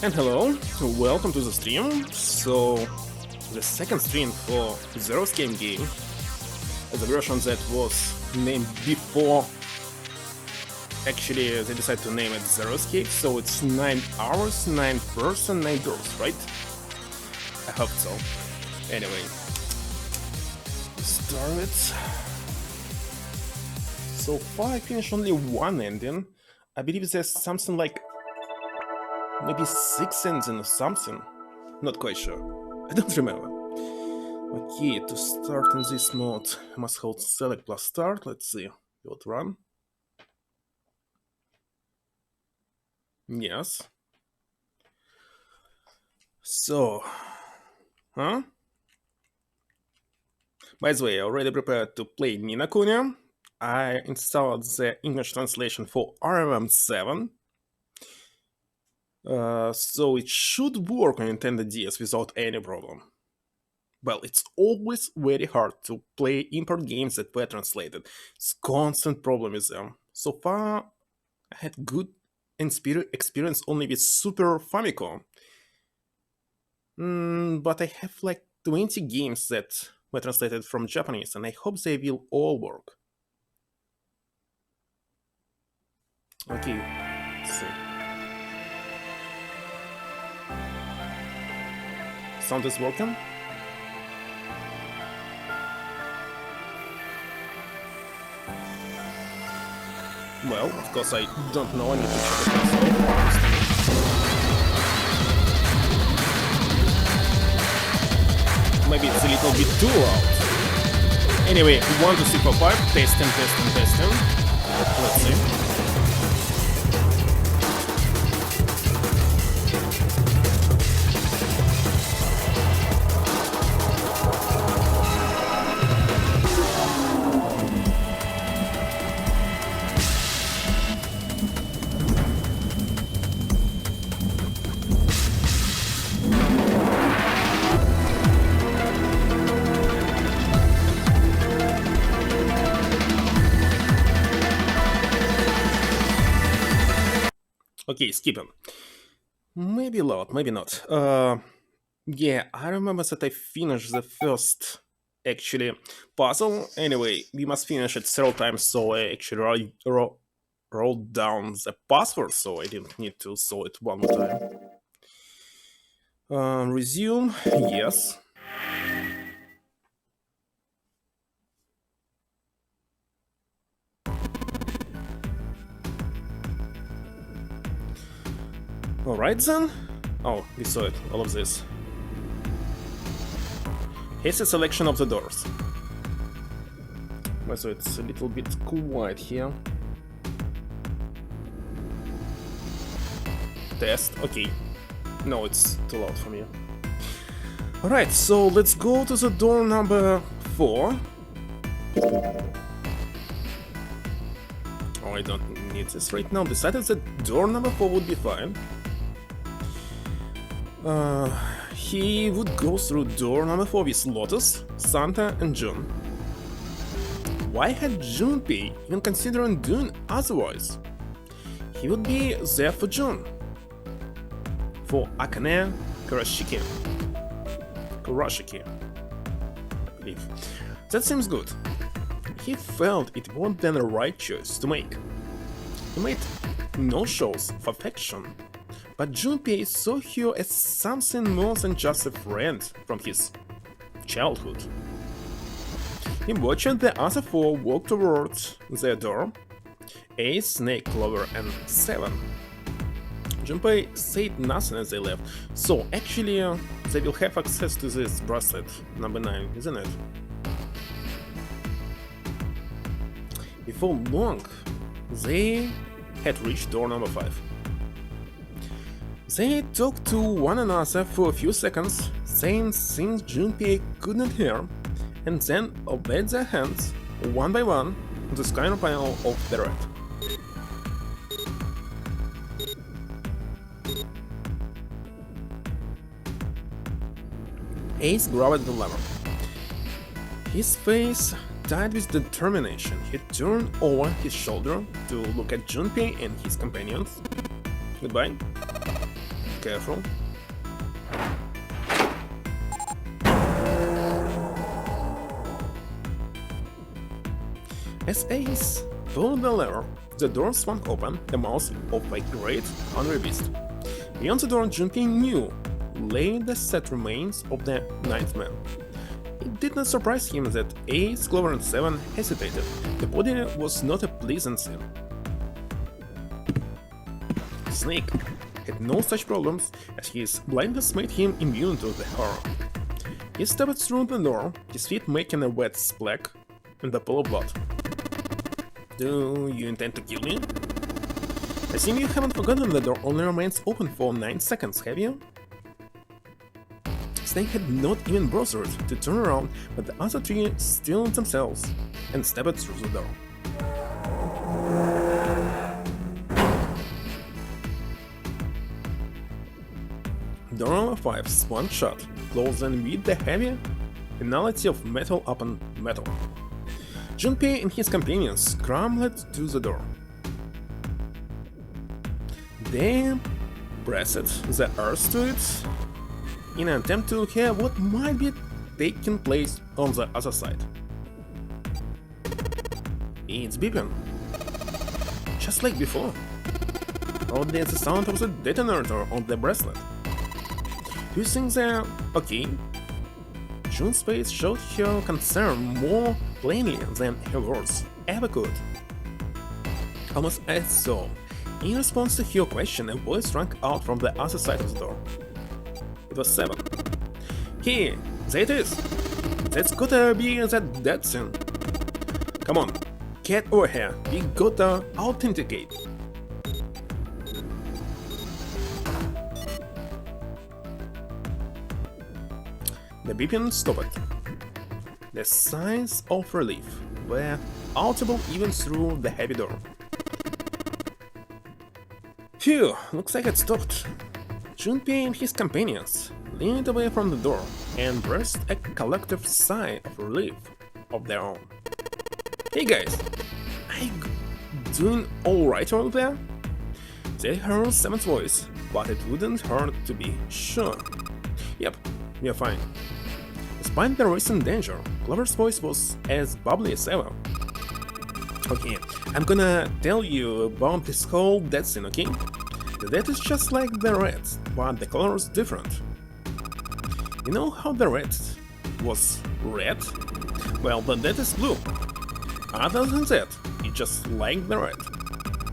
And hello, welcome to the stream. So, the second stream for Zero Game game, the version that was named before. Actually, they decided to name it Zero Escape, so it's 9 hours, 9 person, 9 girls, right? I hope so. Anyway, start it. So far, I finished only one ending. I believe there's something like maybe 6 endings or something. Not quite sure. I don't remember. Okay, to start in this mode, I must hold select plus start. Let's see. What run? Yes. So, huh? By the way, I already prepared to play Ni no Kuni. I installed the English translation for RMM7. So it should work on Nintendo DS without any problem. Well, it's always very hard to play import games that were translated. It's constant problem with them. So far, I had good experience only with Super Famicom. But I have like 20 games that were translated from Japanese, and I hope they will all work. Okay, let's see. Sound is working? Well, of course I don't know, I need to check it myself. Maybe it's a little bit too loud. Anyway, 1, 2, 3, 4, 5, testing. Let's see. Okay, skipping. Maybe loud, maybe not. Yeah, I remember that I finished the first, actually, puzzle. Anyway, we must finish it several times, so I actually wrote down the password, so I didn't need to solve it one more time. Resume, yes. Alright then. Oh, we saw it, all of this. Here's a selection of the doors. So it's a little bit quiet here. Test, okay. No, it's too loud for me. Alright, so let's go to the door number 4. Oh, I don't need this right now. Decided that door number 4 would be fine. He would go through door number 4 with Lotus, Santa, and June. Why had Junpei even considering doing otherwise? He would be there for June. For Akane Kurashiki, I believe. That seems good. He felt it was then the right choice to make. He made no shows of affection, but Junpei saw her as something more than just a friend from his childhood. He watched the other 4 walk towards their door, 8, Snake, Clover, and 7. Junpei said nothing as they left, so actually they will have access to this bracelet, number 9, isn't it? Before long, they had reached door number 5. They talked to one another for a few seconds, saying things Junpei couldn't hear, and then obeyed their hands, one by one, on the scanner panel of the red. Ace grabbed the lever. His face tight with determination, he turned over his shoulder to look at Junpei and his companions. Goodbye. careful. As Ace pulled the lever, the door swung open, the mouth of a great hungry beast. Beyond the door, Junpei knew lay the set remains of the ninth man. It did not surprise him that Ace, Clover and Seven hesitated. The body was not a pleasant scene. Snake had no such problems, as his blindness made him immune to the horror. He stepped through the door, his feet making a wet splash in the pool of blood. Do you intend to kill me? I assume you haven't forgotten the door only remains open for 9 seconds, have you? Snake had not even bothered to turn around, but the other three stilled themselves and stepped through the door. Door number 5 swung shut, closing with the heavy finality of metal upon metal. Junpei and his companions scrambled to the door. They pressed the earth to it in an attempt to hear what might be taking place on the other side. It's beeping, just like before. Or there's the sound of the detonator on the bracelet. Do you think they're okay? Junpei showed her concern more plainly than her words ever could. Almost as so, in response to her question, a voice rang out from the other side of the door. It was Seven. Hey, there it is! That's gotta be that dead scene. Come on, get over here, we gotta authenticate. The beeping stopped. The signs of relief were audible even through the heavy door. Phew, looks like it stopped. Junpei and his companions leaned away from the door and breathed a collective sigh of relief of their own. Hey guys, are you doing alright over there? They heard Seven's voice, but it wouldn't hurt to be sure. Yep, we're fine. Despite the recent danger, Clover's voice was as bubbly as ever. Okay, I'm gonna tell you about this whole death scene, okay? The death is just like the red, but the color is different. You know how the red was red? Well, the death is blue. Other than that, it's just like the red.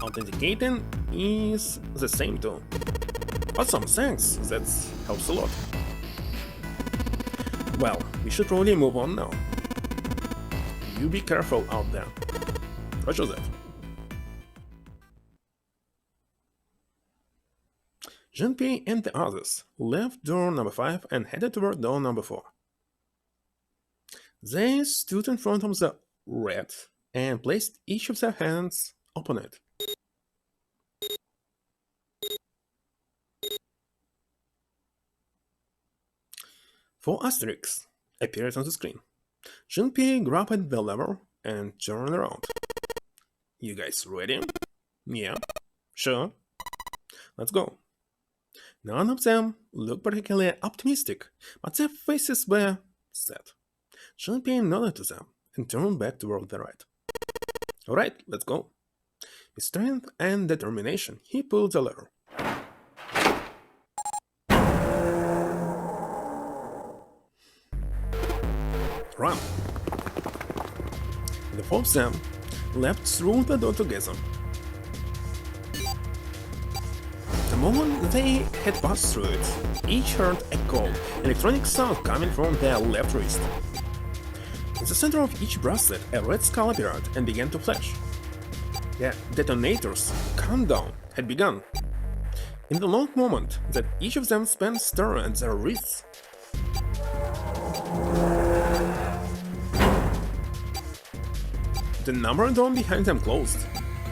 Authenticating is the same too. Awesome, thanks, that helps a lot. Well, we should probably move on now. You be careful out there. Roger that. Junpei and the others left door number 5 and headed toward door number 4. They stood in front of the red and placed each of their hands upon it. Four asterisks appeared on the screen. Junpei grabbed the lever and turned around. You guys ready? Yeah, sure. Let's go. None of them looked particularly optimistic, but their faces were set. Junpei nodded to them and turned back toward the right. Alright, let's go. With strength and determination, he pulled the lever. Run! The four of them leapt through the door together. The moment they had passed through it, each heard a cold, electronic sound coming from their left wrist. In the center of each bracelet, a red skull appeared and began to flash. The detonator's countdown had begun. In the long moment that each of them spent staring at their wrists, the number door behind them closed.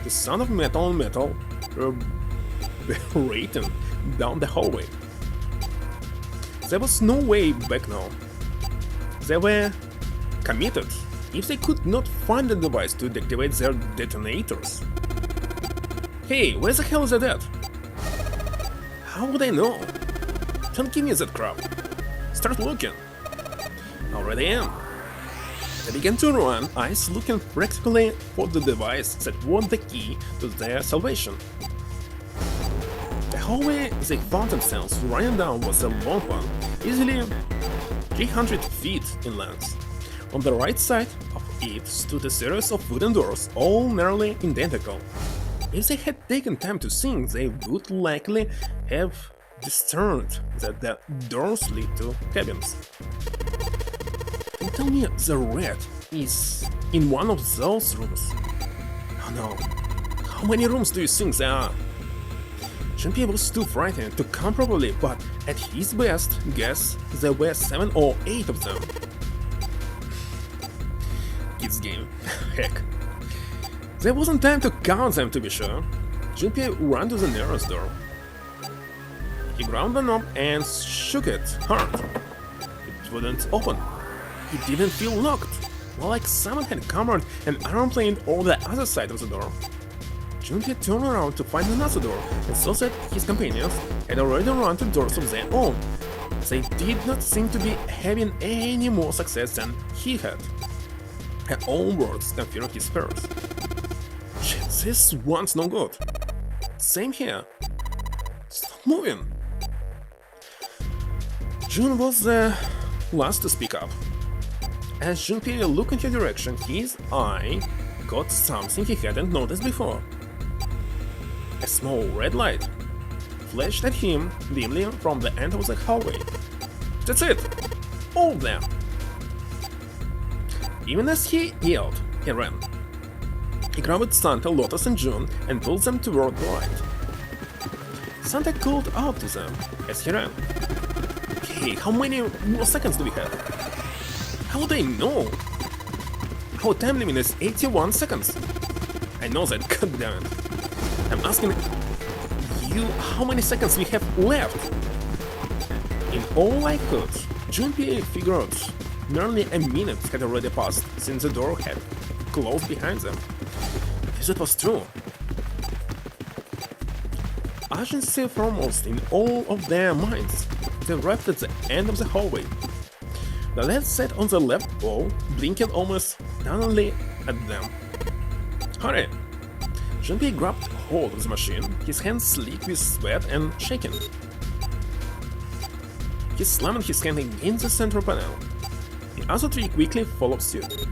The sound of metal on metal reverberating down the hallway. There was no way back now. They were committed if they could not find the device to deactivate their detonators. Hey, where the hell is that? How would I know? Don't give me that crap. Start looking. Already am. They began to run, eyes looking practically for the device that was the key to their salvation. The hallway they found themselves running down was a long one, easily 300 feet in length. On the right side of it stood a series of wooden doors, all nearly identical. If they had taken time to think, they would likely have discerned that the doors lead to cabins. And tell me the rat is in one of those rooms. Oh no. How many rooms do you think there are? Junpei was too frightened to count properly, but at his best guess, there were 7 or 8 of them. Kids game. Heck. There wasn't time to count them, to be sure. Junpei ran to the nearest door. He ground the knob and shook it hard. It wouldn't open. It didn't feel locked, like someone had covered an airplane on the other side of the door. Junpei turned around to find another door and saw that his companions had already run to doors of their own. They did not seem to be having any more success than he had. Her own words confirmed his fears. Shit, this one's no good. Same here. Stop moving. Jun was the last to speak up. As Junpei looked in her direction, his eye caught something he hadn't noticed before. A small red light flashed at him dimly from the end of the hallway. That's it! All of them! Even as he yelled, he ran. He grabbed Santa, Lotus, and June and pulled them toward the light. Santa called out to them as he ran. Hey, how many more seconds do we have? How would I know? Our time limit is 81 seconds. I know that, goddammit. I'm asking you how many seconds we have left. In all likelihood, Junpei figured nearly a minute had already passed since the door had closed behind them. If that was true, urgency foremost in all of their minds, they arrived at the end of the hallway. The lad sat on the left wall, blinking almost sternly at them. Hurry! Junpei grabbed hold of the machine, his hands sleek with sweat and shaking. He slammed his hand against the central panel. The other three quickly followed suit.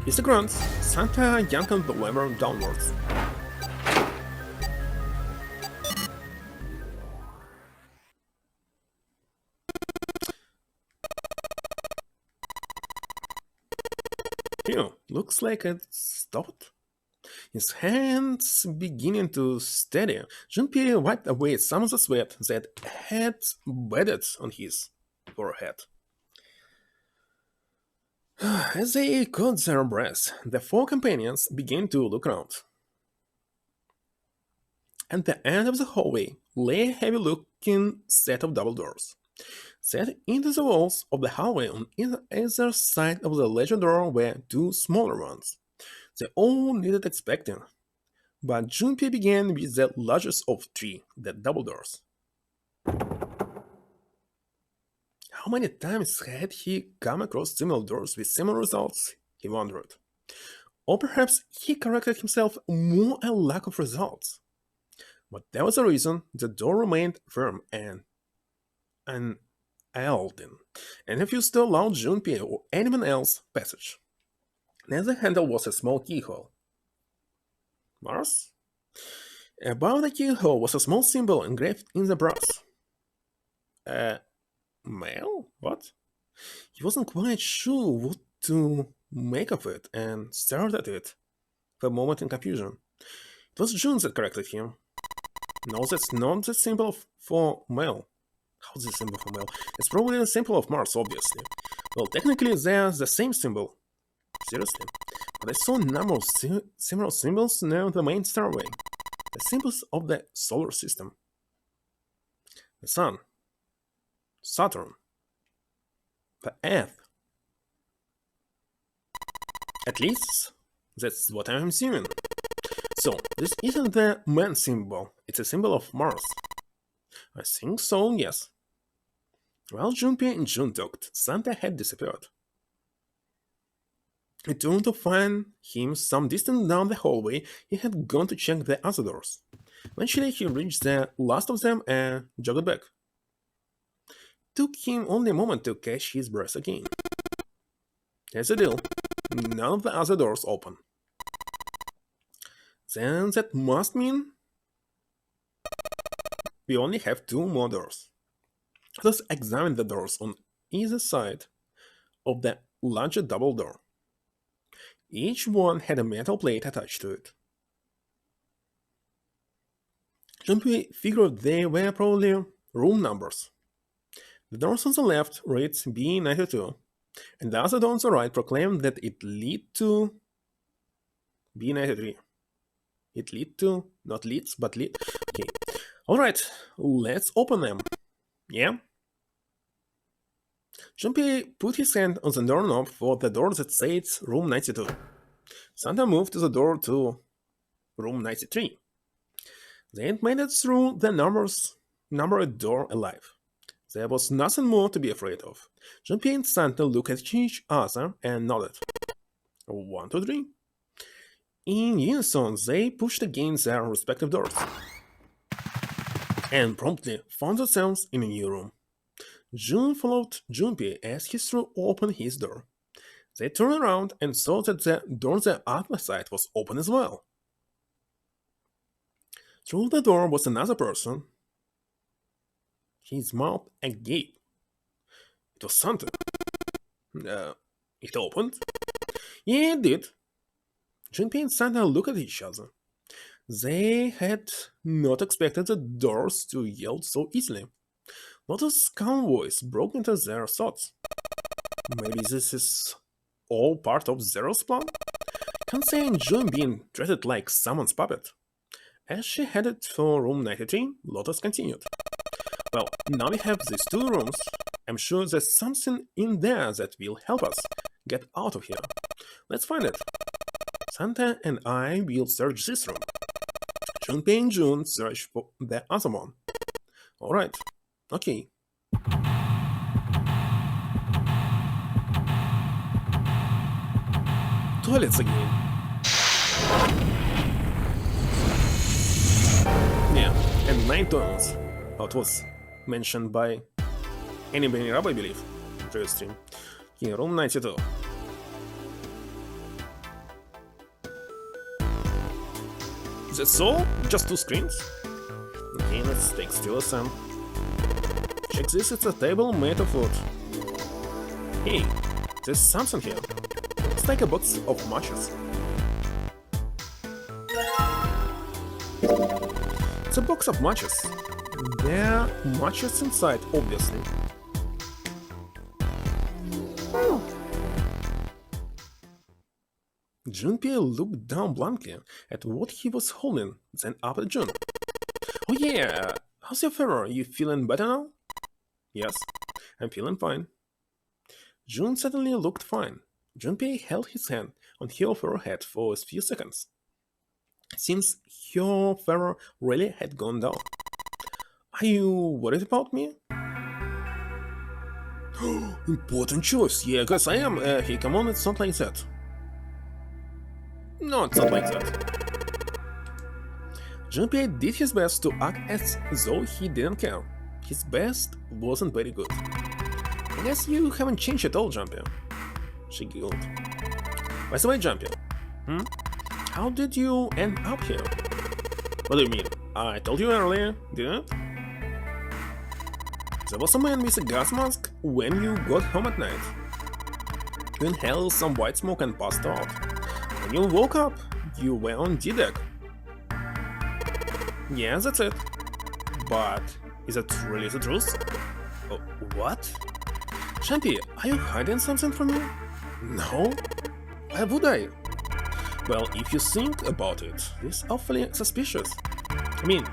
With the grunts, Santa yanked the lever downwards. Phew, looks like it stopped. His hands beginning to steady, Junpei wiped away some of the sweat that had bedded on his forehead. As they caught their breath, the 4 companions began to look around. At the end of the hallway lay a heavy-looking set of double doors. Set into the walls of the hallway on either side of the larger door were 2 smaller ones. They all needed expecting, but Junpei began with the largest of 3, the double doors. How many times had he come across similar doors with similar results, he wondered. Or perhaps he corrected himself more a lack of results. But there was a reason the door remained firm and unyielding, and refused to allow Junpei or anyone else passage. Near the handle was a small keyhole. Mars? Above the keyhole was a small symbol engraved in the brass. Mail? What? He wasn't quite sure what to make of it and stared at it for a moment in confusion. It was June that corrected him. No, that's not the symbol for mail. How's the symbol for mail? It's probably the symbol of Mars, obviously. Well, technically they're the same symbol. Seriously. But I saw a number of similar symbols near the main stairway. The symbols of the solar system. The Sun. Saturn. The Earth. At least, that's what I'm assuming. So, this isn't the man symbol, it's a symbol of Mars. I think so, yes. While Junpei and June talked, Santa had disappeared. He turned to find him some distance down the hallway. He had gone to check the other doors. Eventually, he reached the last of them and jogged back. Took him only a moment to catch his breath again. Here's the deal. None of the other doors open. Then that must mean we only have 2 more doors. Let's examine the doors on either side of the larger double door. Each one had a metal plate attached to it. Junpei figured they were probably room numbers. The doors on the left reads B92, and the other door on the right proclaimed that it lead to B93. It lead to, not leads, but lead. Okay. Alright, let's open them. Yeah? Junpei put his hand on the doorknob for the door that said room 92. Santa moved to the door to room 93. They had made it through the numbered door alive. There was nothing more to be afraid of. Junpei and Santa looked at each other and nodded. 1, 2, 3. In unison, they pushed against their respective doors and promptly found themselves in a new room. June followed Junpei as he threw open his door. They turned around and saw that the door on the other side was open as well. Through the door was another person, his mouth agape. It was Santa. It opened? Yeah, it did. Junpei and Santa looked at each other. They had not expected the doors to yield so easily. Not a calm voice broke into their thoughts. Maybe this is all part of Zero's plan? Can't say June being treated like someone's puppet. As she headed for room 93, Lotus continued. Well, now we have these 2 rooms. I'm sure there's something in there that will help us get out of here. Let's find it. Santa and I will search this room. Junpei and June search for the other one. Alright. Okay. Toilets again. Yeah, and 9 toilets. That was mentioned by anybody, I believe, in previous stream. Okay, room 92. That's all? Just 2 screens? Okay, let's take still some. Check this, it's a table made of wood. Hey, there's something here. It's like a box of matches. It's a box of matches. There are matches inside, obviously. Junpei looked down blankly at what he was holding, then up at June. Oh yeah, how's your fever? You feeling better now? Yes, I'm feeling fine. June suddenly looked fine. Junpei held his hand on her forehead for a few seconds. Since her fever really had gone down. Are you worried about me? Important choice. Yeah, I guess I am. Hey, come on, it's not like that. No, it's not like that. Junpei did his best to act as though he didn't care. His best wasn't very good. I guess you haven't changed at all, Junpei. She giggled. By the way, Junpei, how did you end up here? What do you mean? I told you earlier, didn't I? There was a man with a gas mask when you got home at night. You inhaled some white smoke and passed out. When you woke up, you were on D-deck. Yeah, that's it. But is that really the truth? Oh, what? Junpei, are you hiding something from me? No? Why would I? Well, if you think about it, it's awfully suspicious. I mean,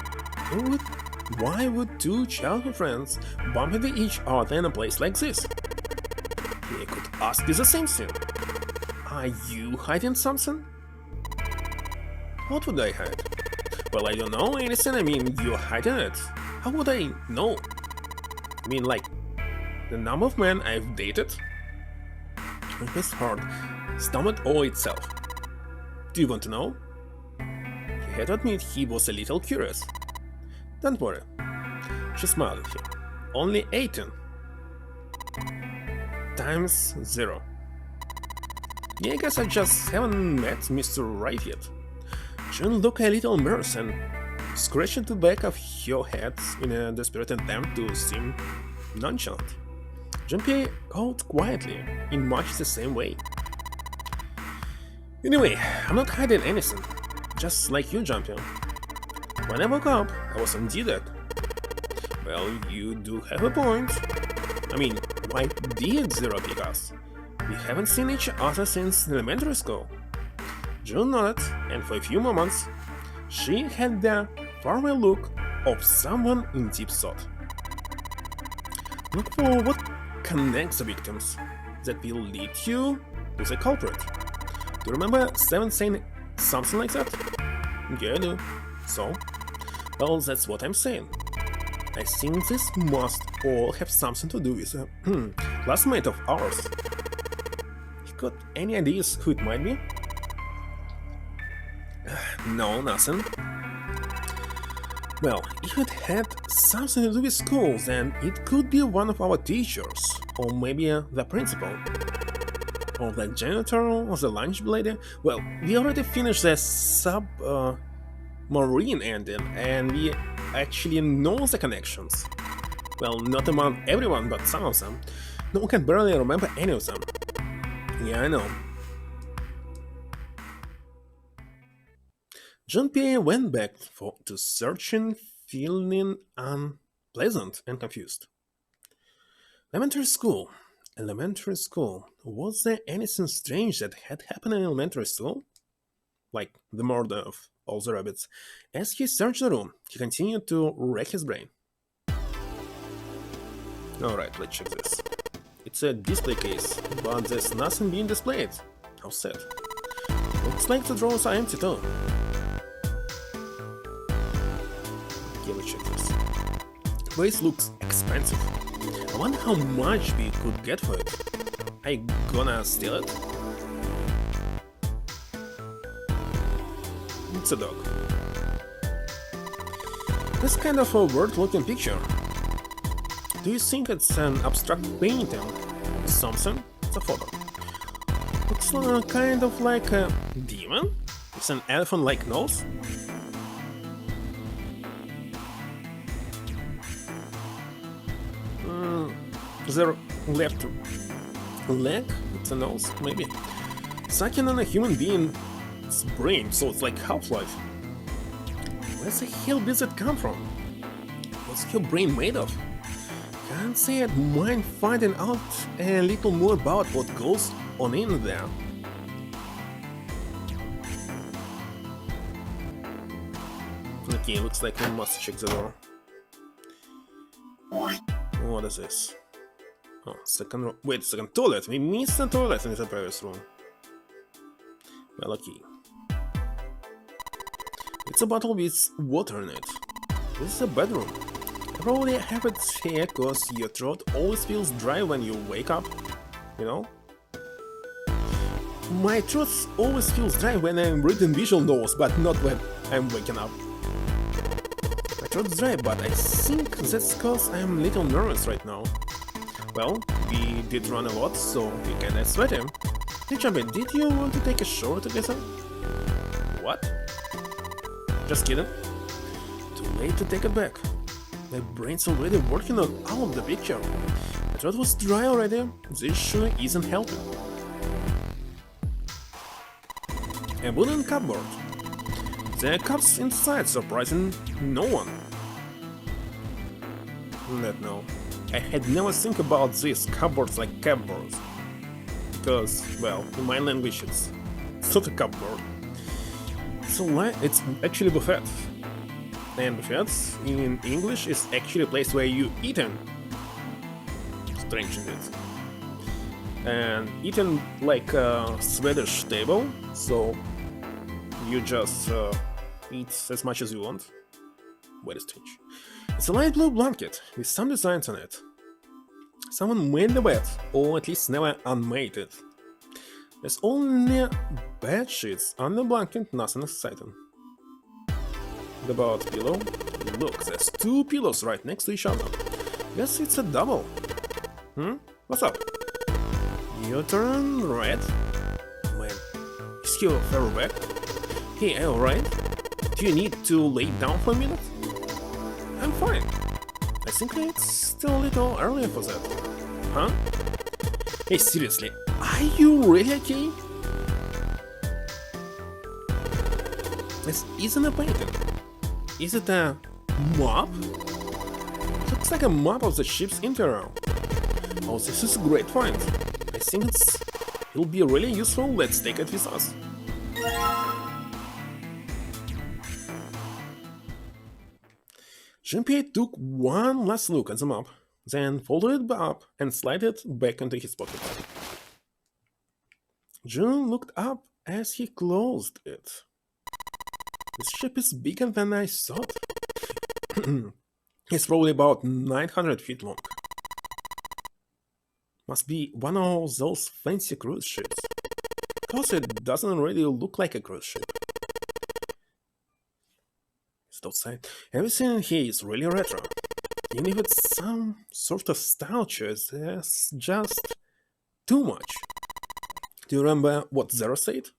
why would 2 childhood friends bump into each other in a place like this? They could ask you the same thing. Are you hiding something? What would I hide? Well, I don't know anything. I mean, you're hiding it. How would I know? I mean, like, the number of men I've dated? His heart stomached all itself. Do you want to know? He had to admit he was a little curious. Don't worry. She smiled at him. Only 18. Times 0. Yeah, I guess I just haven't met Mr. Right yet. June looked a little embarrassed and scratched the back of her head in a desperate attempt to seem nonchalant. Junpei called quietly, in much the same way. Anyway, I'm not hiding anything, just like you, Junpei. When I woke up, I was indeed dead. Well, you do have a point. I mean, why did Zero pick us? We haven't seen each other since elementary school. June nodded, and for a few moments, she had the faraway look of someone in deep thought. Look for what connects the victims that will lead you to the culprit. Do you remember Seven saying something like that? Yeah, I do. So? Well, that's what I'm saying. I think this must all have something to do with a classmate of ours. You got any ideas who it might be? No, nothing. Well, if it had something to do with school, then it could be one of our teachers, or maybe the principal, or the janitor, or the lunch lady. Well, we already finished the submarine ending, and we actually know the connections. Well, not among everyone, but some of them. No one can barely remember any of them. Yeah, I know. Junpei went back to searching, feeling unpleasant and confused. Elementary school. Elementary school. Was there anything strange that had happened in elementary school? Like the murder of all the rabbits. As he searched the room, he continued to rack his brain. Alright, let's check this. It's a display case, but there's nothing being displayed. How sad. Looks like the drawers are empty too. Okay, let's check this. Place looks expensive. I wonder how much we could get for it. Are you gonna steal it? It's a dog. This kind of a weird-looking picture. Do you think it's an abstract painting? Something? It's a photo. Looks kind of like a demon? It's an elephant-like nose? Their left leg? It's a nose, maybe. Sucking on a human being's brain, so it's like Half-Life. Where the hell did it come from? What's your brain made of? Can't say I'd mind finding out a little more about what goes on in there. Okay, looks like we must check the door. What is this? Oh, second room. Wait a second, toilet! We missed the toilet in the previous room. Well, okay. It's a bottle with water in it. This is a bedroom. I probably have it here because your throat always feels dry when you wake up, you know? My throat always feels dry when I'm reading visual novels, but not when I'm waking up. My throat's dry, but I think that's because I'm a little nervous right now. Well, we did run a lot, so we kinda sweaty. Hey Jumpy, did you want to take a shower together? What? Just kidding. Too late to take it back. My brain's already working on all of the picture. My throat was dry already. This sure isn't helping. A wooden cupboard. The cups inside surprising no one. No. I had never think about these cupboards like cupboards. Because, well, in my language it's not a cupboard. So it's actually buffet. And buffets in English is actually a place where you eaten. Strange indeed. And eaten like a Swedish table, so you just eat as much as you want? Very strange. It's a light blue blanket with some designs on it. Someone made the bed, or at least never unmade it. There's only bed sheets on the blanket, nothing exciting. What about pillow? Look, there's two pillows right next to each other. Guess it's a double. What's up? You turn red? Man, is your fur back? Hey, alright? Do you need to lay down for a minute? I'm fine. I think it's still a little early for that. Huh? Hey, seriously, are you really okay? This isn't a painting. Is it a map? Looks like a map of the ship's interior. Oh, this is a great find. I think it'll be really useful. Let's take it with us. Junpei took one last look at the map, then folded it up and slid it back into his pocket. Jun looked up as he closed it. This ship is bigger than I thought. It's probably about 900 feet long. Must be one of those fancy cruise ships. Because it doesn't really look like a cruise ship. It's outside. Everything here is really retro. Even if it's some sort of style choice, there's just too much. Do you remember what Zero said?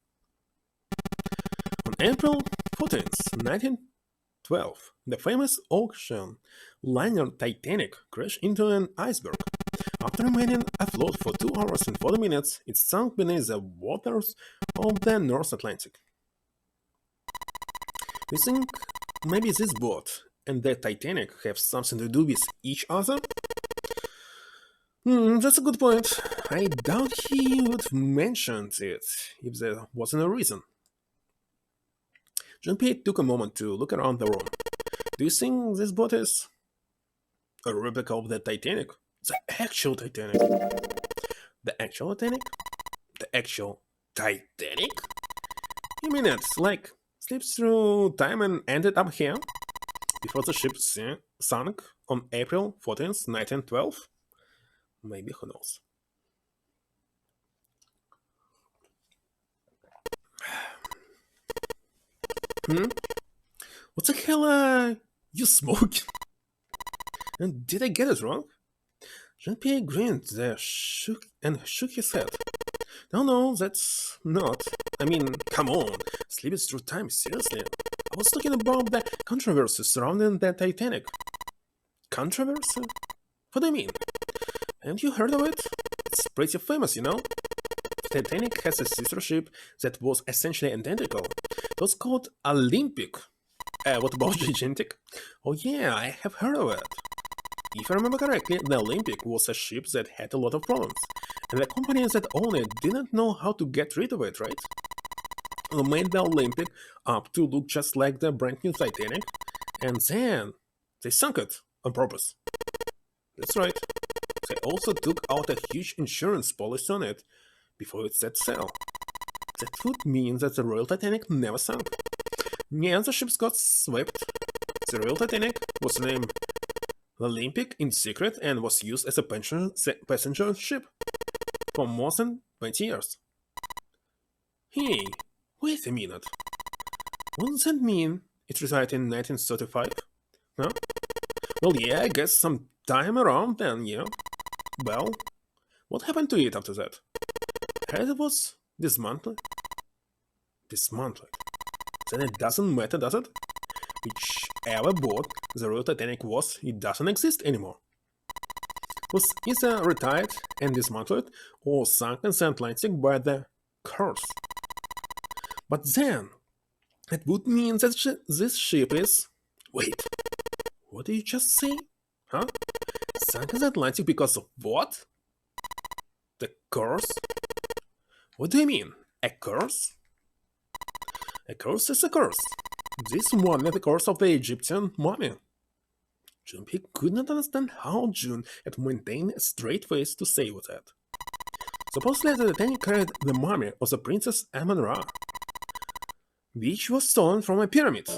On April 14th, 1912, the famous ocean liner Titanic crashed into an iceberg. After remaining afloat for 2 hours and 40 minutes, it sank beneath the waters of the North Atlantic. You think maybe this boat and the Titanic have something to do with each other? That's a good point. I doubt he would have mentioned it if there wasn't a reason. Junpei took a moment to look around the room. Do you think this boat is a replica of the Titanic? The actual Titanic? The actual Titanic? The actual Titanic? You mean it, like, slipped through time and ended up here? Before the ship sunk on April 14th, 1912? Maybe, who knows. What the hell are you smoking? And did I get it wrong? Junpei grinned there and shook his head. No, that's not. I mean, come on, slipping through time, seriously? I was talking about the controversy surrounding the Titanic. Controversy? What do you mean? Haven't you heard of it? It's pretty famous, you know? The Titanic has a sister ship that was essentially identical. It was called Olympic. What about Gigantic? Oh yeah, I have heard of it. If I remember correctly, the Olympic was a ship that had a lot of problems, and the company that owned it didn't know how to get rid of it, right? They made the Olympic up to look just like the brand new Titanic, and then they sunk it on purpose. That's right. They also took out a huge insurance policy on it before it set sail. That would mean that the Royal Titanic never sank. Yeah, the ships got swept. The Royal Titanic was named Olympic in secret and was used as a passenger ship for more than 20 years. Hey, wait a minute. Wouldn't that mean it retired in 1935? Huh? Well, yeah, I guess some time around then, yeah. Well, what happened to it after that? Heard it was dismantled? Dismantled. Then it doesn't matter, does it? Whichever boat the Royal Titanic was, it doesn't exist anymore. It was either retired and dismantled or sunk in the Atlantic by the curse. But then, it would mean that this ship is... Wait, what did you just say? Huh? Sunk in the Atlantic because of what? The curse? What do you mean? A curse? A curse is a curse. This one is the curse of the Egyptian mummy. Junpei could not understand how Jun had maintained a straight face to say with that. Supposedly the Titanic carried the mummy of the Princess Amon-Ra. which was stolen from a pyramid.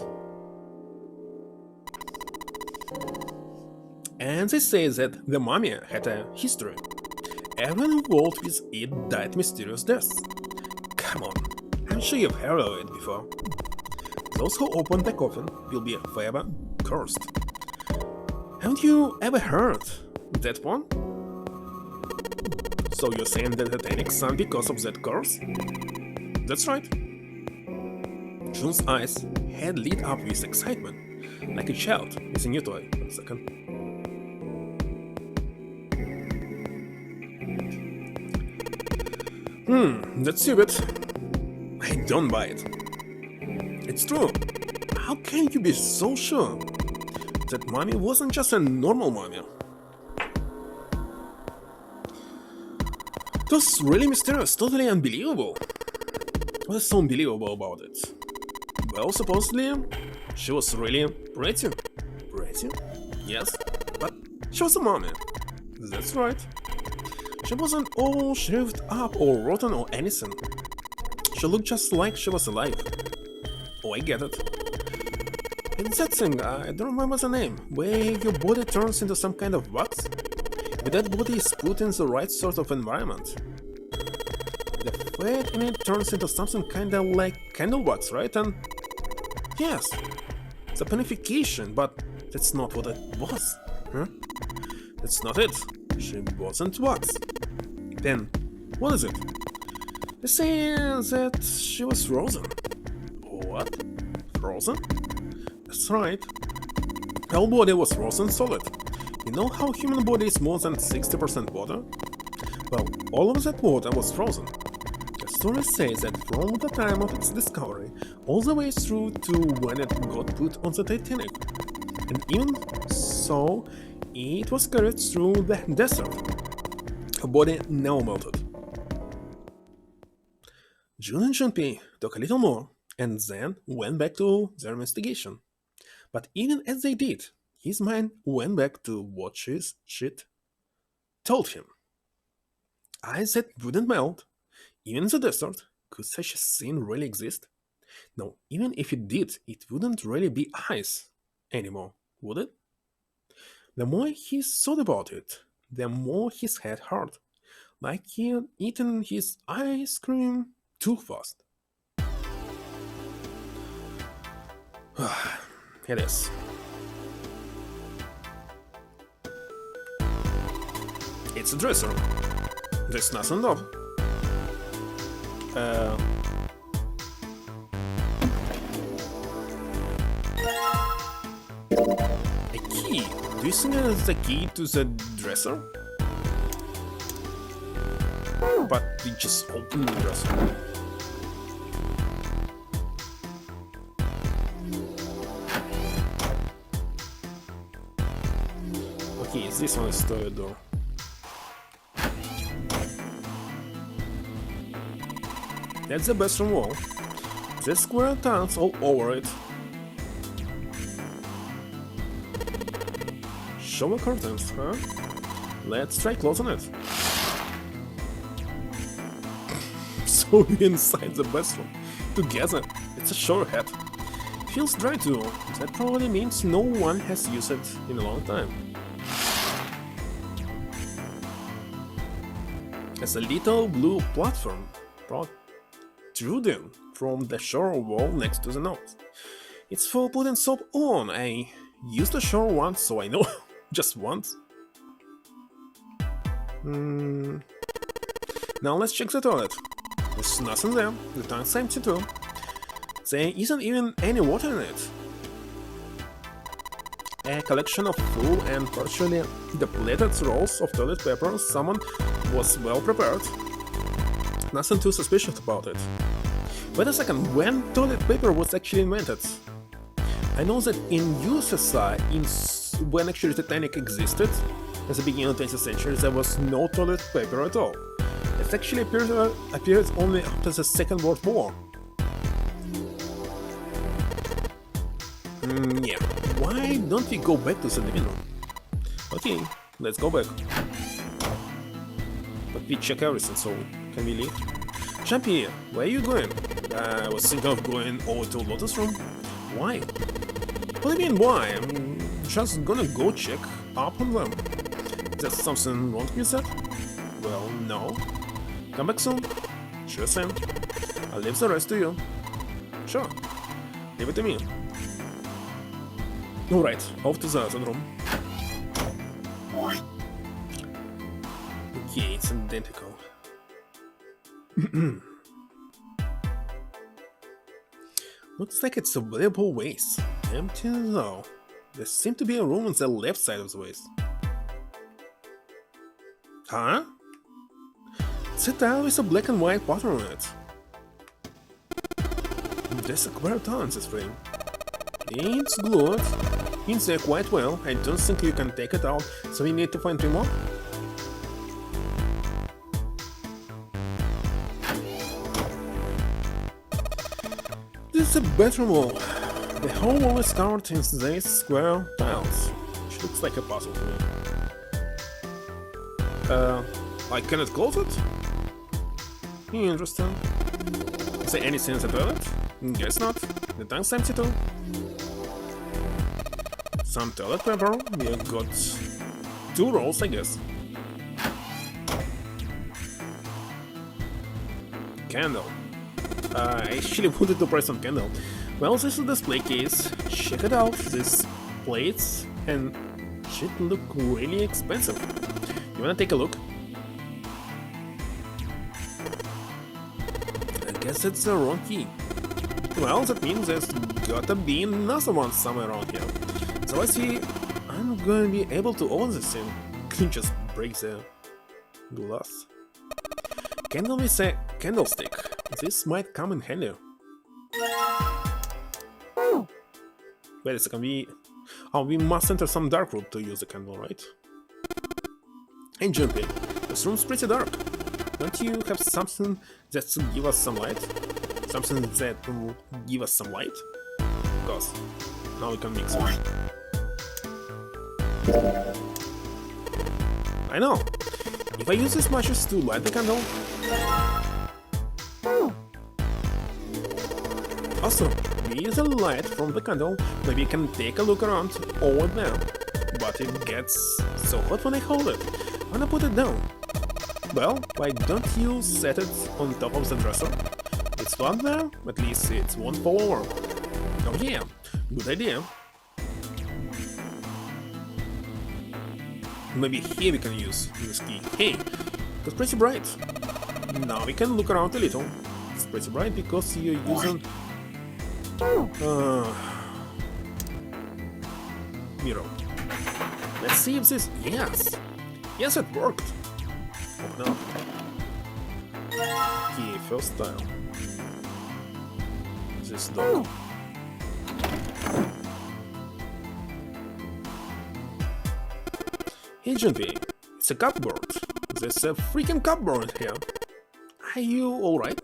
And they say that the mummy had a history. Everyone involved with it died mysterious deaths. Come on, I'm sure you've heard of it before. Those who open the coffin will be forever cursed. Haven't you ever heard that one? So you're saying that the Titanic sank because of that curse? That's right. June's eyes had lit up with excitement, like a child with a new toy. 1 second. That's stupid. I don't buy it. It's true. How can you be so sure that mummy wasn't just a normal mummy? It was really mysterious, totally unbelievable. What's so unbelievable about it? Well, supposedly, she was really pretty. Pretty? Yes, but she was a mummy. That's right. She wasn't all shriveled up or rotten or anything. She looked just like she was alive. Oh, I get it. It's that thing, I don't remember the name, where your body turns into some kind of wax. But that body is put in the right sort of environment. The fat in it turns into something kinda like candle wax, right? And yes, it's a panification, but that's not what it was. Huh? That's not it. She wasn't wax. Then, what is it? They say that she was frozen. What? Frozen? That's right. Her body was frozen solid. You know how human body is more than 60% water? Well, all of that water was frozen. The story says that from the time of its discovery, all the way through to when it got put on the Titanic. And even so, it was carried through the desert. Her body never melted. June and Junpei talk a little more, and then went back to their investigation. But even as they did, his mind went back to what she'd told him. Ice that wouldn't melt, even in the desert. Could such a thing really exist? No, even if it did, it wouldn't really be ice anymore, would it? The more he thought about it, the more his head hurt, like he had eaten his ice cream too fast. It is. It's a dresser. There's nothing up. A key. Do you think it's the key to the dresser? But we just opened the dresser. Okay, this one is the door. That's the bathroom wall. There's square tiles all over it. Shower curtains, huh? Let's try closing it. So we're inside the bathroom. Together. It's a shower head. Feels dry too. That probably means no one has used it in a long time. There's a little blue platform protruding from the shower wall next to the nose. It's for putting soap on. I used the shower once, so I know. Just once. Now let's check the toilet. There's nothing there. The tank's empty too. There isn't even any water in it. A collection of full and partially depleted rolls of toilet paper. Someone was well prepared. Nothing too suspicious about it. Wait a second, when toilet paper was actually invented? I know that in USSR, when actually Titanic existed, at the beginning of the 20th century, there was no toilet paper at all. It actually appeared only after the Second World War. Yeah, why don't we go back to the living room? Okay, let's go back. But we check everything, so can we leave? Jean-Pierre, where are you going? I was thinking of going over to Lotus Room. Why? What do you mean why? I'm just gonna go check up on them. Is there something wrong with that? Well, no. Come back soon. Sure thing. I'll leave the rest to you. Sure. Leave it to me. Alright, off to the other room. Okay, it's identical. Looks like it's a valuable vase. Empty though. There seems to be a room on the left side of the vase. Huh? It's a tile with a black and white pattern on it. There's a square tile in this frame. It's glued in there quite well. I don't think you can take it out, so we need to find 3 more. This is a bedroom wall. The whole wall is covered in these square tiles, which looks like a puzzle to me. I cannot close it? Interesting. Is there anything in the toilet? Guess not. The tank's empty too. Some toilet paper. We have got 2 rolls, I guess. Candle. I actually wanted to press on candle. Well, this is the display case. Check it out. These plates and shit look really expensive. You wanna take a look? I guess it's the wrong key. Well, that means there's gotta be another one somewhere around here. So let's see. I'm gonna be able to open this thing. Can just break the glass. Candle with a candlestick. This might come in handy. Wait a second, we must enter some dark room to use the candle, right? And jumping. This room's pretty dark. Don't you have something that will give us some light? Something that will give us some light? Of course. Now we can mix it. I know. If I use these matches to light the candle. Also, we use a light from the candle, maybe you can take a look around over there. But it gets so hot when I hold it. I'm gonna put it down. Well, why don't you set it on top of the dresser? It's hot there, at least it won't fall over. Oh yeah, good idea. Maybe here we can use this key. Hey, it's pretty bright. Now we can look around a little. It's pretty bright because you're using mirror. Let's see if this... Yes, it worked. Open up. Okay, first tile. This dog. Hey Junpei, it's a cupboard. There's a freaking cupboard here. Are you alright?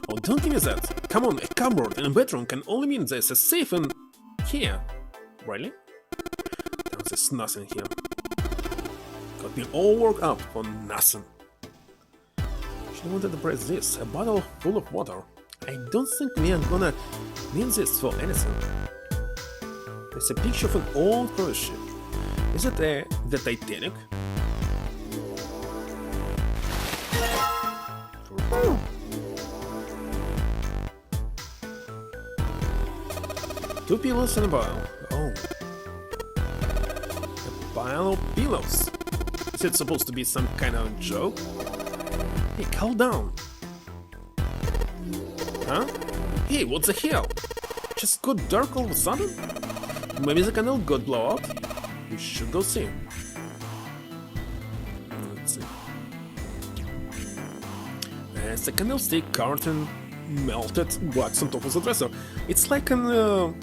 Oh, don't give me that. Come on, a cupboard in a bedroom can only mean there's a safe in here. Really? There's nothing here. Got me all worked up for nothing. She wanted to press this, a bottle full of water. I don't think we are gonna need this for anything. There's a picture of an old cruise ship. Is it the Titanic? Two pillows and a pile. Oh. A pile of pillows. Is it supposed to be some kind of joke? Hey, calm down. Huh? Hey, what the hell? Just got dark all of a sudden? Maybe the candle got blown out? We should go see. Let's see. As the candlestick carton melted wax on top of the dresser. It's like an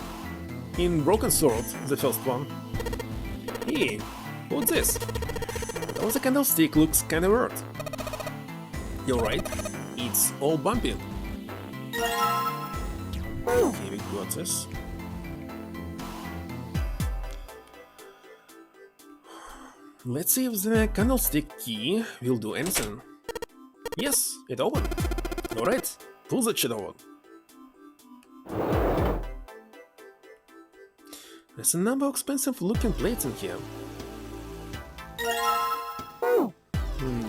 in Broken Sword, the first one. Hey, what's this? Well, the candlestick looks kinda weird. You're right, it's all bumpy. Okay, we got this. Let's see if the candlestick key will do anything. Yes, it opened. Alright, pull that shit over. There's a number of expensive looking plates in here.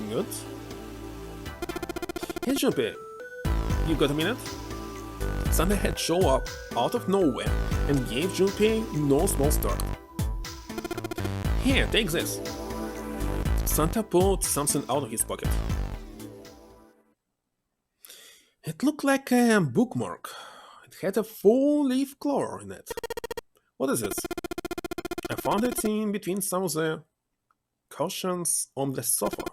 Good. Hey Junpei, you got a minute? Santa had shown up out of nowhere and gave Junpei no small start. Here, take this. Santa pulled something out of his pocket. It looked like a bookmark. It had a four-leaf clover in it. What is this? I found it in between some of the cushions on the sofa.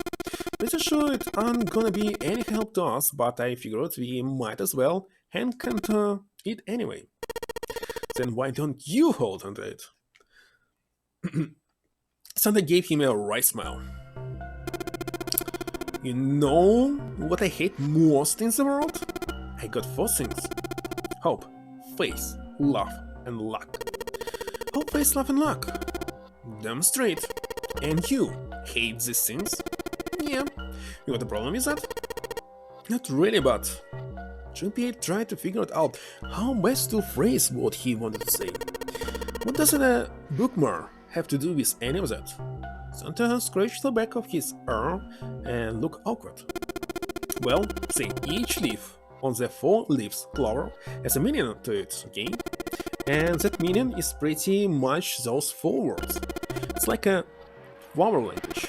Pretty sure it aren't gonna be any help to us, but I figured we might as well encounter it anyway. Then why don't you hold onto it? Santa gave him a wry smile. You know what I hate most in the world? I got four things. Hope, faith, love, and luck. Hope, faith, love, and luck. Damn straight. And you hate these things? Yeah. You got a problem with that? Not really, but Junpei tried to figure out how best to phrase what he wanted to say. What does a bookmark have to do with any of that? Santa scratched the back of his arm and looked awkward. Well, see, each leaf on the four leaves clover has a meaning to it, okay? And that meaning is pretty much those four words. It's like a flower language.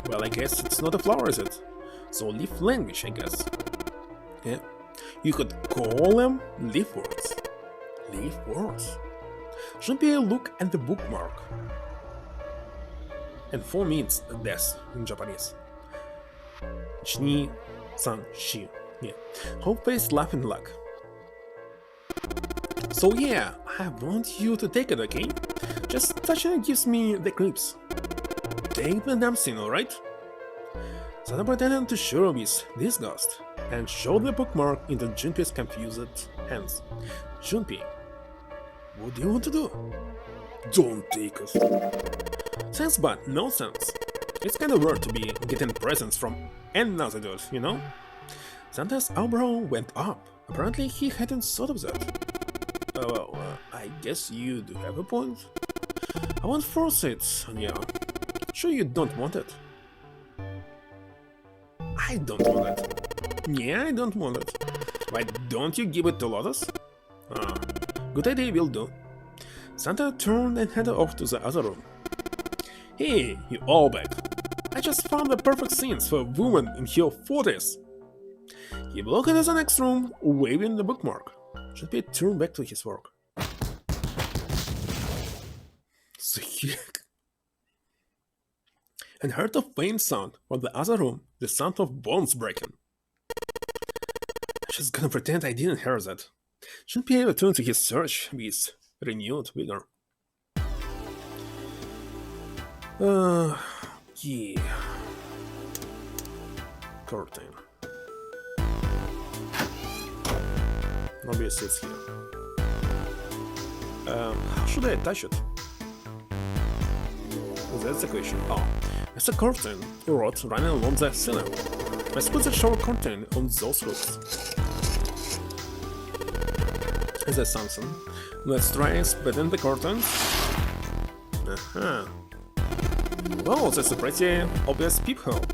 Well, I guess it's not a flower, is it? So leaf language, I guess. Yeah. You could call them leaf words. Leaf words. Junpei looked at the bookmark. And 4 means death in Japanese. Chni, san, shi. Yeah. Hope, faith, love, and luck. So yeah, I want you to take it, okay? Just touching it gives me the creeps. Take the damn thing, alright? Santa pretended to show with disgust and showed the bookmark into Junpei's confused hands. Junpei, what do you want to do? Don't take us. Thanks, but no thanks. It's kinda weird to be getting presents from another dude, you know? Santa's eyebrow went up. Apparently he hadn't thought of that. I guess you do have a point. I won't force it, yeah. Sure you don't want it? I don't want it. Yeah, I don't want it. Why don't you give it to Lotus? Good idea, will do. Santa turned and headed off to the other room. Hey, you all back. I just found the perfect scenes for a woman in her 40s. He walked into the next room, waving the bookmark. Junpei turned back to his work. The heck? And heard a faint sound from the other room, the sound of bones breaking. I'm just gonna pretend I didn't hear that. Junpei returned to his search with renewed vigor. Yeah. Curtain. Maybe it sits here. How should I attach it? That's the question. Oh, it's a curtain rod running along the ceiling. Let's put the shower curtain on those hooks. Is that something? Let's try splitting the curtains. Well, that's a pretty obvious peephole.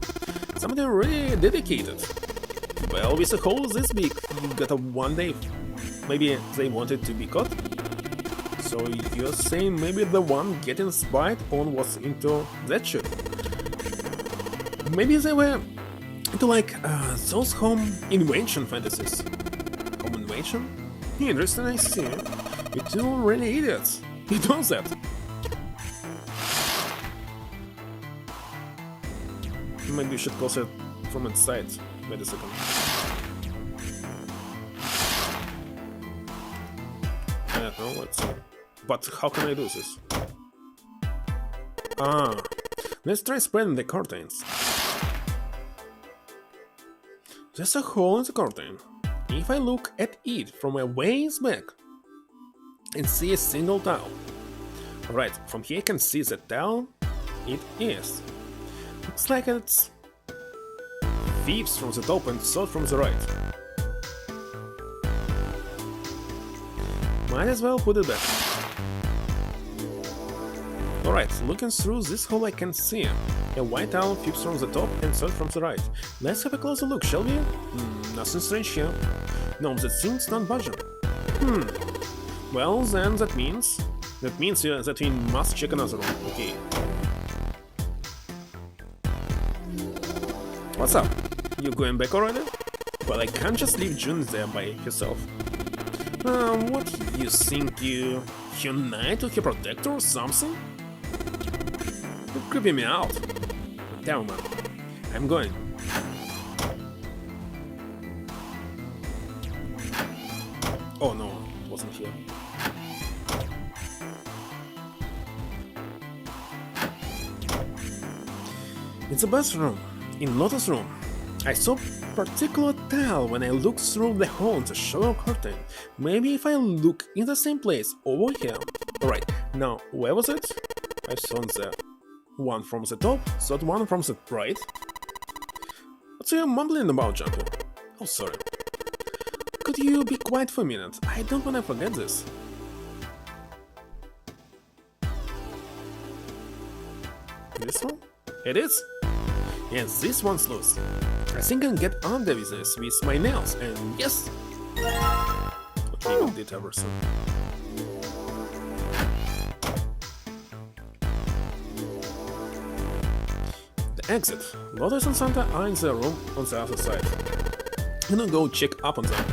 Somebody really dedicated. Well, with a hole this big, you gotta one day. Maybe they wanted to be caught? So you're saying maybe the one getting spied on was into that shit? Maybe they were into like those home invention fantasies. Home invention? Interesting, I see. You two are really idiots. You know that. Maybe you should close it from inside. Wait a second. I don't know, let's see. But how can I do this? Let's try spreading the curtains. There's a hole in the curtain. If I look at it from a ways back and see a single towel. Alright, from here I can see the towel. It is. Looks like it's thieves from the top and sword from the right. Might as well put it back. Alright, looking through this hole I can see a white owl peeps from the top and third from the right. Let's have a closer look, shall we? Nothing strange here. No, the things don't budge. Well, then that means that we must check another room. Okay. What's up? You going back already? Well, I can't just leave June there by herself. What, you think you unite to her protector or something? You're creeping me out. Tell me, man. I'm going. Oh no, it wasn't here. It's a bathroom. In Lotus room. I saw particular tile when I looked through the hole in the shower curtain. Maybe if I look in the same place over here. Alright, now where was it? I saw the one from the top, third one from the right. What's you mumbling about, Jumpy? Oh, sorry. Could you be quiet for a minute? I don't wanna forget this. This one? It is? Yes, this one's loose. I think I can get under with this with my nails, and yes! Okay, we did everything. The exit. Lotus and Santa are in the room on the other side. I'm gonna go check up on them.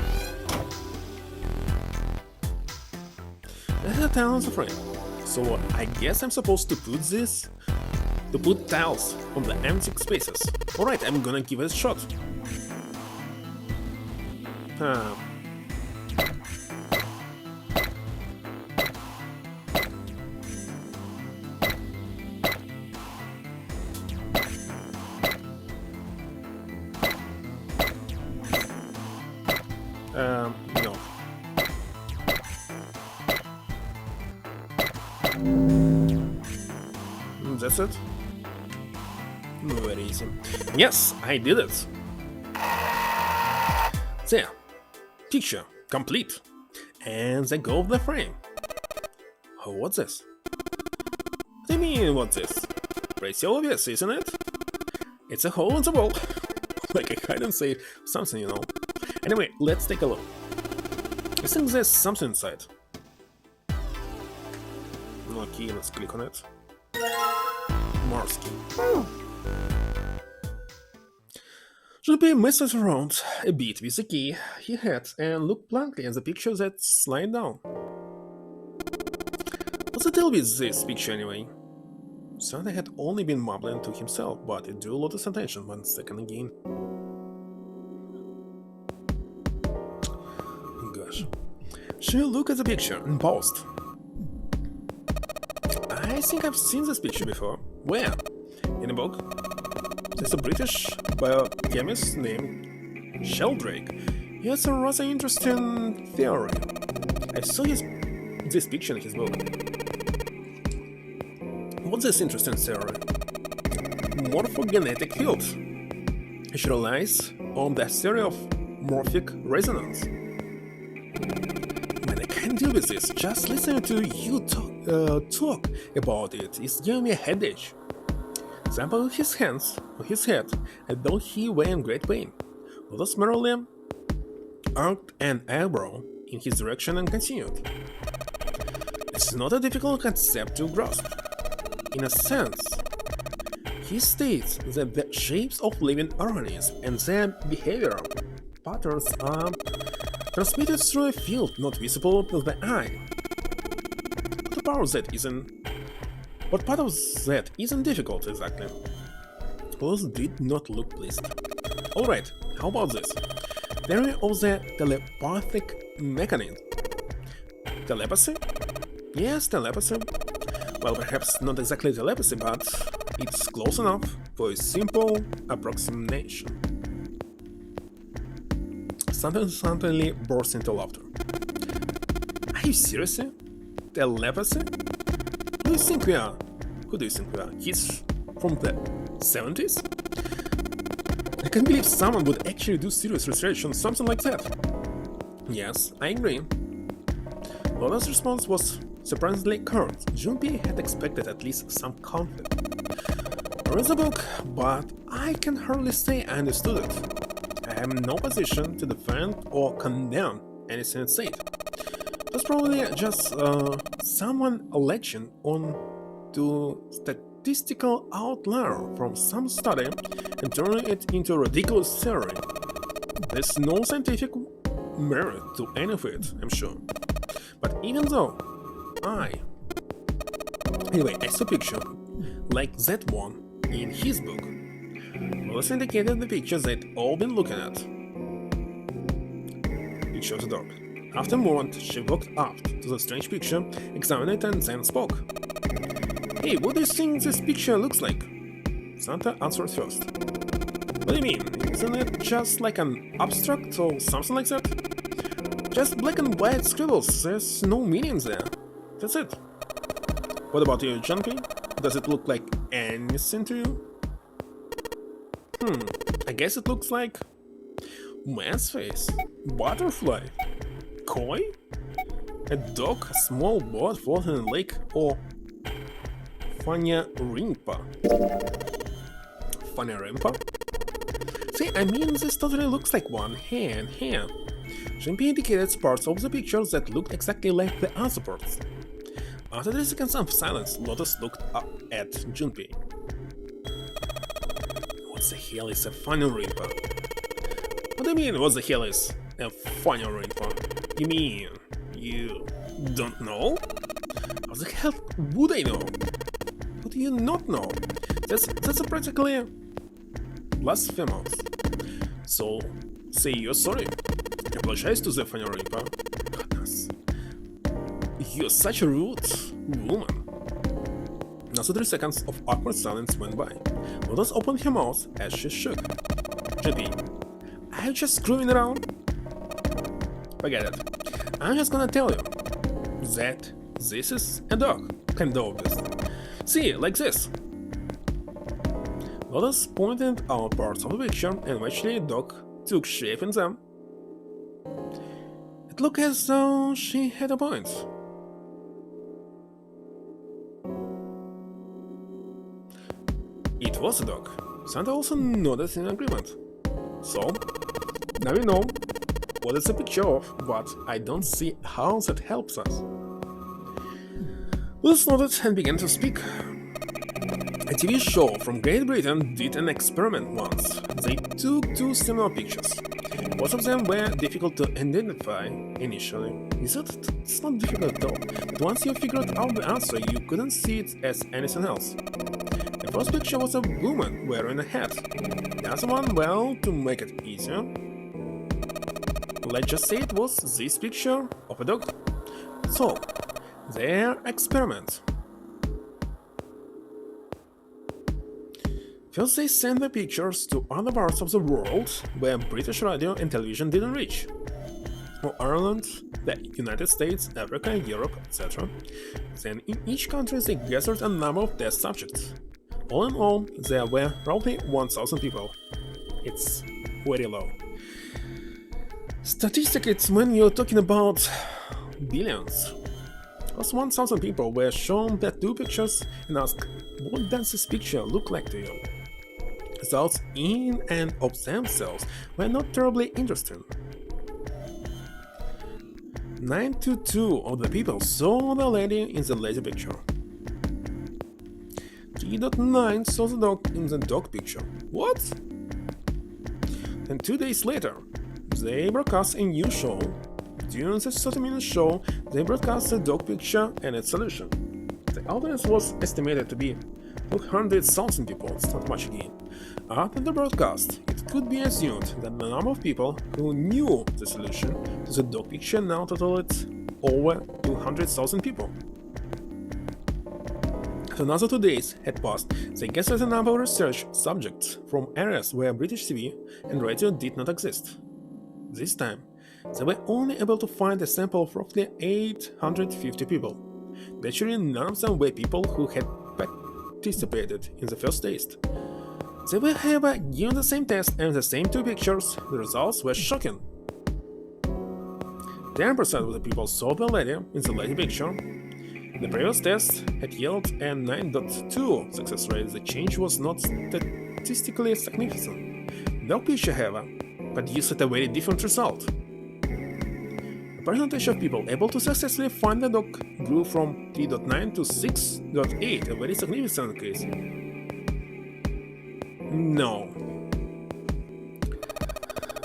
There's a tile on the frame. So I guess I'm supposed to put tiles on the empty spaces. Alright, I'm gonna give it a shot. No. That's it? Very easy. Yes, I did it! There. Picture complete. And the go of the frame. Oh, what's this? What do you mean, what's this? Pretty obvious, isn't it? It's a hole in the wall. Like a hide and seek, something, you know. Anyway, let's take a look. I think there's something inside. Okay, let's click on it. More skin. Jumpy messed around a bit with the key he had and looked blankly at the picture that slid down. What's the deal with this picture anyway? Santa had only been mumbling to himself, but it drew a lot of attention 1 second again. Gosh. She'll look at the picture and paused. I think I've seen this picture before. Where? In a book? There's a British biochemist named Sheldrake. He has a rather interesting theory. I saw this picture in his book. What's this interesting theory? Morphogenetic field. It relies on the theory of morphic resonance. Man, I can't deal with this. Just listening to you talk about it is giving me a headache. Example of his hands on his head, as though he were in great pain. Lotus merely arched an eyebrow in his direction and continued. It's not a difficult concept to grasp. In a sense, he states that the shapes of living organisms and their behavioral patterns are transmitted through a field not visible to the eye. What part of that isn't difficult exactly? Lotus did not look pleased. Alright, how about this? Theory of the telepathic mechanism. Telepathy? Yes, telepathy. Well, perhaps not exactly telepathy, but it's close enough for a simple approximation. Something suddenly burst into laughter. Are you serious? Telepathy? Who do you think we are? Kids from the 70s? I can't believe someone would actually do serious research on something like that. Yes, I agree. Lola's response was surprisingly curt. Junpei had expected at least some conflict. I read the book, but I can hardly say I understood it. I am in no position to defend or condemn anything it said. It was probably just someone alleging on to statistical outlier from some study and turning it into a ridiculous theory. There's no scientific merit to any of it, I'm sure. But even though Anyway, I saw a picture like that one in his book. Wallace indicated the picture they'd all been looking at. It shows a dog. After a moment, she walked up to the strange picture, examined it, and then spoke. Hey, what do you think this picture looks like? Santa answered first. What do you mean? Isn't it just like an abstract or something like that? Just black and white scribbles, there's no meaning there. That's it. What about you, Junpei? Does it look like anything to you? I guess it looks like man's face, butterfly, koi, a dog, a small boat floating in a lake, or Fanya Rimpa. Fanya Rimpa? See, I mean, this totally looks like one hand. Junpei indicated parts of the picture that looked exactly like the other parts. After 3 seconds of silence, Lotus looked up at Junpei. What the hell is a Fanya Rimpa? What do you mean, what the hell is a Fanya Rimpa? You mean, you don't know? How the hell would I know? What do you not know? That's a practically blasphemous. So, say you're sorry. Apologize to the Fanya Rimpa. Goodness. You're such a rude woman. Another 3 seconds of awkward silence went by. Lotus opened her mouth as she shook. Junpei, are you just screwing around? Forget it. I'm just gonna tell you that this is a dog. Kind of obvious. See, like this. Lotus pointed out parts of the picture and eventually a dog took shape in them. It looked as though she had a point. It was a dog. Santa also nodded in agreement. So, now we know what it's a picture of, but I don't see how that helps us. Lotus nodded and began to speak. A TV show from Great Britain did an experiment once. They took 2 similar pictures. Both of them were difficult to identify initially. It's not difficult at all, but once you figured out the answer, you couldn't see it as anything else. The first picture was a woman wearing a hat. The other one, well, to make it easier, let's just say it was this picture of a dog. So, their experiment. First they sent the pictures to other parts of the world where British radio and television didn't reach. For Ireland, the United States, Africa, Europe, etc. Then in each country they gathered a number of test subjects. All in all, there were roughly 1,000 people. It's very low. Statistic, it's when you're talking about billions. Those 1,000 people were shown their 2 pictures and asked, what does this picture look like to you? Results in and of themselves were not terribly interesting. 92 of the people saw the lady in the lady picture. 3.9 saw the dog in the dog picture. What? And 2 days later, they broadcast a new show. During the 30-minute show, they broadcast the dog picture and its solution. The audience was estimated to be 200,000 people, it's not much again. After the broadcast, it could be assumed that the number of people who knew the solution to the dog picture now totaled over 200,000 people. After another 2 days had passed, they gathered a number of research subjects from areas where British TV and radio did not exist. This time, they were only able to find a sample of roughly 850 people. Naturally, none of them were people who had participated in the first test. They were, however, given the same test and the same 2 pictures. The results were shocking. 10% of the people saw the lady in the lady picture. The previous test had yielded a 9.2 success rate. The change was not statistically significant. The picture, however, produced a very different result. The percentage of people able to successfully find the dog grew from 3.9 to 6.8, a very significant increase. No.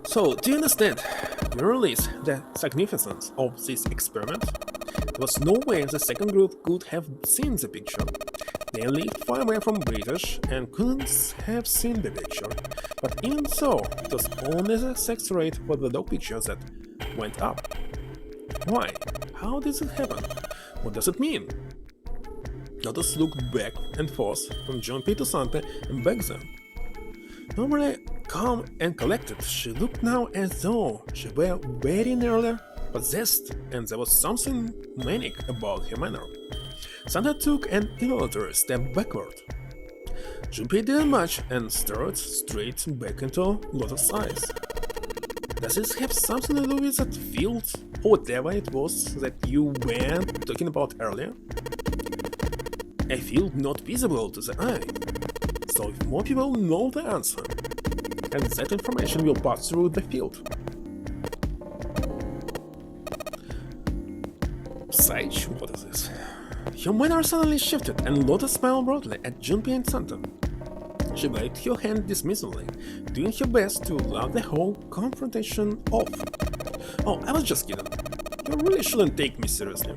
So, do you understand? We realize the significance of this experiment. There was no way the second group could have seen the picture. They lived far away from British and couldn't have seen the picture. But even so, it was only the success rate for the dog picture that went up. Why? How did it happen? What does it mean? Lotus looked back and forth from John P. to Santa and back then. Normally calm and collected, she looked now as though she were very nearly possessed, and there was something manic about her manner. Santa took an involuntary step backward. Junpei didn't much and stared straight back into Lotus' eyes. Does this have something to do with that field, or whatever it was that you were talking about earlier? A field not visible to the eye. So if more people know the answer, and that information will pass through the field. Sage, what is this? Her manner suddenly shifted, and Lotus smiled broadly at Junpei and Santa. She waved her hand dismissively, doing her best to laugh the whole confrontation off. Oh, I was just kidding. You really shouldn't take me seriously.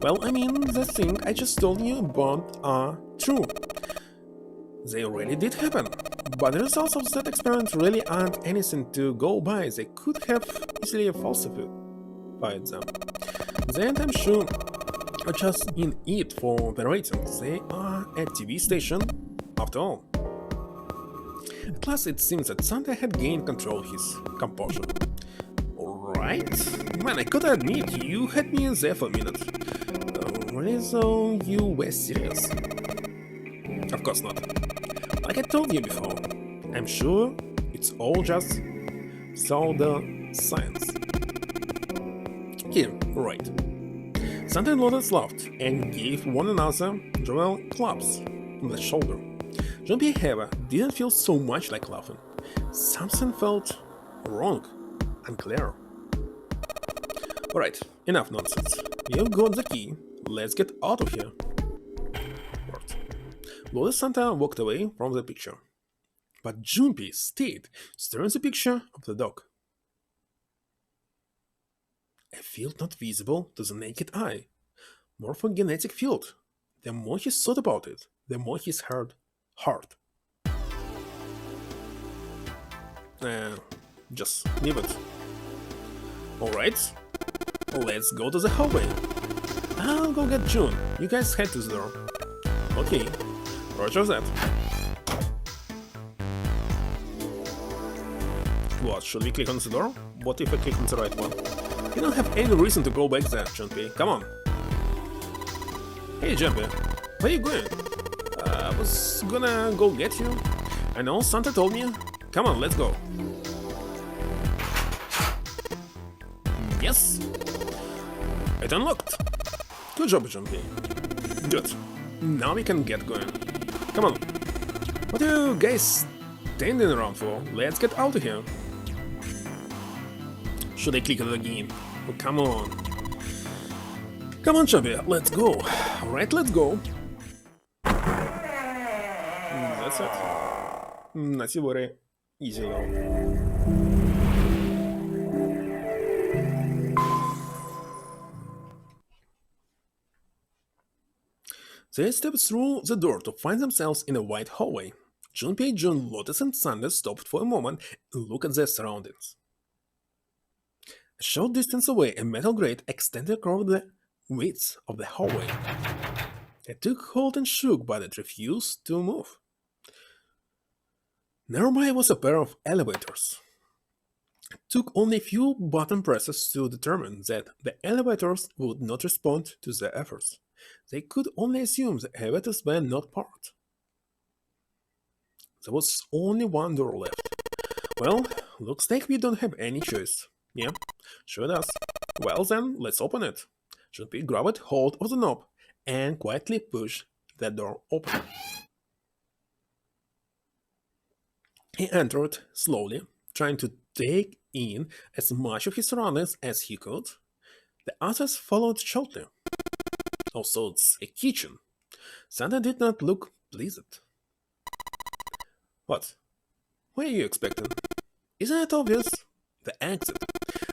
Well, I mean, the thing I just told you about are true. They really did happen. But the results of that experiment really aren't anything to go by. They could have easily falsified them. Then I'm sure are just in it for the ratings. They are a TV station, after all. At last it seems that Santa had gained control of his composure. Alright? Man, I gotta admit, you had me there for a minute. Really though, you were serious? Of course not. Like I told you before, I'm sure it's all just pseudo-science. Here, right. Santa and Lotus laughed and gave one another jovial claps on the shoulder. Junpei, however, didn't feel so much like laughing. Something felt wrong, unclear. Alright, enough nonsense. You've got the key. Let's get out of here. Lotus Santa walked away from the picture. But Junpei stayed, staring at the picture of the dog. A field not visible to the naked eye. Morphogenetic field. The more he thought about it, the more his heart hurt. Just leave it. Alright, let's go to the hallway. I'll go get June. You guys head to the door. Okay, roger that. What, should we click on the door? What if I click on the right one? You don't have any reason to go back there, Junpei. Come on. Hey, Junpei. Where are you going? I was gonna go get you. I know, Santa told me. Come on, let's go. Yes. It unlocked. Good job, Junpei. Good. Now we can get going. Come on. What are you guys standing around for? Let's get out of here. Should I click on it again? Oh, come on. Come on, Chubby, let's go. Alright, let's go. That's it. That's very easy though. They stepped through the door to find themselves in a wide hallway. Junpei, Jun, Lotus, and Sander stopped for a moment and looked at their surroundings. A short distance away, a metal grate extended across the width of the hallway. It took hold and shook, but it refused to move. Nearby was a pair of elevators. It took only a few button presses to determine that the elevators would not respond to their efforts. They could only assume the elevators were not parked. There was only one door left. Well, looks like we don't have any choice. Yeah, sure does. Well then, let's open it. Junpei grabbed hold of the knob and quietly pushed the door open. He entered slowly, trying to take in as much of his surroundings as he could. The others followed shortly. Also, it's a kitchen. Santa did not look pleased. What? What are you expecting? Isn't it obvious? The exit.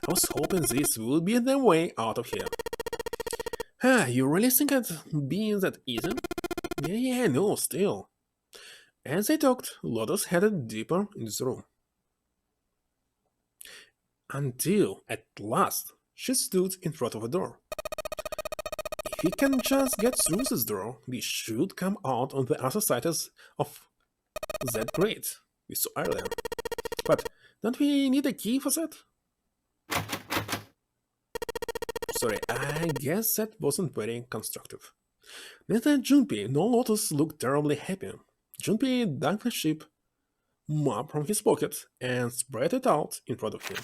I was hoping this would be the way out of here. You really think it's being that easy? Yeah, no, still. As they talked, Lotus headed deeper into the room. Until, at last, she stood in front of a door. If we can just get through this door, we should come out on the other side of that grate we saw earlier. But don't we need a key for that? Sorry, I guess that wasn't very constructive. Neither Junpei nor Lotus looked terribly happy. Junpei dug the ship map from his pocket and spread it out in front of him.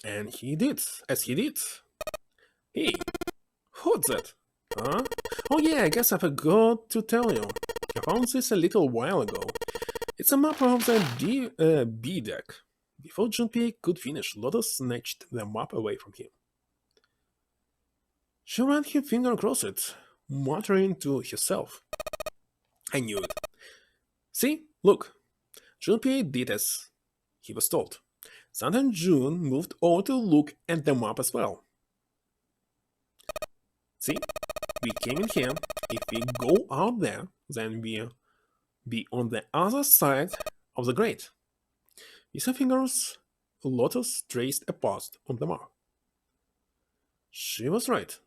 And he did, as he did. Hey, what's that? Huh? Oh yeah, I guess I forgot to tell you. I found this a little while ago. It's a map of the B deck. Before Junpei could finish, Lotus snatched the map away from him. She ran her finger across it, muttering to herself. I knew it. See, look. Junpei did as he was told. Santa and June moved over to look at the map as well. See, we came in here. If we go out there, then we'll be on the other side of the grate. With her fingers, Lotus traced a path on the map. She was right.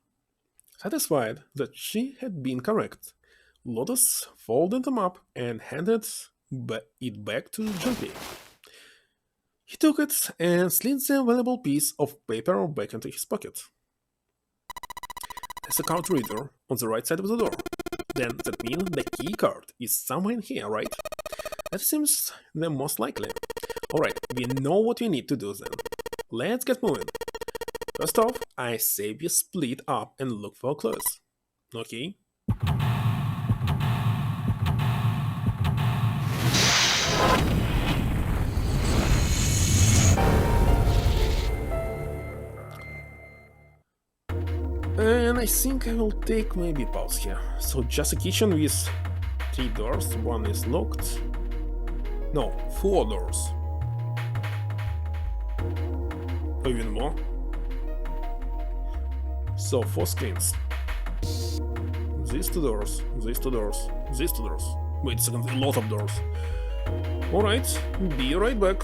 Satisfied that she had been correct, Lotus folded the map and handed it back to Junpei. He took it and slid the valuable piece of paper back into his pocket. There's a card reader on the right side of the door. Then that means the key card is somewhere in here, right? That seems the most likely. Alright, we know what we need to do then. Let's get moving. First off, I say we split up and look for clues. Okay? And I think I will take maybe pause here. So just a kitchen with 3 doors, one is locked. No, 4 doors. Or even more. So 4 screens. These 2 doors, these 2 doors, these 2 doors. Wait a second, a lot of doors. Alright, be right back.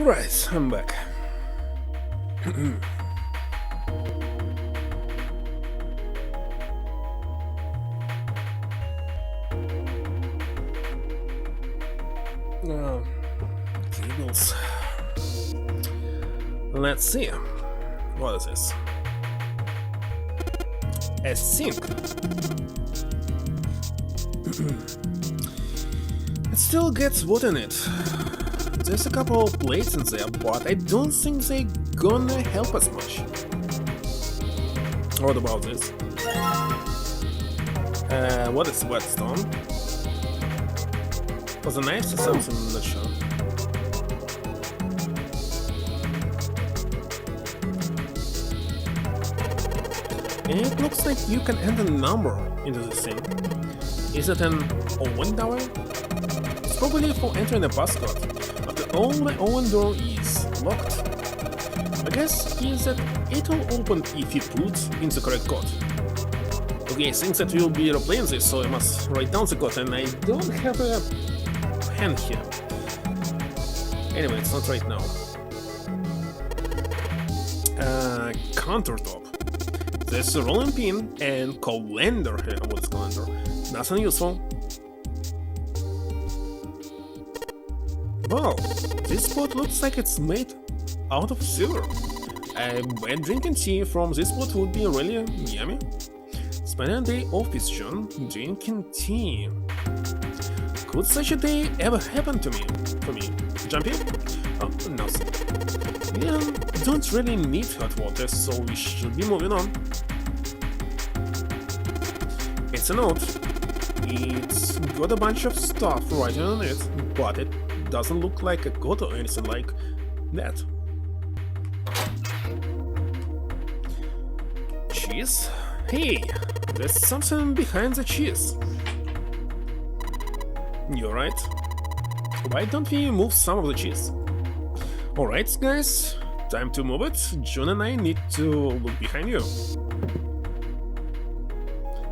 Alright, I'm back. Cables. Let's see. What is this? A sink. It still gets water in it. There's a couple of plates in there, but I don't think they're gonna help us much. What about this? What is whetstone? Was a knife or something? I'm not sure. It looks like you can enter a number into the thing. Is it an Owen door? It's probably for entering a passcode. After all, my Owen door is locked. I guess is that it'll open if you put in the correct code. Okay, I think that we'll be replaying this, so I must write down the code, and I don't have a pen here. Anyway, it's not right now. Countertop. There's a rolling pin and calendar here. What is calendar? Nothing useful. Wow, this spot looks like it's made out of silver. I bet drinking tea from this spot would be really yummy. Spend a day off with John drinking tea. Could such a day ever happen to me? For me? Jumpy? Oh, nothing. Yeah, don't really need hot water, so we should be moving on. It's a note. It's got a bunch of stuff written on it, but it doesn't look like a code or anything like that. Cheese? Hey, there's something behind the cheese. You're right. Why don't we move some of the cheese? Alright, guys, time to move it. June and I need to look behind you.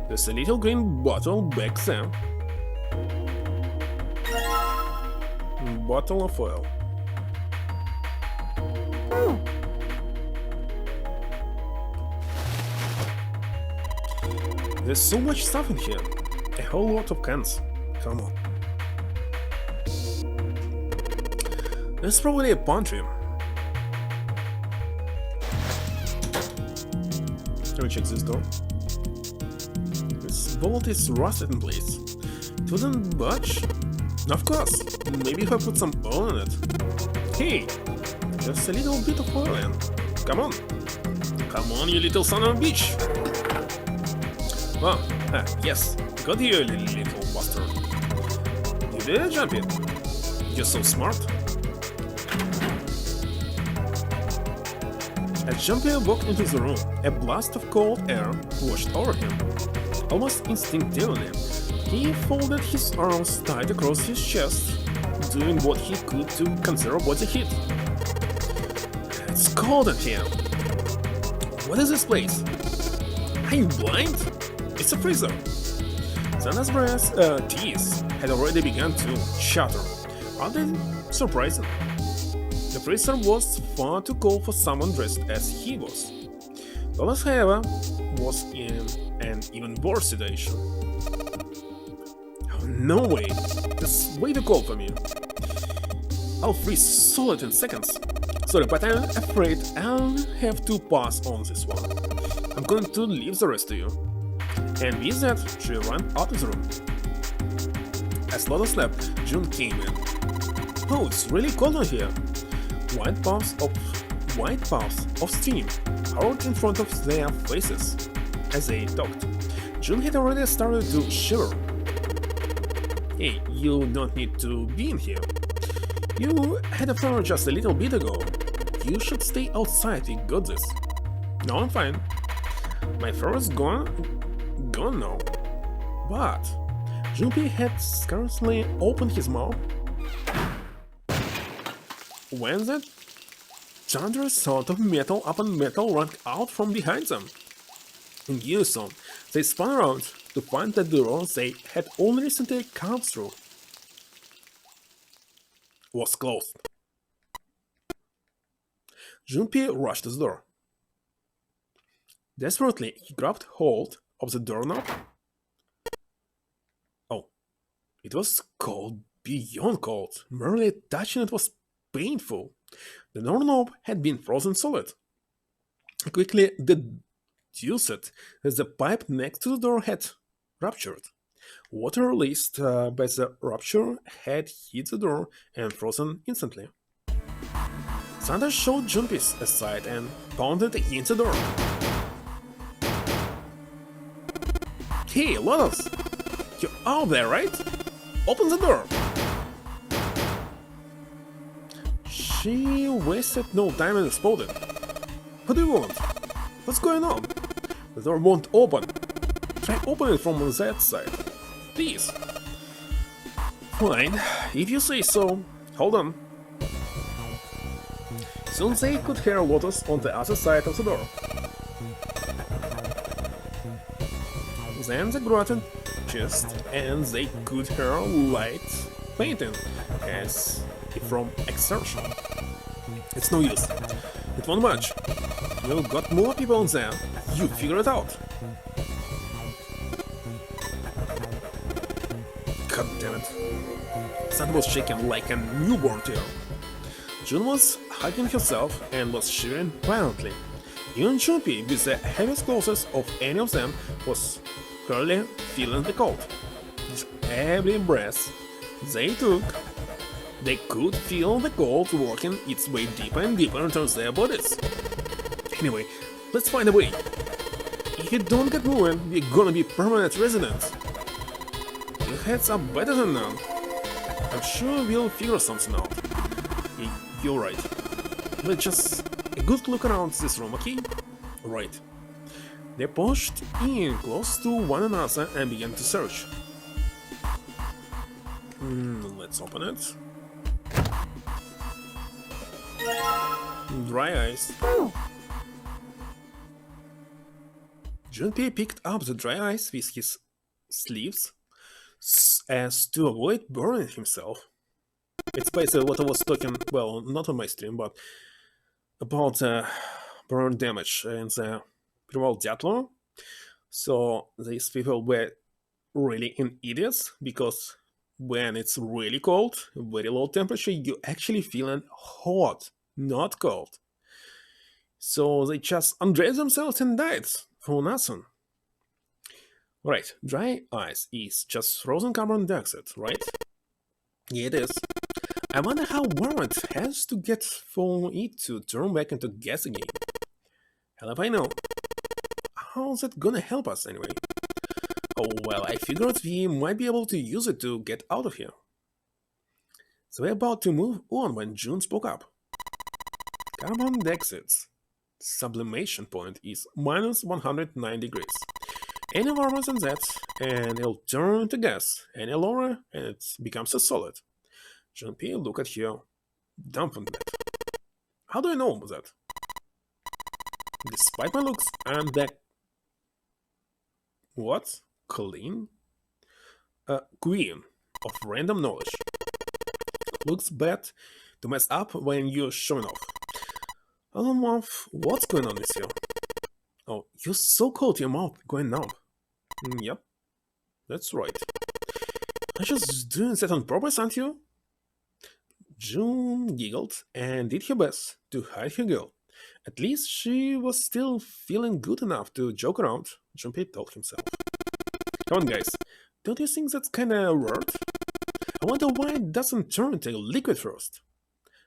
There's a little green bottle back there. Bottle of oil. There's so much stuff in here. A whole lot of cans. Come on. There's probably a pantry. Can we check this door? This bolt is rusted in place. It wouldn't budge? Of course. Maybe if I put some oil in it. Hey! Just a little bit of oil in. Come on. Come on, you little son of a bitch! Oh, yes. Got you, little bastard. You did jump it. You're so smart. As Jumpy walked into the room, a blast of cold air washed over him. Almost instinctively, he folded his arms tight across his chest, doing what he could to conserve body heat. It's cold in here. What is this place? Are you blind? It's a freezer. Xana's teeth had already begun to chatter. Are they surprising? The freezer was far too cold for someone dressed as he was. Dollars, however, was in an even worse situation. Oh, no way! That's way too cold for me. I'll freeze solid in seconds. Sorry, but I'm afraid I'll have to pass on this one. I'm going to leave the rest to you. And with that, she ran out of the room. As Lola slept, June came in. Oh, it's really cold in here. White puffs of steam hovered in front of their faces as they talked. June had already started to shiver. Hey, you don't need to be in here. You had a fire just a little bit ago. You should stay outside, we got this. No, I'm fine. My fur is gone now. But Junpei had scarcely opened his mouth when that thunderous sound of metal upon metal rang out from behind them. In unison, they spun around to find that the door they had only recently come through was closed. Junpei rushed to the door. Desperately, he grabbed hold of the doorknob. Oh, it was cold beyond cold. Merely touching it was painful. The doorknob had been frozen solid. He quickly deduced that the pipe next to the door had ruptured. Water released by the rupture had hit the door and frozen instantly. Santa shoved Junpei aside and pounded against the door. Hey, Lotus! You're out there, right? Open the door! She wasted no time and exploded. What do you want? What's going on? The door won't open. Try opening it from that side. Please. Fine, if you say so. Hold on. Soon they could hear Lotus on the other side of the door. Then they grunted just and they could hear light painting as if from exertion. It's no use. It won't budge. We've got more people in there. You figure it out. God damn it. Santa was shaking like a newborn tail. June was hugging herself and was shivering violently. Even Junpei, with the heaviest clothes of any of them, was clearly feeling the cold. With every breath they took, they could feel the cold working its way deeper and deeper into their bodies. Anyway, let's find a way. If you don't get moving, we're gonna be permanent residents. Your heads are better than none. I'm sure we'll figure something out. You're right. Let's just a good look around this room, okay? Right. They pushed in close to one another and began to search. Let's open it. Dry ice. Junpei picked up the dry ice with his sleeves as to avoid burning himself. It's basically what I was talking, well, not on my stream, but about burn damage in the Primal Diathlon. So these people were really idiots, because when it's really cold, very low temperature, you actually feeling hot, not cold. So they just undressed themselves and died for nothing. Right, dry ice is just frozen carbon dioxide, right? Yeah, it is. I wonder how warm it has to get for it to turn back into gas again. Hell if I know. How's that gonna help us anyway? Oh well, I figured we might be able to use it to get out of here. So we're about to move on when June spoke up. Carbon dioxide's sublimation point is minus 109 degrees. Any warmer than that, and it'll turn to gas. Any lower, and it becomes a solid. Junpei looked at her, dumbfounded. How do I know that? Despite my looks, I'm the... What? Queen of random knowledge. Looks bad to mess up when you're showing off. What's going on with you? Oh, you're so cold, your mouth going numb. Yep, that's right. I'm just doing that on purpose, aren't you? June giggled and did her best to hide her guilt. At least she was still feeling good enough to joke around, Junpei told himself. Come on, guys, don't you think that's kinda weird? I wonder why it doesn't turn into liquid first.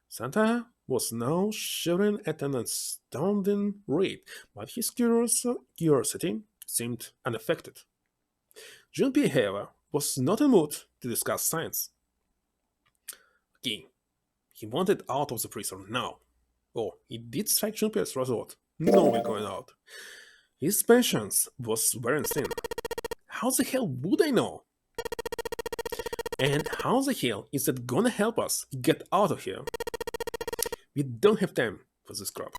Santa was now shivering at an astounding rate, but his curiosity seemed unaffected. Junpei, however, was not in the mood to discuss science. Okay, he wanted out of the freezer now. Oh, it did strike Junpei as a thought. No way going out. His patience was wearing thin. How the hell would I know? And how the hell is that gonna help us get out of here? We don't have time for this crap.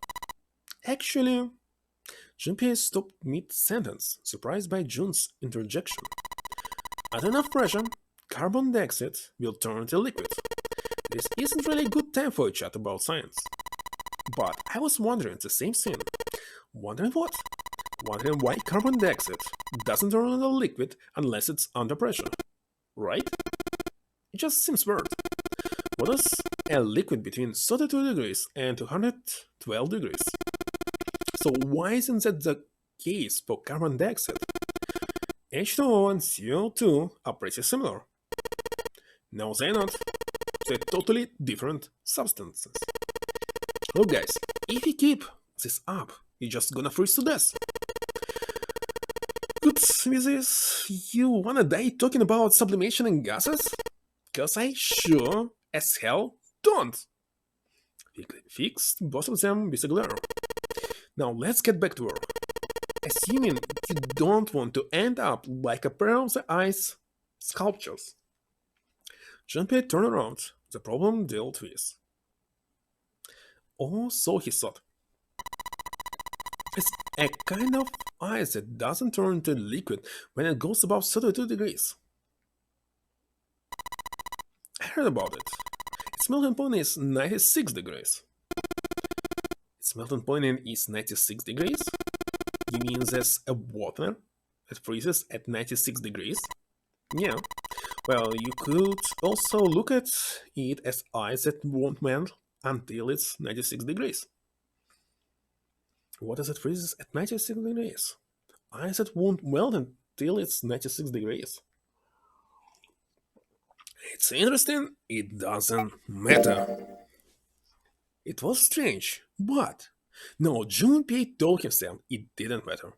Actually, Junpei stopped mid-sentence, surprised by June's interjection. At enough pressure, carbon dioxide will turn into liquid. This isn't really a good time for a chat about science. But I was wondering the same thing. Wondering what? Wondering why carbon dioxide doesn't turn into a liquid unless it's under pressure. Right? It just seems weird. What is a liquid between 32 degrees and 212 degrees? So why isn't that the case for carbon dioxide? H2O and CO2 are pretty similar. No, they're not. They're totally different substances. Look guys, if you keep this up, you're just gonna freeze to death. Good with this, you wanna die talking about sublimation in gases? Cause I sure as hell don't. Fix both of them with a glare. Now let's get back to work. Assuming you don't want to end up like a pair of the ice sculptures. Jean-Pierre turned around, the problem dealt with. Oh, so he thought. It's a kind of ice that doesn't turn into liquid when it goes above 32 degrees. I heard about it. Its melting point is 96 degrees. Its melting point is 96 degrees? You mean there's a water that freezes at 96 degrees? Yeah. Well, you could also look at it as ice that won't melt until it's 96 degrees. What is it freezes at 96 degrees? Ice that won't melt until it's 96 degrees. It's interesting, it doesn't matter. It was strange, but no, Junpei told himself it didn't matter.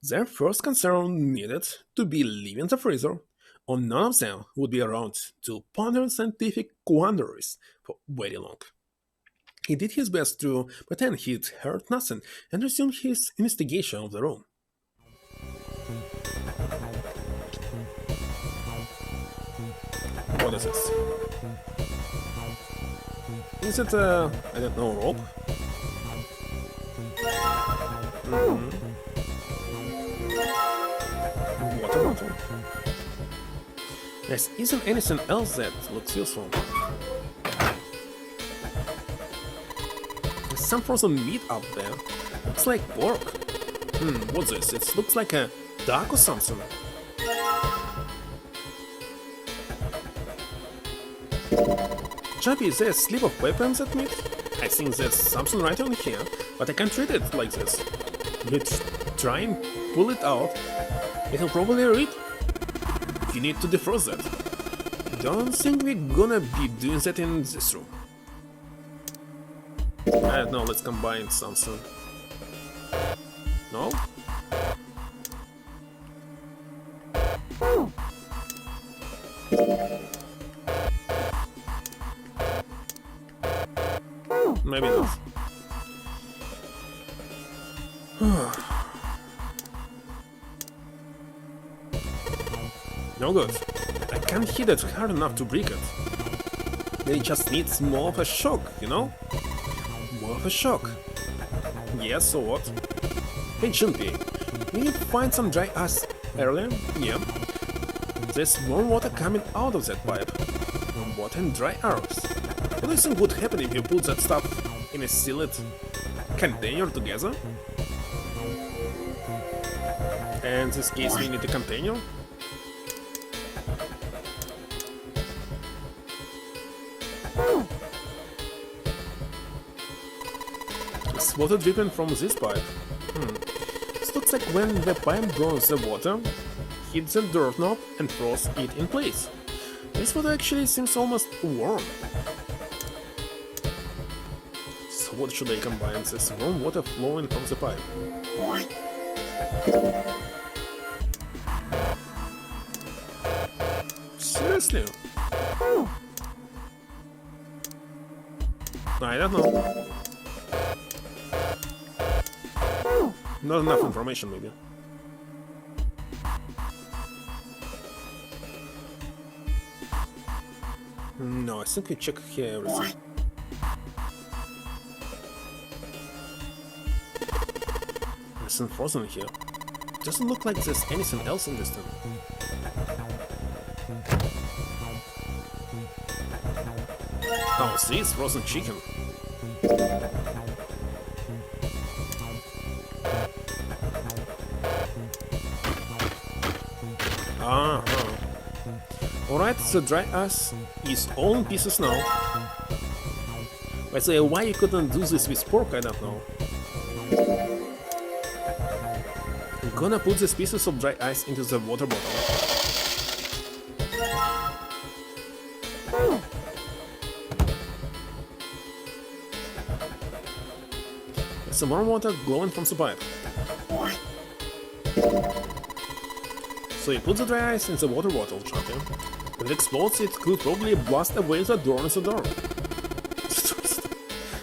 Their first concern needed to be leaving the freezer, or none of them would be around to ponder scientific quandaries for very long. He did his best to pretend he'd heard nothing and resumed his investigation of the room. What is this? Is it a, I don't know, rope? Water bottle. There isn't anything else that looks useful. There's some frozen meat up there. Looks like pork. What's this? It looks like a duck or something. Chappy, is there a slip of paper in that meat? I think there's something right on here, but I can't read it like this. You try and pull it out, it'll probably read. You need to defrost that. Don't think we're gonna be doing that in this room. I don't know, let's combine something. No? Maybe not. No good. I can't hit it hard enough to break it. It just needs more of a shock, you know? More of a shock. Yes, so what? Hey Junpei, did you find some dry ice earlier? Yeah. There's warm water coming out of that pipe. Warm water and dry ice. What do you think would happen if you put that stuff in a sealed container together? And in this case we need a container? It's water dripping from this pipe. This looks like when the pipe draws the water, hits the doorknob and froze it in place. This water actually seems almost warm. So what should I combine this warm water flowing from the pipe? Seriously? I don't know. Not enough information, maybe. No, I think we check here everything. There's frozen here. Doesn't look like there's anything else interesting. Oh, see, it's frozen chicken. Uh-huh. Alright, the dry ice is all in pieces now. By the way, why you couldn't do this with pork, I don't know. I'm gonna put these pieces of dry ice into the water bottle. Some more water glowing from the pipe. So you put the dry ice in the water bottle, champion. When it explodes, it could probably blast away the door in the door.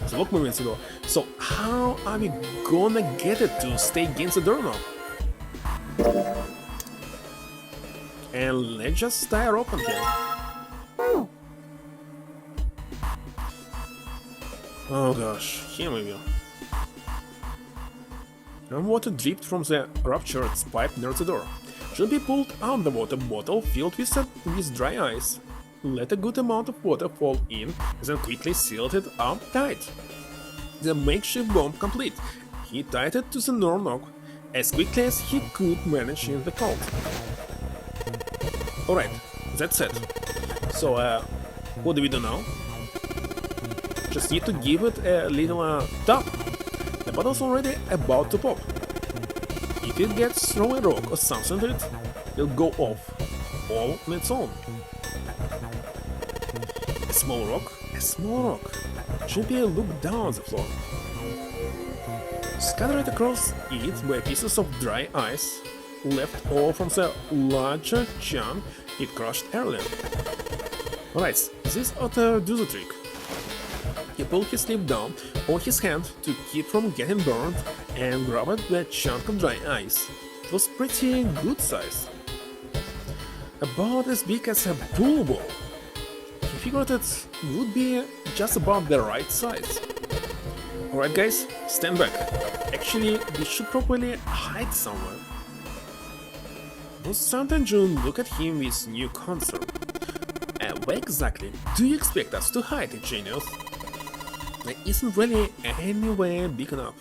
The lock moving the door. So how are we gonna get it to stay against the door now? And let's just tie her open here. Oh gosh, here we go. And water dripped from the ruptured pipe near the door. Junpei pulled out the water bottle filled with dry ice, let a good amount of water fall in, and then quickly sealed it up tight. The makeshift bomb complete, he tied it to the door knob as quickly as he could manage in the cold. Alright, that's it. So, what do we do now? Just need to give it a little tap. The bottle's already about to pop. If it gets thrown a rock or something to it, it'll go off, all on its own. A small rock, a small rock. Junpei looked down on the floor. Scattered across it were pieces of dry ice, left over from the larger chunk it crushed earlier. Alright, this ought to do the trick. He pulled his sleeve down on his hand to keep from getting burned and grabbed the chunk of dry ice. It was pretty good size. About as big as a pool ball. He figured it would be just about the right size. Alright guys, stand back. Actually, we should probably hide somewhere. Santa and June look at him with new concern. Where exactly do you expect us to hide it, genius? There isn't really anywhere big enough.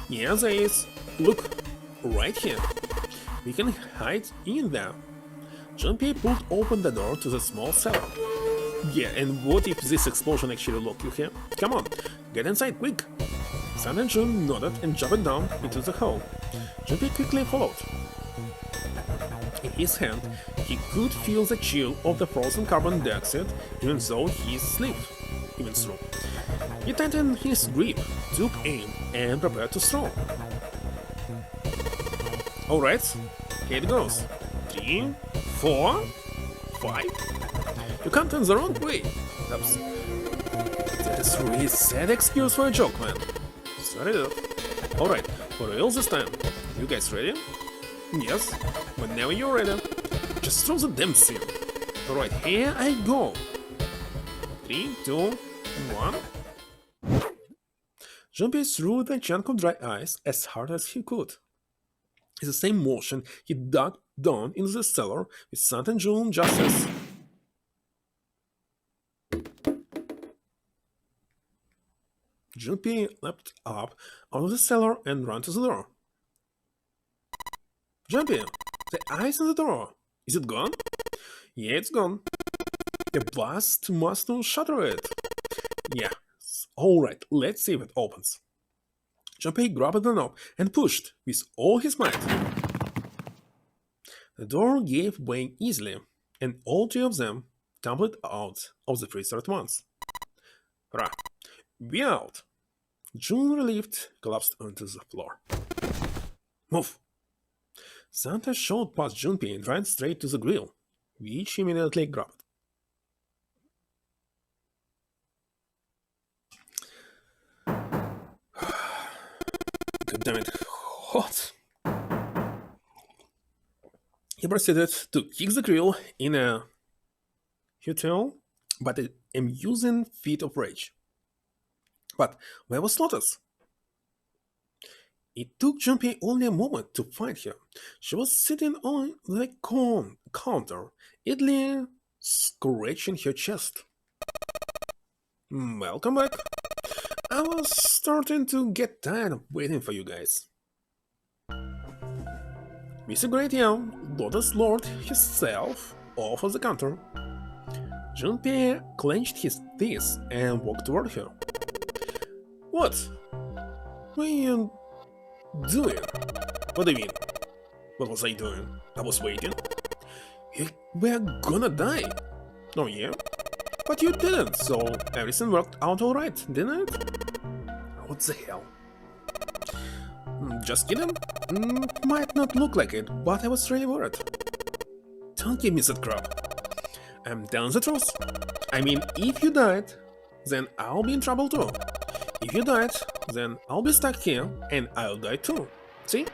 Yeah, there is. Look, right here. We can hide in there. Junpei pulled open the door to the small cellar. Yeah, and what if this explosion actually locked you here? Come on, get inside quick! Sun and June nodded and jumped down into the hole. Junpei quickly followed. In his hand, he could feel the chill of the frozen carbon dioxide even though his sleeve even through. He tightened his grip, took aim, and prepared to throw. Alright, here it goes. 3, 4, 5. You can't turn the wrong way. Oops. That is really sad excuse for a joke, man. Sorry, dude. Alright, for real this time. You guys ready? Yes, whenever you're ready. Just throw the damn thing. Alright, here I go. 3, 2, 1. Junpei threw the chunk of dry ice as hard as he could. In the same motion, he dug down into the cellar with Santa and June just as... Junpei leapt up out of the cellar and ran to the door. Junpei, the ice in the door, is it gone? Yeah, it's gone. The blast must not shatter it. Yeah, alright, let's see if it opens. Junpei grabbed the knob and pushed with all his might. The door gave way easily, and all 3 of them tumbled out of the freezer at once. Hurrah! We're out! June, relieved, collapsed onto the floor. Move! Santa shot past Junpei and ran straight to the grill, which he immediately grabbed. God damn it, hot! He proceeded to kick the grill in a futile but amusing fit of rage. But where was Lotus? It took Junpei only a moment to find her. She was sitting on the counter, idly scratching her chest. Welcome back. I was starting to get tired of waiting for you guys. With a great yell, Lotus lowered himself off of the counter. Junpei clenched his teeth and walked toward her. What? What are you doing? What do you mean? What was I doing? I was waiting. You were gonna die. Oh yeah? But you didn't, so everything worked out alright, didn't it? What the hell? Just kidding? Might not look like it, but I was really worried. Don't give me that crap. I'm telling the truth. I mean, if you died, then I'll be in trouble too. If you died, then I'll be stuck here, and I'll die too. See?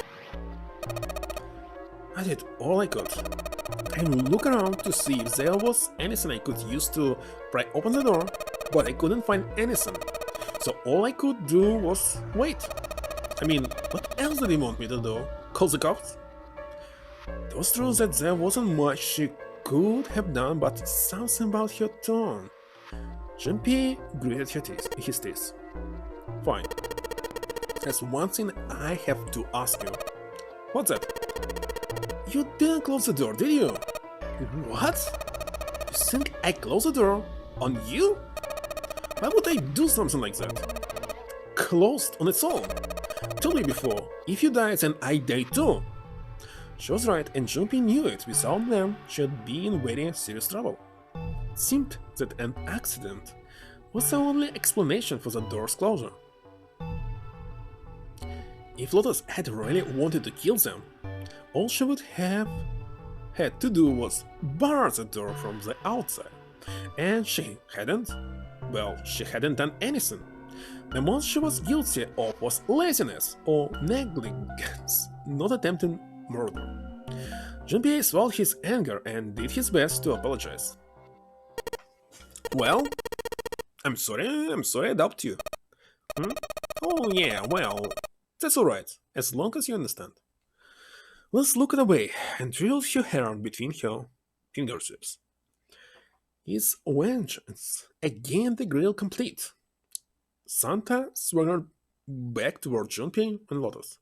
I did all I could. I looked around to see if there was anything I could use to pry open the door, but I couldn't find anything. So all I could do was wait. I mean, what else did he want me to do? Call the cops? It was true that there wasn't much she could have done, but something about her tone. Junpei gritted his teeth. Fine. There's one thing I have to ask you. What's that? You didn't close the door, did you? What? You think I closed the door? On you? Why would I do something like that? Closed on its own. Told me before, if you die then I die too. She was right, and Junpei knew it. Without them, she'd be in very serious trouble. It seemed that an accident was the only explanation for the door's closure. If Lotus had really wanted to kill them, all she would have had to do was bar the door from the outside. And she hadn't. Well, she hadn't done anything. The most she was guilty of was laziness or negligence, not attempting murder. Junpei swallowed his anger and did his best to apologize. Well, I'm sorry I doubted you. Oh yeah, well, that's alright, as long as you understand. Let's look away and drilled her hair between her fingertips. His vengeance against the grill complete. Santa swaggered back toward Junpei and Lotus.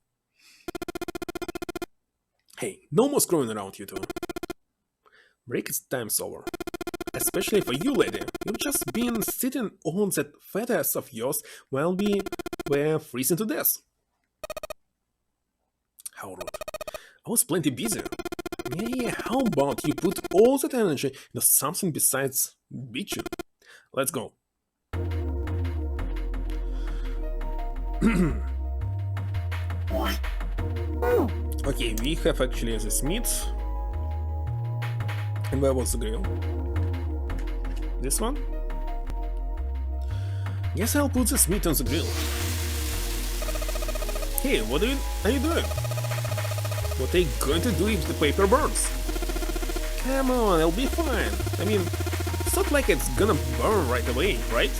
Hey, no more screwing around, you two. Break time's over. Especially for you, lady. You've just been sitting on that fat ass of yours while we were freezing to death. How rude. I was plenty busy. Yeah, how about you put all that energy into something besides bitching? Let's go. Okay, we have actually this meat. And where was the grill? This one? Guess I'll put this meat on the grill. Hey, what are you doing? What are you going to do if the paper burns? Come on, it'll be fine. I mean, it's not like it's gonna burn right away, right?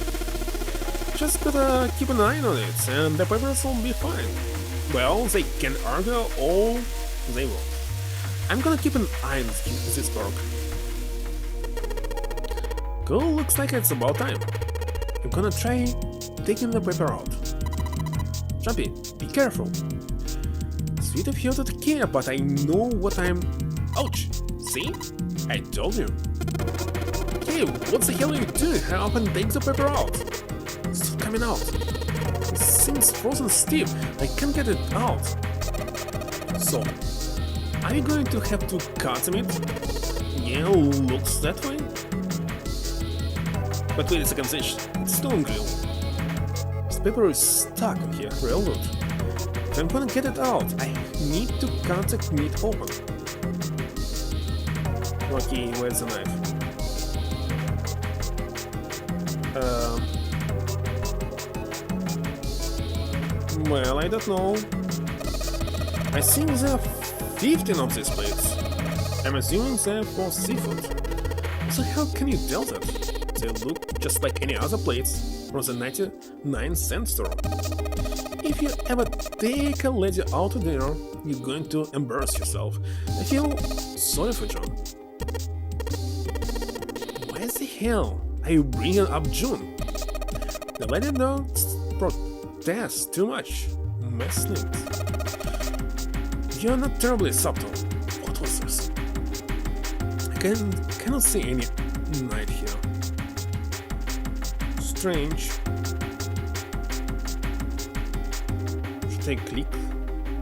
Just gotta keep an eye on it, and the papers will be fine. Well, they can argue all they want. I'm gonna keep an eye on this pork. Cool, looks like it's about time. I'm gonna try taking the paper out. Junpei, be careful. Sweet of you to care, but I know what I'm... Ouch! See? I told you. Hey, what the hell are you doing? Hurry up and take the paper out. It's still coming out. This thing's frozen stiff. I can't get it out. So, are you going to have to cut the meat? Yeah, looks that way. But wait a second, it's still on grill. This paper is stuck in here, real good. If I'm gonna get it out, I need to cut the meat open. Okay, where's the knife? Well, I don't know. I think there are 15 of these plates. I'm assuming they're for seafood. So how can you tell that? They look just like any other plates from the 99-cent store. If you ever take a lady out to dinner, you're going to embarrass yourself. I feel sorry for John. Why the hell are you bringing up June? The lady don't protest too much. Mess lips. you're not terribly subtle. What was this? I cannot see any knight here. Strange. Should I click? I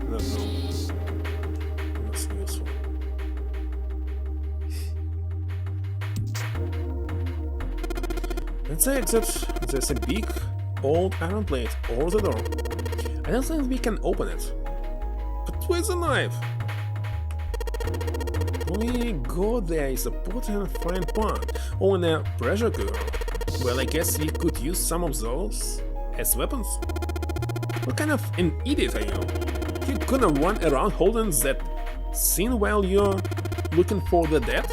don't know. That's useful. Let's say that there's a big old iron plate over the door. I don't think we can open it. But where's the knife? When we go there is a pot and a frying pan, or in a pressure cooker. Well, I guess we could use some of those as weapons. What kind of an idiot are you? You're gonna run around holding that thing while you're looking for the dead?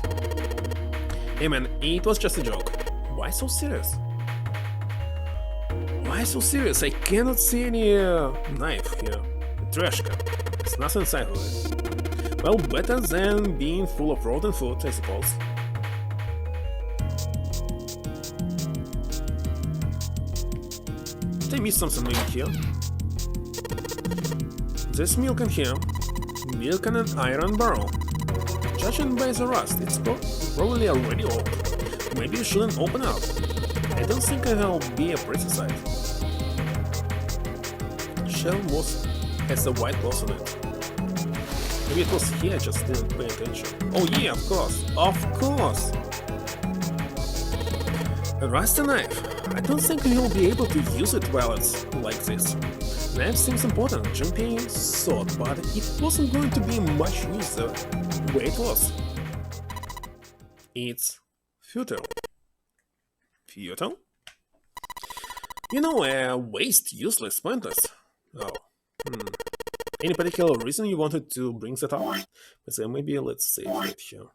Hey man, it was just a joke. Why so serious? Why so serious? I cannot see any knife here. A trash can. There's nothing inside of it. Well, better than being full of rotten food, I suppose. Did I miss something maybe here? There's milk in here. Milk in an iron barrel. Judging by the rust, it's probably already old. Maybe you shouldn't open up. I don't think it'll be a pretty sight. Shell has a white gloss on it. Maybe it was here, I just didn't pay attention. Oh yeah, of course! Of course! A rusty knife. I don't think you'll be able to use it while it's like this. Knife seems important, Junpei thought, but it wasn't going to be much use the way it was. It's futile. Futile? You know, waste, useless, pointless. Oh. Any particular reason you wanted to bring that up? But maybe let's save it here.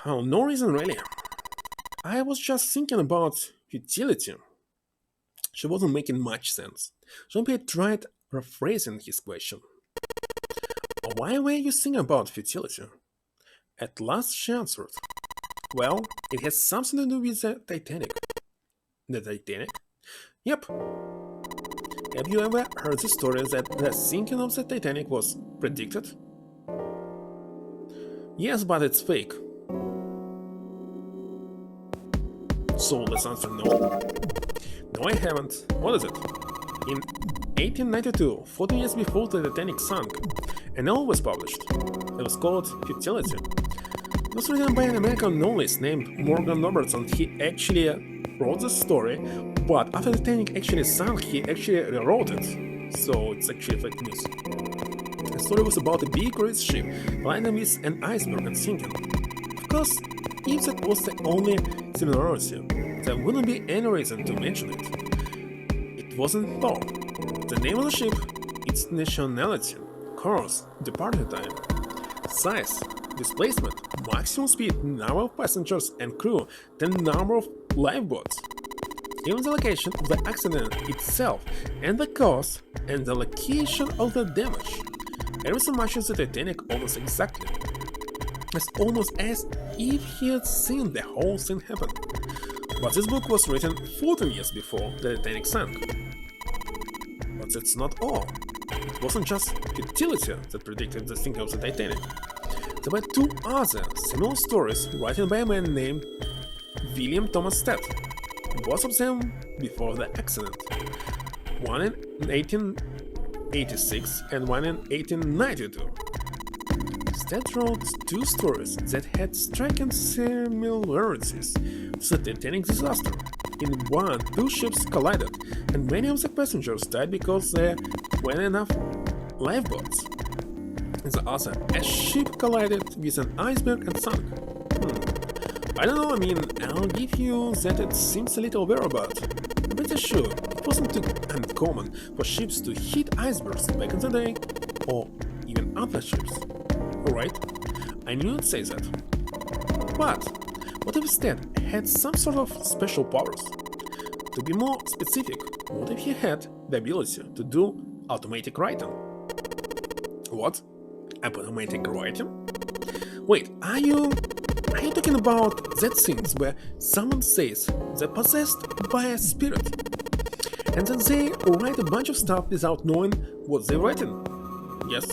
Oh, no reason really. I was just thinking about futility. She wasn't making much sense. Jean-Pierre tried rephrasing his question. Why were you thinking about futility? At last she answered. Well, it has something to do with the Titanic. The Titanic? Yep. Have you ever heard the story that the sinking of the Titanic was predicted? Yes, but it's fake. So let's answer no. No, I haven't. What is it? In 1892, 40 years before the Titanic sank, a novel was published. It was called Futility. It was written by an American novelist named Morgan Robertson. He actually wrote the story, but after the Titanic actually sank, he actually rewrote it. So it's actually fake news. The story was about a big cruise ship landing with an iceberg and sinking. Of course, if that was the only similarity, there wouldn't be any reason to mention it. It wasn't though. The name of the ship, its nationality, course, departure time, size, displacement, maximum speed, number of passengers and crew, the number of lifeboats, even the location of the accident itself, and the cause, and the location of the damage. Everything matches the Titanic almost exactly. It's almost as if he had seen the whole thing happen. But this book was written 14 years before the Titanic sank. But that's not all. It wasn't just futility that predicted the sinking of the Titanic. There were two other similar stories written by a man named William Thomas Stead, both of them before the accident. One in 1886 and one in 1892. Stead wrote two stories that had striking similarities to the Titanic disaster. In one, two ships collided, and many of the passengers died because there weren't enough lifeboats. In the other, a ship collided with an iceberg and sank. I don't know, I mean, I'll give you that it seems a little weird, but I'm pretty sure it wasn't too uncommon for ships to hit icebergs back in the day, or even other ships. Alright, I knew you'd say that. But what if Stead had some sort of special powers? To be more specific, what if he had the ability to do automatic writing? What? Automatic writing? Wait, are you Are you talking about that things where someone says they're possessed by a spirit, and then they write a bunch of stuff without knowing what they're writing? Yes?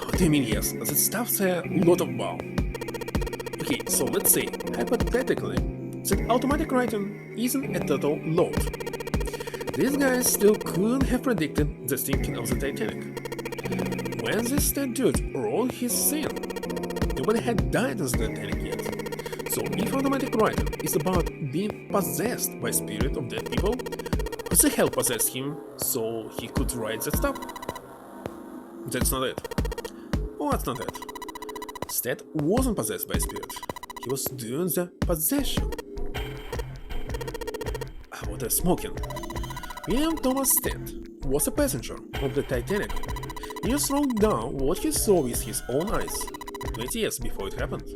What do you mean yes? That stuff's a lot of wow. Okay, so let's say, hypothetically, that automatic writing isn't a total load. These guys still couldn't have predicted the sinking of the Titanic. When this dead dude wrote his scene, nobody had died in the Titanic yet. So if automatic writing is about being possessed by spirit of dead people, who the hell possessed him so he could write that stuff? That's not it. Oh, that's not it. Sted wasn't possessed by spirit. He was doing the possession. What are smoking? William Thomas Sted was a passenger of the Titanic. He just wrote down what he saw with his own eyes 20 years before it happened.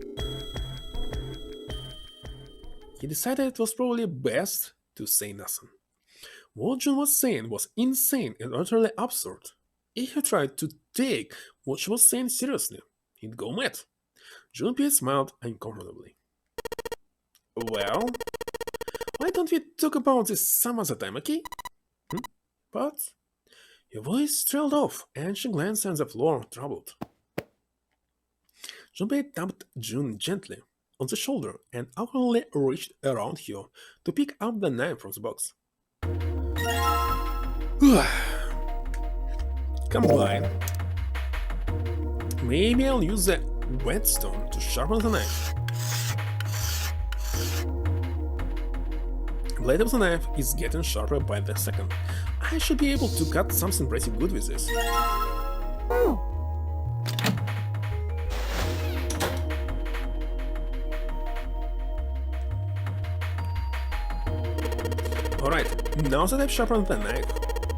He decided it was probably best to say nothing. What June was saying was insane and utterly absurd. If he tried to take what she was saying seriously, he'd go mad. Junpei smiled uncomfortably. Well, why don't we talk about this some other time, okay? But her voice trailed off, and she glanced at the floor, troubled. Junpei tapped June gently on the shoulder and awkwardly reached around her to pick up the knife from the box. Comply. Maybe I'll use the whetstone to sharpen the knife. The blade of the knife is getting sharper by the second. I should be able to cut something pretty good with this. Alright, now that I've sharpened the knife,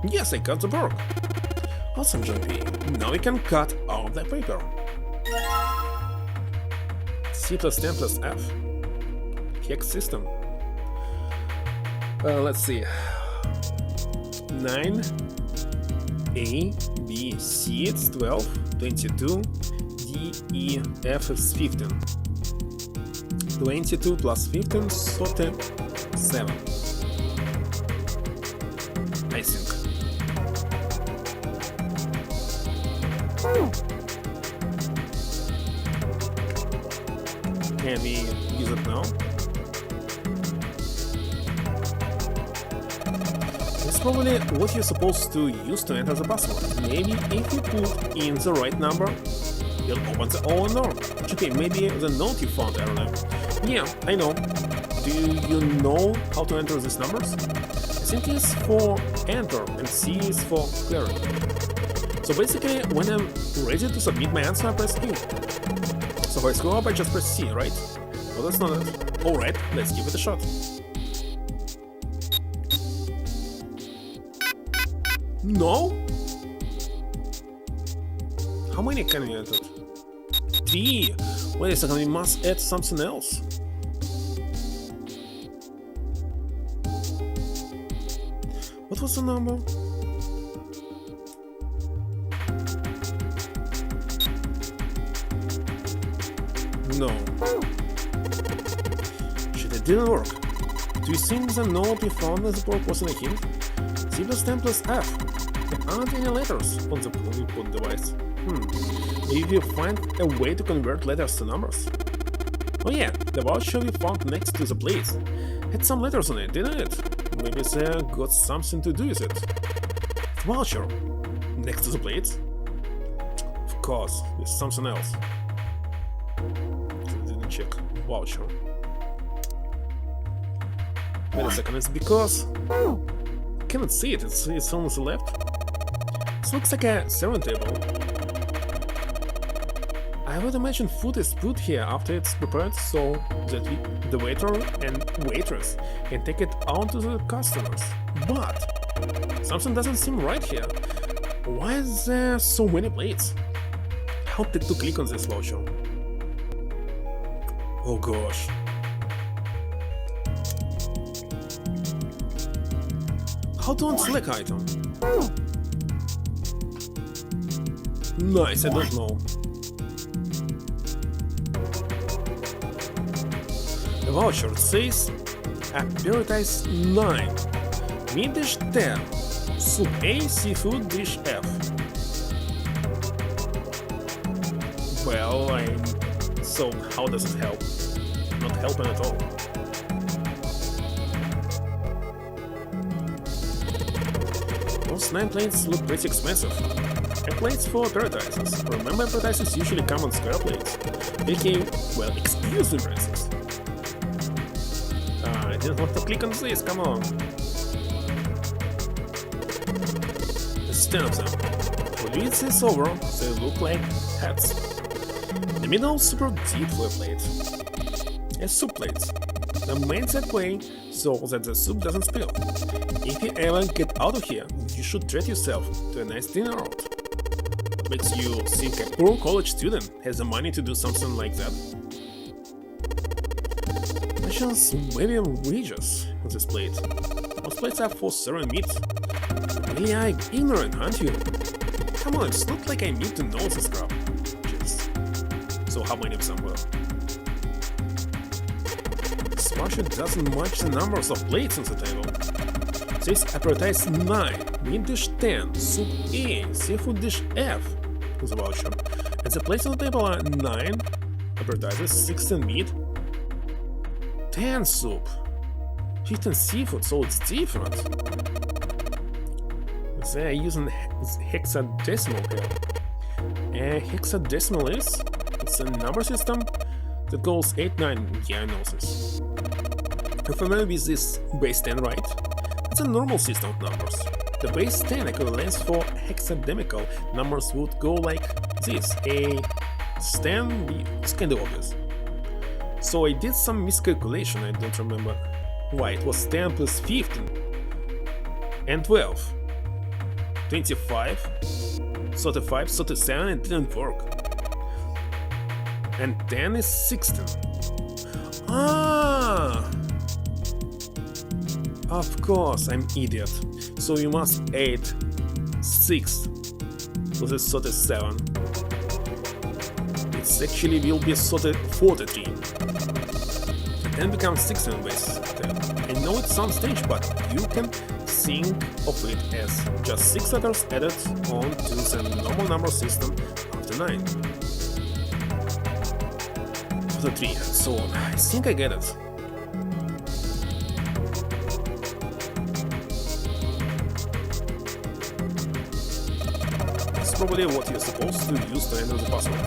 yes, I cut the bark. Awesome, Junpei. Now we can cut out the paper. C plus 10 plus F. Hex system. Let's see. 9, A, B, C, it's 12, 22, D, E, F is 15. 22 plus 15, 37. I think. Can we use it now? It's probably what you're supposed to use to enter the password. Maybe if you put in the right number, you'll open the own door. Okay, maybe the note you found earlier. Yeah, I know. Do you know how to enter these numbers? I think it's for enter and C is for query. So basically, when I'm ready to submit my answer, I press Q. So if I scroll up, I just press C, right? Oh, that's not it. Alright, let's give it a shot. No? How many can we enter? 3! Wait a second, we must add something else. What was the number? No. Shit, it didn't work. Do you think the note we found in the book wasn't a hint? C plus 10 plus F. There aren't any letters on the input device. Maybe you find a way to convert letters to numbers. Oh yeah, the voucher we found next to the place had some letters on it, didn't it? Maybe they got something to do with it. The voucher next to the plate? Of course, it's something else. Check voucher. Wait a second, it's because I cannot see it, it's on the left. This looks like a serving table. I would imagine food is put here after it's prepared so that the waiter and waitress can take it out to the customers. But something doesn't seem right here. Why is there so many plates? How to click on this voucher? Oh gosh. How to unselect item? Nice, I don't know. A voucher says appetizer 9, meat dish 10, soup A, seafood dish F. Well, so how does it help? Not helping at all. Those 9 plates look pretty expensive. And plates for appetizers. Remember, appetizers usually come on square plates. aka, well, exclusive prices. I didn't want to click on this, come on. There's 10 of them. We read this over, so they look like hats. The middle super deep for a plate. A soup plate. The main set way so that the soup doesn't spill. If you ever get out of here, you should treat yourself to a nice dinner out. What makes you think a poor college student has the money to do something like that? Mentions maybe wages on this plate. Most plates are for serving meat. Really are ignorant, aren't you? Come on, it's not like I need to know this crap. Jeez. So how many of them were? Smasher doesn't match the numbers of plates on the table. It says appetizer 9, meat dish 10, soup A, seafood dish F with a voucher. And the plates on the table are 9 appetizers, 16 meat, 10 soup, 15 seafood, so it's different. They are using hexadecimal here. A hexadecimal is? It's a number system that goes 8, 9, yeah, I know this. You're familiar with this base 10, right? It's a normal system of numbers. The base 10 equivalents for hexadecimal numbers would go like this. A 10, B, it's kind of obvious. So I did some miscalculation, I don't remember why. It was 10 plus 15 and 12. 25, 35, 37, it didn't work. And 10 is 16. Ah! Of course, I'm idiot. So you must add 6 to the 37. It actually will be 43. And then becomes 16 base 10. I know it's some stage, but you can think of it as just 6 letters added on to the normal number system after 9. 43 and so on. I think I get it. It's probably what you're supposed to use to enter the password.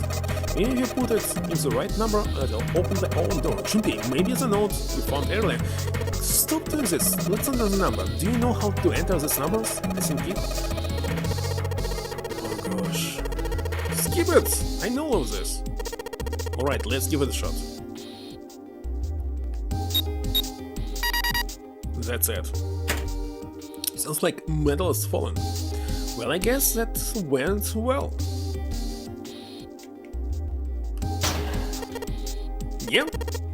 Maybe if you put it in the right number, it'll open the own door. Jumpy, maybe the note we found earlier. Stop doing this. Let's enter the number. Do you know how to enter these numbers? I think it. Oh gosh. Skip it! I know all of this. Alright, let's give it a shot. That's it. Sounds like metal has fallen. Well, I guess that went well. Yeah,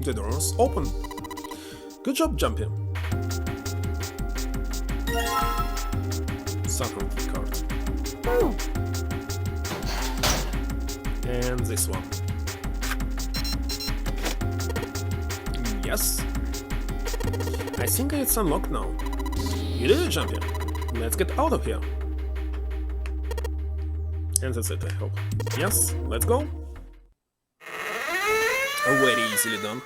the door's open. Good job, Jumpy. Suffering card. And this one. Yes. I think it's unlocked now. You did it, Jumpy. Let's get out of here. And that's it, I hope. Yes, let's go. Very easily done.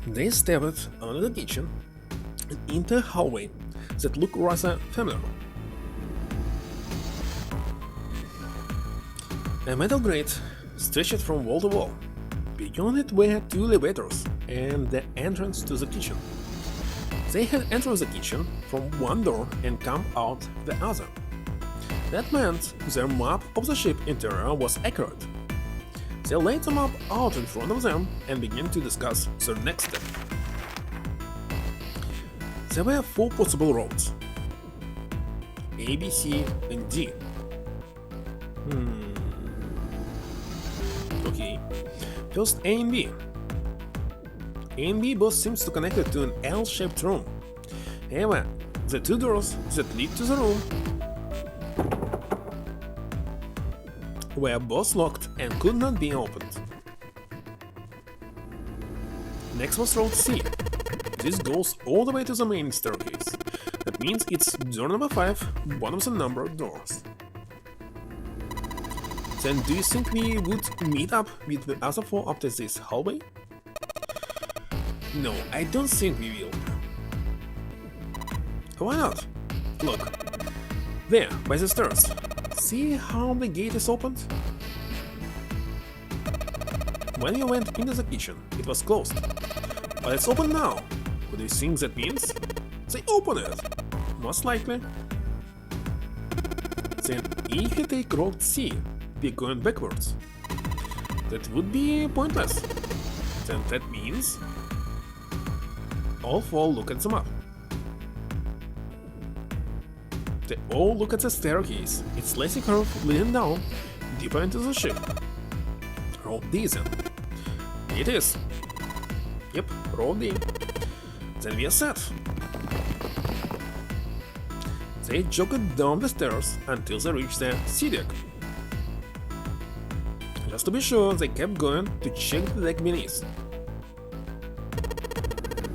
They stepped out of the kitchen and into a hallway that looked rather familiar. A metal grate stretched from wall to wall. Beyond it were 2 elevators and the entrance to the kitchen. They had entered the kitchen from one door and come out the other. That meant their map of the ship interior was accurate. They laid the map out in front of them and began to discuss their next step. There were 4 possible roads: A, B, C, and D. Okay. First A and B. A and B both seems to connect to an L-shaped room. However, The two doors that lead to the room were both locked and could not be opened. Next was road C. This goes all the way to the main staircase. That means it's door number 5, one of the numbered doors. Then do you think we would meet up with the other 4 after this hallway? No, I don't think we will. Why not? Look, there, by the stairs. See how the gate is opened? When you went into the kitchen, it was closed. But it's open now. What do you think that means? They open it! Most likely. Then if you take road C, we're going backwards. That would be pointless. Then that means all 4 look at the map. They all look at the staircase. It's lazy curve leading down, deeper into the ship. Road D then. It is. Yep, road D. Then we are set. They jogged down the stairs until they reached the C deck. Just to be sure, they kept going to check the deck beneath.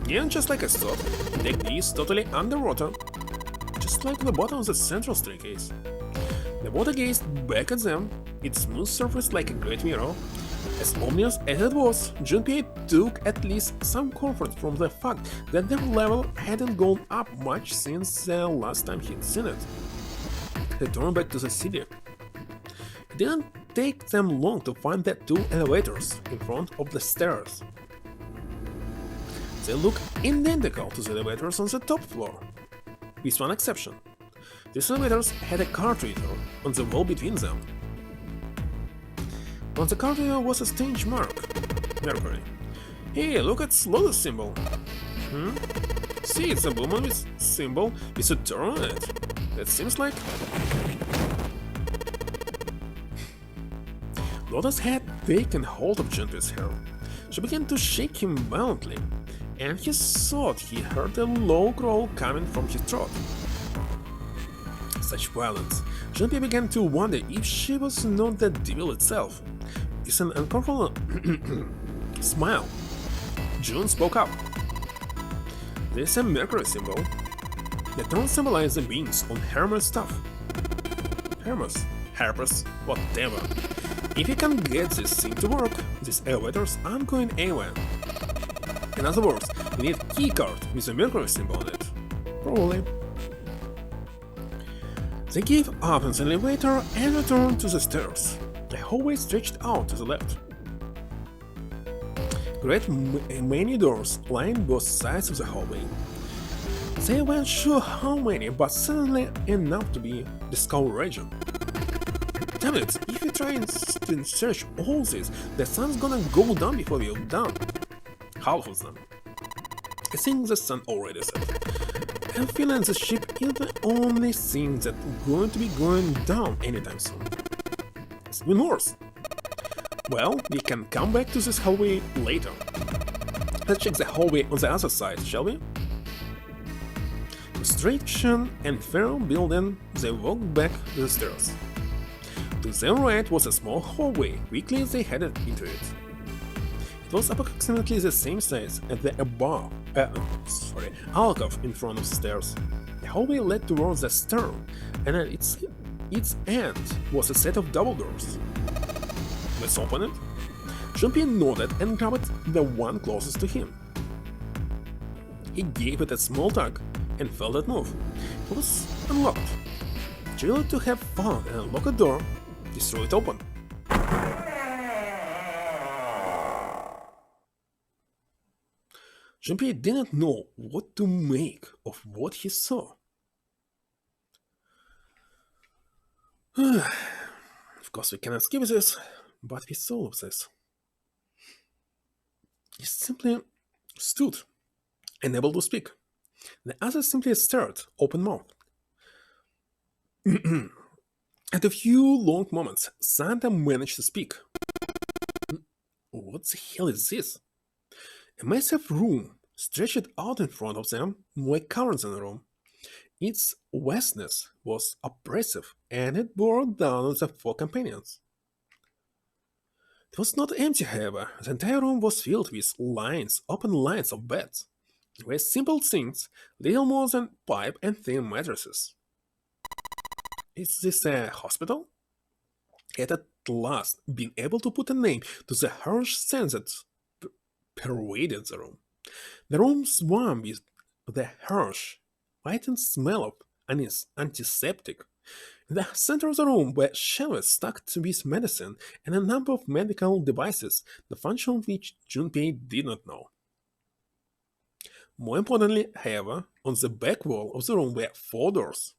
Yeah, just like I thought, deck D is totally underwater. Just like the bottom of the central staircase. The water gazed back at them, its smooth surface like a great mirror. As ominous as it was, Junpei took at least some comfort from the fact that their level hadn't gone up much since the last time he'd seen it. They turned back to the city. It didn't take them long to find the 2 elevators in front of the stairs. They look identical to the elevators on the top floor, with one exception. These elevators had a card reader on the wall between them. On the card reader was a strange mark. Mercury. Hey, look at Lotus symbol. See, it's a woman with symbol with a turn on it. That seems like... Lotus had taken hold of Junpei's hair. She began to shake him violently, and he thought he heard a low growl coming from his throat. Such violence. Junpei began to wonder if she was not the devil itself. With an uncomfortable smile, June spoke up. There's a Mercury symbol. The turn symbolizes the beings on Hermes stuff. Hermes, Harpers, whatever. If you can get this thing to work, these elevators aren't going anywhere. In other words, we need a keycard with a Mercury symbol on it. Probably. They gave up on the elevator and returned to the stairs. The hallway stretched out to the left. Great many doors lined both sides of the hallway. They weren't sure how many, but certainly enough to be Discover region. Damn it, if you try and search all this, the sun's gonna go down before we're done. Half of them. I think the sun already set. I'm feeling the ship is the only thing that's going to be going down anytime soon. It's even worse. Well, we can come back to this hallway later. Let's check the hallway on the other side, shall we? With straight chin and firm building, they walked back to the stairs. To their right was a small hallway. Quickly they headed into it. It was approximately the same size as the alcove in front of the stairs. The hallway led towards the stern, and at its end was a set of double doors. Let's open it. Junpei nodded and grabbed the one closest to him. He gave it a small tug and felt it move. It was unlocked. Thrilled to have found and unlocked a door, he threw it open. Junpei didn't know what to make of what he saw. Of course we cannot skip this, but we saw this. He simply stood, unable to speak. The other simply stared, open-mouthed. At a few long moments, Santa managed to speak. What the hell is this? A massive room stretched out in front of them like curtains in a room. Its vastness was oppressive, and it bore down on the four companions. It was not empty, however. The entire room was filled with open lines of beds. They were simple things, little more than pipe and thin mattresses. Is this a hospital? He had at last been able to put a name to the harsh sense that pervaded the room. The room swarmed with the harsh, biting smell of antiseptic. In the center of the room were shelves stocked with medicine and a number of medical devices, the function of which Junpei did not know. More importantly, however, on the back wall of the room were four doors.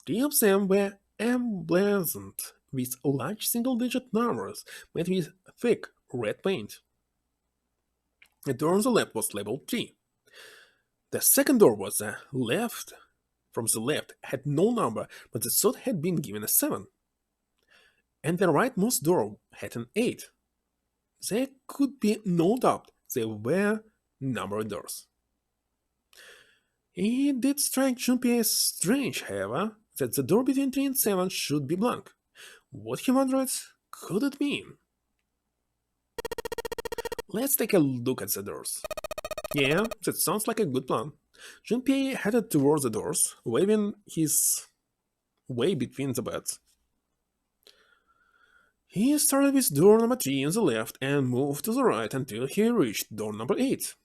Three of them were emblazoned with large single-digit numbers made with thick red paint. The door on the left was labeled 3. The second door was from the left had no number, but the third had been given a 7. And the rightmost door had an 8. There could be no doubt they were numbered doors. It did strike Junpei as strange, however, that the door between 3 and 7 should be blank. What, he wondered, could it mean? Let's take a look at the doors. Yeah, that sounds like a good plan. Junpei headed towards the doors, waving his way between the beds. He started with door number 3 on the left and moved to the right until he reached door number 8.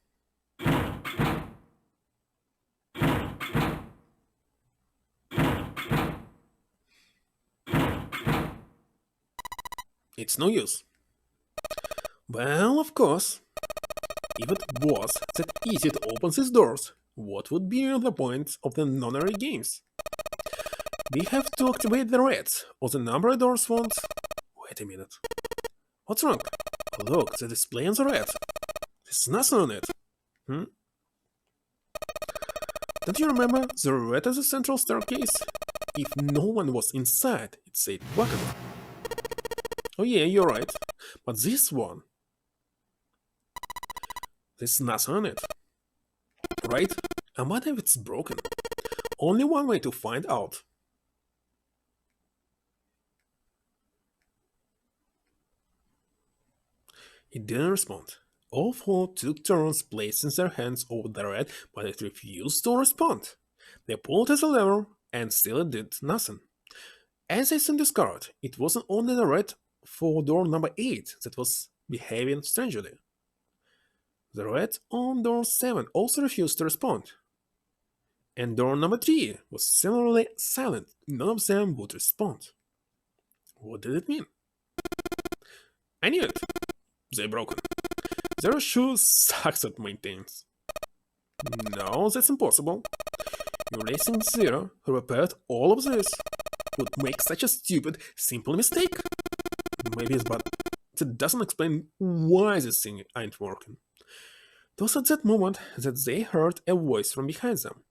It's no use. Well, of course. If it was that easy to open these doors, what would be the point of the nonary games? We have to activate the reds, or the number doors won't... Wait a minute. What's wrong? Look, the display on the red. There's nothing on it. Don't you remember the red at the central staircase? If no one was inside, it said welcome. Oh yeah, you're right. But this one... There's nothing on it. Right? And what if it's broken? Only one way to find out. He didn't respond. All four took turns placing their hands over the red, but it refused to respond. They pulled at the lever, and still it did nothing. As they soon discovered, it wasn't only the red for door number 8 that was behaving strangely. The red on door 7 also refused to respond. And door number 3 was similarly silent. None of them would respond. What did it mean? I knew it. They're broken. Their shoe sucks at maintenance. No, that's impossible. Erasing Zero, who repaired all of this, would make such a stupid, simple mistake. Maybe it's, but that doesn't explain why this thing ain't working. It was at that moment that they heard a voice from behind them.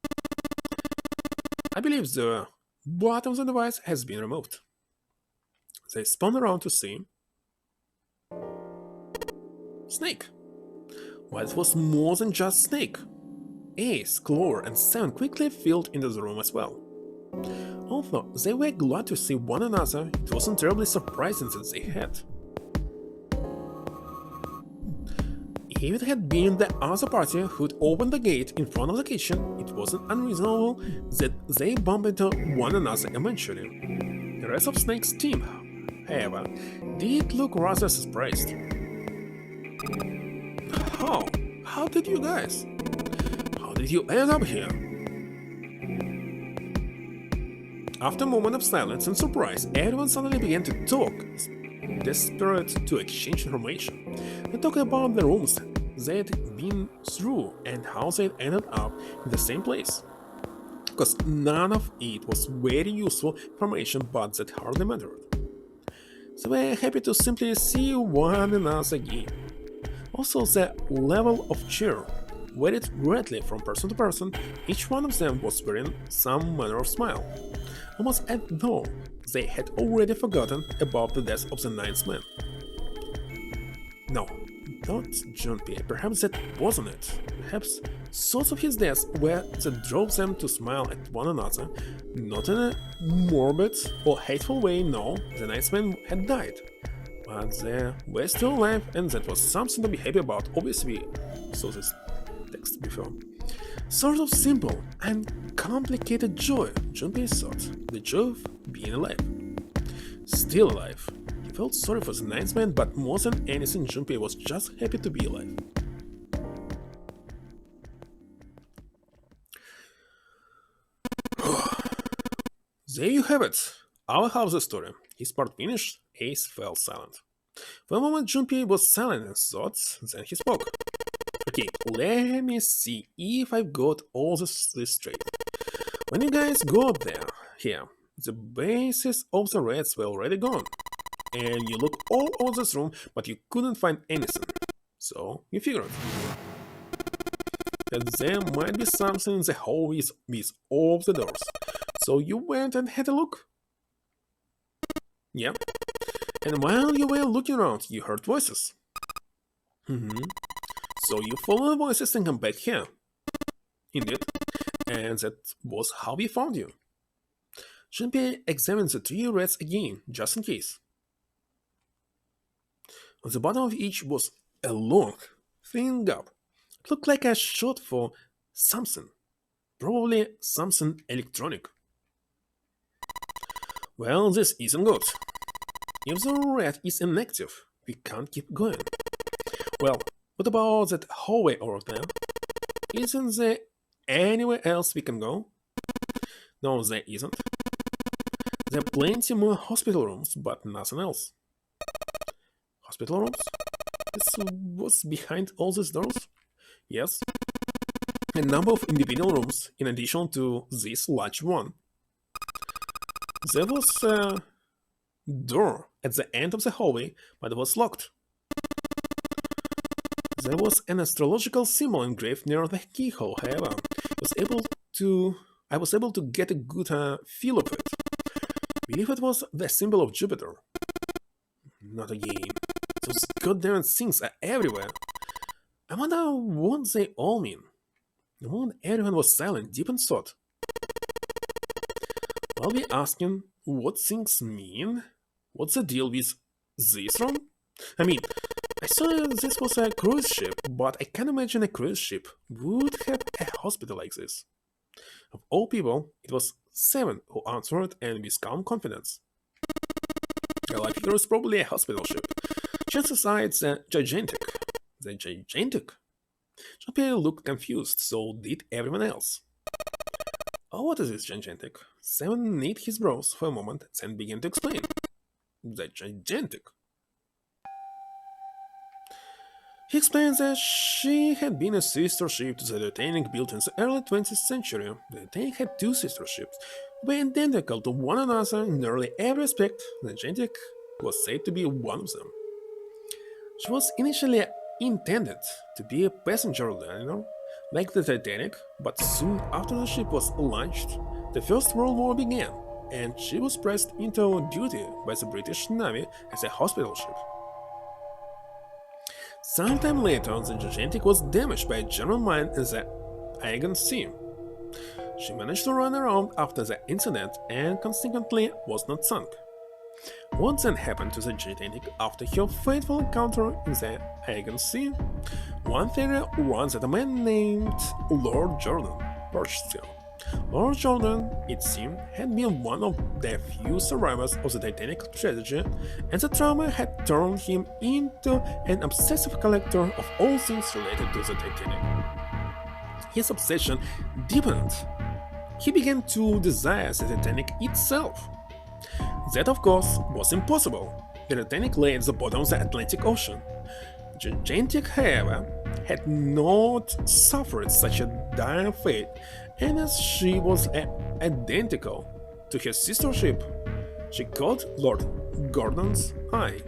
I believe the bottom of the device has been removed. They spun around to see Snake. But it was more than just Snake. Ace, Clover, and Sam quickly filled into the room as well. Although they were glad to see one another, it wasn't terribly surprising that they had. If it had been the other party who'd opened the gate in front of the kitchen, it wasn't unreasonable that they bumped into one another eventually. The rest of Snake's team, however, did look rather surprised. How did you guys? How did you end up here? After a moment of silence and surprise, everyone suddenly began to talk, desperate to exchange information. They talked about the rooms they'd been through and how they'd ended up in the same place. Because none of it was very useful information, but that hardly mattered. They were happy to simply see one another again. Also, the level of cheer varied greatly from person to person. Each one of them was wearing some manner of smile, almost as though they had already forgotten about the death of the ninth man. No, thought Junpei. Perhaps that wasn't it. Perhaps thoughts of his death were that drove them to smile at one another, not in a morbid or hateful way, no, the nice man had died. But they were still alive, and that was something to be happy about. Obviously, we saw this text before. Sort of simple and complicated joy, Junpei thought. The joy of being alive. Still alive. He felt sorry for the nice man, but more than anything, Junpei was just happy to be alive. There you have it. Our house story. His part finished, Ace fell silent. For a moment, Junpei was silent in thoughts, then he spoke. Okay, let me see if I've got all this straight. When you guys go up there, here, the bases of the rats were already gone. And you look all over this room, but you couldn't find anything. So, you figured that there might be something in the hallways with all the doors. So you went and had a look? Yeah. And while you were looking around, you heard voices. So you follow the voices and come back here. Indeed. And that was how we found you. Junpei examined the 3 rats again, just in case. On the bottom of each was a long, thin gap. It looked like a shot for something. Probably something electronic. Well, this isn't good. If the rat is inactive, we can't keep going. Well, what about that hallway over there? Isn't there anywhere else we can go? No, there isn't. There are plenty more hospital rooms, but nothing else. Hospital rooms? This what's behind all these doors? Yes. A number of individual rooms in addition to this large one. There was a door at the end of the hallway, but it was locked. There was an astrological symbol engraved near the keyhole, however. I was able to get a good feel of it. I believe it was the symbol of Jupiter. Not again. Those goddamn things are everywhere. I wonder what they all mean. The moment everyone was silent, deep in thought. I'll be asking what things mean. What's the deal with this room? I mean, I saw this was a cruise ship, but I can't imagine a cruise ship would have a hospital like this. Of all people, it was 7 who answered, and with calm confidence. Well, I figure it's probably a hospital ship. Chances are it's gigantic. The gigantic? Junpei looked confused, so did everyone else. Oh, what is this gigantic? 7 knit his brows for a moment, then began to explain. The gigantic. He explains that she had been a sister ship to the Titanic built in the early 20th century. The Titanic had 2 sister ships, who were identical to one another in nearly every aspect. The gigantic was said to be one of them. She was initially intended to be a passenger liner, like the Titanic, but soon after the ship was launched, the First World War began, and she was pressed into duty by the British Navy as a hospital ship. Sometime later, the gigantic was damaged by a German mine in the Aegean Sea. She managed to run around after the incident and consequently was not sunk. What then happened to the gigantic after her fateful encounter in the Aegean Sea? One theory runs that a man named Lord Jordan purchased her. Lord Jordan, it seemed, had been one of the few survivors of the Titanic tragedy, and the trauma had turned him into an obsessive collector of all things related to the Titanic. His obsession deepened. He began to desire the Titanic itself. That, of course, was impossible. The Titanic lay at the bottom of the Atlantic Ocean. Gigantic, however, had not suffered such a dire fate, and as she was identical to her sister ship, she caught Lord Gordon's eye.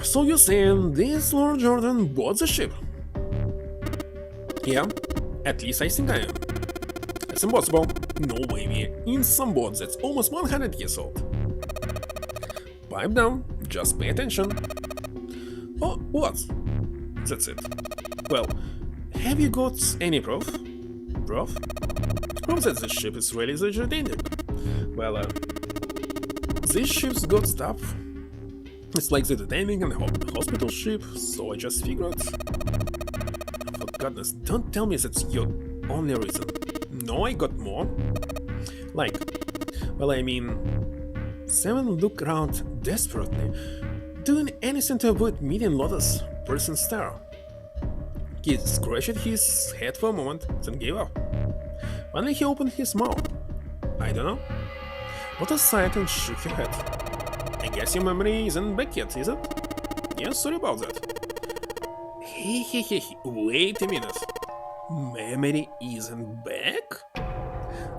So you're saying this Lord Jordan bought the ship? Yeah, at least I think I am. It's impossible. No way we're in some boat that's almost 100 years old. Pipe down, Just pay attention. Oh, what? That's it. Well, have you got any proof? Proof? Proof that the ship is really the Jordanian. Well, this ship's got stuff. It's like the detaining and hospital ship, so I just figured. For goodness, don't tell me that's your only reason. No, I got more. Like, well, I mean, Seven looked around desperately, doing anything to avoid meeting Lotus' person star. He scratched his head for a moment, then gave up. Finally, he opened his mouth. I don't know. Lotus sighed and shook her head. I guess your memory isn't back yet, is it? Yeah, sorry about that. Hey, wait a minute. Memory isn't back?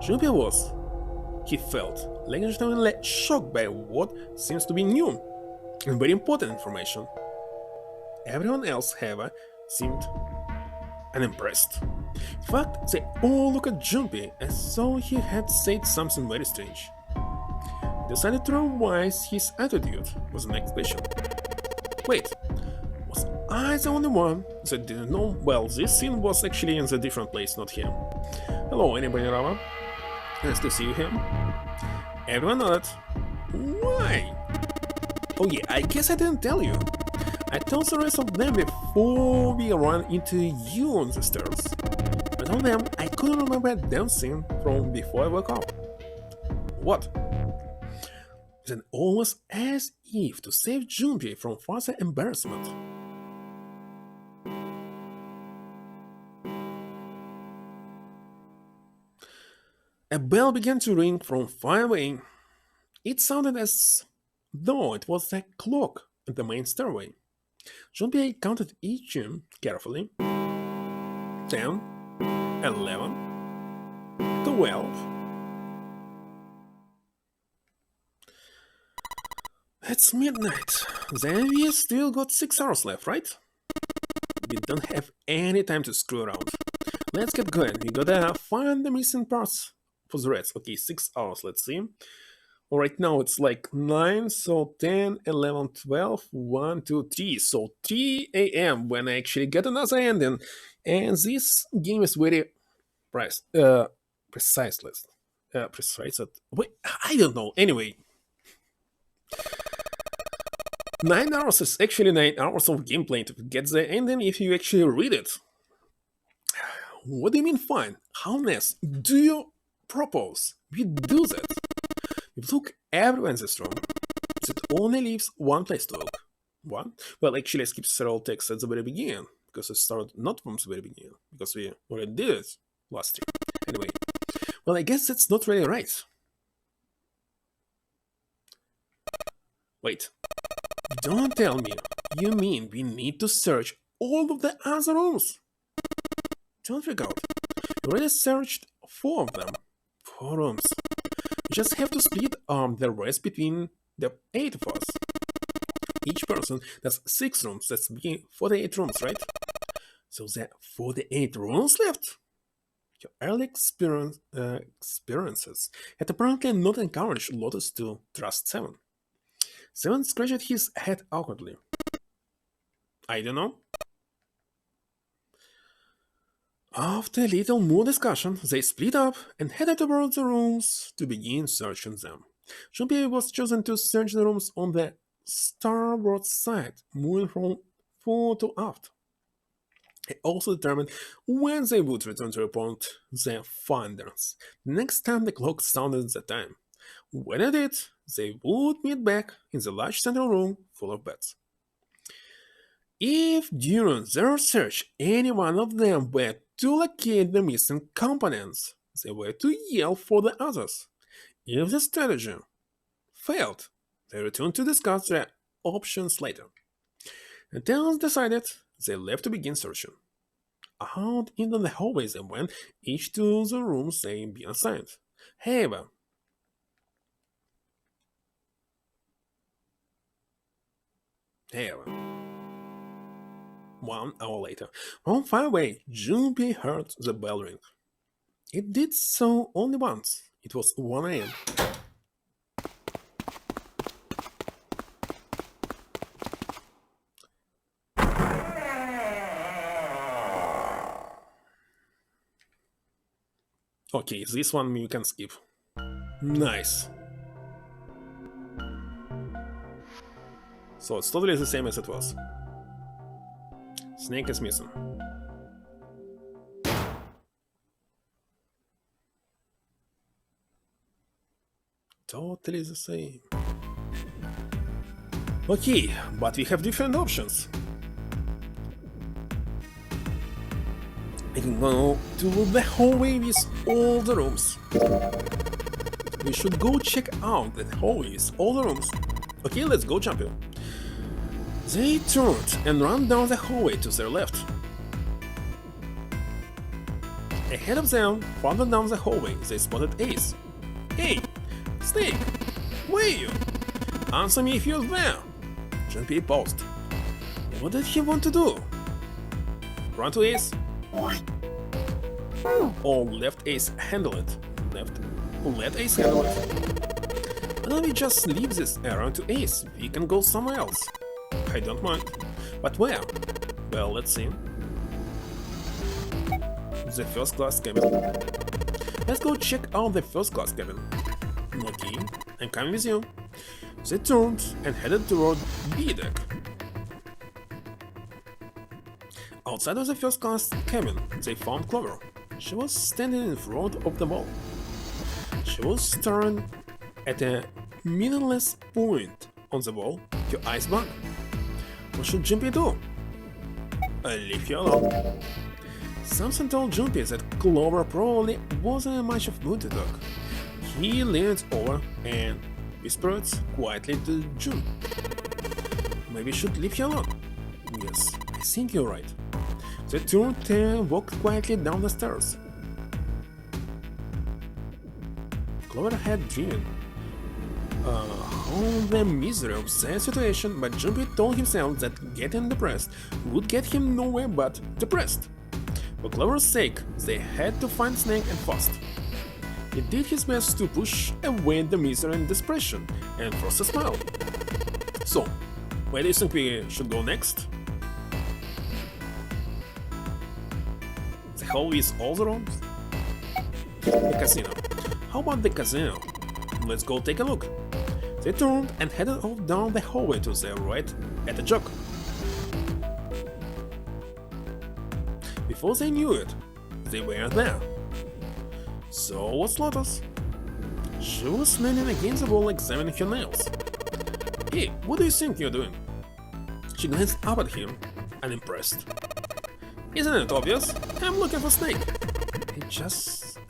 Junpei was. He felt legitimately shocked by what seems to be new and very important information. Everyone else, however, seemed unimpressed. In fact, they all looked at Junpei as though he had said something very strange. He decided to revise his attitude with the next question. Wait, was I the only one that didn't know? Well, this scene was actually in a different place, not here. Hello, anybody around? Nice to see you here. Everyone nodded. Why? Oh yeah, I guess I didn't tell you. I told the rest of them before we ran into you on the stairs. I told them I couldn't remember a damn thing from before I woke up. What? Then almost as if to save Junpei from further embarrassment. A bell began to ring from far away. It sounded as though it was a clock at the main stairway. Junpei counted each tune carefully. 10, 11, 12. It's midnight. Then we still got 6 hours left, right? We don't have any time to screw around. Let's get going. We gotta find the missing parts for the rest. Okay, 6 hours, let's see. Right now it's like 9, so 10, 11, 12, 1, 2, 3. So 3 a.m. when I actually get another ending. And this game is very precise. Wait, I don't know. Anyway, 9 hours is actually 9 hours of gameplay to get the ending if you actually read it. What do you mean fine? How nice do you propose we do that? We look everywhere in this room. It only leaves one place to look. One? Well, actually, I skipped several texts at the very beginning, because it started not from the very beginning, because we already did it last stream. Anyway, well, I guess that's not really right. Wait, don't tell me you mean we need to search all of the other rooms? Don't freak out. We already searched 4 of them. 4 rooms. We just have to split the rest between the 8 of us. Each person, that's 6 rooms, that's 48 rooms, right? So there are 48 rooms left? Your early experiences had apparently not encouraged Lotus to trust Seven. Seven scratched his head awkwardly. I don't know. After a little more discussion, they split up and headed toward the rooms to begin searching them. Junpei was chosen to search the rooms on the starboard side, moving from fore to aft. He also determined when they would return to report their findings. The next time the clock sounded the time. When it did, they would meet back in the large central room full of beds. If during their search any one of them were to locate the missing components, they were to yell for the others. If the strategy failed, they returned to discuss their options later. Until decided, they left to begin searching. Out into the hallways they went, each to the rooms they'd been assigned. However, 1 hour later, from far away, Junpei heard the bell ring. It did so only once. It was 1 a.m. Okay, this one you can skip. Nice. So it's totally the same as it was. Snake is missing. Totally the same. Okay, but we have different options. We can go to the hallway with all the rooms. We should go check out the hallway with all the rooms. Okay, let's go, champion. They turned and ran down the hallway to their left. Ahead of them, farther down the hallway, they spotted Ace. Hey, Snake, where are you? Answer me if you're there. Junpei paused. What did he want to do? Run to Ace? Or left Ace handle it? Let Ace handle it. Why don't we just leave this errand to Ace? We can go somewhere else. I don't mind. But where? Well, let's see. The first class cabin. Let's go check out the first class cabin. Okay, I'm coming with you. They turned and headed toward B deck. Outside of the first class cabin, they found Clover. She was standing in front of the wall. She was staring at a meaningless point on the wall. Her eyes bug. What should Junpei do? Leave her alone. Something told Junpei that Clover probably wasn't much of mood to talk. He leaned over and whispered quietly to Jun. Maybe you should leave her alone. Yes, I think you're right. They turned and walked quietly down the stairs. Clover had dreamed on the misery of their situation, but Junpei told himself that getting depressed would get him nowhere but depressed. For Clover's sake, they had to find Snake and fast. He did his best to push away the misery and depression, and forced a smile. So, where do you think we should go next? The hall with all the rooms? The casino. How about the casino? Let's go take a look. They turned and headed off down the hallway to their right at the jug. Before they knew it, they were there. So was Lotus. She was leaning against the wall examining her nails. Hey, what do you think you're doing? She glanced up at him, unimpressed. Isn't it obvious? I'm looking for Snake.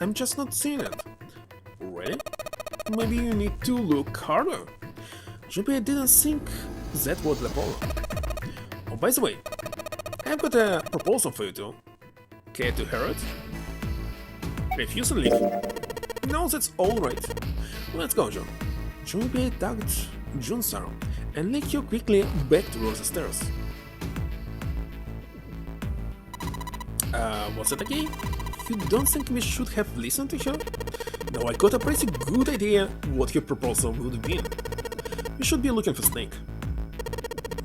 I'm just not seeing it. Really? Maybe you need to look harder. Junpei didn't think that was the problem. Oh, by the way, I've got a proposal for you two. Care to hear it? Refuse and leave. No, that's alright. Let's go, Jun. Junpei tugged Jun's arm and led her quickly back towards the stairs. Was it okay? You don't think we should have listened to her? Now I got a pretty good idea what her proposal would have been. We should be looking for Snake.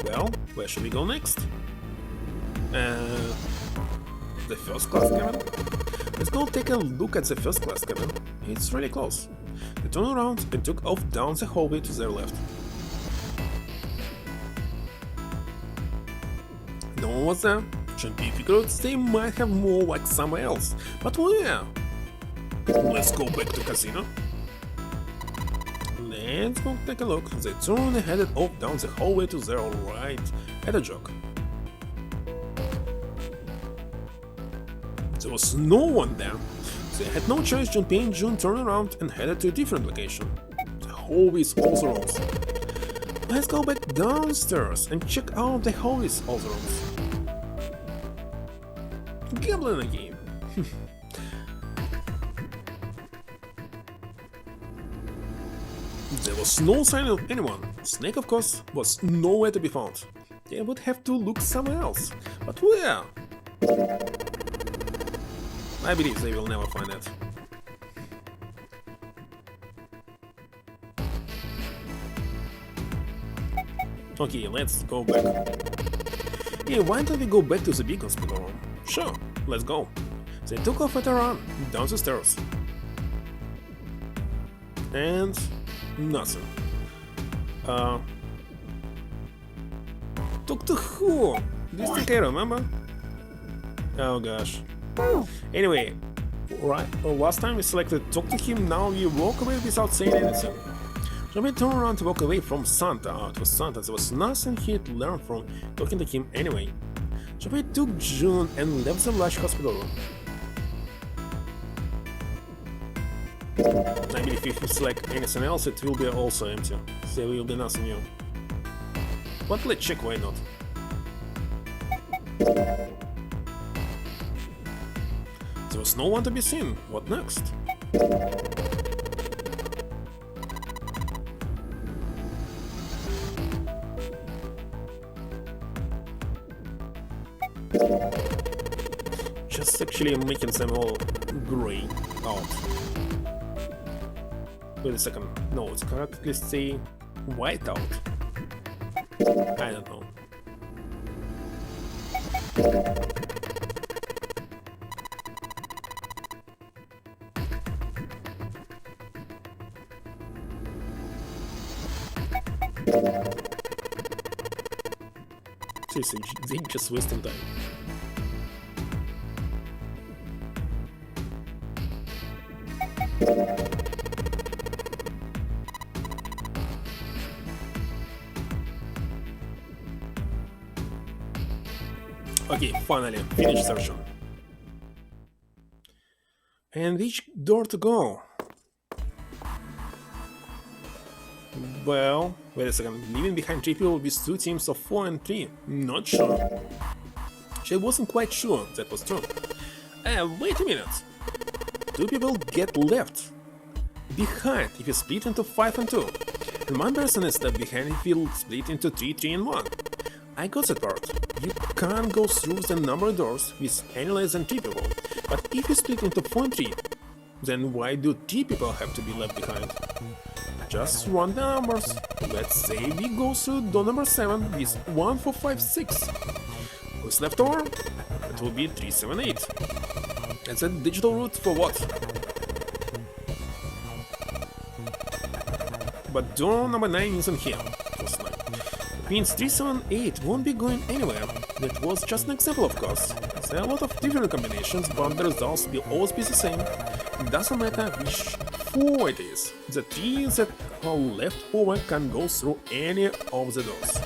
Well, where should we go next? The first class cabin? Let's go take a look at the first class cabin. It's really close. They turned around and took off down the hallway to their left. No one was there. Junpei figured they might have more like somewhere else, but where? Let's go back to casino. Let's go take a look. They turned and headed off down the hallway to their right at a jog. There was no one there. They had no choice. Junpei and Jun turned around and headed to a different location. The hallways also rooms. Let's go back downstairs and check out the hallways also rooms. Gambling again. There was no sign of anyone. Snake, of course, was nowhere to be found. They would have to look somewhere else. But where? I believe they will never find it. Okay, let's go back. Yeah, why don't we go back to the big hospital room? Sure, let's go. They took off at a run down the stairs. and nothing. Talk to who? This thing I remember? Oh gosh. Anyway, right, last time we selected talk to him, now we walk away without saying anything. So we turn around to walk away from Santa. It was Santa, there was nothing he'd learned from talking to him anyway. So we took June and left the large hospital room. I believe if we select anything else, it will be also empty. There will be nothing new. But let's check, why not? There was no one to be seen. What next? Just actually making them all gray out. Wait a second. No, it's correctly say white out. I don't know. Seriously, they just wasting time. Okay, finally, finish searching. And which door to go? Well, wait a second, leaving behind 3 people with 2 teams of 4 and 3? Not sure. She wasn't quite sure that was true. Wait a minute. 2 people get left behind if you split into 5 and 2. And 1 person is left behind if you split into 3, 3 and 1. I got that part. You can't go through the number of doors with any less than 3 people. But if you split into 4 and 3, then why do 3 people have to be left behind? Just run the numbers. Let's say we go through door number 7 with 1, 4, 5, 6. Who's left over? It will be 3, 7, 8. It's a digital route for what? But door number 9 isn't here. Means 3, 7, 8 won't be going anywhere. That was just an example, of course. There are a lot of different combinations, but the results will always be the same. It doesn't matter which 4 it is. The 3 that are left over can go through any of the doors.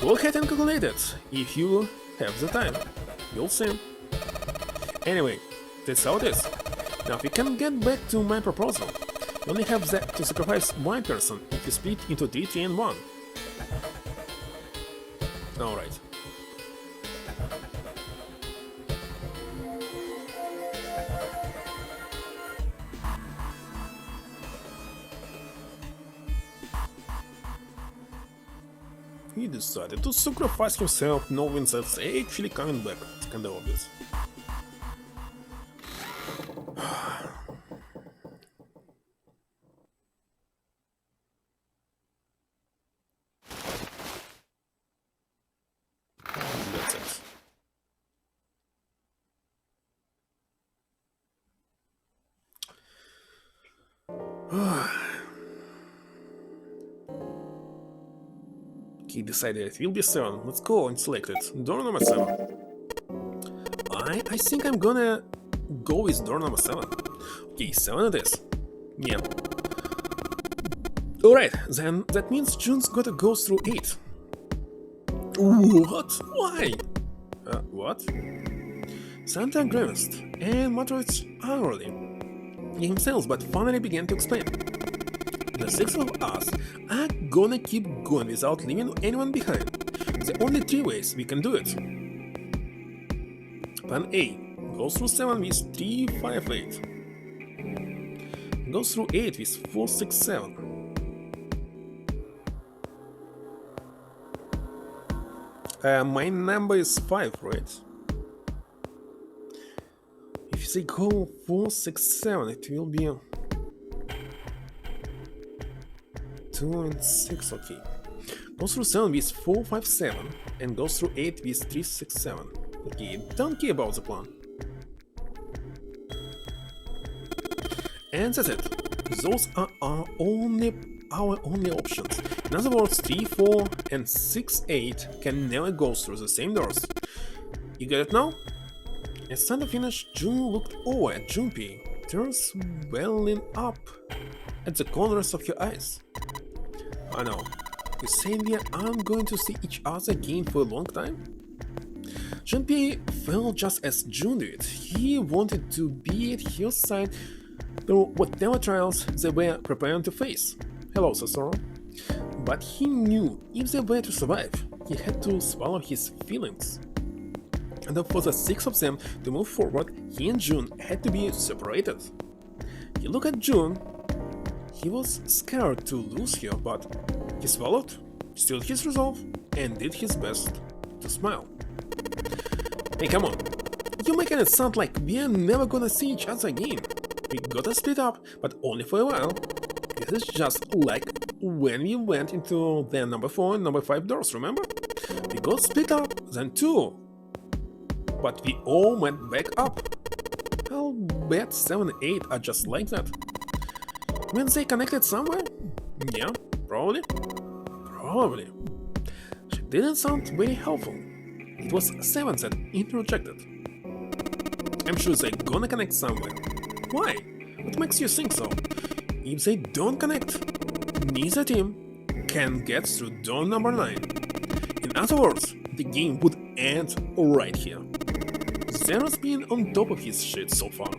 Go ahead and calculate it, if you have the time. You'll see. Anyway, that's how it is. Now we can get back to my proposal. You only have to sacrifice 1 person if you split into 3, 3 and 1. Alright. He decided to sacrifice himself, knowing that's actually coming back. It's kinda obvious. That's it. He decided it will be 7. Let's go and select it. Door number 7. I think I'm gonna go with door number 7. Okay, 7 it is. Yeah. Alright, then that means June's gotta go through 8. What? Why? What? Santa grimaced and muttered angrily. He himself but finally began to explain. The 6 of us are gonna keep going without leaving anyone behind. The only 3 ways we can do it. Plan A. Go through 7 with 3, 5, 8. Go through 8 with 4, 6, 7. My number is 5, right? If you say go 4, 6, 7, it will be 2 and 6, okay. Go through 7 with 4, 5, 7, and go through 8 with 3, 6, 7. Okay, don't care about the plan. And that's it. Those are our only options. In other words, 3, 4, and 6, 8 can never go through the same doors. You get it now? As Santa finished, June looked over at Junpei, tears welling up at the corners of her eyes. I know, you say we aren't going to see each other again for a long time? Junpei felt just as June did. He wanted to be at her side through whatever trials they were preparing to face. Hello, Sasoro. But he knew if they were to survive, he had to swallow his feelings. And for the six of them to move forward, he and June had to be separated. He looked at June. He was scared to lose her, but he swallowed, stilled his resolve, and did his best to smile. Hey, come on. You're making it sound like we're never gonna see each other again. We gotta split up, but only for a while. This is just like when we went into the number 4 and number 5 doors, remember? We got split up, then 2. But we all went back up. I'll bet 7 and 8 are just like that. When they connected somewhere? Yeah, probably. Probably. She didn't sound very helpful. It was 7 that interjected. I'm sure they're gonna connect somewhere. Why? What makes you think so? If they don't connect, neither team can get through door number 9. In other words, the game would end right here. Zero's been on top of his shit so far.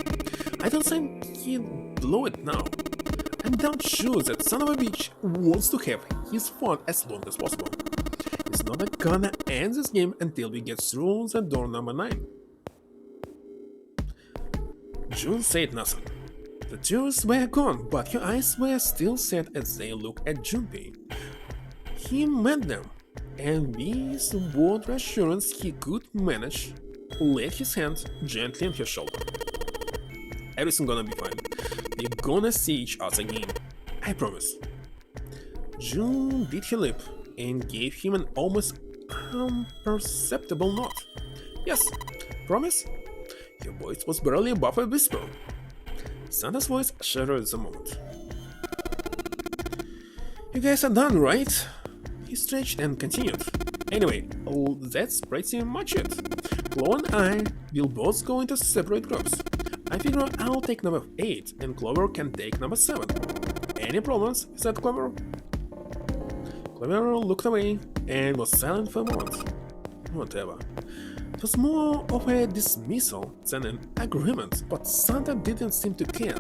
I don't think he'd blow it now. I'm damn sure that son of a bitch wants to have his fun as long as possible. He's not gonna end this game until we get through the door number 9. June said nothing. The tears were gone, but her eyes were still set as they looked at Junpei. He met them, and with what reassurance he could manage, laid his hand gently on her shoulder. Everything's gonna be fine. We're gonna see each other again. I promise. June bit her lip and gave him an almost imperceptible nod. Yes, promise? Her voice was barely above a whisper. Santa's voice shuddered at the moment. You guys are done, right? He stretched and continued. Anyway, that's pretty much it. Clover and I will both go into separate groups. I figure I'll take number 8 and Clover can take number 7. Any problems? Said Clover. Clover looked away and was silent for a moment. Whatever. It was more of a dismissal than an agreement, but Santa didn't seem to care.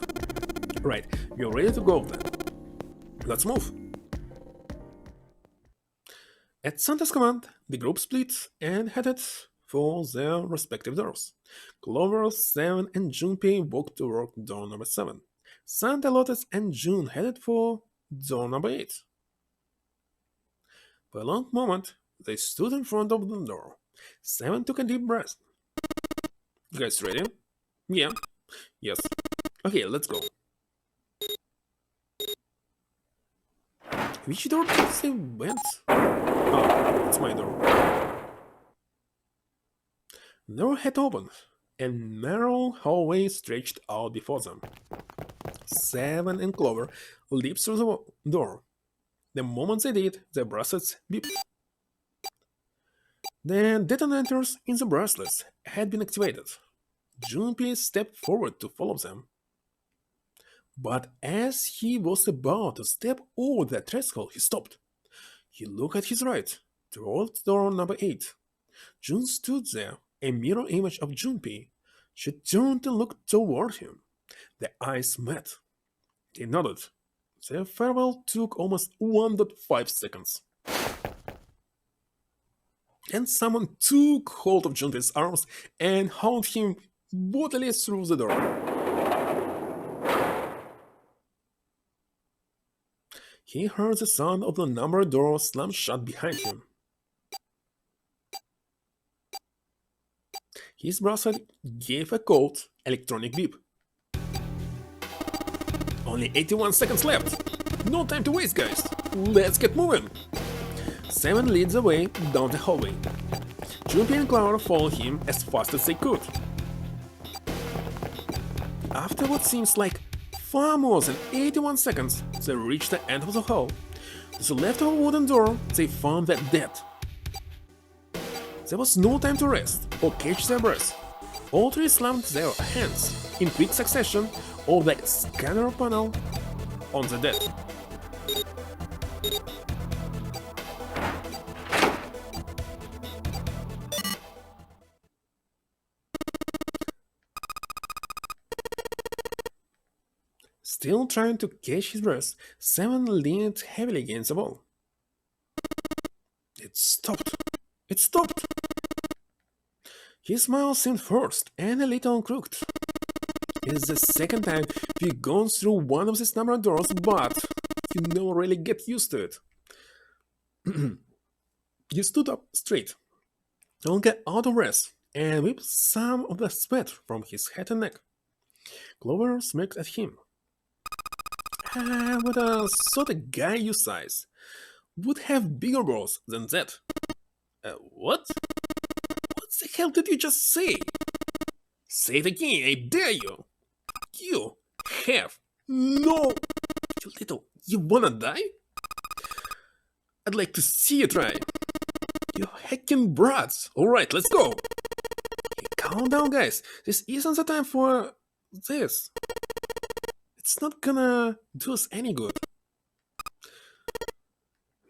Right, you're ready to go then. Let's move. At Santa's command, the group split and headed for their respective doors. Clover, 7, and Junpei walked toward door number 7. Santa, Lotus, and June headed for door number 8. For a long moment, they stood in front of the door. 7 took a deep breath. You guys ready? Yeah. Yes. Okay, let's go. Which door did they went? Oh, it's my door. The door had opened. A narrow hallway stretched out before them. 7 and Clover leaped through the door. The moment they did, their bracelets beeped. The detonators in the bracelets had been activated. Junpei stepped forward to follow them. But as he was about to step over the threshold, he stopped. He looked at his right, towards door number 8. June stood there, a mirror image of Junpei. She turned and looked toward him. Their eyes met. They nodded. Their farewell took almost 1.5 seconds. And someone took hold of Junpei's arms and hauled him bodily through the door. He heard the sound of the number door slam shut behind him. His bracelet gave a cold, electronic beep. Only 81 seconds left. No time to waste, guys. Let's get moving. 7 leads the way down the hallway. Junpei and Clover followed him as fast as they could. After what seems like far more than 81 seconds, they reached the end of the hall. To the left of a wooden door, they found that dead. There was no time to rest or catch their breath. All three slammed their hands in quick succession over the scanner panel on the dead. Still trying to catch his breath, Seven leaned heavily against the wall. It stopped. It stopped! His smile seemed forced and a little crooked. It is the second time we've gone through one of these number doors, but you never really get used to it. He stood up straight, don't get out of breath, and whipped some of the sweat from his head and neck. Clover smirked at him. What a sort of guy you size would have bigger balls than that. What? What the hell did you just say? Say it again, I dare you. You have no... You little... You wanna die? I'd like to see you try. You heckin' brats. Alright, let's go. Hey, calm down, guys. This isn't the time for this. It's not gonna do us any good.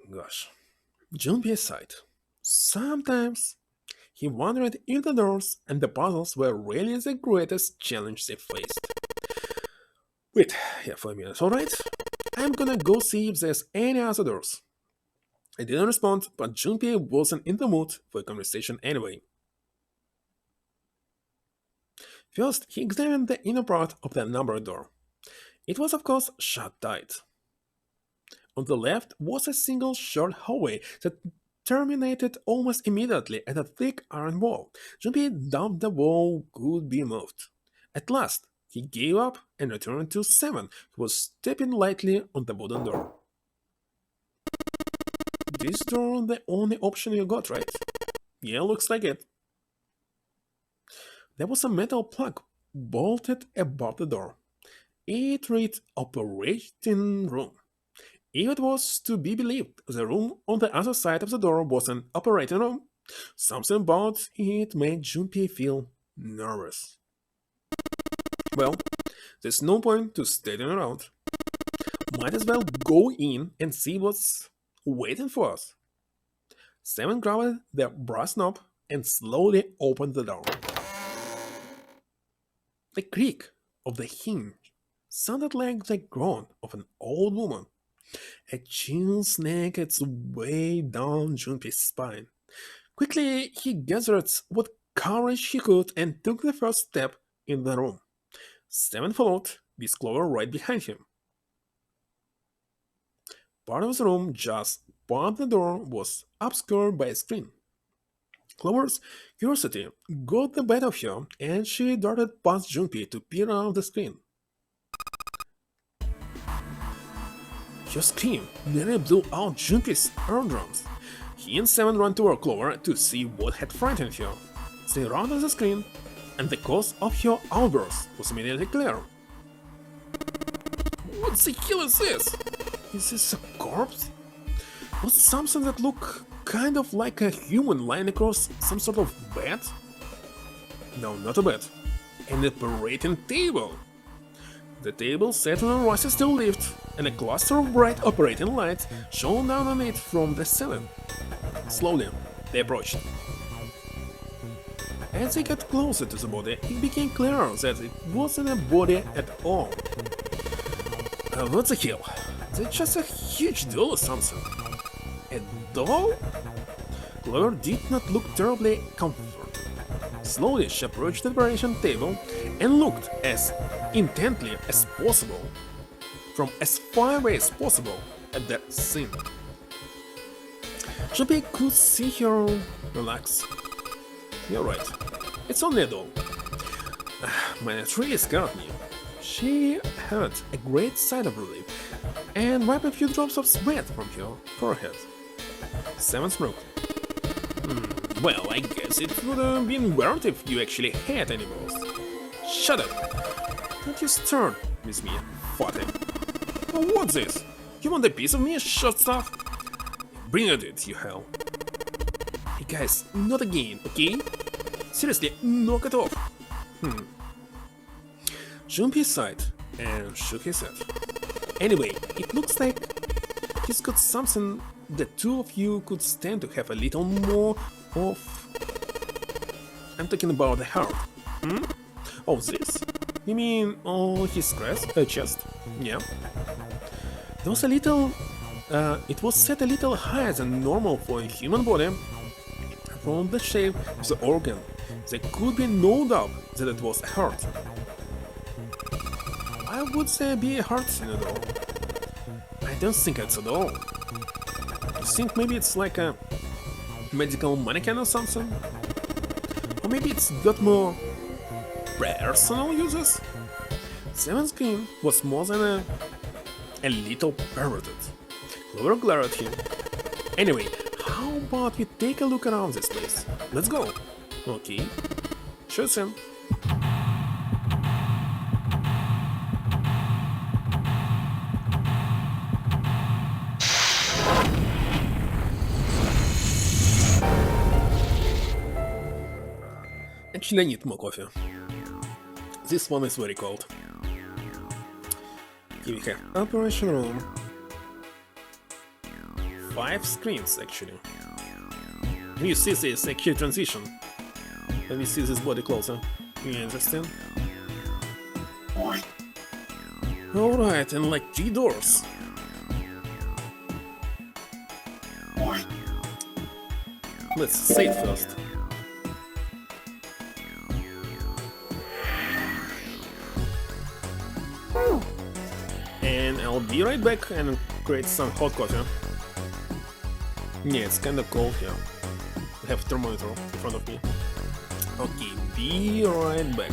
Gosh. Junpei sighed. Sometimes he wondered if the doors and the puzzles were really the greatest challenge they faced. Wait, yeah, for a minute, alright? I'm gonna go see if there's any other doors. I didn't respond, but Junpei wasn't in the mood for a conversation anyway. First, he examined the inner part of the numbered door. It was, of course, shut tight. On the left was a single short hallway that terminated almost immediately at a thick iron wall. Junpei doubted the wall could be moved. At last, he gave up and returned to Seven, who was stepping lightly on the wooden door. This door the only option you got, right? Yeah, looks like it. There was a metal plug bolted above the door. It read Operating Room. If it was to be believed, the room on the other side of the door was an operating room. Something about it made Junpei feel nervous. Well, there's no point to standing around. Might as well go in and see what's waiting for us. Seven grabbed the brass knob and slowly opened the door. The creak of the hinge sounded like the groan of an old woman. A chill snaked its way down Junpei's spine. Quickly, he gathered what courage he could and took the first step in the room. Seven followed, with Clover right behind him. Part of the room just past the door was obscured by a screen. Clover's curiosity got the better of her, and she darted past Junpei to peer out the screen. Her scream nearly blew out Junpei's eardrums. He and Seven ran toward Clover to see what had frightened her. They rounded the screen, and the cause of her outburst was immediately clear. What the hell is this? Is this a corpse? Was it something that looked kind of like a human lying across some sort of bed? No, not a bed. An operating table. The table sat on a rusty steel lift, and a cluster of bright operating lights shone down on it from the ceiling. Slowly, they approached. As they got closer to the body, it became clearer that it wasn't a body at all. What the hell? That's just a huge doll or something. A doll? Clover did not look terribly comforted. Slowly, she approached the operation table and looked as intently as possible, from as far away as possible, at the scene. Junpei could see her relax. You're right, it's only a doll. Man, it really scared me. She heard a great sigh of relief and wiped a few drops of sweat from her forehead. Seven smirked. Well, I guess it would have been worth if you actually had any balls. Shut up! Don't you start with me, fatty. Oh, what's this? You want a piece of me, short stuff? Bring it, you hell. Hey guys, not again, okay? Seriously, knock it off. Junpei sighed and shook his head. Anyway, it looks like he's got something the two of you could stand to have a little more of. I'm talking about the heart. Oh, this? You mean on his chest? Yeah. There was a little. It was set a little higher than normal for a human body. From the shape of the organ, there could be no doubt that it was a heart. I would say be a heart thing at all. I don't think it's at all. I think maybe it's like a medical mannequin or something. Or maybe it's got more personal uses. Seven's skin was more than a little perverted. Clover glared at him. Anyway, how about we take a look around this place? Let's go. Okay. Shoots him. Actually, I need more coffee. This one is very cold. Here we have operation room. 5 screens actually. You see this actually transition. Let me see this body closer. Interesting. Alright, and like 3 doors. Let's save first. And I'll be right back and create some hot coffee. Yeah, it's kinda cold here. I have a thermometer in front of me. Okay, be right back.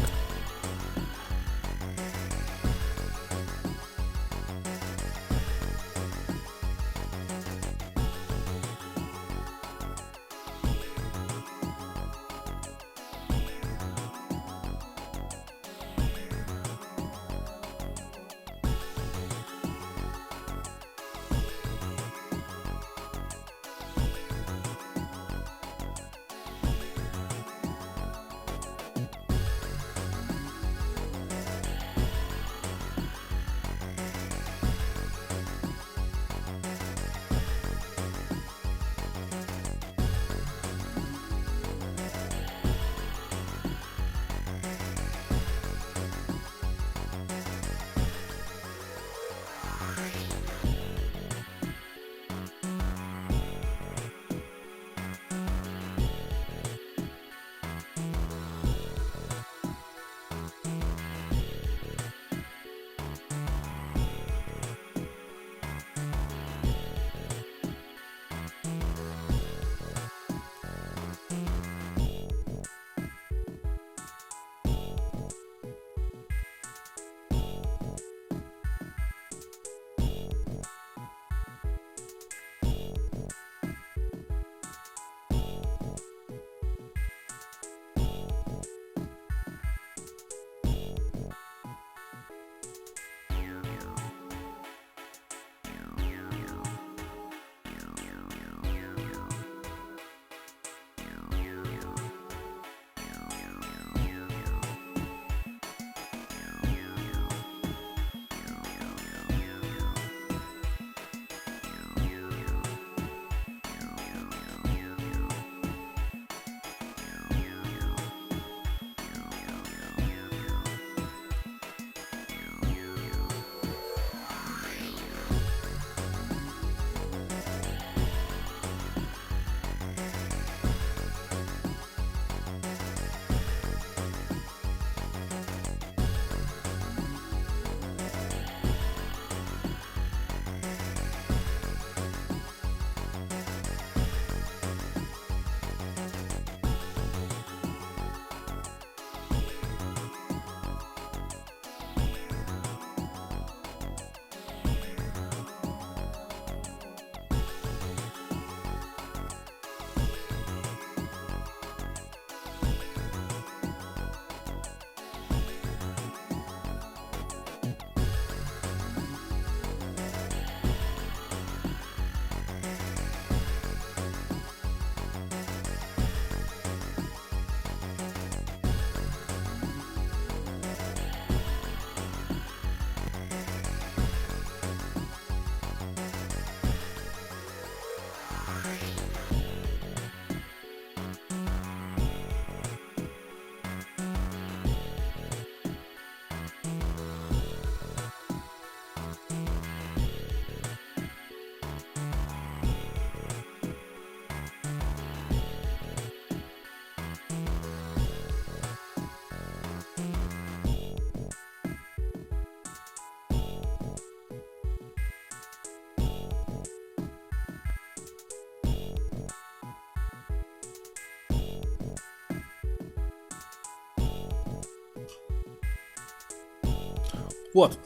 What?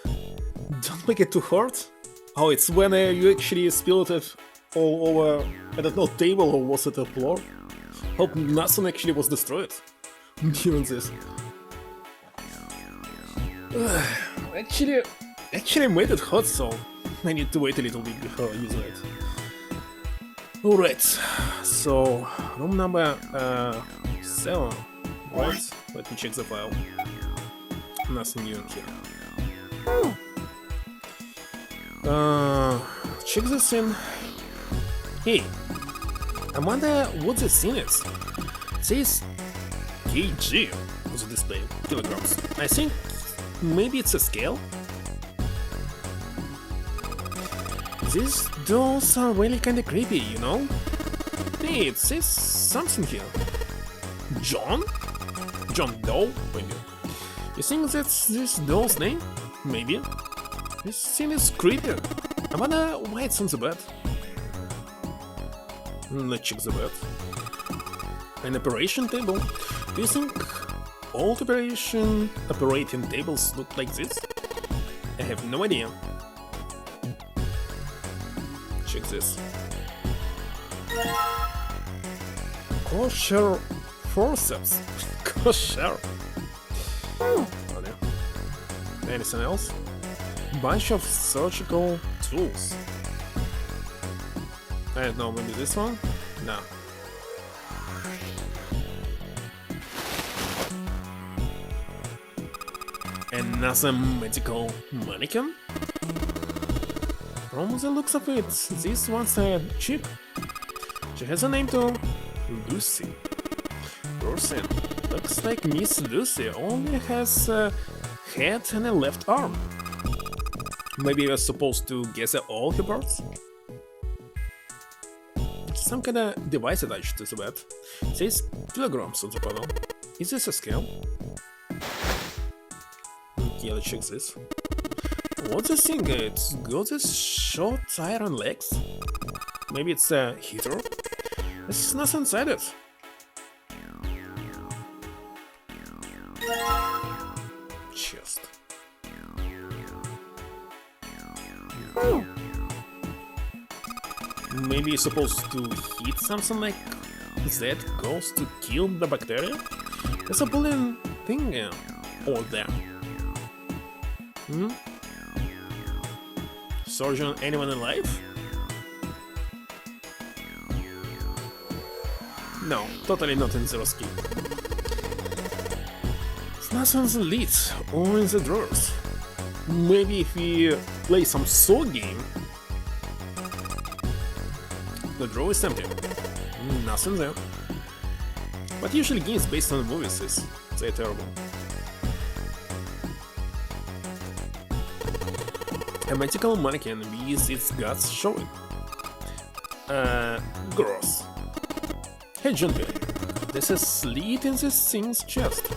Don't make it too hard? Oh, it's when you actually spilled it all over, I don't know, table or was it a floor? Hope nothing actually was destroyed during this. Actually made it hot, so I need to wait a little bit before I use it. Alright, so room number 7, right? Let me check the file. Nothing new in here. Check this in. Hey, I wonder what this scene is. It says kg on the display, kilograms. I think maybe it's a scale. These dolls are really kinda creepy, you know? Hey, it says something here. John? John Doe? Maybe. You think that's this doll's name? Maybe. This scene is creepy. I wonder why it's on the bed. Let's check the bed. An operation table. Do you think all operating tables look like this? I have no idea. Check this. Kosher forceps. Kosher. Oh, yeah. Anything else? Bunch of surgical tools. I don't know, maybe this one? No. Another medical mannequin? From the looks of it, this one's a chick. She has a name too. Lucy. Person. Looks like Miss Lucy only has a head and a left arm. Maybe you're supposed to gather all her parts? Some kind of device attached to the bed. It says kilograms on the panel. Is this a scale? Yeah, let's check this. What's this thing? It's got these short iron legs? Maybe it's a heater? There's nothing inside it. Chest. Maybe you're supposed to hit something like that goes to kill the bacteria? There's a bullying thing over there. Surgeon, anyone alive? No, totally not in Zero Ski. It's not on the lid or in the drawers. Maybe if we play some Saw game. The drawer is empty. Nothing there. But usually games based on movies they're terrible. A medical mannequin with its guts showing. Gross. Hey Junpei, there's a slit in this thing's chest.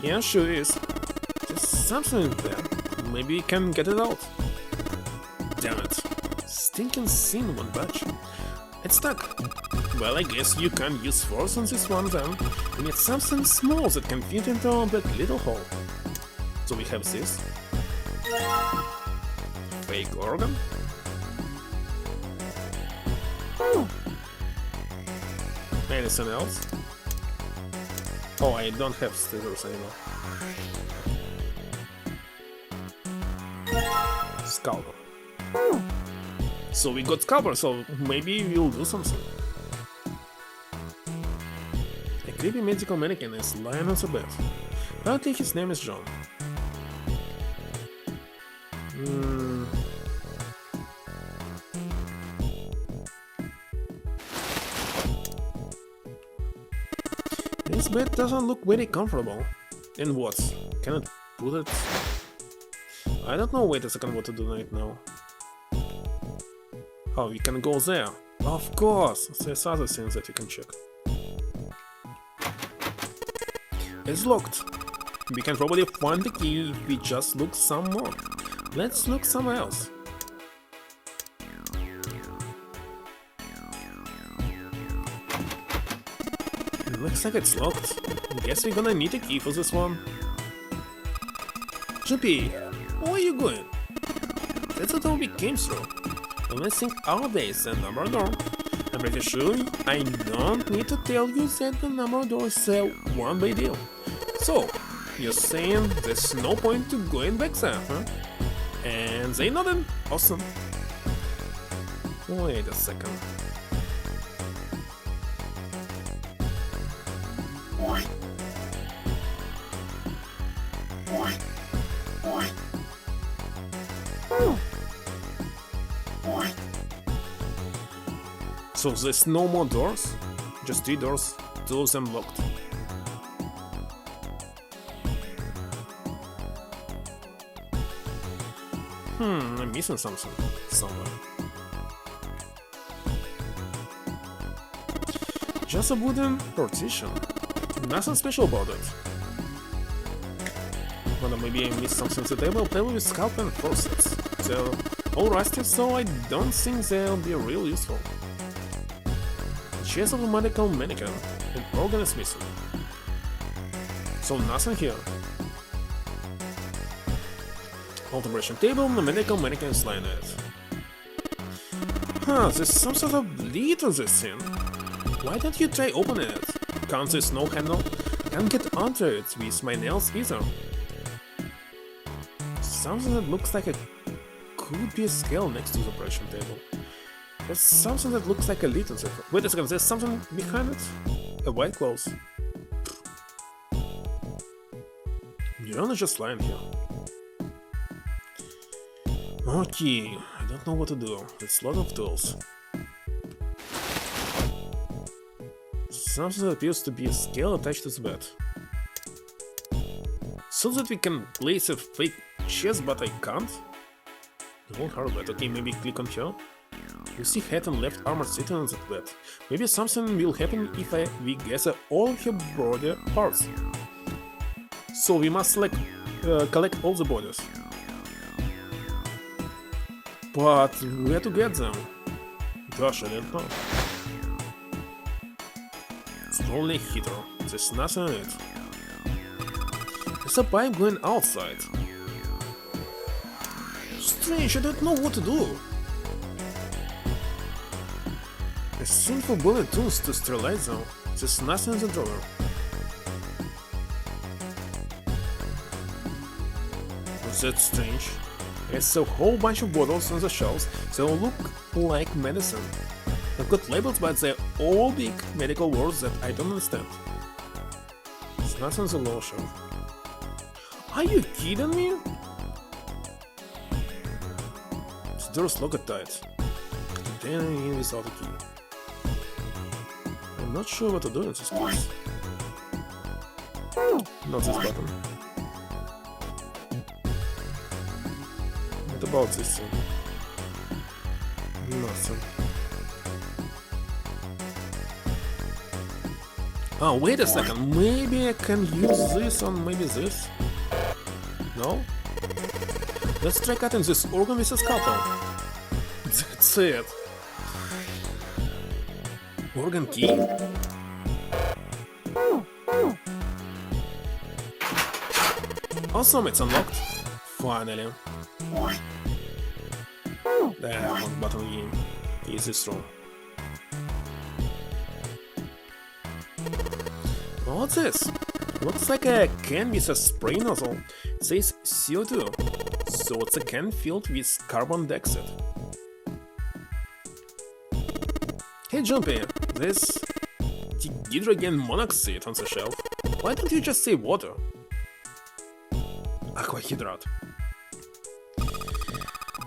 Yeah, sure is. There's something in there. Maybe we can get it out. Damn it. Stinking sin one batch. It's stuck. Well, I guess you can't use force on this one then. We need something small that can fit into that little hole. So we have this. Fake organ? Anything else? Oh, I don't have scissors anymore. Scalpel. So we got scalpel, so maybe we'll do something. A creepy medical mannequin is lying on the bed. Apparently his name is John. This bed doesn't look very comfortable. And what? Can I put it? I don't know, wait a second, what to do right now. Oh, we can go there. Of course! There's other things that you can check. It's locked. We can probably find the key if we just look some more. Let's look somewhere else. Looks like it's locked. Guess we're gonna need a key for this one. Jumpy, where are you going? That's what we came through. I'm missing our base and number door. I'm pretty sure I don't need to tell you that the number door is a one-way deal. So, you're saying there's no point to going back there, huh? And they nodded. Awesome. Wait a second. So there's no more doors? Just 3 doors, 2 of them locked. I'm missing something somewhere. Just a wooden partition. Nothing special about it. Well, maybe I missed something at the table. Play with scalp and forceps. They're all rusty, so I don't think they'll be real useful. Chest of a medical mannequin. An organ is missing. So nothing here. Alteration table, the medical mannequin is lying at it. There's some sort of lead on this thing. Why don't you try opening it? Can't this no handle? Can't get under it with my nails either. Something that looks like it could be a scale next to the operation table. There's something that looks like a lid on the... Wait a second, there's something behind it? A white clothes. You're only just lying here. Okay, I don't know what to do. It's a lot of tools. Something that appears to be a scale attached to the bed. So that we can place a fake chest, but I can't? It won't hurt that. Okay, maybe click on here. You see head and left armor sitting on that bed. Maybe something will happen if we gather all her body parts. So we must collect all the bodies. But where to get them? Gosh, I don't know. It's only a heater. There's nothing in it. There's a pipe going outside. Strange, I don't know what to do. A sinful bullet tools to sterilize them. There's nothing in the drawer. That's strange. There's a whole bunch of bottles on the shelves. They all look like medicine. They've got labels, but they're all big medical words that I don't understand. There's nothing on the lower shelf. Are you kidding me? The door's locked tight. Then in without a key. I'm not sure what to do in this case. Not this button. What about this thing? Nothing. Oh, wait a second. Maybe I can use this on maybe this? No? Let's try cutting this organ with a scalpel. That's it. Organ key. Awesome, it's unlocked. Finally. One button game. Easy strong. What's this? Looks like a can with a spray nozzle. It says CO2. So it's a can filled with carbon dioxide. Hey Jumpy, there's dihydrogen monoxide on the shelf. Why don't you just say water? Aquahydrat.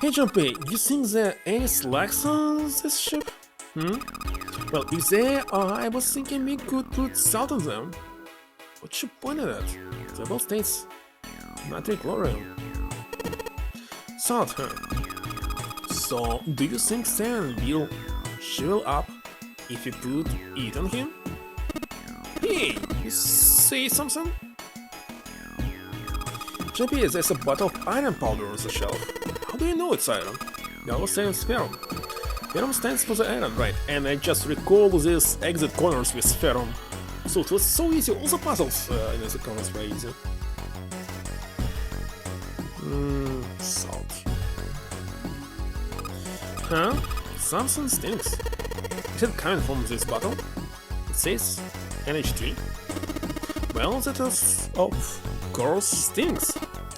Hey Jumpy, you think there are any slacks on this ship? Well, if there are, I was thinking we could put salt on them. What you pointed at? The label states nitrichlorium. Salt, huh? So, do you think Sam will shrivel up if you put it on him? Hey, you say something? Jumpy, there's a bottle of iron powder on the shelf. How do you know it's iron? Yellow stands ferrum. Ferrum stands for the iron, right? And I just recall these exit corners with ferrum. So it was so easy, all the puzzles in the corners were easy. Salt. Huh? Something stinks. Is it coming from this bottle? It says NH3. Well, that is, of course, stinks.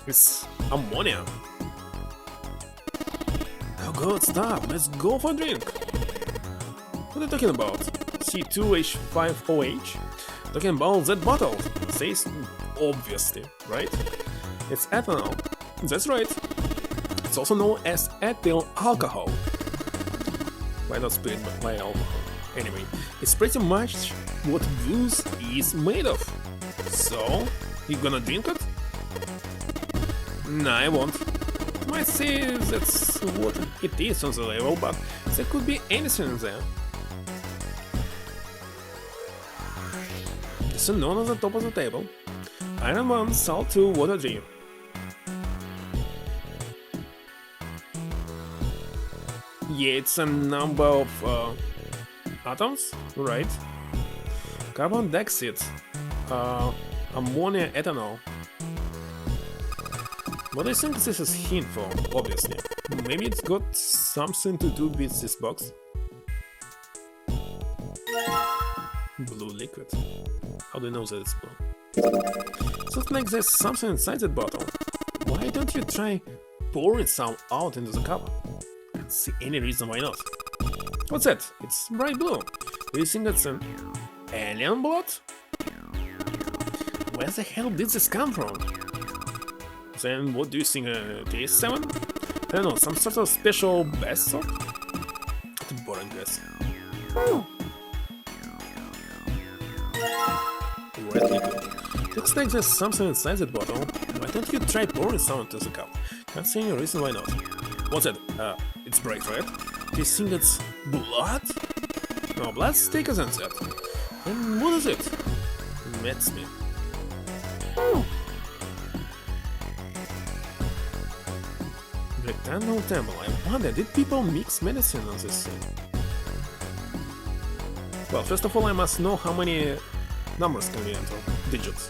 It's ammonia. Oh, good stuff. Let's go for a drink. What are you talking about? C2H5OH? Talking about that bottle. It says obviously, right? It's ethanol. That's right. It's also known as ethyl alcohol. Why not spirit by alcohol? Anyway, it's pretty much what booze is made of. So, you gonna drink it? Nah, I won't. Might say that's what it is on the label, but there could be anything in there. It's known on the top of the table. Iron 1, Salt 2, Water 3. Yeah, it's a number of atoms, right? Carbon dioxide, ammonia, ethanol. What I think this is hint for, obviously. Maybe it's got something to do with this box. Blue liquid. How do you know that it's blue? So it's like there's something inside that bottle. Why don't you try pouring some out into the cup? I don't see any reason why not. What's that? It's bright blue. Do you think that's an alien blood? Where the hell did this come from? Then what do you think it is, 7? I don't know, some sort of special bath soap? It's a boring guess. Red liquid. Looks like there's something inside that bottle. Why don't you try pouring some into the cup? Can't see any reason why not. What's that? It's bright red. Do you think it's blood? No, blood's thicker than that. And what is it? Medicine. Rectangle temple. I wonder, did people mix medicine on this thing? Well, first of all, I must know how many numbers can we enter. Digits.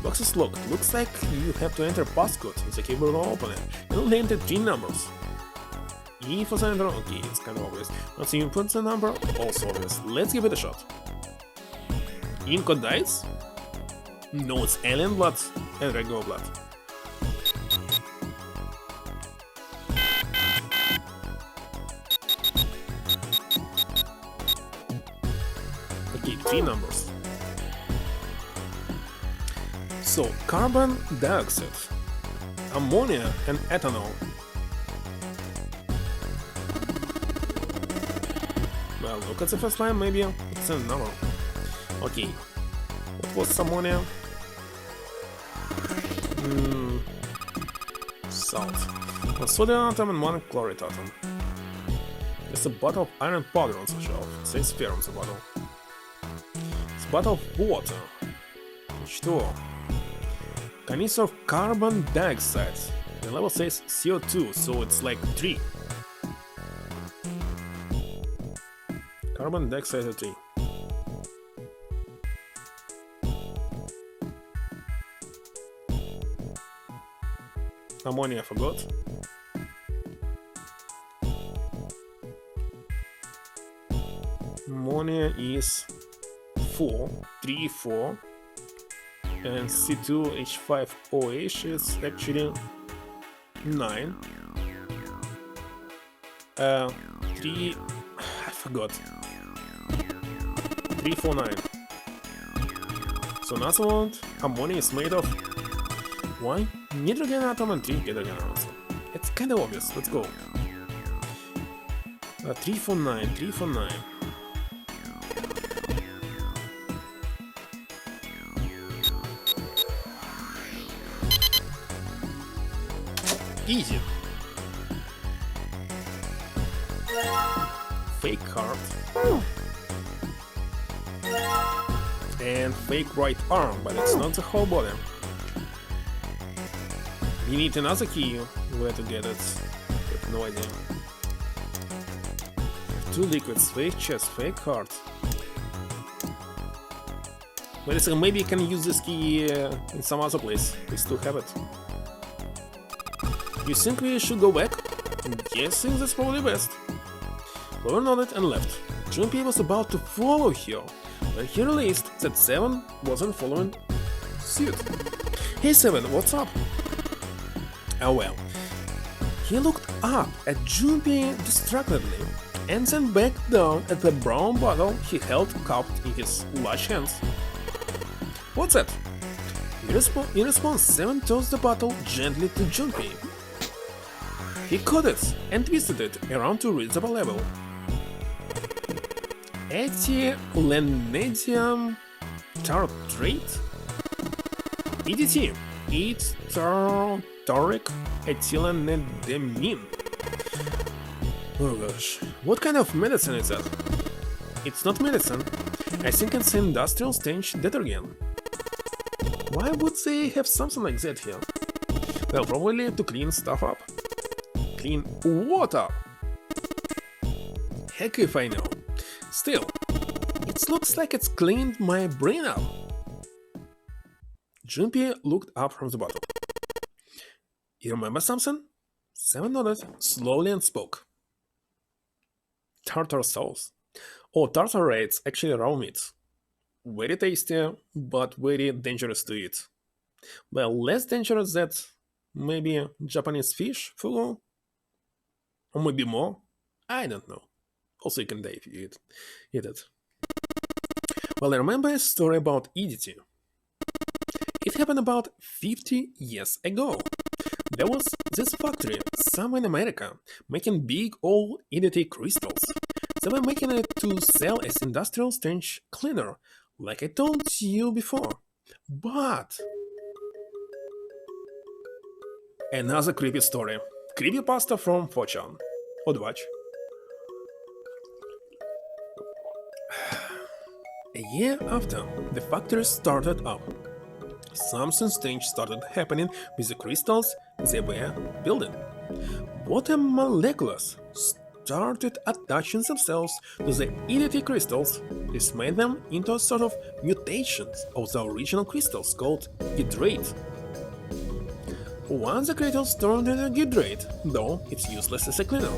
Box is locked. Looks like you have to enter passcode in the keyboard to open it. You only enter 3 numbers. E for the enter. Okay, it's kind of obvious. Once you input the number, also obvious. Let's give it a shot. Inco dice? No, it's alien blood and regular blood. Okay, 3 numbers. So, carbon dioxide, ammonia and ethanol. Well, look at the first line, maybe it's a number. Okay, what was ammonia? Salt. A sodium atom and 1 chloride atom. There's a bottle of iron powder on the shelf. It says fair on the bottle. It's a bottle of water. H2O. Canister of carbon dioxide. The level says CO2, so it's like 3. Carbon dioxide 3. Ammonia I forgot. Ammonia is 4, 3, 4. And C2H5OH is actually 9. 3, I forgot. 3, 4, 9. So another one, ammonia is made of 1 nitrogen atom and 3 hydrogen atoms. It's kind of obvious, let's go. 3, 4, 9, 3, 4, 9. Easy. Fake heart. And fake right arm, but it's not the whole body. We need another key. Where to get it? I have no idea. 2 liquids, fake chest, fake heart. Wait a second, maybe you can use this key in some other place. We still have it. You think we should go back? Guessing that's probably best. Clover nodded and left. Junpei was about to follow her when he realized that Seven wasn't following suit. Hey Seven, what's up? Oh well. He looked up at Junpei distractedly and then back down at the brown bottle he held cupped in his large hands. What's that? In response, Seven tossed the bottle gently to Junpei. He caught it and twisted it around to reach the level. Ethylenedium tartrate? EDT. It's tartaric ethylenediamine. Oh gosh, what kind of medicine is that? It's not medicine. I think it's industrial stench detergent. Why would they have something like that here? Well, probably to clean stuff up. Clean what up? Heck if I know. Still, it looks like it's cleaned my brain up. Junpei looked up from the bottle. You remember something? Seven nodded slowly and spoke. Tartar sauce. Oh, tartar rates actually raw meat. Very tasty, but very dangerous to eat. Well, less dangerous than maybe Japanese fish fugu? Or maybe more? I don't know. Also you can die if you eat it. Well, I remember a story about EDT. It happened about 50 years ago. There was this factory somewhere in America making big old EDT crystals. They were making it to sell as industrial stench cleaner, like I told you before. But another creepy story. Creepypasta from 4chan. Or watch. A year after the factory started up, something strange started happening with the crystals they were building. Water molecules started attaching themselves to the EDT crystals. This made them into a sort of mutations of the original crystals called hydrate. Once the crystals turned into hydrate, though it's useless as a cleaner.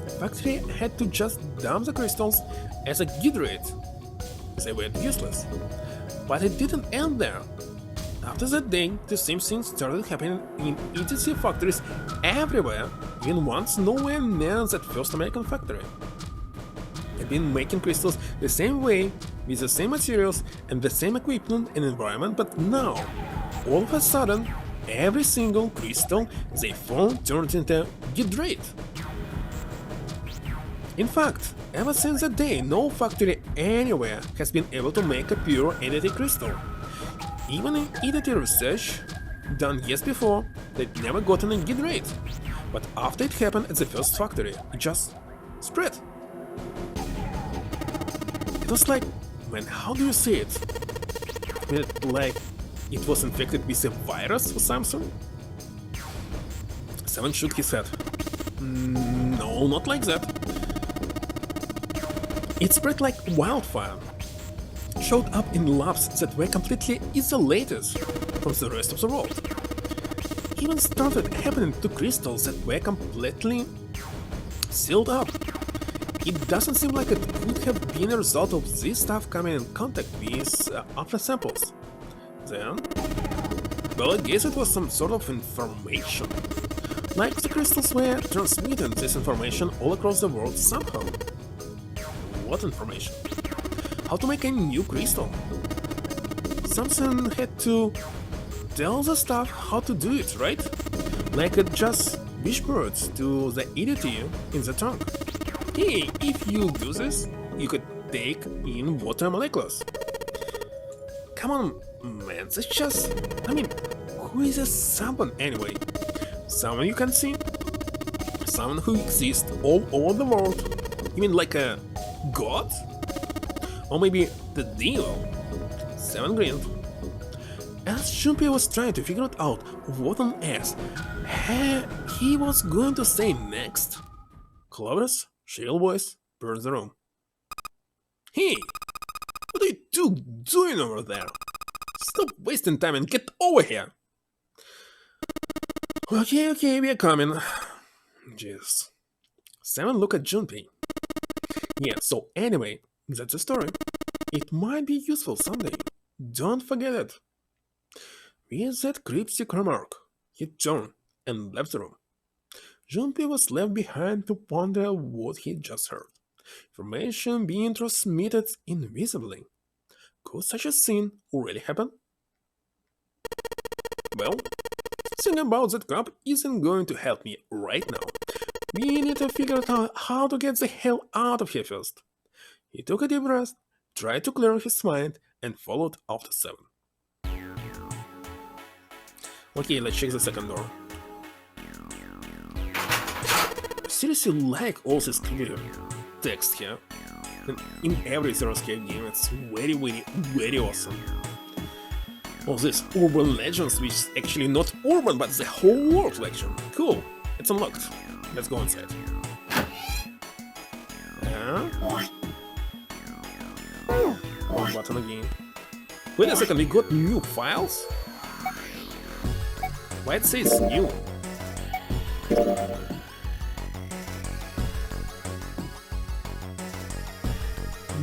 The factory had to just dump the crystals as a hydrate. They were useless. But it didn't end there. After that day, the same thing started happening in EDT factories everywhere, even once nowhere near that first American factory. They've been making crystals the same way, with the same materials and the same equipment and environment, but now, all of a sudden, every single crystal they found turned into hydrate. In fact, ever since that day, no factory anywhere has been able to make a pure EDT crystal. Even in EDT research done years before, they'd never gotten a hydrate. But after it happened at the first factory, it just spread. It was like, man, how do you say it? I mean, like it was infected with a virus or something? Seven shook his head. No, not like that. It spread like wildfire. Showed up in labs that were completely isolated from the rest of the world. Even started happening to crystals that were completely sealed up. It doesn't seem like it could have been a result of this stuff coming in contact with other samples. Then, well, I guess it was some sort of information. Like the crystals were transmitting this information all across the world somehow. What information? How to make a new crystal? Something had to tell the stuff how to do it, right? Like it just whispered to the EDT in the trunk. Hey, if you do this, you could take in water molecules. Come on, man, that's just... I mean, who is this someone anyway? Someone you can see? Someone who exists all over the world? You mean like a god? Or maybe the devil? Seven grinned. As Junpei was trying to figure out what on earth he was going to say next, Clover's shrill voice burst the room. Hey! What are you two doing over there? Stop wasting time and get over here! Okay, we are coming. Jeez. 7 look at Junpei. Yeah, so anyway, that's the story. It might be useful someday. Don't forget it. With that cryptic remark, he turned and left the room. Junpei was left behind to ponder what he just heard. Information being transmitted invisibly. Could such a scene really happen? Well, thinking about that cup isn't going to help me right now. We need to figure out how to get the hell out of here first. He took a deep breath, tried to clear his mind, and followed after 7. Okay, let's check the second door. I seriously like all this clear text here. And in every Zero-Escape game, it's very awesome. All these urban legends, which is actually not urban, but the whole world legend. Cool, it's unlocked. Let's go inside. One button again. Wait a second, we got new files? Why it says new?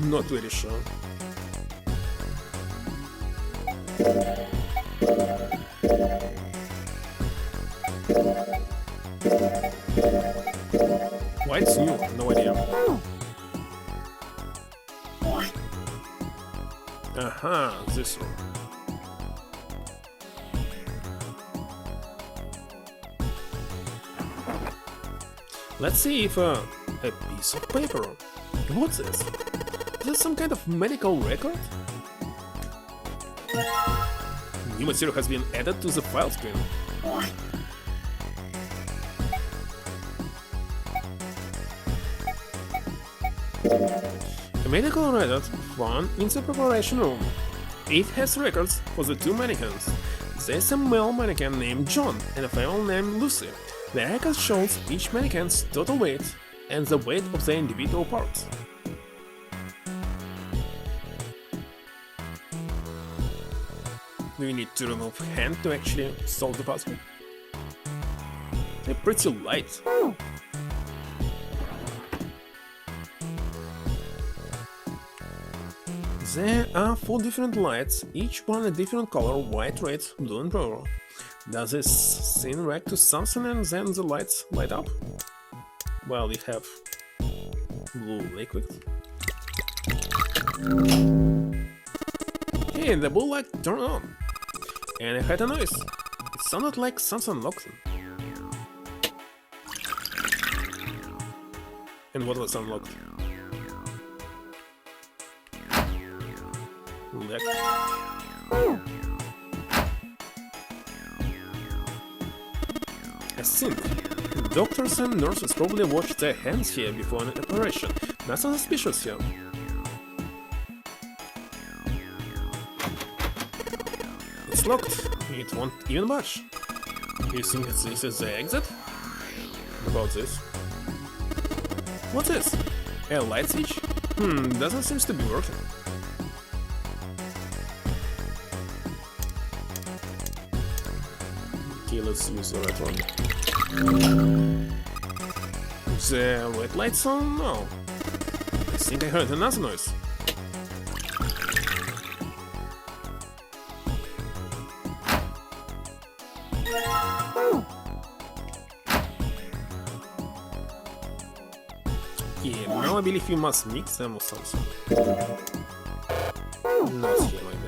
Not very sure. Why it's new? No idea. Aha, this one. Let's see if a piece of paper. What's this? Is this some kind of medical record? New material has been added to the file screen. A medical record found in the preparation room. It has records for the 2 mannequins. There's a male mannequin named John and a female named Lucy. The record shows each mannequin's total weight and the weight of the individual parts. Do you need to remove hand to actually solve the puzzle? They're pretty light. There are 4 different lights, each one a different color: white, red, blue and purple. Does this scene react to something and then the lights light up? Well, we have blue liquid. Hey, the blue light turned on. And I heard a noise. It sounded like something locked. And what was unlocked? A sink. Doctors and nurses probably washed their hands here before an operation. Nothing suspicious here. It's locked. It won't even budge. You think this is the exit? What about this? What's this? A light switch? Doesn't seem to be working. Okay, let's use the red one. The red light's on? No. I think I heard another noise. Okay, now I believe you must mix them or something. Not here, maybe.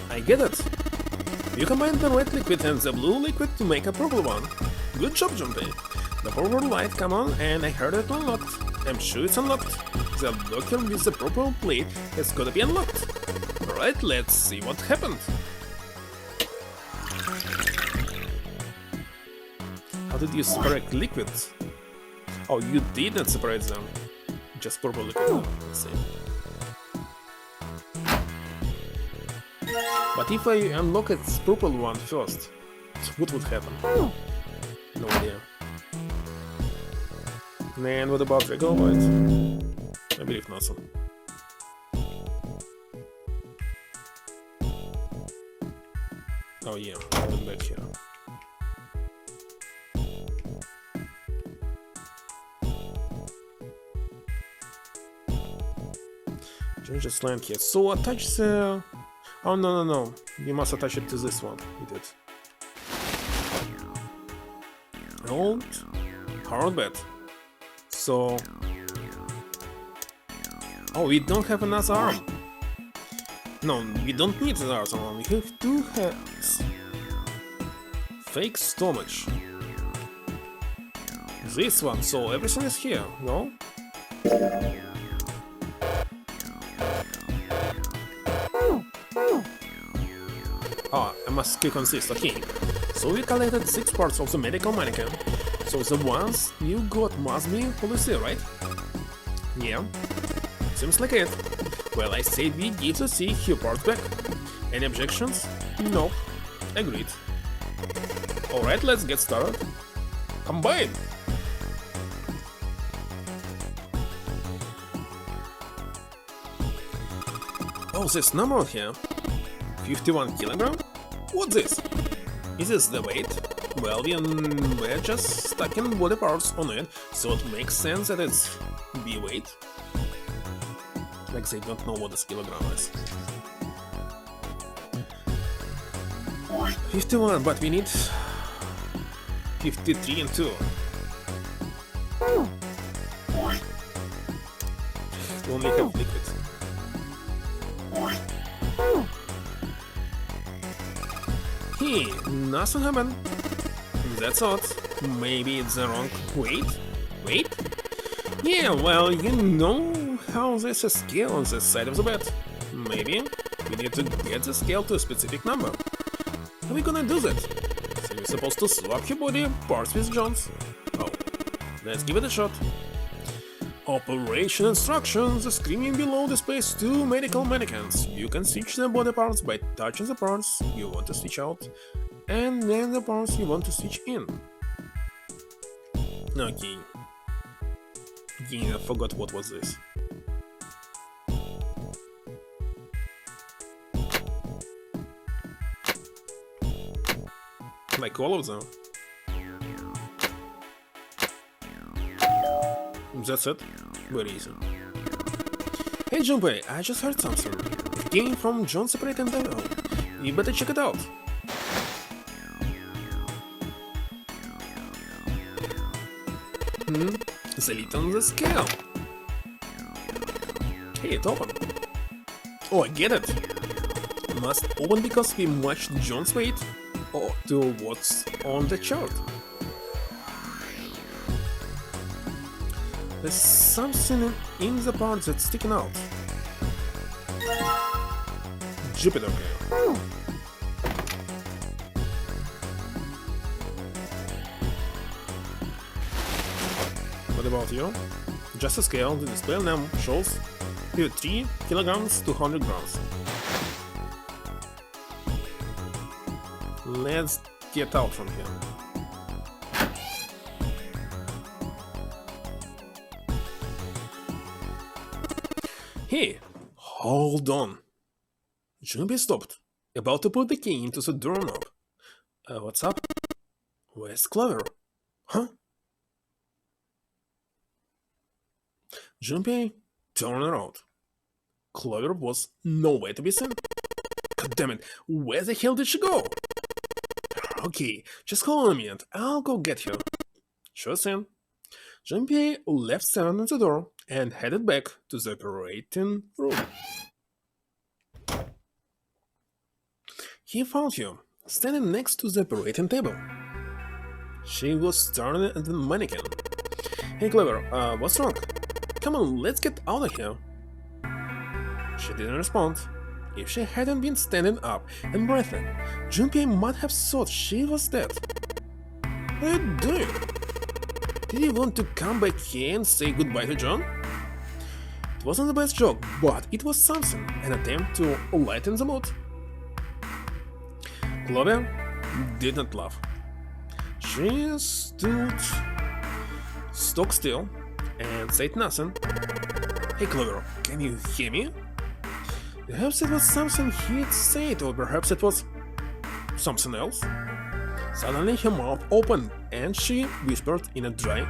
I get it! You combine the red liquid and the blue liquid to make a purple one. Good job, Junpei. The purple light come on and I heard it unlocked. I'm sure it's unlocked. The locker with the purple plate has gotta be unlocked. Alright, let's see what happened. How did you separate liquids? Oh, you didn't separate them. Just purple liquid. Let's see. But if I unlock its purple one first, what would happen? No idea. And what about regular white? I believe nothing. Oh yeah, I'll be back here. Change the slant here. So attach the... Oh no. You must attach it to this one. You did. Old hard bet. So... Oh, we don't have another arm. No, we don't need another arm. We have two hands. Fake stomach. This one, so everything is here, no? Ah, I must click on this, okay. So we collected 6 parts of the medical mannequin. So the ones you got must be policy, right? Yeah. Seems like it. Well, I said we give the C her parts back. Any objections? No. Agreed. Alright, let's get started. Combine! Oh, this number here. 51 kilogram? What's this? Is this the weight? Well, we're just stacking body parts on it, so it makes sense that it's B weight. Like they don't know what this kilogram is. 51, but we need 53 and 2. We only have liquid. Hey, nothing happened. That's odd. Maybe it's the wrong weight? Wait? Yeah, well, you know how there's a scale on this side of the bed. Maybe we need to get the scale to a specific number. How are we gonna do that? So you're supposed to swap your body parts with John's. Oh, let's give it a shot. Operation instructions. The screening below displays 2 medical mannequins. You can switch the body parts by touching the parts you want to switch out, and then the parts you want to switch in. Okay. Yeah, I forgot what was this. Like all of them. That's it. Very easy. Hey Junpei, I just heard something. It came from John's operating table. You better check it out. The lid on the scale. Hey, it opened. Oh, I get it. Must open because we matched John's weight to what's on the chart. There's something in the part that's sticking out. Jupiter scale. What about you? Just a scale, the display now shows 3 kilograms to 100 grams. Let's get out from here. Hey, hold on. Junpei stopped, about to put the key into the doorknob. What's up? Where's Clover? Huh? Junpei turned around. Clover was nowhere to be seen. God damn it, where the hell did she go? Okay, just hold on a minute, I'll go get her. Sure thing. Junpei left Sam at the door and headed back to the operating room. He found you, standing next to the operating table. She was staring at the mannequin. Hey Clover, what's wrong? Come on, let's get out of here. She didn't respond. If she hadn't been standing up and breathing, Junpei might have thought she was dead. What are you doing? Did you want to come back here and say goodbye to John? It wasn't the best joke, but it was something, an attempt to lighten the mood. Clover did not laugh. She stood stock still and said nothing. Hey Clover, can you hear me? Perhaps it was something he'd said, or perhaps it was... Something else? Suddenly her mouth opened and she whispered in a dry,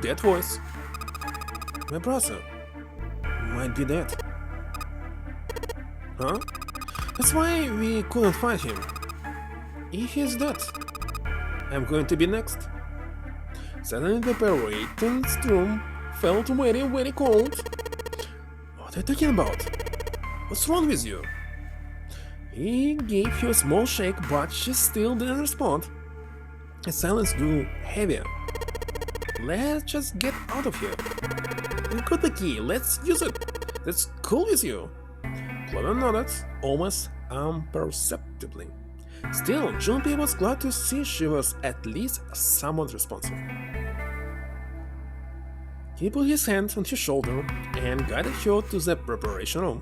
dead voice. My brother might be dead. Huh? That's why we couldn't find him. If he's dead, I'm going to be next. Suddenly the operating's room felt very, very cold. What are you talking about? What's wrong with you? He gave her a small shake, but she still didn't respond. The silence grew heavier. Let's just get out of here. We got the key, let's use it. That's cool with you. Clover nodded, almost imperceptibly. Still, Junpei was glad to see she was at least somewhat responsive. He put his hand on her shoulder and guided her to the preparation room.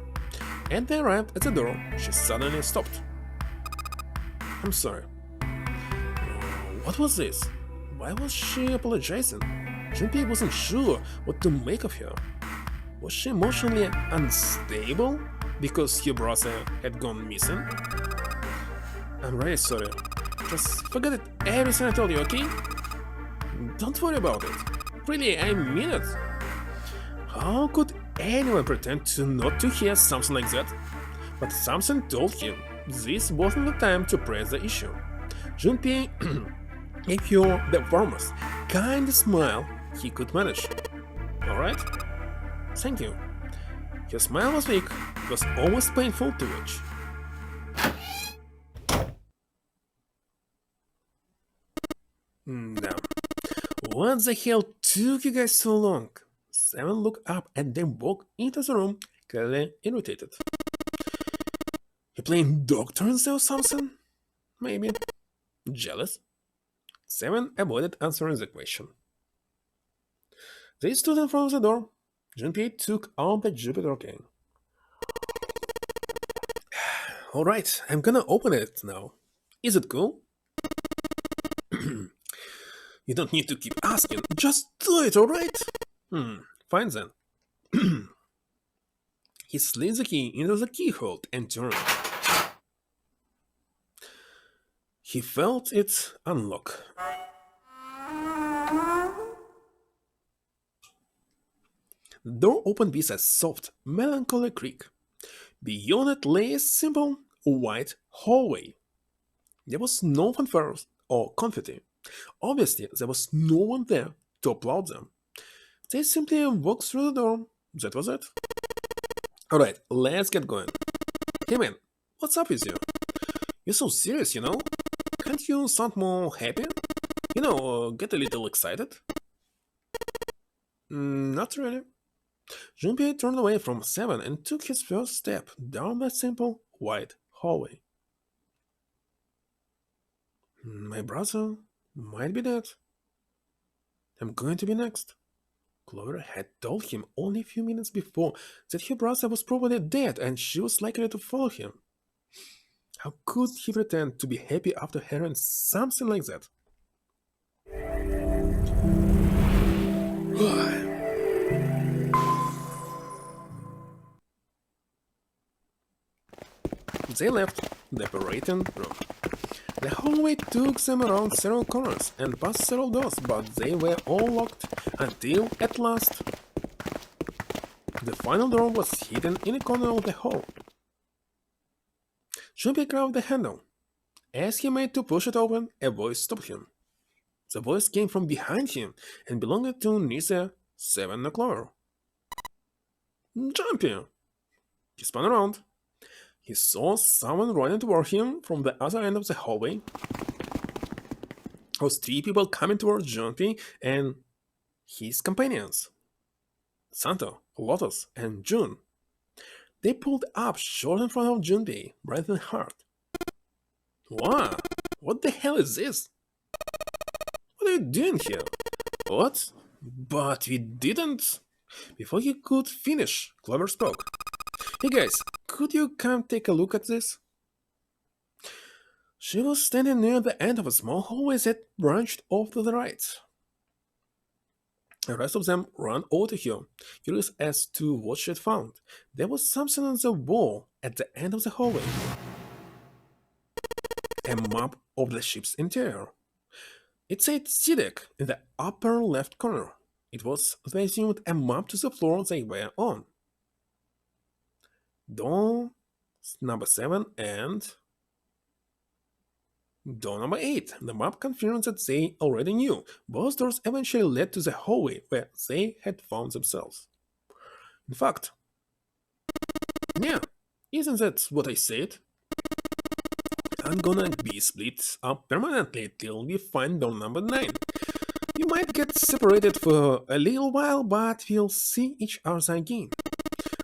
And they arrived at the door, she suddenly stopped. I'm sorry. What was this? Why was she apologizing? Junpei wasn't sure what to make of her. Was she emotionally unstable because her brother had gone missing? I'm really sorry. Just forget everything I told you, okay? Don't worry about it. Really, I mean it. How could anyone pretend to not to hear something like that? But something told him this wasn't the time to press the issue. Junpei gave her the warmest, kindest smile he could manage. Alright? Thank you. Her smile was weak, it was almost painful to watch. Damn. What the hell took you guys so long? Seven looked up and then walked into the room, clearly irritated. You playing dog turns or something? Maybe. Jealous? Seven avoided answering the question. They stood in front of the door. Junpei took out the Jupiter cane. Alright, I'm gonna open it now. Is it cool? You don't need to keep asking, just do it, alright? Fine then. He slid the key into the keyhole and turned. He felt it unlock. The door opened with a soft, melancholy creak. Beyond it lay a simple, white hallway. There was no fanfare or confetti. Obviously, there was no one there to applaud them. They simply walked through the door. That was it. Alright, let's get going. Hey man, what's up with you? You're so serious, you know? Can't you sound more happy? You know, get a little excited? Not really. Junpei turned away from Seven and took his first step down the simple, white hallway. My brother might be dead. I'm going to be next. Clover had told him only a few minutes before that her brother was probably dead and she was likely to follow him. How could he pretend to be happy after hearing something like that? They left the operating room. The hallway took them around several corners and past several doors, but they were all locked until, at last, the final door was hidden in a corner of the hall. Junpei grabbed the handle. As he made to push it open, a voice stopped him. The voice came from behind him and belonged to neither Seven nor Clover. Junpei! He spun around. He saw someone running toward him from the other end of the hallway. There was three people coming towards Junpei and his companions. Santo, Lotus, and June. They pulled up short in front of Junpei, breathing hard. What? What the hell is this? What are you doing here? What? But we didn't. Before he could finish, Clover spoke. Hey guys, could you come take a look at this? She was standing near the end of a small hallway that branched off to the right. The rest of them ran over to her, curious as to what she had found. There was something on the wall at the end of the hallway. a map of the ship's interior. It said C-Deck in the upper left corner. It was, they assumed, a map to the floor they were on. Door number 7 and door number 8. The map confirms that they already knew. Both doors eventually led to the hallway where they had found themselves. In fact, yeah, isn't that what I said? I'm gonna be split up permanently till we find door number 9. We might get separated for a little while, but we'll see each other again.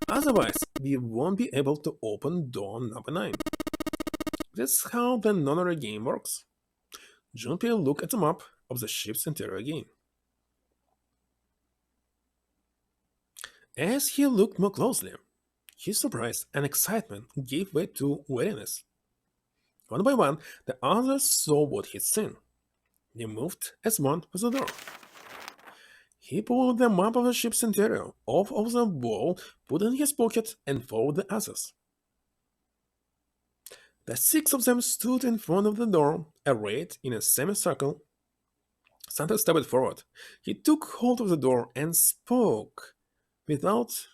Otherwise, we won't be able to open door number 9. That's how the nonary game works. Junpei looked at the map of the ship's interior again. As he looked more closely, his surprise and excitement gave way to weariness. One by one, the others saw what he'd seen. He moved as one was the door. He pulled the map of the ship's interior off of the wall, put it in his pocket, and followed the others. The 6 of them stood in front of the door, arrayed in a semicircle. Santa stepped forward. He took hold of the door and spoke, without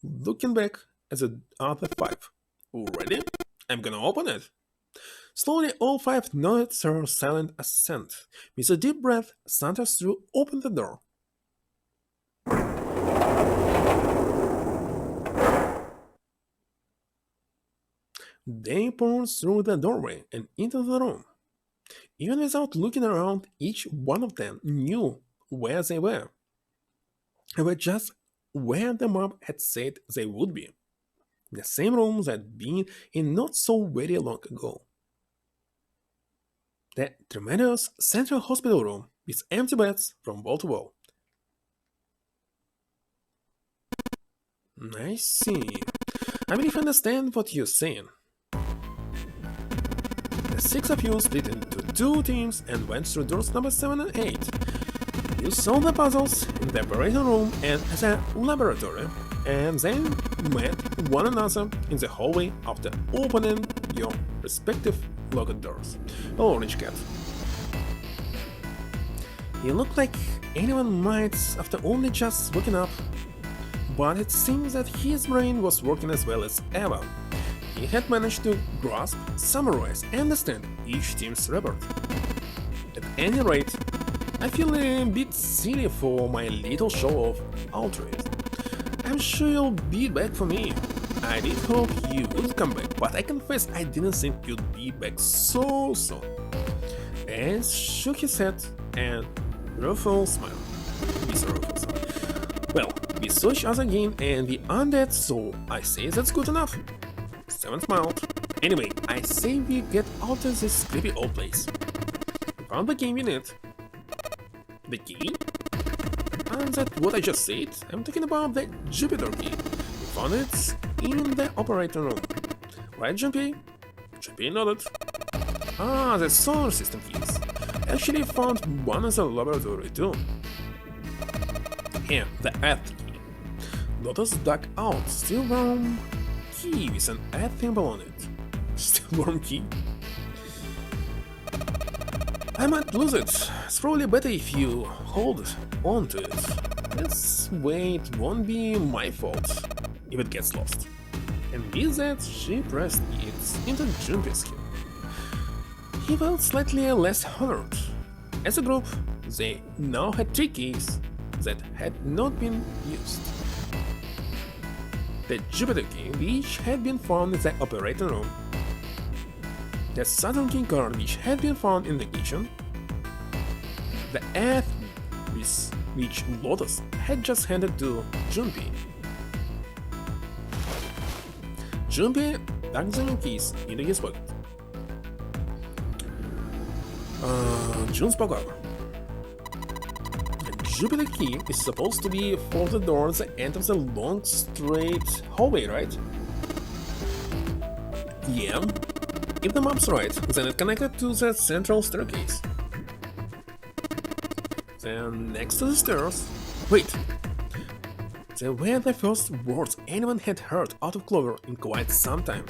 looking back at the other 5. Ready? I'm gonna open it. Slowly, all 5 nodded their silent assent. With a deep breath, Santa threw open the door. They poured through the doorway and into the room. Even without looking around, each one of them knew where they were. They were just where the map had said they would be. The same room they'd been in not so very long ago. The tremendous central hospital room with empty beds from wall to wall. I see. I believe I understand what you're saying. The 6 of you split into 2 teams and went through doors number 7 and 8. You solved the puzzles in the operating room and the laboratory, and then met one another in the hallway after opening your respective locked doors. Orange Cat. He looked like anyone might after only just waking up, but it seems that his brain was working as well as ever. He had managed to grasp, summarize, and understand each team's report. At any rate, I feel a bit silly for my little show of altruism. I'm sure you'll be back for me. I did hope you would come back, but I confess I didn't think you'd be back so soon. And shook his head and rueful smile. Well, we saw each other again and we undead, so I say that's good enough. 7 smiled. Anyway, I say we get out of this creepy old place. We found the key we need. The key? And that what I just said? I'm talking about the Jupiter key. We found it in the operating room. Right, Junpei? Junpei nodded. Ah, the solar system keys. Actually found one in the laboratory too. Here, the Earth key. Lotus dug out still warm key with an Earth symbol on it. Still warm key? I might lose it. It's probably better if you hold on to it. This way it won't be my fault if it gets lost. And with that, she pressed it into Junpei's skin. He felt slightly less honored. As a group, they now had 3 keys that had not been used. The Jupiter key, which had been found in the operating room. The Saturn key card, which had been found in the kitchen. The Earth, which Lotus had just handed to Junpei. Junpei dug the new keys into his pocket. Jun spoke up. The Jupiter key is supposed to be for the door at the end of the long straight hallway, right? Yeah. If the map's right, then it's connected to the central staircase. Then next to the stairs... Wait! They were the first words anyone had heard out of Clover in quite some time.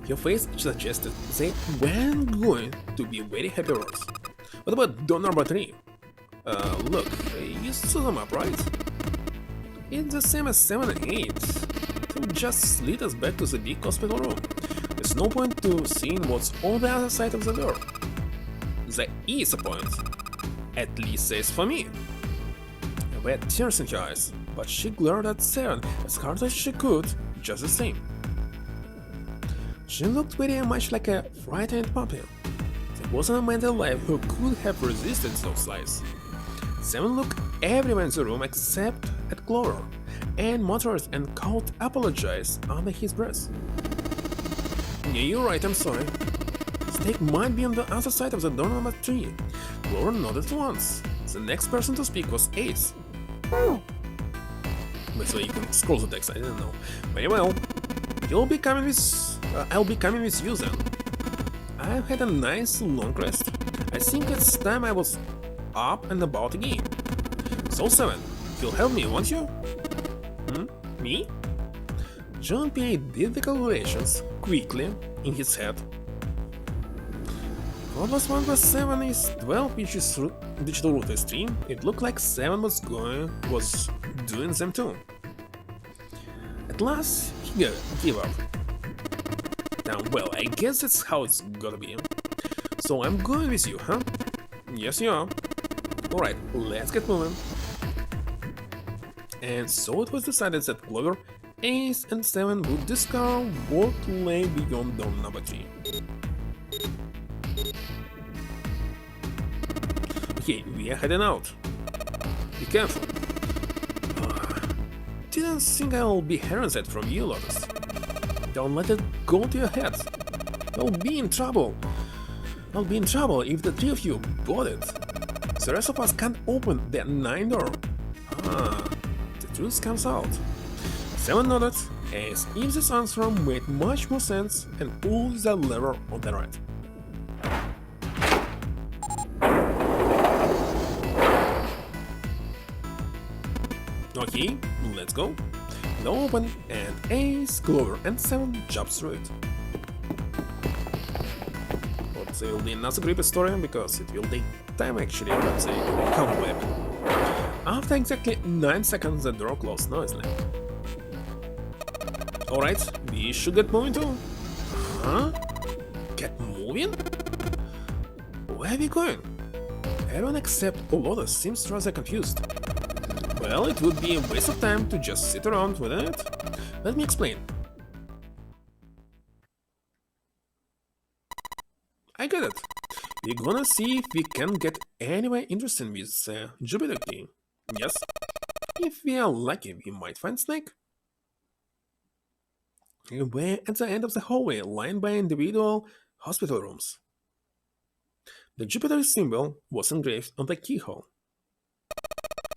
He Your face suggested they weren't going to be very happy words. What about door number 3? Look, you saw them up, right? It's the same as 7 and 8. They'll just lead us back to the big hospital room. There's no point to seeing what's on the other side of the door. There is a point. At least says for me. There were tears in her eyes, but she glared at 7 as hard as she could, just the same. She looked very much like a frightened puppy. There wasn't a man alive who could have resisted those lies. 7 looked everywhere in the room except at Clover, and muttered and called apologize under his breath. Yeah, you're right, I'm sorry. Snake might be on the other side of the door number 3. Clover nodded once. The next person to speak was Ace. So you can scroll the text, I didn't know. Very well. I'll be coming with you then. I've had a nice long rest. I think it's time I was up and about again. So 7, you'll help me, won't you? Me? John P. did the calculations quickly in his head. 4 plus 1 plus 7 is 12, which is digital root is 3. It looked like 7 was doing them too. At last, he gave up. Now, well, I guess that's how it's gotta be. So I'm going with you, huh? Yes, you are. Alright, let's get moving. And so it was decided that Clover, Ace, and 7 would discover what lay beyond door number 3. Okay, we are heading out. Be careful. Didn't think I'll be hearing that from you, Lotus. Don't let it go to your head. I'll be in trouble. I'll be in trouble if the 3 of you bought it. The rest of us can't open that 9 door. The truth comes out. 7 nodded, as if this answer made much more sense, and pulled the lever on the right. Okay, let's go. Door open, and Ace, Clover, and 7 jump through it. But it will be not a creepy story, because it will take time actually, but they come back. After exactly 9 seconds, the door closed noisily. Alright, we should get moving too. Huh? Get moving? Where are we going? Everyone except Lotus seems rather confused. Well, it would be a waste of time to just sit around, wouldn't it? Let me explain. I get it. We're gonna see if we can get anywhere interesting with Jupiter key. Yes. If we are lucky, we might find Snake. We're at the end of the hallway, lined by individual hospital rooms. The Jupiter symbol was engraved on the keyhole.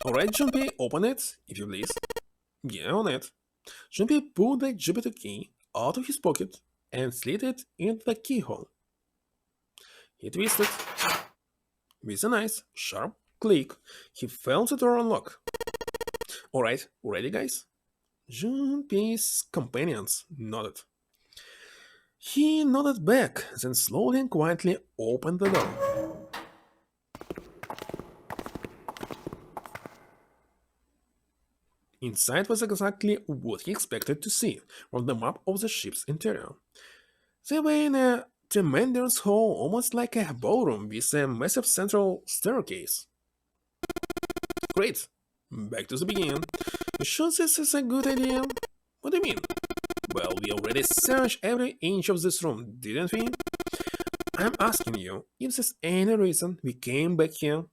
Alright, Jumpy, open it, if you please. Yeah, on it. Jumpy pulled the Jupiter key out of his pocket and slid it into the keyhole. He twisted. With a nice, sharp click, he found the door unlock. Alright, ready, guys? Jumpy's companions nodded. He nodded back, then slowly and quietly opened the door. Inside was exactly what he expected to see from the map of the ship's interior. They were in a tremendous hall, almost like a ballroom with a massive central staircase. Great! Back to the beginning. You sure this is a good idea? What do you mean? Well, we already searched every inch of this room, didn't we? I'm asking you if there's any reason we came back here.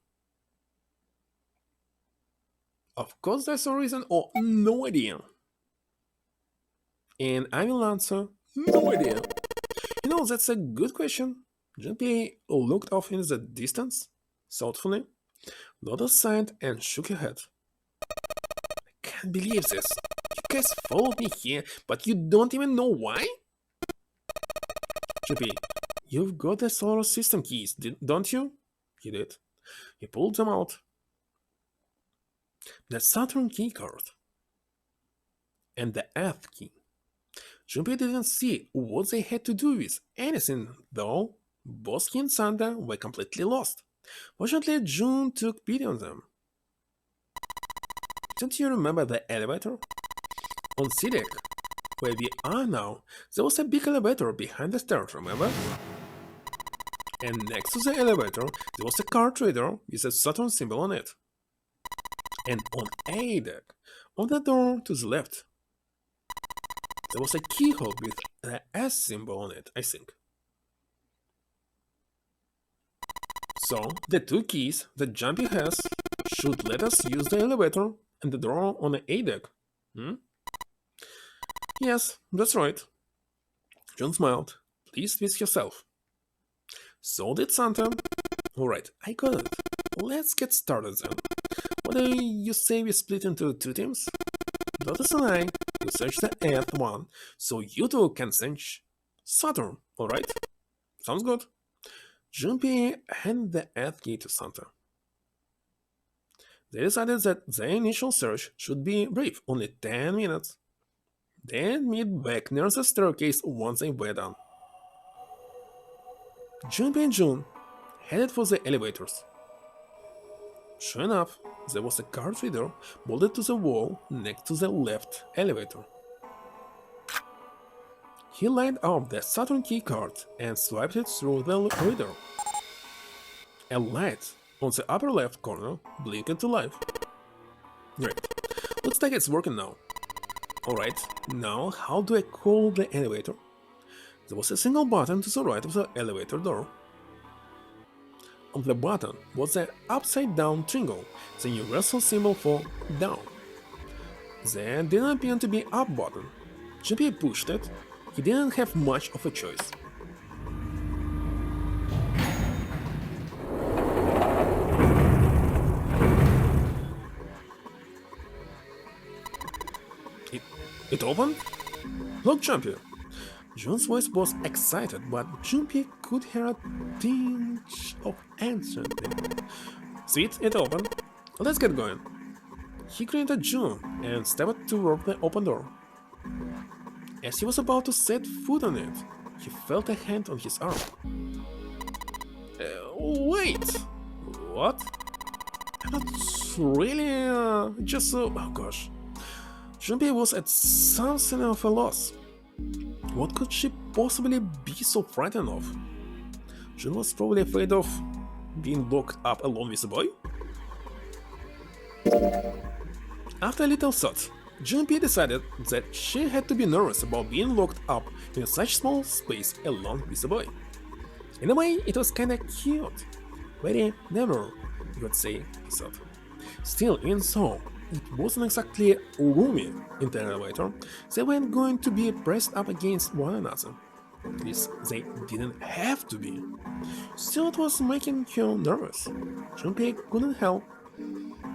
Of course there's a reason or no idea. And I will answer, no idea. You know, that's a good question. Junpei looked off in the distance, thoughtfully. Lotus sighed and shook her head. I can't believe this. You guys followed me here, but you don't even know why? Junpei, you've got the solar system keys, don't you? He did. He pulled them out. The Saturn key card and the Earth key. Junpei didn't see what they had to do with anything, though. Both he and Santa were completely lost. Fortunately, June took pity on them. Don't you remember the elevator? On C-Deck, where we are now, there was a big elevator behind the stairs, remember? And next to the elevator, there was a card reader with a Saturn symbol on it. And on A-Deck, on the door to the left, there was a keyhole with the S symbol on it, I think. So, the two keys that Jumpy has should let us use the elevator and the door on the A-Deck. Yes, that's right. John smiled, pleased with herself. So did Santa. Alright, I got it. Let's get started then. What do you say we split into two teams? Lotus and I will search the Earth one, so you two can search Saturn, alright? Sounds good. Junpei handed the Earth key to Santa. They decided that the initial search should be brief, only 10 minutes. They'd meet back near the staircase once they were done. Junpei and June headed for the elevators. Sure enough, there was a card reader bolted to the wall next to the left elevator. He lined up the Saturn key card and swiped it through the reader. A light on the upper left corner blinked to life. Great, looks like it's working now. Alright, now how do I call the elevator? There was a single button to the right of the elevator door. On the button was the upside down triangle, the universal symbol for down. There didn't appear to be up button. Junpei pushed it. He didn't have much of a choice. It opened? Look, Junpei! June's voice was excited, but Junpei could hear a tinge of anxiety. Sweet, it opened. Let's get going. He grinned at June and stepped toward the open door. As he was about to set foot on it, he felt a hand on his arm. Wait! What? I'm not really, just so... Oh gosh. Junpei was at something of a loss. What could she possibly be so frightened of? June was probably afraid of being locked up alone with a boy? After a little thought, Junpei decided that she had to be nervous about being locked up in such small space alone with a boy. In a way, it was kinda cute. Very never, you would say, he thought. Still, even so, it wasn't exactly roomy in the elevator. They weren't going to be pressed up against one another. At least they didn't have to be. Still, it was making her nervous. Junpei couldn't help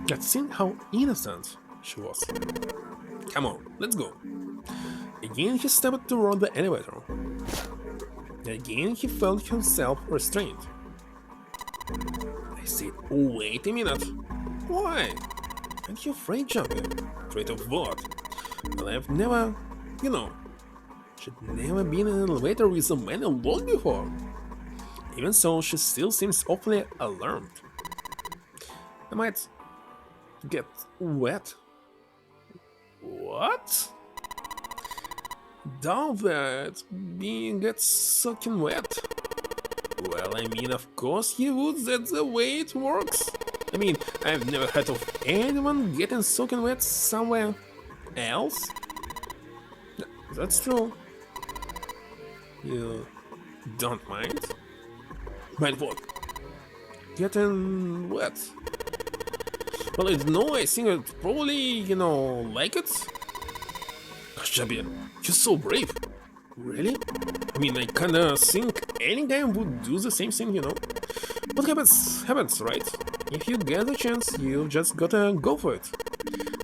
but seeing how innocent she was. Come on, let's go. Again he stepped toward the elevator. Again he felt himself restrained. I said, wait a minute. Why? Aren't you afraid, Junpei? Afraid of what? Well, I've never, she'd never been in an elevator with a man alone before. Even so, she still seems awfully alarmed. I might get wet. What? Doubt that being gets soaking wet. Well, I mean, of course you would, that's the way it works. I mean, I've never heard of anyone getting soaking wet somewhere else. That's true. You don't mind? Mind what? Getting wet? Well, I don't know, I think I'd probably, like it. Gosh, Javier, you're so brave. Really? I mean, I kinda think any guy would do the same thing, What happens, right? If you get the chance, you just gotta go for it.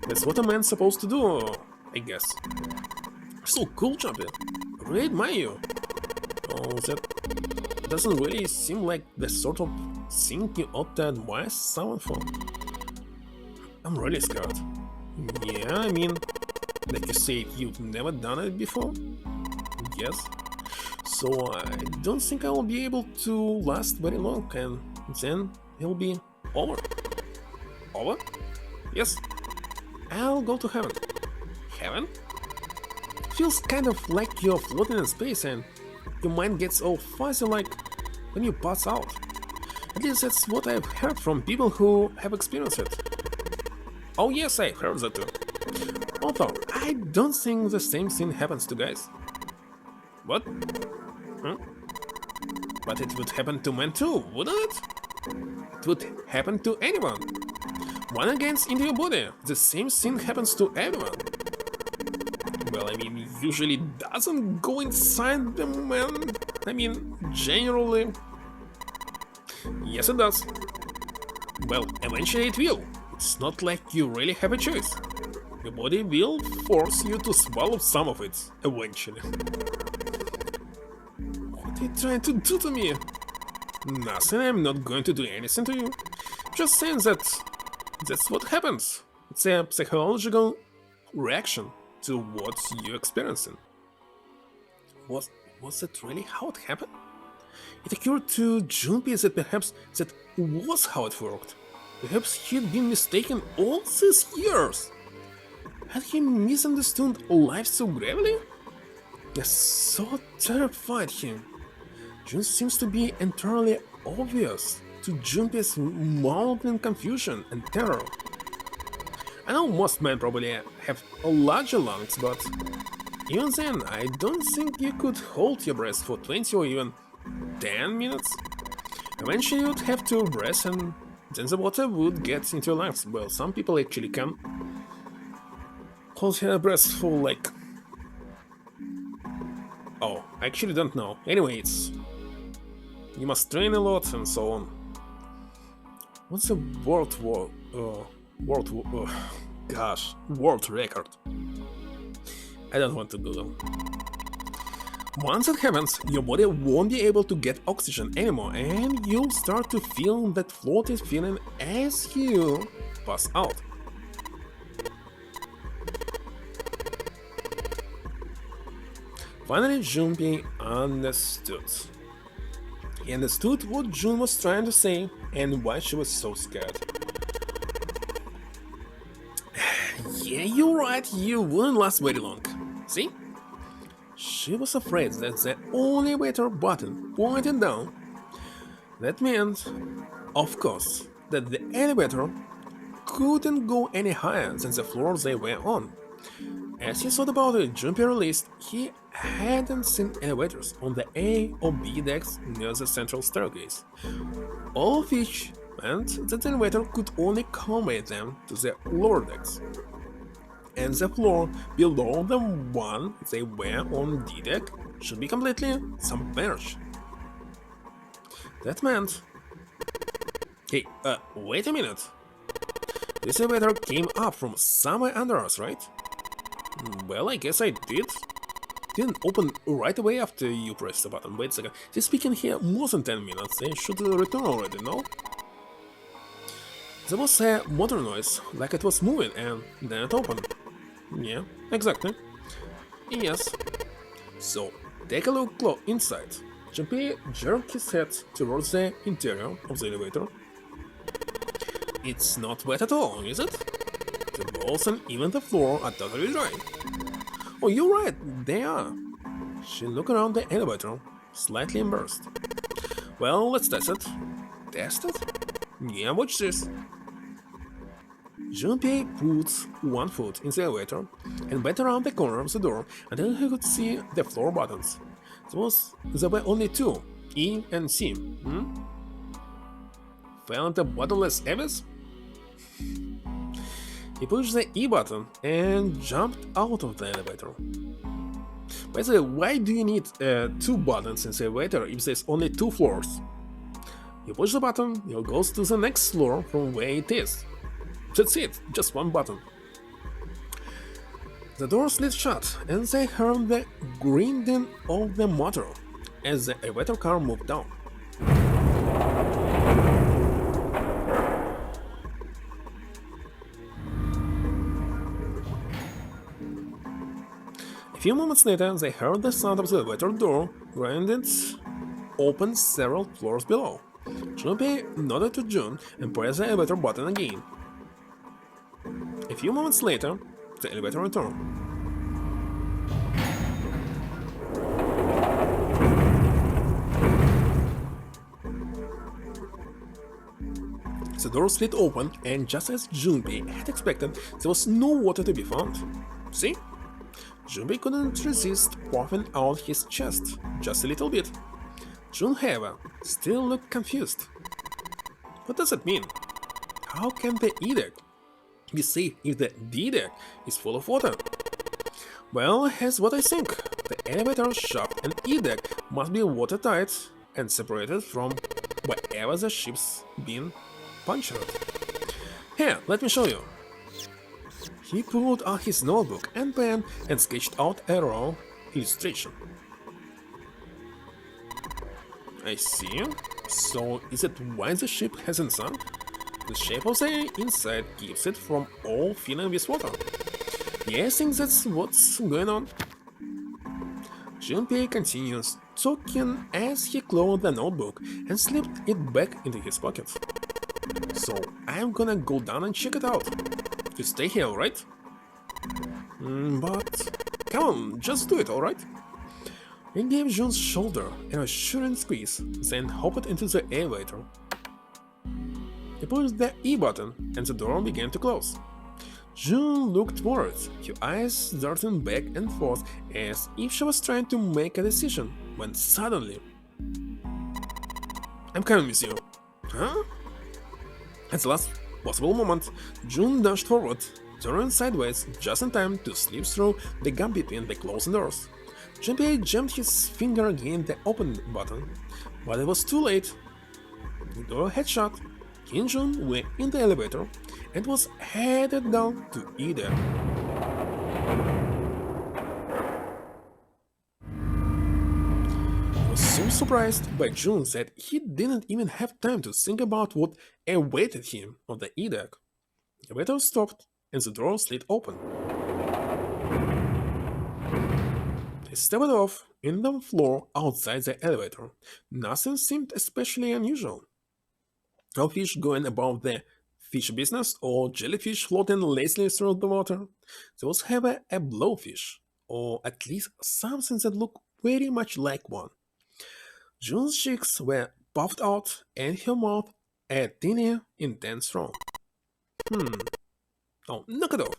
That's what a man's supposed to do, I guess. So cool, Jumpy. I really admire you. Oh, that doesn't really seem like the sort of thing you ought to admire someone for. I'm really scared. Yeah, I mean, like you say, you've never done it before? Yes. So I don't think I will be able to last very long, and then it'll be over. Over? Yes. I'll go to heaven. Heaven? Feels kind of like you're floating in space and your mind gets all fuzzy like when you pass out. At least that's what I've heard from people who have experienced it. Oh yes, I've heard that too. Although, I don't think the same thing happens to guys. What? Hmm? But it would happen to men too, wouldn't it? It would happen to anyone. One gets into your body, the same thing happens to everyone. Well, I mean, usually doesn't go inside the man. I mean, generally. Yes, it does. Well, eventually it will. It's not like you really have a choice. Your body will force you to swallow some of it, eventually. What are you trying to do to me? Nothing, I'm not going to do anything to you. Just saying that that's what happens. It's a psychological reaction to what you're experiencing. Was that really how it happened? It occurred to Junpei that perhaps that was how it worked. Perhaps he'd been mistaken all these years. Had he misunderstood life so gravely? Yes, so terrified him. Jun seems to be entirely obvious to Junpei's mounting confusion and terror. I know most men probably have larger lungs, but even then, I don't think you could hold your breath for 20 or even 10 minutes. Eventually you'd have to breathe and then the water would get into your lungs. Well, some people actually can hold their breath for like... Oh, I actually don't know. Anyway, it's... You must train a lot and so on. What's the world record? I don't want to Google. Once it happens, your body won't be able to get oxygen anymore and you'll start to feel that floaty feeling as you pass out. Finally, Junpei understood. He understood what Jun was trying to say and why she was so scared. Yeah, you're right, you wouldn't last very long. See? She was afraid that the elevator button pointed down. That meant, of course, that the elevator couldn't go any higher than the floor they were on. As he thought about it, Junpei realized he hadn't seen elevators on the A or B decks near the central staircase, all of which meant that the elevator could only convey them to the lower decks, and the floor below the one they were on D deck should be completely submerged. That meant... Hey, wait a minute. This elevator came up from somewhere under us, right? Well, I guess I did. Didn't open right away after you pressed the button. Wait a second. This speaking here more than 10 minutes. They should return already, no? There was a motor noise, like it was moving, and then it opened. Yeah, exactly. Yes. So, take a look inside. Junpei jerked his head towards the interior of the elevator. It's not wet at all, is it? The walls and even the floor are totally dry. Oh, you're right, they are. She looked around the elevator, slightly embarrassed. Well, let's test it. Test it? Yeah, watch this. Junpei put one foot in the elevator and went around the corner of the door until he could see the floor buttons. There were only two, E and C. Found the bottomless abyss? He pushed the E button and jumped out of the elevator. By the way, why do you need two buttons in the elevator if there's only two floors? You push the button, it goes to the next floor from where it is. That's it, just one button. The door slid shut and they heard the grinding of the motor as the elevator car moved down. A few moments later, they heard the sound of the elevator door grinding open several floors below. Junpei nodded to Jun and pressed the elevator button again. A few moments later, the elevator returned. The door slid open, and just as Junpei had expected, there was no water to be found. See? Junpei couldn't resist puffing out his chest just a little bit. Jun, however, still looked confused. What does it mean? How can the E-deck be safe if the D-deck is full of water? Well, here's what I think. The elevator shaft and E-deck must be watertight and separated from wherever the ship's been punctured. Here, let me show you. He pulled out his notebook and pen and sketched out a raw illustration. I see. So is it why the ship hasn't sunk? The shape of the inside keeps it from all filling with water. Yeah, I think that's what's going on. Junpei continues talking as he closed the notebook and slipped it back into his pocket. So I'm gonna go down and check it out. You stay here, alright? But come on, just do it, alright? He gave Jun's shoulder an assuring squeeze, then hopped into the elevator. He pushed the E button and the door began to close. Jun looked worried, her eyes darting back and forth as if she was trying to make a decision, when suddenly... I'm coming with you. Huh? At the last possible moment, Jun dashed forward, turning sideways just in time to slip through the gap between the closing doors. Junpei jammed his finger against the open button, but it was too late. The door had shut, he and Jun were in the elevator, and was headed down to E-deck. He was so surprised by Jun that he didn't even have time to think about what awaited him on the E-deck. The elevator stopped, and the door slid open. He stepped off in the floor outside the elevator. Nothing seemed especially unusual. No fish going about the fish business or jellyfish floating lazily through the water. There was however a blowfish, or at least something that looked very much like one. Jun's cheeks were puffed out and her mouth a tiny, intense frown. Oh, knock it off.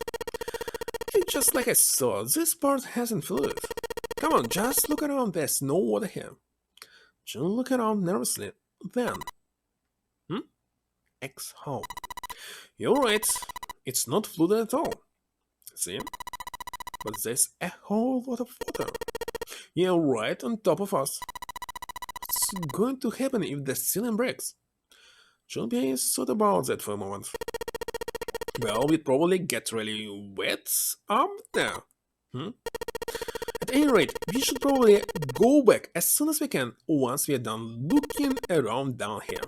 It's just like I saw, this part hasn't fluid. Come on, just look around, there's no water here. Jun looked around nervously, then... Exhale. You're right, it's not fluid at all. See? But there's a whole lot of water. Yeah, right on top of us. What's going to happen if the ceiling breaks? Junpei thought about that for a moment. Well, we'd probably get really wet up there. At any rate, we should probably go back as soon as we can once we're done looking around down here.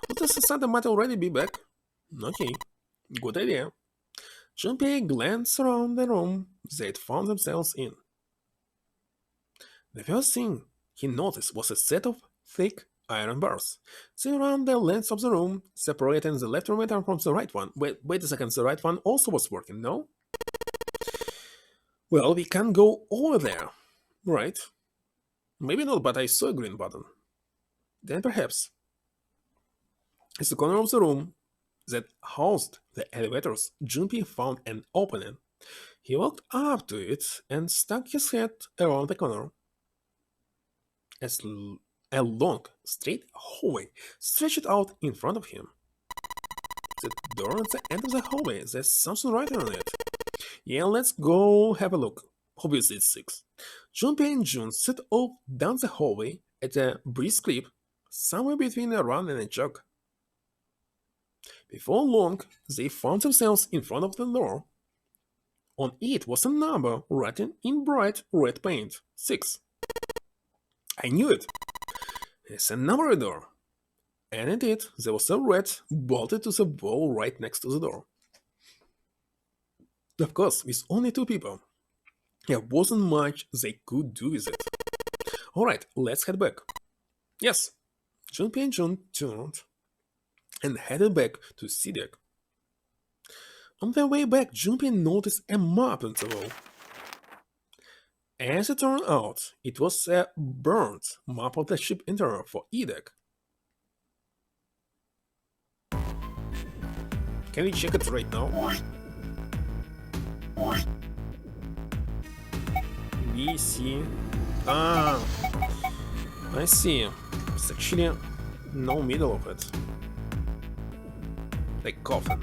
Let us decide might already be back. Okay, good idea. Junpei glanced around the room they'd found themselves in. The first thing he noticed was a set of thick iron bars. They ran the length of the room, separating the left perimeter from the right one. Wait a second, the right one also was working, no? Well, we can go over there, right? Maybe not, but I saw a green button. Then perhaps... At the corner of the room that housed the elevators, Junpei found an opening. He walked up to it and stuck his head around the corner. A long, straight hallway stretched out in front of him. The door at the end of the hallway, there's something writing on it. Yeah, let's go have a look. Obviously it's 6. Junpei and Jun set off down the hallway at a brisk clip, somewhere between a run and a jog. Before long, they found themselves in front of the door. On it was a number written in bright red paint, 6. I knew it. It's a number door. And indeed, there was a rat bolted to the wall right next to the door. Of course, with only 2 people. There wasn't much they could do with it. Alright, let's head back. Yes, Junpei and Jun turned and headed back to Sidek. On their way back, Junpei noticed a map on the wall. As it turned out, it was a burnt map of the ship interior for Edek. Can we check it right now? We see... Ah, I see. It's actually no middle of it. Like Coffin.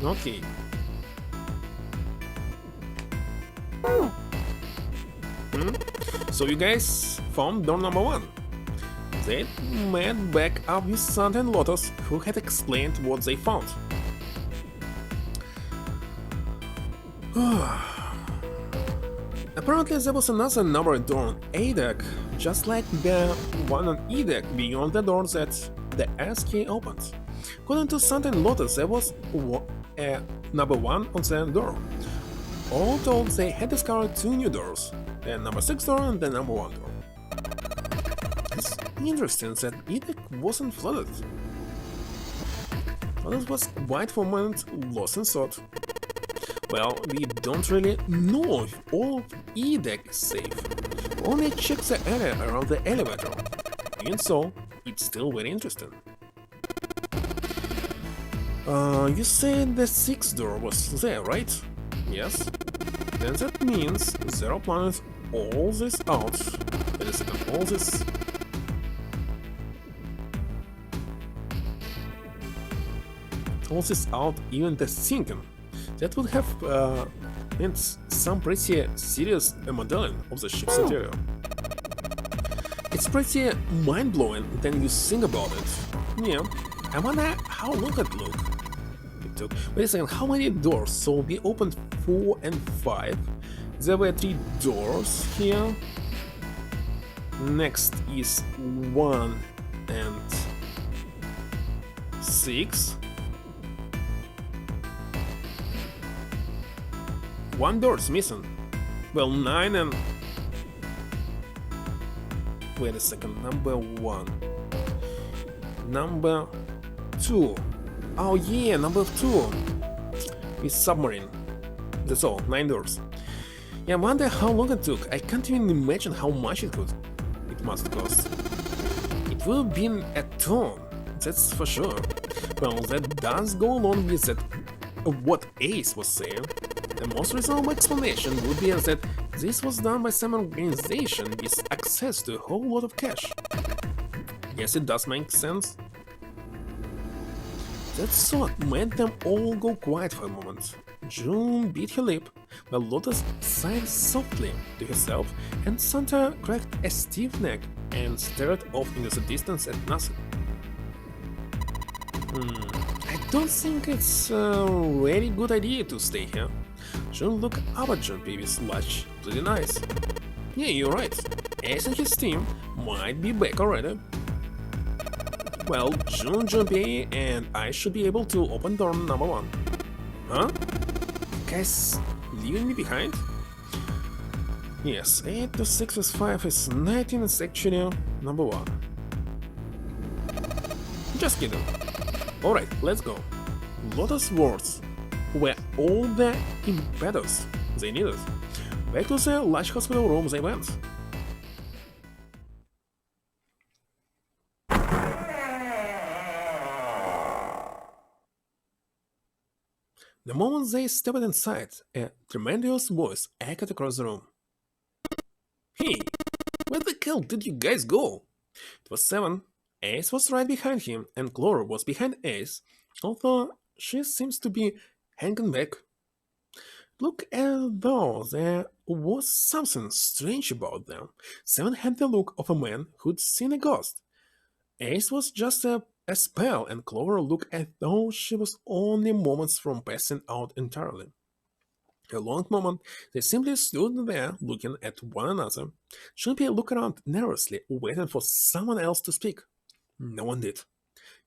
Okay. So you guys found door number 1. They met back up with Santa and Lotus, who had explained what they found. Apparently there was another number door on A-deck, just like the one on E-deck beyond the door that the SK opened. According to Santa and Lotus, there was a number 1 on the door. All told, they had discovered 2 new doors, the number 6 door and the number 1 door. It's interesting that E-deck wasn't flooded. Lotus was quite for a moment lost in thought. Well, we don't really know if all of E-deck is safe. Only check the area around the elevator. Even so, it's still very interesting. You said the 6th door was there, right? Yes. Then that means Zero planned all this out. Wait a second, all this... All this out, even the thinking. That would have meant some pretty serious modeling of the ship's interior. It's pretty mind-blowing when you think about it. Yeah, I wonder how long it looked. Wait a second, how many doors? So we opened 4 and 5. There were 3 doors here. Next is 1 and 6. 1 door is missing. Well, 9 and... Wait a second, number 1. Number 2. Oh yeah, number 2. With submarine. That's all, 9 doors. Yeah, I wonder how long it took. I can't even imagine how much it must cost. It would have been a ton, that's for sure. Well, that does go along with that what Ace was saying. The most reasonable explanation would be that this was done by some organization with access to a whole lot of cash. Yes, it does make sense. That thought made them all go quiet for a moment. June bit her lip, while Lotus sighed softly to herself, and Santa cracked a stiff neck and stared off into the distance at nothing. I don't think it's a really good idea to stay here. June looked up at Junpei with large, bleeding eyes. Yeah, you're right. Ace and his team might be back already. Well, June, Junpei, and I should be able to open door number 1. Huh? Guys, leaving me behind? Yes, 8 to 6 with 5 is 19, it's actually number 1. Just kidding. Alright, let's go. Lotus words were all the impetus they needed. Back to the large hospital room they went. The moment they stepped inside, a tremendous voice echoed across the room. Hey, where the hell did you guys go? It was 7. Ace was right behind him, and Clara was behind Ace, although she seems to be hanging back. Look as though there was something strange about them. 7 had the look of a man who'd seen a ghost. Ace was just a spell, and Clover looked as though she was only moments from passing out entirely. A long moment, they simply stood there looking at one another. Junpei looked around nervously, waiting for someone else to speak. No one did.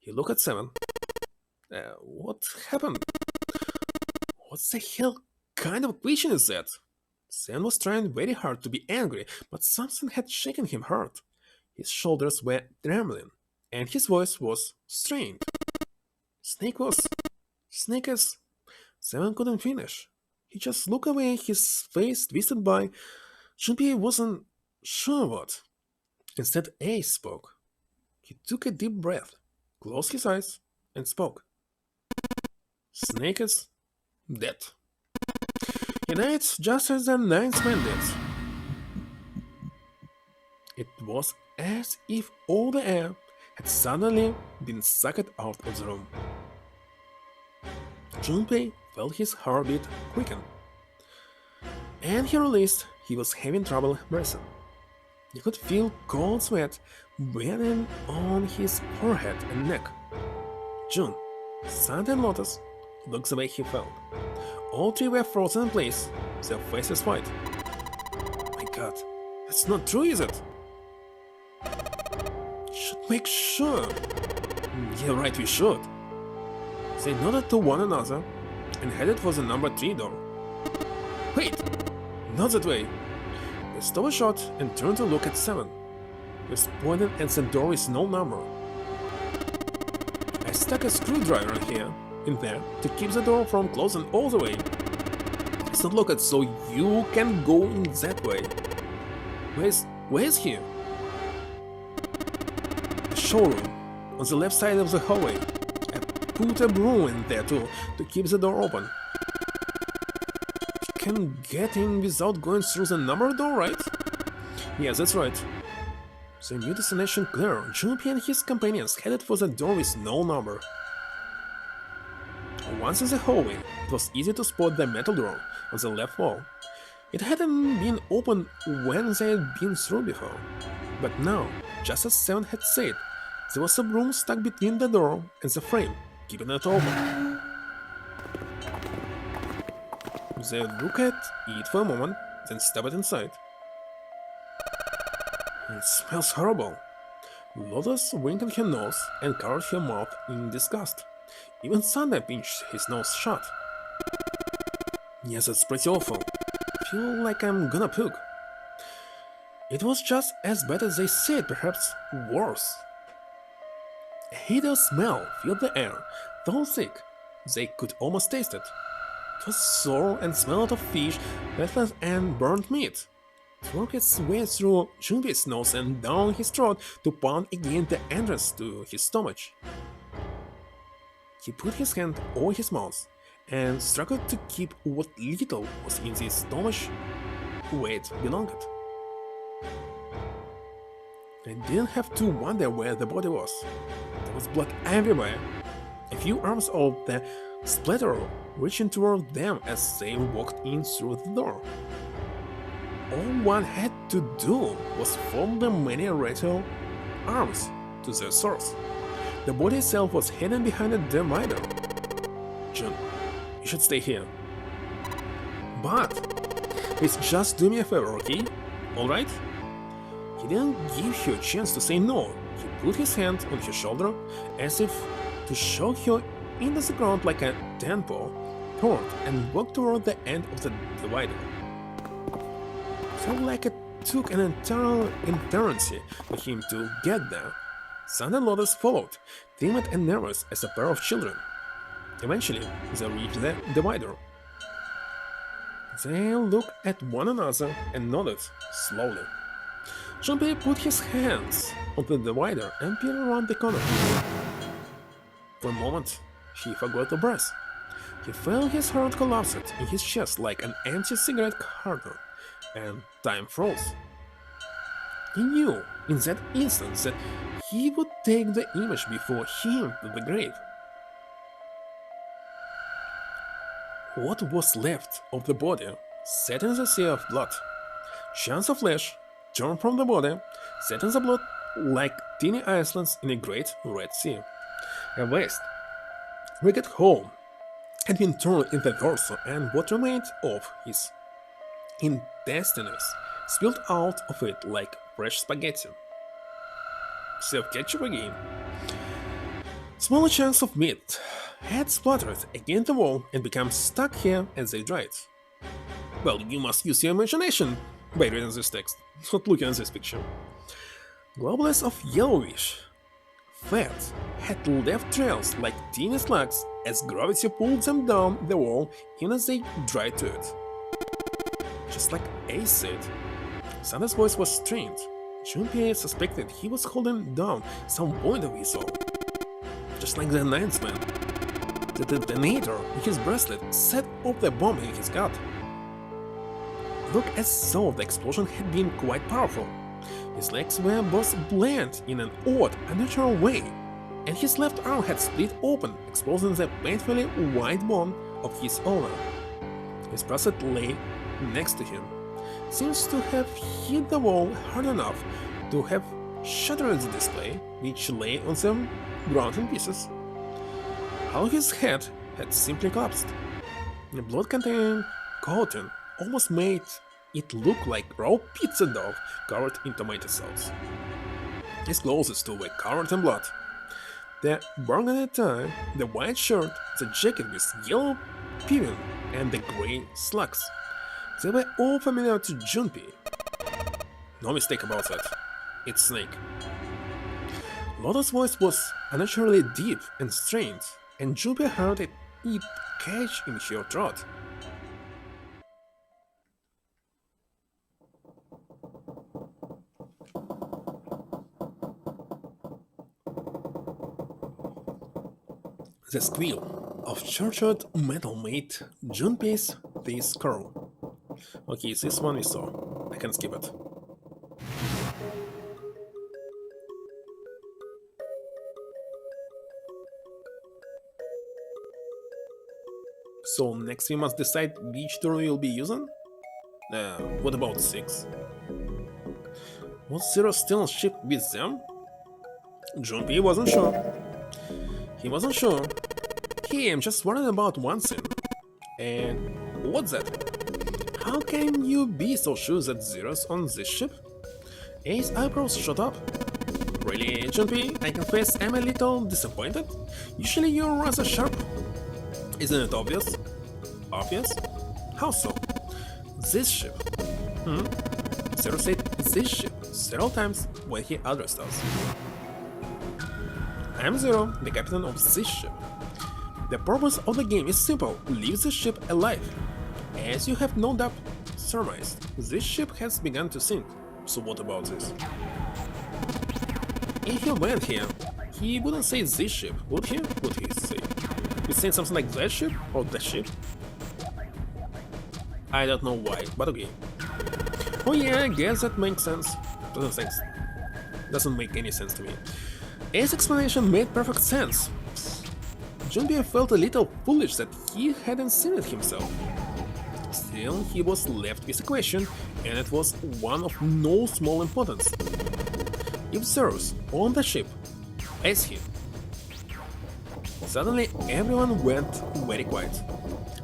He looked at 7. What happened? What the hell kind of question is that? Sam was trying very hard to be angry, but something had shaken him hard. His shoulders were trembling, and his voice was strained. Snake was... Snake is... Sam couldn't finish. He just looked away, his face twisted by... Junpei wasn't sure what. Instead, Ace spoke. He took a deep breath, closed his eyes, and spoke. Snake is dead. He died just as the ninth man did. It was as if all the air had suddenly been sucked out of the room. Junpei felt his heartbeat quicken, and he realized he was having trouble breathing. He could feel cold sweat beating on his forehead and neck. June, Sand and Lotus looked the way he felt. All three were frozen in place, their faces white. My god, that's not true, is it? Should make sure. Yeah, right, we should. They nodded to one another and headed for the number 3 door. Wait! Not that way! They stopped short and turned to look at 7. He was pointing at the door with no number. I stuck a screwdriver in there to keep the door from closing all the way. It's not locked, so you can go in that way. Where is he? The showroom, on the left side of the hallway. I put a broom in there too, to keep the door open. You can get in without going through the number door, right? Yeah, that's right. The new destination clear, Junpei and his companions headed for the door with no number. Once in the hallway, it was easy to spot the metal door on the left wall. It hadn't been opened when they had been through before. But now, just as 7 had said, there was a broom stuck between the door and the frame, keeping it open. They looked at it for a moment, then stepped inside. It smells horrible. Lotus wrinkled her nose and covered her mouth in disgust. Even Sunday pinched his nose shut. Yes, it's pretty awful. I feel like I'm gonna puke. It was just as bad as they said, perhaps worse. A hideous smell filled the air, so thick they could almost taste it. It was sour and smelled of fish, lettuce and burnt meat. It worked its way through Junpei's nose and down his throat to pound against the entrance to his stomach. He put his hand over his mouth and struggled to keep what little was in his stomach where it belonged. I didn't have to wonder where the body was. There was blood everywhere. A few arms of the splatterer reaching toward them as they walked in through the door. All one had to do was follow the many ritual arms to their source. The body itself was hidden behind a divider. Jun, you should stay here. But please just do me a favor, okay? Alright? He didn't give her a chance to say no. He put his hand on her shoulder as if to show her into the ground like a temple, turned and walked toward the end of the divider. Felt like it took an entire eternity for him to get there. Sun and Lotus followed, timid and nervous as a pair of children. Eventually, they reached the divider. They looked at one another and nodded slowly. Junpei put his hands on the divider and peered around the corner. For a moment, he forgot to breathe. He felt his heart collapse in his chest like an empty cigarette carton, and time froze. He knew in that instant that he would take the image before him to the grave. What was left of the body sat in the sea of blood. Chunks of flesh torn from the body sat in the blood like tiny islands in a great red sea. A vast, wicked hole had been torn in the torso, and what remained of his intestines spilled out of it like fresh spaghetti. Self-ketchup again. Smaller chunks of meat had splattered against the wall and become stuck here as they dried. Well, you must use your imagination by reading this text, not looking at this picture. Globulars of yellowish fat had left trails like tiny slugs as gravity pulled them down the wall even as they dried to it. Just like Ace said, Santa's voice was strained. Junpei suspected he was holding down some point of his soul. Just like the Ninth Man. The detonator in his bracelet set off the bomb in his gut. Look as though the explosion had been quite powerful. His legs were both bent in an odd, unnatural way, and his left arm had split open, exposing the painfully wide bone of his owner. His bracelet lay next to him, seems to have hit the wall hard enough to have shattered the display, which lay on the ground in pieces. How his head had simply collapsed. The blood-containing coating almost made it look like raw pizza dough covered in tomato sauce. His clothes too were covered in blood. The burgundy tie, the white shirt, the jacket with yellow pivot, and the grey slacks. They were all familiar to Junpei. No mistake about that. It's Snake. Lotta's voice was unnaturally deep and strained, and Junpei heard it catch in her throat. The squeal of charged metal made Junpei's face curl. Okay, this one we saw. I can skip it. So next we must decide which door we will be using? What about 6? Was Zero still on ship with them? Junpei wasn't sure. He wasn't sure. Hey, I'm just worried about one thing. And what's that? How can you be so sure that Zero's on this ship? Ace's eyebrows shot up. Really, Junpei, I confess I'm a little disappointed. Usually you're rather sharp. Isn't it obvious? Obvious? How so? This ship. Zero said this ship several times when he addressed us. I'm Zero, the captain of this ship. The purpose of the game is simple: leave the ship alive. As you have no doubt surmised, this ship has begun to sink. So what about this? If he went here, he wouldn't say this ship, would he? Would he say? He'd say something like that ship or that ship? I don't know why, but okay. Oh yeah, I guess that makes sense. Doesn't make any sense to me. Ace's explanation made perfect sense. Junpei felt a little foolish that he hadn't seen it himself. Still, he was left with a question, and it was one of no small importance. If Zero's on the ship, as he. Suddenly, everyone went very quiet.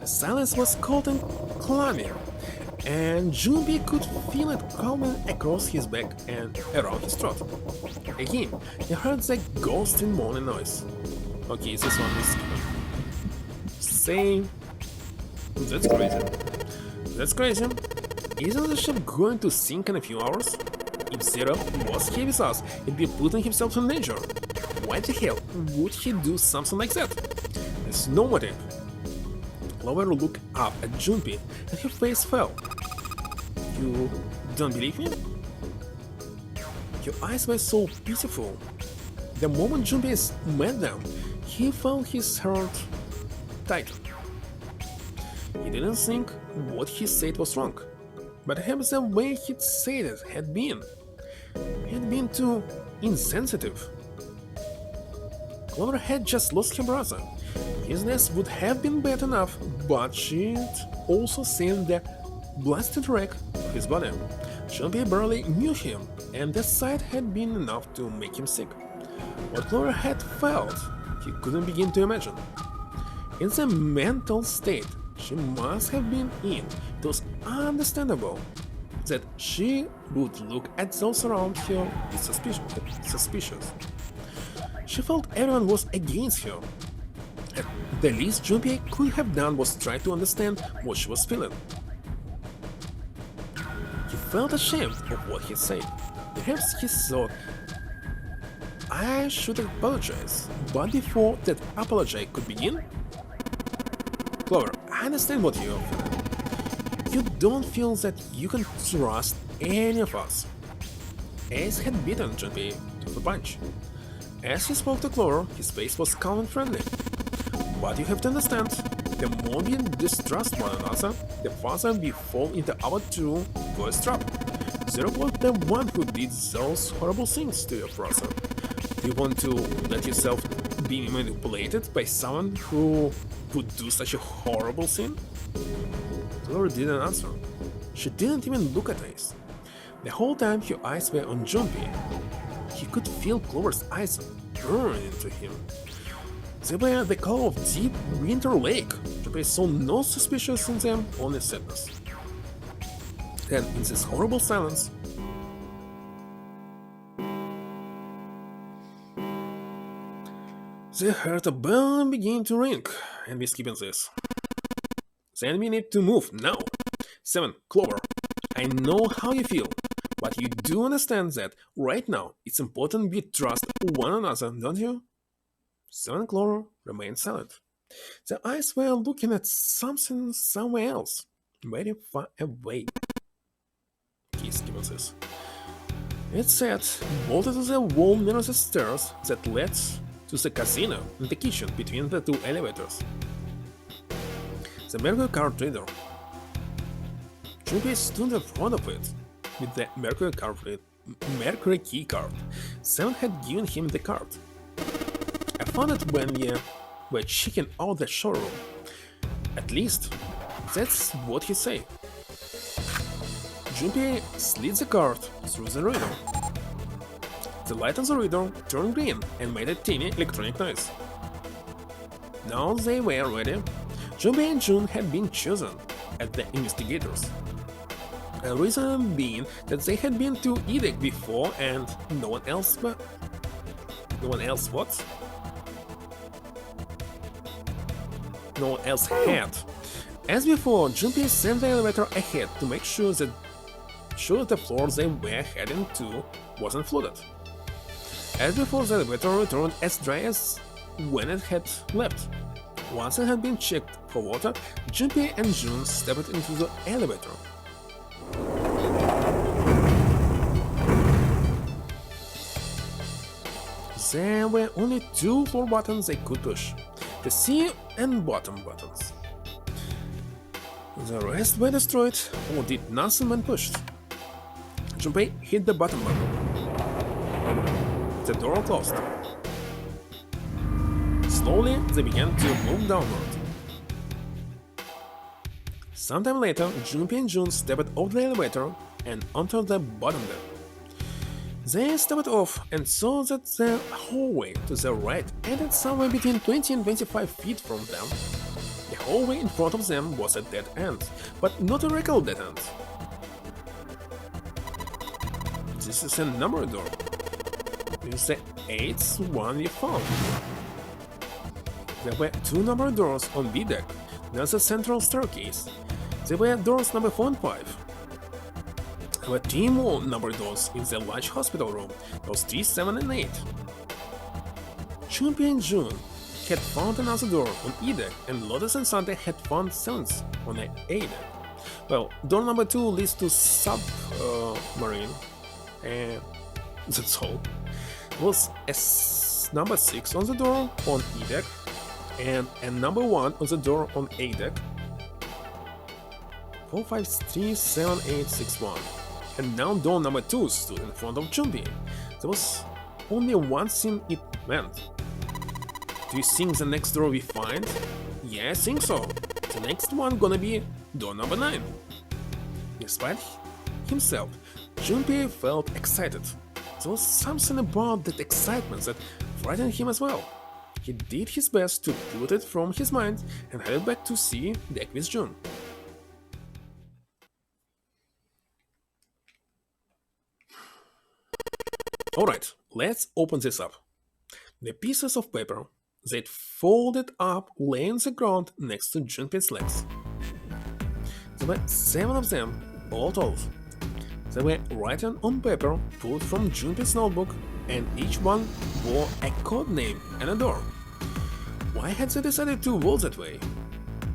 Silence was cold and clammy, and Junpei could feel it coming across his back and around his throat. Again, he heard the ghostly moaning noise. Okay, this one is saying, that's crazy. That's crazy. Isn't the ship going to sink in a few hours? If Zero was here with us, he'd be putting himself in danger. Why the hell would he do something like that? There's no motive. Clover looked up at Junpei and her face fell. You don't believe me? Your eyes were so pitiful. The moment Junpei met them, he felt his heart tighten. He didn't think what he said was wrong, but perhaps the way he'd said it had been. He'd been too insensitive. Clover had just lost her brother. His death would have been bad enough, but she'd also seen the blasted wreck of his body. Junpei barely knew him, and the sight had been enough to make him sick. What Clover had felt, he couldn't begin to imagine. In the mental state she must have been in, it was understandable that she would look at those around her with suspicious. She felt everyone was against her. At the least Junpei could have done was try to understand what she was feeling. felt ashamed of what he said. Perhaps he thought, I should apologize, but before that apology could begin... Clover, I understand what you're feeling. You don't feel that you can trust any of us. Ace had beaten Junpei to the punch. As he spoke to Clover, his face was calm and friendly. But you have to understand, the more we distrust one another, the faster we fall into our true voice trap. Zero was the one who did those horrible things to your brother. Do you want to let yourself be manipulated by someone who would do such a horrible thing? Clover didn't answer. She didn't even look at Ace. The whole time her eyes were on Junpei. He could feel Clover's eyes burn into him. They were the color of deep winter lake. Junpei saw no suspicion in them, only sadness. Then, in this horrible silence, they heard a bell begin to ring, and we're skipping this. Then we need to move now. 7. Clover, I know how you feel, but you do understand that right now it's important we trust one another, don't you? 7 and Clover remained silent. Their eyes were looking at something somewhere else, very far away. Keys given this. It sat bolted to the wall near the stairs that led to the casino and the kitchen between the two elevators. The Mercury card reader. Junpei stood in front of it with the Mercury key card. Sam had given him the card. I found it when we were checking out the showroom. At least, that's what he said. Junpei slid the card through the reader. The light on the reader turned green and made a teeny electronic noise. Now they were ready. Junpei and Jun had been chosen as the investigators. A reason being that they had been to Edek before and no one else what? No one else had. As before, Junpei sent the elevator ahead to make sure that the floor they were heading to wasn't flooded. As before, the elevator returned as dry as when it had left. Once it had been checked for water, Junpei and Jun stepped into the elevator. There were only 2 floor buttons they could push, the C and bottom buttons. The rest were destroyed or did nothing when pushed. Junpei hit the bottom button. The door closed. Slowly, they began to move downward. Sometime later, Junpei and Jun stepped off the elevator and onto the bottom deck. They stepped off and saw that the hallway to the right ended somewhere between 20 and 25 feet from them. The hallway in front of them was a dead end, but not a regular dead end. This is a number door. This is the 8th one we found. There were 2 number doors on B deck, near the central staircase. There were doors number 4 and 5. There were 3 more number doors in the large hospital room, those 3, 7 and 8. Junpei and Jun had found another door on E deck, and Lotus and Sante had found 7th on the A deck. Well, door number 2 leads to submarine, and that's all. There was a number 6 on the door on E deck, and a number 1 on the door on A deck. 4, 5, 3, 7, 8, 6, 1. And now door number 2 stood in front of Junpei. There was only one thing it meant. Do you think the next door we find? Yeah, I think so. The next one gonna be door number 9. Despite himself, Junpei felt excited. There was something about that excitement that frightened him as well. He did his best to put it from his mind and headed back to see deck with Jun. Alright, let's open this up. The pieces of paper they'd folded up lay on the ground next to Junpei's legs. There were 7 of them, all told. They were written on paper, pulled from Junpei's notebook, and each one bore a code name and a door. Why had they decided to vote that way?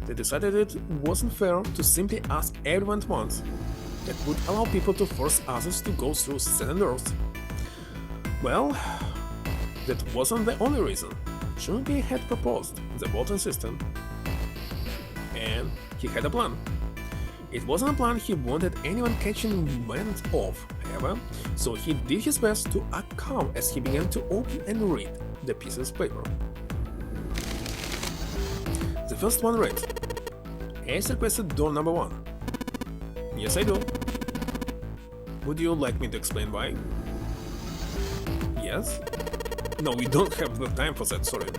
They decided it wasn't fair to simply ask everyone at once. That would allow people to force others to go through certain doors. Well, that wasn't the only reason. Junpei had proposed the voting system, and he had a plan. It wasn't a plan he wanted anyone catching wind of, however, so he did his best to act calm as he began to open and read the pieces of paper. The first one read, "Ace requested door number 1. Yes, I do. Would you like me to explain why? Yes? No, we don't have the time for that, sorry.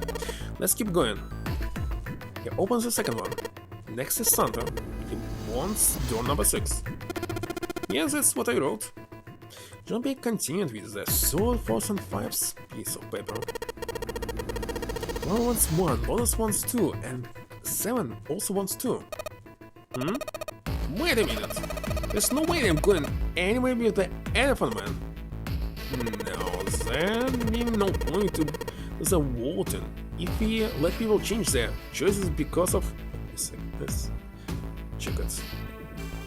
Let's keep going. He opens the second one. Next is Santa. He wants door number 6. Yes, that's what I wrote. Junpei continued with the third, fourth, and fifth piece of paper. Laura wants 1, Lotus wants 2, and 7 also wants 2. Wait a minute. There's no way I'm going anywhere with the Elephant Man. No, then means no point to the voting. If we let people change their choices because of this. Check it.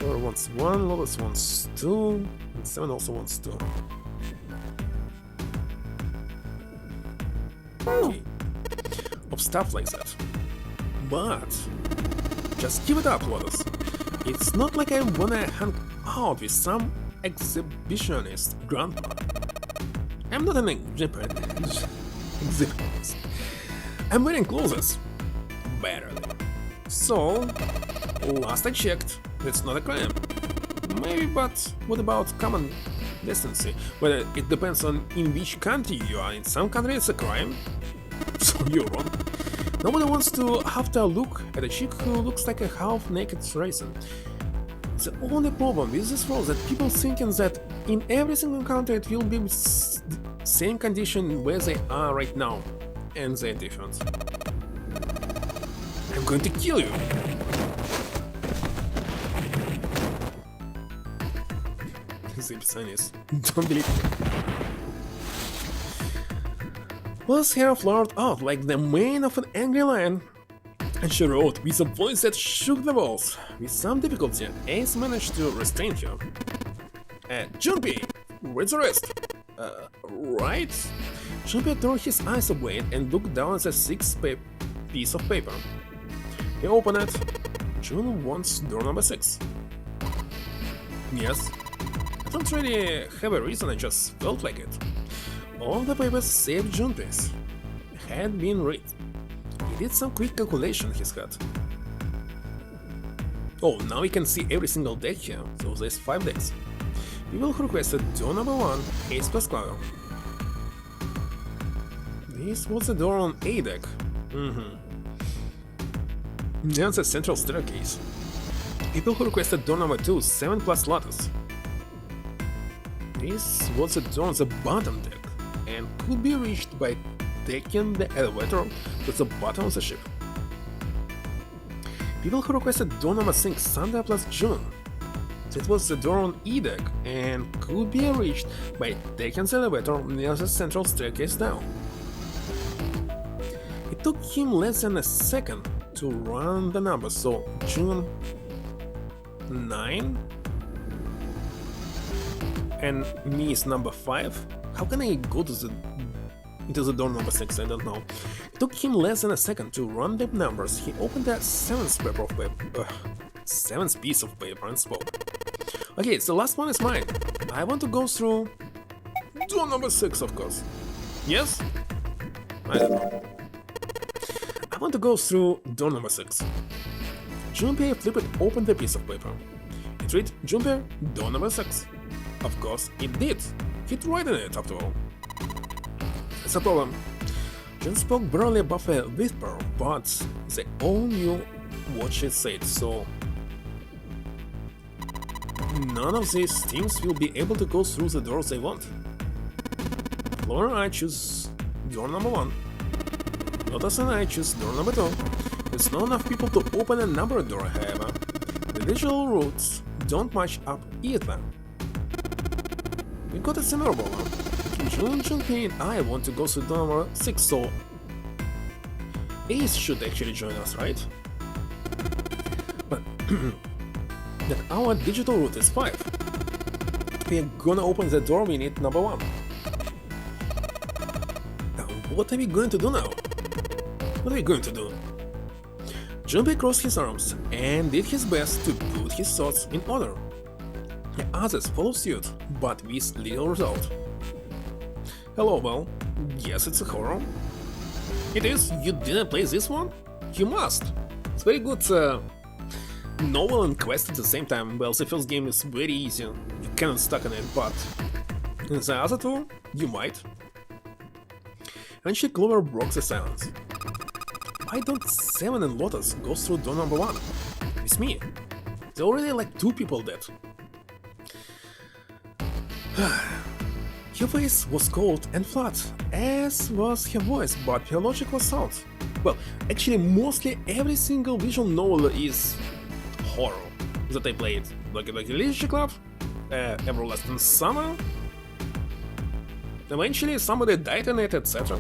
Laura wants 1, Lotus wants 2, and 7 also wants 2. Okay. Of stuff like that. But just give it up, Lotus. It's not like I wanna hang out with some exhibitionist grandpa. I'm not an exhibitionist. I'm wearing clothes. Barely. So, last I checked, that's not a crime. Maybe, but what about common decency? Well, it depends on in which country you are. In some countries it's a crime. So you're wrong. Nobody wants to have to look at a chick who looks like a half-naked raisin. The only problem with this rule is that people thinking that in every single country it will be the same condition where they are right now, and they're different. I'm going to kill you! The Epicenius. Don't believe me. Let's hear flirt out like the mane of an angry lion. And she wrote with a voice that shook the walls. With some difficulty, Ace managed to restrain her. Junpei, read the rest. Right? Junpei turned his eyes away and looked down at the sixth piece of paper. He opened it. June wants door number 6. Yes. I don't really have a reason, I just felt like it. All the papers save Junpei's had been read. He did some quick calculation in his head. Oh, now we can see every single deck here, so there's 5 decks. People who requested door number 1, Ace plus Claro. This was the door on A deck. There's a central staircase. People who requested door number 2, 7 plus Lotus. This was the door on the bottom deck, and could be reached by taking the elevator to the bottom of the ship. People who requested door number 6, Sunday plus June. That was the door on E deck, and could be reached by taking the elevator near the central staircase down. It took him less than a second to run the numbers, so June 9 and me is number 5. How can I go to into the door number 6? I don't know. It took him less than a second to run the numbers. He opened the 7th piece of paper and spoke. Okay, so the last one is mine. I want to go through door number 6, of course. Yes? I don't know. I want to go through door number 6. Junpei flipped open the piece of paper. It read Junpei, door number 6. Of course, it did. He'd written it after all. It's a problem. Jun spoke barely above a whisper, but they all knew what she said, so none of these teams will be able to go through the doors they want. Laura and I choose door number 1. Lotus and I choose door number 2. There's not enough people to open a numbered door, however. The visual routes don't match up either. we got a similar problem. Junpei and I want to go to door number 6, so Ace should actually join us, right? But that our digital route is 5. We are gonna open the door, we need number 1. Now, what are we going to do now? What are we going to do? Junpei crossed his arms and did his best to put his thoughts in order. The others followed suit, but with little result. Hello, well, yes, it's a horror. It is? You didn't play this one? You must! It's very good novel and quest at the same time. Well, the first game is very easy, you cannot stuck in it, but in the other two, you might. Eventually Clover broke the silence. Why don't Seven and Lotus go through door number 1? With me. There are already like 2 people dead. Her face was cold and flat, as was her voice, but her logic was sound. Well, actually mostly every single visual novel is horror that I played. Like Leisure Club, Everlasting Summer, eventually somebody died in it, etc.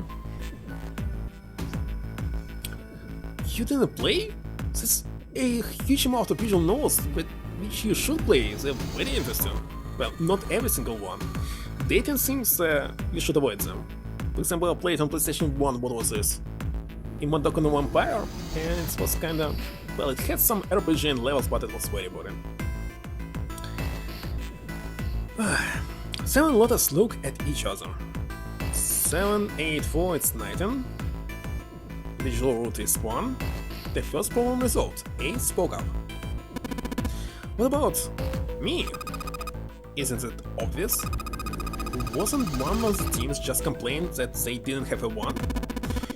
You didn't play? There's a huge amount of visual novels which you should play, they're very interesting. Well, not every single one. Dating sims, you should avoid them. For example, I played on PlayStation 1, what was this? Imadoka no Vampire, and it was kinda... well, it had some RPG and levels, but it was very boring. Seven and Lotus look at each other. 7, 8, 4, it's 19. Digital route is 1. The first problem resolved. 8 spoke up. What about me? Isn't it obvious? Wasn't one of the teams just complained that they didn't have a 1?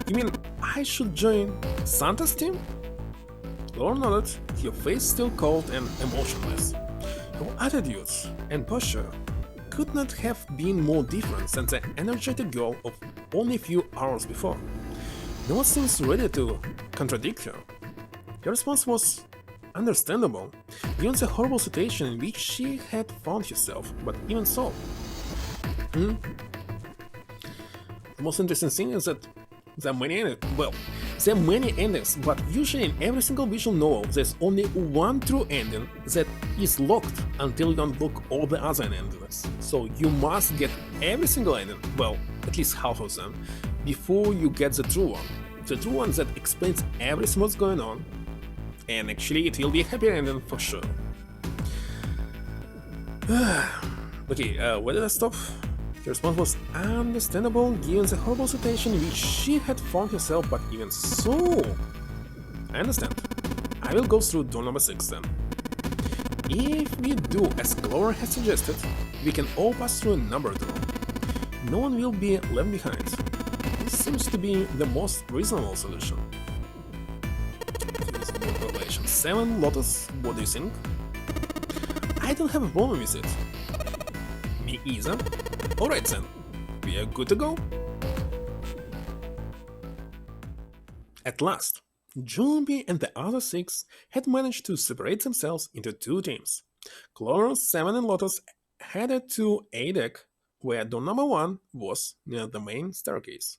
You mean I should join Santa's team? Laura nodded, her face still cold and emotionless. Her attitudes and posture could not have been more different than the energetic girl of only a few hours before. No one seems ready to contradict her. Her response was understandable, given the horrible situation in which she had found herself, but even so. The most interesting thing is that there are many endings, but usually in every single visual novel there's only one true ending that is locked until you unlock all the other endings. So you must get every single ending, well, at least half of them, before you get the true one. The true one that explains everything what's going on, and actually it will be a happy ending for sure. Okay, where did I stop? The response was understandable given the horrible situation in which she had found herself, but even so... I understand. I will go through door number 6 then. If we do as Clover has suggested, we can all pass through a number door. No one will be left behind. This seems to be the most reasonable solution. 7, Lotus, what do you think? I don't have a problem with it. Me either. Alright then, we are good to go. At last, Junpei and the other 6 had managed to separate themselves into 2 teams. Clover, 7 and Lotus headed to A deck, where door number 1 was near the main staircase.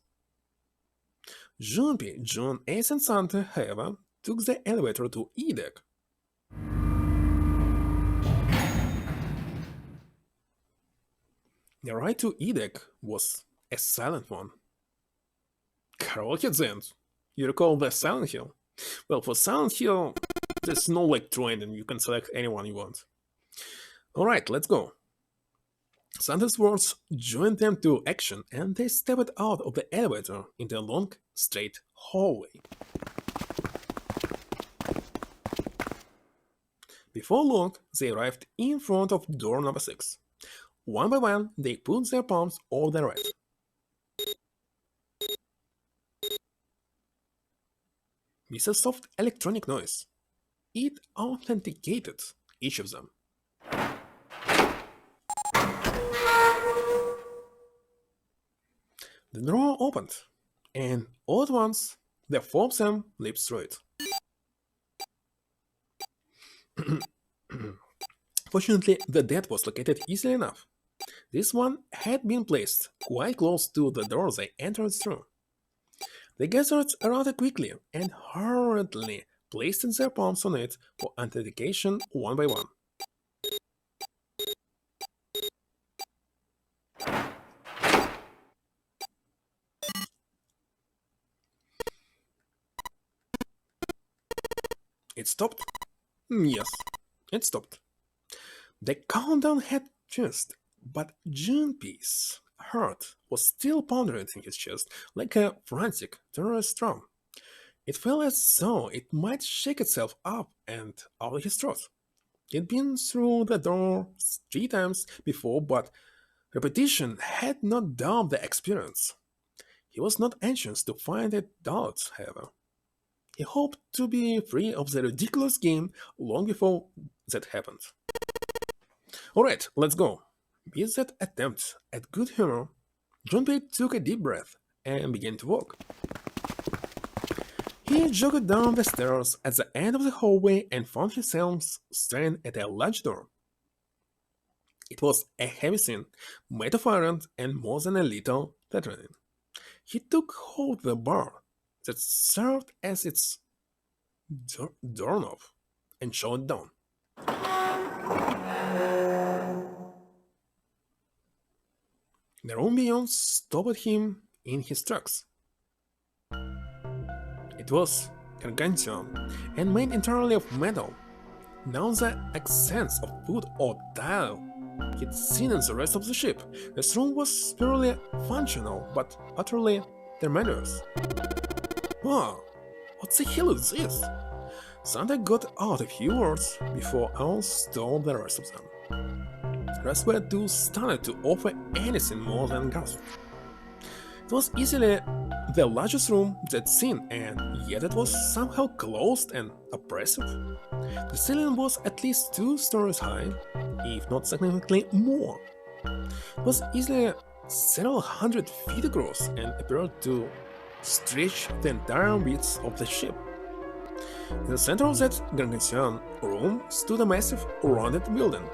Junpei, June, Ace and Santa, however, took the elevator to E deck. The ride to E deck was a silent one. Karaoke at the end. You recall the Silent Hill? Well, for Silent Hill, there's no like true ending, you can select anyone you want. Alright, let's go. Santa's words joined them to action and they stepped out of the elevator into a long, straight hallway. Before long, they arrived in front of door number 6. One by one, they put their palms over the red. With a soft electronic noise, it authenticated each of them. The drawer opened, and all at once, the 4 of them leaped through it. Fortunately, the dead was located easily enough. This one had been placed quite close to the door they entered through. They gathered around it quickly and hurriedly placed their palms on it for authentication one by one. It stopped? Yes, it stopped. The countdown had ceased, but Junpei's heart was still pounding in his chest like a frantic terrorist drum. It felt as though it might shake itself up and out of his throat. He'd been through the door 3 times before, but repetition had not dulled the experience. He was not anxious to find it dulled, however. He hoped to be free of the ridiculous game long before that happened. Alright, let's go. With that attempt at good humor, Junpei took a deep breath and began to walk. He jogged down the stairs at the end of the hallway and found himself staring at a large door. It was a heavy thing, made of iron and more than a little threatening. He took hold of the bar that served as its doorknob and shot it down. The room beyond stopped him in his tracks. It was gargantuan and made entirely of metal. Now the accents of wood or tile he'd seen in the rest of the ship, this room was purely functional but utterly tremendous. Wow, what the hell is this? Santa got out a few words before Al stole the rest of them. The rest were too stunned to offer anything more than gasp. It was easily the largest room they'd seen, and yet it was somehow closed and oppressive. The ceiling was at least 2 stories high, if not significantly more. It was easily several hundred feet across and appeared to stretch the entire width of the ship. In the center of that gargantuan room stood a massive, rounded building.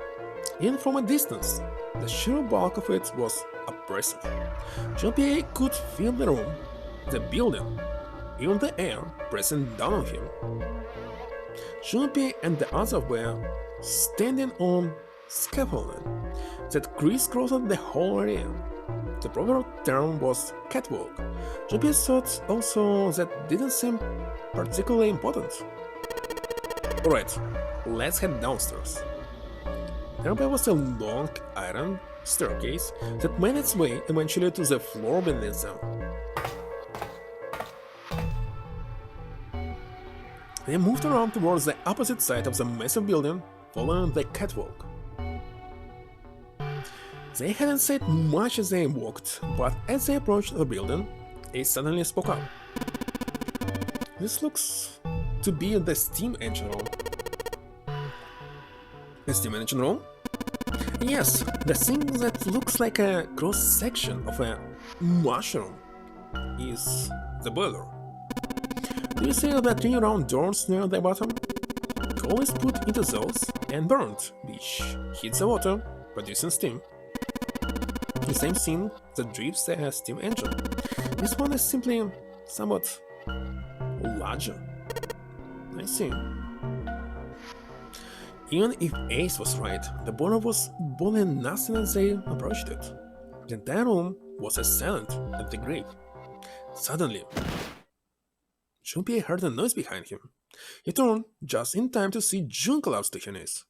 Even from a distance, the sheer bulk of it was oppressive. Junpei could feel the room, the building, even the air pressing down on him. Junpei and the others were standing on scaffolding that crisscrossed the whole area. The proper term was catwalk. Junpei thought also that didn't seem particularly important. Alright, let's head downstairs. Nearby was a long iron staircase that made its way eventually to the floor beneath them. They moved around towards the opposite side of the massive building, following the catwalk. They hadn't said much as they walked, but as they approached the building, it suddenly spoke up. This looks to be the steam engine room. The steam engine room? Yes, the thing that looks like a cross-section of a mushroom is the boiler. Do you see the 3 round doors near the bottom? Coal is put into those and burned, which heats the water, producing steam. The same thing that drives the steam engine. This one is simply somewhat larger. I see. Even if Ace was right, the boiler was boiling nothing as they approached it. The entire room was as silent as the grave. Suddenly, Junpei heard a noise behind him. He turned just in time to see Jun collapse to her knees.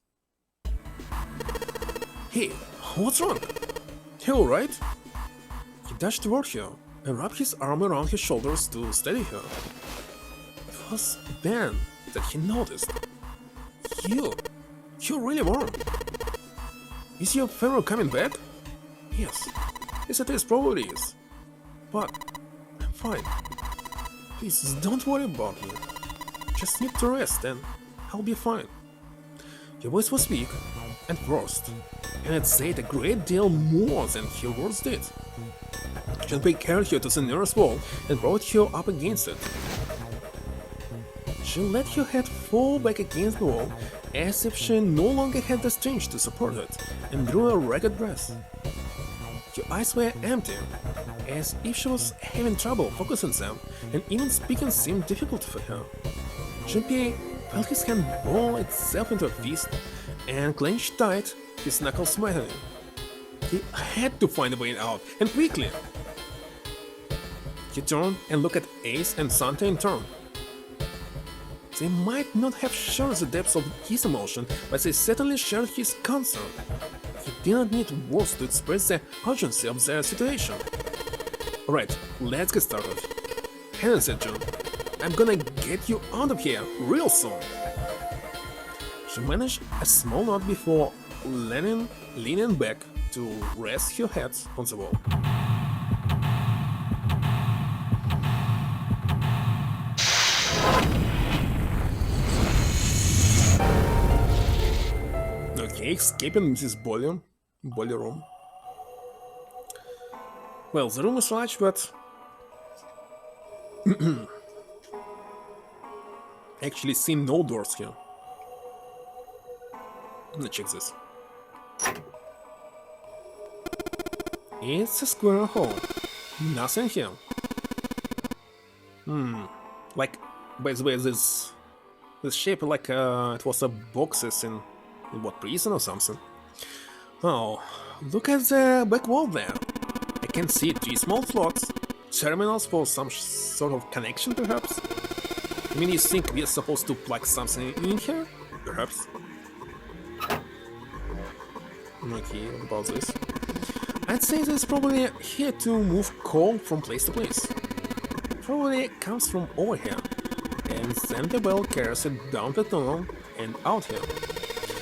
Hey, what's wrong? You alright? He dashed toward her and wrapped his arm around her shoulders to steady her. It was then that he noticed. You're really warm. Is your pharaoh coming back? Yes, it is, probably is. But I'm fine. Please don't worry about me. Just need to rest and I'll be fine. Her voice was weak and forced, and it said a great deal more than her words did. Junpei carried her to the nearest wall and brought her up against it. She let her head fall back against the wall as if she no longer had the strength to support it, and drew a ragged breath. Your eyes were empty, as if she was having trouble focusing them, and even speaking seemed difficult for her. Junpei felt his hand ball itself into a fist and clenched tight, his knuckles sweating. He had to find a way out, and quickly! He turned and looked at Ace and Santa in turn. They might not have shown the depths of his emotion, but they certainly shared his concern. He didn't need words to express the urgency of their situation. Alright, let's get started. Helen said June, I'm gonna get you out of here real soon. She managed a small nod before leaning back to rest her head on the wall. Okay, escaping this boiler room. Well, the room is large, but actually see no doors here. Let's check this. It's a square hole. Nothing here. Like, by the way, this shape like it was a boxes in what, prison or something? Oh, look at the back wall there. I can see 3 small slots, terminals for some sort of connection, perhaps? I mean, you think we're supposed to plug something in here? Perhaps? Okay, what about this? I'd say this is probably here to move coal from place to place. Probably comes from over here, and then the bell carries it down the tunnel and out here.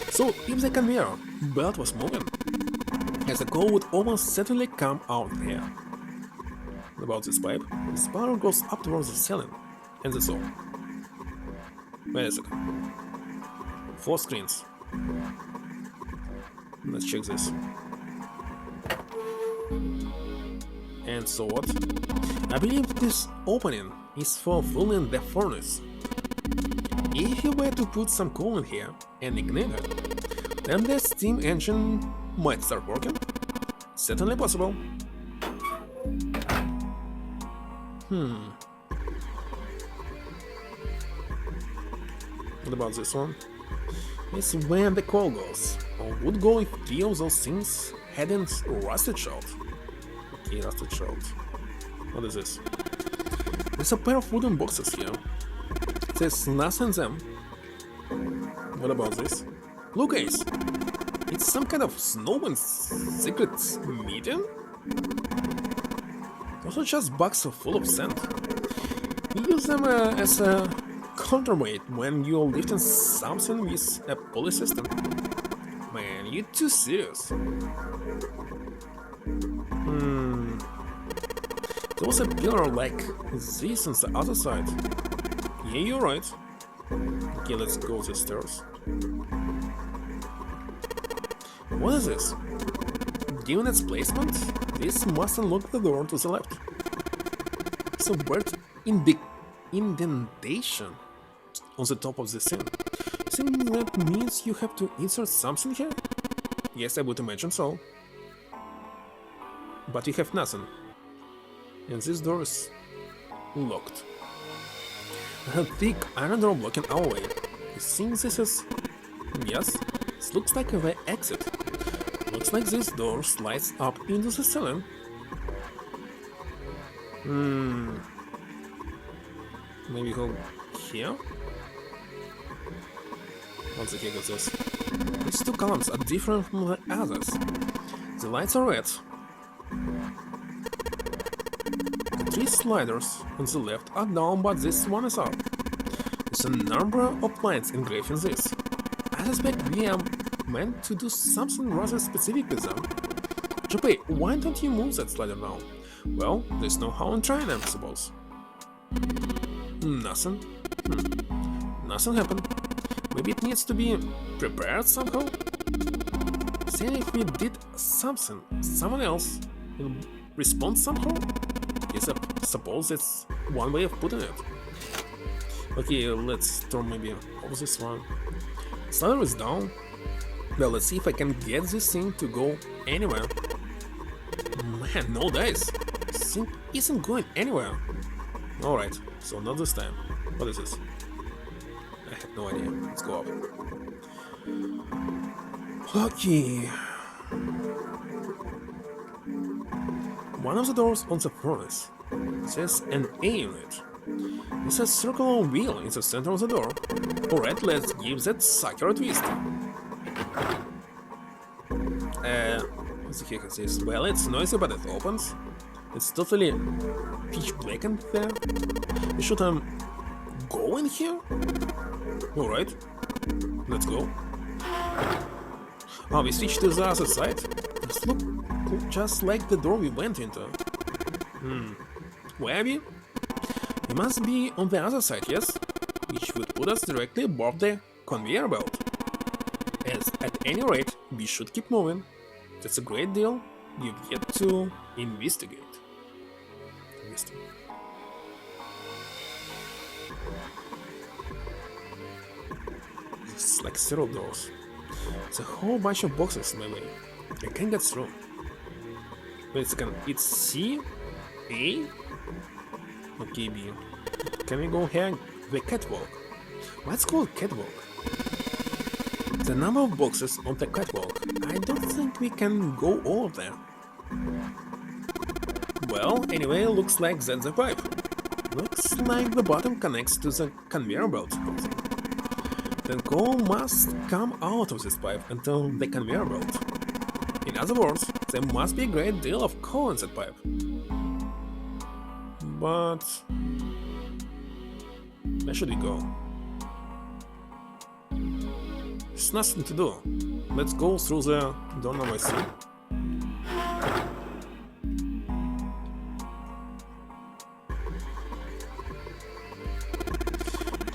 So if the conveyor belt was moving, as the coal would almost certainly come out here. What about this pipe? The spiral goes up towards the ceiling, and that's all. Wait a second. 4 screens. Let's check this. And so what? I believe this opening is for filling the furnace. If you were to put some coal in here and ignite it, then the steam engine might start working. Certainly possible. What about this one? It's when the coal goes. Or would go if 3 of those things hadn't rusted out. Okay, rusted out. What is this? There's a pair of wooden boxes here. There's nothing in them. What about this? Look, Ace! It's some kind of snowman's secret meeting? Those are just boxes full of sand. You use them as a counterweight when you're lifting something with a pulley system. Man, you're too serious. There was a pillar like this on the other side. Yeah, you're right. Okay, let's go to the stairs. What is this? Given its placement, this must unlock the door to the left. It's a weird indentation on the top of the scene. Think that means you have to insert something here? Yes, I would imagine so. But you have nothing. And this door is locked. A thick iron door blocking our way. You think this is... Yes, this looks like a way exit. Looks like this door slides up into the ceiling. Maybe go here? What's the heck is this? These 2 columns are different from the others. The lights are red. The 3 sliders on the left are down, but this one is up. There's a number of lines engraved in this. I suspect we are meant to do something rather specific with them. Junpei, why don't you move that slider now? Well, there's no harm in trying, I suppose. Nothing. Nothing happened. Maybe it needs to be prepared somehow? Saying if we did something, someone else will respond somehow? Yes, I suppose that's one way of putting it. Okay, let's turn maybe off this one. Slider is down. Well, let's see if I can get this thing to go anywhere. Man, no dice. This thing isn't going anywhere. Alright, so not this time. What is this? I have no idea. Let's go up. Okay. One of the doors on the furnace says an A unit. There's a circular wheel in the center of the door. Alright, let's give that sucker a twist. What the heck is this? Well, it's noisy, but it opens. It's totally pitch black in there. Should I go in here? Alright, let's go. Oh, we switched to the other side. This looks just like the door we went into. Where are we? We must be on the other side, yes? Which would put us directly above the conveyor belt. As at any rate, we should keep moving. That's a great deal. You've yet to investigate. It's like several doors. It's a whole bunch of boxes in my way. I can't get through. Wait a second, it's C? A? Okay, B. Can we go here? The catwalk. What's called catwalk? The number of boxes on the catwalk. I don't think we can go all of them. Well, anyway, looks like that's the pipe. Looks like the bottom connects to the conveyor belt. The coal must come out of this pipe until the conveyor belt. In other words, there must be a great deal of coal in that pipe. But where should we go? There's nothing to do. Let's go through the door number C.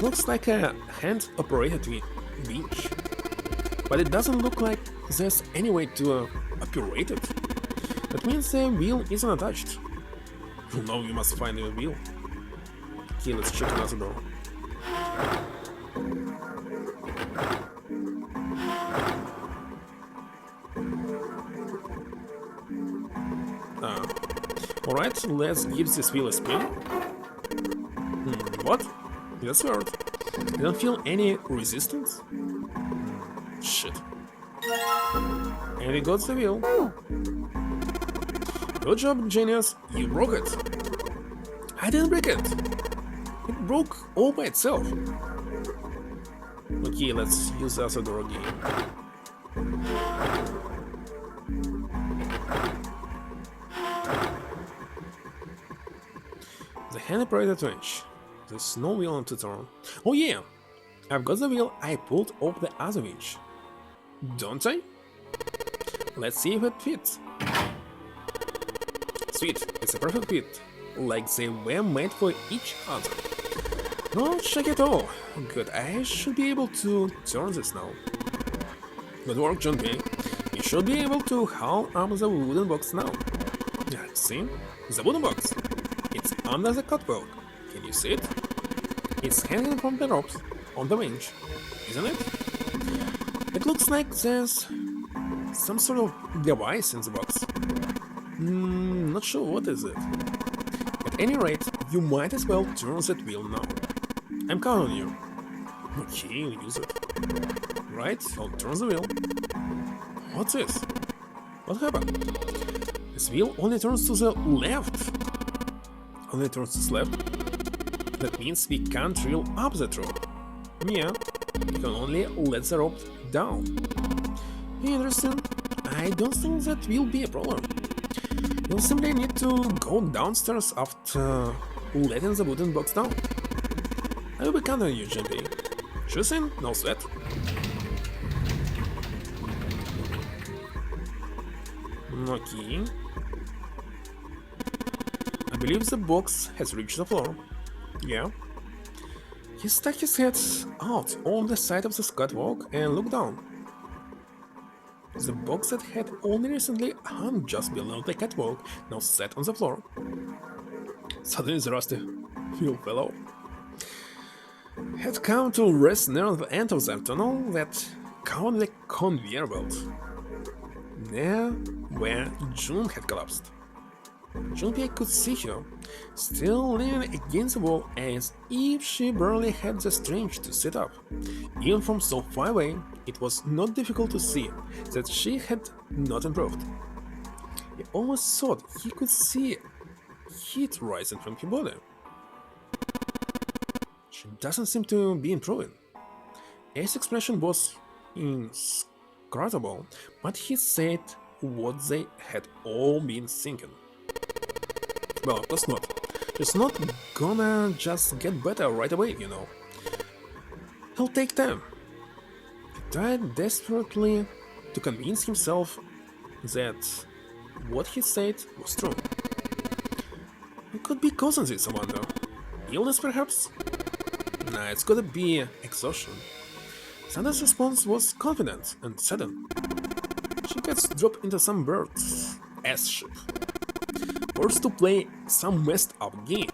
Looks like a hand-operated winch, but it doesn't look like there's any way to operate it. That means the wheel isn't attached. Now we must find the wheel. Okay, let's check another door. Alright, let's give this wheel a spin. What? That's weird. I don't feel any resistance. Shit. And we got the wheel. Good job, genius. You broke it. I didn't break it. It broke all by itself. Okay, let's use the other door again. The hand-operated wrench. There's no wheel on to turn. Oh yeah! I've got the wheel I pulled off the other winch. Don't I? Let's see if it fits. Sweet, it's a perfect fit. Like they were made for each other. No check at all. Good, I should be able to turn this now. Good work, John P. You should be able to haul up the wooden box now. See? The wooden box. It's under the catwalk. Can you see it? It's hanging from the ropes on the winch, isn't it? It looks like there's some sort of device in the box. Not sure what is it. At any rate, you might as well turn that wheel now. I'm counting on you. Okay, use it. Right, I'll turn the wheel. What's this? What happened? This wheel only turns to the left. Only turns to the left? That means we can't reel up that rope. Yeah, we can only let the rope down. Interesting. I don't think that will be a problem. You'll simply need to go downstairs after letting the wooden box down. I will be counting on you, JP. Sure thing, no sweat. Okay. I believe the box has reached the floor. Yeah. He stuck his head out on the side of the catwalk and looked down. The box that had only recently hung just below the catwalk now sat on the floor. Suddenly the rusty wheel fellow had come to rest near the end of the tunnel that covered the conveyor belt, near where June had collapsed. Junpei could see her, still leaning against the wall as if she barely had the strength to sit up. Even from so far away, it was not difficult to see that she had not improved. He almost thought he could see heat rising from her body. She doesn't seem to be improving. His expression was inscrutable, but he said what they had all been thinking. Well, of course not. She's not gonna just get better right away, you know. He'll take time. He tried desperately to convince himself that what he said was true. It could be causing this, I wonder. Illness, perhaps? Nah, it's gotta be exhaustion. Sandra's response was confident and sudden. She gets dropped into some bird's ass ship, forced to play some messed up game.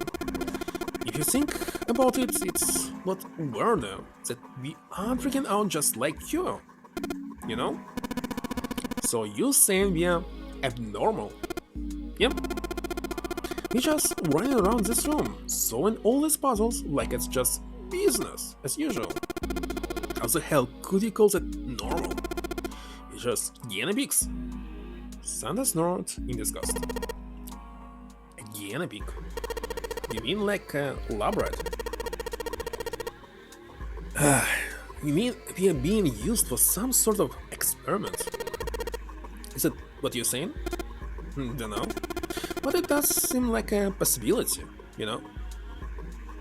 If you think about it, it's not weirder that we are freaking out just like you, you know? So you saying we are abnormal? Yep. We're just running around this room, solving all these puzzles like it's just business as usual. How the hell could you call that normal? It's just guinea pigs. Sandra snorted in disgust. A guinea pig? You mean like a lab rat? You mean we are being used for some sort of experiment? Is that what you're saying? Dunno. But it does seem like a possibility, you know?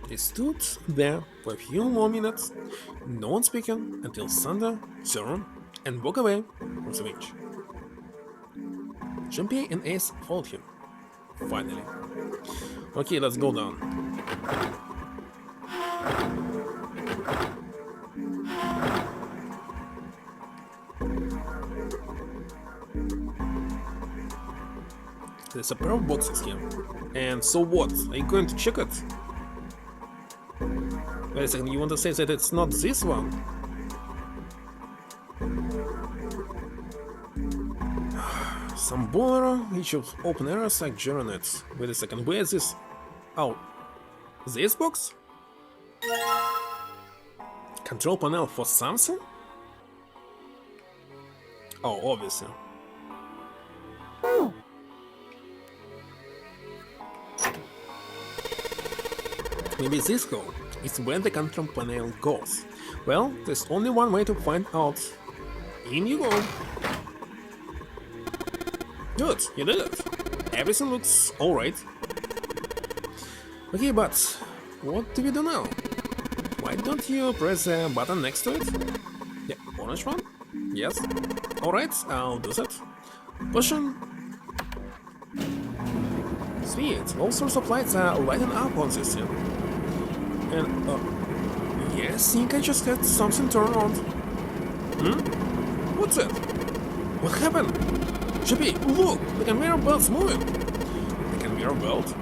They stood there for a few more minutes, no one speaking, until Sandra turned and walked away from the bench. Junpei and Ace followed him. Finally. Okay, let's go down. There's a pair of boxes here. And so what? Are you going to check it? Wait a second, you want to say that it's not this one? Some boiler, each of open areas like Geronets. Wait a second, where is this? Oh, this box? Control panel for something? Oh, obviously. Maybe this hole is where the control panel goes. Well, there's only one way to find out. In you go. Good, you did it. Everything looks alright. Okay, but what do we do now? Why don't you press the button next to it? The orange one? Yes. Alright, I'll do that. Pushing. Sweet, all sorts of lights are lighting up on this here. And, yeah, I think I just had something turn on. What's that? What happened? Chippy, look! The conveyor belt's moving! The conveyor belt?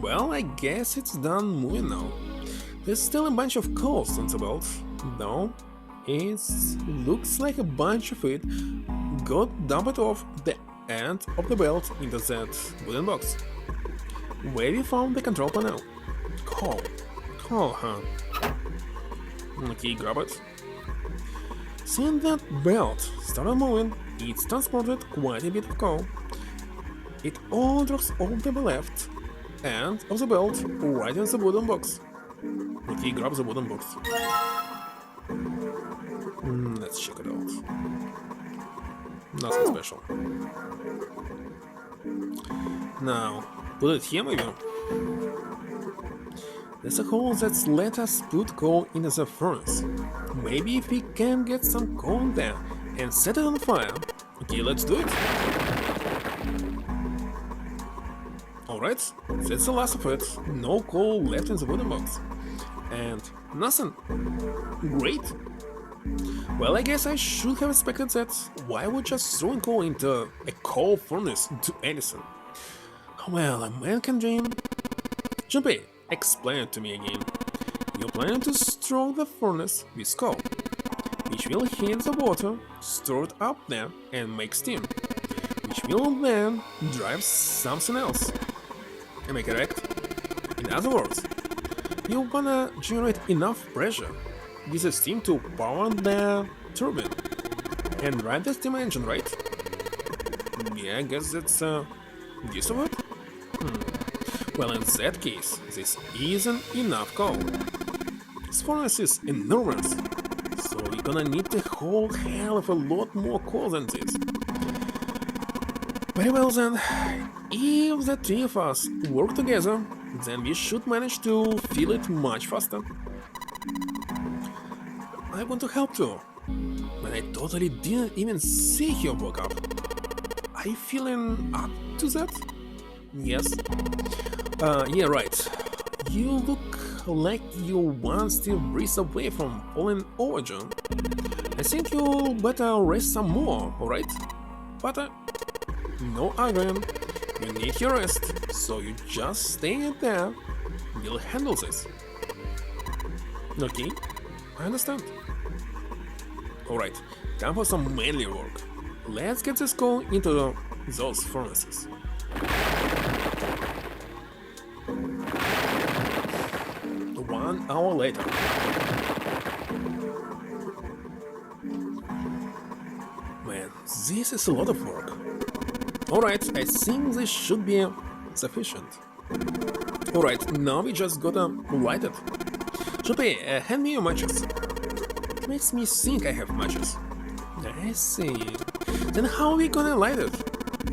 Well, I guess it's done moving now. There's still a bunch of coals on the belt, though it looks like a bunch of it got dumped off the end of the belt into that wooden box. Where we found the control panel. Coal. Coal, huh? Okay, grab it. Seeing that belt started moving, it's transported quite a bit of coal. It all drops off the left end of the belt right in the wooden box. Okay, grab the wooden box. Let's check it out. Nothing special. Now, put it here maybe? There's a hole that's let us put coal into the furnace. Maybe if we can get some coal there and set it on fire. Okay, let's do it. Alright, that's the last of it. No coal left in the wooden box. And nothing. Great. Well, I guess I should have expected that. Why would just throwing coal into a coal furnace do anything? Well, a man can dream. Junpei, explain it to me again. You're planning to stroke the furnace with coal, which will heat the water stored up there and make steam. which will then drive something else. Am I correct? In other words, you wanna generate enough pressure with the steam to power the turbine and ride the steam engine, right? Yeah, I guess that's this of it? Well, in that case, this isn't enough coal. This furnace is enormous, so we're gonna need a whole hell of a lot more coal than this. Very well then, if the three of us work together, then we should manage to fill it much faster. I want to help too, but I totally didn't even see you woke up. Are you feeling up to that? Yes. Yeah, right. You look like you one still breeze away from falling over, John. I think you'll better rest some more, alright? But no arguing. You need your rest, so you just stay there. We'll handle this. Okay, I understand. Alright, time for some manly work. Let's get this coal into those furnaces. 1 hour later. Man, this is a lot of work. Alright, I think this should be sufficient. Alright, now we just gotta light it. Junpei, hand me your matches. It makes me think I have matches. I see. Then how are we gonna light it?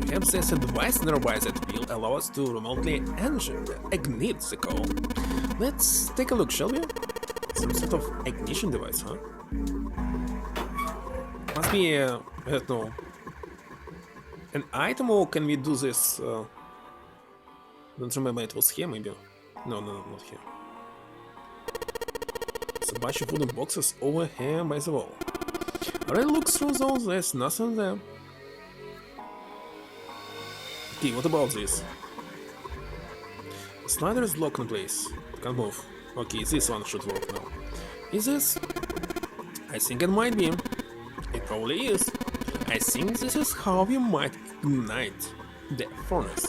Perhaps there's a device nearby that will allow us to remotely ignite the coal. Let's take a look, shall we? Some sort of ignition device, huh? Must be, I don't know, an item, or can we do this? Don't remember, it was here maybe? No, not here. It's a bunch of wooden boxes over here by the wall. Alright, look through those, there's nothing there. Okay, what about this? The slider is locked in place. Can't move. Okay, this one should work now. Is this? I think it might be. It probably is. I think this is how we might ignite the furnace.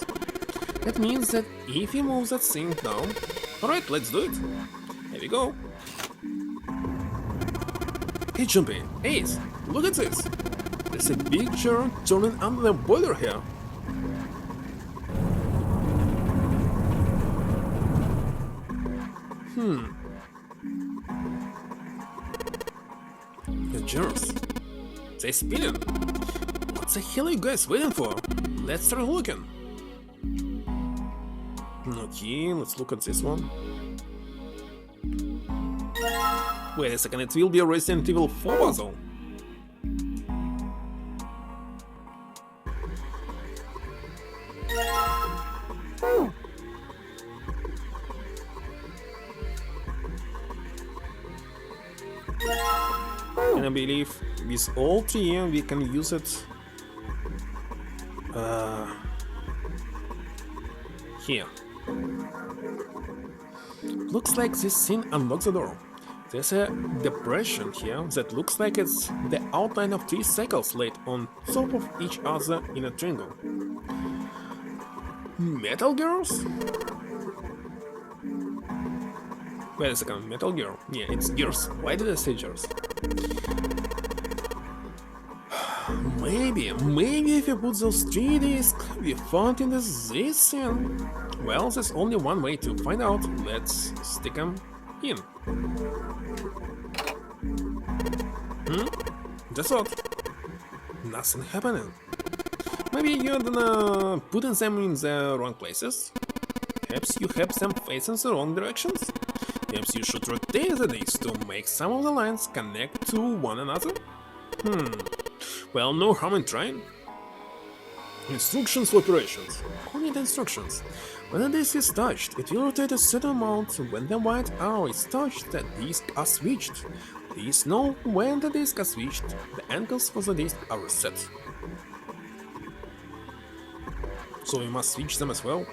That means that if we move that thing down... Alright, let's do it. Here we go. Hey Junpei, Ace, look at this. There's a big churn turning under the boiler here. The germs. They're spinning. What the hell are you guys waiting for? Let's start looking. Okay, let's look at this one. Wait a second, it will be a Resident Evil 4 puzzle. And I believe with all three we can use it here. Looks like this thing unlocks the door. There's a depression here that looks like it's the outline of 3 cycles laid on top of each other in a triangle. Metal girls? Wait a second, metal girl? Yeah, it's girls. Why did I say girls? Maybe if you put those 3 discs we found in this scene. Well, there's only one way to find out. Let's stick them in. That's odd. Nothing happening. Maybe you're gonna putting them in the wrong places? Perhaps you have them facing the wrong directions? Perhaps you should rotate the discs to make some of the lines connect to one another? Well, no harm in trying. Instructions for operations. Only the instructions. When the disc is touched, it will rotate a certain amount. When the white arrow is touched, the discs are switched. Please know when the discs are switched, the angles for the disc are reset. So we must switch them as well.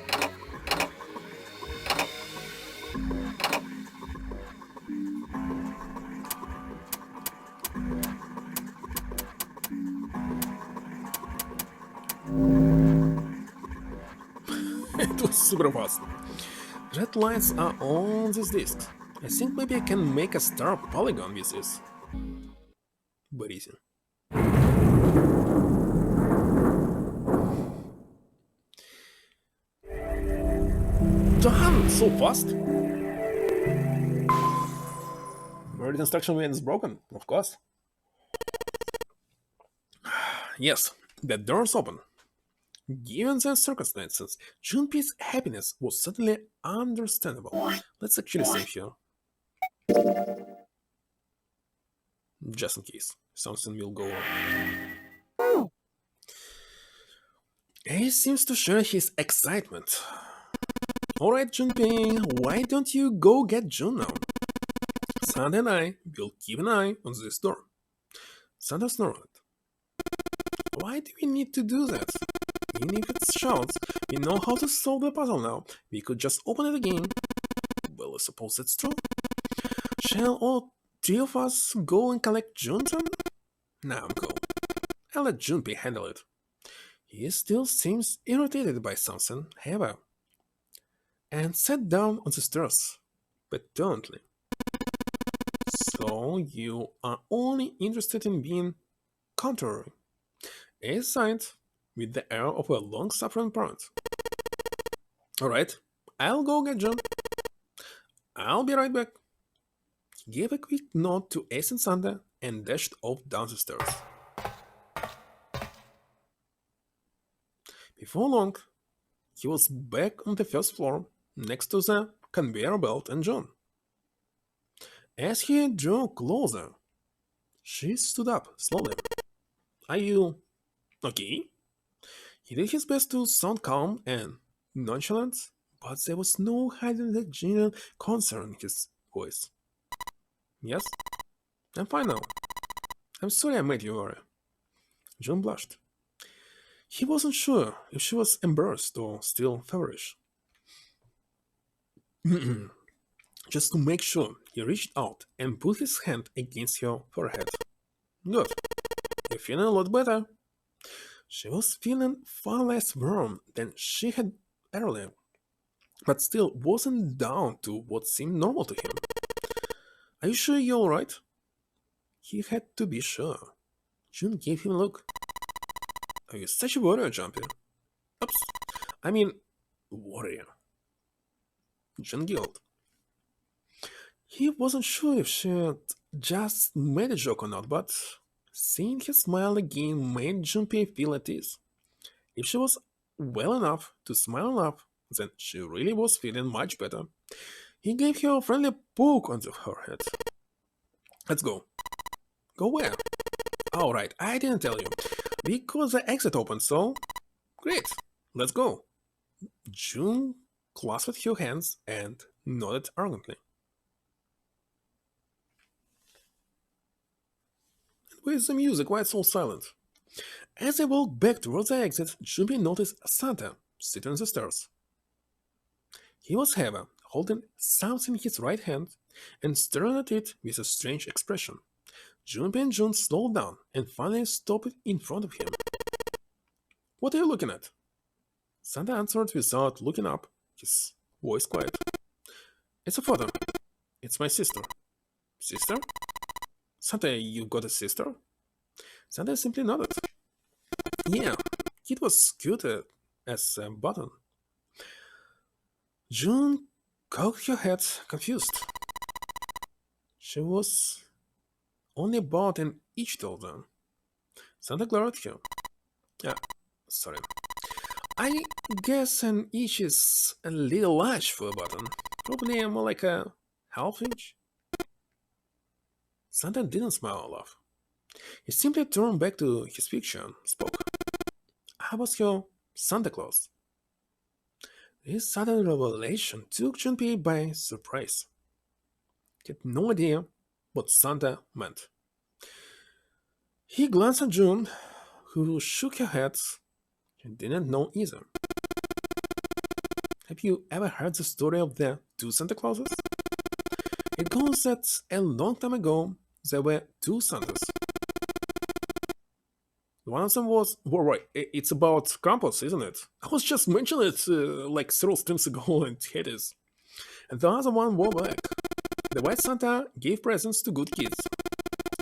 was super fast. Red lights are on this disc. I think maybe I can make a star polygon with this. But easy. Damn, so fast! Word instruction when it's broken, of course. Yes, the door's open. Given the circumstances, Junpei's happiness was certainly understandable. Let's actually save here. Just in case something will go wrong. He seems to share his excitement. Alright, Junpei, why don't you go get Jun now? Santa and I will keep an eye on this door. Santa snorted. Why do we need to do that? Even if it's shouts, we know how to solve the puzzle now. We could just open it again. Well, I suppose that's true. Shall all three of us go and collect Jun then? Nah, I'm cool. I'll let Junpei handle it. He still seems irritated by something, however, and sat down on the stairs, petulantly. So you are only interested in being contrary. He sighed with the air of a long-suffering parent. Alright, I'll go get John. I'll be right back. He gave a quick nod to Ace and Santa and dashed off down the stairs. Before long, he was back on the first floor, next to the conveyor belt and John. As he drew closer, she stood up slowly. Are you okay? He did his best to sound calm and nonchalant, but there was no hiding the genuine concern in his voice. Yes? I'm fine now. I'm sorry I made you worry. John blushed. He wasn't sure if she was embarrassed or still feverish. Just to make sure, he reached out and put his hand against her forehead. Good. You're feeling a lot better. She was feeling far less warm than she had earlier, but still wasn't down to what seemed normal to him. Are you sure you're alright? He had to be sure. June gave him a look. Are you such a warrior, Jumpy? Oops. I mean, warrior. June giggled. He wasn't sure if she had just made a joke or not, but seeing his smile again made Junpei feel at ease. If she was well enough to smile enough, then she really was feeling much better. He gave her a friendly poke on her head. Let's go. Go where? Oh, right, I didn't tell you. Because the exit opened, so... Great, let's go. June clasped her hands and nodded arrogantly. Where's the music? Why it's so silent? As they walked back towards the exit, Junpei noticed Santa sitting on the stairs. He was heavy, holding something in his right hand and staring at it with a strange expression. Junpei and June slowed down and finally stopped in front of him. What are you looking at? Santa answered without looking up, his voice quiet. It's a photo. It's my sister. Sister? Santa, you got a sister? Santa simply nodded. Yeah, it was cute as a button. June cocked her head, confused. She was only about an inch taller. Santa glared at her. Sorry. I guess an inch is a little large for a button. Probably more like a half inch. Santa didn't smile or laugh. He simply turned back to his picture and spoke. I was your Santa Claus. This sudden revelation took Junpei by surprise. He had no idea what Santa meant. He glanced at June, who shook her head and didn't know either. Have you ever heard the story of the two Santa Clauses? It goes that a long time ago there were two Santas. One of them was, well, right, it's about Krampus, isn't it? I was just mentioning it like several streams ago, and it is. And the other one was like, the White Santa gave presents to good kids.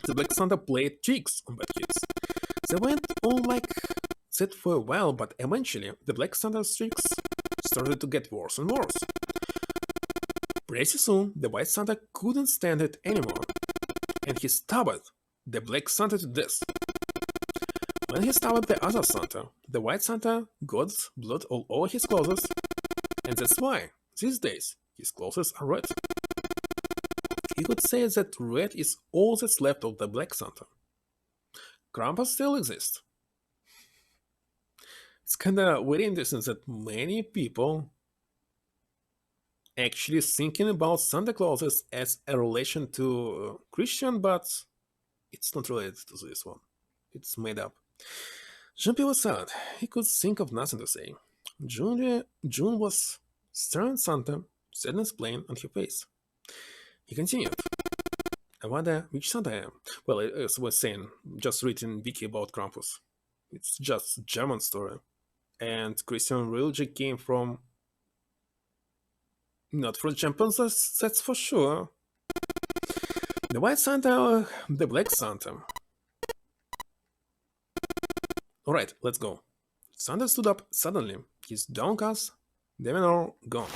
The Black Santa played tricks on bad kids. They went on like that for a while, but eventually the Black Santa's tricks started to get worse and worse. Pretty soon, the White Santa couldn't stand it anymore, and he stabbed the Black Santa to death. When he stabbed the other Santa, the White Santa got blood all over his clothes, and that's why, these days, his clothes are red. You could say that red is all that's left of the Black Santa. Krampus still exists. It's kinda very interesting that many people actually thinking about Santa Claus as a relation to Christian, but it's not related to this one. It's made up. Jumpy was sad. He could think of nothing to say. June was staring at Santa, sadness plain on her face. He continued. I wonder which Santa I am. Well, as I was saying, just reading wiki about Krampus. It's just German story. And Christian religion came from... not from chimpanzees, that's for sure. The White Santa or the Black Santa? Alright, let's go. Santa stood up suddenly, his downcast demeanor gone.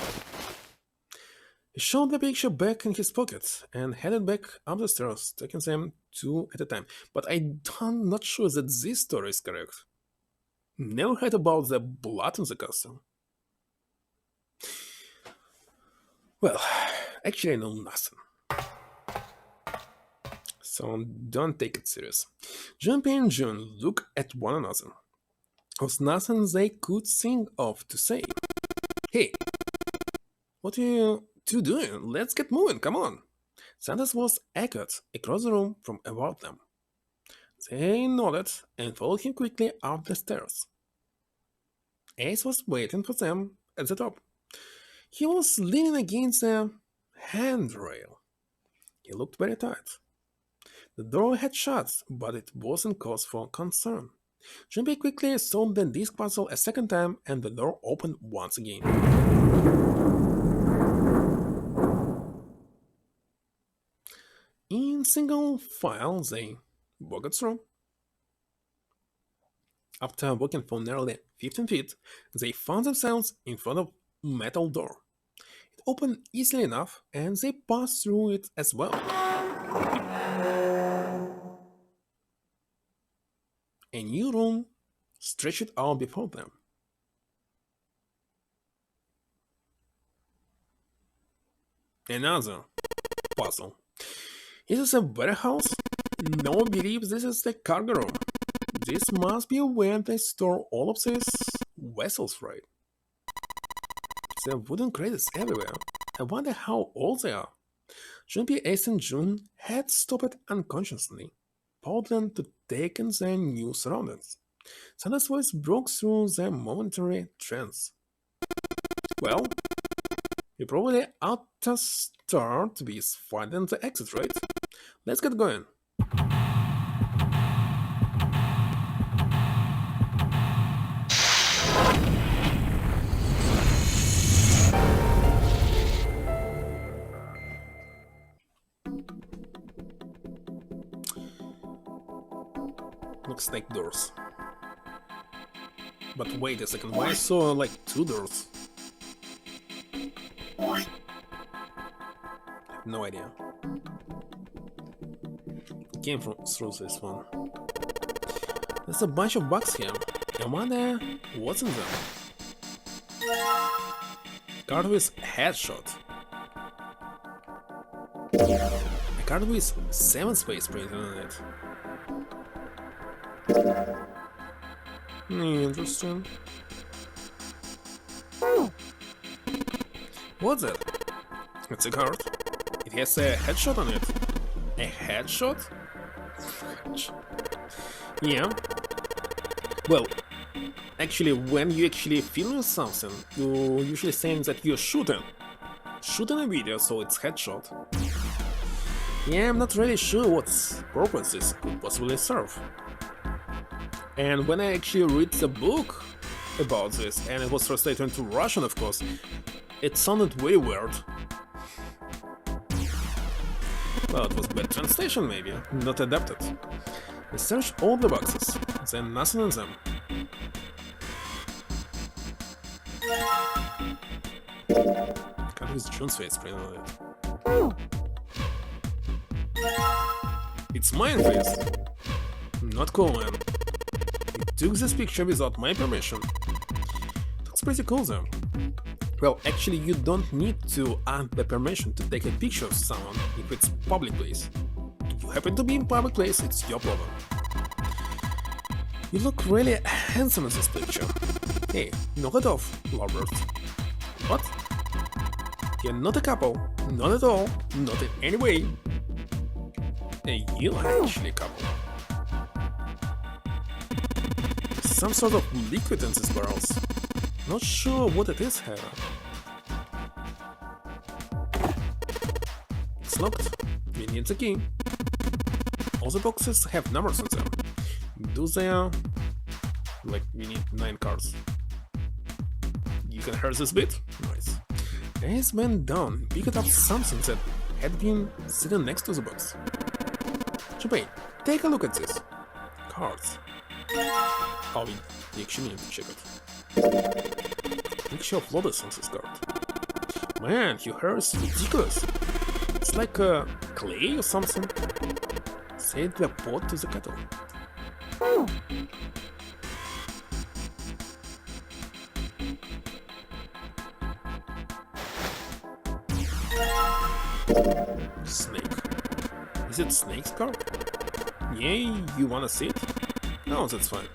He shoved the picture back in his pocket and headed back up the stairs, taking them two at a time. But I'm not sure that this story is correct. Never heard about the blood in the costume. Well, actually I know nothing. So don't take it serious. Jumpy and June look at one another. There was nothing they could think of to say. Hey, what are you two doing? Let's get moving, come on. Santa's voice echoed across the room from above them. They nodded and followed him quickly up the stairs. Ace was waiting for them at the top. He was leaning against the handrail. He looked very tired. The door had shut, but it wasn't cause for concern. Jumpy quickly solved the disc puzzle a second time, and the door opened once again. In single file, they walked through. After walking for nearly 15 feet, they found themselves in front of a metal door. It opened easily enough, and they passed through it as well. A new room stretched out before them. Another puzzle. Is this a warehouse? No one believes this is the cargo room. This must be where they store all of these vessels, right? There are wooden crates everywhere. I wonder how old they are. Jumpy, Ace, and June had stopped unconsciously, pausing to take in their new surroundings. Santa's voice broke through their momentary trance. Well, you probably ought to start with finding the exit, right? Let's get going. Looks like doors. But wait a second, why I saw like two doors? No idea. Came through this one. There's a bunch of bugs here. I wonder what's in them. Card with headshot. A card with 7 space printed on it. Interesting. What's it? It's a card. It has a headshot on it. A headshot? Yeah. Well, actually, when you actually film something, you usually saying that you're shooting a video, so it's headshot. Yeah, I'm not really sure what purpose this could possibly serve. And when I actually read the book about this, and it was translated into Russian, of course, it sounded very weird. Well, it was bad translation, maybe, not adapted. I searched all the boxes, then nothing in them. Can't use June's face print on it. It's mine face! Not cool, man. He took this picture without my permission. Looks pretty cool though. Well, actually, you don't need to ask the permission to take a picture of someone if it's public place. If you happen to be in public place, it's your problem. You look really handsome in this picture. Hey, knock it off, Robert. What? You're not a couple, not at all, not in any way. Hey, you are actually a couple. Some sort of liquid in these barrels. Not sure what it is, however. It's locked. We need the key. All the boxes have numbers on them. Do they like, we need 9 cards. You can hear this bit? Nice. Ace went down, picked up something that had been sitting next to the box. Champagne, take a look at this. Cards. Oh, we actually need to check it. Picture of Lotus on this card. Man, your hair is ridiculous. It's like clay or something. Say the pot to the kettle. Snake. Is it Snake's card? Yay, you wanna see it? No, that's fine.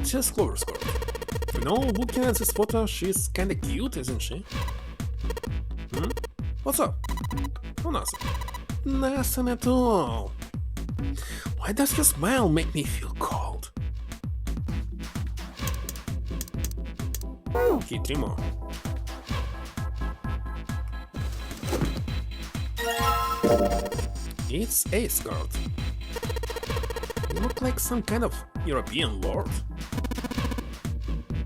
Just Clover's card. You know, looking at this photo, she's kinda cute, isn't she? Hmm? What's up? Oh, nothing. Nothing at all. Why does your smile make me feel cold? Okay, 3 more. It's Ace card. You look like some kind of European lord.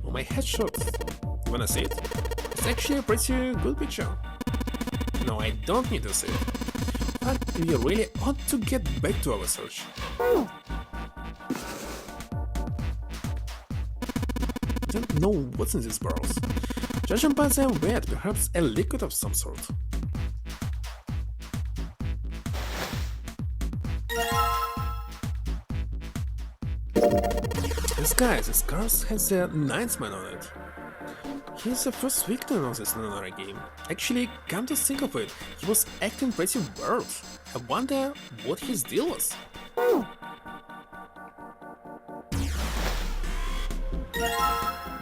Oh, my headshot. You wanna see it? It's actually a pretty good picture. No, I don't need to see it. But we really ought to get back to our search. Don't know what's in these barrels. Judging by their weight, perhaps a liquid of some sort. This card has a 9th man on it. He's the first victim of this Nanara game. Actually, come to think of it, he was acting pretty weird. I wonder what his deal was.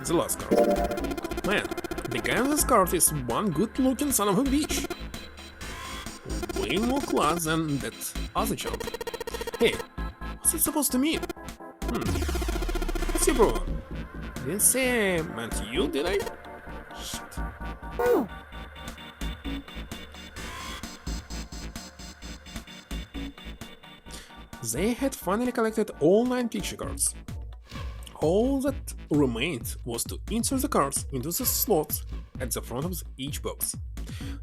The last card. Man, the guy on this card is one good-looking son of a bitch. Way more class than that other job. Hey, what's it supposed to mean? What's your problem? Didn't say I meant you, did I? Shit. They had finally collected all 9 picture cards. All that remained was to insert the cards into the slots at the front of each box.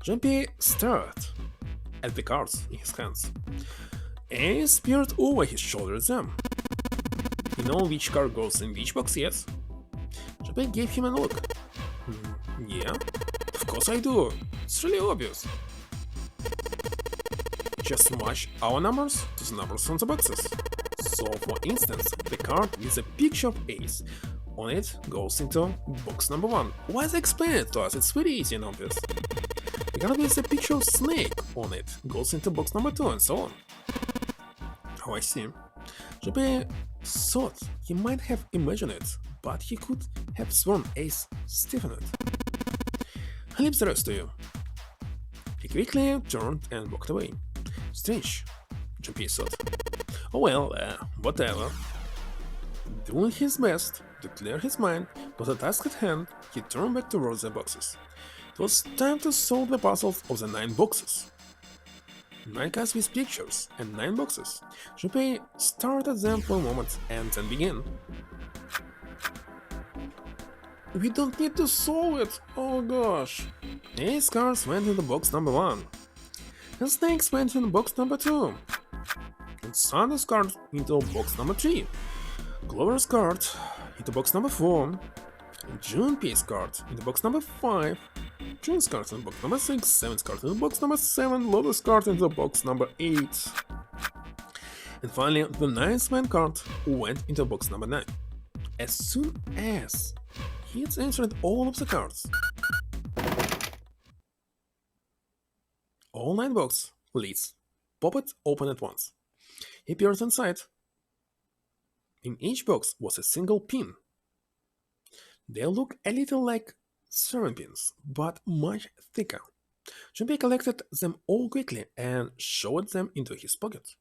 Jean-Pierre stared at the cards in his hands and peered over his shoulder at them. You know which card goes in which box, yes? Jean-Pierre gave him a look. Yeah, of course I do. It's really obvious. Just match our numbers to the numbers on the boxes. So, for instance, the card with a picture of Ace on it goes into box number 1. Why they explain it to us? It's very easy and obvious. The card with a picture of Snake on it goes into box number 2, and so on. Oh, I see. Jean-Pierre thought he might have imagined it, but he could have sworn Ace stiffened it. I leave the rest to you. He quickly turned and walked away. Strange, Jean-Pierre thought. Oh well, whatever. Doing his best to clear his mind with the task at hand, he turned back towards the boxes. It was time to solve the puzzles of the 9 boxes. 9 cards with pictures and 9 boxes. Junpei started them for a moment and then began. We don't need to solve it, oh gosh. Ace cards went into box number 1. And snakes went into box number 2. And Sunday's card into box number 3. Clover's card into box number 4. Junpei's card into box number 5. June's card into box number 6. 7's card into box number 7. Lotus card into box number 8. And finally, the 9th man card went into box number 9. As soon as he had answered all of the cards, all 9 box lids popped open at once. He peered inside. In each box was a single pin. They look a little like serving pins, but much thicker. Junpei collected them all quickly and shoved them into his pocket.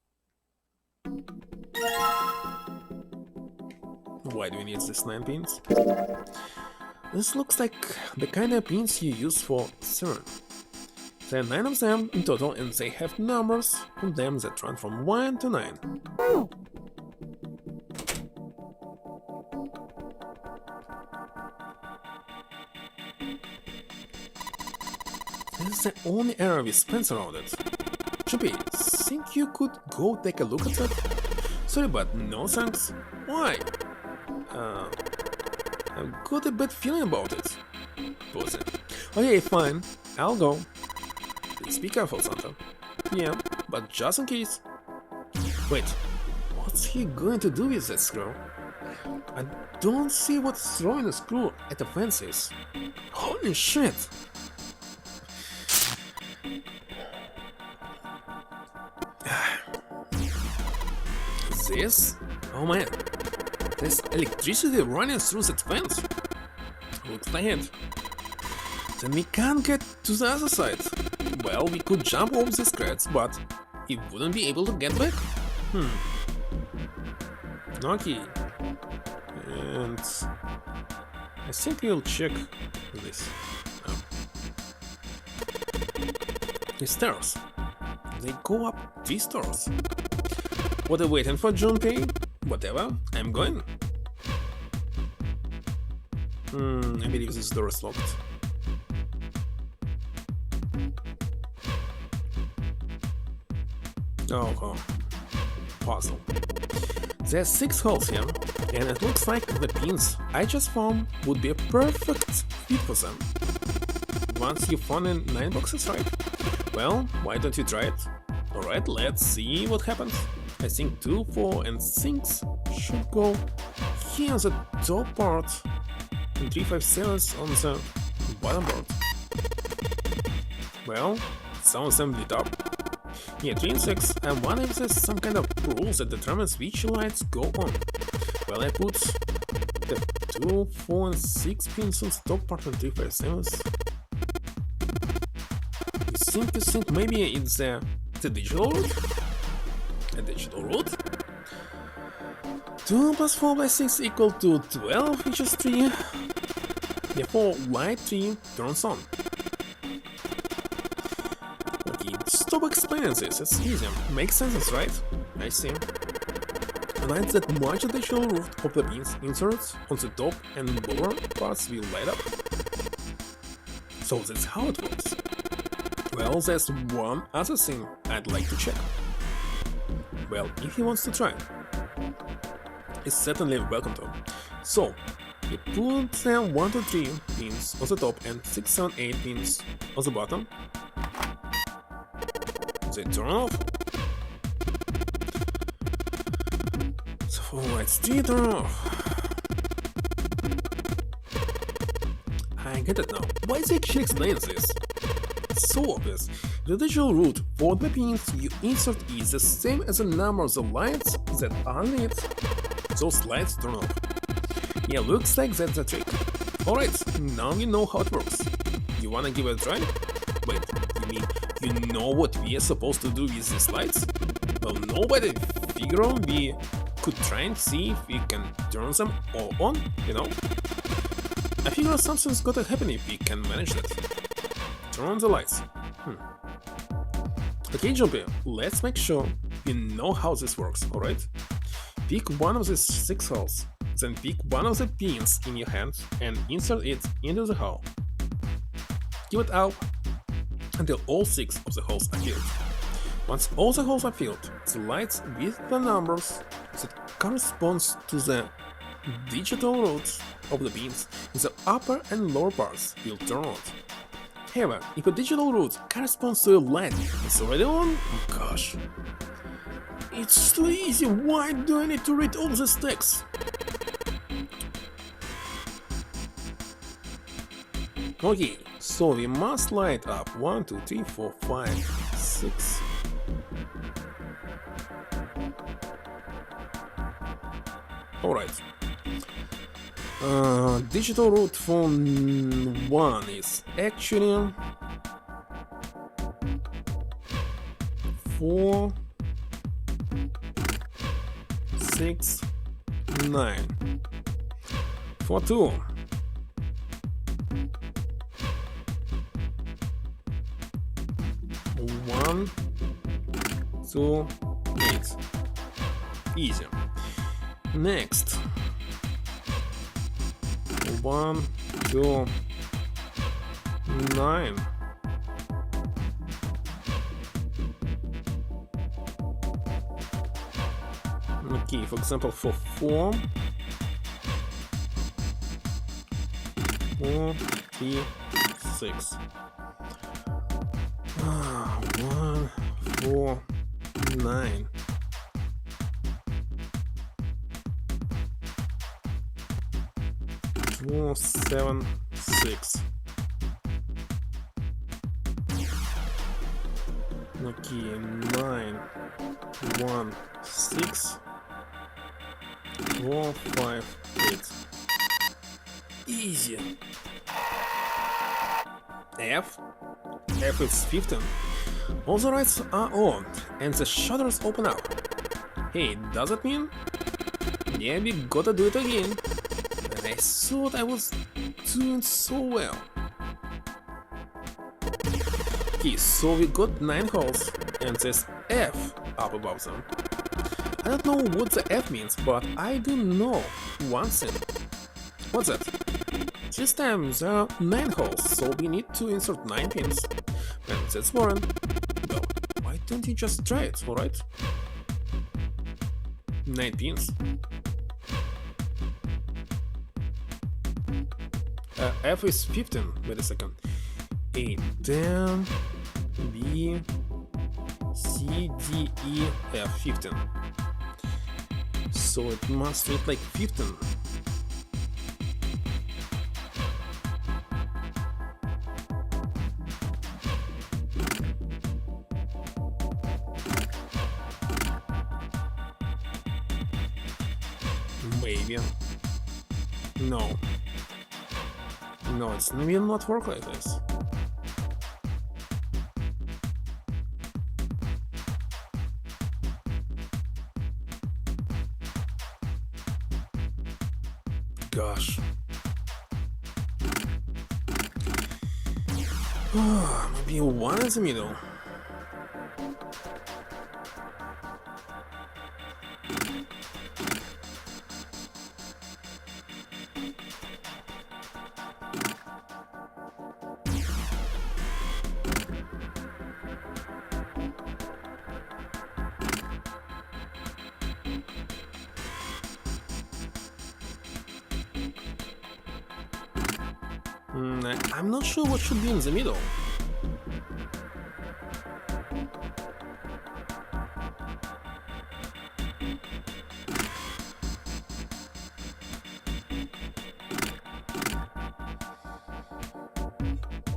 Why do we need these 9 pins? This looks like the kind of pins you use for serving. There are 9 of them in total, and they have numbers on them that run from 1 to 9. This is the only area with pins around it. Junpei, think you could go take a look at that? Sorry, but no thanks. Why? I've got a bad feeling about it. Pussy. Okay, fine. I'll go. Please be careful, Santa. Yeah, but just in case. Wait, what's he going to do with that screw? I don't see what's throwing a screw at the fences. Holy shit! This? Oh man, there's electricity running through that fence. Looks like it. Then we can't get to the other side. Well, we could jump over these cracks, but he wouldn't be able to get back. Okay. And I think we'll check this. The stairs. They go up these stairs. What are you waiting for, Junpei? Whatever, I'm going. I believe this door is locked. Oh, puzzle. There's 6 holes here, and it looks like the pins I just found would be a perfect fit for them. Once you found in 9 boxes, right? Well, why don't you try it? Alright, let's see what happens. I think 2, 4, and 6 should go here on the top part, and 3, 5, 7 on the bottom part. Well, some of them lit up. Yeah, 3 and 6, and one of there's some kind of rules that determines which lights go on. Well, I put the 2, 4, and 6 pins on the top part and 3, 5, 7. You seem to think maybe it's the digital route? A digital route? 2 plus 4 plus 6 equal to 12, which is 3. Therefore, light 3 turns on. Okay, stop explaining this, it's easy. Makes sense, right? I see. Lights that match the digital route of the pins inserts on the top and lower parts will light up. So that's how it works. Well, there's one other thing I'd like to check. Well, if he wants to try, he's certainly welcome to. So, we put the 1, 2, 3 pins on the top and 6, 7, 8 pins on the bottom. They turn off. So let's 3 turn off. I get it now. Why is he actually explaining this? It's so obvious. The digital route for the pins you insert is the same as the number of the lights that are lit. Those lights turn off. Yeah, looks like that's the trick. Alright, now you know how it works. You wanna give it a try? Wait, you mean you know what we are supposed to do with these lights? Well, nobody figure out we could try and see if we can turn them all on, you know? I figure something's gotta happen if we can manage that. Turn on the lights. Okay, Jumpy, let's make sure you know how this works, alright? Pick one of the 6 holes, then pick one of the pins in your hand and insert it into the hole. Keep it up until all 6 of the holes are filled. Once all the holes are filled, the lights with the numbers that corresponds to the digital roots of the pins in the upper and lower parts will turn on. However, if a digital root corresponds to a light that's already on, oh gosh, it's too easy. Why do I need to read all this text? Okay, so we must light up 1, 2, 3, 4, 5, 6. Alright. Digital root for 1 is actually 4, 6, 9. For 2, 1, 2, 8. Easy. Next, 1, 2, 9. Okay, for example, for 4, 3, 6. 1, 4, 9. 4, 7, 6. Okay, 9, 1, 6, 4, 5, 8. Easy. F is 15. All the lights are on and the shutters open up. Hey, does it mean? Yeah, we gotta do it again. And I thought I was doing so well. Okay, so we got 9 holes and there's F up above them. I don't know what the F means, but I do know one thing. What's that? This time there are 9 holes, so we need to insert 9 pins. And that's Warren. No, why don't you just try it, alright? 9 pins. F is 15, wait a second. A, 10, B, C, D, E, F, 15. So it must look like 15. Maybe. No. No, it's will not work like this. Gosh. Maybe one in the middle. I'm not sure what should be in the middle.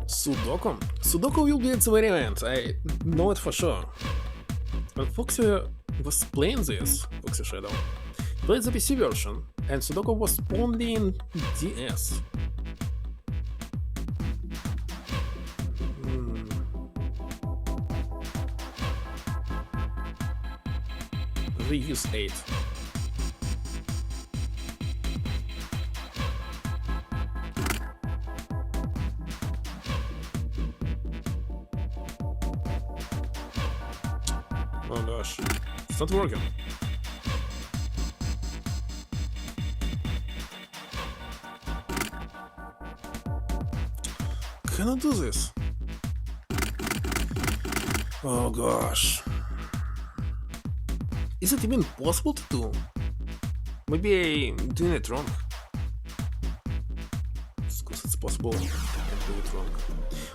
Sudoku? Sudoku will be at the very end, I know it for sure. When Foxy was playing this, Foxy Shadow, played the PC version, and Sudoku was only in DS. Reuse 8. Oh gosh, it's not working. Can I do this? Oh gosh. Is it even possible to do? Maybe I'm doing it wrong. Because it's possible I can do it wrong.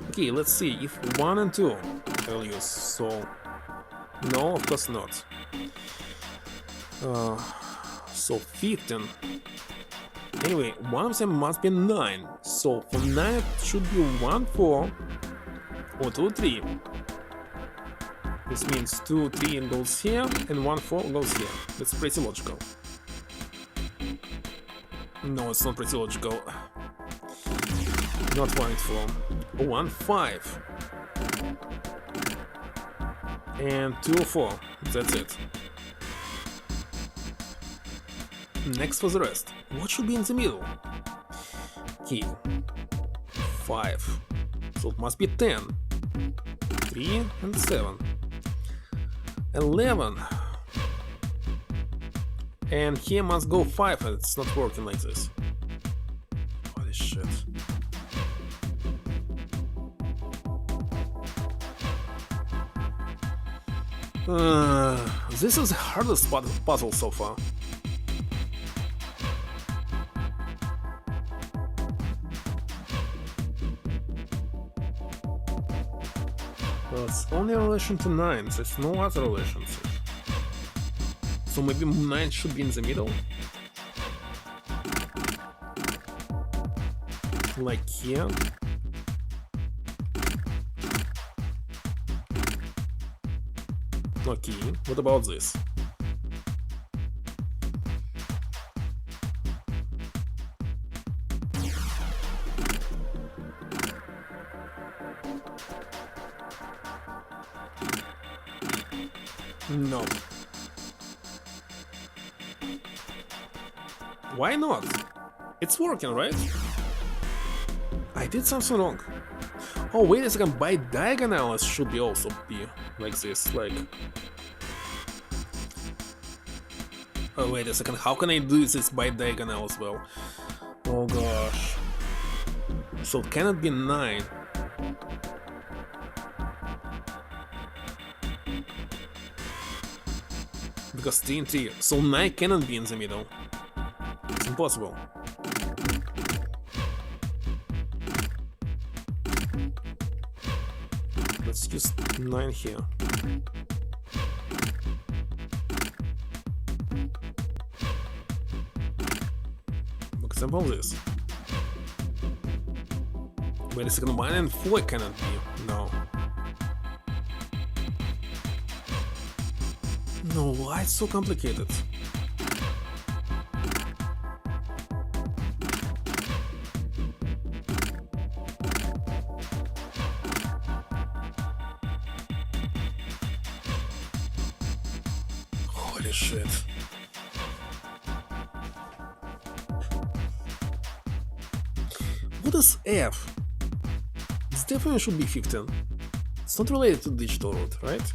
Okay, let's see if 1 and 2 I'll use. So, no, of course not. So 15. Anyway, one of them must be 9. So for 9 it should be 1, 4 or 2, 3. This means 2, 3 goes here and 1, 4 goes here. That's pretty logical. No, it's not pretty logical. Not 1, 4. 1, 5. And 2, 4. That's it. Next for the rest. What should be in the middle? Okay. 5. So it must be 10. 3 and 7. 11. And here must go 5, and it's not working like this. Holy shit. This is the hardest puzzle so far. Well, it's only a relation to 9, there's no other relations. So maybe 9 should be in the middle? Like here? Okay, what about this? No. Why not? It's working, right? I did something wrong. Oh, wait a second, by diagonal it should be also be like this, like... Oh, wait a second, how can I do this by diagonal as well? Oh gosh. So it cannot be 9. Because 3 and 3, so 9 cannot be in the middle. It's impossible. Let's use 9 here. For example, this. Wait a second, 1 and 4 cannot be. No. No, why it's so complicated? Holy shit. What is F? This definitely should be 15. It's not related to digital root, right?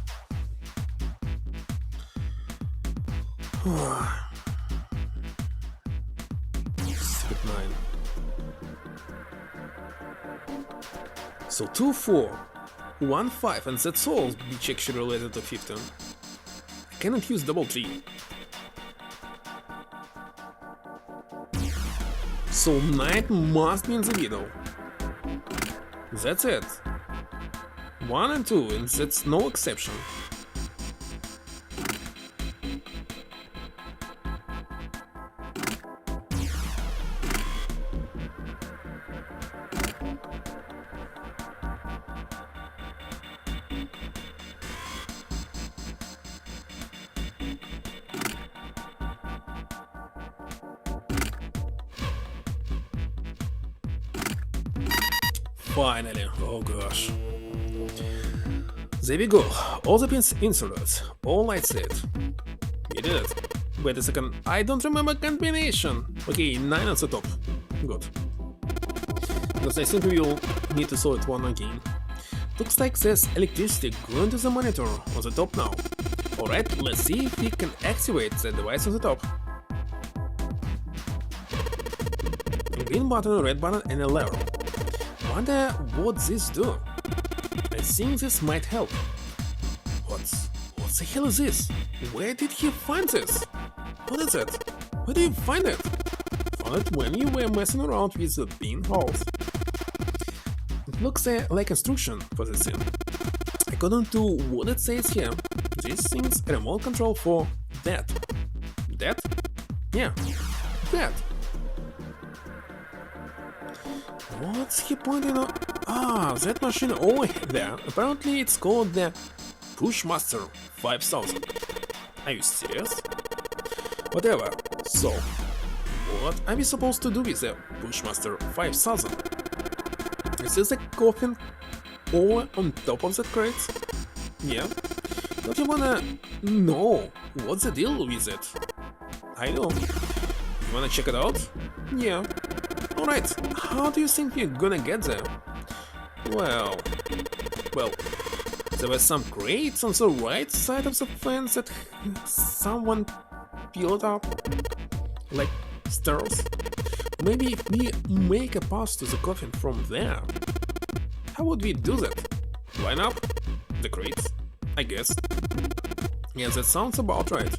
Stupid 9. So 2, 4, 1, 5, and that's all which actually related to 15. I cannot use double 3. So 9 must be in the middle. That's it. 1 and 2, and that's no exception. Finally, oh gosh. There we go, all the pins inserted, all lights set. We did it. Wait a second, I don't remember combination. Okay, 9 at the top. Good. Because I think we will need to solve it one again. Looks like there's electricity going to the monitor on the top now. Alright, let's see if we can activate the device on the top. A green button, a red button and a lever. Wonder what this do? I think this might help. What the hell is this? Where did he find this? What is it? Where did you find it? Found it when you were messing around with the pinholes. It looks like instruction for the thing. According to what it says here, this thing's a remote control for that. That? Yeah, that. What's he pointing at? Ah, that machine over there. Apparently it's called the Pushmaster 5000. Are you serious? Whatever. So, what are we supposed to do with the Pushmaster 5000? Is this a coffin over on top of that crate? Yeah. Don't you wanna know what's the deal with it? I know. You wanna check it out? Yeah. Alright, how do you think you're gonna get there? Well, there were some crates on the right side of the fence that someone peeled up, like stairs. Maybe if we make a path to the coffin from there. How would we do that? Line up the crates, I guess. Yeah, that sounds about right.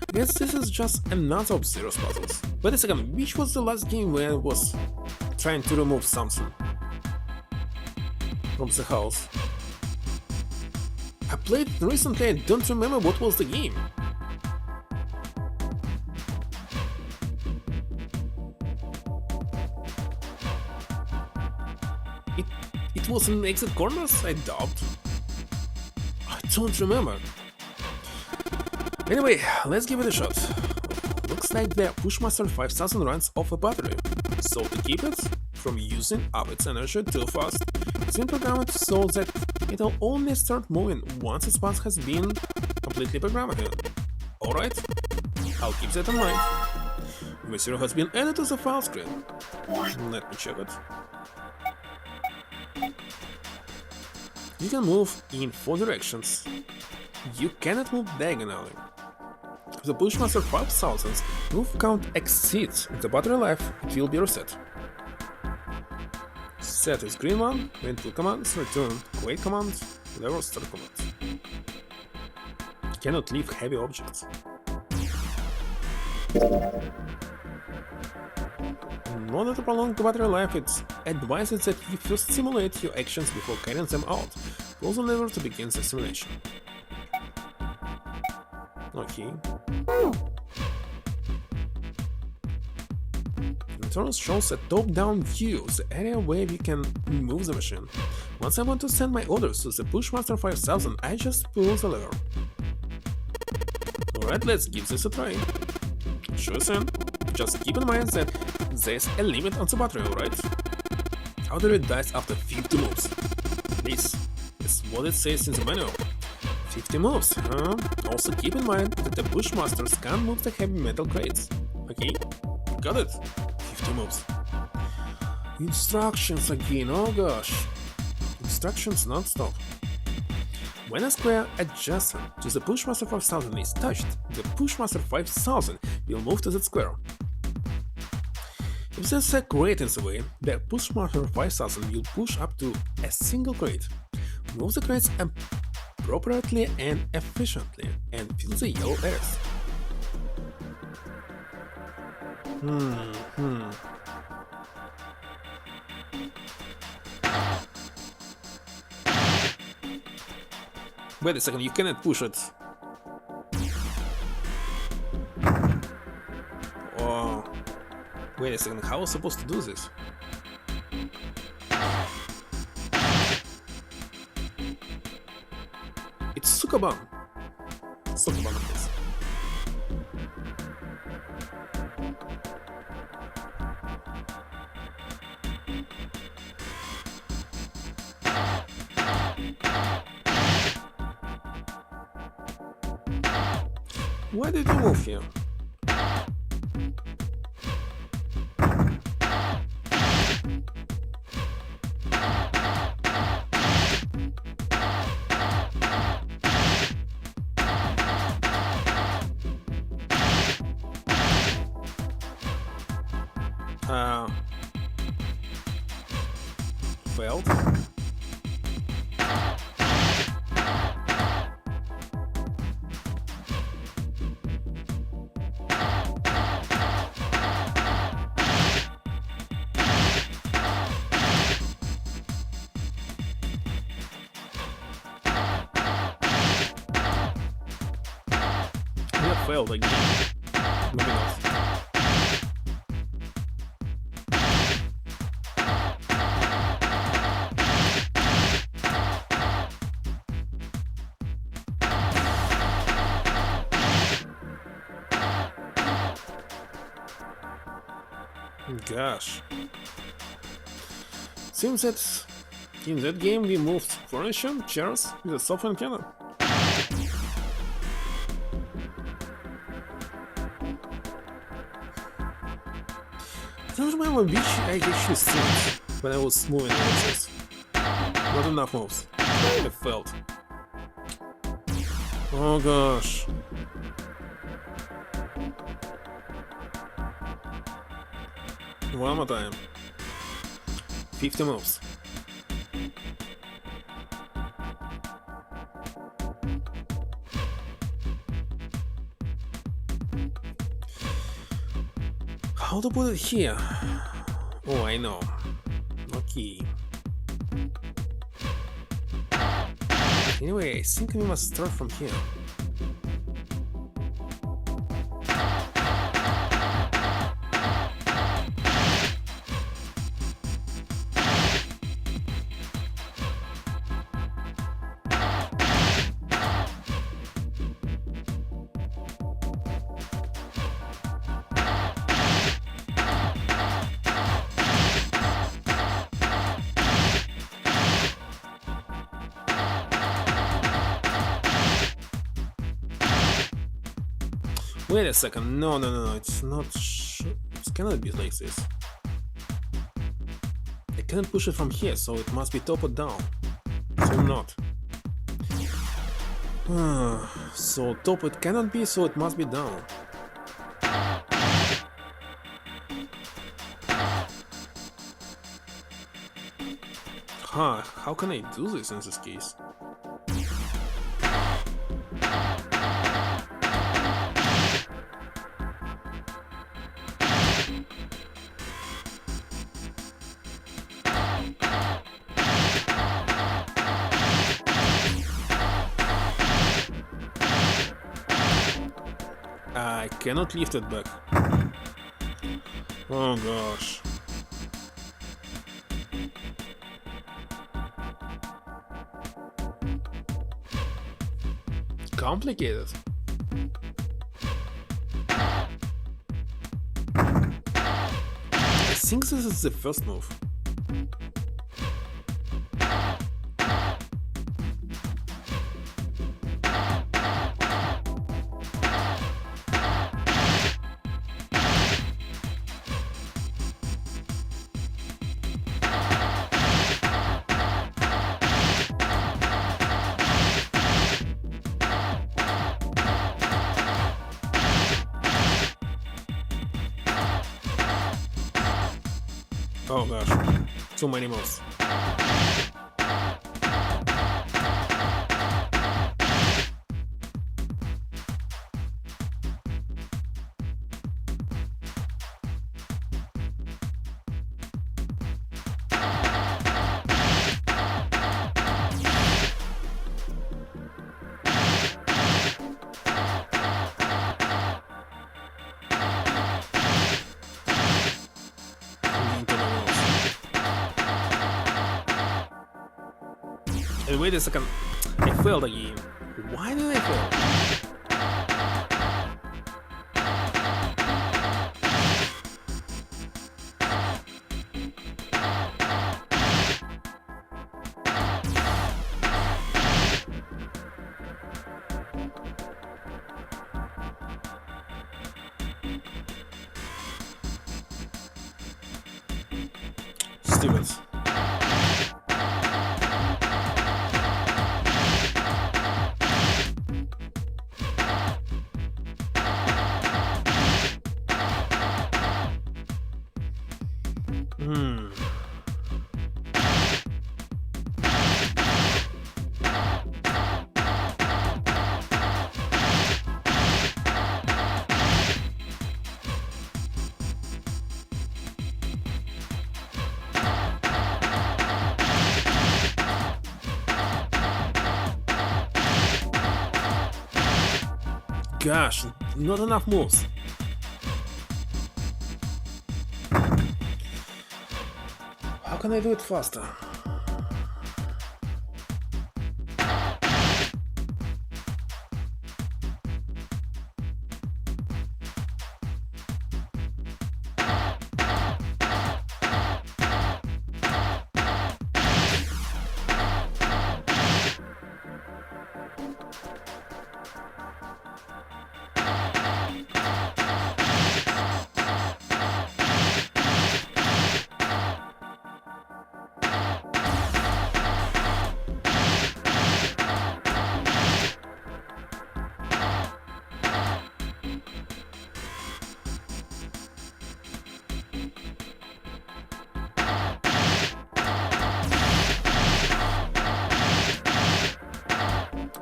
I guess this is just another of Zero's puzzles. Wait a second, which was the last game where I was trying to remove something from the house? I played it recently, I don't remember what was the game. It was in Exit Corners, I doubt. I don't remember. Anyway, let's give it a shot. Looks like the Pushmaster 5000 runs off a battery, so to keep it from using up its energy too fast, it's been programmed so that it'll only start moving once its path has been completely programmed again. Alright, I'll keep that in mind. The zero has been added to the file screen. Let me check it. You can move in 4 directions. You cannot move diagonally. If the Pushmaster 5000's move count exceeds the battery life, it will be reset. Set is green one, when 2 commands, return wait command, level start command. Cannot leave heavy objects. In order to prolong the battery life, it's advised that you first simulate your actions before carrying them out. Pull the lever to begin the simulation. Okay. The tutorial shows a top-down view of the area where we can move the machine. Once I want to send my orders to the Pushmaster 5000, I just pull the lever. Alright, let's give this a try. Sure thing. Just keep in mind that there's a limit on the battery, alright? Auto dies after 50 moves. This is what it says in the manual. 50 moves, huh? Also keep in mind that the Pushmasters can't move the heavy metal crates. Okay? Got it? 50 moves. Instructions again, oh gosh. Instructions non-stop. When a square adjacent to the Pushmaster 5000 is touched, the Pushmaster 5000 will move to that square. If there's a crate in the way, the Pushmaster 5000 will push up to a single crate, move the crates appropriately and efficiently, and fill the yellow areas. Wait a second, you cannot push it. Oh, wait a second, how was I supposed to do this? It's Sukaban. Sukaban, please. Why did you move here? Uh, failed. Yeah, failed again. Maybe not. Gosh. Seems that in that game we moved furniture, chairs with a sofa and piano. I don't remember which I actually stood when I was moving like this. Not enough moves. I failed. Oh gosh. One more time. 50 moves. How to put it here? Oh, I know. Okay. Anyway, I think we must start from here. Wait a second, no, it's not it cannot be like this. I cannot push it from here, so it must be top or down. So not. So top it cannot be, so it must be down. How can I do this in this case? I cannot lift it back. Oh gosh. Complicated. I think this is the first move. Oh gosh, too many moves. And wait a second, I failed again. Why did I fail? Stupid. Gosh, not enough moves. How can I do it faster?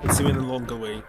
It's even a longer way.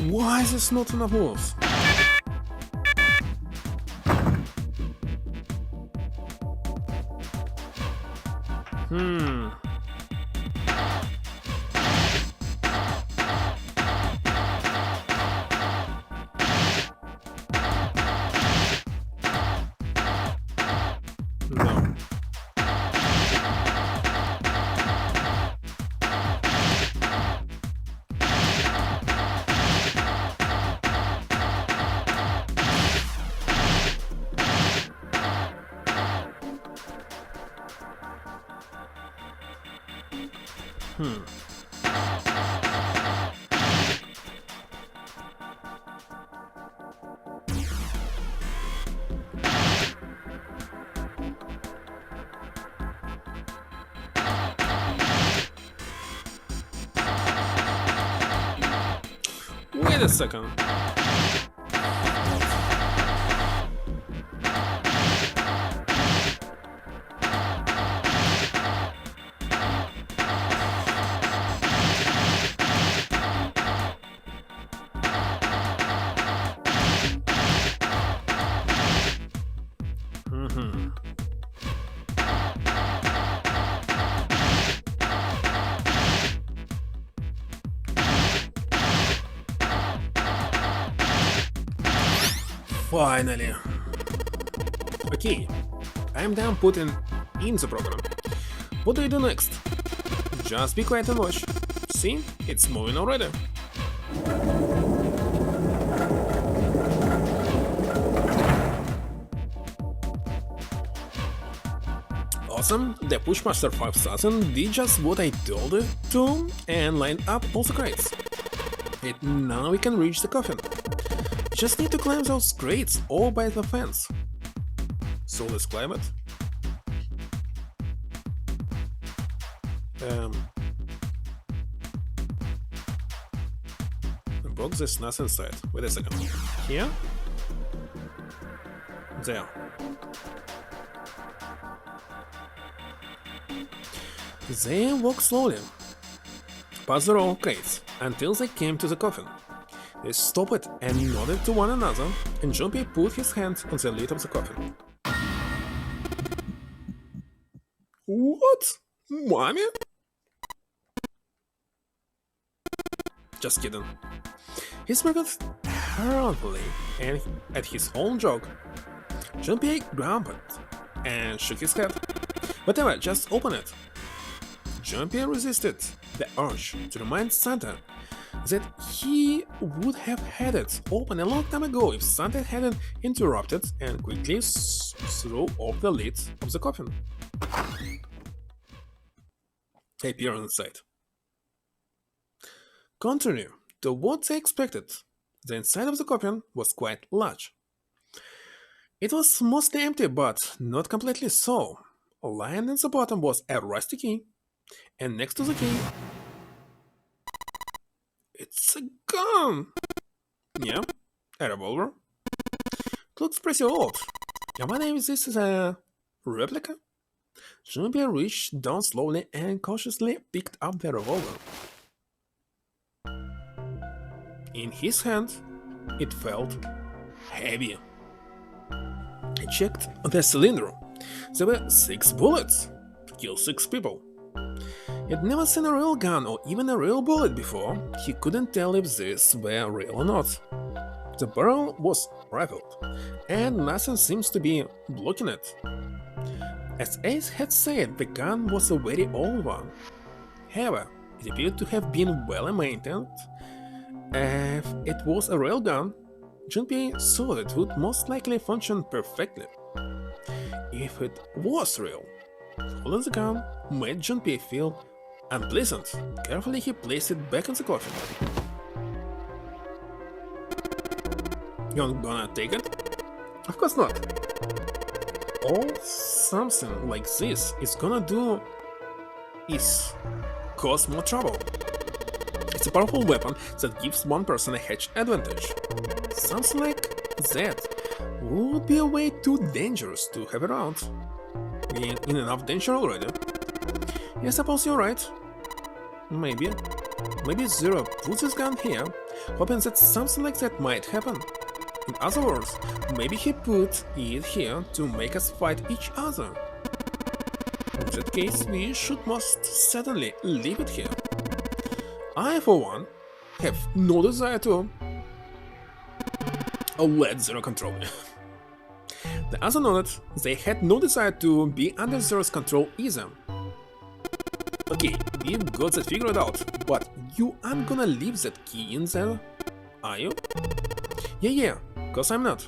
Why is this not enough moves? Hmm. No. Wait a second. Finally. Okay, I'm done putting in the program. What do you do next? Just be quiet and watch. See, it's moving already. Awesome, the Pushmaster 5000 did just what I told it to and lined up all the crates. And now we can reach the coffin. Just need to climb those crates all by the fence. So let's climb it. The box is not inside. Wait a second. Here? There. They walked slowly past the row of crates until they came to the coffin. They stopped and nodded to one another, and Jumpy put his hand on the lid of the coffin. What? Mommy? Just kidding. He smiled hurriedly and at his own joke. Jumpy grumbled and shook his head. Whatever, just open it. Jumpy resisted the urge to remind Santa that he would have had it open a long time ago if Santa hadn't interrupted and quickly threw off the lid of the coffin. They appeared inside. Contrary to what they expected, the inside of the coffin was quite large. It was mostly empty, but not completely so. Lying at the bottom was a rusty key, And next to the key, it's a gun! Yeah, a revolver. It looks pretty old. Yeah, my name is this is a replica? Junpei reached down slowly and cautiously picked up the revolver. In his hand, it felt heavy. He checked the cylinder. There were 6 bullets to kill 6 people. He'd never seen a real gun or even a real bullet before. He couldn't tell if this were real or not. The barrel was rifled, and nothing seems to be blocking it. As Ace had said, the gun was a very old one. However, it appeared to have been well maintained. If it was a real gun, Junpei thought it would most likely function perfectly. If it was real, holding the gun made Junpei feel unpleasant. Carefully he placed it back in the coffin. You're gonna take it? Of course not. All something like this is gonna do is cause more trouble. It's a powerful weapon that gives one person a hedge advantage. Something like that would be a way too dangerous to have around. Being in enough danger already. I suppose you're right. Maybe Zero puts his gun here, hoping that something like that might happen. In other words, maybe he put it here to make us fight each other. In that case, we should most certainly leave it here. I, for one, have no desire to let Zero control me. The other noted they had no desire to be under Zero's control either. Okay, we've got that figured out, but you aren't gonna leave that key in there, are you? Yeah, cause I'm not.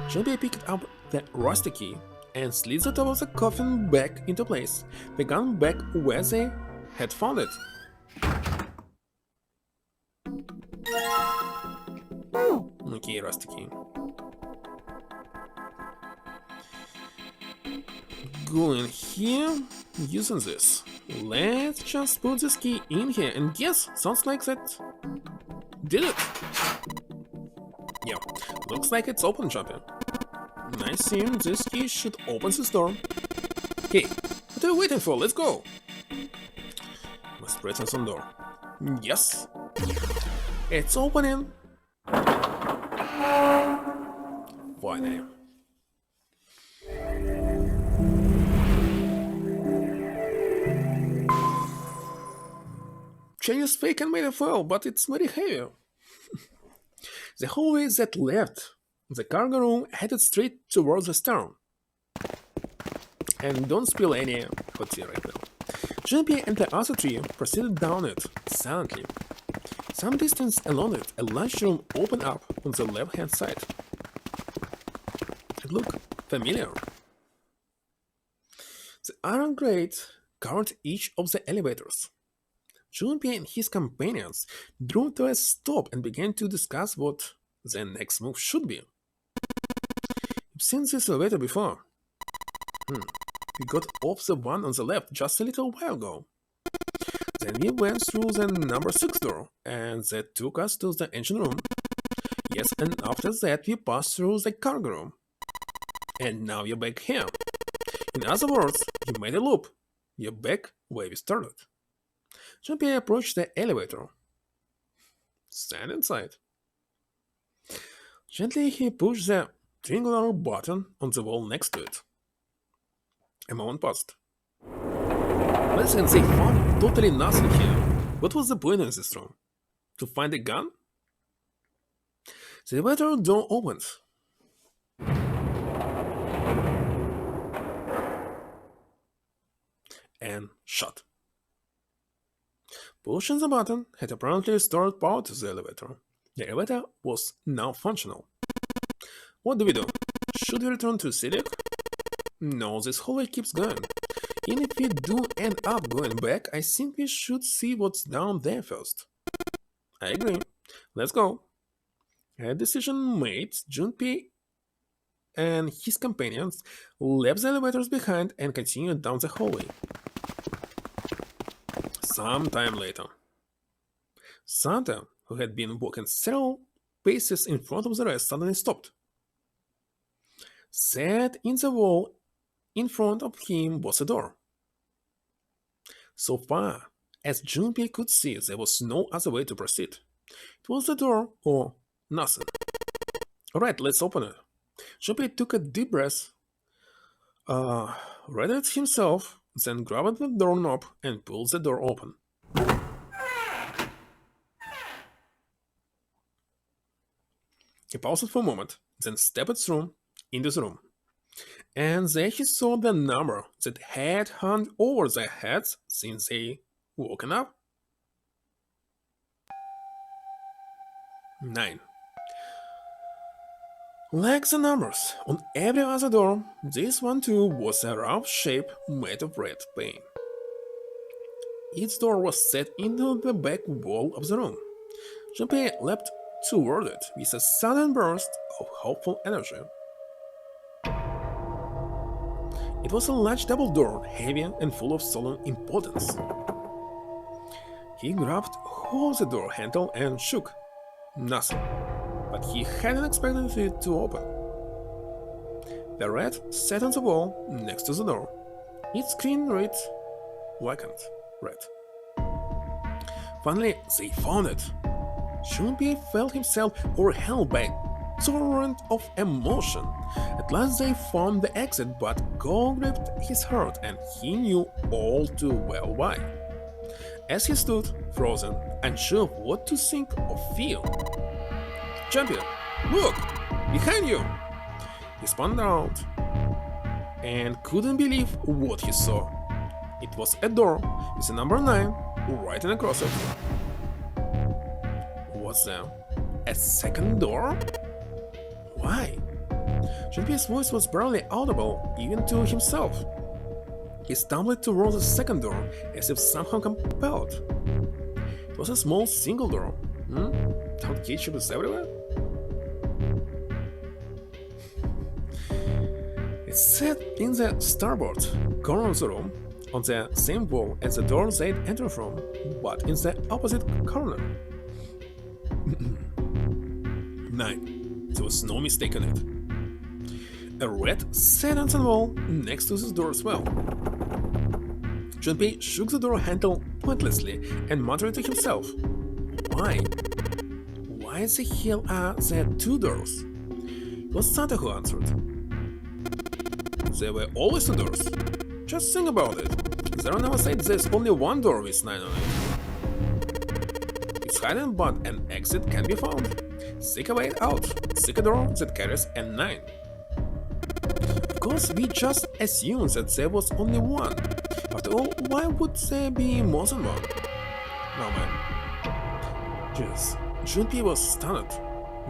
Junpei picked up the rusty key and slid the top of the coffin back into place, the gun back where they had found it. Okay, rusty key. Going here, using this. Let's just put this key in here, and yes, sounds like that did it. Yeah, looks like it's open, Junpei. I assume this key should open this door. Hey, what are you waiting for? Let's go! Must press on some door. Yes! It's opening! Finally. Chinese fake and made a fall, but it's very heavy. The hallway that left the cargo room headed straight towards the stern. And don't spill any hot tea right now. Junpei and the other three proceeded down it, silently. Some distance along it, a lunch room opened up on the left-hand side. It looked familiar. The iron grate covered each of the elevators. Junpei and his companions drew to a stop and began to discuss what their next move should be. I've seen this elevator before. We got off the one on the left just a little while ago. Then we went through the number 6 door, and that took us to the engine room. Yes, and after that we passed through the cargo room. And now you're back here. In other words, you made a loop. You're back where we started. Junpei approached the elevator. Stand inside. Gently he pushed the triangular button on the wall next to it. A moment passed. Listen, they found totally nothing here. What was the point in this room? To find a gun? The elevator door opened. And shut. Pushing the button had apparently restored power to the elevator. The elevator was now functional. What do? Should we return to Celiac? No, this hallway keeps going. Even if we do end up going back, I think we should see what's down there first. I agree. Let's go. A decision made, Junpei and his companions left the elevators behind and continued down the hallway. Some time later, Santa, who had been walking several paces in front of the rest, suddenly stopped. Set in the wall in front of him was a door. So far as Junpei could see, there was no other way to proceed. It was the door or nothing. Alright, let's open it. Junpei took a deep breath, read it himself, then grabbed the doorknob and pulled the door open. He paused for a moment, then stepped through into the room. And there he saw the number that had hung over their heads since they woken up. 9. Like the numbers on every other door, this one too was a rough shape made of red paint. Its door was set into the back wall of the room. Junpei leapt toward it with a sudden burst of hopeful energy. It was a large double door, heavy and full of solemn importance. He grabbed hold of the door handle and shook. Nothing, but he hadn't expected it to open. The rat sat on the wall next to the door. Its screen read vacant red. Finally, they found it. Junpei felt himself overwhelmed by a torrent of emotion. At last they found the exit, but God gripped his heart, and he knew all too well why. As he stood, frozen, unsure of what to think or feel. "Champion, look! Behind you!" He spun out and couldn't believe what he saw. It was a door with the number 9 written across it. Was there a second door? Why? Junpei's voice was barely audible even to himself. He stumbled towards the second door as if somehow compelled. It was a small single door. Don't ketchup is everywhere? It sat in the starboard corner of the room, on the same wall as the door they'd entered from, but in the opposite corner. 9. There was no mistake in it. A rat sat on the wall next to this door as well. Junpei shook the door handle pointlessly and muttered to himself. Why? Why the hell are there 2 doors? It was Santa who answered. There were always 2 doors. Just think about it. Zero never said there's only 1 door with 9 on it. It's hidden, but an exit can be found. Seek a way out. Seek a door that carries a 9. Of course, we just assumed that there was only 1. After all, why would there be more than 1? No, man. Jeez, Junpei was stunned.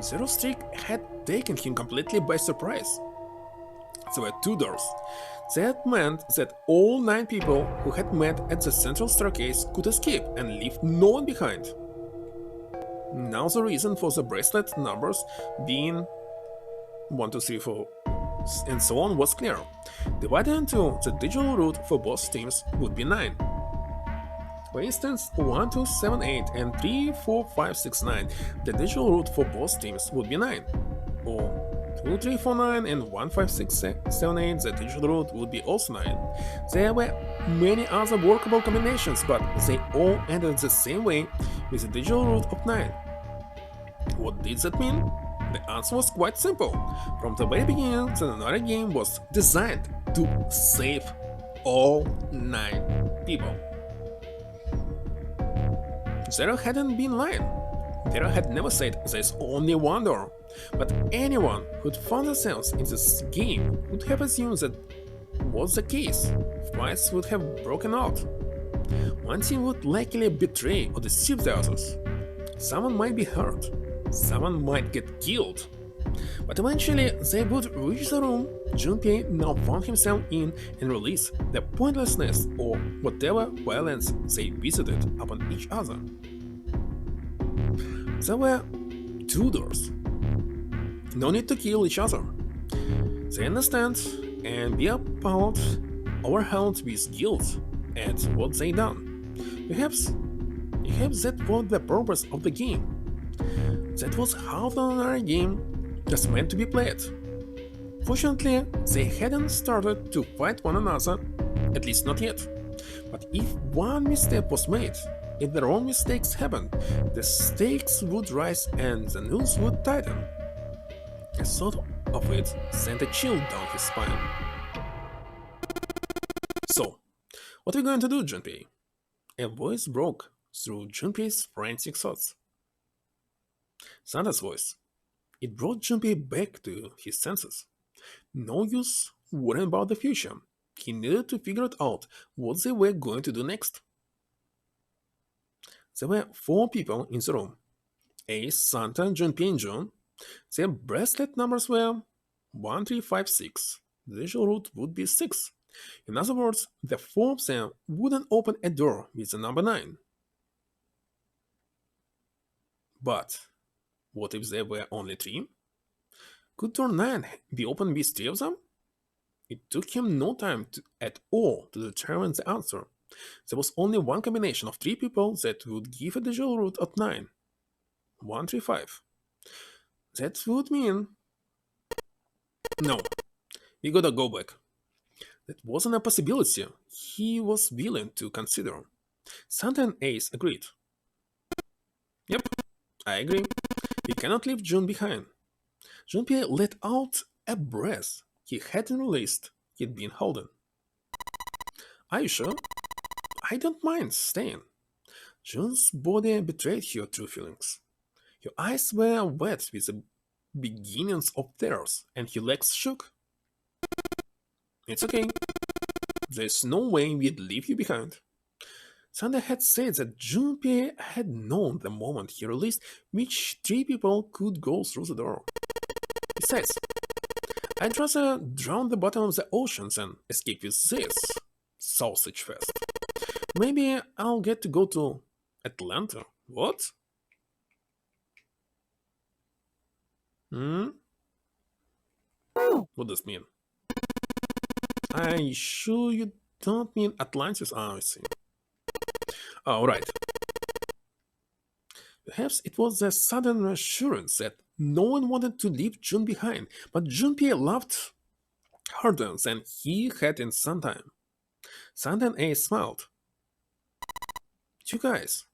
Zero streak had taken him completely by surprise. There were 2 doors. That meant that all 9 people who had met at the central staircase could escape and leave no one behind. Now the reason for the bracelet numbers being 1, 2, 3, 4, and so on was clear. Divided into the digital root for both teams would be 9. For instance, 1, 2, 7, 8 and 3, 4, 5, 6, 9, the digital root for both teams would be 9. Or 2, 3, 4, 9 and 1, 5, 6, 7, 8, the digital root would be also 9. There were many other workable combinations, but they all ended the same way with the digital root of 9. What did that mean? The answer was quite simple. From the very beginning, the Nanari game was designed to save all 9 people. Zero hadn't been lying. Zero had never said there's only 1 door, but anyone who'd found themselves in this game would have assumed that was the case. Fights would have broken out. One team would likely betray or deceive the others. Someone might be hurt. Someone might get killed. But eventually they would reach the room Junpei now found himself in and release the pointlessness or whatever violence they visited upon each other. There were 2 doors. No need to kill each other. They understand and be appalled, overwhelmed with guilt at what they done. Perhaps that was the purpose of the game. That was how the ordinary game just meant to be played. Fortunately, they hadn't started to fight one another, at least not yet. But if one misstep was made, if the wrong mistakes happened, the stakes would rise and the noose would tighten. A thought of it sent a chill down his spine. So, what are we going to do, Junpei? A voice broke through Junpei's frantic thoughts. Santa's voice. It brought Junpei back to his senses. No use worrying about the future. He needed to figure out what they were going to do next. There were 4 people in the room. Ace, Santa, Junpei, and John. Their bracelet numbers were 1356. The usual route would be 6. In other words, the 4 of them wouldn't open a door with the number 9. But what if there were only 3? Could door 9 be opened with 3 of them? It took him no time at all to determine the answer. There was only one combination of 3 people that would give a usual route of 9. 135. That would mean... No, we gotta go back. That wasn't a possibility he was willing to consider. Santa and Ace agreed. Yep, I agree. We cannot leave June behind. Junpei let out a breath he hadn't released, he'd been holding. Are you sure? I don't mind staying. June's body betrayed her true feelings. Her eyes were wet with the beginnings of tears, and her legs shook. It's okay. There's no way we'd leave you behind. Santa had said that Junpei had known the moment he released which 3 people could go through the door. Besides, I'd rather drown the bottom of the ocean than escape with this sausage fest. Maybe I'll get to go to Atlanta. What? What does it mean? I sure you don't mean Atlantis? I see. Oh, right. Perhaps it was the sudden reassurance that no one wanted to leave June behind, but Junpei loved harder than he had in some time. Santa and Ace smiled. You guys.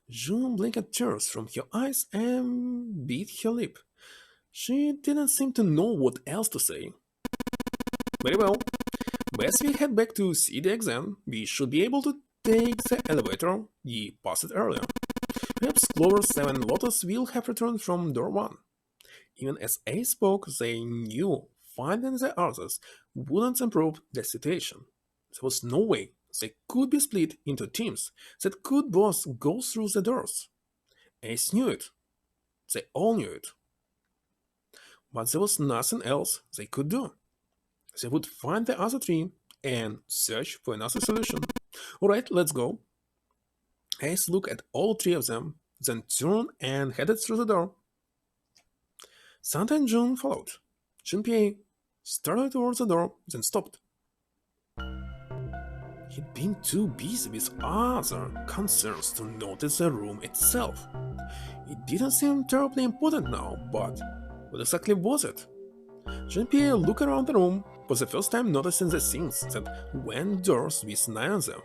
June blinked tears from her eyes and bit her lip. She didn't seem to know what else to say. Very well. As we head back to see the exam, we should be able to take the elevator we passed earlier. Perhaps Clover 7 Lotus will have returned from door 1. Even as Ace spoke, they knew finding the others wouldn't improve the situation. There was no way they could be split into teams that could both go through the doors. Ace knew it. They all knew it. But there was nothing else they could do. They would find the other 3 and search for another solution. Alright, let's go. Ace looked at all 3 of them, then turned and headed through the door. Santa and June followed. Junpei started towards the door, then stopped. He'd been too busy with other concerns to notice the room itself. It didn't seem terribly important now, but what exactly was it? Junpei looked around the room, for the first time noticing the things that went doors with 9 of them.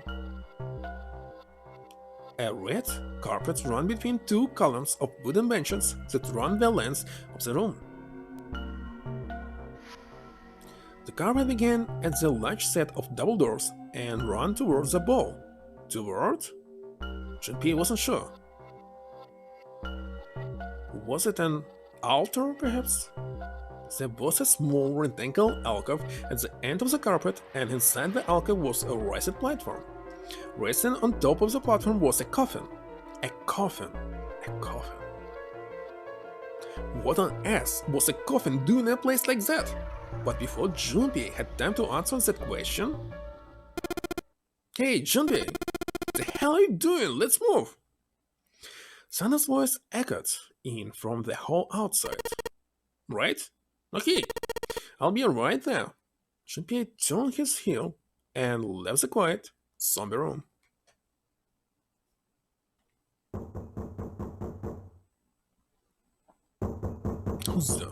A red carpet ran between 2 columns of wooden benches that ran the length of the room. The carpet began at the large set of double doors and ran towards the ball. Toward? Junpei wasn't sure. Was it an altar, perhaps? There was a small rectangular alcove at the end of the carpet, and inside the alcove was a raised platform. Resting on top of the platform was a coffin. A coffin. A coffin. What on earth was a coffin doing in a place like that? But before Junpei had time to answer that question... Hey, Junpei! What the hell are you doing? Let's move! Santa's voice echoed in from the hall outside. Right? Okay, I'll be right there. Junpei turned his heel and left the quiet, somber room. used.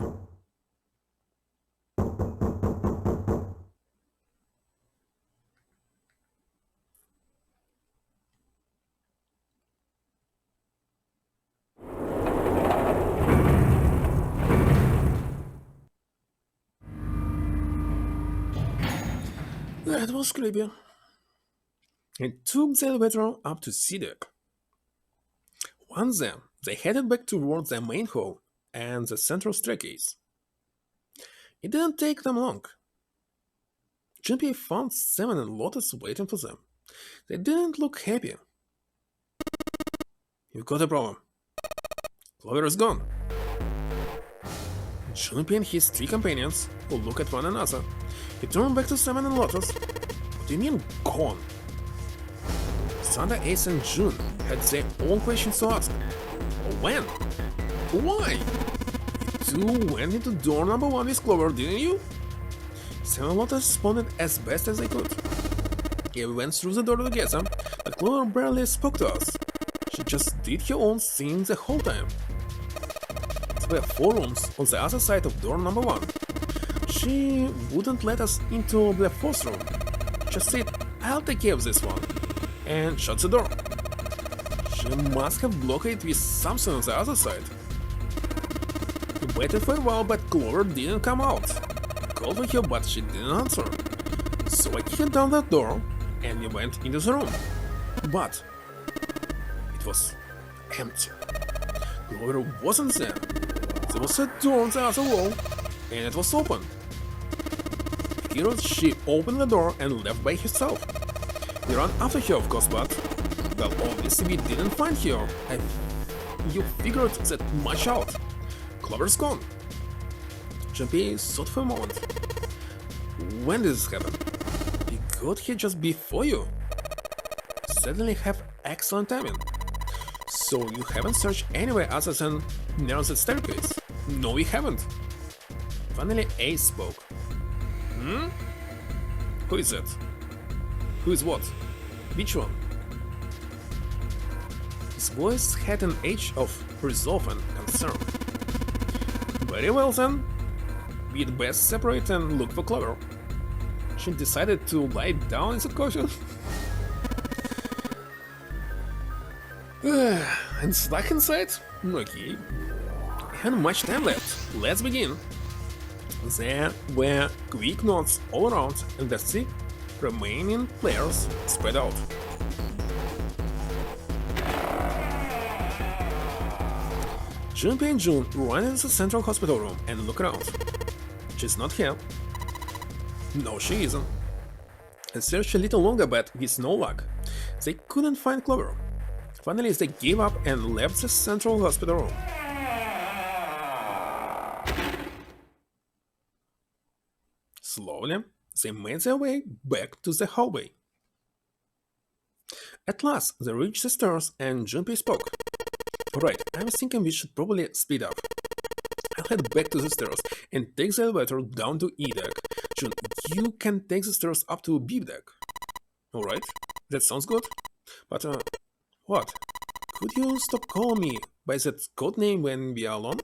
That was creepy. It took the elevator up to C deck. Once there, they headed back towards the main hall and the central staircase. It didn't take them long. Junpei found Simon and Lotus waiting for them. They didn't look happy. You've got a problem. Clover is gone. Junpei and his three companions will look at one another. He turned back to Simon and Lotus. What do you mean, gone? Sanda, Ace, and June had their own questions to ask. When? Why? You two went into door number 1 with Clover, didn't you? Simon and Lotus responded as best as they could. Yeah, we went through the door together, but Clover barely spoke to us. She just did her own thing the whole time. There were 4 rooms on the other side of door number 1. She wouldn't let us into the 4th room. Just said, I'll take care of this one, and shut the door. She must have blocked it with something on the other side. We waited for a while, but Clover didn't come out. I called for her, but she didn't answer. So I kicked down that door, and we went into the room. But it was empty. Clover wasn't there. There was a door on the other wall, and it was open. Figured she opened the door and left by herself. We ran after her, of course, but well, obviously we didn't find her. And you figured that much out. Clover's gone. Junpei thought for a moment. When did this happen? We got here just before you. Suddenly have excellent timing. So you haven't searched anywhere other than near the staircase? No, we haven't. Finally, Ace spoke. Who is that? Who is what? Which one? His voice had an edge of resolve and concern. Very well then. We'd best separate and look for Clover. She decided to lie down in the coffin. And stuck inside? Okay. And much time left. Let's begin. There were quick nods all around, and the 6 remaining players spread out. Junpei and June run into the central hospital room and look around. She's not here. No, she isn't. And searched a little longer, but with no luck. They couldn't find Clover. Finally, they gave up and left the central hospital room. Slowly, they made their way back to the hallway. At last, they reached the stairs and Junpei spoke. Alright, I was thinking we should probably speed up. I'll head back to the stairs and take the elevator down to E deck. Jun, you can take the stairs up to B deck. Alright, that sounds good. But, what? Could you stop calling me by that code name when we are alone?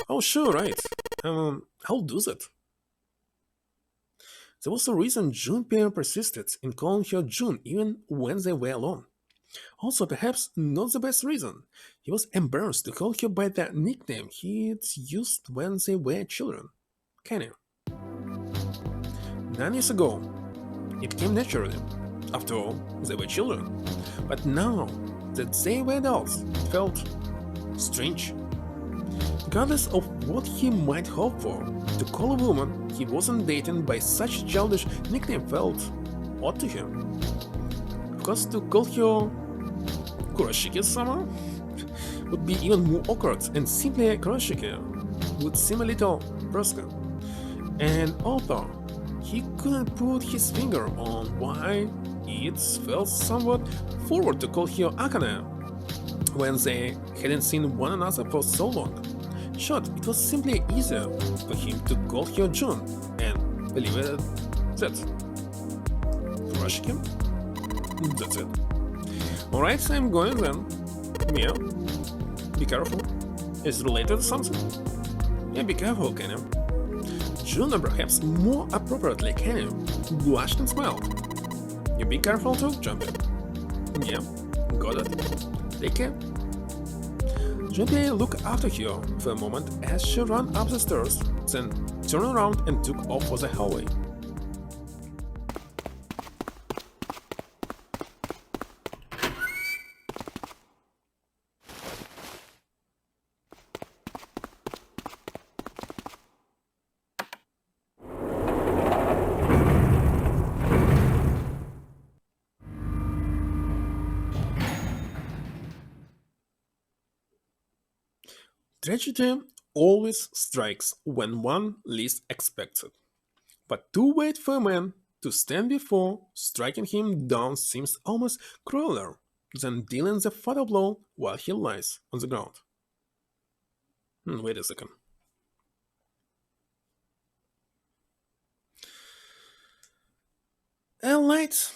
Oh, sure, right. I'll do that. There was a reason Junpei persisted in calling her June even when they were alone. Also, perhaps not the best reason. He was embarrassed to call her by the nickname he'd used when they were children. Kenny. 9 years ago, it came naturally. After all, they were children. But now that they were adults, it felt strange. Regardless of what he might hope for, to call a woman he wasn't dating by such a childish nickname felt odd to him. Of course, to call her Kurashiki somehow would be even more awkward, and simply Kurashiki would seem a little brusque. And although he couldn't put his finger on why it felt somewhat forward to call her Akane when they hadn't seen one another for so long. Short, it was simply easier for him to call her June and leave it at that. Kurashiki? That's it. Alright, I'm going then. Mia, be careful. Is it related to something? Yeah, be careful, can you? June, or perhaps more appropriately, can you? Blushed and smiled. You be careful too, Jumpy. Yeah, got it. Take care. Jumpy looked after her for a moment as she ran up the stairs, then turned around and took off for the hallway. Tragedy always strikes when one least expects it. But to wait for a man to stand before striking him down seems almost crueler than dealing the fatal blow while he lies on the ground. Wait a second. A light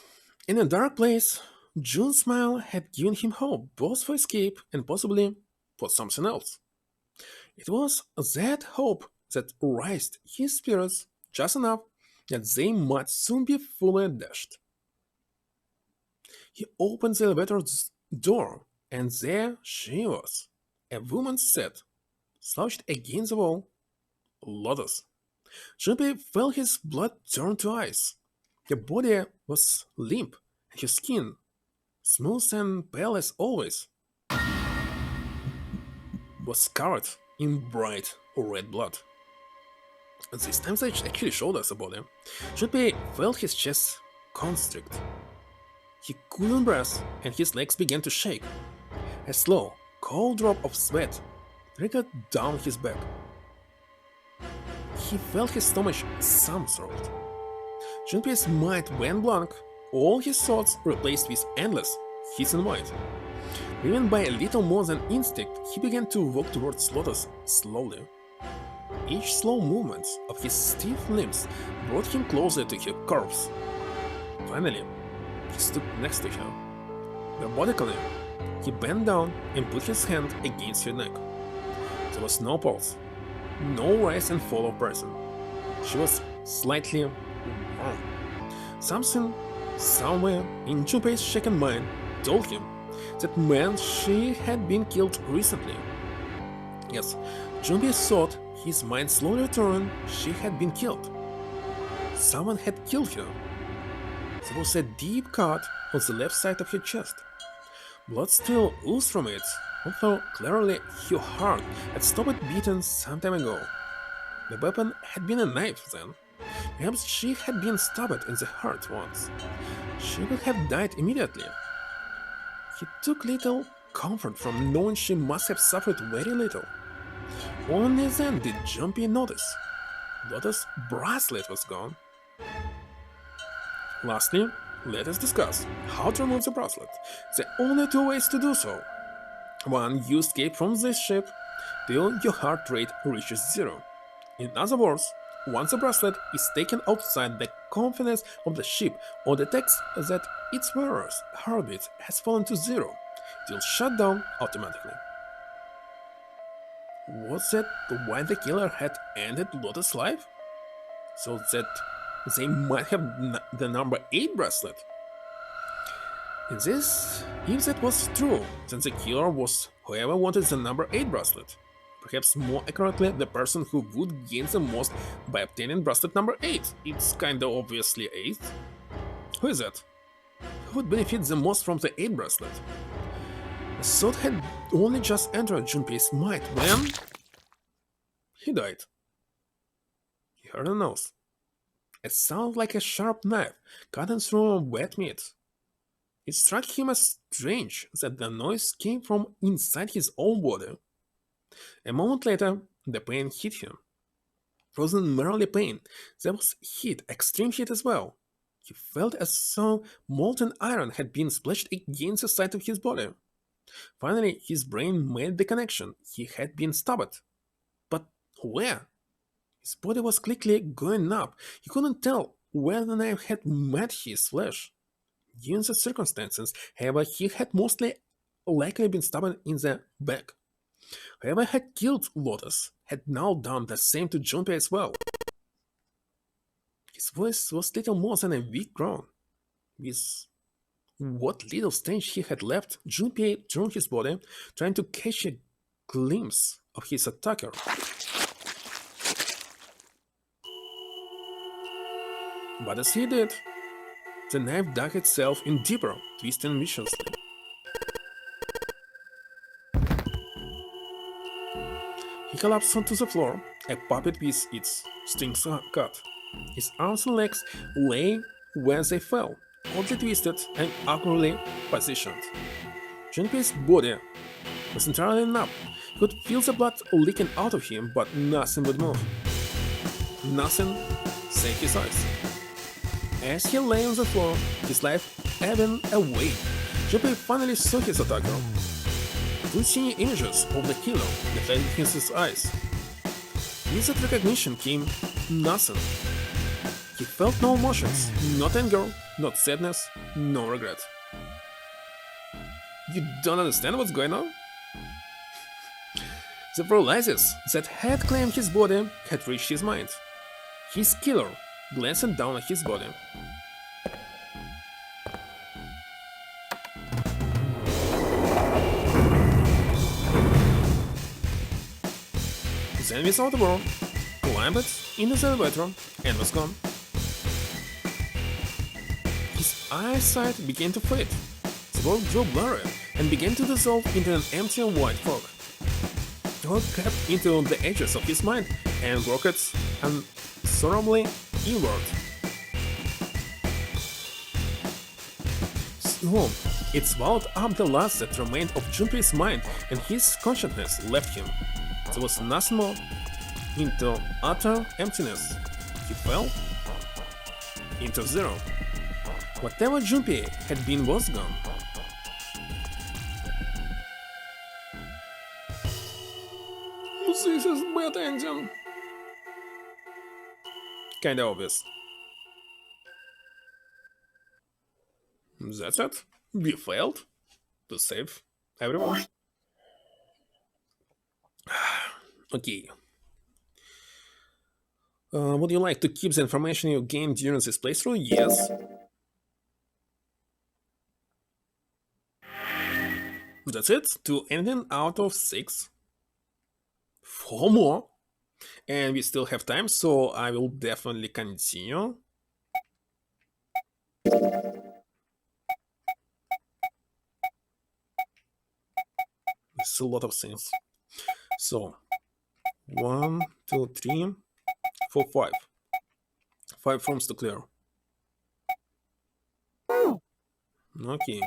in a dark place, June's smile had given him hope both for escape and possibly for something else. It was that hope that raised his spirits just enough that they might soon be fully dashed. He opened the elevator's door, and there she was. A woman sat, slouched against the wall, Lotus. Jumpy felt his blood turn to ice. Her body was limp, and her skin, smooth and pale as always, was covered in bright red blood. This time they actually showed us a body. Jumpy felt his chest constrict. He couldn't breathe, and his legs began to shake. A slow, cold drop of sweat trickled down his back. He felt his stomach somersault. Junpei's mind went blank, all his thoughts replaced with endless hissing void. Driven by a little more than instinct, he began to walk towards Lotus slowly. Each slow movement of his stiff limbs brought him closer to her corpse. Finally, he stood next to her. Robotically, he bent down and put his hand against her neck. There was no pulse, no rise and fall of person. She was slightly warm. Something, somewhere in Junpei's shaken mind, told him that meant she had been killed recently. Yes, Junpei thought, his mind slowly returned, she had been killed. Someone had killed her. There was a deep cut on the left side of her chest. Blood still oozed from it, although clearly her heart had stopped beating some time ago. The weapon had been a knife then. Perhaps she had been stabbed in the heart once. She would have died immediately. He took little comfort from knowing she must have suffered very little. Only then did Jumpy notice. Lotus' bracelet was gone. Lastly, let us discuss how to remove the bracelet. There are only two ways to do so. One, you escape from this ship till your heart rate reaches zero. In other words, once the bracelet is taken outside the confines of the ship or detects that its wearer's heartbeat has fallen to zero, it will shut down automatically. Was that why the killer had ended Lotus' life? So that they might have the number 8 bracelet? If that was true, then the killer was whoever wanted the number 8 bracelet. Perhaps more accurately, the person who would gain the most by obtaining bracelet number 8. It's kinda obviously 8. Who is that? Who would benefit the most from the 8 bracelet? A thought had only just entered Junpei's mind when he died. He heard a noise. It sounded like a sharp knife cutting through wet meat. It struck him as strange that the noise came from inside his own body. A moment later, the pain hit him. It wasn't merely pain, there was heat, extreme heat as well. He felt as though molten iron had been splashed against the side of his body. Finally, his brain made the connection. He had been stabbed. But where? His body was quickly going up. He couldn't tell where the knife had met his flesh. Given the circumstances, however, he had mostly likely been stabbed in the back. Whoever had killed Lotus had now done the same to Junpei as well. His voice was little more than a weak groan. With what little stench he had left, Junpei drew his body, trying to catch a glimpse of his attacker. But as he did, the knife dug itself in deeper, twisting viciously. He collapsed onto the floor, a puppet with its strings cut. His arms and legs lay where they fell, oddly twisted and awkwardly positioned. Junpei's body was entirely numb. He could feel the blood leaking out of him, but nothing would move. Nothing save his eyes. As he lay on the floor, his life ebbing away, Junpei finally saw his attacker. Tiny images of the killer reflected in his eyes. With that recognition came nothing. He felt no emotions, not anger, not sadness, no regret. You don't understand what's going on? The paralysis that had claimed his body had reached his mind. His killer glanced down at his body. Then without a word, climbed into the elevator and was gone. His eyesight began to fade. The world grew blurry and began to dissolve into an empty white fog. The world crept into the edges of his mind and rockets unsorrowingly inward. So, it swallowed up the last that remained of Junpei's mind, and his consciousness left him. There was nothing more. Into utter emptiness. He fell into zero. Whatever Junpei had been was gone. This is bad ending. Kinda obvious. That's it. We failed to save everyone. Okay. Would you like to keep the information you gained during this playthrough? Yes. That's it. 2 ending out of 6. 4 more. And we still have time, so I will definitely continue. There's a lot of things. So, 1, 2, 3, 4, 5. 5 rooms to clear. Okay.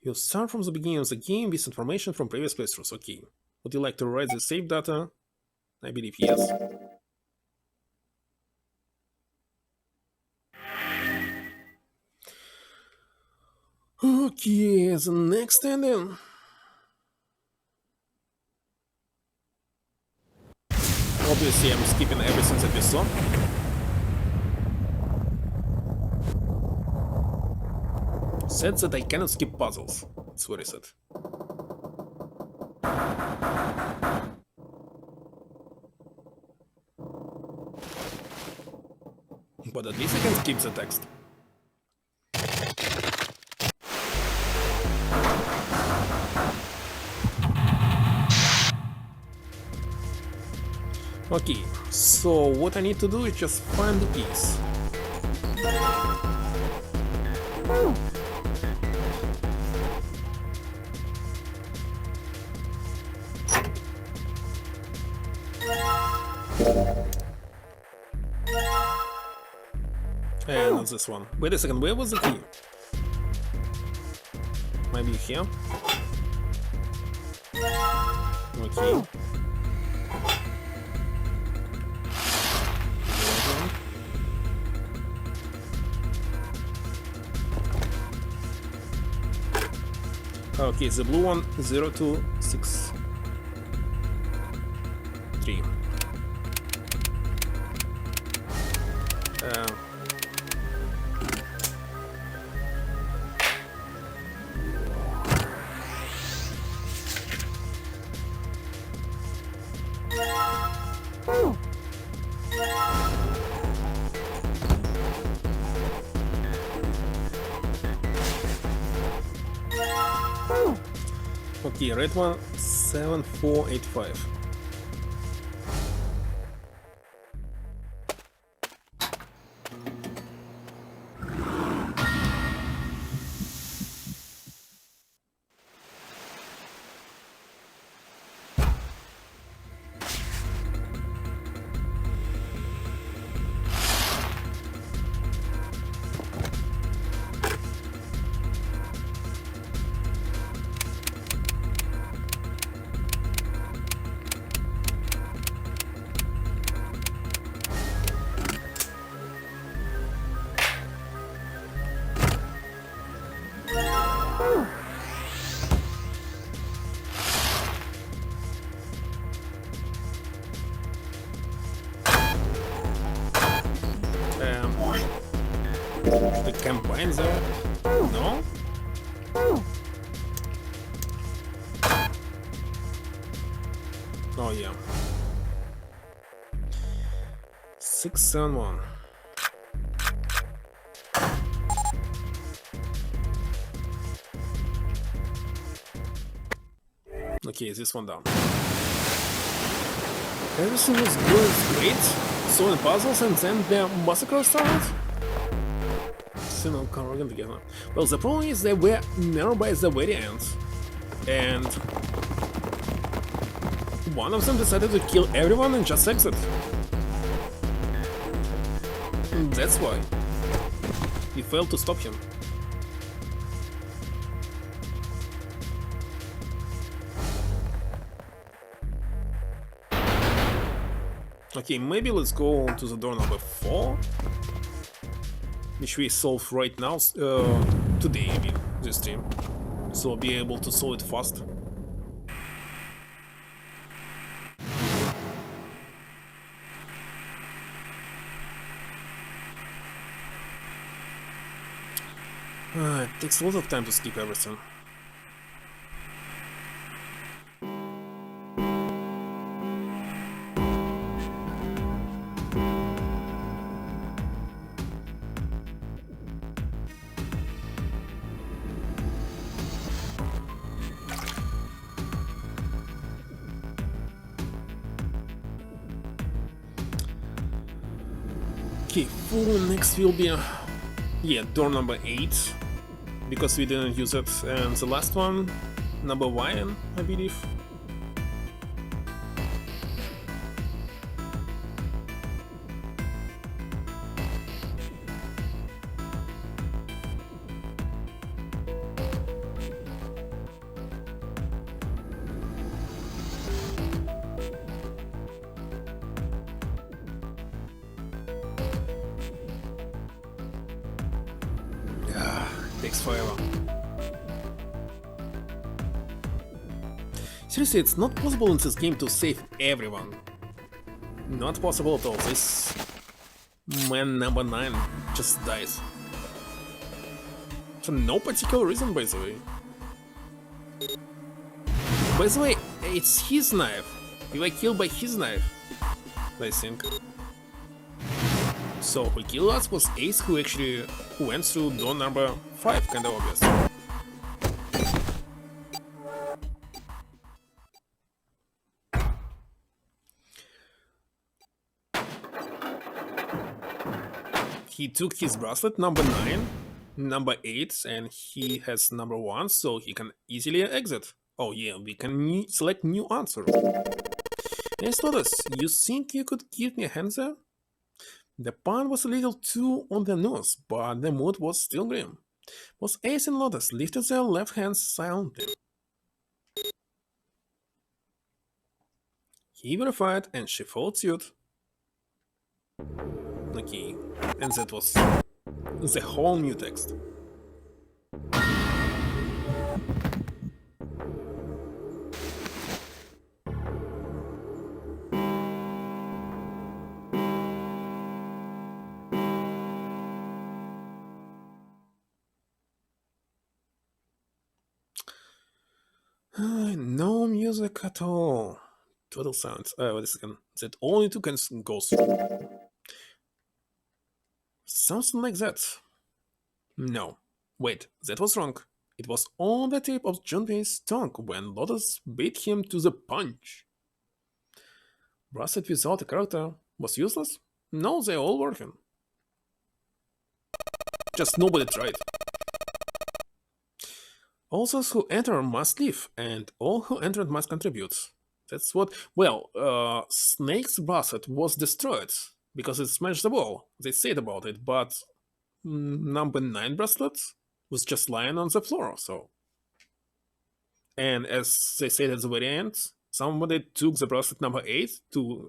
You start from the beginning of the game with information from previous playthroughs. Okay. Would you like to write the save data? I believe yes. Okay, the next ending. Obviously, I'm skipping everything that we saw. Said that I cannot skip puzzles. That's what he said. But at least I can skip the text. Okay, so what I need to do is just find the piece. And not this one. Wait a second, where was the key? Maybe here? Okay. Okay, the blue one, 0, 2, 6, 3. Okay, red one 7485. The campaign there? No? Oh yeah. 671. Okay, this one down. Everything was great, solving puzzles, and then the massacre started? Single working together. Well, the problem is they were nearby the very end, and one of them decided to kill everyone and just exit. And that's why we failed to stop him. Okay, maybe let's go to the door number 4, which we solve right now, today, I mean, this stream, so I'll be able to solve it fast. It takes a lot of time to skip everything. Okay, for next will be, yeah, door number 8, because we didn't use it, and the last one, number 1, I believe. Takes forever. Seriously, it's not possible in this game to save everyone. Not possible at all. This man number 9 just dies. For no particular reason, by the way. By the way, it's his knife. We were killed by his knife, I think. So who killed us was Ace, who went through door number 5, kinda obvious. He took his bracelet number 9, number 8, and he has number 1, so he can easily exit. Oh yeah, we can select new answer. Yes, Lotus, you think you could give me a hand there? The pun was a little too on the nose, but the mood was still grim. Both Ace and Lotus lifted their left hands silently. He verified and she followed suit. Okay, and that was the whole new text. No music at all. Total silence. Wait a second. That only 2 can go through. Something like that. No. Wait, that was wrong. It was on the tip of Junpei's tongue when Lotus beat him to the punch. Bracelet without a character was useless? No, they all working. Just nobody tried. All those who enter must leave, and all who entered must contribute. That's what. Well, Snake's bracelet was destroyed because it smashed the wall. They said about it, but number 9 bracelet was just lying on the floor, so. And as they said at the very end, somebody took the bracelet number 8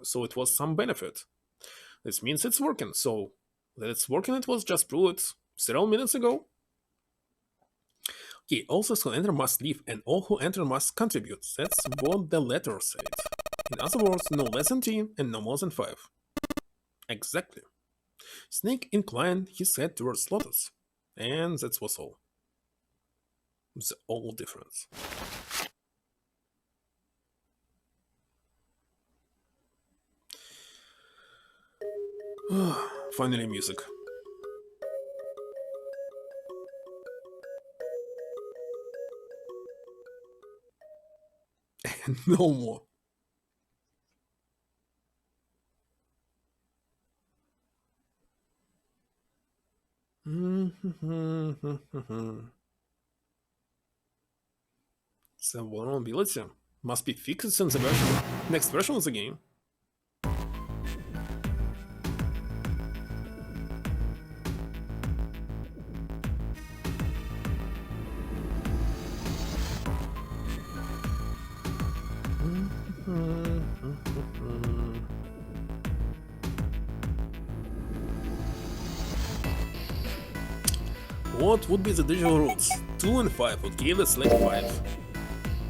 so it was some benefit. This means it's working, so that it's working it was just proved several minutes ago. Okay, all those who enter must leave, and all who enter must contribute. That's what the letter said. In other words, no less than 3 and no more than 5. Exactly. Snake inclined his head towards Lotus, and that was all. The all difference. Finally, music. No more. The vulnerability must be fixed in the next version of the game. What would be the digital roots? 2 and 5 would give us like 5.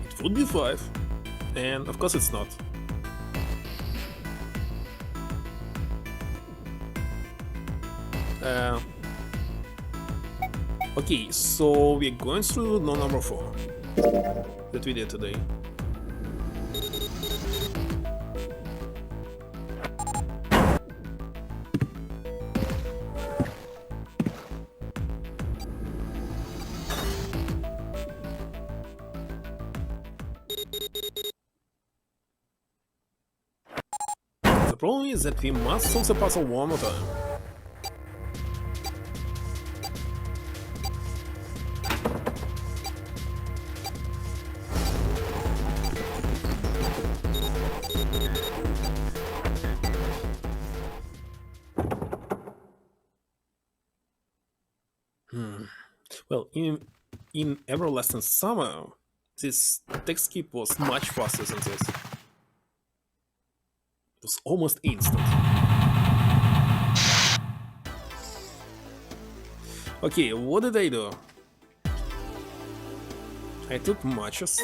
It would be 5. And of course it's not. Okay, so we're going through no number 4 that we did today. The problem is that we must solve the puzzle one more time. Well, in Everlasting Summer, this text skip was much faster than this. It was almost instant. Okay, what did I do? I took matches.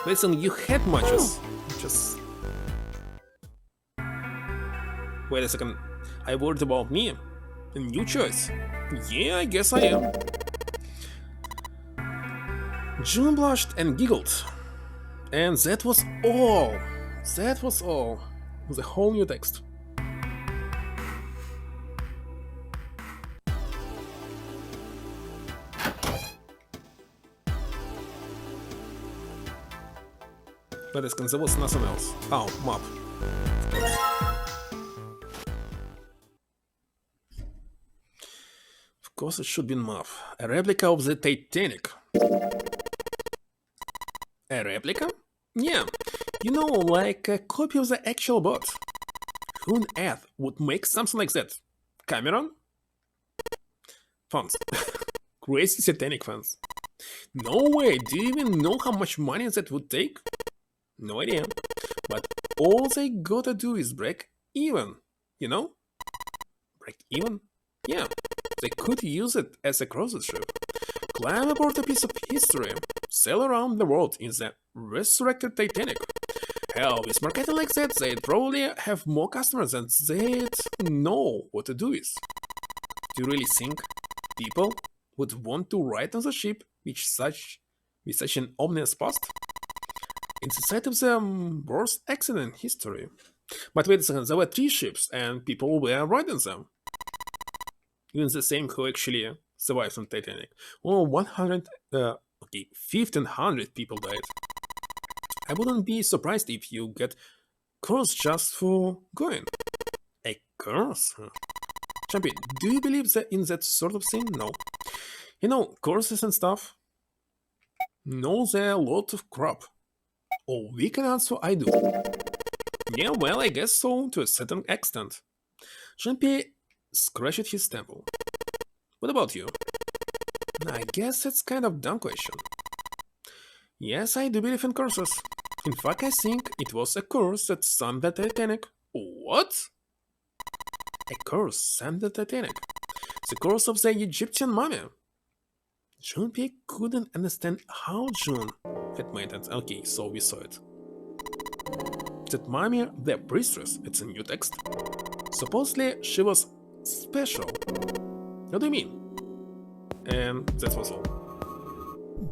Listen, you had matches. Just... Wait a second. I worried about me. A new choice. Yeah, I guess I am. June blushed and giggled. And that was all. That was all. The whole new text. But there was nothing else. Oh, map. Of course it should be map. A replica of the Titanic. A replica? Yeah. You know, like a copy of the actual boat. Who on earth would make something like that? Cameron? Fans. Crazy Titanic fans. No way, do you even know how much money that would take? No idea. But all they gotta do is break even, you know? Break even? Yeah. They could use it as a cruise ship. Climb aboard a piece of history. Sail around the world in the resurrected Titanic. Hell, with marketing like that, they'd probably have more customers and they'd know what to do with. Do you really think people would want to ride on the ship with such an ominous past? It's the site of the worst accident in history. But wait a second, there were 3 ships and people were riding them. Even the same who actually survived on Titanic. Oh, 100... Okay, 1,500 people died. I wouldn't be surprised if you get curse just for going. A curse? Huh. Champion, do you believe that in that sort of thing? No. You know, curses and stuff? No, they're a lot of crap. Oh, we can answer I do. Yeah, well, I guess so, to a certain extent. Champion scratched his temple. What about you? I guess it's kind of dumb question. Yes, I do believe in curses. In fact, I think it was a curse that sank the Titanic. What? A curse sank the Titanic. The curse of the Egyptian mummy. Junpei couldn't understand how June had made it. Okay, so we saw it. That mummy, the priestess, it's a new text. Supposedly she was special. What do you mean? And that was all.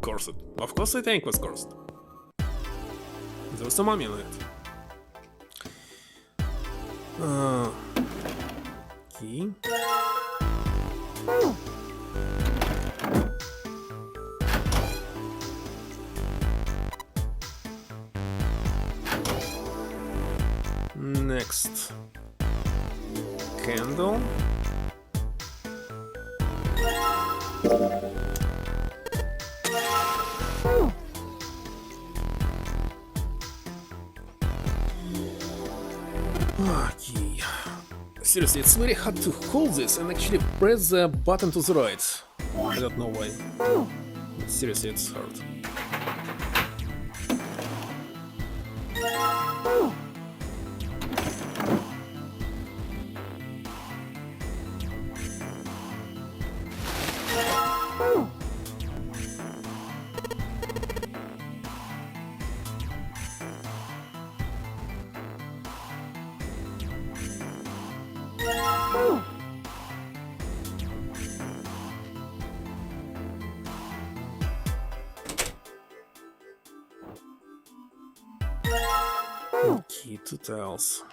Cursed. Of course the tank was cursed. There was a mummy in it. Okay. Next. Candle. Okay. Seriously, it's very hard to hold this and actually press the button to the right. I don't know why. But seriously, it's hard. Okay, 2 tiles.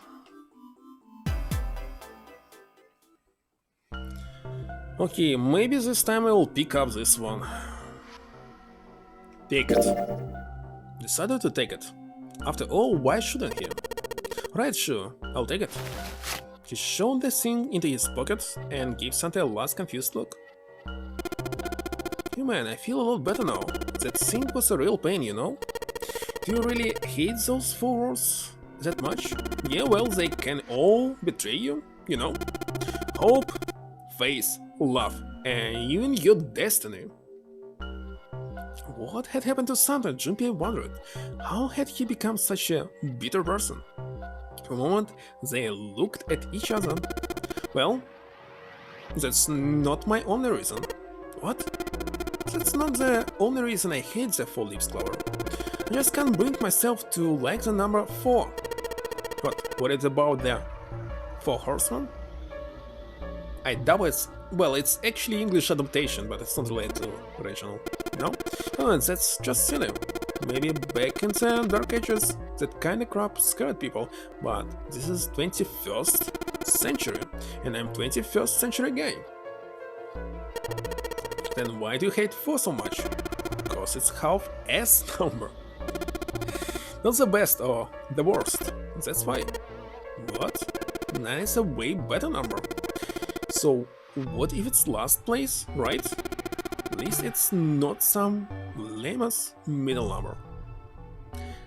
Okay, maybe this time I will pick up this one. Take it. Decided to take it. After all, why shouldn't he? Right, sure, I'll take it. He shoved the thing into his pocket and gave Santa a last confused look. Hey man, I feel a lot better now. That thing was a real pain, you know? Do you really hate those 4 words that much? Yeah, well, they can all betray you, you know? Hope, faith, love, and even your destiny. What had happened to Santa? Junpei wondered. How had he become such a bitter person? For a moment, they looked at each other. Well, that's not my only reason. What? That's not the only reason I hate the 4 leaves clover. I just can't bring myself to like the number 4. What is about the 4 horsemen? I doubt it's... well, it's actually English adaptation, but it's not related to original. No? Oh, that's just silly. Maybe back in the Dark Ages, that kind of crap scared people, but this is 21st century, and I'm 21st century guy. Then why do you hate 4 so much? Because it's half S number. Not the best or the worst, that's why. What? 9 is a way better number. So what if it's last place, right? At least it's not some lame-ass middle number.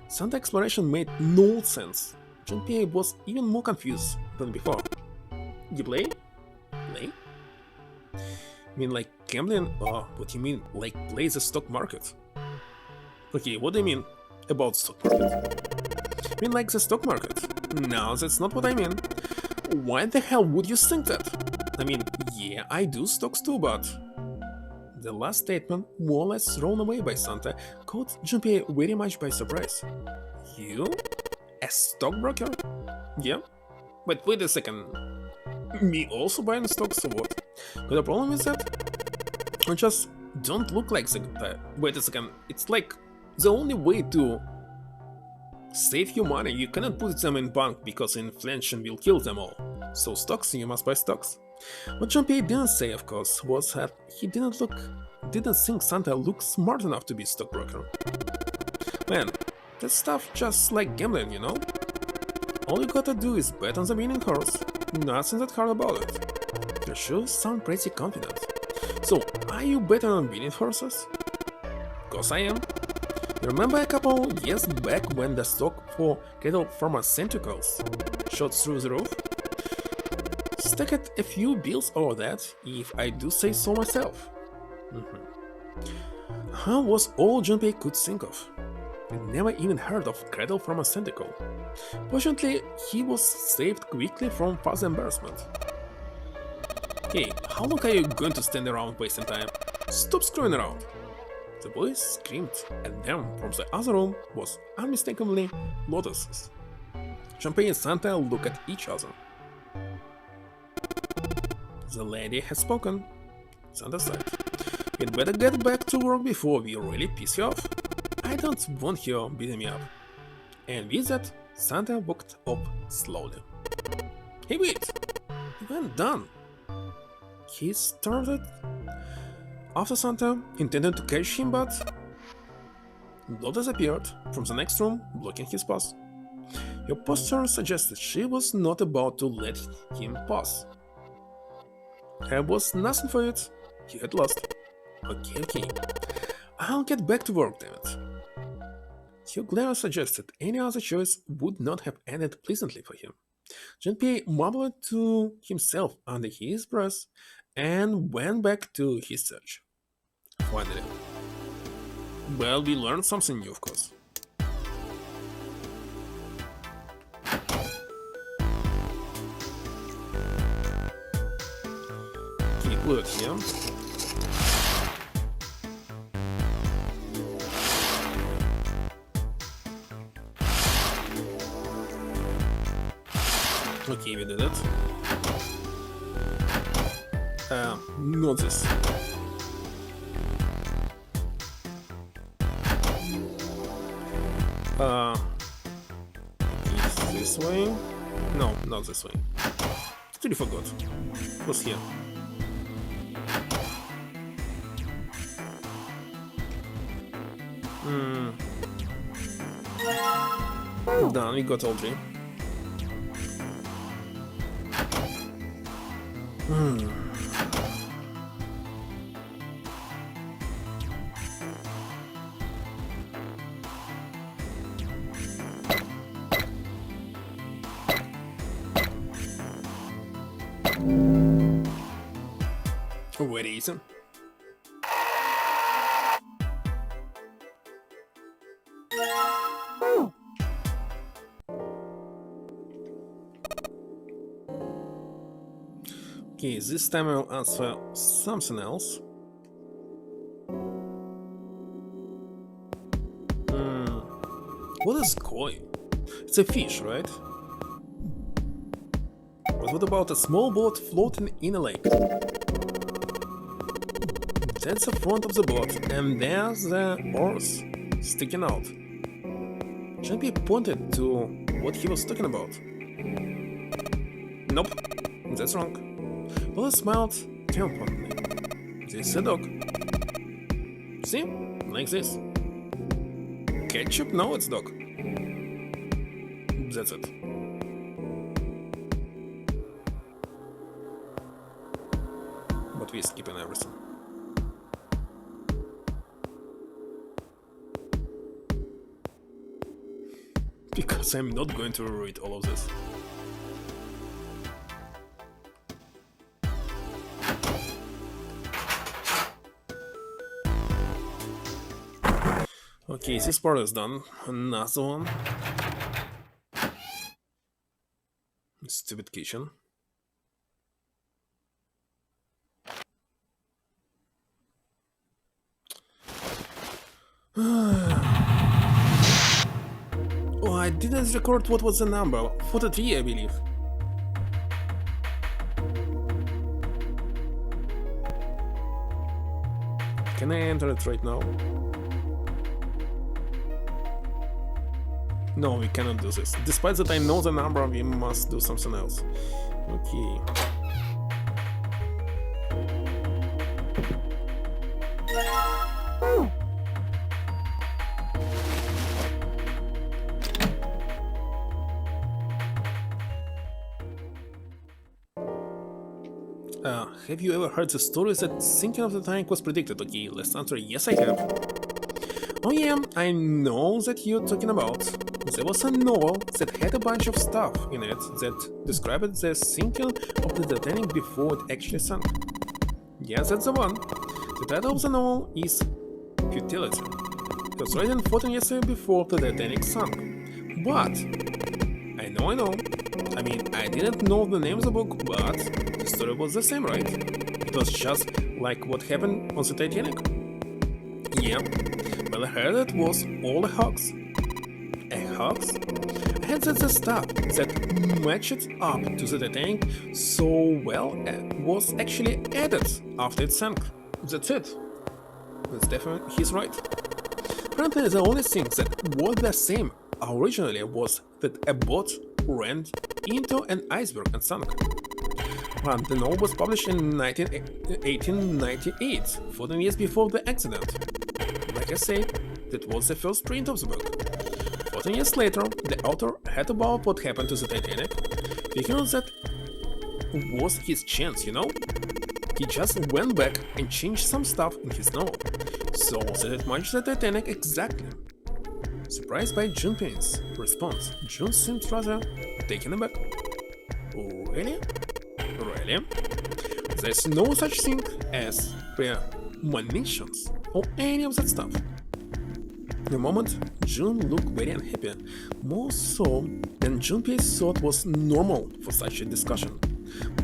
Santa exploration made no sense. Junpei was even more confused than before. You play? Play? I mean like gambling? Oh, what do you mean? Like play the stock market? Okay, what do you mean about stock market? I mean like the stock market? No, that's not what I mean. Why the hell would you think that? I mean, yeah, I do stocks too, but... The last statement, more or less thrown away by Santa, caught Junpei very much by surprise. You? A stockbroker? Yeah? But wait a second. Me also buying stocks or what? Got a problem with that? I just don't look like the... wait a second, it's like the only way to save your money. You cannot put them in bank because inflation will kill them all. So stocks, you must buy stocks. What Junpei didn't say, of course, was that he didn't think Santa looked smart enough to be a stockbroker. Man, that stuff just like gambling, you know? All you gotta do is bet on the winning horse. Nothing that hard about it. You sure sound pretty confident. So, are you betting on winning horses? Cause I am. You remember a couple years back when the stock for cattle pharmaceuticals shot through the roof? Stacked a few bills over that, if I do say so myself. How was all Junpei could think of? I never even heard of cattle pharmaceutical. Fortunately, he was saved quickly from further embarrassment. Hey, how long are you going to stand around wasting time? Stop screwing around! The boys screamed, and then from the other room was unmistakably lotuses. Junpei and Santa looked at each other. The lady has spoken. Santa said, "You'd better get back to work before we really piss you off. I don't want you beating me up." And with that, Santa walked up slowly. Hey, wait! You weren't done. He started after Santa, intended to catch him, but Lotus appeared from the next room, blocking his path. Your posture suggested she was not about to let him pass. There was nothing for it. He had lost. Okay. I'll get back to work, damn it. Your glare suggested any other choice would not have ended pleasantly for him. Junpei mumbled to himself under his breath and went back to his search. Finally. Well, we learned something new, of course. Keep look here. Okay, we did it. Not this. It's this way? No, not this way. Totally forgot. What's here? Done, we got all three. Very easy. Okay, this time I'll answer something else. What is koi? It's a fish, right? But what about a small boat floating in a lake? That's the front of the boat, and there's the oars sticking out. Junpei pointed to what he was talking about. Nope, that's wrong. Lola smiled triumphantly. This is a dog. See? Like this. Ketchup? No, it's dog. That's it. But we're skipping everything. Because I'm not going to read all of this. Okay, this part is done. Another one. Stupid kitchen. Oh, I didn't record what was the number. 43, I believe. Can I enter it right now? No, we cannot do this. Despite that I know the number, we must do something else. Okay. Have you ever heard the story that sinking of the Titanic was predicted? Okay, let's answer yes, I have. Oh yeah, I know that you're talking about. There was a novel that had a bunch of stuff in it that described the sinking of the Titanic before it actually sank. Yes, that's the one. The title of the novel is Futility. It was written 14 years before the Titanic sank. But, I know. I mean, I didn't know the name of the book, but the story was the same, right? It was just like what happened on the Titanic. Yeah, well, I heard it was all a hoax. A hoax? I heard that the stuff that matched up to the Titanic so well was actually added after it sank. That's it. That's definitely, he's right. Apparently, the only thing that was the same originally was that a boat ran into an iceberg and sank. And the novel was published in 1898, 14 years before the accident. Like I said, that was the first print of the book. 14 years later, the author heard about what happened to the Titanic, figuring that was his chance, you know? He just went back and changed some stuff in his novel, so that it matched the Titanic exactly. Surprised by Junpei's response, Jun seemed rather taken aback. Really? Really? There's no such thing as premonitions or any of that stuff. In a moment, Jun looked very unhappy, more so than Junpei thought was normal for such a discussion.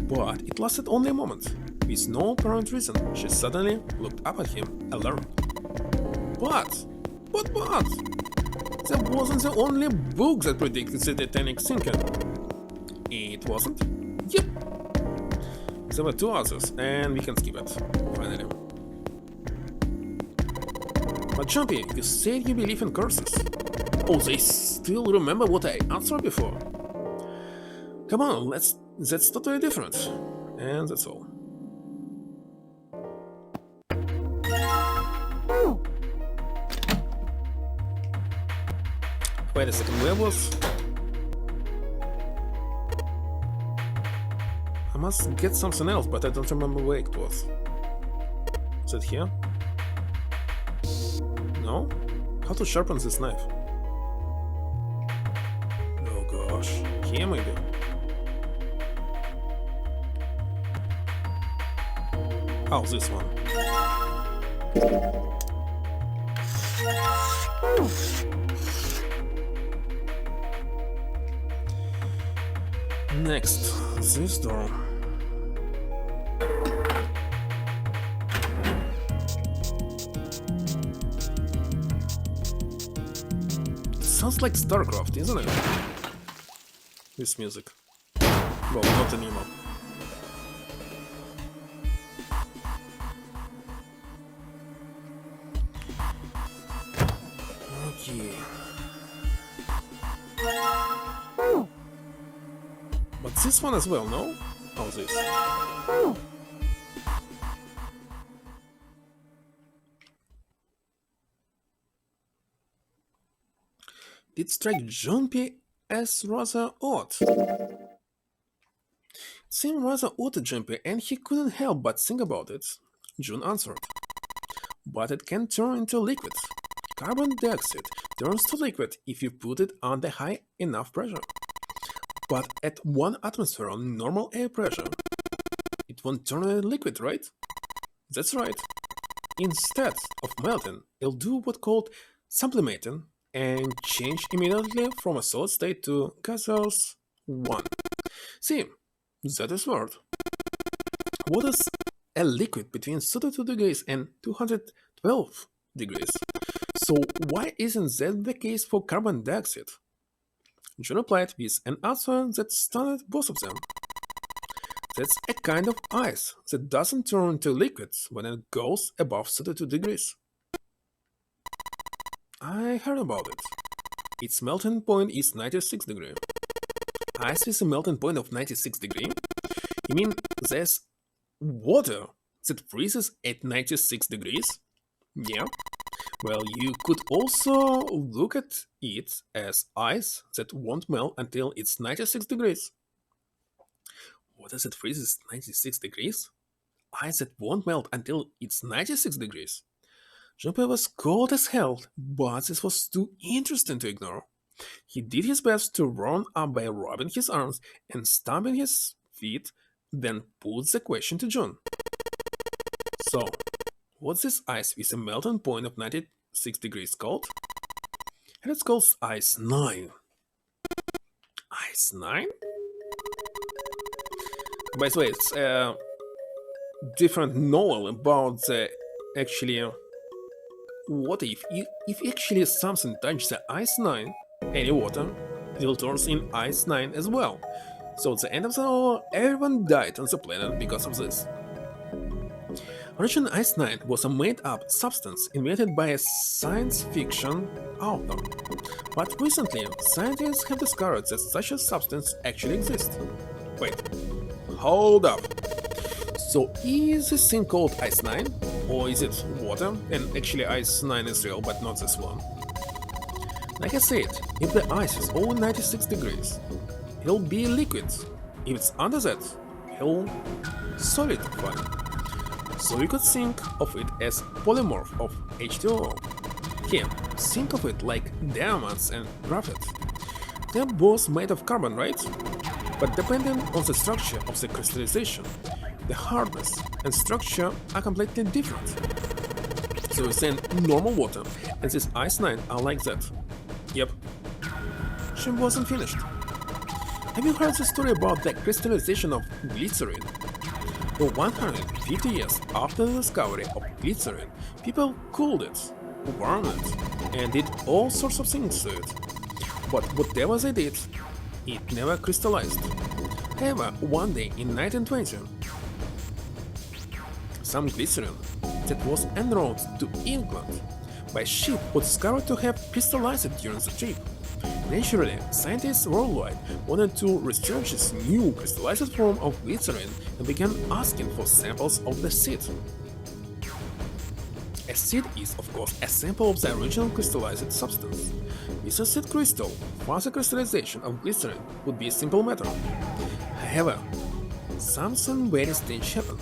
But it lasted only a moment. With no apparent reason, she suddenly looked up at him, alarmed. But, that wasn't the only book that predicted the Titanic sinking. It wasn't? Yep. There were two others, and we can skip it, finally. But Jumpy, you said you believe in curses. Oh, they still remember what I answered before? Come on, that's totally different. And that's all. Wait a second, where was... I must get something else, but I don't remember where it was. Is it here? No? How to sharpen this knife? Oh gosh, here maybe? Oh, this one. Next, this door. It sounds like StarCraft, isn't it? This music. Well, not anymore. Okay. But this one as well, no? Oh, this. Did strike Jumpy as rather odd. It seemed rather odd to Jumpy, and he couldn't help but think about it. June answered. But it can turn into liquid. Carbon dioxide turns to liquid if you put it under high enough pressure. But at 1 atmosphere on normal air pressure, it won't turn into liquid, right? That's right. Instead of melting, it'll do what's called sublimating and change immediately from a solid state to gaseous 1. See, that is weird. What is a liquid between 32 degrees and 212 degrees? So why isn't that the case for carbon dioxide? John replied with an answer that stunned both of them. That's a kind of ice that doesn't turn into liquids when it goes above 32 degrees. I heard about it. Its melting point is 96 degrees. Ice with a melting point of 96 degrees? You mean there's water that freezes at 96 degrees? Yeah. Well, you could also look at it as ice that won't melt until it's 96 degrees. Water that freezes 96 degrees? Ice that won't melt until it's 96 degrees. Junpei was cold as hell, but this was too interesting to ignore. He did his best to warm up by rubbing his arms and stamping his feet, then put the question to Jun. So, what's this ice with a melting point of 96 degrees cold? And it's called Ice 9. Ice 9? By the way, it's a different novel about the actually what if actually something touches the Ice 9, any water, it will turn in Ice 9 as well. So at the end of the novel, everyone died on the planet because of this. Original Ice 9 was a made-up substance invented by a science fiction author. But recently, scientists have discovered that such a substance actually exists. Wait, hold up. So is this thing called Ice 9? Or is it water? And actually Ice 9 is real, but not this one. Like I said, if the ice is over 96 degrees, it'll be liquid. If it's under that, it'll solidify. So you could think of it as polymorph of H2O. Here, think of it like diamonds and graphite. They're both made of carbon, right? But depending on the structure of the crystallization, the hardness and structure are completely different. So we're saying normal water and this Ice 9 are like that. Yep. She wasn't finished. Have you heard the story about the crystallization of glycerin? For 150 years after the discovery of glycerin, people cooled it, warmed it, and did all sorts of things to it. But whatever they did, it never crystallized. However, one day in 1920, some glycerin that was en route to England by ship was discovered to have crystallized during the trip. Naturally, scientists worldwide wanted to research this new crystallized form of glycerin and began asking for samples of the seed. A seed is, of course, a sample of the original crystallized substance. With a seed crystal, further crystallization of glycerin would be a simple matter. However, something very strange happened.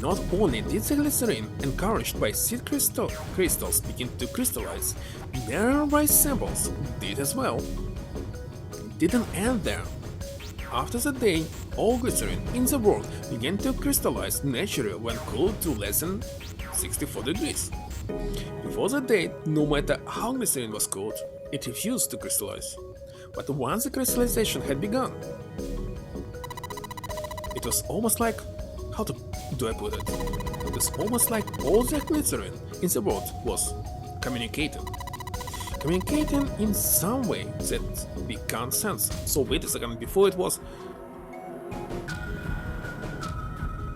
Not only did the glycerin, encouraged by seed crystals, begin to crystallize, nearby samples did as well. It didn't end there. After that day, all glycerin in the world began to crystallize naturally when cooled to less than 64 degrees. Before that date, no matter how glycerin was cooled, it refused to crystallize. But once the crystallization had begun, it was almost like, how do I put it? It was almost like all the glycerin in the world was communicating. Communicating in some way that we can't sense. So wait a second, before it was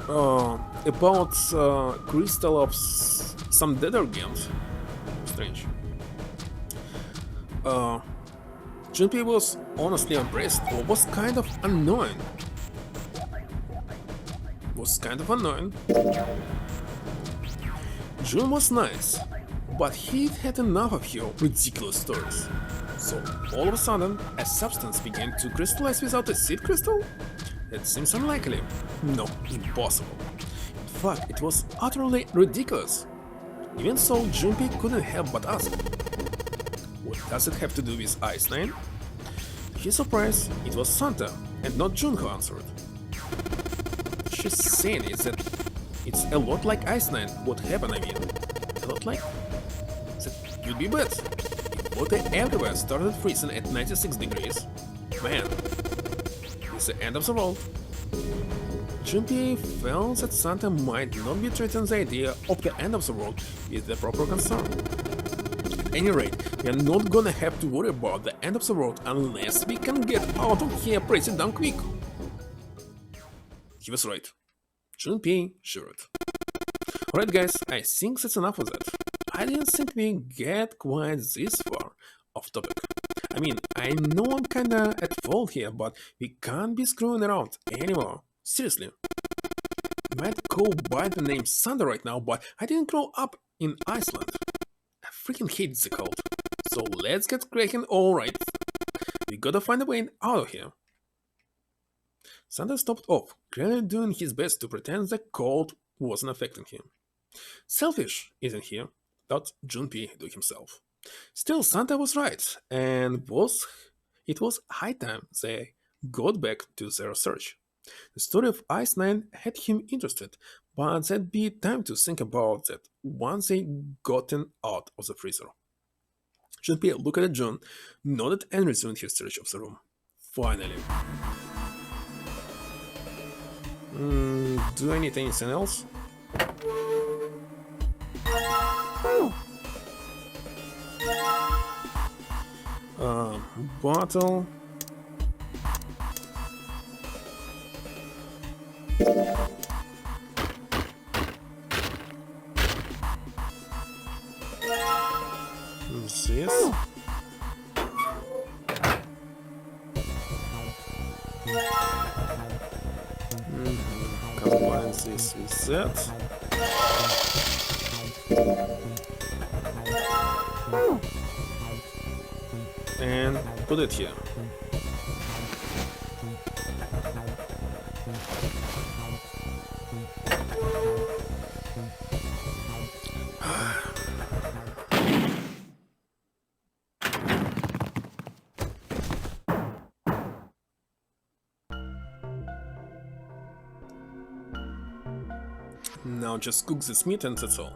about crystal of some detergent. Strange. Junpei was honestly impressed, or was kind of annoying. Jun was nice, but he'd had enough of your ridiculous stories. So, all of a sudden, a substance began to crystallize without a seed crystal? That seems unlikely. No, impossible. In fact, it was utterly ridiculous. Even so, Junpei couldn't help but ask, what does it have to do with Ice 9? To his surprise, it was Santa, and not Jun who answered. She's saying is that it's a lot like Ice 9. What happened, I mean? A lot like? That you'd be bad. If water everywhere started freezing at 96 degrees, man, it's the end of the world. Junpei felt that Santa might not be treating the idea of the end of the world with the proper concern. At any rate, we are not gonna have to worry about the end of the world unless we can get out of here pretty damn quick. He was right. Junpei shivered. Alright guys, I think that's enough of that. I didn't think we get quite this far off topic. I mean, I know I'm kinda at fault here, but we can't be screwing around anymore. Seriously. Might go by the name Santa right now, but I didn't grow up in Iceland. I freaking hate the cold. So let's get cracking, alright. We gotta find a way out of here. Santa stopped off, clearly doing his best to pretend the cold wasn't affecting him. Selfish, isn't he? Thought Junpei to himself. Still, Santa was right, and it was high time they got back to their research. The story of Ice Nine had him interested, but there'd be time to think about that once they gotten out of the freezer. Junpei looked at John, nodded, and resumed his search of the room. Finally. Do I need anything else? Bottle. This. Combine this with that. And put it here. Now just cook this meat and that's all.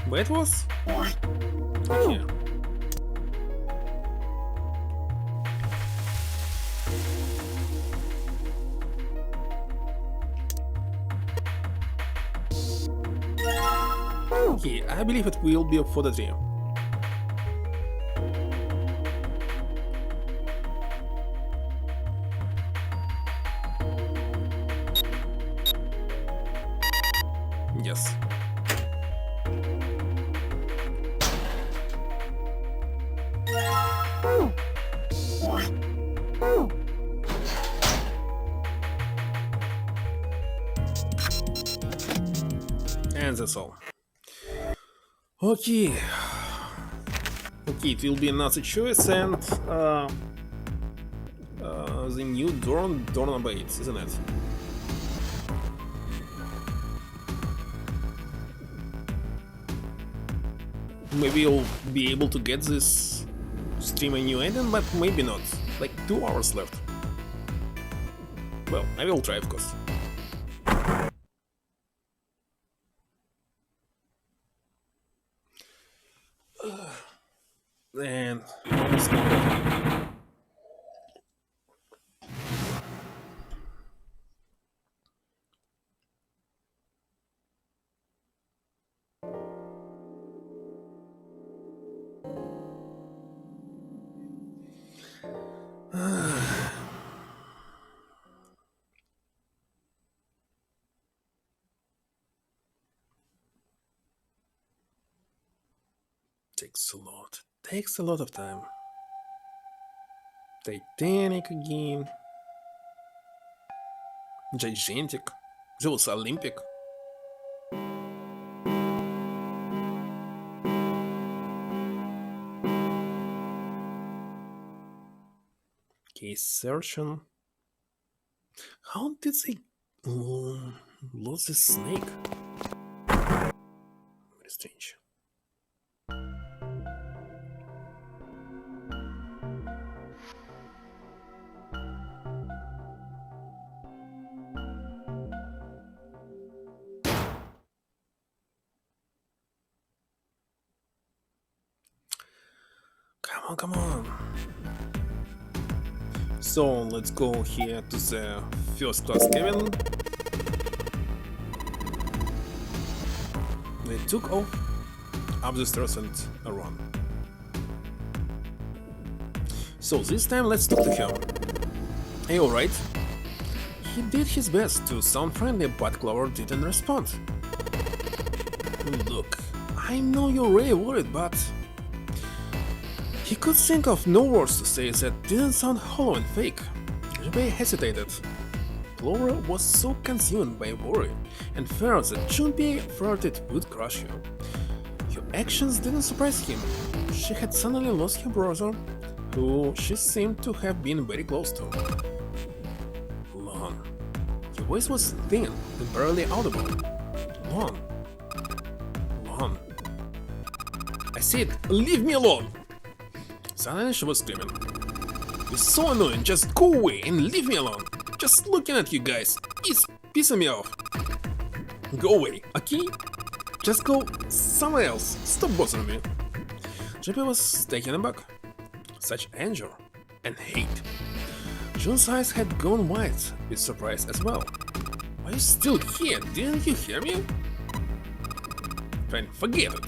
Where it was? Here. Okay, I believe it will be for the tree. Yes. And that's all. Okay. Okay, it will be another choice and the new doorknob, isn't it? Maybe you'll be able to get this stream a new ending, but maybe not. Like 2 hours left. Well, I will try, of course. And takes a lot of time. Titanic again. Gigantic. Zeus Olympic. Case searching. How did they lose the snake? Very strange. Come on. So let's go here to the first class cabin. They took off up the stairs and around. So this time let's talk to him. Hey, alright? He did his best to sound friendly, but Clover didn't respond. Look, I know you're really worried, but... He could think of no words to say that didn't sound hollow and fake. Junpei hesitated. Clover was so consumed by worry and fear that Junpei feared it would crush her. Her actions didn't surprise him. She had suddenly lost her brother, who she seemed to have been very close to. Lon. Her voice was thin and barely audible. Lon. Lon. I said, leave me alone! Suddenly she was screaming. You're so annoying, just go away and leave me alone! Just looking at you guys is pissing me off! Go away, okay? Just go somewhere else, stop bothering me! Junpei was taken aback. Such anger and hate. Jun's eyes had gone white with surprise as well. Are you still here? Didn't you hear me? Fine, forget it.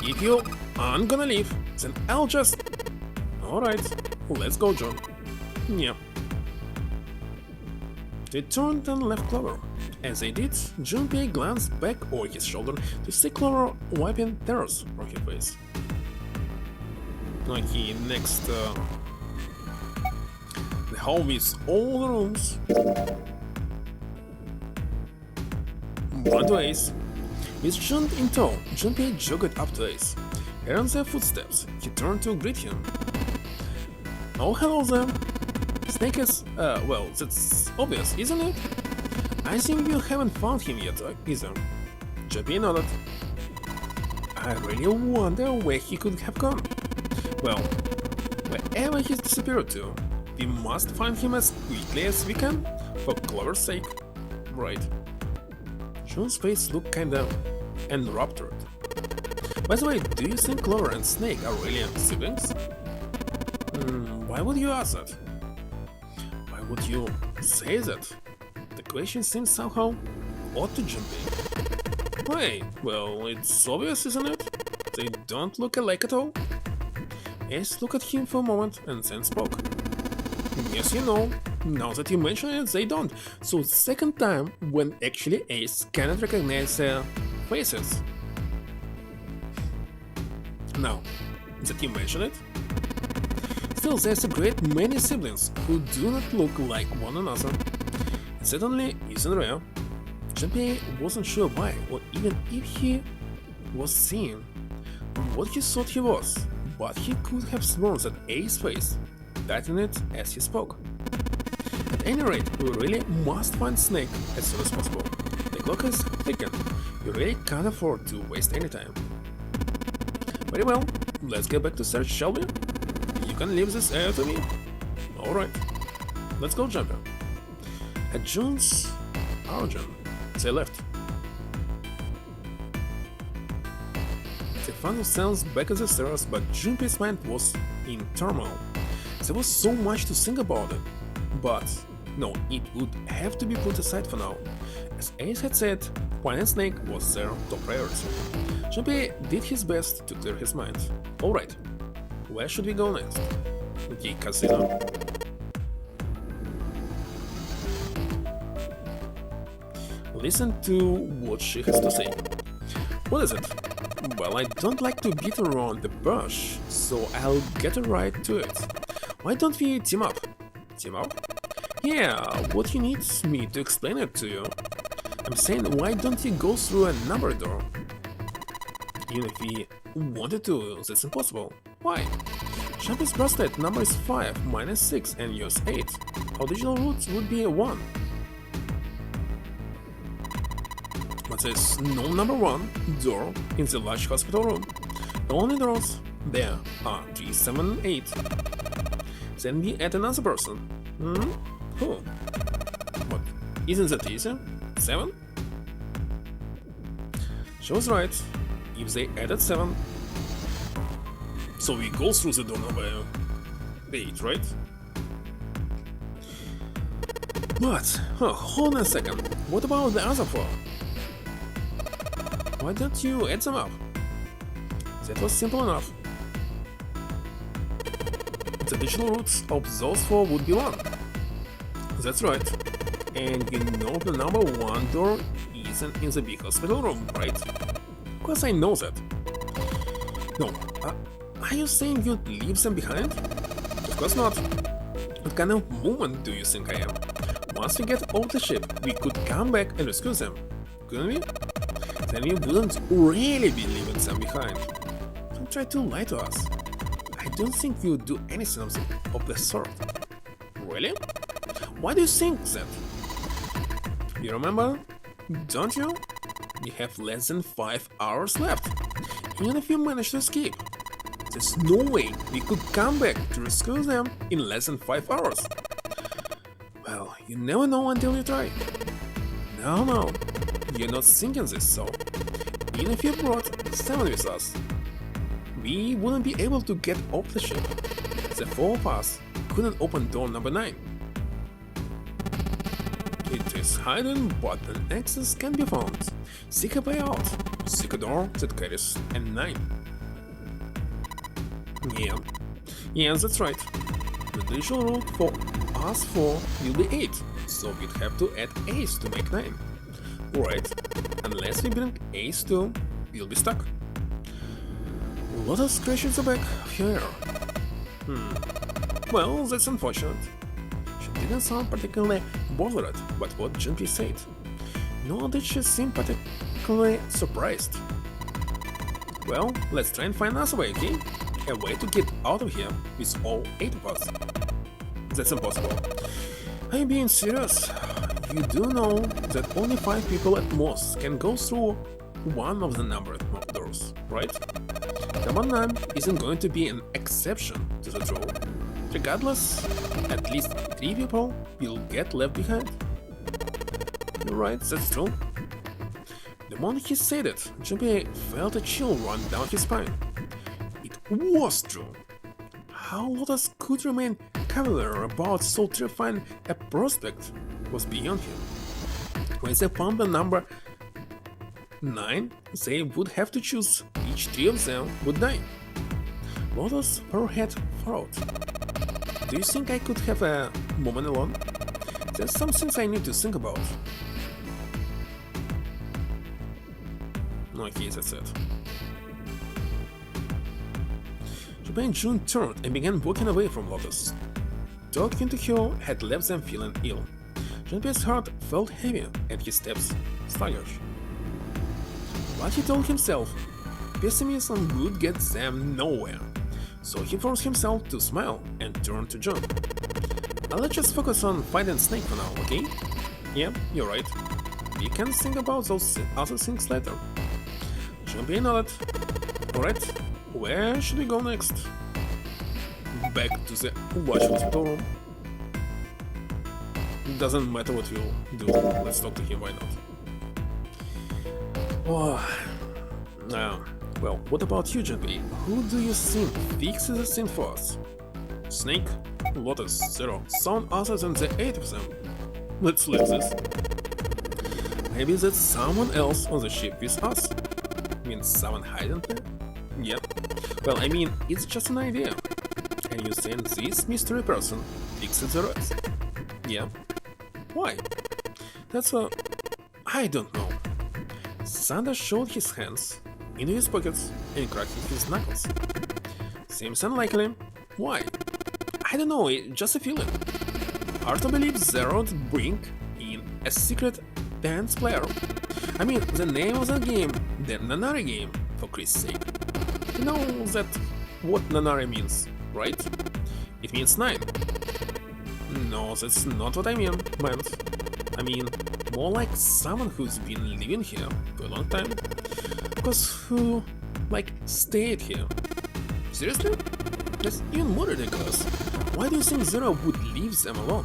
If you aren't gonna leave, then I'll just... Alright, let's go, Jun. Yeah. They turned and left Clover. As they did, Junpei glanced back over his shoulder to see Clover wiping tears from her face. Okay, next, the hall with all the rooms. One to Ace. With Jun in tow, Junpei jogged up to Ace. Hearing their footsteps, he turned to greet him. Oh, hello there. Snake is, well, that's obvious, isn't it? I think you haven't found him yet, either. Junpei nodded. I really wonder where he could have gone. Well, wherever he's disappeared to, we must find him as quickly as we can, for Clover's sake. Right. Jun's face looked kinda enraptured. By the way, do you think Clover and Snake are really siblings? Why would you ask that? Why would you say that? The question seems somehow odd to Junpei. Why? Well, it's obvious, isn't it? They don't look alike at all. Ace looked at him for a moment and then spoke. Yes, you know, now that you mention it, they don't. So the second time when actually Ace cannot recognize their faces. Now that you mention it, still there's a great many siblings who do not look like one another. It certainly isn't rare. Junpei wasn't sure why, or even if he was seeing what he thought he was. But he could have sworn that Ace's face tightened it as he spoke. At any rate, we really must find Snake as soon as possible. The clock is ticking. We really can't afford to waste any time. Very well, let's get back to search, shall we? You can leave this area to me. Alright, let's go, Junpei. At Jun's origin, they left. They found themselves back at the stairs, but Junpei's mind was in turmoil. There was so much to think about it. But no, it would have to be put aside for now. As Ace had said, finding Snake was their top priority. Junpei did his best to clear his mind. Alright, where should we go next? The casino. Listen to what she has to say. What is it? Well, I don't like to beat around the bush, so I'll get right to it. Why don't we team up? Team up? Yeah, what you need me to explain it to you. I'm saying, why don't you go through a number door? Even if we wanted to, that's impossible. Why? Junpei's bracelet number is 5 minus 6 and yours 8. Our digital roots would be 1. But there's no number 1 door in the large hospital room. The only doors there are 3, 7, and 8. Then we add another person. Who? What? Isn't that easy? 7? She was right. If they added 7. So we go through the door number 8, right? But, hold on a second. What about the other 4? Why don't you add them up? That was simple enough. The digital roots of those 4 would be 1. That's right. And you know the number 1 door isn't in the big hospital room, right? Because I know that. No, are you saying you'd leave them behind? Of course not. What kind of woman do you think I am? Once we get off the ship, we could come back and rescue them, couldn't we? Then we wouldn't really be leaving them behind. Don't try to lie to us. I don't think you would do anything of the sort. Really? Why do you think that? You remember, don't you? We have less than 5 hours left, even if you manage to escape. There's no way we could come back to rescue them in less than 5 hours. Well, you never know until you try. No, you're not thinking this, so even if you brought 7 with us, we wouldn't be able to get off the ship. The 4 of us couldn't open door number 9. It is hidden, but an access can be found. Seek a way out. Seek a door that carries a 9. Yeah, that's right. The usual route for us 4 will be 8, so we'd have to add ace to make 9. Right, unless we bring ace too, we'll be stuck. Lot of scratches the back here. Well, that's unfortunate. She didn't sound particularly bothered by what Junpei said, nor did she seem particularly surprised. Well, let's try and find another way, okay? A way to get out of here with all 8 of us. That's impossible. Are you being serious? You do know that only 5 people at most can go through one of the numbered doors, right? Number 9 isn't going to be an exception to the rule. Regardless, at least 3 people will get left behind. You're right, that's true. The moment he said it, Junpei felt a chill run down his spine. It was true. How Lotus could remain cavalier about so terrifying a prospect was beyond him. When they found the number 9, they would have to choose which 3 of them would die. Lotus her head furrowed. Do you think I could have a moment alone? There's some things I need to think about. Okay, that's it. Junpei and June turned and began walking away from Lotus. Talking to her had left them feeling ill. Junpei's heart felt heavy and his steps sluggish. But he told himself, pessimism would get them nowhere, so he forced himself to smile and turn to June. Let's just focus on fighting Snake for now, okay? Yeah, you're right. We can think about those other things later. Junpei nodded. Alright, where should we go next? Back to the watch hospital room. Doesn't matter what we'll do, let's talk to him, why not? Oh, well, what about you, Junpei? Who do you think fixes the thing for us? Snake, Lotus, Zero, sound other than the 8 of them. Let's leave this. Maybe that's someone else on the ship with us. Means someone hiding there? Yep. Well, I mean, it's just an idea. And you think this mystery person fixes the rest? Yeah. Why? That's I don't know. Sander showed his hands into his pockets and cracked his knuckles. Seems unlikely. Why? I don't know, it's just a feeling. Hard to believe Zero would bring in a secret dance player. I mean, the name of the game, the Nanari game, for Christ's sake. You know that what Nanari means, right? It means 9. No, that's not what I meant. I mean, more like someone who's been living here for a long time. Because who, like, stayed here. Seriously? That's even more ridiculous. Why do you think Zero would leave them alone?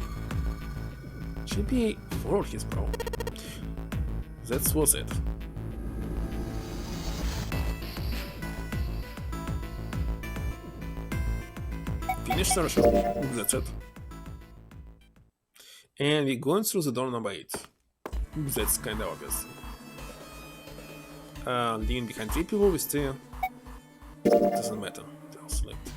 Junpei furrowed his brow. That was it. Finish searching. That's it. And we're going through the door number 8. That's kinda obvious. Leaving behind 3 people with 3. Doesn't matter. They'll select.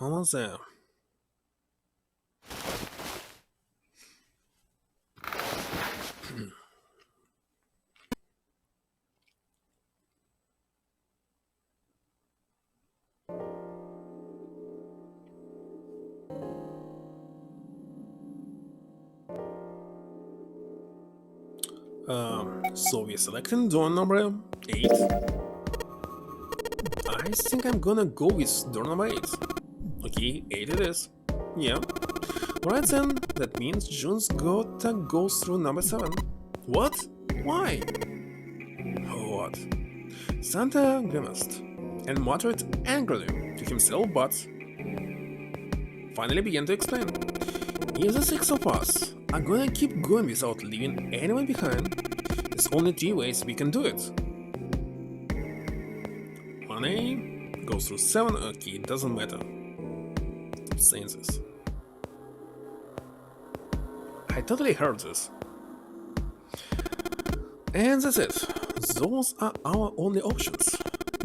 almost there. So we're selecting door number 8. I think I'm gonna go with door number 8. Okay, 8 it is. Yeah. Right then, that means June's gotta go through number 7. What? Why? What? Santa grimaced and muttered angrily to himself, but finally began to explain. If the 6 of us are gonna keep going without leaving anyone behind, there's only 3 ways we can do it. 1A goes through 7, okay, it doesn't matter. I'm saying this. I totally heard this. And that's it. Those are our only options.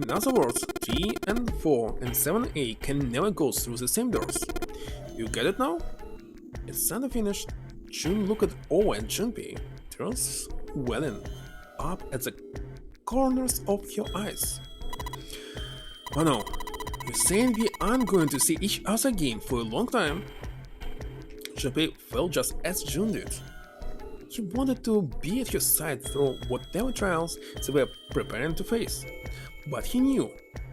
In other words, 3 and 4 and 7A can never go through the same doors. You get it now? As Santa finished, June looked over at Junpei, tears welling up at the corners of her eyes. Oh no, you're saying we aren't going to see each other again for a long time? Junpei felt just as June did. He wanted to be at her side through whatever trials they were preparing to face, but he knew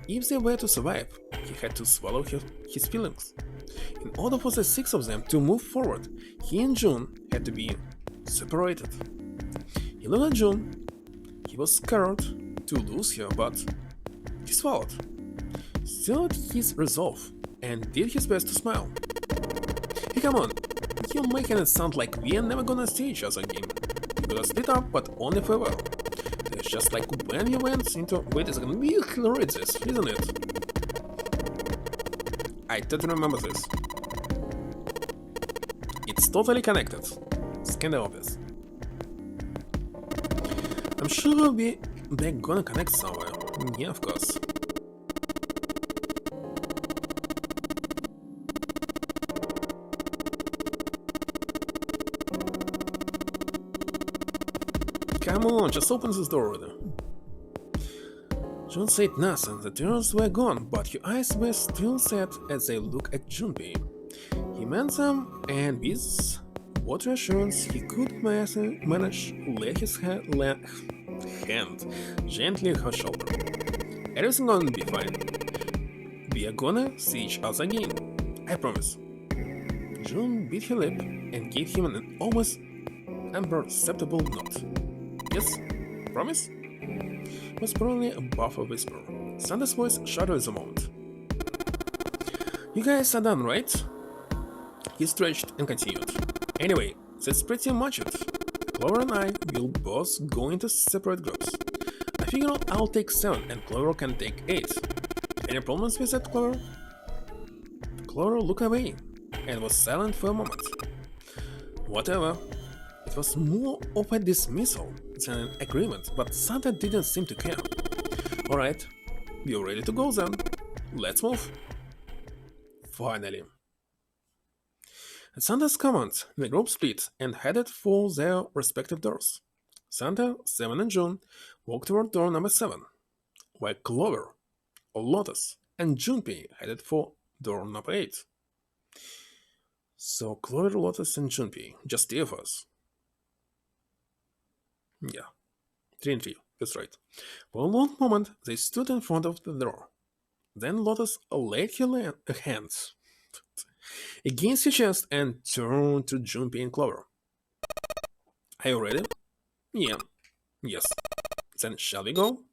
if they were to survive, he had to swallow his feelings. In order for the 6 of them to move forward, he and June had to be separated. He looked at June. He was scared to lose her, but he swallowed, sealed his resolve, and did his best to smile. Hey, come on, you're making it sound like we're never gonna see each other again. We're gonna split up, but only for a while. It's just like when you went into— wait a second, we read this, isn't it? I totally remember this. It's totally connected. It's kinda obvious. I'm sure they're gonna connect somewhere. Yeah, of course. Come on, just open this door already. June said nothing. The tears were gone, but her eyes were still set as they looked at Junpei. He meant them, and with what reassurance he could manage, laid his hand gently on her shoulder. Everything's gonna be fine. We are gonna see each other again. I promise. June bit her lip and gave him an almost imperceptible nod. Yes? Promise? It was probably above a whisper. Santa's voice shuddered at the moment. You guys are done, right? He stretched and continued. Anyway, that's pretty much it. Clover and I will both go into separate groups. I figure I'll take 7 and Clover can take 8. Any problems with that, Clover? Clover looked away and was silent for a moment. Whatever. It was more of a dismissal than an agreement, but Santa didn't seem to care. Alright, we're ready to go then. Let's move. Finally. At Santa's command, the group split and headed for their respective doors. Santa, 7 and June walked toward door number 7, while Clover, Lotus, and Junpei headed for door number 8. So Clover, Lotus, and Junpei, just 3 of us. Yeah, 3 and 3, that's right. For a long moment, they stood in front of the door. Then Lotus laid her hands against her chest and turned to Junpei and Clover. Are you ready? Yeah. Yes. Then shall we go?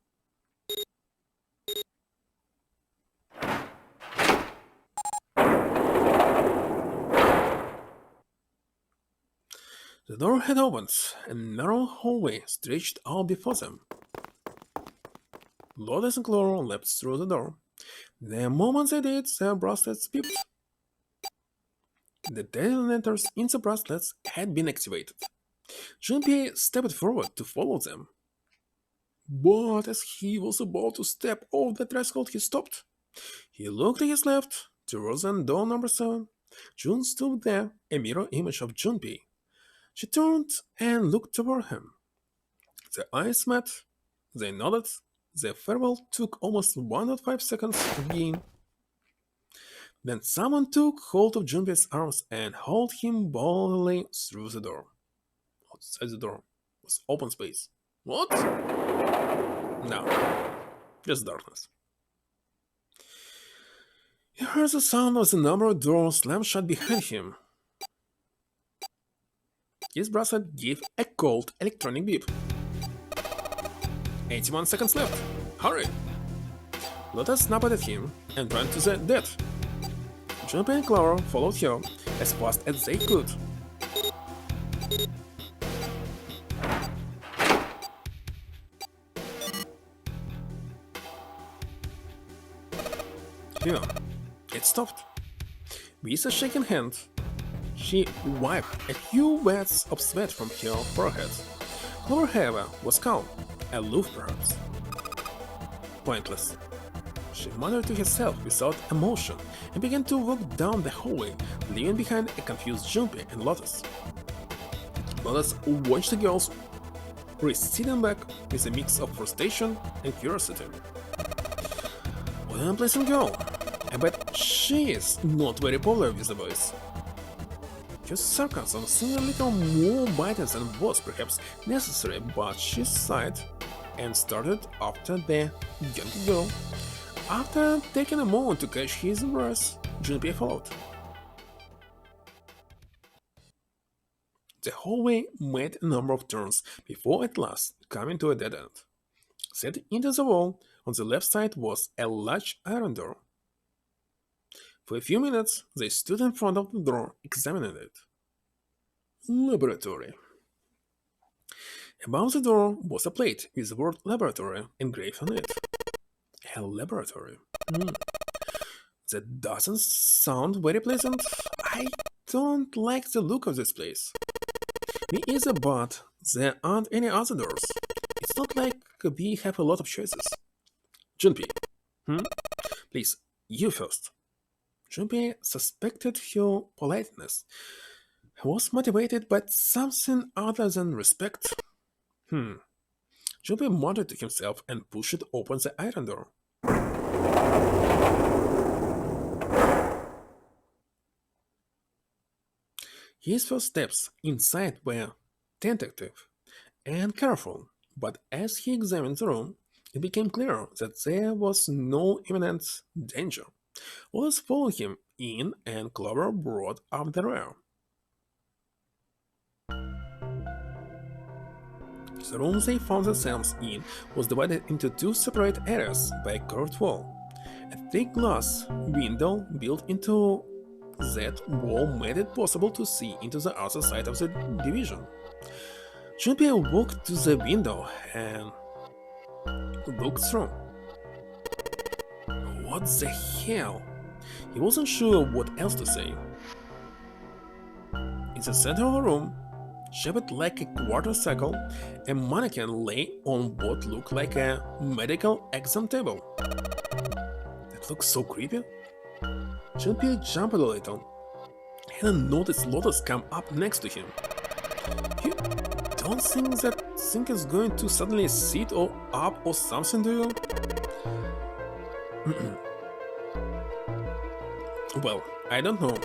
The door had opened, and a narrow hallway stretched out before them. Lotus and Clover leapt through the door. The moment they did, their bracelets beeped. The detonators in the bracelets had been activated. Junpei stepped forward to follow them. But as he was about to step over the threshold, he stopped. He looked to his left, towards the door number 7. June stood there, a mirror image of Junpei. She turned and looked toward him. Their eyes met. They nodded. Their farewell took almost 1.5 seconds to begin. Then someone took hold of Junpei's arms and hauled him bodily through the door. Outside the door was open space. What? No, just darkness. He heard the sound of the number of doors slam shut behind him. His bracelet gave a cold electronic beep. 81 seconds left. Hurry! Lotus snapped at him and ran to the dead. Junpei and Clover followed her as fast as they could. Here, it stopped. With a shaking hand, she wiped a few wets of sweat from her forehead. Clover, however, was calm, aloof perhaps. Pointless. She muttered to herself without emotion and began to walk down the hallway, leaving behind a confused Junpei and Lotus. Lotus watched the girls receding back with a mix of frustration and curiosity. What an unpleasant girl! I bet she is not very popular with the boys. Her sarcasm seemed a little more biting than was perhaps necessary, but she sighed and started after the young girl. After taking a moment to catch his breath, Junpei followed. The hallway made a number of turns before at last coming to a dead end. Set into the wall on the left side was a large iron door. For a few minutes, they stood in front of the door, examining it. Laboratory. Above the door was a plate with the word laboratory engraved on it. A laboratory. That doesn't sound very pleasant. I don't like the look of this place. Me either, but there aren't any other doors. It's not like we have a lot of choices. Junpei. Please, you first. Junpei suspected her politeness was motivated by something other than respect. Junpei muttered to himself and pushed open the iron door. His first steps inside were tentative and careful, but as he examined the room, it became clear that there was no imminent danger. Lotus followed him in, and Clover brought up the rear. The room they found themselves in was divided into two separate areas by a curved wall. A thick glass window built into that wall made it possible to see into the other side of the division. Junpei walked to the window and looked through. What the hell? He wasn't sure what else to say. In the center of the room, shaped like a quarter circle, a mannequin lay on what looked like a medical exam table. That looked so creepy. Junpei jumped a little and noticed Lotus come up next to him. You don't think that thing is going to suddenly sit or up or something, do you? Well, I don't know.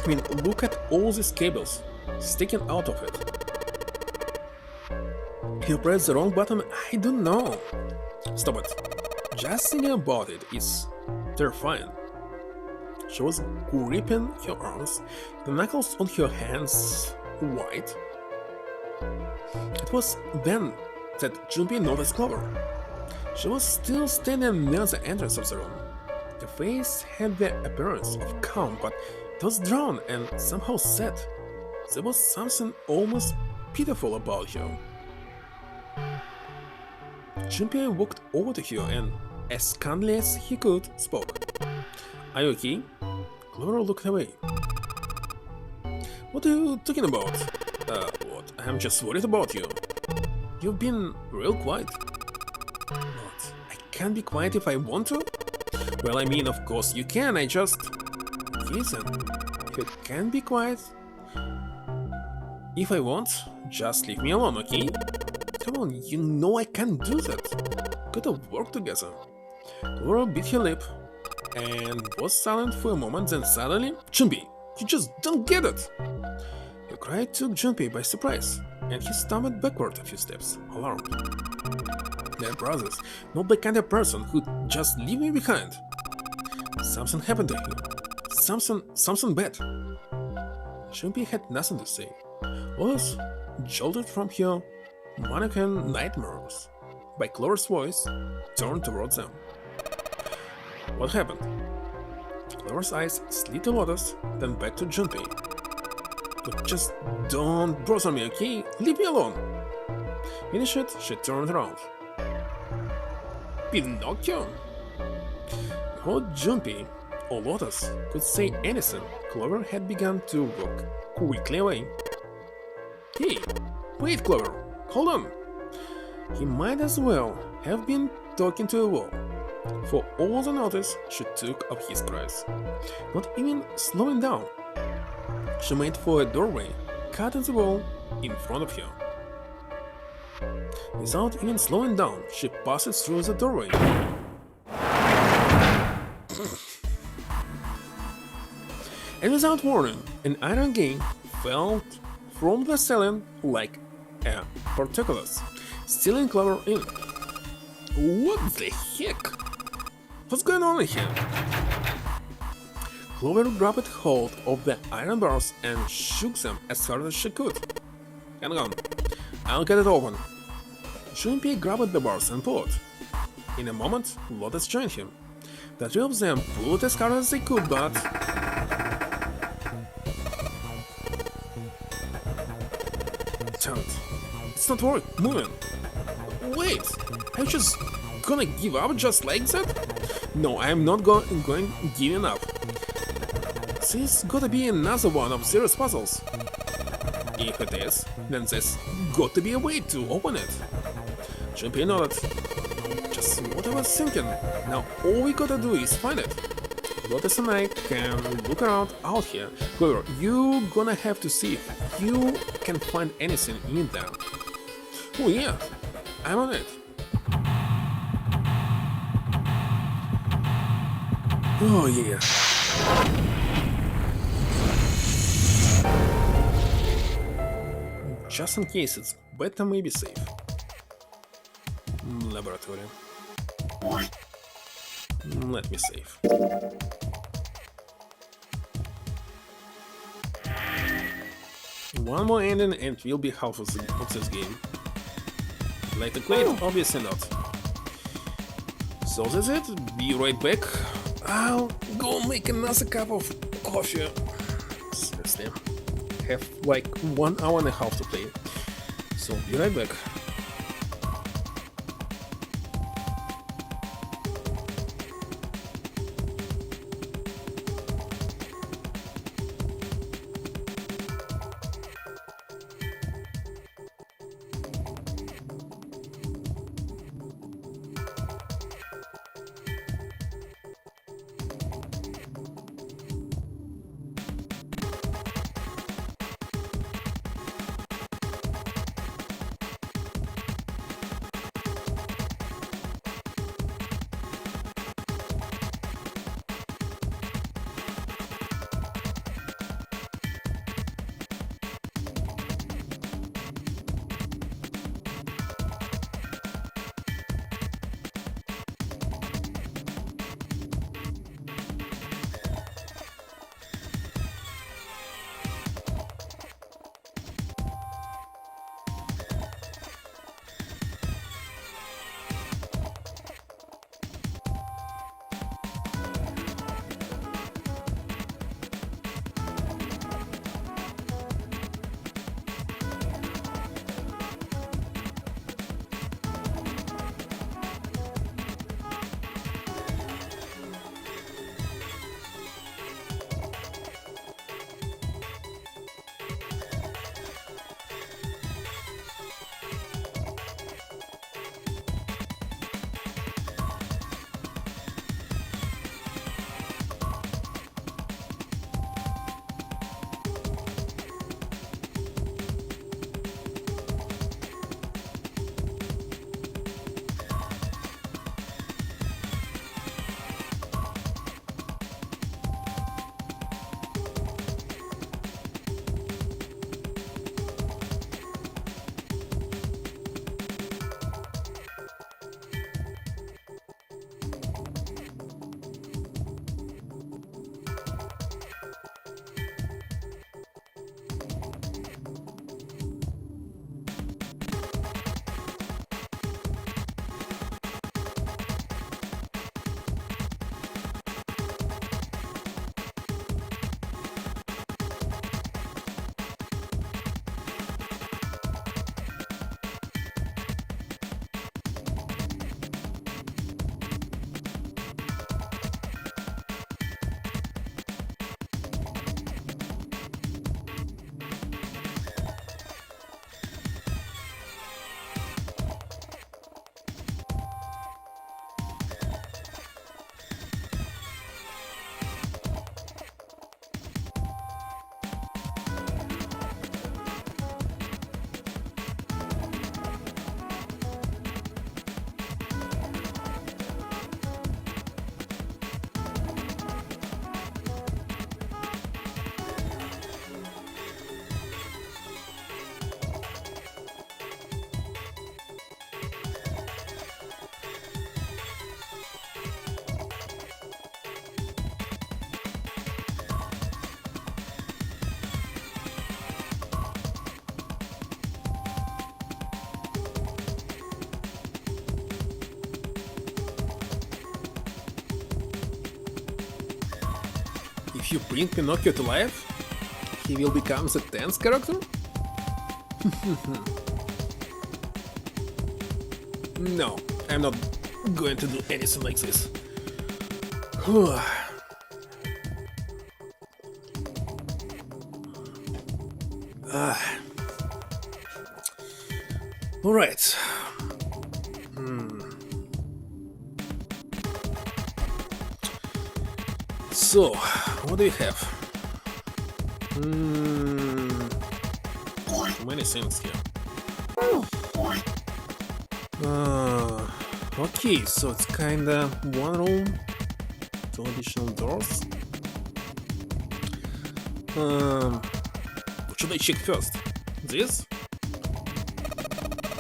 I mean, look at all these cables sticking out of it. You press the wrong button, I don't know. Stop it. Just thinking about it is terrifying. She was gripping her arms, the knuckles on her hands white. It was then that Junpei noticed Clover. She was still standing near the entrance of the room. Her face had the appearance of calm, but it was drawn and somehow sad. There was something almost pitiful about her. Junpei walked over to her and, as kindly as he could, spoke. Are you okay? Clover looked away. What are you talking about? What? I'm just worried about you. You've been real quiet. But I can't be quiet if I want to? Well, I mean, of course you can, I just... Listen, you can be quiet. If I want, just leave me alone, okay? Come on, you know I can't do that. Gotta work together. Laura bit her lip and was silent for a moment, then suddenly, Junpei, you just don't get it! Her cry took Junpei by surprise, and he stumbled backward a few steps, alarmed. They're brothers, not the kind of person who'd just leave me behind. Something happened to him. Something bad. Junpei had nothing to say. Lotus jolted from her mannequin nightmares by Clara's voice turned towards them. What happened? Clara's eyes slid to Lotus, then back to Junpei. Look, just don't bother me, okay? Leave me alone! Finished it, she turned around. Pinocchio? Before Junpei or Lotus could say anything, Clover had begun to walk quickly away. Hey, wait, Clover, hold on! He might as well have been talking to a wall. For all the notice she took of his cries, not even slowing down. She made for a doorway cut in the wall in front of her. Without even slowing down, she passes through the doorway. And without warning, an iron gate fell from the ceiling like a portcullis, stealing Clover in. What the heck? What's going on here? Clover grabbed hold of the iron bars and shook them as hard as she could. Hang on, I'll get it open. Junpei grabbed the bars and pulled. In a moment, Lotus joined him. The three of them pulled as hard as they could, but... Damn it. It's not moving. Wait, are you just gonna give up just like that? No, I'm not going giving up. This gotta be another one of Zero's puzzles. If it is, then there's got to be a way to open it. Junpei nodded. Just what I was thinking. Now all we gotta do is find it. Lotus and I can look around out here. Clover, you gonna have to see if you can find anything in there. Oh yeah, I'm on it. Oh yeah. Just in case, it's better maybe safe. Laboratory. Let me save. One more ending and we'll be half of this game. Like the quit? Obviously not. So that's it, be right back. I'll go make another cup of coffee. Seriously. Have like 1 hour and a half to play. So be right back. If you bring Pinocchio to life, he will become the 10th character? No, I'm not going to do anything like this. Alright. So, what do we have? Many things here. Okay, so it's kinda one room, two additional doors. What should I check first? This?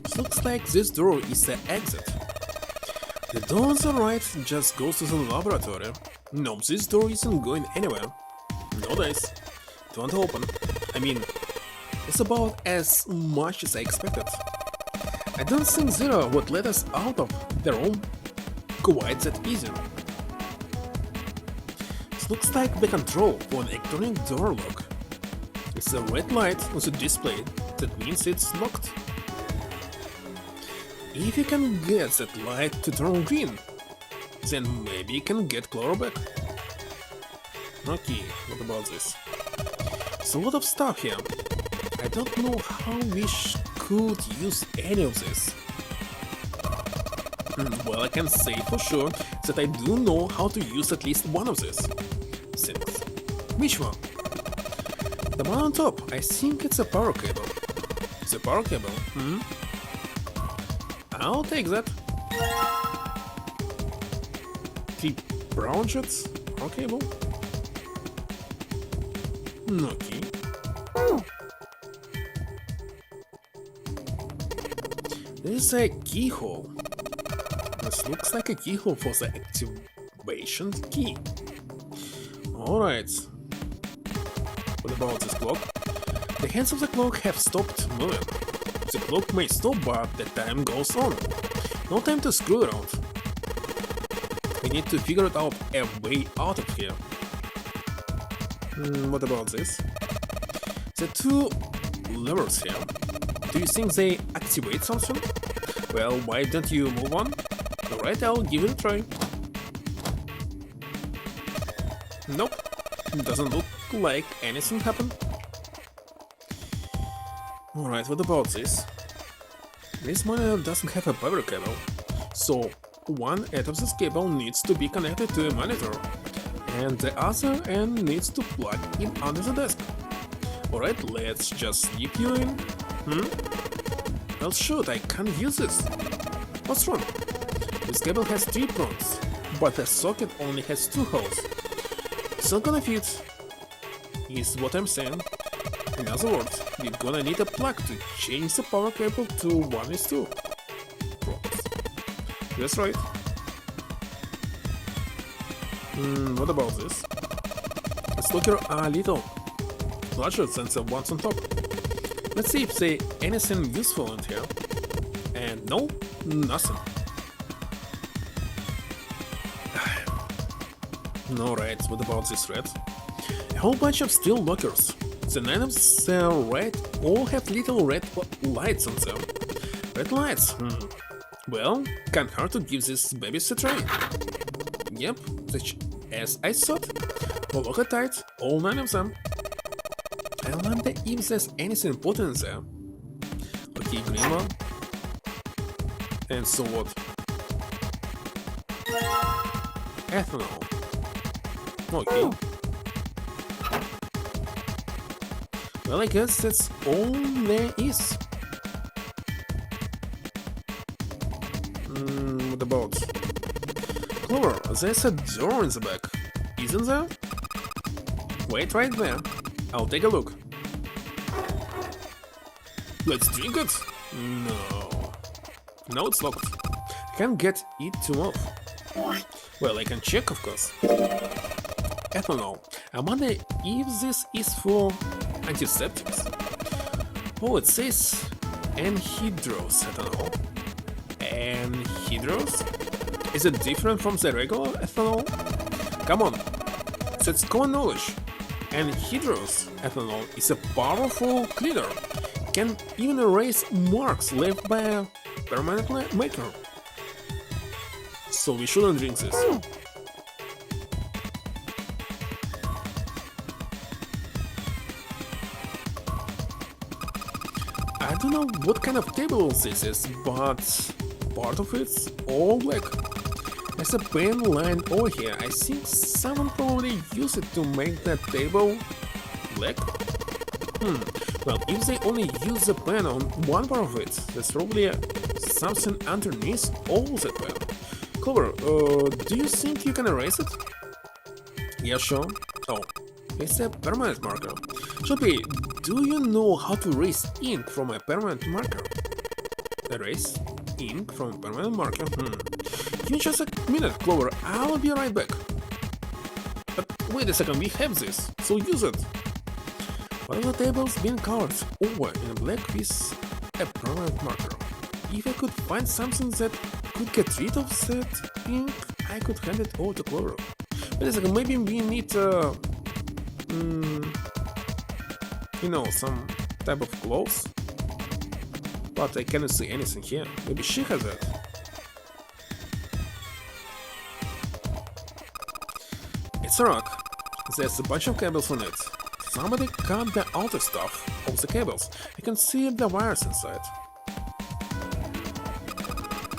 It looks like this door is the exit. The door on the right just goes to the laboratory. No, this door isn't going anywhere. No dice. Don't open. I mean, it's about as much as I expected. I don't think Zero would let us out of the room quite that easy. It looks like the control for the electronic door lock. It's a red light on the display, that means it's locked. If you can get that light to turn green, then maybe you can get Clover back. Okay, what about this? It's a lot of stuff here. I don't know how we could use any of this. Well, I can say for sure that I do know how to use at least one of these things. Which one? The one on top, I think it's a power cable. It's a power cable, I'll take that. 3 brown jets, power cable. Okay. There's a keyhole. This looks like a keyhole for the activation key. Alright. What about this clock? The hands of the clock have stopped moving. The clock may stop, but the time goes on. No time to screw around. We need to figure out a way out of here. What about this? The 2 levers here. Do you think they activate something? Well, why don't you move on? Alright, I'll give it a try. Nope, doesn't look like anything happened. Alright, what about this? This monitor doesn't have a power cable, so one end of this cable needs to be connected to a monitor, and the other end needs to plug in under the desk. Alright, let's just slip you in. Well, shoot, I can't use this. What's wrong? This cable has 3 prongs, but the socket only has 2 holes. It's not gonna fit, is what I'm saying. In other words, we're gonna need a plug to change the power cable to 1:2 prongs. That's right. What about this? Let's look here a little larger than the ones on top. Let's see if there's anything useful in here. And no, nothing. Alright, what about this red? A whole bunch of steel lockers. The 9 of the red all have little red lights on them. Red lights? Well, can't hurt to give these babies a try. Yep, as I thought. Well, look at tight, all 9 of them. I wonder if there's anything important in there. Okay, green one. And so what? Ethanol. Okay. Well, I guess that's all there is. What about? Clover, there's a door in the back, isn't there? Wait right there. I'll take a look. Let's drink it? No. No, it's locked. I can't get it to move. Well, I can check, of course. Ethanol. I wonder if this is for antiseptics. Oh, it says anhydrous ethanol. Anhydrous? Is it different from the regular ethanol? Come on. That's common knowledge. And hydrous ethanol is a powerful cleaner. Can even erase marks left by a permanent maker. So we shouldn't drink this. I don't know what kind of table this is, but part of it's all black. There's a pen line over here. I think someone probably used it to make that table black. Well, if they only use the pen on one part of it, there's probably something underneath all the pen. Clover, do you think you can erase it? Yeah, sure. Oh, it's a permanent marker. Shoppy, do you know how to erase ink from a permanent marker? Erase ink from a permanent marker? Give me just a minute, Clover, I'll be right back. But wait a second, we have this, so use it. One of the tables being colored over in black with a permanent marker. If I could find something that could get rid of that ink, I could hand it over to Clover. Wait a second, maybe we need, you know, some type of clothes? But I cannot see anything here. Maybe she has it. It's a rock. There's a bunch of cables on it. Somebody cut the outer stuff of the cables. I can see the wires inside.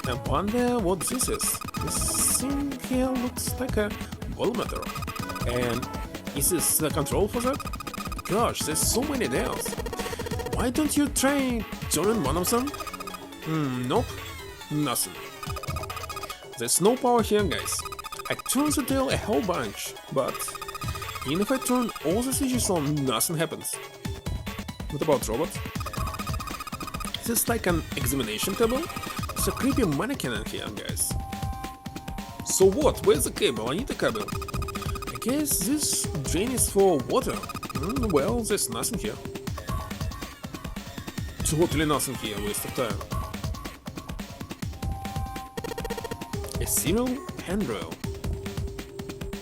I wonder what this is. This thing here looks like a voltmeter. And is this the control for that? Gosh, there's so many dials. Why don't you try turning one of them? Nope, nothing. There's no power here, guys. I turned the dial a whole bunch, but even if I turn all the switches on, nothing happens. What about robot? Is this like an examination table? It's a creepy mannequin in here, guys. So what? Where's the cable? I need a cable. I guess this drain is for water. Well, there's nothing here. Totally nothing here, waste of time. A single handrail.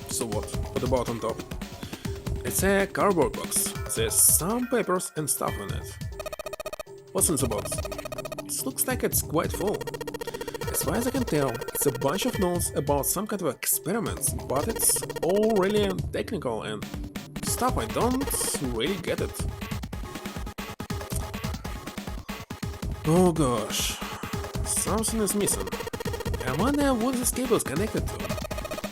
So what? What about on top? It's a cardboard box. There's some papers and stuff in it. What's in the box? It looks like it's quite full. As far as I can tell, it's a bunch of notes about some kind of experiments, but it's all really technical and stuff I don't really get it. Oh gosh, something is missing. I wonder what this cable is connected to.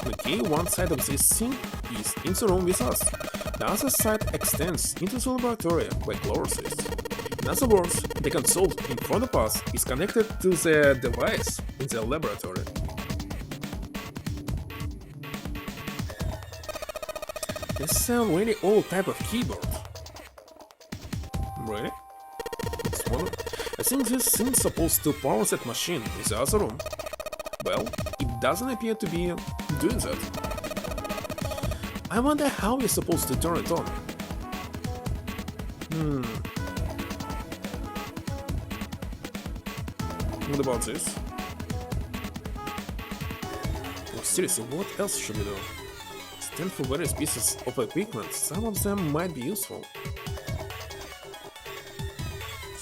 Okay, one side of this thing is in the room with us. The other side extends into the laboratory where Clover sits. In other words, the console in front of us is connected to the device in the laboratory. This is a really old type of keyboard. Really? I think this thing's supposed to power that machine in the other room. Well, it doesn't appear to be doing that. I wonder how we're supposed to turn it on. What about this? Oh, seriously, what else should we do? Stand for various pieces of equipment, some of them might be useful.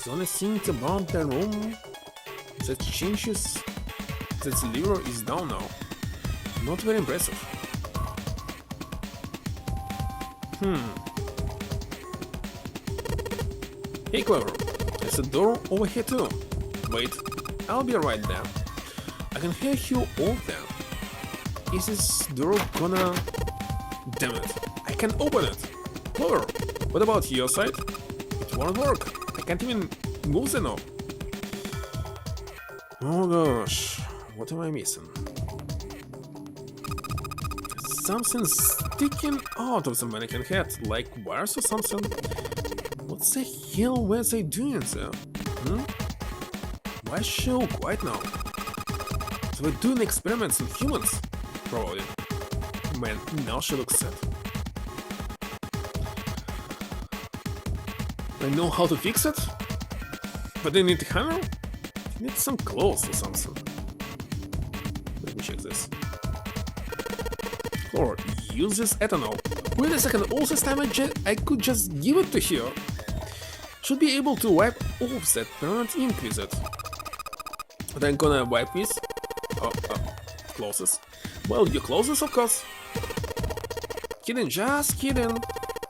The only thing about the room that changes that the lever is down now. Not very impressive. Hey Clover, there's a door over here too. Wait, I'll be right there. I can hear you all there. Is this door gonna... Damn it, I can't open it. Clover, what about your side? It won't work. I can't even move the knob. Oh gosh, what am I missing? Something's sticking out of the mannequin head, like wires or something. What the hell were they doing there? Why is she all quiet now? So we're doing experiments on humans? Probably. Man, now she looks sad. I know how to fix it? But I need a hammer? I need some clothes or something. Let me check this. Or use this ethanol. Wait a second, all this time I could just give it to her. Should be able to wipe off that permanent ink with it. Then gonna wipe this. Closest. Well, your closest, of course. Kidding, just kidding.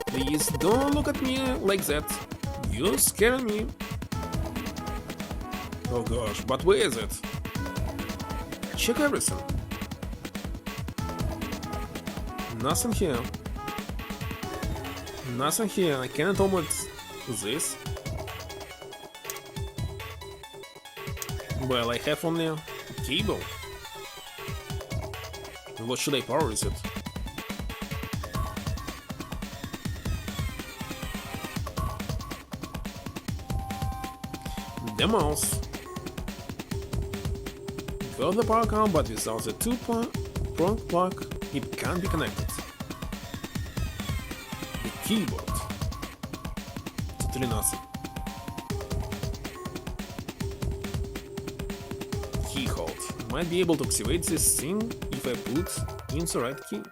Please don't look at me like that. You're scaring me. Oh gosh, but where is it? Check everything. Nothing here. Nothing here. I cannot open this. Well, I have only a cable. What should I power is it? The mouse. Got the power cable, but without the two-prong plug, it can't be connected. The keyboard. Totally nothing. Keyhold. Might be able to activate this thing if I put in the right key.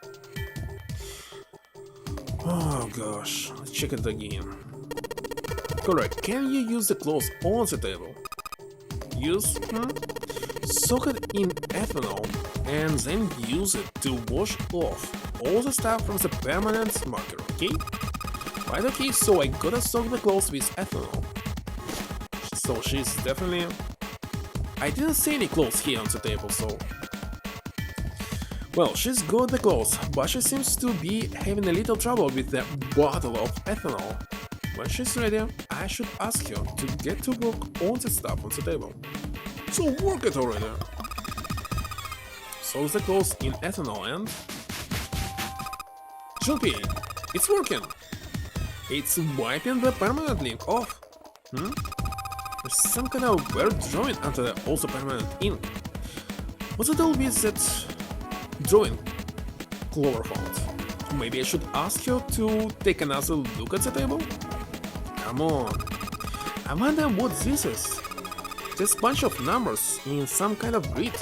Oh gosh, let's check it again. Correct, can you use the clothes on the table? Use soak it in ethanol and then use it to wash off all the stuff from the permanent marker, okay? Right, okay, so I gotta soak the clothes with ethanol. So she's definitely... I didn't see any clothes here on the table, so... Well, she's got the clothes, but she seems to be having a little trouble with the bottle of ethanol. When she's ready, I should ask her to get to work on the stuff on the table. So work it already! Soak the clothes in ethanol and... Jumpy! It's working! It's wiping the permanent link off! There's some kind of weird drawing under the also permanent ink. What's the deal with that drawing Clover found? Maybe I should ask her to take another look at the table? Come on. I wonder what this is. There's a bunch of numbers in some kind of grid.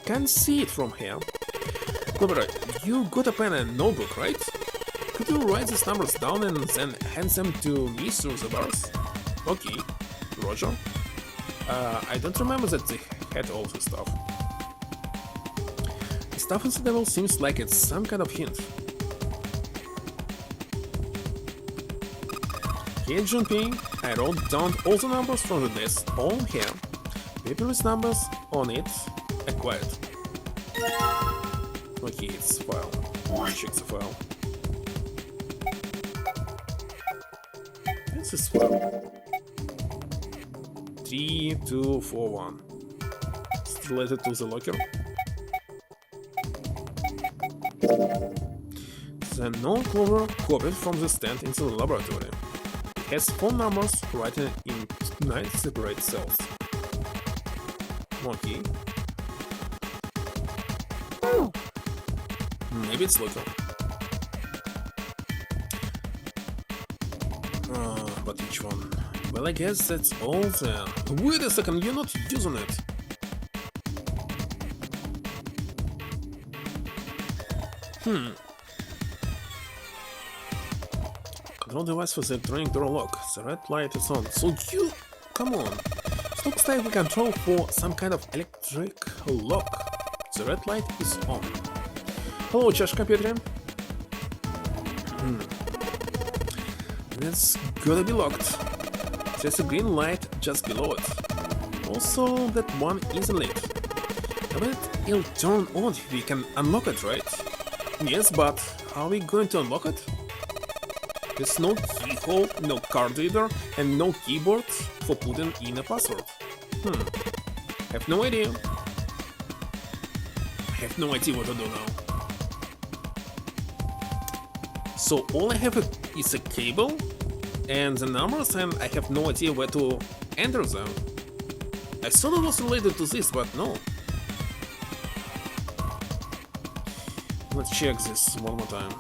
Can't see it from here. Clover, you got a pen and notebook, right? Could you write these numbers down and then hand them to me through the bars? Okay, Roger. I don't remember that they had all this stuff. The stuff on the table seems like it's some kind of hint. Here, Junpei, I wrote down all the numbers from the desk on here. Paper with numbers on it, acquired. Okay, it's a file. Check the file. This is file. 3241. It's related to the locker. The non-Clover copied from the stand in the laboratory. It has phone numbers written in 9 separate cells. Okay. Maybe it's local. But which one? Well, I guess that's all there. Wait a second, you're not using it. Control device for the electronic door lock. The red light is on. So you... come on. It looks like we control for some kind of electric lock. The red light is on. Hello, Josh computer. That's gotta be locked. There's a green light just below it. Also, that one isn't lit. I bet it'll turn on if we can unlock it, right? Yes, but how are we going to unlock it? There's no keyhole, no card reader, and no keyboard for putting in a password. Have no idea. Have no idea what to do now. So all I have is a cable and the numbers, and I have no idea where to enter them. I thought it was related to this, but no. Let's check this one more time.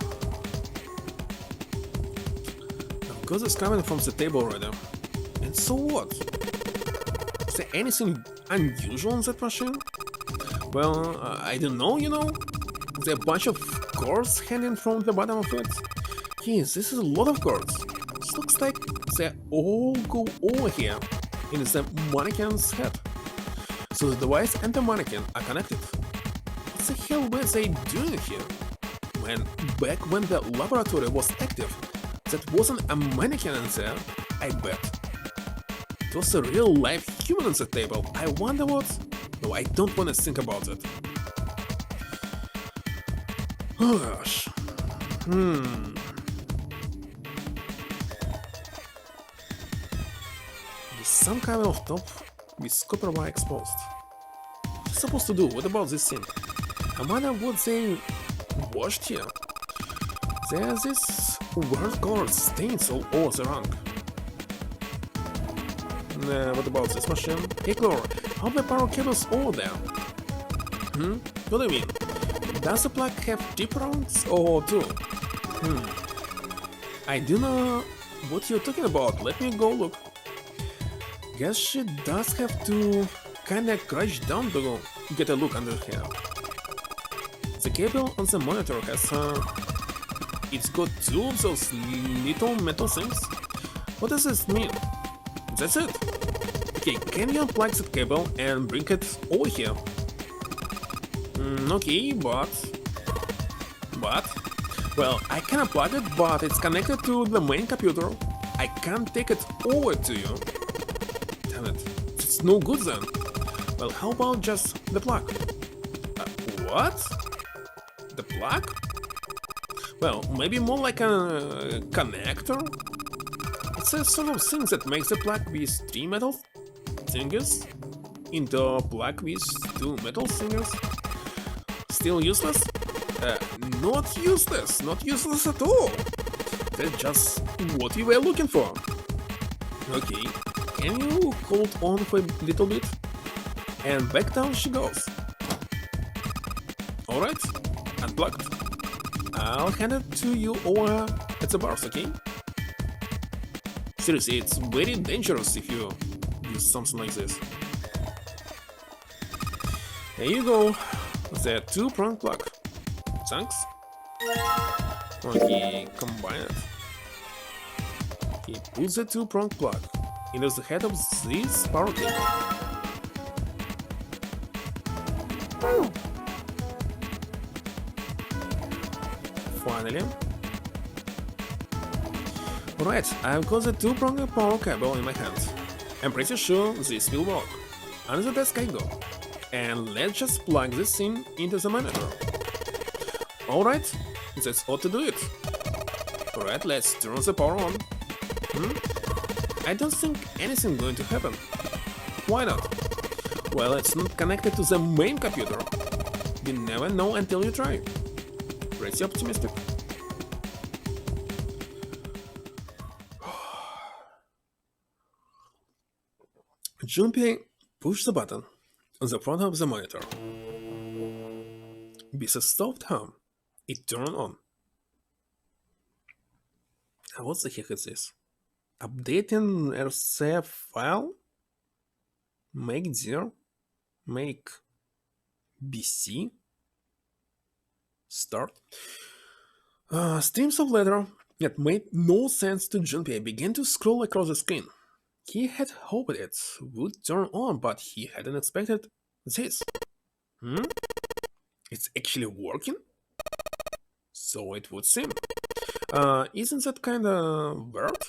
I've got this coming from the table already. And so what? Is there anything unusual on that machine? Well, I don't know, you know? There are a bunch of cords hanging from the bottom of it? Yes, this is a lot of cords. It looks like they all go over here in the mannequin's head. So the device and the mannequin are connected. What the hell were they doing here? Man, back when the laboratory was active, that wasn't a mannequin in there, I bet. It was a real live human on the table. I wonder what... No, I don't want to think about it. Oh gosh. There's some kind of top with copper wire exposed. What are you supposed to do? What about this thing? I wonder what they washed here. There's this weird colored stains all over the rug. What about this machine? Hey Clore, how the power cables over there? What do you mean? Does the plug have deep rounds or two? I do know what you're talking about. Let me go look. Guess she does have to kinda crouch down to get a look under here. The cable on the monitor has it's got two of those little metal things. What does this mean? That's it. Okay, can you unplug that cable and bring it over here? Okay, but... Well, I can unplug it, but it's connected to the main computer. I can't take it over to you. Damn it, it's no good then. Well, how about just the plug? What? The plug? Well, maybe more like a connector? It's a sort of thing that makes a plug with three metal fingers into a plug with two metal fingers. Still useless? Not useless, not useless at all. That's just what we were looking for. Okay, can you hold on for a little bit? And back down she goes. Alright, unplugged. I'll hand it to you over at the bars, okay? Seriously, it's very dangerous if you use something like this. There you go, the two-prong plug. Thanks. Okay, combine it. Okay, put the two-prong plug into the head of this power cable. Finally. Alright, I've got the two-prong power cable in my hand. I'm pretty sure this will work. Under the desk I go. And let's just plug this in into the monitor. Alright, that's ought to do it. Alright, let's turn the power on. I don't think anything's going to happen. Why not? Well, it's not connected to the main computer. You never know until you try. Pretty optimistic. Junpei pushed the button on the front of the monitor. With a soft hum, it turned on. What the heck is this? Updating RCF file? Make dir? Make BC? Start? Streams of letter that made no sense to Junpei began to scroll across the screen. He had hoped it would turn on, but he hadn't expected this. It's actually working? So it would seem. Isn't that kinda weird?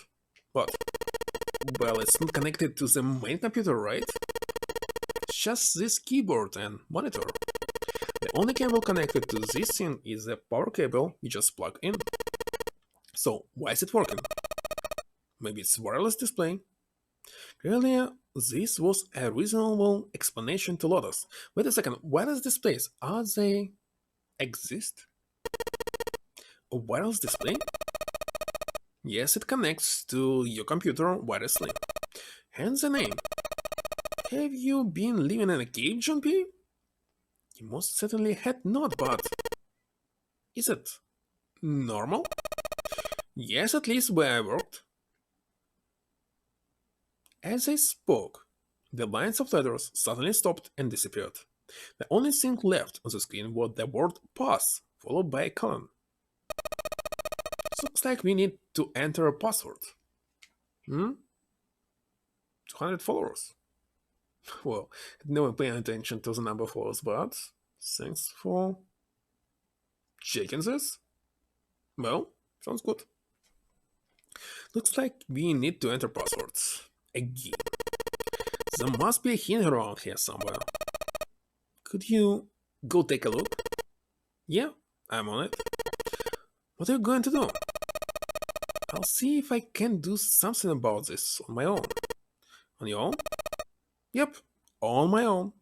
But, well, it's not connected to the main computer, right? Just this keyboard and monitor. The only cable connected to this thing is the power cable you just plug in. So, why is it working? Maybe it's wireless display? Clearly, this was a reasonable explanation to Lotus. Wait a second, wireless displays, are they exist? A wireless display? Yes, it connects to your computer wirelessly. Hence the name. Have you been living in a cave, Junpei? You most certainly had not, but... Is it normal? Yes, at least where I worked. As I spoke, the lines of letters suddenly stopped and disappeared. The only thing left on the screen was the word pass followed by a colon. Looks like we need to enter a password. 200 followers. Well, never paying attention to the number of followers, but thanks for checking this. Well, sounds good. Looks like we need to enter passwords again. There must be a hint around here somewhere. Could you go take a look? Yeah, I'm on it. What are you going to do? I'll see if I can do something about this on my own. On your own? Yep, on my own.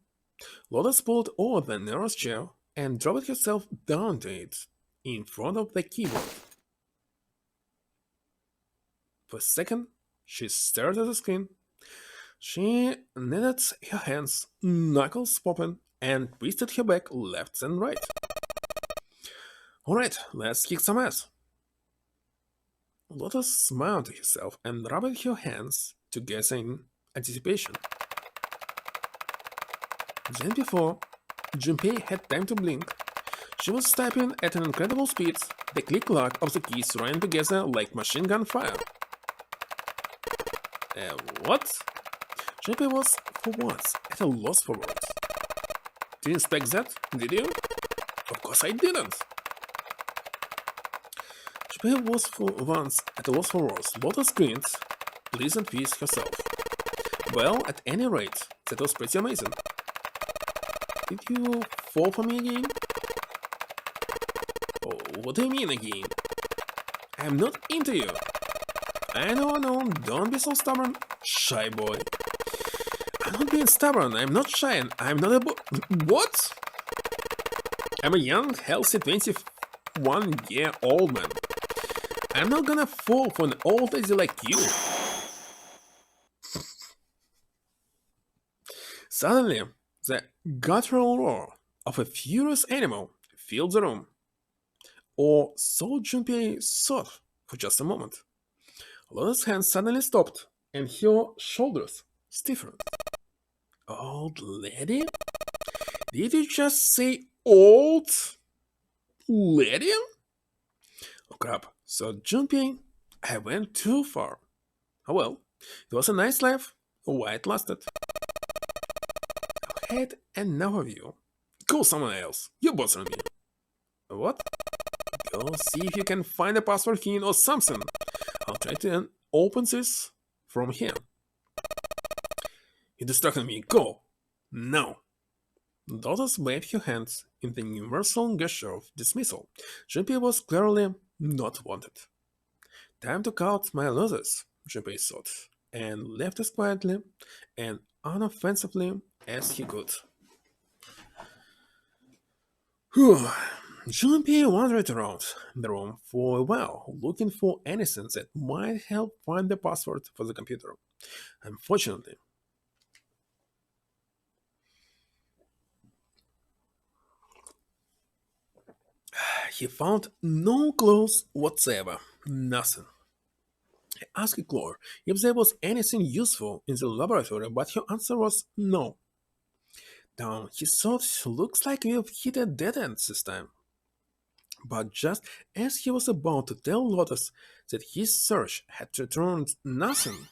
Lotus pulled over the nearest chair and dropped herself down to it, in front of the keyboard. For a second, she stared at the screen. She knitted her hands, knuckles popping, and twisted her back left and right. Alright, let's kick some ass. Lotus smiled to herself and rubbed her hands together in anticipation. Then before Junpei had time to blink, she was typing at an incredible speed, the click-clack of the keys running together like machine gun fire. What? Junpei was, for once, at a loss for words. Didn't expect that, did you? Of course I didn't. Junpei was for once at a loss for words. Lotus grinned, pleased with herself. Well, at any rate, that was pretty amazing. Did you fall for me again? Oh, what do you mean again? I'm not into you. I know, don't be so stubborn, shy boy. I'm not being stubborn, I'm not shy, and I'm not a What? I'm a young, healthy 21-year-old man. I'm not gonna fall for an old lady like you. Suddenly, the guttural roar of a furious animal filled the room. Or so Junpei thought for just a moment. Lotus' hand suddenly stopped, and her shoulders stiffened. Old lady? Did you just say old lady? Oh crap, so Junpei, I went too far. Oh well, it was a nice laugh, while it lasted. I've had enough of you. Go somewhere else, you're bothering me. What? Go see if you can find a password key or something. I'll try to open this from here. You distracted me. Go! Now! Lotus waved her hands in the universal gesture of dismissal. Junpei was clearly not wanted. Time to count my losses, Junpei thought, and left as quietly and unoffensively as he could. Whew. Junpei wandered around the room for a while, looking for anything that might help find the password for the computer. Unfortunately, he found no clues whatsoever. Nothing. He asked Chloe if there was anything useful in the laboratory, but her answer was no. Now, he thought, looks like we've hit a dead end this time. But just as he was about to tell Lotus that his search had returned nothing.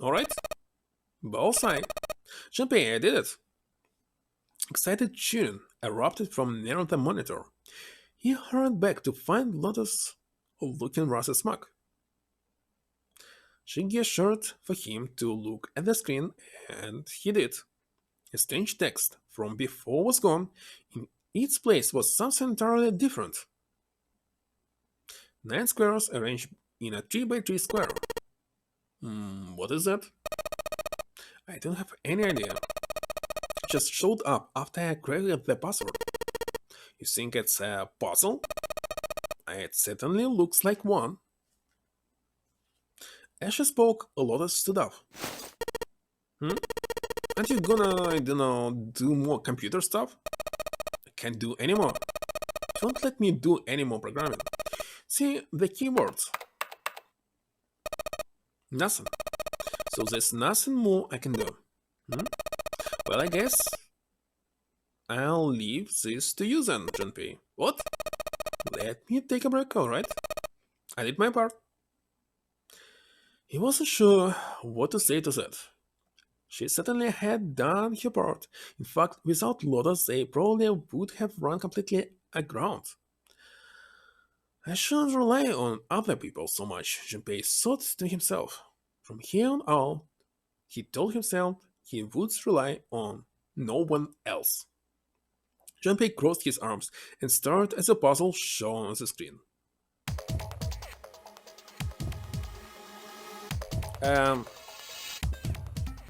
Alright, bullseye. Junpei, I did it. Excited cheering erupted from near the monitor. He hurried back to find Lotus looking rather smug. She gestured for him to look at the screen, and he did. A strange text from before was gone. In its place was something entirely different. 9 squares arranged in a 3x3 square. What is that? I don't have any idea. It just showed up after I created the password. You think it's a puzzle? It certainly looks like one. As she spoke, Lotus stood up. Aren't you gonna, I don't know, do more computer stuff? I can't do any more. Don't let me do any more programming. See, the keywords. Nothing. So there's nothing more I can do. Well, I guess I'll leave this to you then, Junpei. What? Let me take a break, alright? I did my part. He wasn't sure what to say to that. She certainly had done her part. In fact, without Lotus, they probably would have run completely aground. I shouldn't rely on other people so much, Junpei thought to himself. From here on out, he told himself he would rely on no one else. Junpei crossed his arms and stared at the puzzle shown on the screen. Um,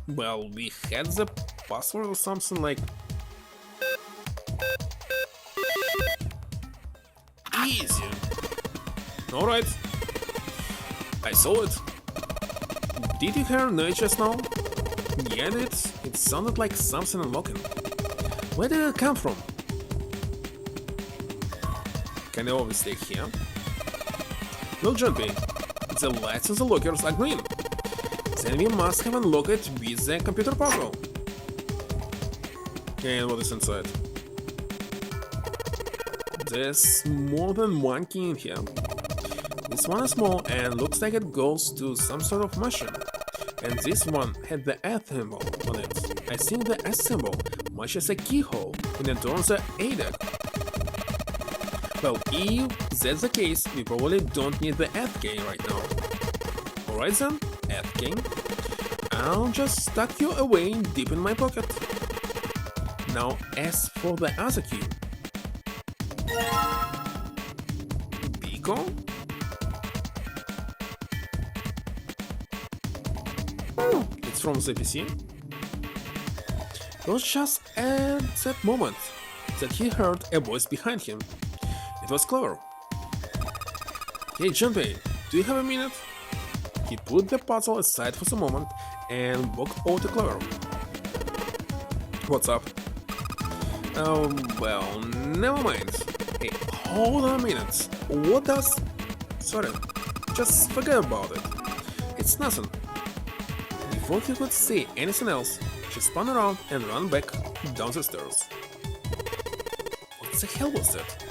well, we had the password or something like... Easy. Alright. I saw it. Did you hear noise just now? Yeah, it sounded like something unlocking. Where did it come from? Can I always stay here? Well, Junpei, the lights in the lockers are green. Then we must have unlocked it with the computer puzzle. And what is inside? There's more than one key in here. This one is small and looks like it goes to some sort of machine. And this one had the S symbol on it. I think the S symbol matches a keyhole in a door on the A deck. Well, if that's the case, we probably don't need the F key right now. Alright then, F key. I'll just tuck you away deep in my pocket. Now as for the other key. Beacon? It's from the PC. It was just at that moment that he heard a voice behind him. It was clever. Hey Junpei, do you have a minute? He put the puzzle aside for the moment and walked over to Clever. What's up? Oh, well, never mind. Hey, hold on a minute. What does... Sorry, just forget about it. It's nothing. Before he could say anything else, she spun around and ran back down the stairs. What the hell was that?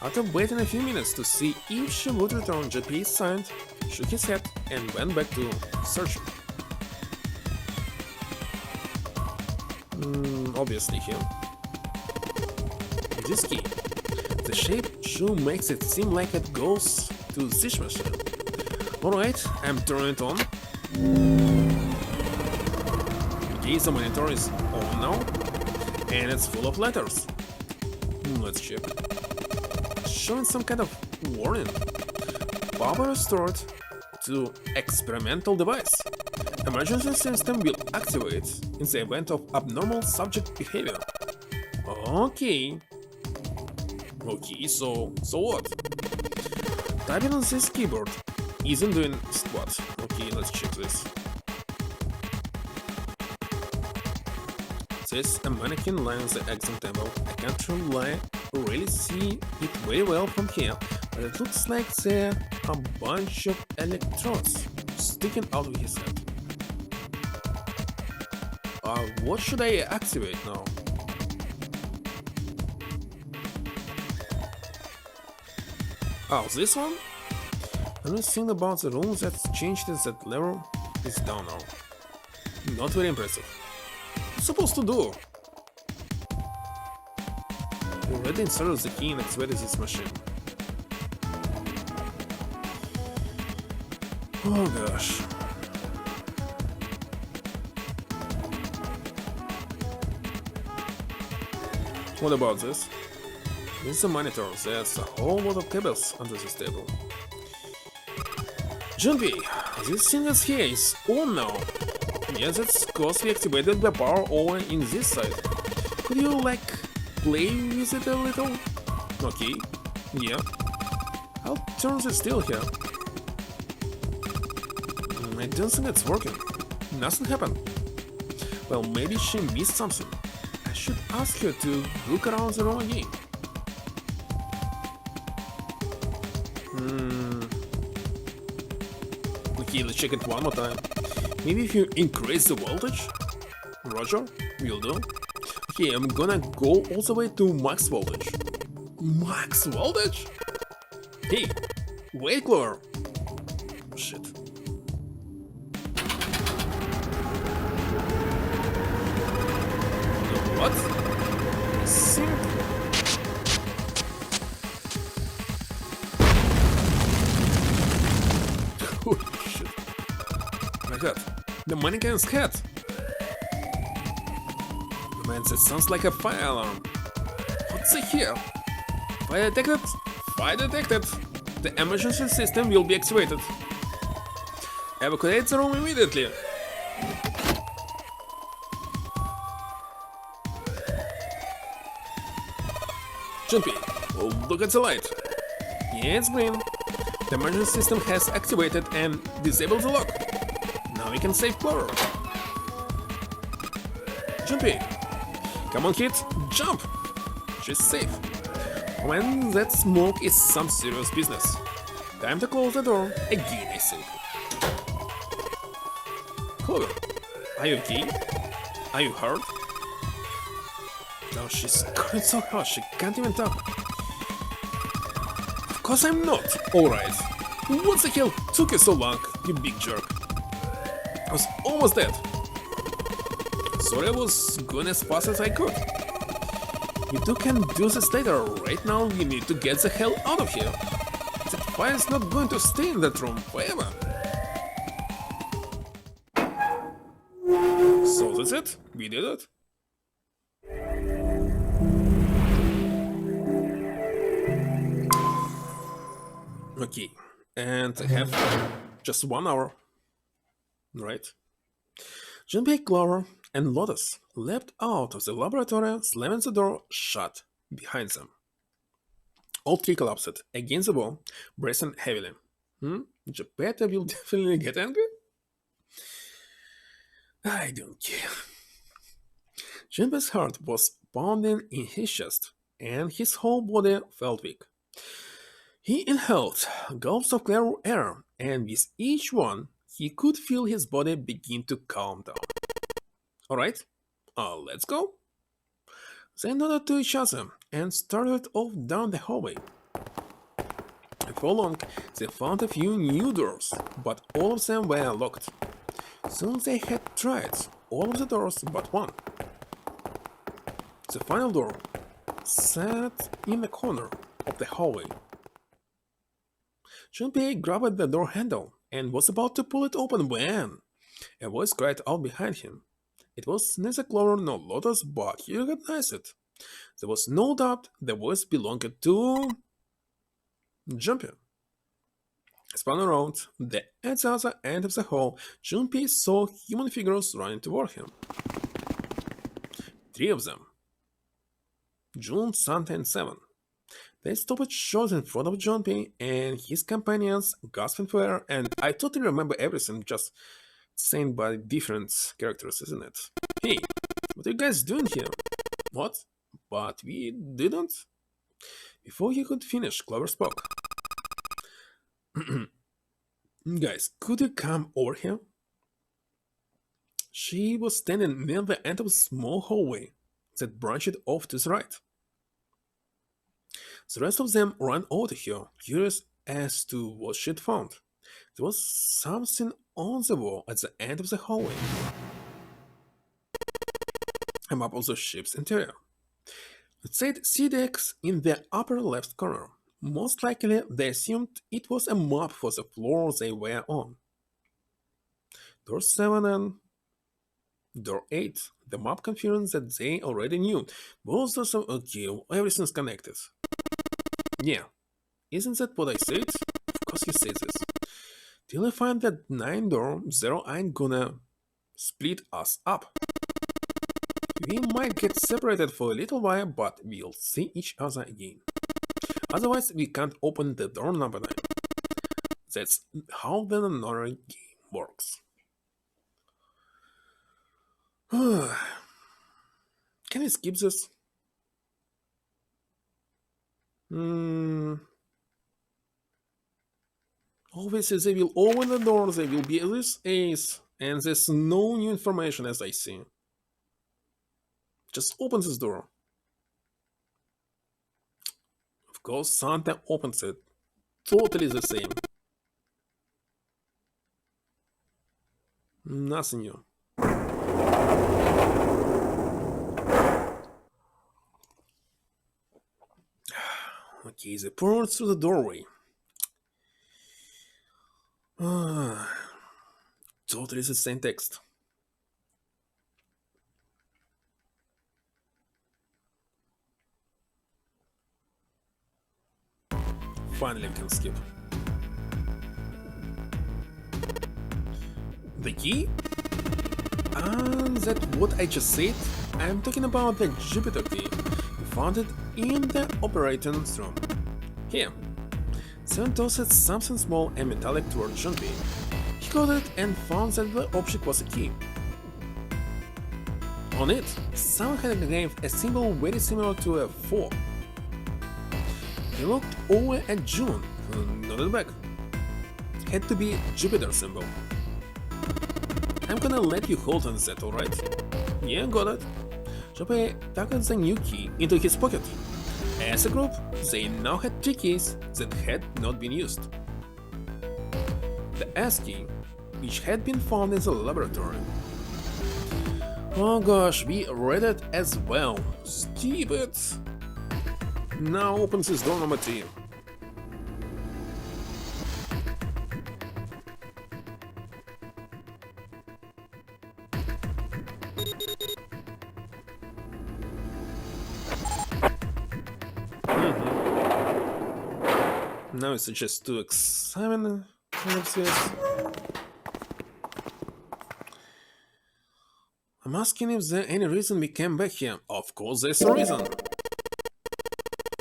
After waiting a few minutes to see if she would return, JP sighed, shook his head, and went back to searching. Obviously him. This key. The shape sure makes it seem like it goes to this machine. Alright, I'm turning it on. Okay, the monitor is on now, and it's full of letters. Let's check. Showing some kind of warning. Power restored to experimental device. Emergency system will activate in the event of abnormal subject behavior. Okay. Okay, so what? Typing on this keyboard isn't doing what? Okay, let's check this. There's a mannequin lying on the exam table. I can't really see it very well from here, but it looks like there are a bunch of electrodes sticking out of his head. What should I activate now? Oh, this one? Anything about the room that's changed is that level is down now. Not very impressive. What's supposed to do? Already inserted the key and activated this machine. Oh gosh. What about this? This is a monitor, there's a whole lot of cables under this table. Junpei, this thing is here, is on now. Yes, that's cause we activated the power over in this side. Could you, like, play with it a little? Okay, yeah. I'll turn the still here. I don't think it's working. Nothing happened. Well, maybe she missed something. I should ask her to look around the room again. Okay, let's check it one more time. Maybe if you increase the voltage? Roger, will do. Okay, I'm gonna go all the way to max voltage. Max voltage? Hey, wait, Clover. Shit. What? Sync? Holy shit. Oh my god. The mannequin's head. Man, that sounds like a fire alarm. What's it here? Fire detected? Fire detected. The emergency system will be activated. Evacuate the room immediately. Junpei, look at the light. Yeah, it's green. The emergency system has activated and disabled the lock. Now we can save Clover. Junpei, come on kid, jump! She's safe. When that smoke is some serious business. Time to close the door again, I think. Clover, are you okay? Are you hurt? No, she's crying so hard she can't even talk. Of course I'm not. Alright. What the hell took you so long, you big jerk? I was almost dead. Sorry, I was going as fast as I could. You two can do this later. Right now we need to get the hell out of here. That fire's not going to stay in that room forever. So that's it. We did it. Okay, and I have just 1 hour, right? Junpei, Clover, and Lotus leapt out of the laboratory, slamming the door shut behind them. All three collapsed against the wall, breathing heavily. Geppetto will definitely get angry? I don't care. Junpei's heart was pounding in his chest, and his whole body felt weak. He inhaled gulps of clear air, and with each one, he could feel his body begin to calm down. Alright, let's go. They nodded to each other and started off down the hallway. Before long, they found a few new doors, but all of them were locked. Soon they had tried all of the doors but one. The final door sat in the corner of the hallway. Junpei grabbed the door handle and was about to pull it open when a voice cried out behind him. It was neither Clover nor Lotus, but he recognized it. There was no doubt the voice belonged to Junpei. Spun around, at the other end of the hall, Junpei saw human figures running toward him. 3 of them. Jun, Santa, and Seven. They stopped short in front of Junpei and his companions, gasping for air, and I totally remember everything, just saying by different characters, isn't it? Hey, what are you guys doing here? What? But we didn't? Before he could finish, Clover spoke. Guys, could you come over here? She was standing near the end of a small hallway that branched off to the right. The rest of them ran over to her, curious as to what she'd found. There was something on the wall at the end of the hallway. A map of the ship's interior. It said CDX in the upper left corner. Most likely, they assumed it was a map for the floor they were on. Door 7 and Door 8. The map confirmed that they already knew. Both doors of okay, everything's connected. Yeah, isn't that what I said? Of course he says this. Till I find that 9 door, 0 ain't gonna split us up. We might get separated for a little while, but we'll see each other again. Otherwise, we can't open the door number 9. That's how the another game works. Can we skip this? Obviously, they will open the door, they will be this ace, and there's no new information as I see. just open this door. Of course, Santa opens it. Totally the same. Nothing new. Okay, the portal through the doorway. Totally the same text. Finally, we can skip. The key? That's what I just said. I'm talking about the Jupiter key. We found it in the operating room. Here. Sam tossed something small and metallic toward Junpei. He got it and found that the object was a key. On it, someone had engraved a symbol very similar to a 4. He looked over at June, who nodded back. Had to be Jupiter symbol. I'm gonna let you hold on that, alright? Yeah, got it. Junpei tucked the new key into his pocket. As a group, they now had 3 keys that had not been used. The S key, which had been found in the laboratory. Oh gosh, we read it as well. Stupid! Now opens this door number 3. Now it's just to examine this. I'm asking if there's any reason we came back here. Of course there's a reason.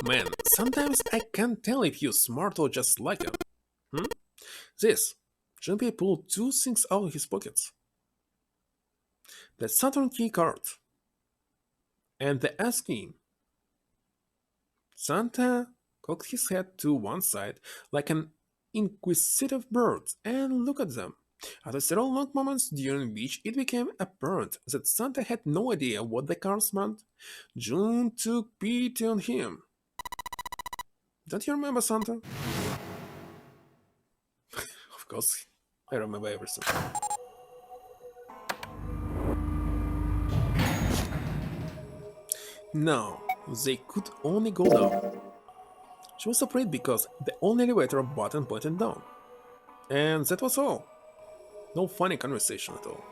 Man, sometimes I can't tell if you're smart or just like him. This. Junpei pulled 2 things out of his pockets. The Saturn key card. And the S key. Santa cocked his head to one side like an inquisitive bird and looked at them. After several long moments during which it became apparent that Santa had no idea what the cards meant, June took pity on him. Don't you remember Santa? Of course, I remember everything. Now, they could only go down. She was afraid because the only elevator button pointed down. And that was all. No funny conversation at all.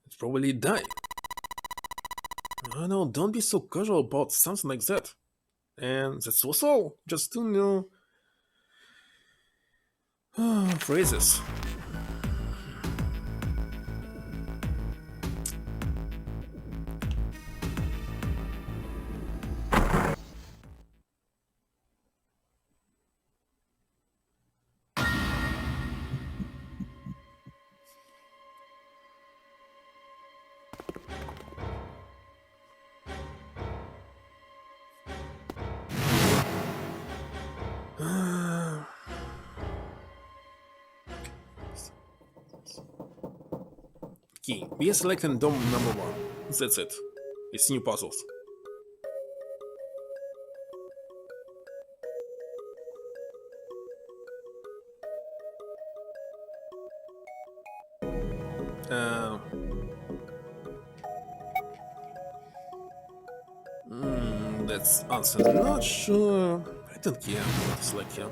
It's probably die. Oh no, don't be so casual about something like that. And that was all. Just 2 new phrases. Key. We are selecting dome number 1. That's it. It's new puzzles. That's answer. Not sure. I don't care what it's like here.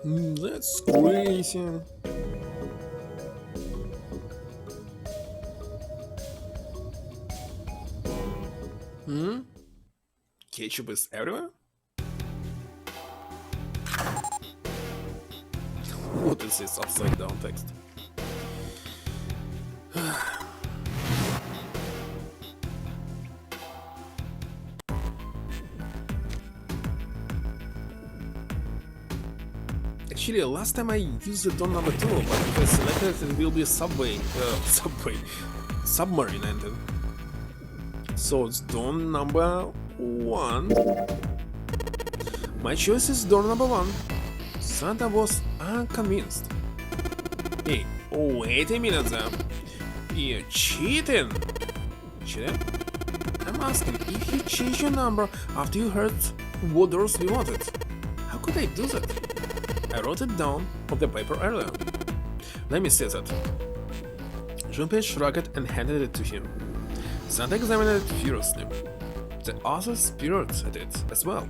That's crazy. Ketchup is everywhere? What is this upside down text? Actually, last time I used the door number 2, but if I selected it will be subway. submarine ending. So it's door number 1. My choice is door number 1. Santa was unconvinced. Hey, wait a minute there. You're cheating! Cheating? I'm asking if you changed your number after you heard what doors we wanted. How could I do that? I wrote it down on the paper earlier. Let me see that. Junpei shrugged and handed it to him. Santa examined it furiously. The other stared at it as well.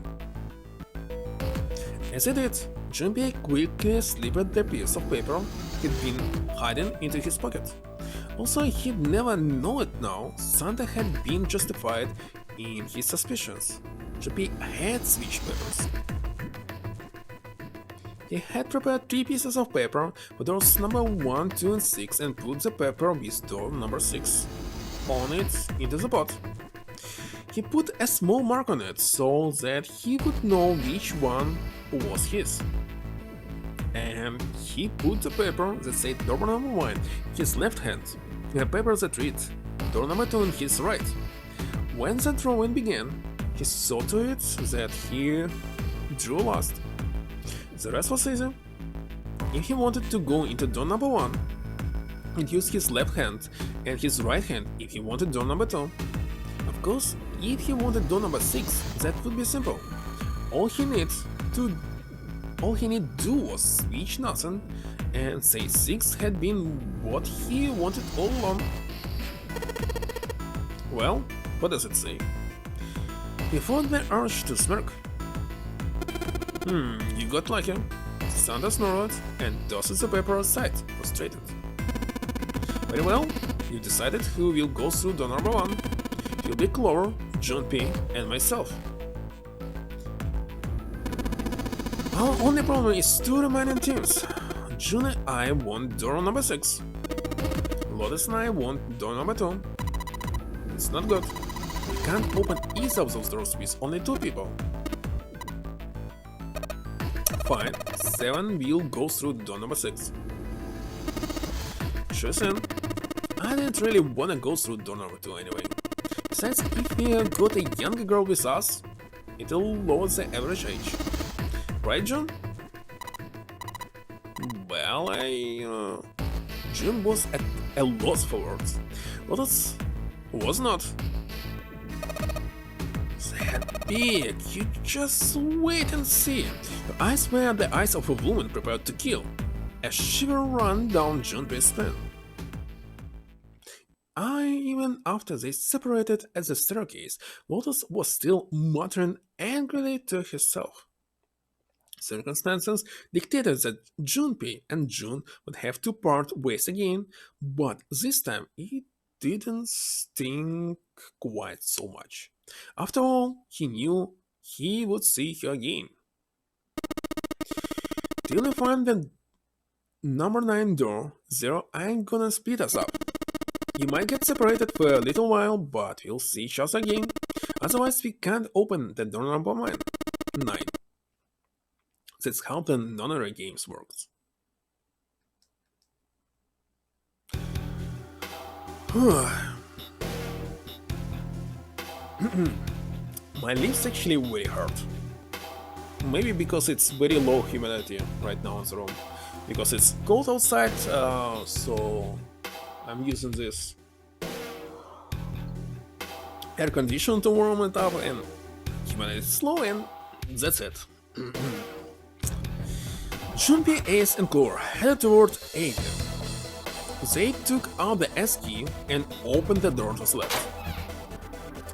As he did, Junpei quickly slipped the piece of paper he'd been hiding into his pocket. Also, he'd never known it now, Santa had been justified in his suspicions. Junpei had switched papers. He had prepared 3 pieces of paper for doors number 1, 2, and 6 and put the paper with door number 6 on it into the pot. He put a small mark on it so that he would know which one was his. And he put the paper that said door number 1 in his left hand, and the paper that read door number 2 in his right. When the drawing began, he saw to it that he drew last. The rest was easy. If he wanted to go into door number 1, he'd use his left hand and his right hand if he wanted door number 2. Of course, if he wanted door number 6, that would be simple. All he need do was switch nothing and say 6 had been what he wanted all along. Well, what does it say? He fought the urge to smirk. You got lucky. Santa snorted and tosses the paper aside, frustrated. Very well, you decided who will go through door number 1. He'll be Clover, Junpei, and myself. Our only problem is 2 remaining teams. June and I want door number 6. Lotus and I want door number 2. It's not good. We can't open either of those doors with only 2 people. Fine, 7 will go through door number 6. Sure thing. I didn't really wanna go through door number 2 anyway. Besides, if we got a younger girl with us, it'll lower the average age. Right, John? Well, June was at a loss for words. Lotus was not. That big, you just wait and see. Her eyes were the eyes of a woman prepared to kill. A shiver ran down Junpei's spine. Even after they separated at the staircase, Lotus was still muttering angrily to herself. Circumstances dictated that Junpei and June would have to part ways again, but this time it didn't sting quite so much. After all, he knew he would see her again. Till you find the number 9 door, there ain't gonna split us up. You might get separated for a little while, but we'll see each other again. Otherwise, we can't open the door number 9. That's how the nonary games works. My lips actually very hurt. Maybe because it's very low humidity right now in the room. Because it's cold outside, so I'm using this air conditioner to warm it up, and humidity is low, and that's it. Junpei, Ace, and Clover headed toward 8. They took out the S key and opened the door to the left.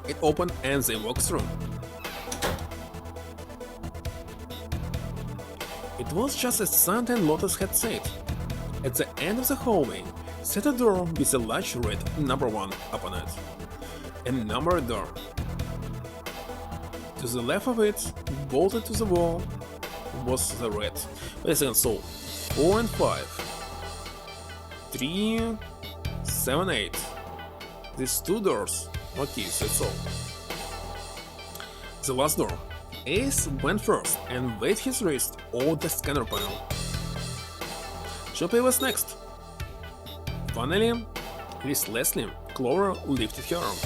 It opened and they walked through. It was just as Santa and Lotus had said. At the end of the hallway sat a door with a large red number 1 upon it. A numbered door. To the left of it, bolted to the wall, was the red. Wait a second, so 4 and 5. 3, 7, 8. These 2 doors. Okay, so that's all. The last door. Ace went first and laid his wrist over the scanner panel. Junpei was next. Finally, listlessly, Clover lifted her arm.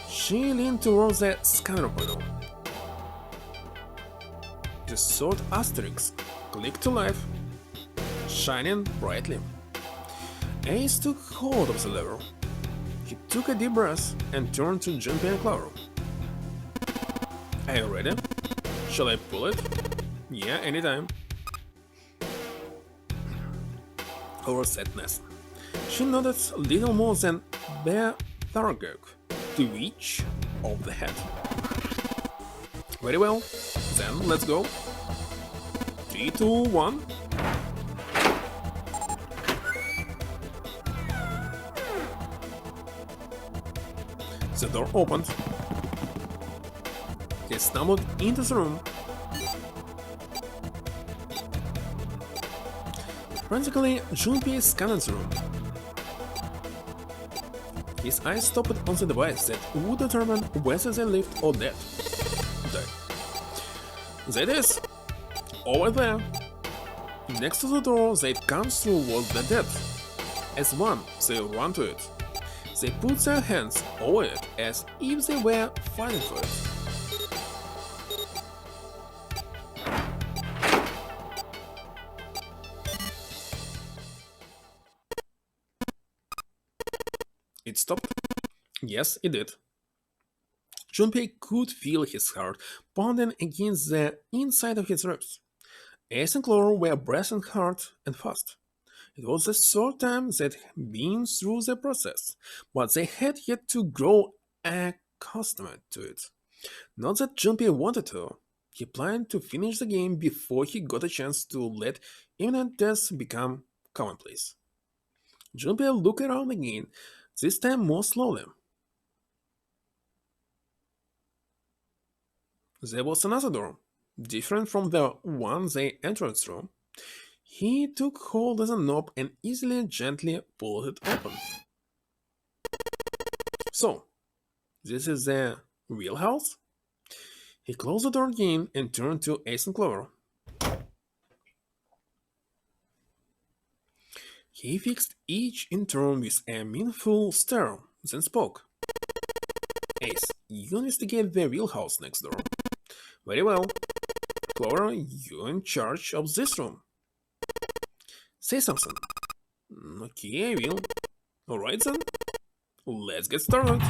She leaned towards the scanner panel. The sword asterisk clicked to life, shining brightly. Ace took hold of the lever. He took a deep breath and turned to Junpei and Clover. Are you ready? Shall I pull it? Yeah, anytime. Clover sadness. She nodded little more than bare Thargok to each of the head. Very well, then let's go. 3, 2, 1. The door opened. He stumbled into the room. Frantically, Junpei scanned the room. His eyes stopped on the device that would determine whether they lived or died. There it is! Over there! Next to the door they'd come through was the dead. As one, they ran to it. They put their hands over it as if they were fighting for it. It stopped? Yes, it did. Junpei could feel his heart pounding against the inside of his ribs. Ace and Clover were breathing hard and fast. It was the third time they'd been through the process, but they had yet to grow accustomed to it. Not that Junpei wanted to. He planned to finish the game before he got a chance to let imminent death become commonplace. Junpei looked around again, this time more slowly. There was another door, different from the one they entered through. He took hold of the knob and easily, gently pulled it open. So, this is the real house? He closed the door again and turned to Ace and Clover. He fixed each in turn with a meaningful stare, then spoke. Ace, you investigate the real house next door. Very well. Clover, you're in charge of this room. Say something. Okay, I will. Alright then. Let's get started.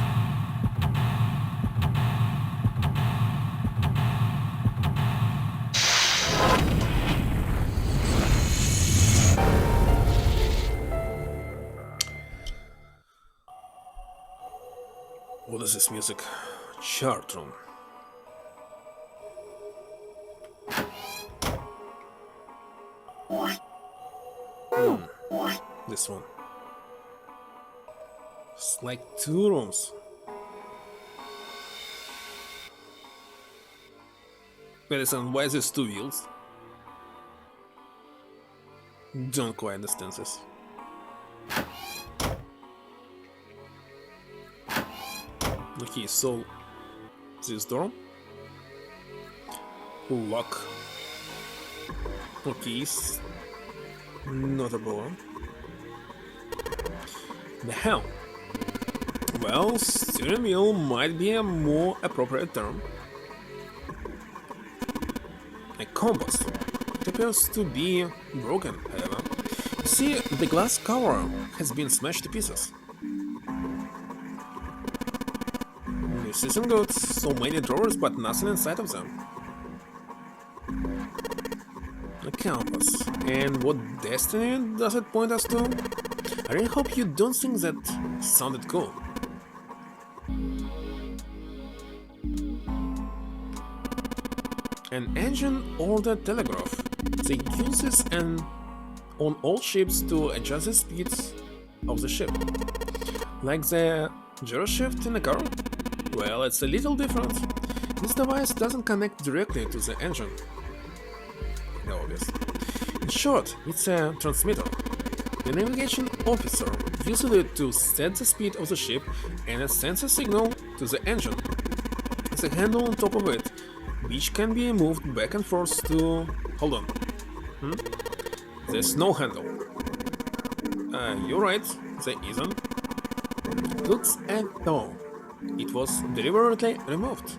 What is this music? Chart room. This one. It's like 2 rooms. Wait a second, why is this 2 wheels? Don't quite understand this. Okay, so this door. Lock. Okay, not a problem. The hell? Well, steering wheel might be a more appropriate term. A compass. It appears to be broken, however. See, the glass cover has been smashed to pieces. This isn't good. So many drawers, but nothing inside of them. A compass. And what destiny does it point us to? I really hope you don't think that sounded cool. An engine or the telegraph. They use this on all ships to adjust the speeds of the ship. Like the gyro shift in a car? Well, it's a little different. This device doesn't connect directly to the engine. No, obvious. In short, it's a transmitter. The navigation officer uses it to set the speed of the ship and it sends a signal to the engine. There's a handle on top of it, which can be moved back and forth to... Hold on. There's no handle. You're right, there isn't. Looks as though it was deliberately removed.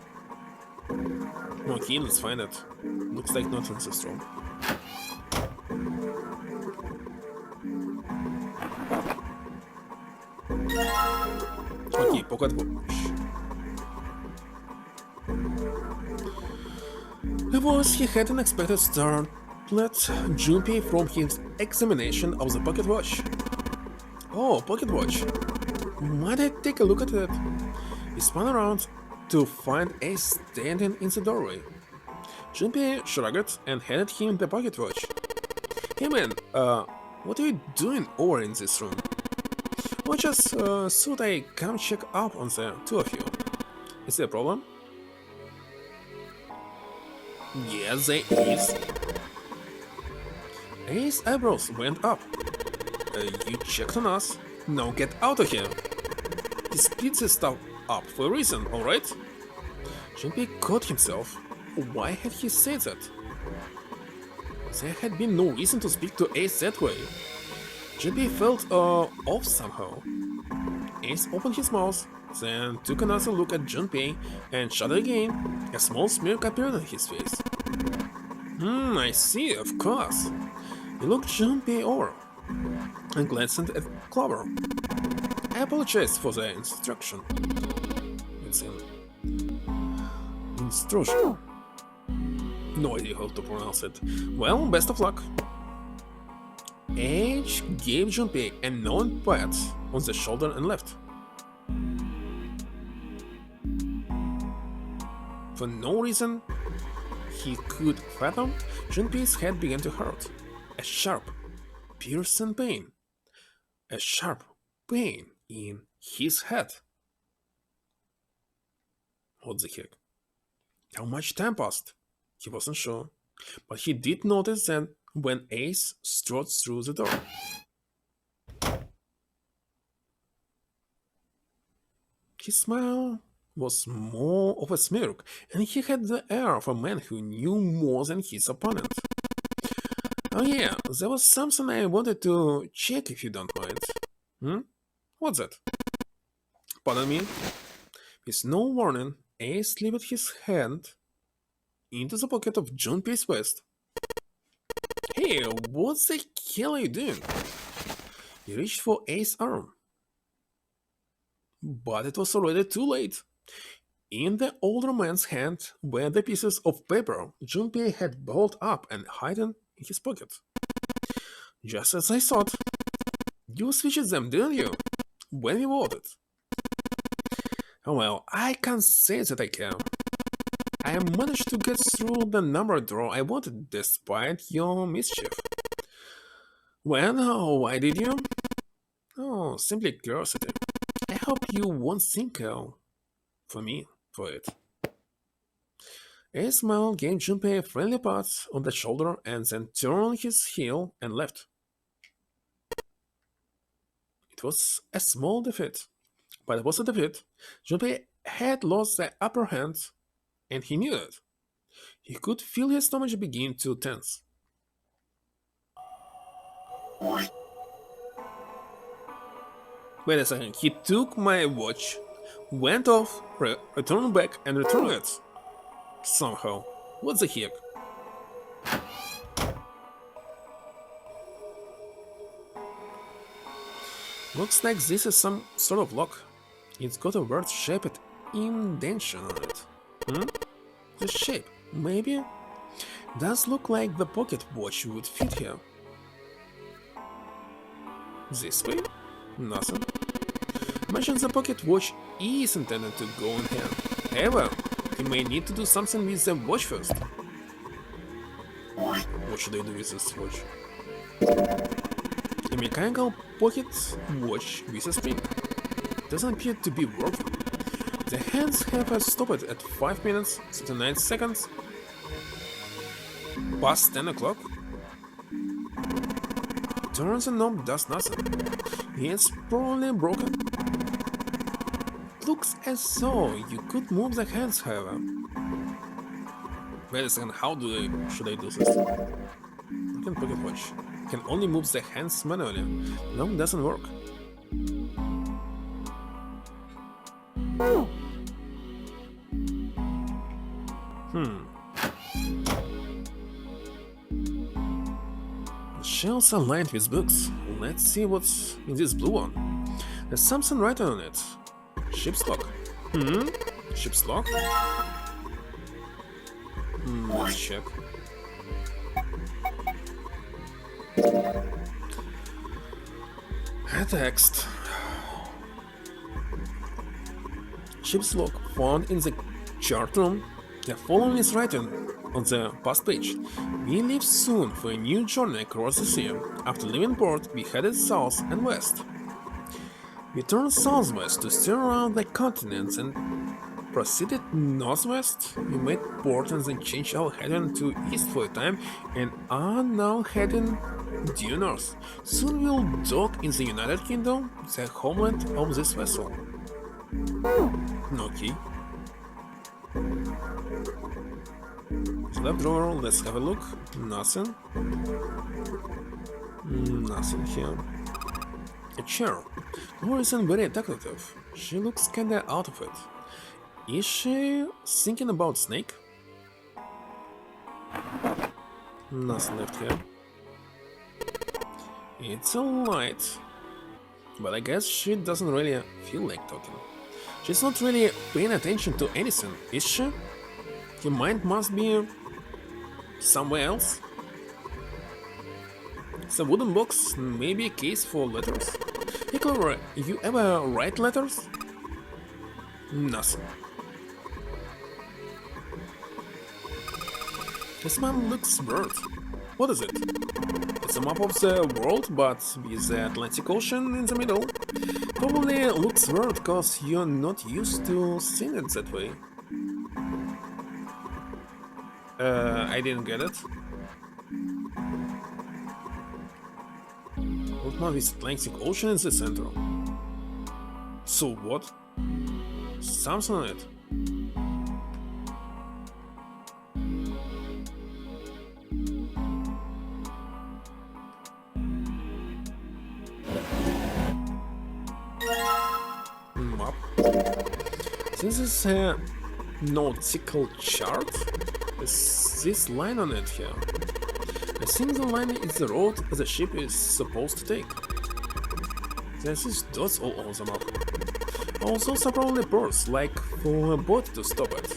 Okay, let's find it. Looks like nothing so strong. Okay, pocket watch. The voice he hadn't expected startled Junpei from his examination of the pocket watch. Oh, pocket watch. Might I take a look at it? He spun around to find Ace standing in the doorway. Junpei shrugged and handed him the pocket watch. Hey man, what are you doing over in this room? Well, just thought I come check up on the two of you. Is there a problem? Yes, there is. Ace's eyebrows went up. You checked on us. Now get out of here. He split this stuff up for a reason, alright? Junpei caught himself. Why had he said that? There had been no reason to speak to Ace that way. Junpei felt off somehow. Ace opened his mouth, then took another look at Junpei and shuddered again. A small smirk appeared on his face. I see, of course. He looked Junpei over and glanced at Clover. I apologize for the instruction. It's an instruction. No idea how to pronounce it. Well, best of luck. H gave Junpei a knowing pat on the shoulder and left. For no reason he could fathom, Junpei's head began to hurt. A sharp, piercing pain. A sharp pain in his head. What the heck? How much time passed? He wasn't sure, but he did notice that when Ace strode through the door. His smile was more of a smirk, and he had the air of a man who knew more than his opponent. Oh yeah, there was something I wanted to check if you don't mind. What's that? Pardon me? With no warning, Ace slipped his hand into the pocket of Junpei's vest. Hey, what the hell are you doing? He reached for Ace's arm. But it was already too late. In the older man's hand were the pieces of paper Junpei had balled up and hidden in his pocket. Just as I thought. You switched them, didn't you? When we voted. Oh well, I can't say that I can. I managed to get through the number draw I wanted despite your mischief. Well, why did you? Oh, simply curiosity. I hope you won't think for it. A smile gave Junpei a friendly pat on the shoulder and then turned his heel and left. It was a small defeat, but it was a defeat. Junpei had lost the upper hand, and he knew it. He could feel his stomach begin to tense. Wait a second, he took my watch, went off, returned back, and returned it. Somehow. What the heck? Looks like this is some sort of lock. It's got a weird-shaped indentation on it. The shape, maybe? Does look like the pocket watch would fit here. This way? Nothing. Imagine the pocket watch is intended to go in hand. However, you may need to do something with the watch first. What should I do with this watch? A mechanical pocket watch with a spring. Doesn't appear to be working. The hands have stopped at 5 minutes 39 seconds past 10 o'clock. Turns the knob does nothing. It's probably broken. Looks as though you could move the hands, however. Wait a second, should I do this? I can pocket watch. Can only move the hands manually. No, it doesn't work. The shelves are lined with books. Let's see what's in this blue one. There's something written on it. Ship's log. Ship's log? Let's check. A text. Ship's log found in the chart room. The following is written on the past page. We leave soon for a new journey across the sea. After leaving port, we headed south and west. We turned southwest to steer around the continents and proceeded northwest. We made port and then changed our heading to east for a time and are now heading due north. Soon we'll dock in the United Kingdom, the homeland of this vessel. Okay. The left drawer, let's have a look. Nothing. Nothing here. A chair. Laura isn't very talkative. She looks kinda out of it. Is she thinking about Snake? Nothing left here. It's a light. But I guess she doesn't really feel like talking. She's not really paying attention to anything, is she? Her mind must be somewhere else. It's a wooden box, maybe a case for letters. Hey Clover, you ever write letters? Nothing. This map looks weird. What is it? It's a map of the world, but with the Atlantic Ocean in the middle. Probably looks weird because you're not used to seeing it that way. I didn't get it. What map is Atlantic Ocean in the center? So what? Something on it. Map. This is a nautical chart. Is this line on it here? I think the line is the road the ship is supposed to take. There's these dots all over the map. Also some probably ports, like for a boat to stop at.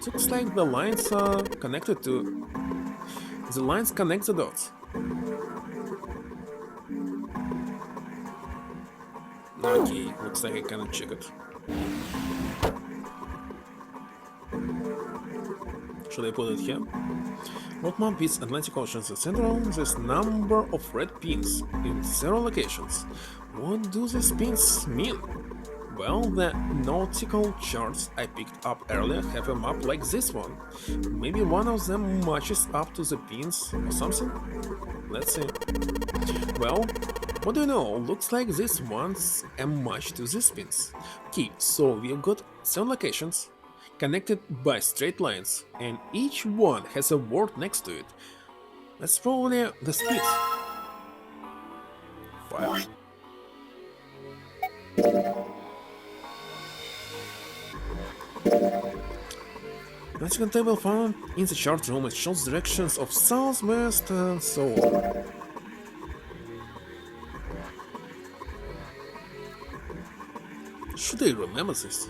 Looks like the lines are connected to... The lines connect the dots. Okay, looks like I cannot check it. Should I put it here? What map is Atlantic Ocean the central? There's number of red pins in several locations. What do these pins mean? Well, the nautical charts I picked up earlier have a map like this one. Maybe one of them matches up to the pins or something? Let's see. Well, what do you know? Looks like this one's a match to these pins. Okay, so we've got 7 locations connected by straight lines, and each one has a word next to it. That's probably the speed. Fire. Nautical table found in the chart room. It shows directions of southwest and so on. Should I remember this?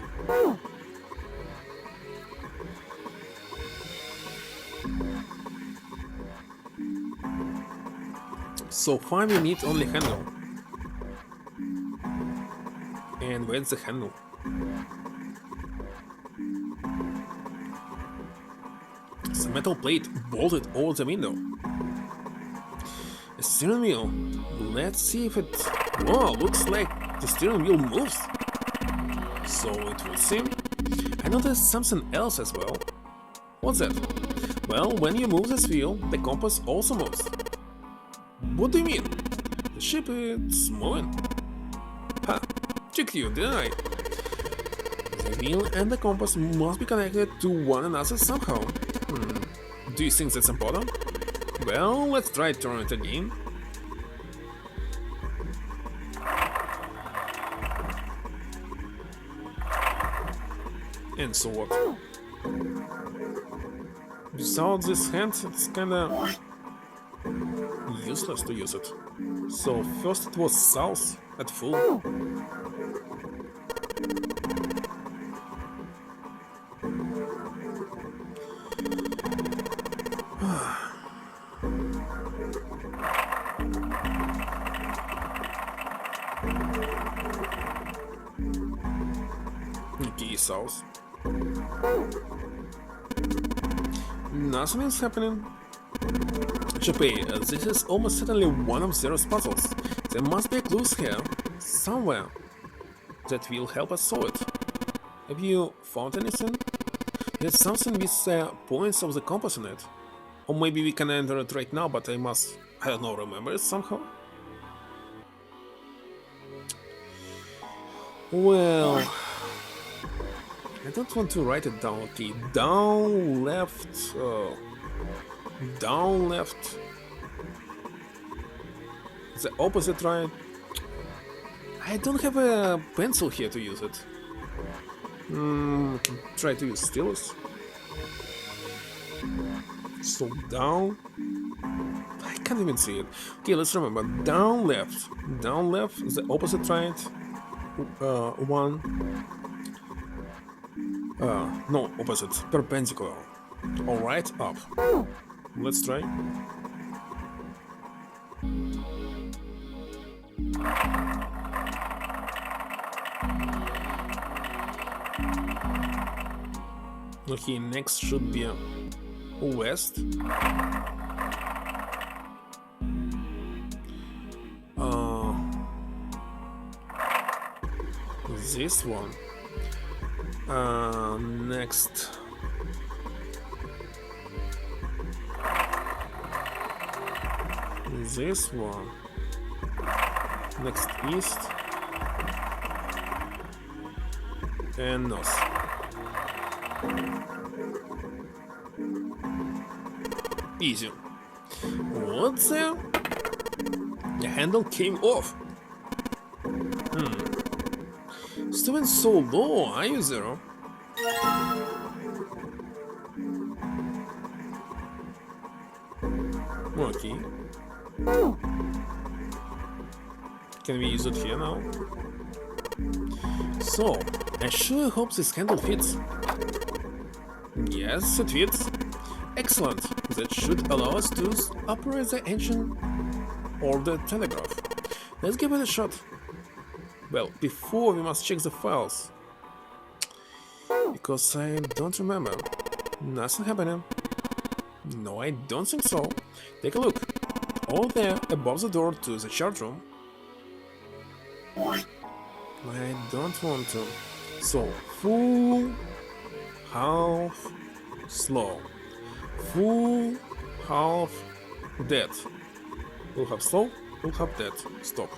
So far we need only handle. And where's the handle? It's a metal plate bolted over the window. A steering wheel. Let's see if it... Whoa, looks like the steering wheel moves. So it will seem. I noticed something else as well. What's that? Well, when you move this wheel, the compass also moves. What do you mean? The ship is moving. Ha! Tricked you, didn't I? The wheel and the compass must be connected to one another somehow. Do you think that's important? Well, let's try to turn it again. And so what? Without this hand, it's kinda useless to use it. So first it was south at full. Okay, south. Nothing is happening. Junpei, this is almost certainly one of Zero's puzzles. There must be clues here, somewhere, that will help us solve it. Have you found anything? There's something with points of the compass in it. Or maybe we can enter it right now, but I don't know, remember it somehow? Well, I don't want to write it down. Okay, down, left, down, left, the opposite right. I don't have a pencil here to use it. Try to use stylus. So down. I can't even see it. Okay, let's remember. Down, left, the opposite right. One. No, opposite. Perpendicular. Alright, up. Let's try. Okay, next should be west. This one. Next. This one. Next east. And north. Easy. What's there? The handle came off. Still so low, are you, Zero? Okay. Can we use it here now? So, I sure hope this handle fits. Yes, it fits. Excellent. That should allow us to operate the engine or the telegraph. Let's give it a shot. Well, before we must check the files. Because I don't remember. Nothing happening. No, I don't think so. Take a look. Over there, above the door to the chart room. I don't want to. So, full, half, slow. Full, half, dead. We'll have slow, we'll have dead. Stop.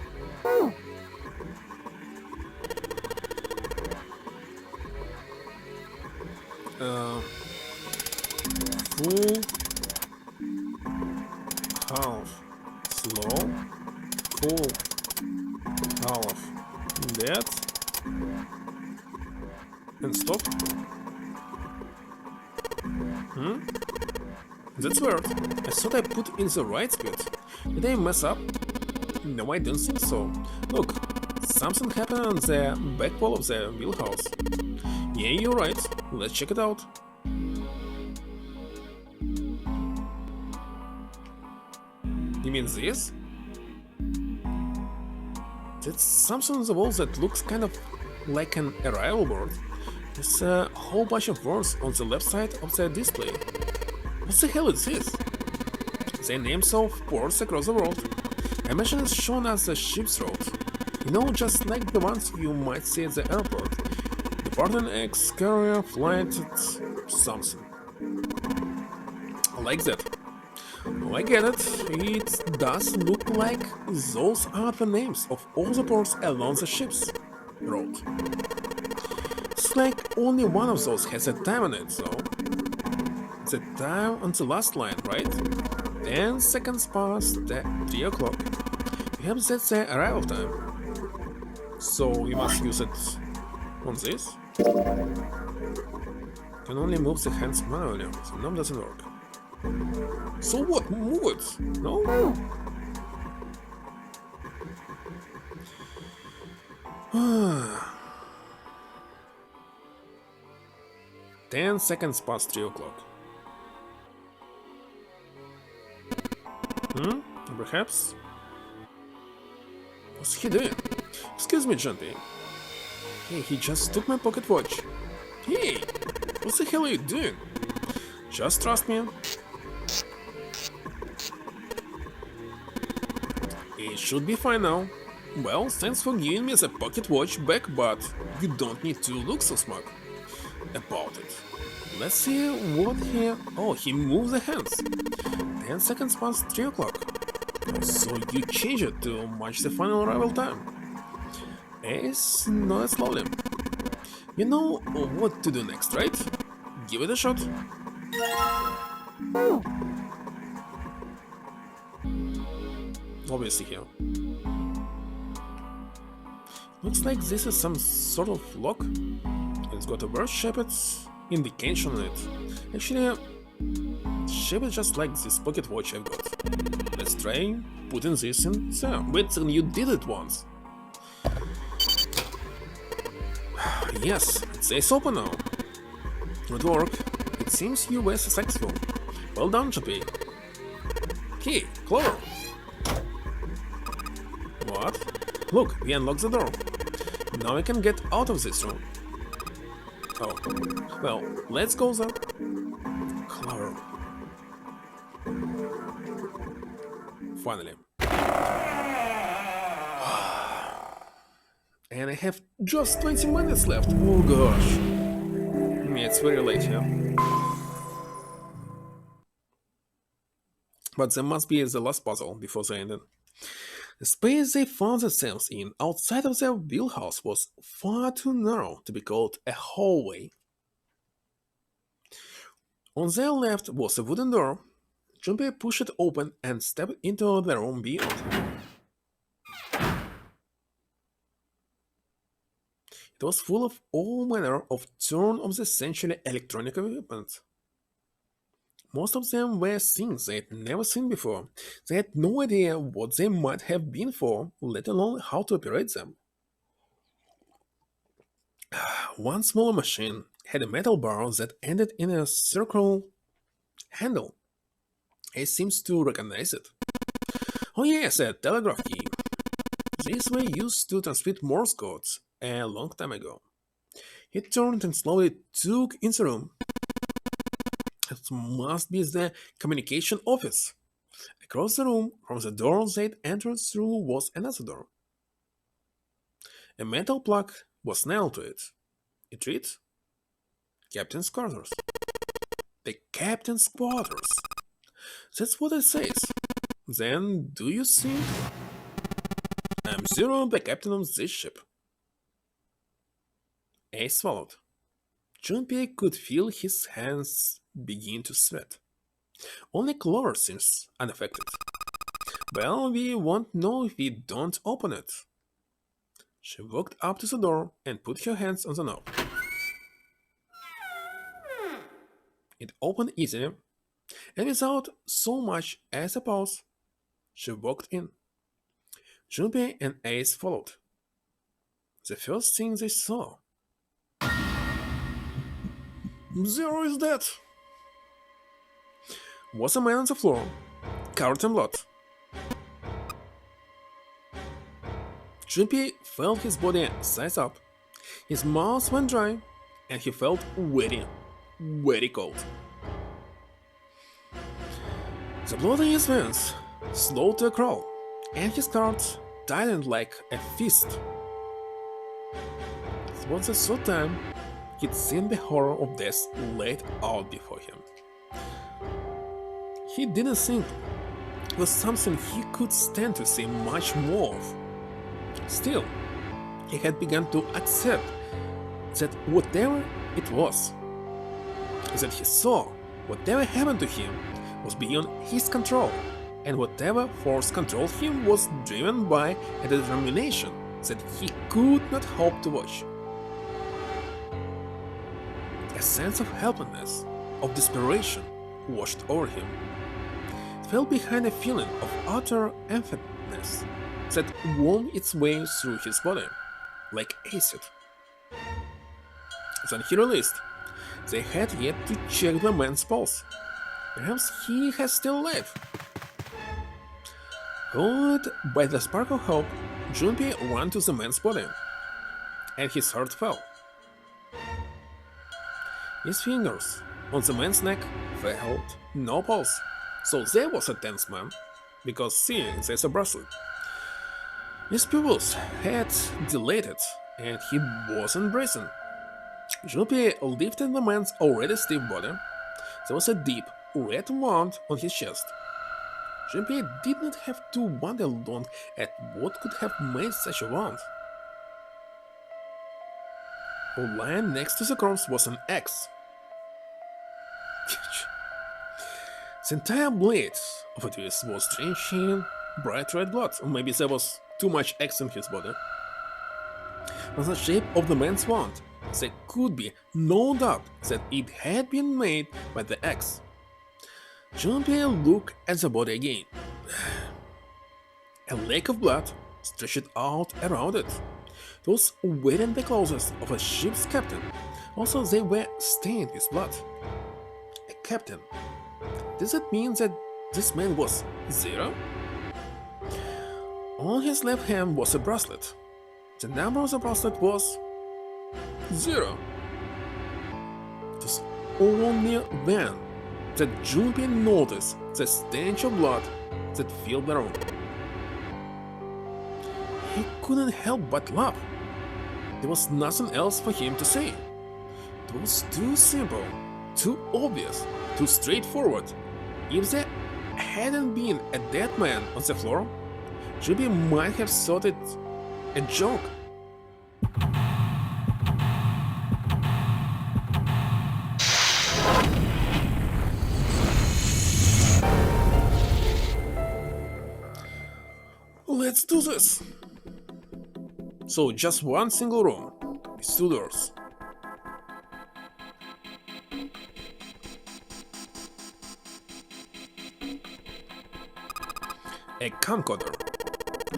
Full, half, slow, full, half, dead, and stop. That's weird. I thought I put in the right speed. Did I mess up? No, I don't think so. Look, something happened on the back wall of the wheelhouse. Yeah, you're right. Let's check it out. You mean this? That's something on the wall that looks kind of like an arrival board. There's a whole bunch of words on the left side of the display. What the hell is this? The names of ports across the world. I imagine it's shown as a ship's route. You know, just like the ones you might see at the airport. Departing X carrier flight something. Like that. Oh, I get it. It does look like those are the names of all the ports along the ship's route. It's like only one of those has a time on it, though. The time on the last line, right? 10 seconds past the 3 o'clock. Perhaps that's the arrival time. So we must use it on this. Can only move the hands manually. The knob doesn't work. So what? Move it! No? 10 seconds past 3 o'clock. Perhaps? What's he doing? Excuse me, Jumpy. Hey, he just took my pocket watch. Hey, what the hell are you doing? Just trust me. It should be fine now. Well, thanks for giving me the pocket watch back, but you don't need to look so smug about it. Let's see what he... Oh, he moved the hands. 10 seconds past 3 o'clock. So you change it to match the final arrival time. Ace nodded slowly. You know what to do next, right? Give it a shot. Obviously here. Looks like this is some sort of lock. It's got a bird-shaped indication on it. Actually, shaped just like this pocket watch I've got. Let's try putting this in. So, wait, you did it once. Yes, it says open now. Good work. It seems you were successful. Well done, JP. Hey, Clover. What? Look, we unlocked the door. Now we can get out of this room. Oh, well, let's go then. Clover. Finally. And I have just 20 minutes left. Oh gosh. Yeah, it's very late here. But there must be the last puzzle before the ending. The space they found themselves in outside of their wheelhouse was far too narrow to be called a hallway. On their left was a wooden door. Junpei pushed it open and stepped into the room beyond. It was full of all manner of turn-of-the-century electronic equipment. Most of them were things they had never seen before. They had no idea what they might have been for, let alone how to operate them. One smaller machine had a metal bar that ended in a circular handle. He seems to recognize it. Oh yes, a telegraph key. These were used to transmit Morse codes a long time ago. He turned and slowly took in the room. It must be the communication office. Across the room, from the door they'd entered through, was another door. A metal plug was nailed to it. It read, Captain's Quarters. The Captain's Quarters. That's what it says. Then, do you think? I'm Zero, the captain of this ship. Ace swallowed. Junpei could feel his hands begin to sweat. Only Clover seems unaffected. Well, we won't know if we don't open it. She walked up to the door and put her hands on the knob. It opened easily, and without so much as a pause, she walked in. Junpei and Ace followed. The first thing they saw. Zero is dead! Was a man on the floor, covered in blood. Junpei felt his body size up, his mouth went dry, and he felt very, very cold. The blood in his veins slowed to a crawl, and his heart tightened like a fist. It was the third time he'd seen the horror of death laid out before him. He didn't think it was something he could stand to see much more of. Still, he had begun to accept that whatever it was, that he saw, whatever happened to him, was beyond his control, and whatever force controlled him was driven by a determination that he could not hope to watch. A sense of helplessness, of desperation, washed over him. It fell behind a feeling of utter emptiness that wound its way through his body, like acid. Then he realized they had yet to check the man's pulse. Perhaps he was still alive. Followed by the spark of hope, Junpei ran to the man's body, and his heart fell. His fingers on the man's neck felt no pulse, so there was a tense man, because see, there's a bracelet. His pupils had dilated, and he wasn't breathing. Junpei lifted the man's already stiff body. There was a deep, red wound on his chest. Junpei did not have to wonder long at what could have made such a wound. Lying next to the corpse was an axe. The entire blade of it was drenched in bright red blood, or maybe there was too much axe in his body. On the shape of the man's wound, there could be no doubt that it had been made by the axe. Junpei looked at the body again. A lake of blood stretched out around it. It was wearing the clothes of a ship's captain. Also, they were stained with blood. A captain. Does it mean that this man was Zero? On his left hand was a bracelet. The number of the bracelet was 0. It was only then that Junpei noticed the stench of blood that filled the room. He couldn't help but laugh. There was nothing else for him to say. It was too simple, too obvious, too straightforward. If there hadn't been a dead man on the floor, Junpei might have thought it a joke. Let's do this! So, just one single room, with 2 doors. A camcorder.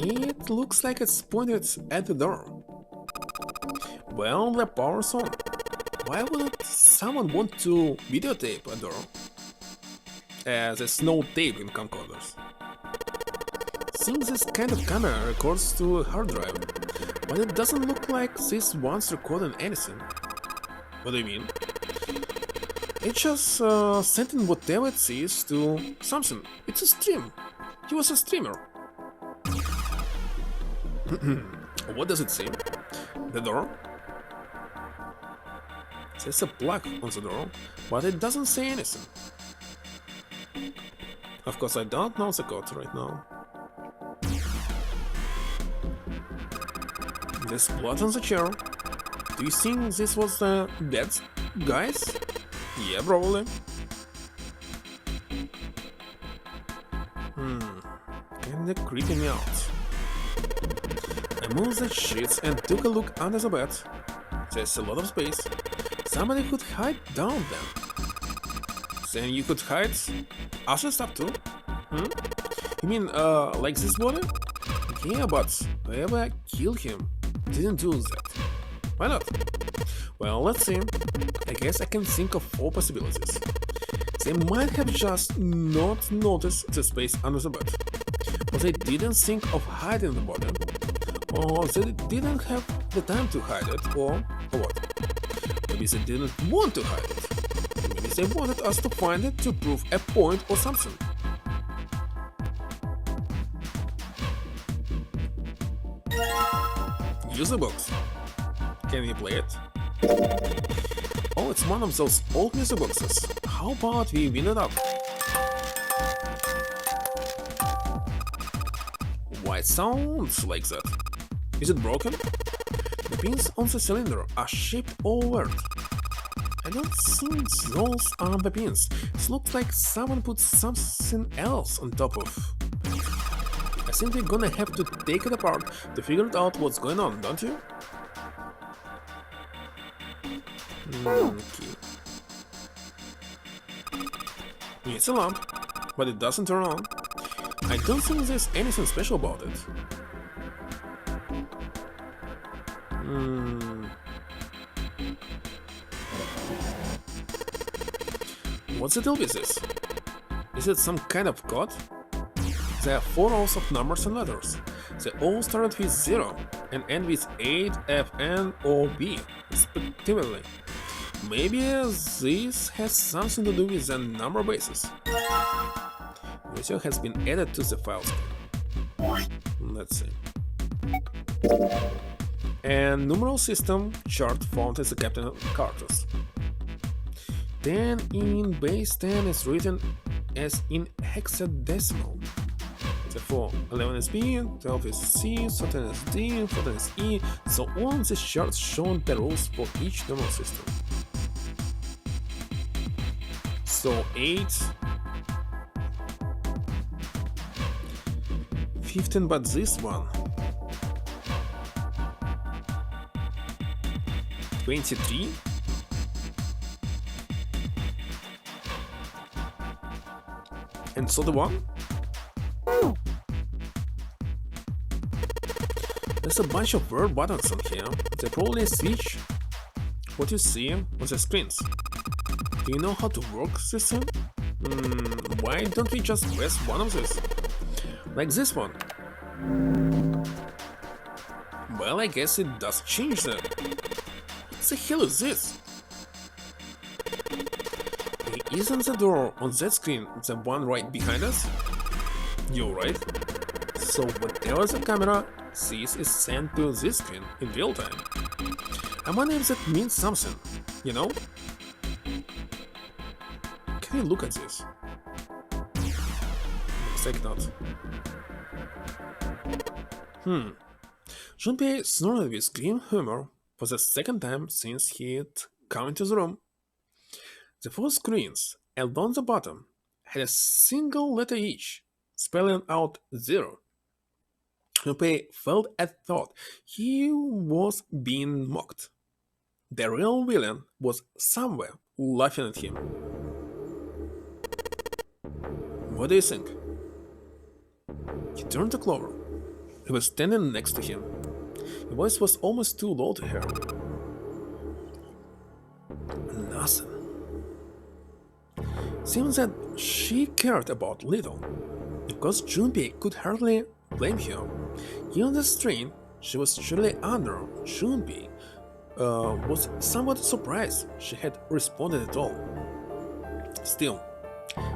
It looks like it's pointed at the door. Well, the power's on. Why wouldn't someone want to videotape a door? There's no tape in camcorders. Since this kind of camera records to a hard drive, but it doesn't look like this one's recording anything. What do you mean? It just sent in whatever it sees to something. It's a stream. He was a streamer. What does it say? The door? There's a plug on the door, but it doesn't say anything. Of course, I don't know the code right now. There's blood on the chair. Do you think this was the dead guys? Yeah, probably. Kinda creeping me out. I moved the sheets and took a look under the bed. There's a lot of space. Somebody could hide down there. Then you could hide other stuff too? You mean, like this body? Yeah, but whoever killed him didn't do that. Why not? Well, let's see. I guess I can think of 4 possibilities. They might have just not noticed the space under the bed, or they didn't think of hiding the body, or they didn't have the time to hide it, or what? Maybe they didn't want to hide it. Maybe they wanted us to find it to prove a point or something. Use the box. Can we play it? Oh, it's one of those old music boxes. How about we win it up? Why it sounds like that? Is it broken? The pins on the cylinder are shaped overt. I don't think those are the pins. It looks like someone put something else on top of. I think we're gonna have to take it apart to figure out what's going on, don't you? Okay. It's a lamp, but it doesn't turn on. I don't think there's anything special about it. What's the deal with this? Is it some kind of code? There are 4 rows of numbers and letters. They all start with 0 and end with 8, F, N, or B, respectively. Maybe this has something to do with the number bases. Video has been added to the files. Let's see. And numeral system chart found as the Captain Carter's. 10 in base 10 is written as in hexadecimal. Therefore, 11 is B, 12 is C, 13 is D, 14 is E, so on these charts shown the rules for each numeral system. So 8, 15, but this one, 23, and so the one. There's a bunch of weird buttons on here. They probably switch what you see on the screens. Do you know how to work this thing? Why don't we just press one of these? Like this one. Well, I guess it does change that. What the hell is this? Isn't the door on that screen the one right behind us? You're right. So whatever the camera sees is sent to this screen in real time. I wonder if that means something, you know? Can you look at this? Looks like not. Junpei snorted with grim humor for the second time since he'd come into the room. The 4 screens along the bottom had a single letter each, spelling out 0. Junpei felt and thought he was being mocked. The real villain was somewhere laughing at him. What do you think? He turned to Clover, who was standing next to him. His voice was almost too low to hear. Nothing. Seems that she cared about little, because Junpei could hardly blame her. On the screen, she was surely under. Junpei was somewhat surprised she had responded at all. Still,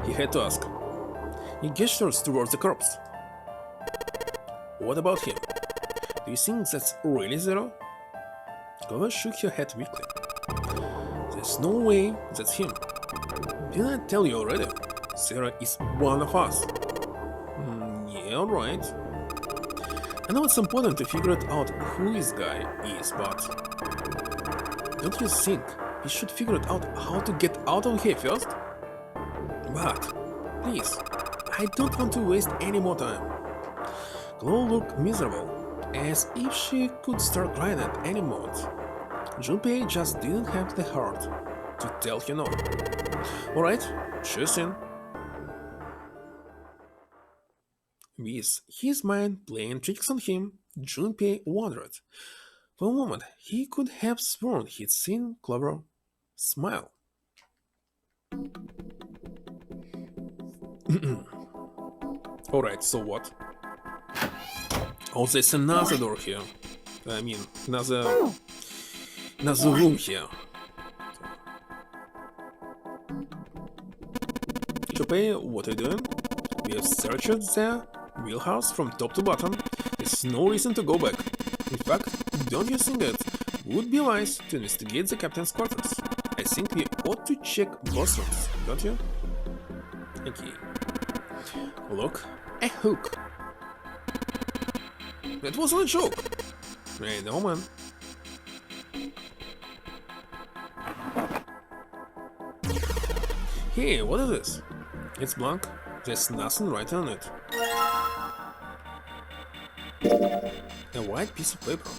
he had to ask. He gestures towards the corpse. What about him? Do you think that's really 0? Clover shook her head weakly. There's no way that's him. Didn't I tell you already? 0 is one of us. Yeah, right. I know it's important to figure out who this guy is, but don't you think we should figure out how to get out of here first? But, please, I don't want to waste any more time. Chloe looked miserable, as if she could start crying at any moment. Junpei just didn't have the heart to tell her no. Alright, sure thing. With his mind playing tricks on him, Junpei wondered. For a moment, he could have sworn he'd seen Clover smile. Alright, so what? Oh, there's another door here. I mean, another room here. Junpei, what are you doing? We have searched the wheelhouse from top to bottom. There's no reason to go back. In fact, don't you think it would be wise to investigate the captain's quarters? I think we ought to check both rooms, don't you? Okay. Look, a hook. That wasn't a joke. I know, man. Hey, what is this? It's blank. There's nothing written on it. A white piece of paper.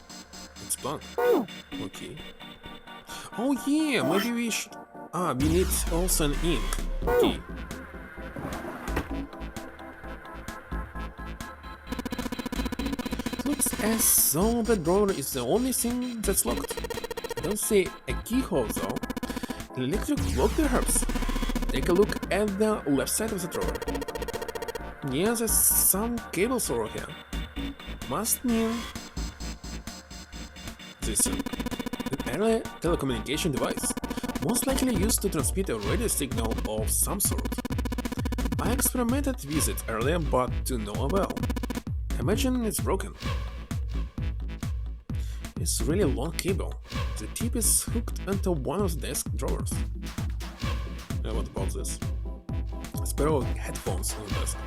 It's blank. Okay. Oh yeah, maybe we should... we need also an ink. Okay. So the drawer is the only thing that's locked. I don't see a keyhole though. An electric lock perhaps? Take a look at the left side of the drawer. Yeah, there's some cables over here. Must mean this an early telecommunication device, most likely used to transmit a radio signal of some sort. I experimented with it earlier, but to no avail. Imagine it's broken. It's a really long cable. The tip is hooked into one of the desk drawers. What about this? A pair of headphones on the desk.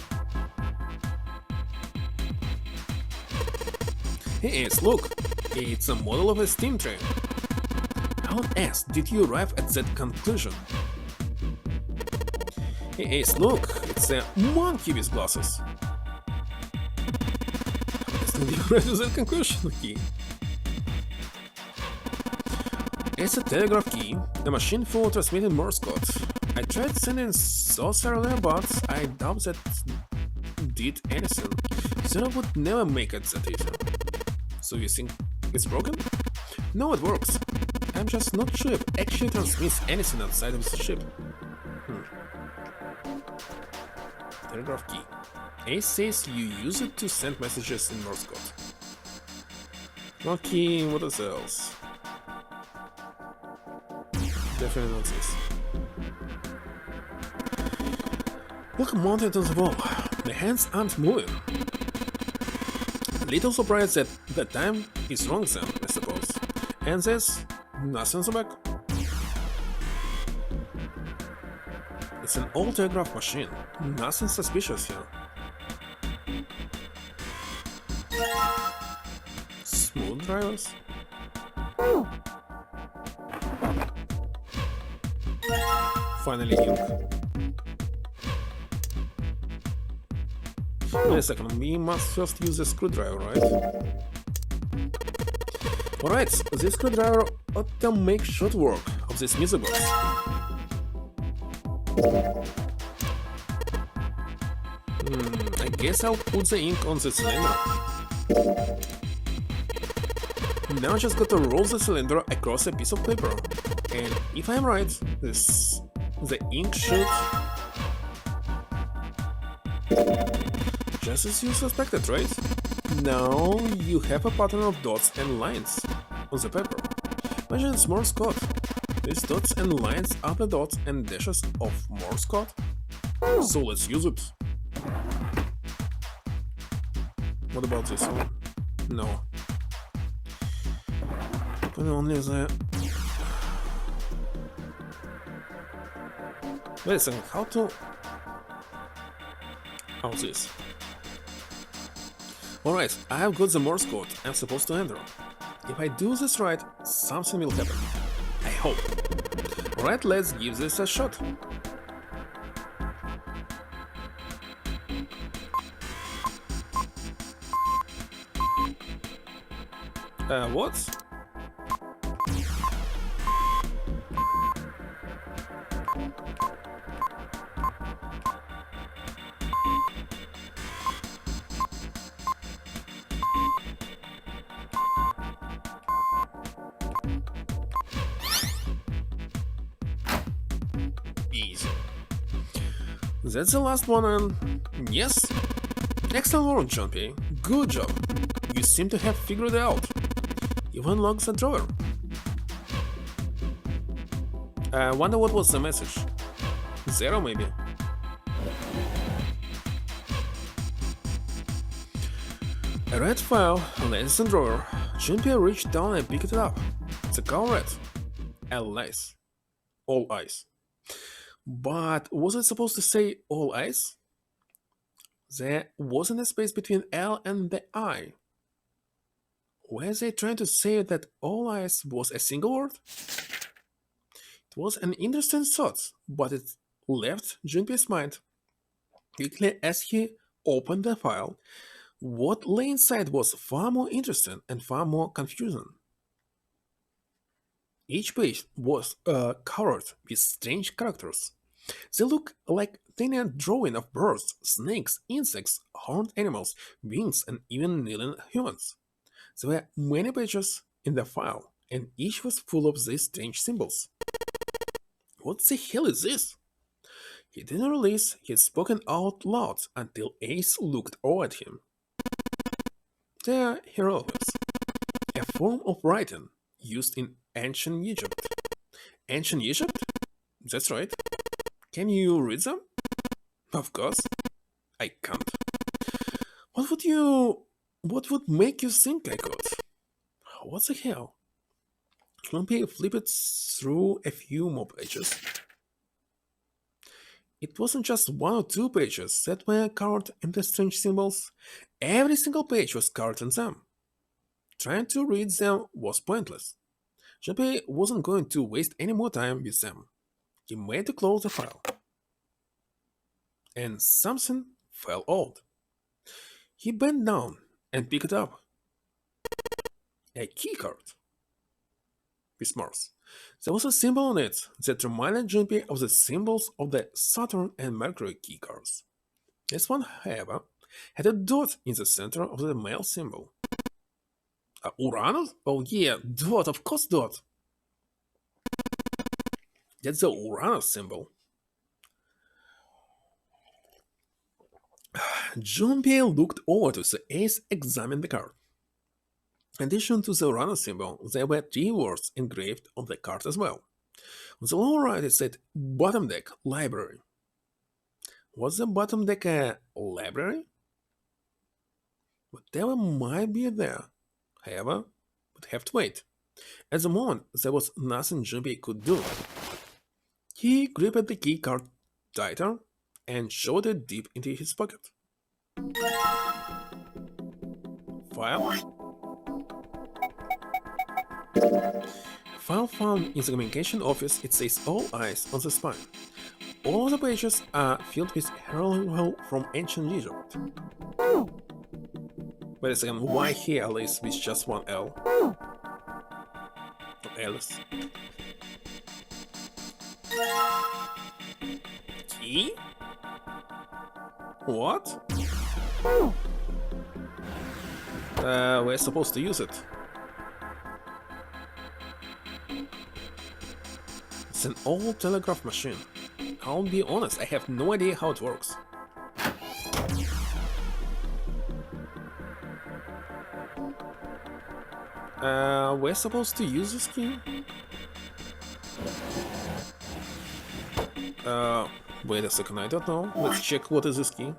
Hey Ace, look! It's a model of a steam train. How on earth did you arrive at that conclusion? Hey Ace, look! It's a monkey with glasses. How did you arrive to that conclusion, key? It's a telegraph key, a machine for transmitting Morse code. I tried sending thoughts earlier, but I doubt that did anything. Zero would never make it that easy. So you think it's broken? No, it works. I'm just not sure if it actually transmits anything outside of the ship. Telegraph key. Ace says you use it to send messages in Morse code. Okay, what else? Definitely not this. Look mounted on the wall. The hands aren't moving. Little surprised that the time is wrong then, I suppose. And there's nothing on the back. It's an old telegraph machine. Nothing suspicious here. Smooth drivers. Finally ink. Wait a second, we must first use a screwdriver, right? Alright, this screwdriver ought to make short work of this music box. I guess I'll put the ink on the cylinder. Now I just gotta roll the cylinder across a piece of paper. And if I'm right, the ink should... Just as you suspected, right? Now you have a pattern of dots and lines on the paper. Imagine it's Morse code. These dots and lines are the dots and dashes of Morse code. So let's use it. What about this one? No. But only the... Wait a second, how to... Oh, this. Alright, I've got the Morse code I'm supposed to enter. If I do this right, something will happen. I hope. Alright, let's give this a shot. What? Easy. That's the last one, and yes. Excellent work, Jumpy. Good job. You seem to have figured it out. You've unlocked the drawer. I wonder what was the message. 0 maybe. A red file lands in the drawer. Jumpy reached down and picked it up. The color red. All eyes. All eyes. But was it supposed to say all eyes? There wasn't a space between L and the I. Were they trying to say that all eyes was a single word? It was an interesting thought, but it left Junpei's mind. Quickly as he opened the file, what lay inside was far more interesting and far more confusing. Each page was covered with strange characters. They look like tiny drawing of birds, snakes, insects, horned animals, wings, and even kneeling humans. There were many pages in the file, and each was full of these strange symbols. What the hell is this? He didn't realize he had spoken out loud until Ace looked over at him. They're hieroglyphs, a form of writing used in ancient Egypt. Ancient Egypt? That's right. Can you read them? Of course. I can't. What would make you think I could? What the hell? Clumpy flipped through a few more pages. It wasn't just one or two pages that were carved in the strange symbols. Every single page was carved in them. Trying to read them was pointless. Jumpy wasn't going to waste any more time with them. He made to close the file. And something fell out. He bent down and picked it up. A keycard. With Mars. There was a symbol on it that reminded Jumpy of the symbols of the Saturn and Mercury keycards. This one, however, had a dot in the center of the male symbol. Uranus? Oh yeah, dot, of course dot. That's the Uranus symbol. Jumpy looked over to the Ace examine the card. In addition to the Uranus symbol, there were 3 words engraved on the card as well. On the lower right it said Bottom Deck Library. Was the bottom deck a library? Whatever might be there, however, would have to wait. At the moment, there was nothing Jumpy could do. He gripped the key card tighter and shoved it deep into his pocket. File? File found in the communication office, it says all eyes on the spine. All of the pages are filled with hieroglyphs from ancient Egypt. Wait a second, why here Alice with just one L? Oh, Alice. Key? What? We're supposed to use it. It's an old telegraph machine. I'll be honest, I have no idea how it works. We're supposed to use this key? Wait a second, I don't know. Let's check what is this key.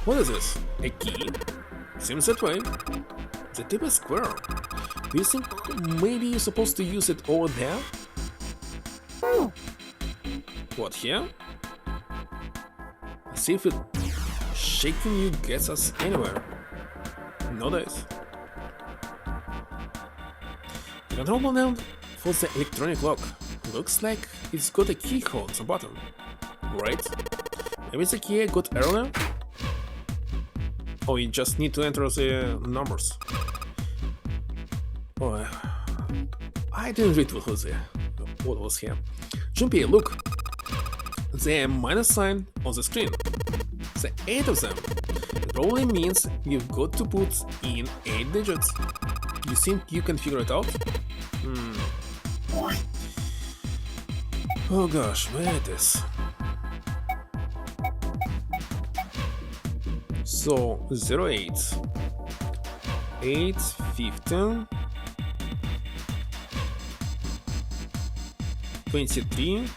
What is this? A key? Seems that way. The tip is square. Do you think maybe you're supposed to use it over there? What, here? See if it shaking you gets us anywhere. No dice. The control panel for the electronic lock. Looks like it's got a keyhole at the bottom. Right? Maybe the key I got earlier? Oh, you just need to enter the numbers. Oh, I didn't read what was here. Jumpy, look! The minus sign on the screen. The 8 of them. It probably means you've got to put in 8 digits. You think you can figure it out? Oh gosh, where it is? So 08, 8, 15, 23,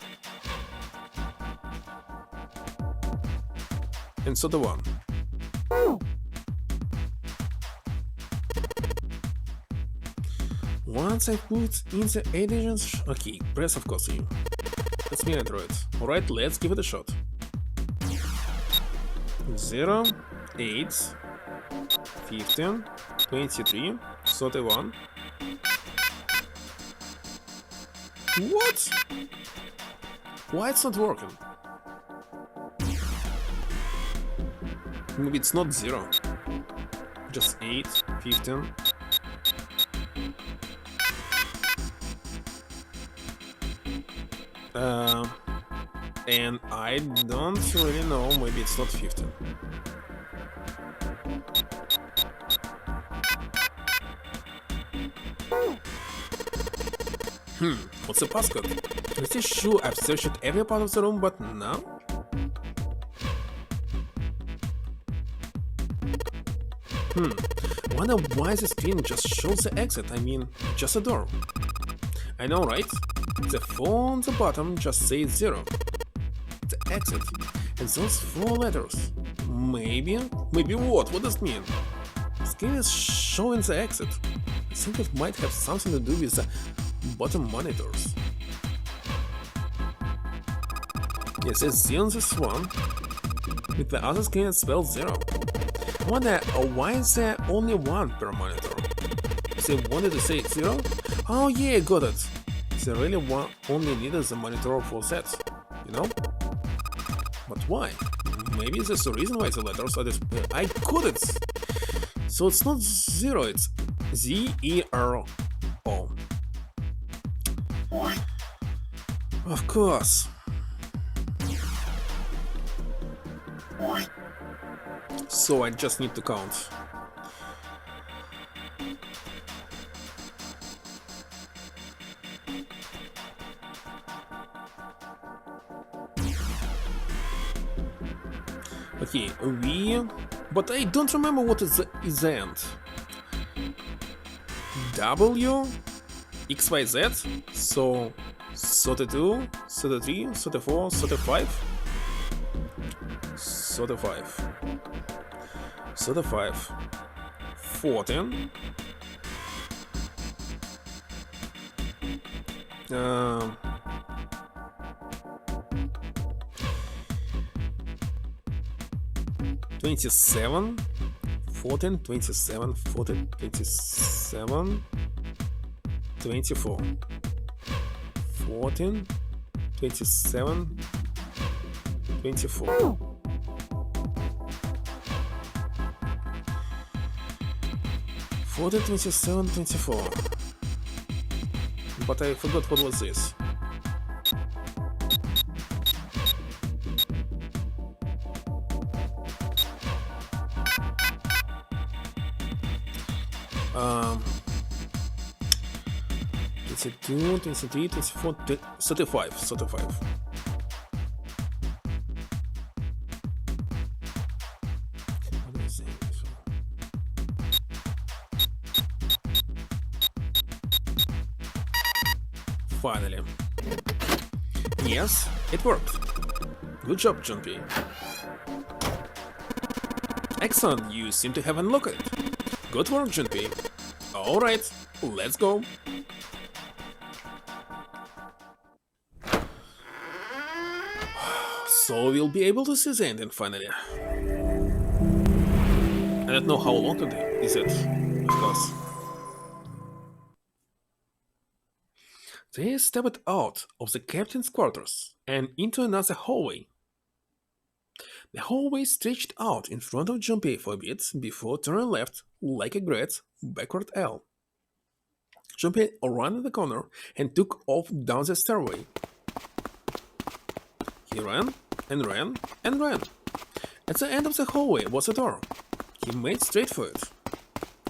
and so the 1. Once I put in the 8 digits, okay, press of course you. Let me enter it. Alright, let's give it a shot. 0, 8, 15, 23, 31. What? Why it's not working? Maybe it's not 0. Just 8, 15. And I don't really know, maybe it's not 15. What's the passcode? Is it sure I've searched every part of the room, but now? Wonder why the screen just shows the exit, I mean, just a door. I know, right? The 4 on the bottom just says 0. The exit, and those 4 letters. Maybe? Maybe what? What does it mean? The screen is showing the exit. I think it might have something to do with the bottom monitors. Yes, it's 0 on this one. With the other screen it spells 0. I wonder why is there only 1 per monitor? They wanted to say 0? Oh yeah, got it. They really only needed the monitor for that, you know? But why? Maybe there's a reason why the letters are displayed. I got it! So it's not 0, it's Z-E-R-O. Of course. So I just need to count. Okay, but I don't remember what is the end. W, X, Y, Z, so 32, 33, 34, 35. 14. 27, 14, 27, 14, 27, 24, 14, 27, 24. 40, 27, 24. But I forgot what was this. Um, 22, 23, 24, 35, 35. Finally. Yes, it worked. Good job, Junpei. Excellent, you seem to have unlocked it. Good work, Junpei. Alright, let's go. So we'll be able to see the ending finally. I don't know how long it is, of course. They stepped out of the captain's quarters and into another hallway. The hallway stretched out in front of Junpei for a bit before turning left like a great backward L. Junpei ran the corner and took off down the stairway. He ran and ran and ran. At the end of the hallway was a door. He made straight for it.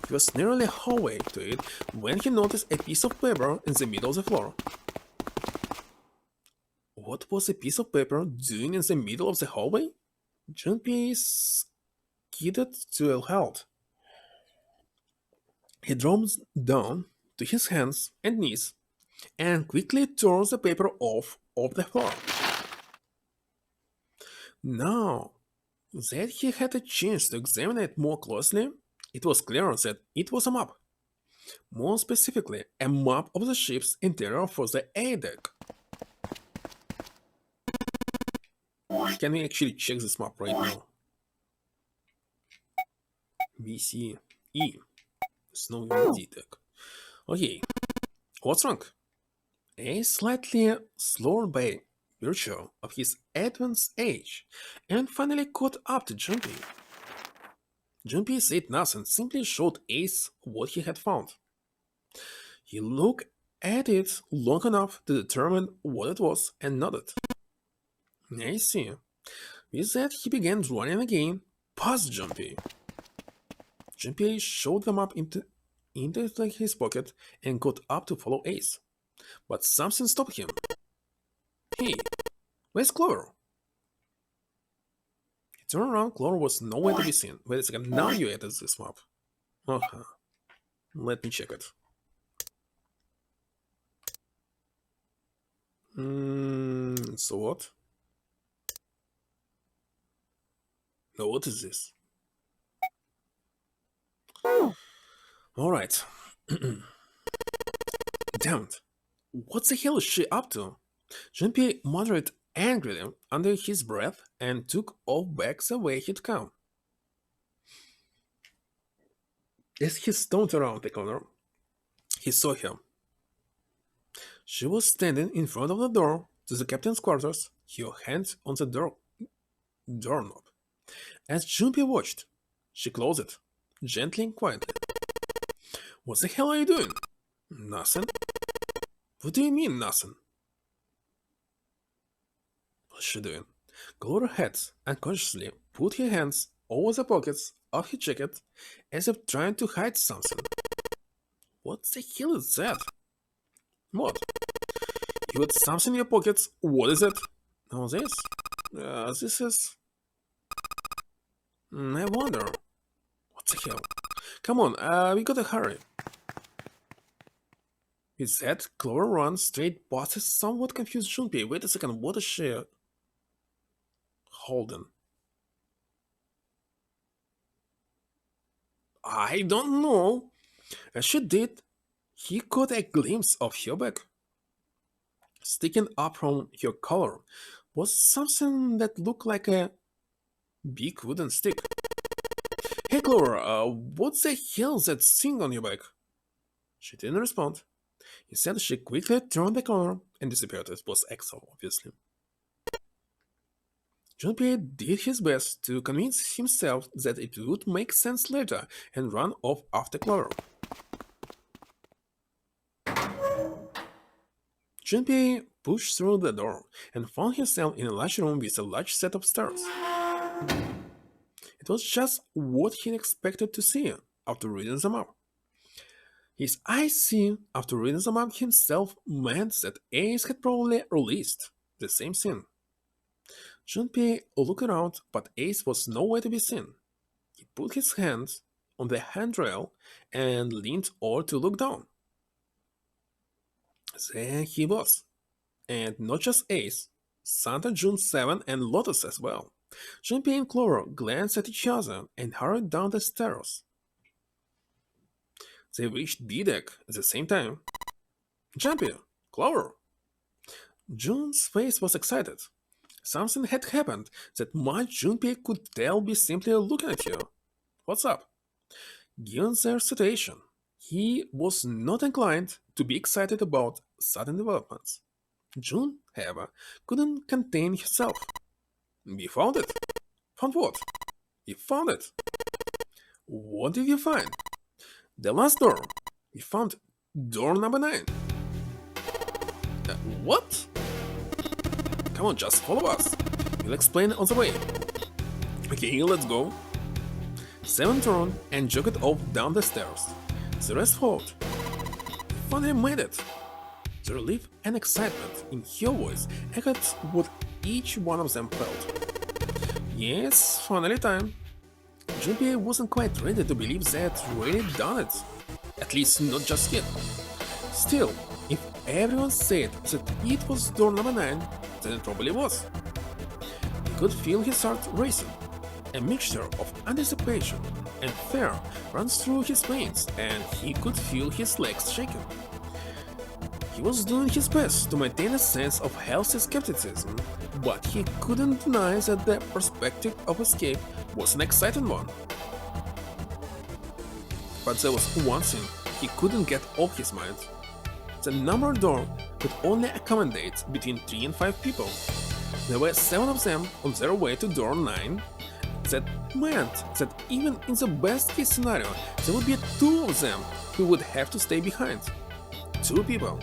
He was nearly halfway to it when he noticed a piece of paper in the middle of the floor. What was a piece of paper doing in the middle of the hallway? Junpei skidded to a halt. He dropped down to his hands and knees and quickly tore the paper off the floor. Now that he had a chance to examine it more closely, it was clear that it was a map. More specifically, a map of the ship's interior for the A deck. Can we actually check this map right now? BSKE. Snowy D deck. Okay, what's wrong? A slightly slurred by virtue of his advanced age, and finally caught up to Junpei. Junpei said nothing, simply showed Ace what he had found. He looked at it long enough to determine what it was and nodded. I see. With that, he began running again, past Junpei. Junpei showed the map into his pocket and got up to follow Ace. But something stopped him. Hey, where's Clover? He turned around, Clover was nowhere to be seen. Wait a second, now you added this map. Uh-huh. Let me check it. So what? Now what is this? Alright. Damn it. What the hell is she up to? Junpei muttered angrily under his breath and took off back the way he'd come. As he stoned around the corner, he saw her. She was standing in front of the door to the captain's quarters, her hand on the doorknob. As Junpei watched, she closed it, gently and quietly. What the hell are you doing? Nothing. What do you mean, nothing? What's she doing? Clover had unconsciously put her hands over the pockets of her jacket as if trying to hide something. What the hell is that? What? You had something in your pockets? What is it? Oh, this? This is... I wonder. What the hell? Come on, we gotta hurry. With that, Clover ran straight past his somewhat confused Junpei. Wait a second, what is she holding? I don't know. As she did, he caught a glimpse of her back. Sticking up from her collar was something that looked like a big wooden stick. Hey Clover, what the hell is that thing on your back? She didn't respond. Instead, she quickly turned the corner and disappeared. It was Axel, obviously. Junpei did his best to convince himself that it would make sense later and ran off after Clover. Junpei pushed through the door and found himself in a large room with a large set of stairs. It was just what he expected to see after reading the map. His eyes see after reading the map himself meant that Ace had probably released the same scene. Junpei looked around, but Ace was nowhere to be seen. He put his hands on the handrail and leaned over to look down. There he was. And not just Ace, Santa, June 7, and Lotus as well. Junpei and Clover glanced at each other and hurried down the stairs. They reached B-deck at the same time. Junpei! Clover! June's face was excited. Something had happened that much Junpei could tell by simply looking at her. What's up? Given their situation, he was not inclined to be excited about sudden developments. June, however, couldn't contain herself. We found it. Found what? We found it. What did you find? The last door. We found door number 9. What? Come on, just follow us. We'll explain on the way. Okay, let's go. 7 turned and jogged off down the stairs. The rest followed. We finally made it. The relief and excitement in her voice echoed what each one of them felt. Yes, finally time. Junpei wasn't quite ready to believe they had really done it. At least not just yet. Still, if everyone said that it was door number 9, then it probably was. He could feel his heart racing. A mixture of anticipation and fear runs through his veins, and he could feel his legs shaking. He was doing his best to maintain a sense of healthy skepticism, but he couldn't deny that the perspective of escape was an exciting one. But there was one thing he couldn't get off his mind. The number door could only accommodate between 3 and 5 people. There were 7 of them on their way to door 9. That meant that even in the best case scenario, there would be 2 of them who would have to stay behind. 2 people.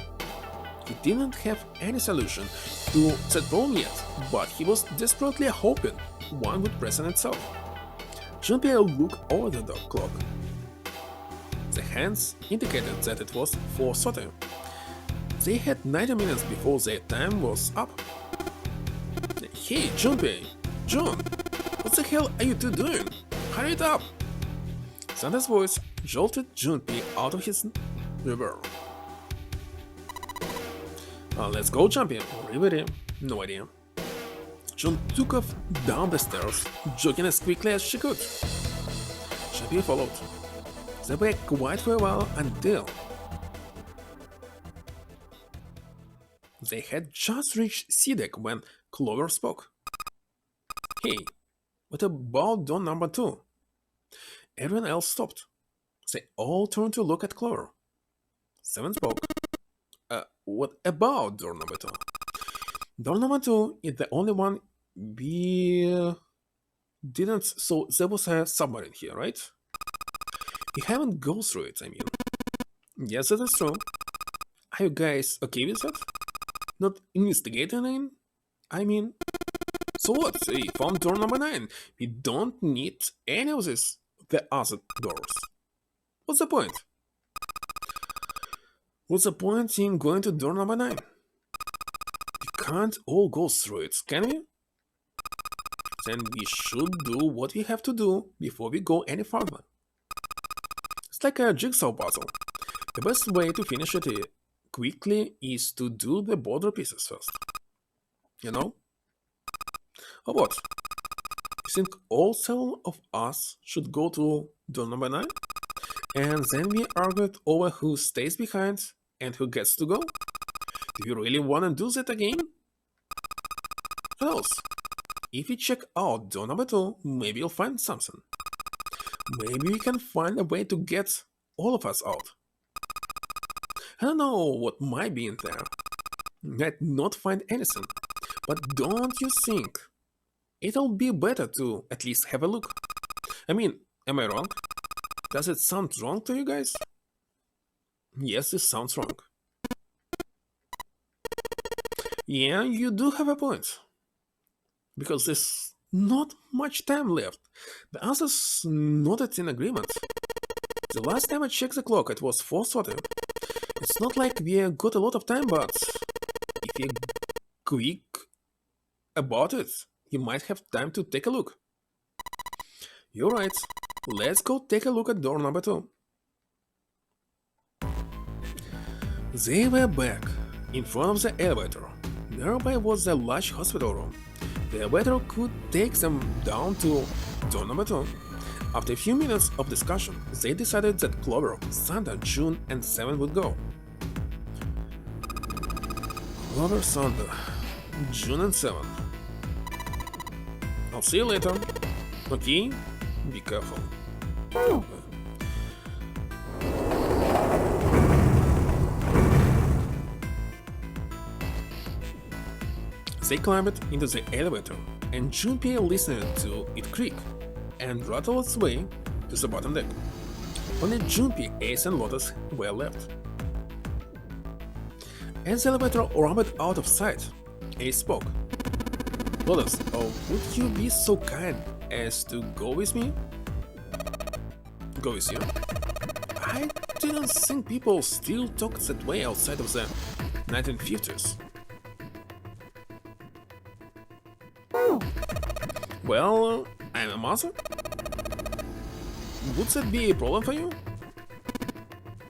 He didn't have any solution to that problem yet, but he was desperately hoping one would present itself. Junpei looked over the door clock. The hands indicated that it was 4:30. They had 90 minutes before their time was up. Hey, Junpei! Jun! What the hell are you two doing? Hurry it up! Santa's voice jolted Junpei out of his reverie. Let's go, Junpei. Reverie? No idea. Jun took off down the stairs, jogging as quickly as she could. Junpei followed. They were quiet for a while until they had just reached C-deck when Clover spoke. Hey, what about door number 2? Everyone else stopped. They all turned to look at Clover. 7 spoke. What about door number 2? Door number 2 is the only one we didn't, so there was a submarine here, right? We haven't gone through it, I mean. Yes, that is true. Are you guys okay with that? Not investigating? I mean, so what? We found door number 9. We don't need any of the other doors. What's the point? What's the point in going to door number 9? We can't all go through it, can we? Then we should do what we have to do before we go any further. It's like a jigsaw puzzle. The best way to finish it quickly is to do the border pieces first. You know? Or what? You think all 7 of us should go to door number 9? And then we argued over who stays behind and who gets to go? Do you really want to do that again? Who knows? If we check out door number 2, maybe you'll find something. Maybe we can find a way to get all of us out. I don't know what might be in there. Might not find anything. But don't you think it'll be better to at least have a look? I mean, am I wrong? Does it sound wrong to you guys? Yes, it sounds wrong. Yeah, you do have a point. Because there's not much time left. The others nodded in agreement. The last time I checked the clock, it was 4:30. It's not like we got a lot of time, but if you're quick about it, you might have time to take a look. You're right. Let's go take a look at door number 2. They were back, in front of the elevator. Nearby was the large hospital room. The elevator could take them down to door number 2. After a few minutes of discussion, they decided that Clover, Santa, June, and 7 would go. Clover, Santa, June, and 7. I'll see you later. Okay? Be careful. They climbed into the elevator, and Junpei listened to it creak and rattle its way to the bottom deck. Only Junpei, Ace, and Lotus were left. As the elevator rumbled out of sight, Ace spoke. Lotus, would you be so kind as to go with me? Go with you? I didn't think people still talked that way outside of the 1950s. Well, I'm a mother. Would that be a problem for you?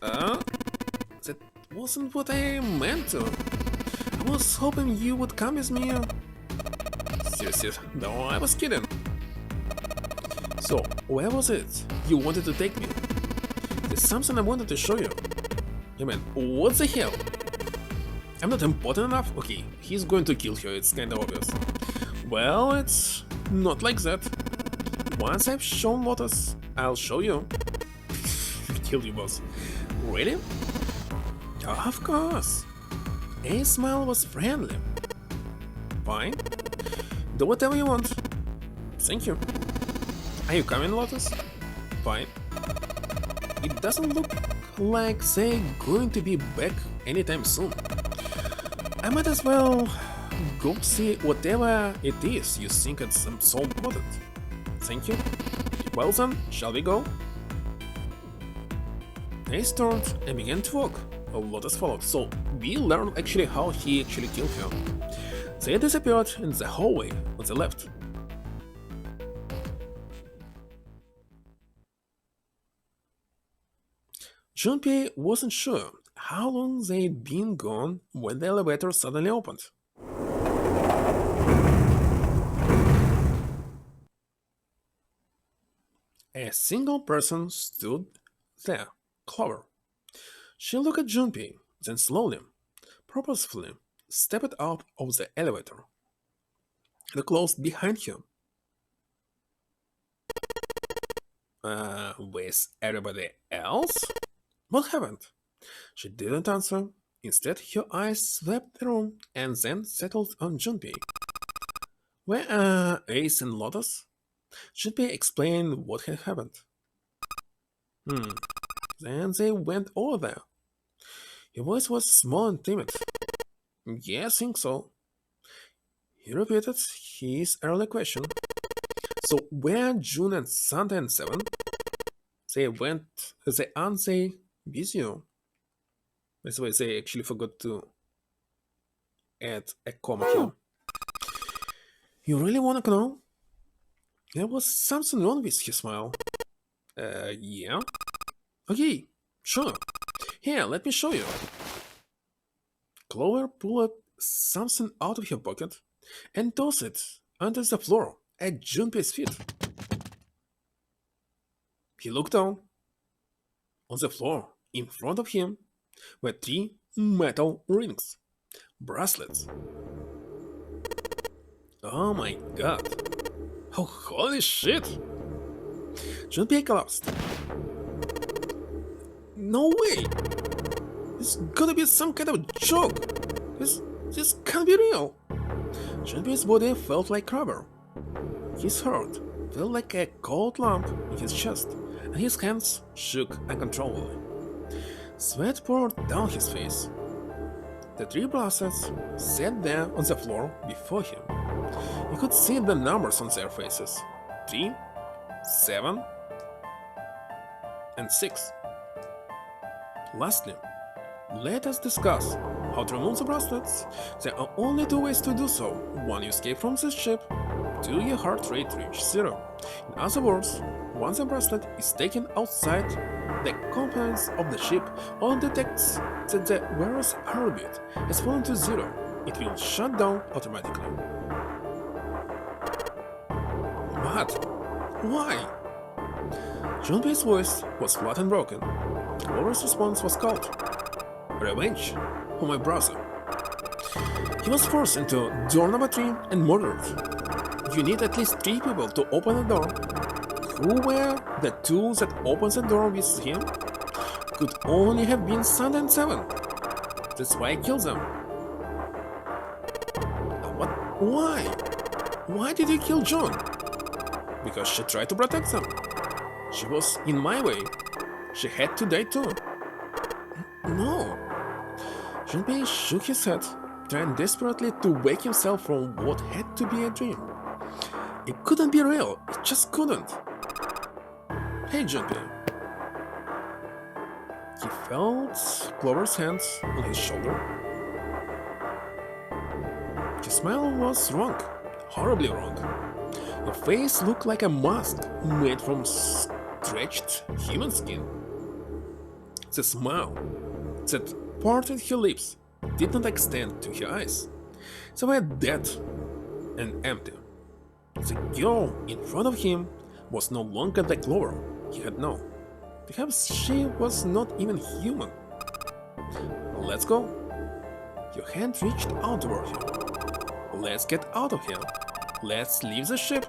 That wasn't what I meant to. I was hoping you would come with me. Seriously, no, I was kidding. So, where was it you wanted to take me? There's something I wanted to show you. I mean, what the hell? I'm not important enough? Okay, he's going to kill her, it's kinda obvious. Well, it's not like that. Once I've shown Lotus, I'll show you. Kill you, boss. Really? Of course. A smile was friendly. Fine. Do whatever you want. Thank you. Are you coming, Lotus? Fine. It doesn't look like they're going to be back anytime soon. I might as well go see whatever it is you think it's so important. Thank you. Well then, shall we go? They turned and began to walk. Lotus followed, so we learned actually how he actually killed her. They disappeared in the hallway on the left. Junpei wasn't sure how long they'd been gone when the elevator suddenly opened. A single person stood there, Clover. She looked at Junpei, then slowly, purposefully, stepped out of the elevator. It closed behind her. With everybody else? What happened? She didn't answer. Instead, her eyes swept the room and then settled on Junpei. Where are Ace and Lotus? Junpei explained what had happened. Then they went over there. Her voice was small and timid. Yeah, I think so. He repeated his early question. So where June and Santa and Seven? They aren't they with you? By the way, they actually forgot to add a comma here. You really wanna know? There was something wrong with his smile. Yeah? Okay, sure. Here, let me show you. Clover pulled something out of her pocket and tossed it onto the floor at Junpei's feet. He looked down. On the floor, in front of him, were 3 metal rings, bracelets. Oh my god. Oh, holy shit! Junpei collapsed. No way! This gotta be some kind of joke! This can't be real! Junpei's body felt like rubber. His heart felt like a cold lump in his chest, and his hands shook uncontrollably. Sweat poured down his face. The 3 bracelets sat there on the floor before him. He could see the numbers on their faces: 3, 7, and 6. Lastly, let us discuss how to remove the bracelets. There are only 2 ways to do so. 1, you escape from this ship. 2, your heart rate reaches 0. In other words, once the bracelet is taken outside the confines of the ship or detects that the wearer's heartbeat has fallen to 0, it will shut down automatically. But why? Junpei's voice was flat and broken. Clover's response was cold. Revenge for my brother. He was forced into door number 3 and murdered. You need at least 3 people to open the door. Who were the 2 that opened the door with him? Could only have been Sun and Seven. That's why I killed them. What? Why? Why did you kill John? Because she tried to protect them. She was in my way. She had to die too. No. Junpei shook his head, trying desperately to wake himself from what had to be a dream. It couldn't be real. It just couldn't. Hey, Junpei. He felt Clover's hands on his shoulder. His smile was wrong. Horribly wrong. Your face looked like a mask made from stretched human skin. The smile that parted her lips did not extend to her eyes. They were dead and empty. The girl in front of him was no longer the Clover he had known. Perhaps she was not even human. Let's go. Your hand reached out toward him. Let's get out of here. Let's leave the ship.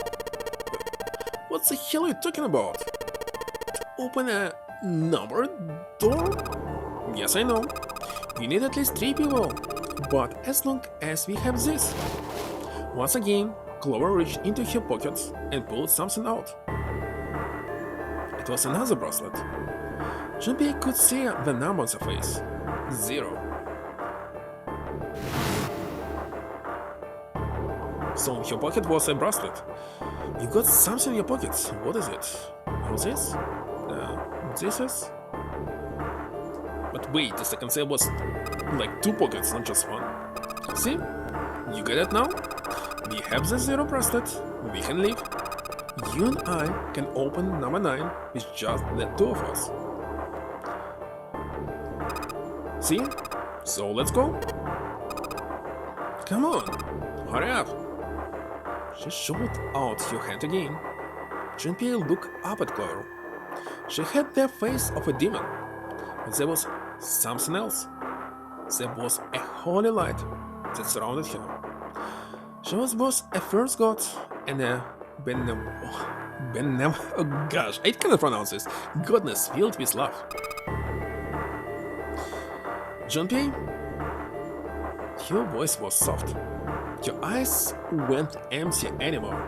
What the hell are you talking about? To open a numbered door? Yes, I know. We need at least 3 people. But as long as we have this. Once again, Clover reached into her pockets and pulled something out. It was another bracelet. Junpei could see the number on the face. 0. So in her pocket was a bracelet. You got something in your pocket. What is it? What's this? This is... But wait a second, there was like 2 pockets, not just 1. See? You get it now? We have the 0 bracelet, we can leave. You and I can open number 9 with just the 2 of us. See? So let's go. Come on, hurry up. She shot out her hand again. Junpei looked up at Clover. She had the face of a demon, but there was something else. There was a holy light that surrounded her. She was both a first god and a oh gosh, I cannot pronounce this. Goddess filled with love. Junpei? Her voice was soft. Her eyes weren't empty anymore.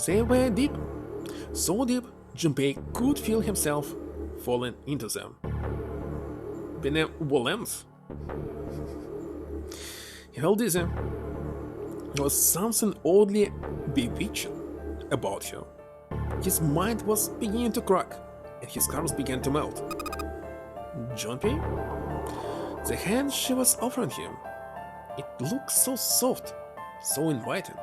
They were deep. So deep, Junpei could feel himself falling into them. Benevolence. He felt dizzy. There was something oddly bewitching about her. His mind was beginning to crack, and his scars began to melt. Junpei? The hand she was offering him. It looked so soft, so inviting.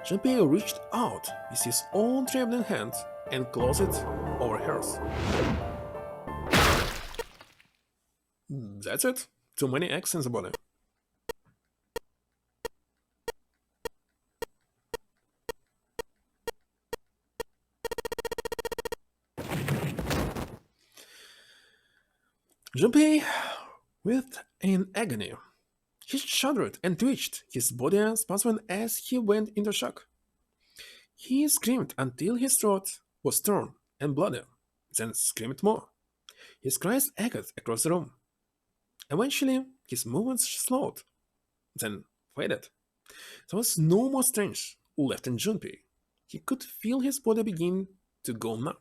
Junpei reached out with his own trembling hand and closed it over hers. That's it. Too many eggs in the body. Junpei writhed in agony. He shuddered and twitched, his body spasming as he went into shock. He screamed until his throat was torn and bloody, then screamed more. His cries echoed across the room. Eventually, his movements slowed, then faded. There was no more strength left in Junpei. He could feel his body begin to go numb.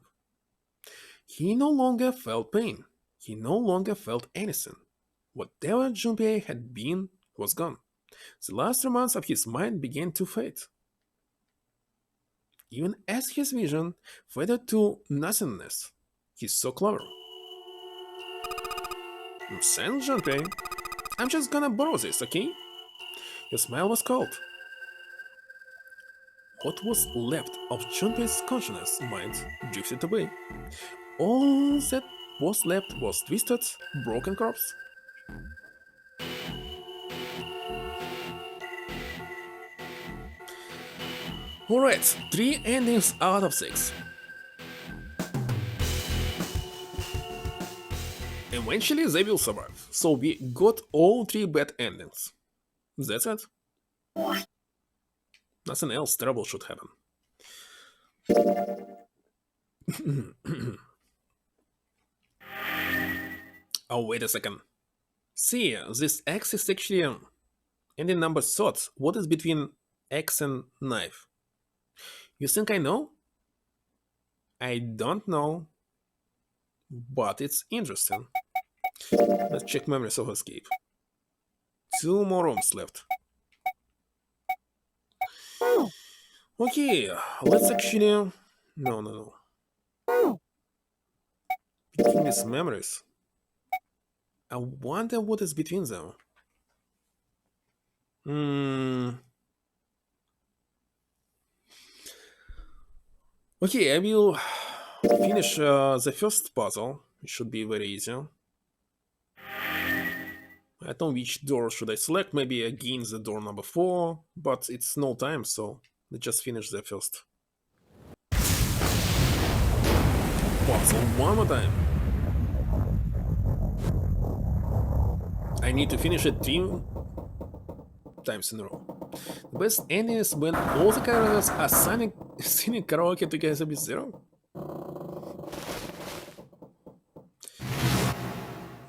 He no longer felt pain. He no longer felt anything. Whatever Junpei had been was gone. The last remnants of his mind began to fade. Even as his vision faded to nothingness, he saw Clover. Thanks, Junpei. I'm just gonna borrow this, okay? Your smile was cold. What was left of Junpei's consciousness mind drifted away. All that was left was twisted, broken corpse. Alright, 3 endings out of 6. Eventually they will survive, so we got all 3 bad endings. That's it. Nothing else terrible should happen. Oh, wait a second. See, this X is actually ending number thoughts. What is between X and knife? You think I know? I don't know. But it's interesting. Let's check memories of escape. 2 more rooms left. Okay, let's actually... No. Between these memories. I wonder what is between them. Okay, I will finish the first puzzle. It should be very easy. I don't know which door should I select. Maybe again the door number 4, but it's no time, so let's just finish the first puzzle one more time. I need to finish it 3 times in a row. The best ending is when all the characters are singing karaoke together with Zero.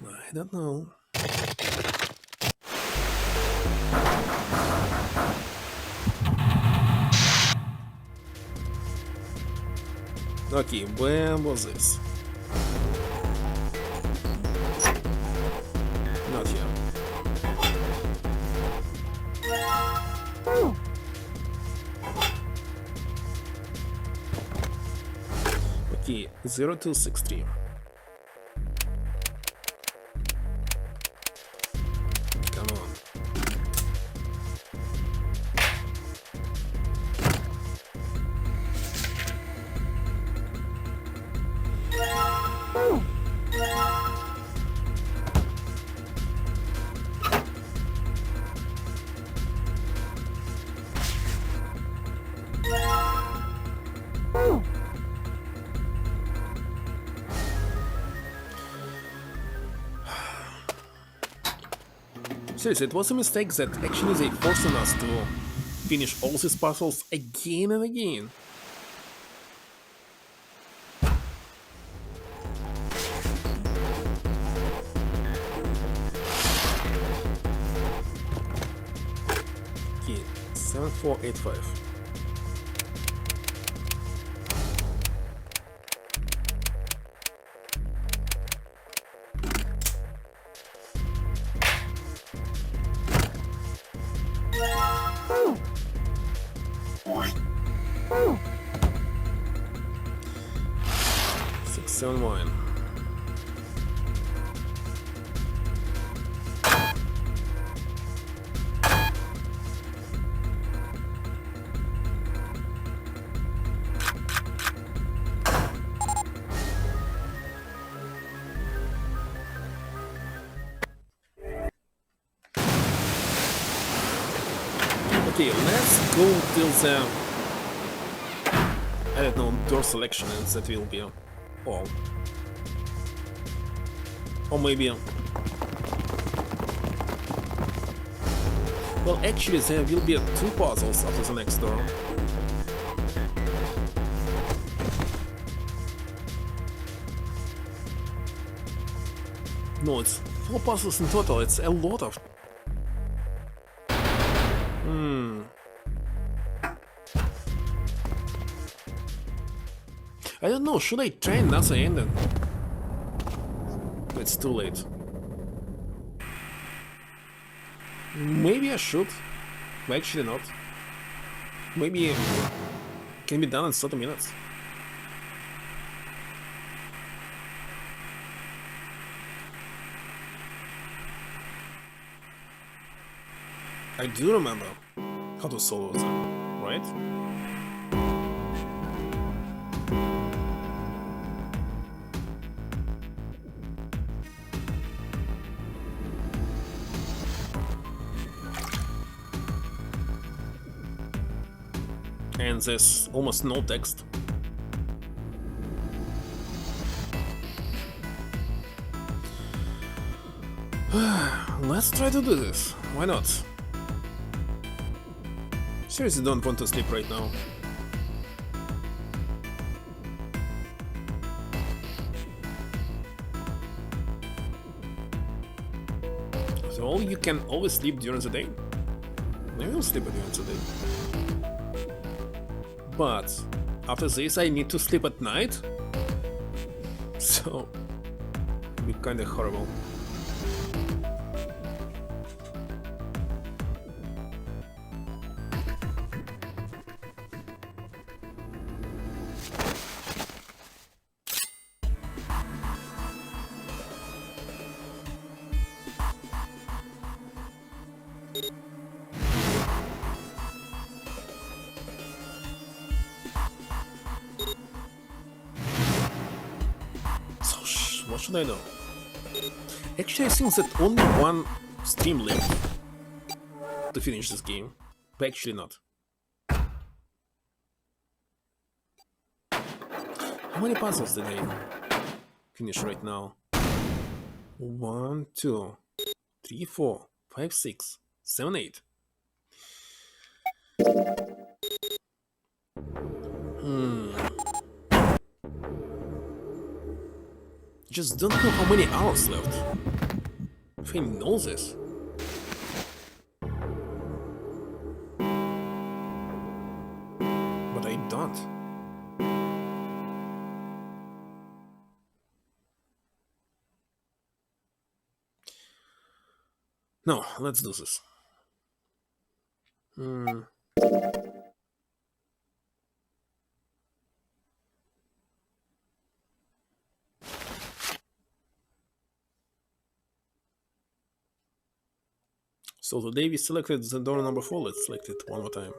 I don't know. Okay, where was this? Not here. Okay, 0263. Seriously, it was a mistake that actually they forcing us to finish all these puzzles again and again. Okay, 7485. Six, seven, one. Okay, let's go till the I don't know door selection, and that will be all. Or maybe. Well, actually, there will be two puzzles after the next door. No, it's 4 puzzles in total. It's a lot of. I don't know, should I try another ending? It's too late. Maybe I should. But actually not. Maybe it can be done in 30 minutes. I do remember how to solve them, right? And there's almost no text. Let's try to do this. Why not? Seriously, don't want to sleep right now. So you can always sleep during the day. I will sleep during the day. But after this I need to sleep at night, so it'll be kinda horrible. What should I do? Actually, I think that only one stream left to finish this game, but actually not. How many puzzles did I finish right now? 1, 2, 3, 4, 5, 6, 7, 8. Just don't know how many hours left. If I know this. But I don't. No, let's do this. So today we selected the door number 4, let's select it one more time.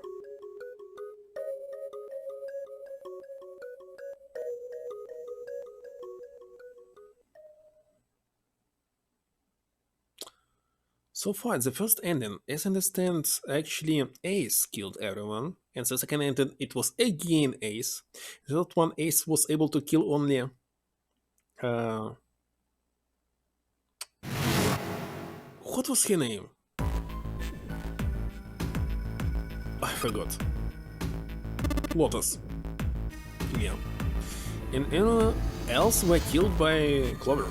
So far, the first ending, as I understand, actually Ace killed everyone, and the second ending, it was again Ace. The third one, Ace was able to kill only what was her name? forgot. Lotus. Yeah. And anyone else were killed by Clover.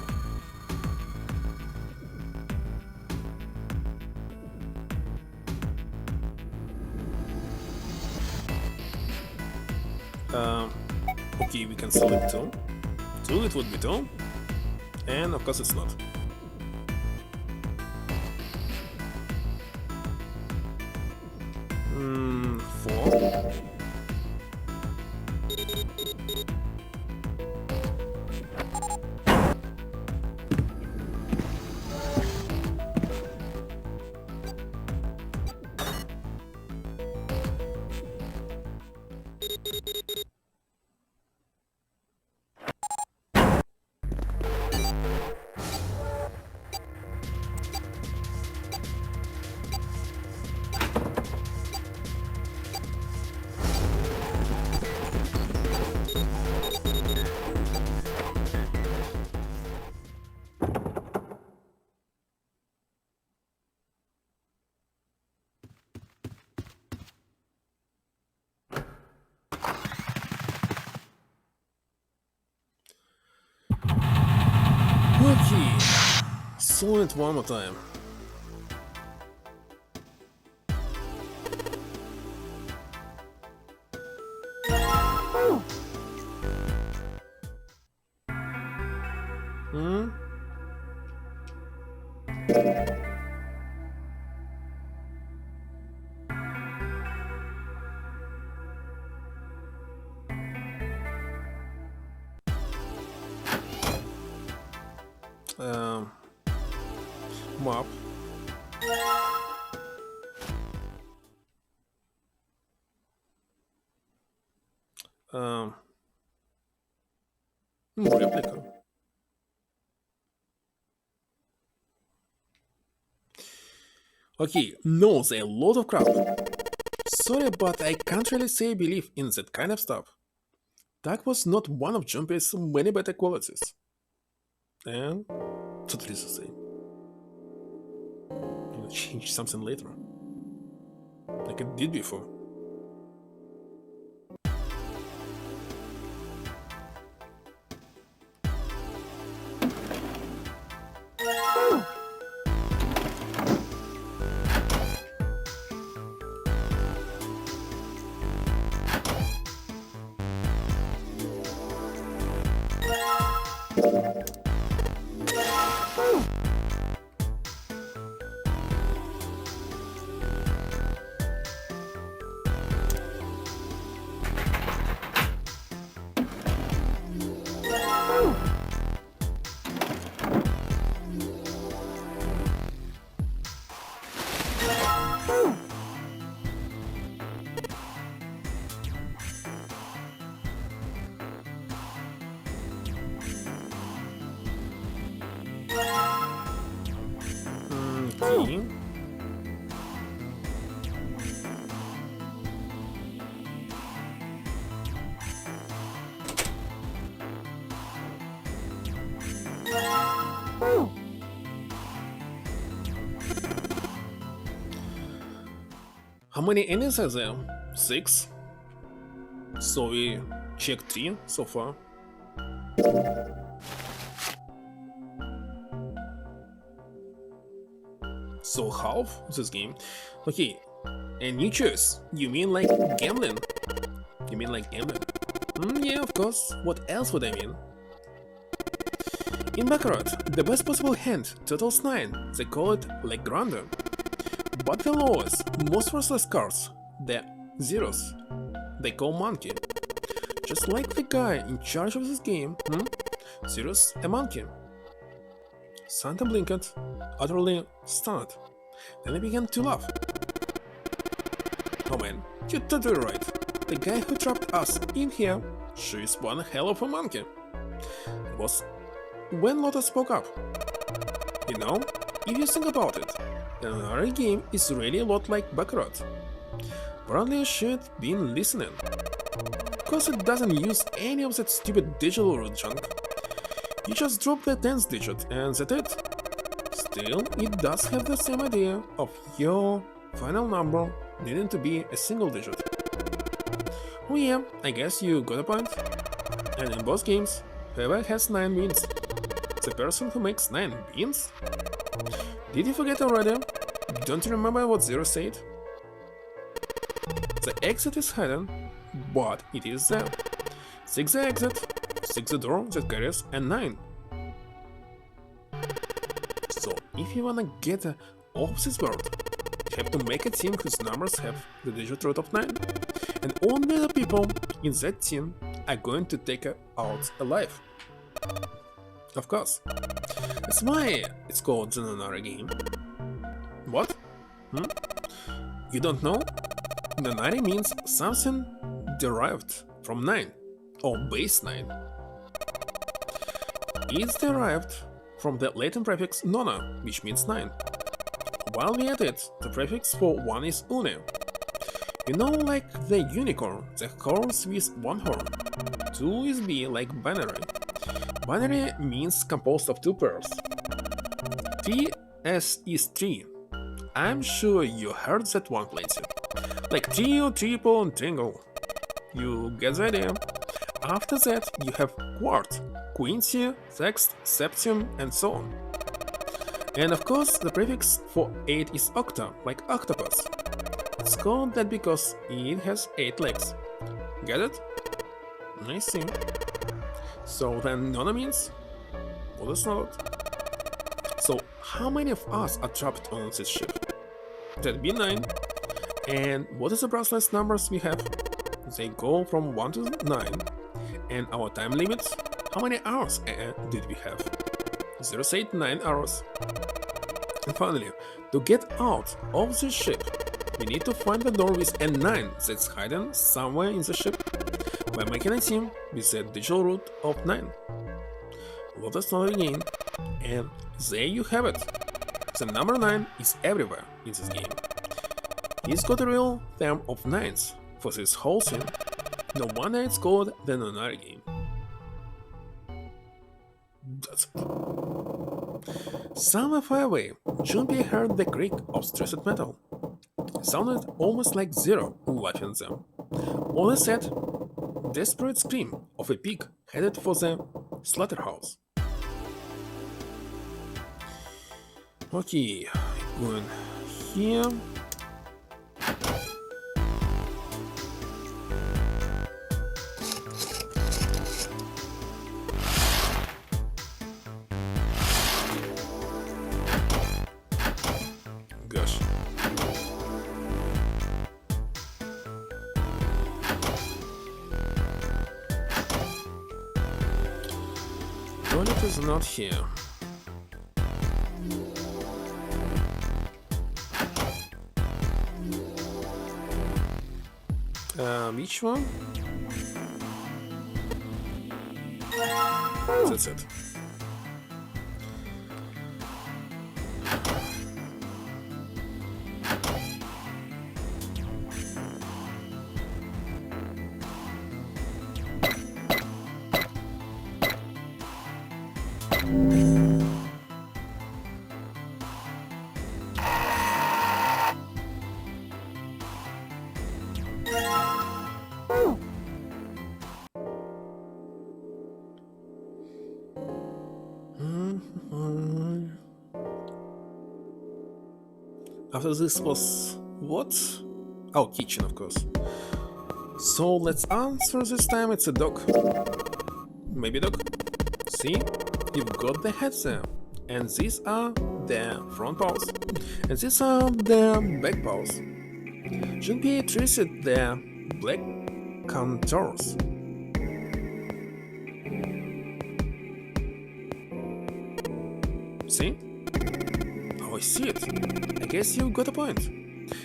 Okay, we can select 2. 2, it would be 2. And of course it's not. Hmm, 4. Okay, solve it one more time. Hmm? Map. Replica. Okay, no, there's a lot of crap. Sorry, but I can't really say I believe in that kind of stuff. That was not one of Junpei's many better qualities. And totally the same. I'll change something later. Like I did before. Okay. How many enemies are there? 6. So we checked 3 so far. So half this game. Okay, and you choose. You mean like gambling? You mean like gambling? Yeah, of course. What else would I mean? In Baccarat, the best possible hand totals 9. They call it leg grande. But the lowest, most worthless cards, the zeros, they call monkey. Just like the guy in charge of this game, zeros a monkey. Santa blinked, utterly stunned. Then he began to laugh. Oh man, you're totally right. The guy who trapped us in here, she is one hell of a monkey. It was when Lotus spoke up. You know, if you think about it, the NTR game is really a lot like Baccarat. Apparently I should been listening. Cause it doesn't use any of that stupid digital root junk. You just drop the 10th digit and that's it. Still, it does have the same idea of your final number needing to be a single digit. Oh yeah, I guess you got a point. And in both games, whoever has 9 wins. The person who makes 9 wins? Did you forget already? Don't you remember what Zero said? The exit is hidden, but it is there. 6 the exit, 6 the door that carries a 9. So if you wanna get off this world, you have to make a team whose numbers have the digit root of 9. And only the people in that team are going to take out alive. Of course. That's why it's called the Nonary game. What? You don't know? Nonary means something derived from 9, or base 9. It's derived from the Latin prefix nona, which means 9. While we at it, the prefix for 1 is une. You know, like the unicorn, the horns with 1 horn. 2 is B, like binary. Binary means composed of 2 pairs. TS is 3. I'm sure you heard that one plenty. Like trio, triple, and triangle. You get the idea. After that, you have quart, quinty, sext, septim, and so on. And of course, the prefix for 8 is octa, like octopus. It's called that because it has 8 legs. Get it? I see. So then nona means? What is not? So how many of us are trapped on this ship? That'd be 9. And what is the brushless numbers we have? They go from 1 to 9. And our time limit? How many hours did we have? 0 said 9 hours. And finally, to get out of the ship, we need to find the door with a 9 that's hidden somewhere in the ship by making a team with the digital root of 9. Let us start again, and there you have it. The number 9 is everywhere in this game. It's got a real term of 9s for this whole thing. No wonder it's called the Nonary game. That's it. Somewhere far away, Junpei heard the creak of stressed metal. It sounded almost like Zero laughing at them. All he said, desperate scream of a pig headed for the slaughterhouse. Okay, going here. Gosh. Toilet is not here. Which one? That's it. After this was what? Oh, kitchen, of course. So let's answer this time. It's a dog. Maybe dog. See, you've got the heads there, and these are the front paws, and these are the back paws. Junpei traced the black contours. See? Oh, I see it. I guess you got a point.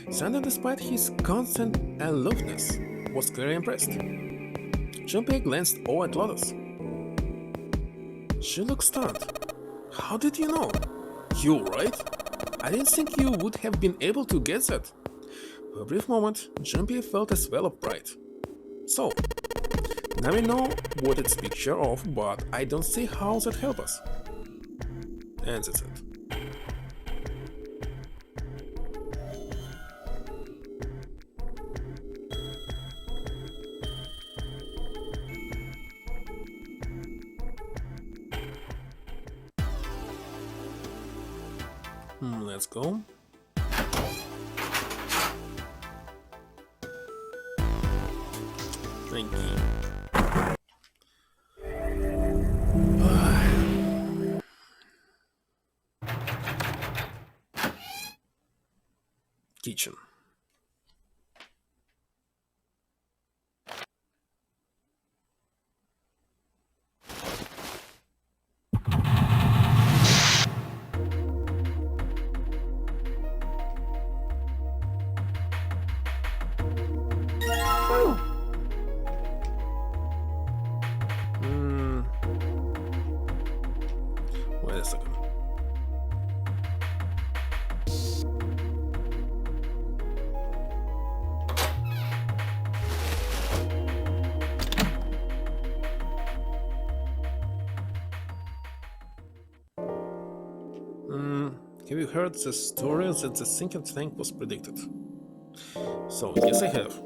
Sander, despite his constant aloofness, was clearly impressed. Junpei glanced over at Lotus. She looked stunned. How did you know? You, right? I didn't think you would have been able to get that. For a brief moment, Junpei felt a swell of pride. So, now we know what it's a picture of, but I don't see how that helps us. And that's it. let's go. Thank you. Kitchen. Wait a second. Have you heard the story that the sinking tank was predicted? So, yes, I have.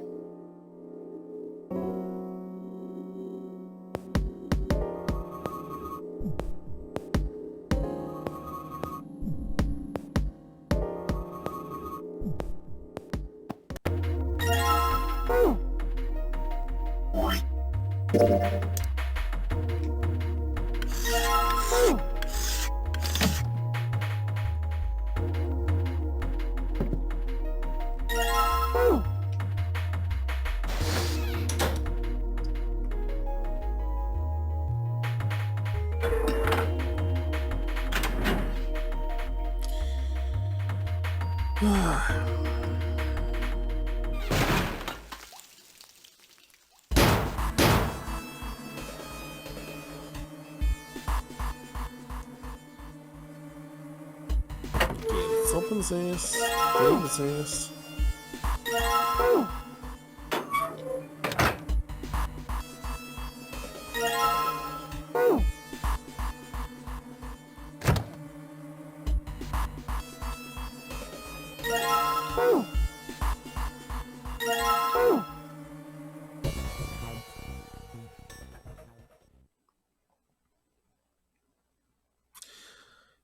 Let's open this, close this.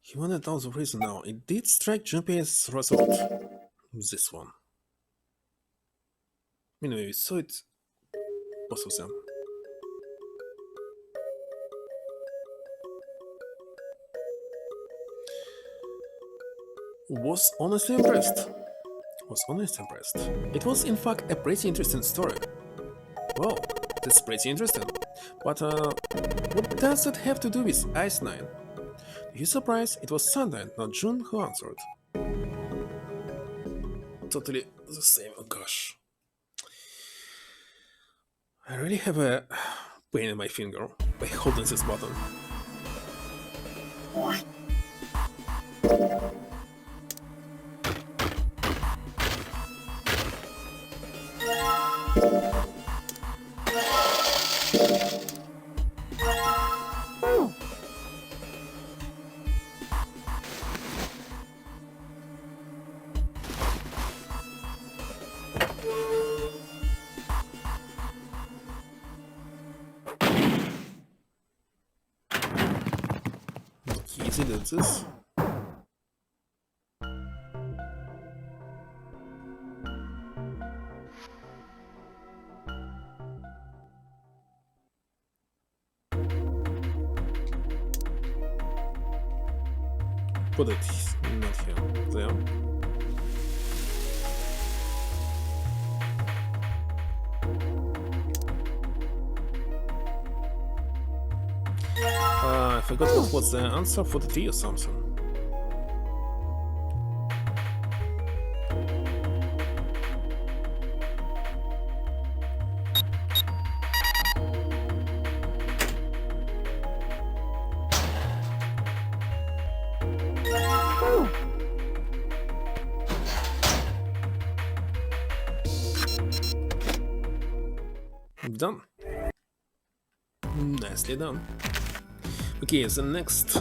He wanted out of prison now. It did strike Junpei's resort. This one. Anyway, we saw it. Both of them. Was honestly impressed. It was in fact a pretty interesting story. Wow, that's pretty interesting. But what does that have to do with Ice 9? To his surprise, it was Sunday, not June, who answered. Totally the same, oh gosh. I really have a pain in my finger by holding this button. Easy did this. Put it not here, there. I forgot what was the answer for the T or something. Done. Nicely done. Okay, the next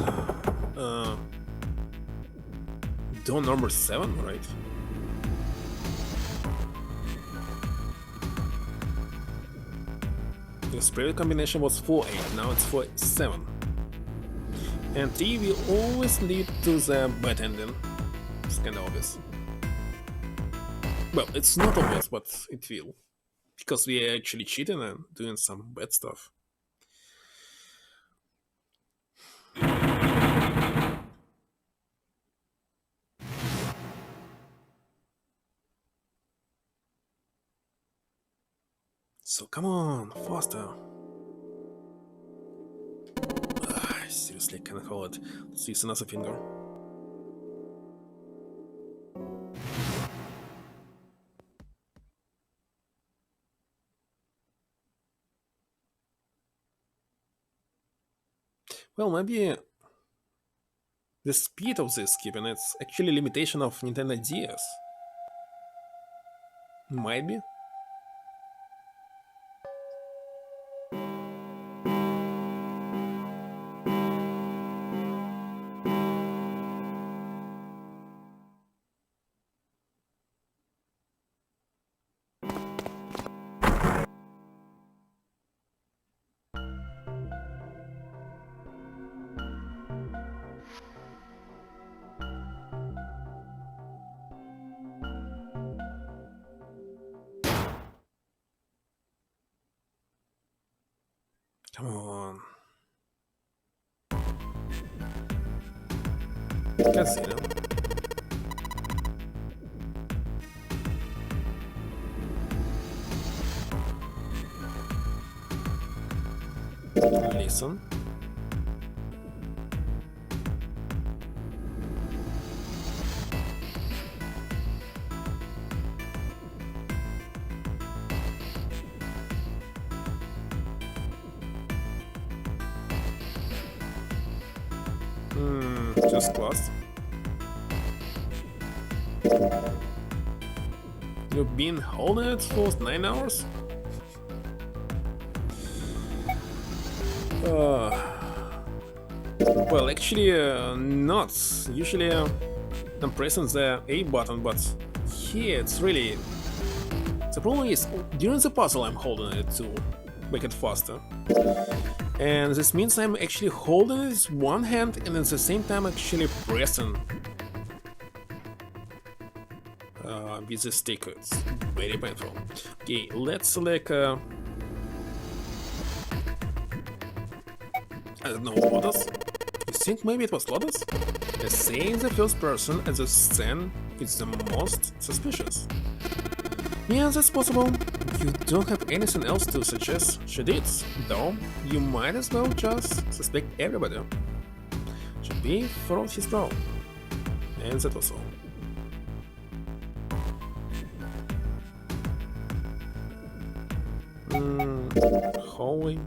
door number 7, right? The previous combination was 4-8, now it's 4-7. And 3 will always lead to the bad ending. kinda obvious. Well, it's not obvious, but it will. Because we are actually cheating and doing some bad stuff. So come on, faster. Seriously, I can't hold it. Let's use another finger. Well, maybe the speed of this skipping it's actually limitation of Nintendo DS. Maybe. Come on. Casino. Listen. Just class. You've been holding it for 9 hours? Well, actually, not. Usually, I'm pressing the A button, but here it's really. The problem is, during the puzzle, I'm holding it to make it faster. And this means I'm actually holding it with one hand and at the same time actually pressing with the stick. It's very painful. Okay, let's select I don't know, Lotus? You think maybe it was Lotus? Saying the first person at the scene is the most suspicious. Yeah, that's possible. You don't have anything else to suggest she did, though you might as well just suspect everybody. Should be furrowed his brow. And that was all. Hallway.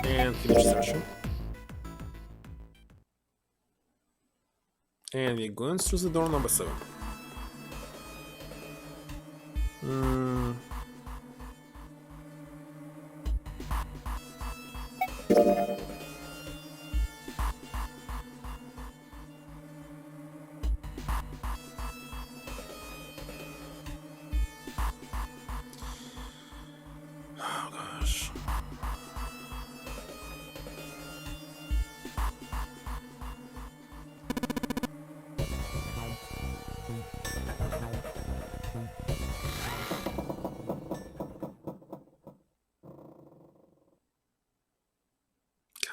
And finish session. And we're going through the door number 7. Oh gosh.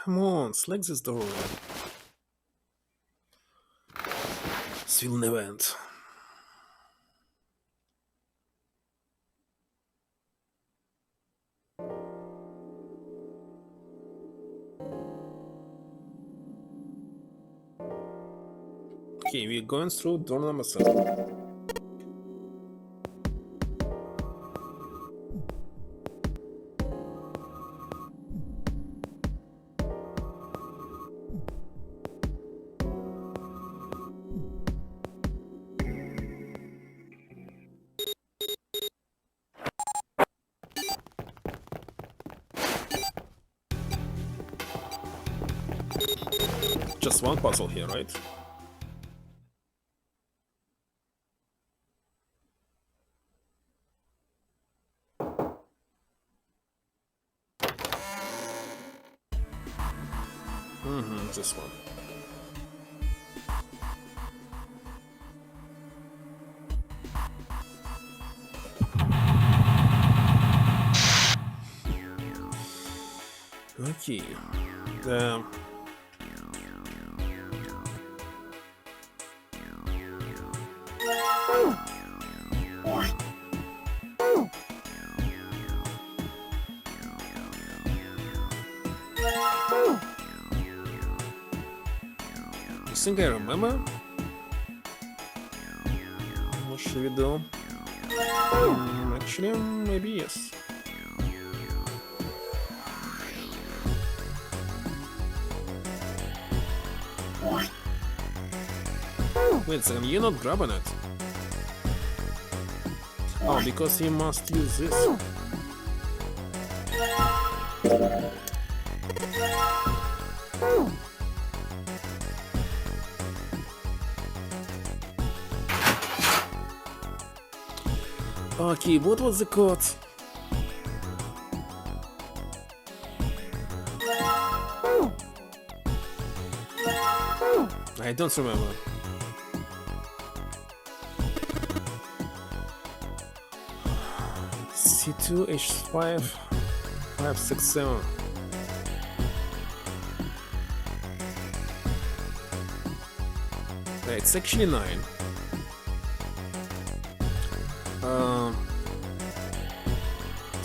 Come on, select this door. This will never end. Okay, we're going through door number 7. Just one puzzle here, right? choose this one. Okay. The You think I remember? What should we do? Actually, maybe yes. Wait a second, you're not grabbing it. Oh, because you must use this. Okay, what was the code? I don't remember. C2 H5 567. It's actually 9.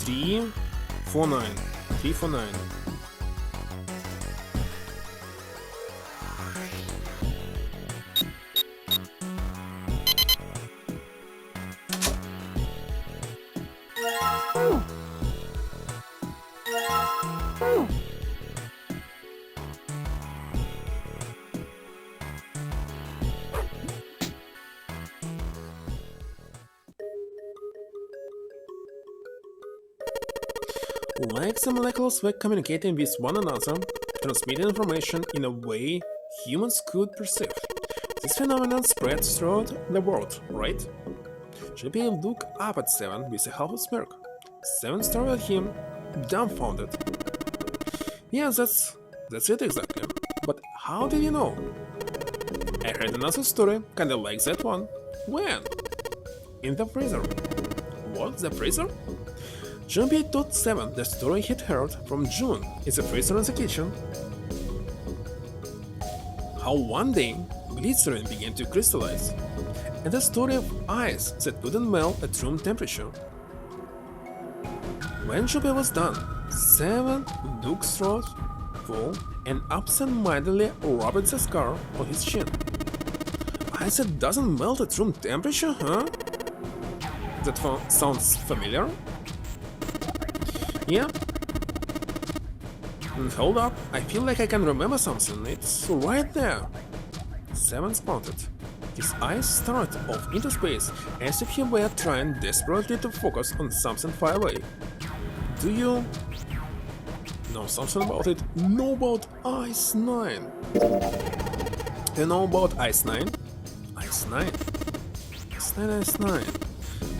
349. 349. Like some molecules were communicating with one another, transmitting information in a way humans could perceive. This phenomenon spread throughout the world, right? JP looked up at Seven with a half smirk. Seven stared at him, dumbfounded. Yeah, that's it exactly. But how did you know? I heard another story, kinda like that one. When? In the freezer. What? The freezer? Junpei told Seven the story he'd heard from June in the freezer in the kitchen. How one day, glycerin began to crystallize, and the story of ice that wouldn't melt at room temperature. When Junpei was done, Seven looked thoughtful and absent-mindedly rubbed the scar on his chin. Ice that doesn't melt at room temperature, huh? That sounds familiar? Yeah. Hold up, I feel like I can remember something. It's right there. Seven spotted. His eyes stared off into space as if he were trying desperately to focus on something far away. Do you know something about it? Know about Ice 9? Do you know about Ice 9? Ice 9? Ice 9, Ice 9.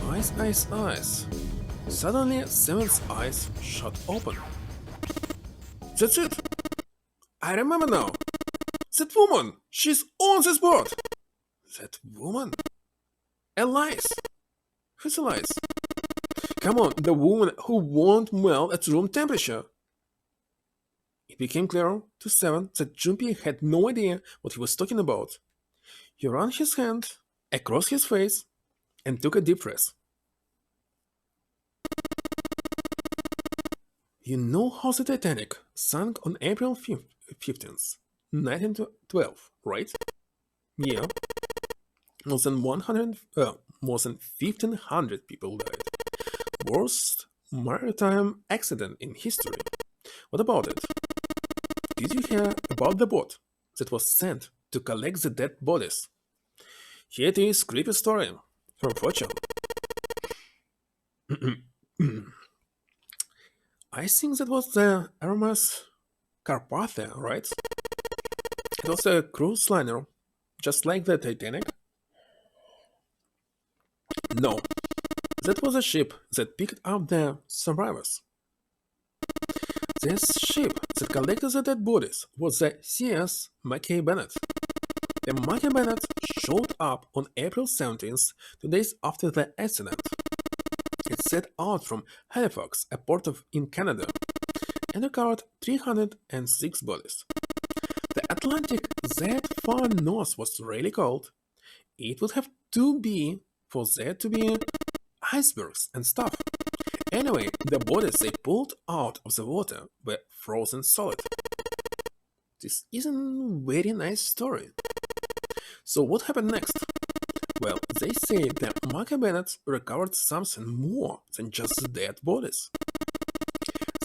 Ice, ice, ice. Suddenly, Seven's eyes shut open. That's it! I remember now! That woman! She's on this board! That woman? Elise! Who's Elise? Come on, the woman who won't melt at room temperature! It became clear to Seven that Junpei had no idea what he was talking about. He ran his hand across his face and took a deep breath. You know how the Titanic sank on April 15th, 1912, right? Yeah. More than 1,500 people died. Worst maritime accident in history. What about it? Did you hear about the boat that was sent to collect the dead bodies? Here it is, creepy story from Fortune. I think that was the Hermes Carpathia, right? It was a cruise liner, just like the Titanic. No, that was a ship that picked up the survivors. This ship that collected the dead bodies was the CS Mackay Bennett. The Mackay Bennett showed up on April 17th, 2 days after the accident. It set out from Halifax, a port in Canada, and recovered 306 bodies. The Atlantic that far north was really cold. It would have to be for there to be icebergs and stuff. Anyway, the bodies they pulled out of the water were frozen solid. This isn't a very nice story. So what happened next? Well, they say the Mackay Bennett recovered something more than just the dead bodies.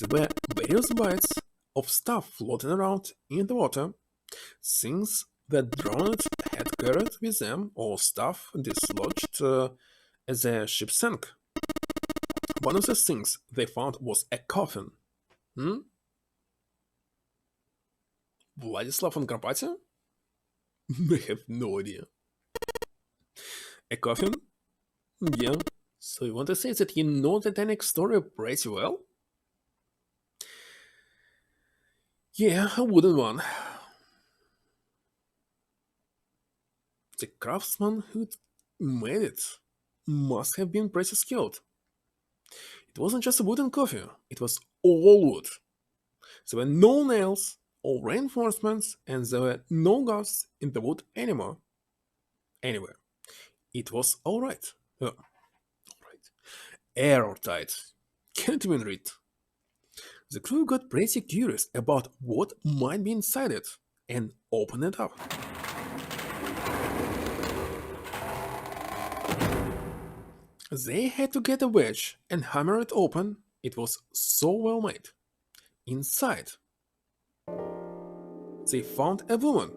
There were various bits of stuff floating around in the water, things that drowned had carried with them or stuff dislodged as the ship sank. One of the things they found was a coffin. Vladislav on Carpathia? I have no idea. A coffin? Yeah. So you want to say that you know the Titanic story pretty well? Yeah, a wooden one. The craftsman who made it must have been pretty skilled. It wasn't just a wooden coffin, it was all wood. There were no nails or reinforcements, and there were no gaps in the wood anymore. Anyway, it was alright. Alright. Airtight. Can't even read. The crew got pretty curious about what might be inside it and opened it up. They had to get a wedge and hammer it open. It was so well made. Inside, they found a woman.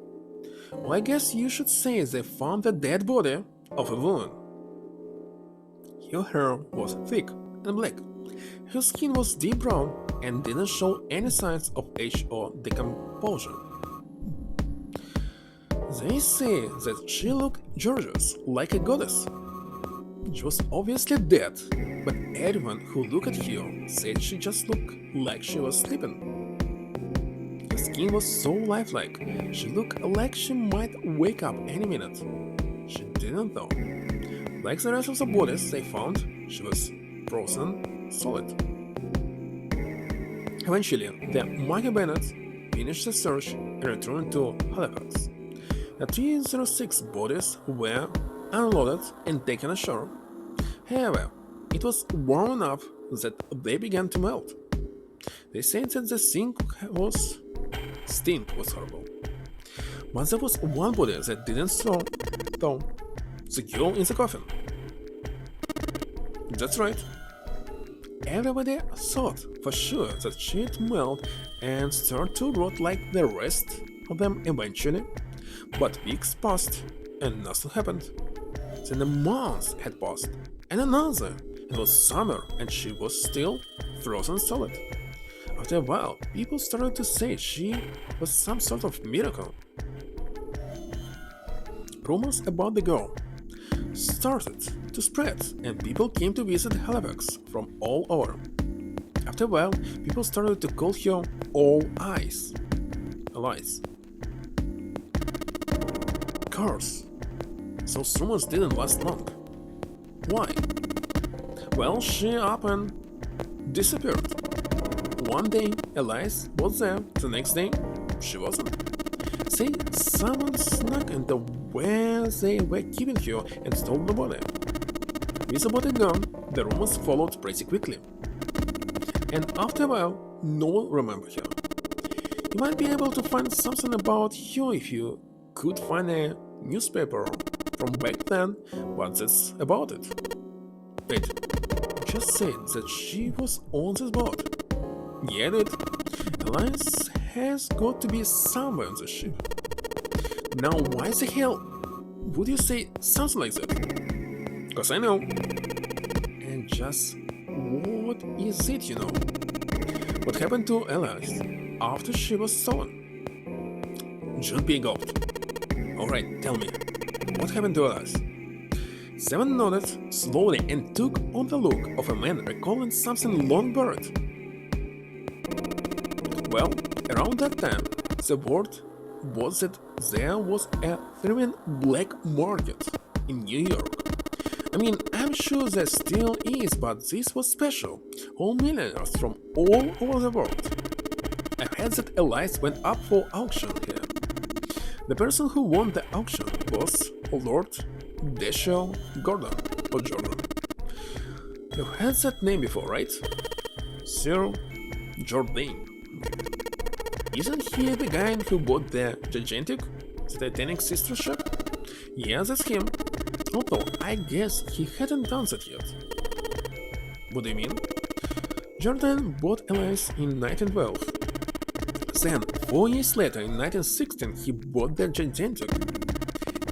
Well, I guess you should say they found the dead body of a woman. Her hair was thick and black. Her skin was deep brown and didn't show any signs of age or decomposition. They say that she looked gorgeous, like a goddess. She was obviously dead, but everyone who looked at her said she just looked like she was sleeping. Her skin was so lifelike, she looked like she might wake up any minute. She didn't though. Like the rest of the bodies they found, she was frozen solid. Eventually, the Mackay Bennett finished the search and returned to Halifax. The 306 bodies were unloaded and taken ashore. However, it was warm enough that they began to melt. They said that the stink was horrible. But there was one body that didn't throw, though. The girl in the coffin. That's right. Everybody thought for sure that she'd melt and start to rot like the rest of them eventually, but weeks passed and nothing happened. Then a month had passed, and another. It was summer and she was still frozen solid. After a while, people started to say she was some sort of miracle. Rumors about the girl started to spread, and people came to visit Halifax from all over. After a while, people started to call her All Eyes. Alice. Curse. Those rumors didn't last long. Why? Well, she up and disappeared. One day, Alice was there, the next day, she wasn't. Say, someone snuck into where they were keeping her and stole the body. With the body gone, the rumors followed pretty quickly. And after a while, no one remembered her. You might be able to find something about her if you could find a newspaper from back then, but that's about it. Wait, just said that she was on this boat. Yeah, dude. Elias has got to be somewhere on the ship. Now, why the hell would you say something like that? Cause I know. And just what is it, you know? What happened to Elias after she was stolen? Should be gulped. Alright, tell me, what happened to Elias? Seven nodded slowly and took on the look of a man recalling something long buried. Around that time, the word was that there was a thriving black market in New York. I mean, I'm sure there still is, but this was special. All millionaires from all over the world. I heard that a list went up for auction here. The person who won the auction was Lord Dashiell Gordon or Jordan. You've heard that name before, right? Sir Jordan. Isn't he the guy who bought the Gigantic, the Titanic sister ship? Yeah, that's him. Although, I guess he hadn't done that yet. What do you mean? Jordan bought Elise in 1912. Then, 4 years later, in 1916, he bought the Gigantic.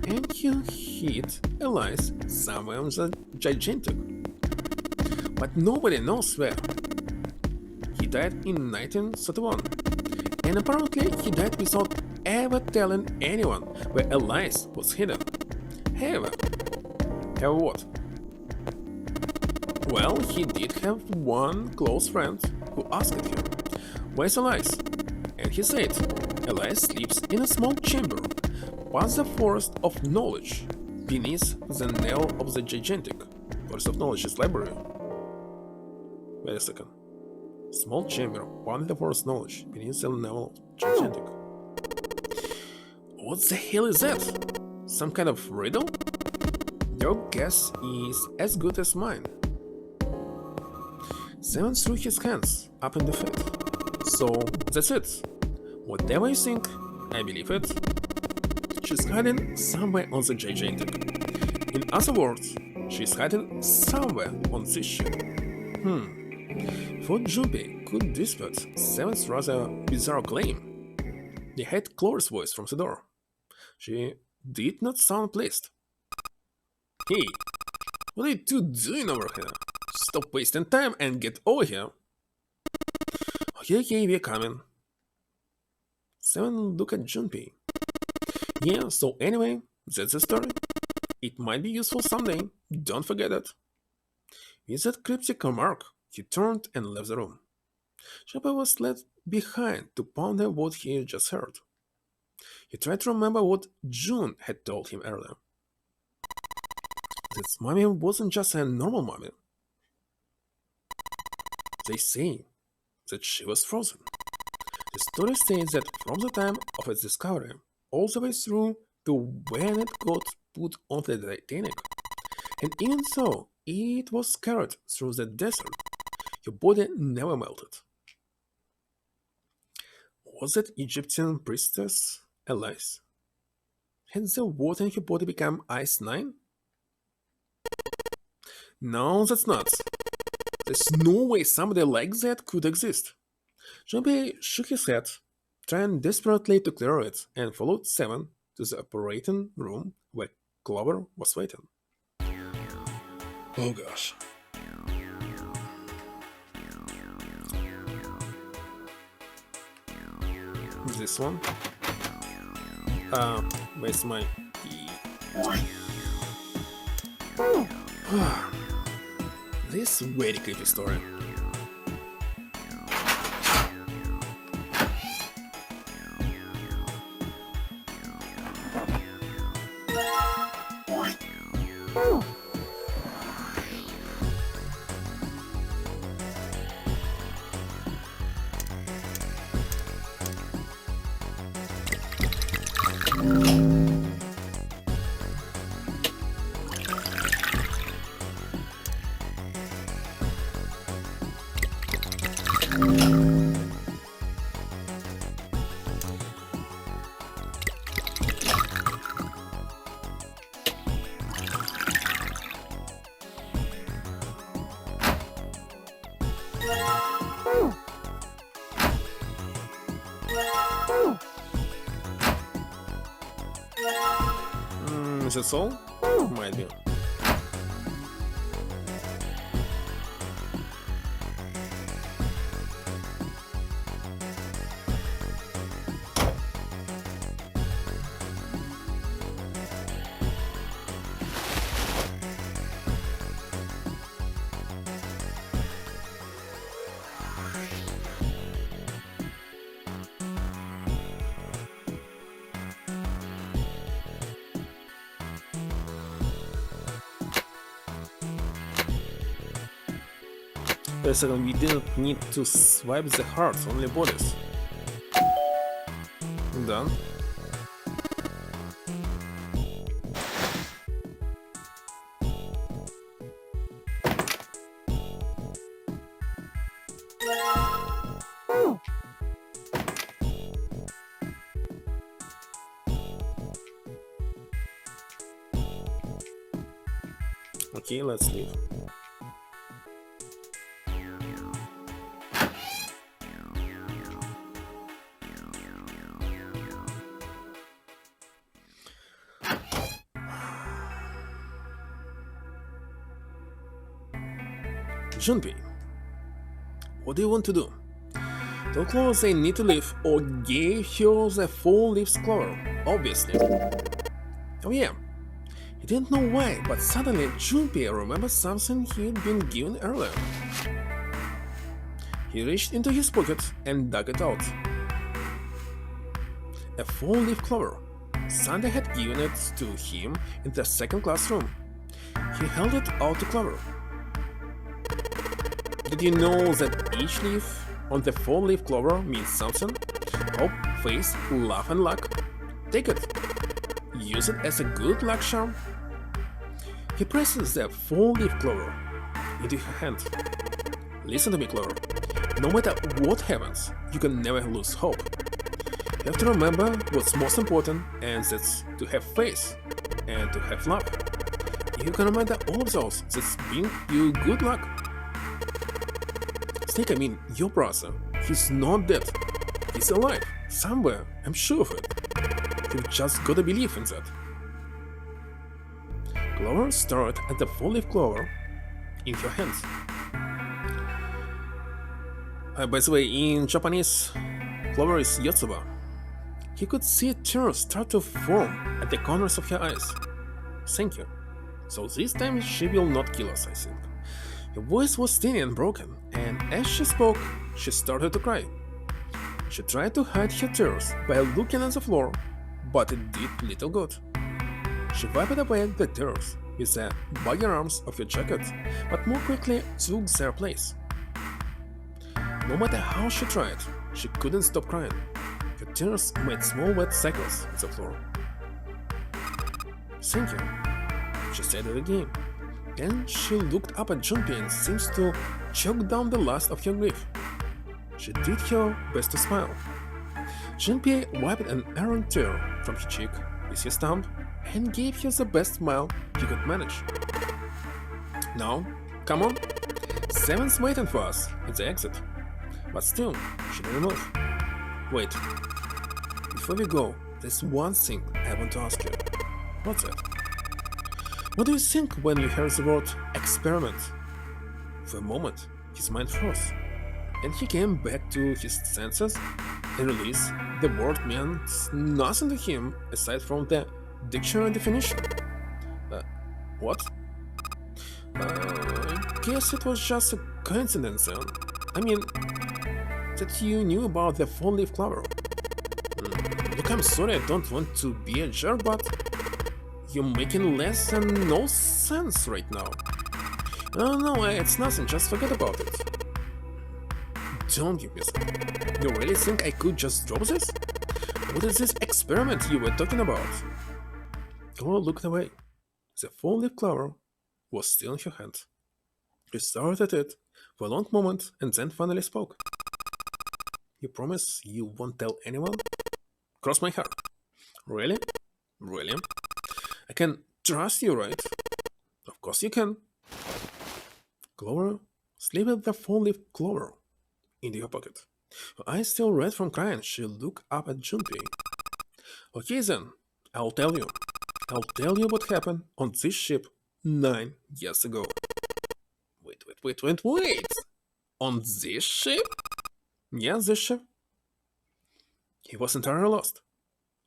And he hid Elise somewhere on the Gigantic. But nobody knows where. He died in 1931. And apparently he died without ever telling anyone where Elise was hidden. However, what? Well, he did have one close friend who asked him, "Where's Elise?" And he said, "Elise sleeps in a small chamber, past the forest of knowledge, beneath the nail of the Gigantic." Forest of knowledge is library. Wait a second. Small chamber, past the forest of knowledge, beneath the nail of Gigantic. What the hell is that? Some kind of riddle? Your guess is as good as mine. Seven threw his hands up in the fit. So, that's it. Whatever you think, I believe it. She's hiding somewhere on the Gigantic. In other words, she's hiding somewhere on this ship. Thought Junpei could dispute Seven's rather bizarre claim. They heard Chloe's voice from the door. She did not sound pleased. "Hey, what are you two doing over here? Stop wasting time and get over here." Okay, we're coming. Seven looked at Junpei. "Yeah, so anyway, that's the story. It might be useful someday, don't forget it." With that cryptic remark, he turned and left the room. Junpei was left behind to ponder what he had just heard. He tried to remember what June had told him earlier. That mummy wasn't just a normal mummy. They say that she was frozen. The story says that from the time of its discovery, all the way through to when it got put on the Titanic, and even so it was carried through the desert, your body never melted. Was that Egyptian priestess Elise? Had the water in her body become ice 9? No, that's nuts. There's no way somebody like that could exist. Junpei shook his head, trying desperately to clear it, and followed Seven to the operating room where Clover was waiting. Oh gosh. This one? Where's my... This is a very creepy story. Is that all? Might be. Wait a second, we didn't need to swipe the hearts, only bodies. Done. Okay, let's leave. Junpei, what do you want to do? Tell Clover they need to leave or gave her the full leaves Clover, obviously. Oh yeah, he didn't know why, but suddenly Junpei remembered something he'd been given earlier. He reached into his pocket and dug it out. A full leaf clover. Sunday had given it to him in the second classroom. He held it out to Clover. Did you know that each leaf on the four-leaf clover means something? Hope, faith, love and luck. Take it. Use it as a good luck charm. He presses the four-leaf clover into her hand. Listen to me, Clover. No matter what happens, you can never lose hope. You have to remember what's most important, and that's to have faith and to have love. If you can remember all of those, that's bring you good luck. Snake, I mean your brother, he's not dead. He's alive, somewhere, I'm sure of it. You've just gotta believe in that. Clover stared at the four-leaf clover in her hands. By the way, in Japanese, Clover is Yotsuba. He could see tears start to form at the corners of her eyes. Thank you. So this time she will not kill us, I think. Her voice was thin and broken, and as she spoke, she started to cry. She tried to hide her tears by looking at the floor, but it did little good. She wiped away the tears with the baggy arms of her jacket, but more quickly took their place. No matter how she tried, she couldn't stop crying. Her tears made small wet circles on the floor. Thank you, she said it again. Then she looked up at Junpei and seemed to choke down the last of her grief. She did her best to smile. Junpei wiped an errant tear from her cheek with his thumb and gave her the best smile he could manage. Now, come on. Seven's waiting for us at the exit. But still, she didn't move. Wait. Before we go, there's one thing I want to ask you. What's that? What do you think when you hear the word experiment? For a moment, his mind froze, and he came back to his senses and realized the word meant nothing to him aside from the dictionary definition. What? I guess it was just a coincidence then. I mean, that you knew about the four-leaf clover. Look, I'm sorry, I don't want to be a jerk, but you're making less than no sense right now. No, it's nothing, just forget about it. Don't give me that. You really think I could just drop this? What is this experiment you were talking about? Clover looked away. The four-leaf clover was still in her hand. She stared at it for a long moment and then finally spoke. You promise you won't tell anyone? Cross my heart. Really? Really? I can trust you, right? Of course you can. Clover slipped the four-leaf clover into her pocket. Her eyes still red from crying, she looked up at Junpei. Okay then, I'll tell you. I'll tell you what happened on this ship 9 years ago. Wait! On this ship? Yeah, this ship. He was entirely lost.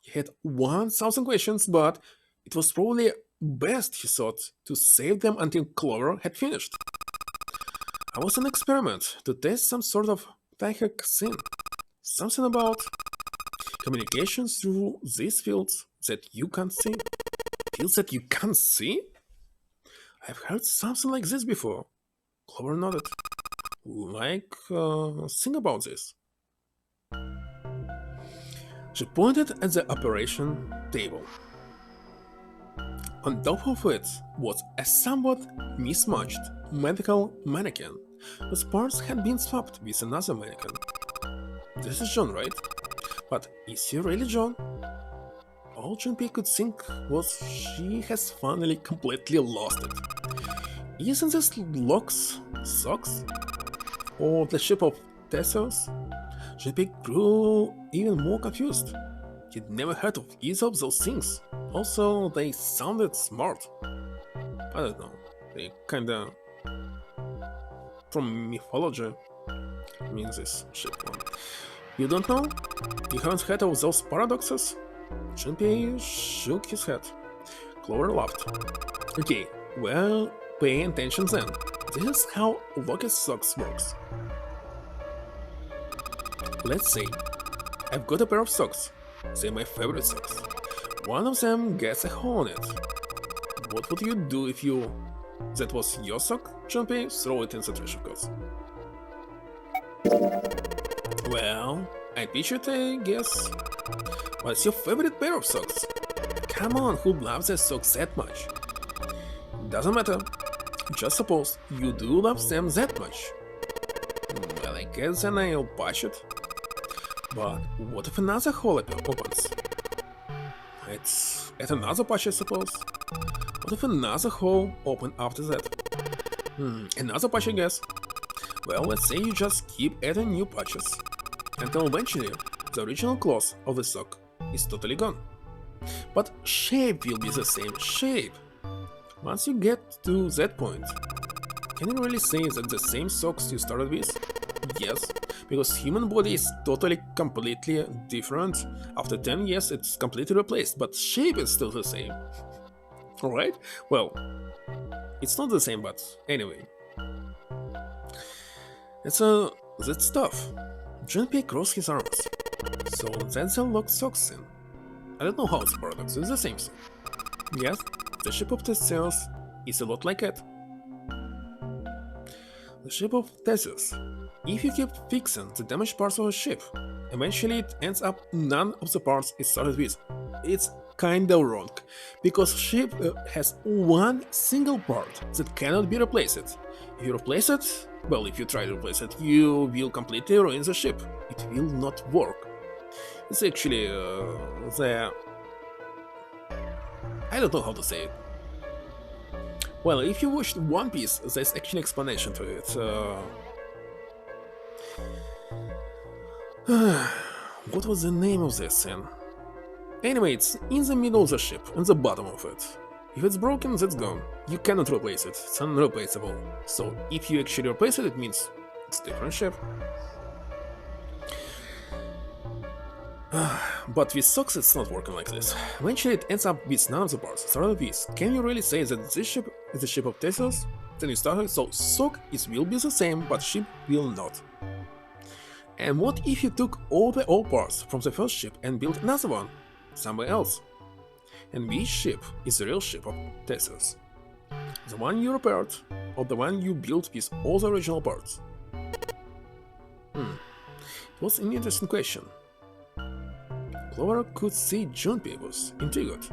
He had 1,000 questions, but it was probably best, he thought, to save them until Clover had finished. I was an experiment to test some sort of psychic thing. Something about communications through these fields that you can't see. Fields that you can't see? I've heard something like this before. Clover nodded. Like, think about this. She pointed at the operation table. On top of it was a somewhat mismatched medical mannequin, whose parts had been swapped with another mannequin. This is John, right? But is he really John? All Junpei could think was she has finally completely lost it. Isn't this Locke's socks? Or the ship of Theseus? Junpei grew even more confused. He'd never heard of either of those things. Also, they sounded smart. I don't know, they kinda... from mythology. Means this ship one. You don't know? You haven't heard of those paradoxes? Junpei shook his head. Clover laughed. Okay, well, pay attention then. This is how Loki's socks works. Let's say I've got a pair of socks. They're my favorite socks. One of them gets a hole in it. What would you do if you... that was your sock, Junpei? Throw it in the trash, of course. Well, I pitch it, I guess. What's your favorite pair of socks? Come on, who loves their socks that much? Doesn't matter. Just suppose you do love them that much. Well, I guess then I'll patch it. But what if another hole opens? It's at another patch, I suppose. What if another hole open after that? Another patch, I guess. Well, let's say you just keep adding new patches until eventually the original cloth of the sock is totally gone. But shape will be the same shape. Once you get to that point, can you really say that the same socks you started with? Yes, because human body is totally completely different. After 10 years it's completely replaced, but shape is still the same. Alright? Well, it's not the same, but anyway. That's tough. Junpei crossed his arms. So that's the locked socks in. I don't know how it's paradox, it's the same thing. Yes, the ship of Theseus is a lot like it. The ship of Theseus. If you keep fixing the damaged parts of a ship, eventually it ends up none of the parts it started with. It's kinda wrong, because ship has one single part that cannot be replaced. If you replace it, well, if you try to replace it, you will completely ruin the ship. It will not work. It's actually I don't know how to say it. Well, if you watched One Piece, there's actually explanation to it. What was the name of this thing? Anyway, it's in the middle of the ship, in the bottom of it. If it's broken, that's gone. You cannot replace it, it's unreplaceable. So if you actually replace it, it means it's a different ship. But with socks it's not working like this. Eventually it ends up with none of the parts started with. Can you really say that this ship is the ship of Theseus? Then you started, so sock will be the same, but ship will not. And what if you took all the old parts from the first ship and built another one, somewhere else? And which ship is the real ship of Theseus? The one you repaired, or the one you built with all the original parts? It was an interesting question. Clover could see Junpei was intrigued.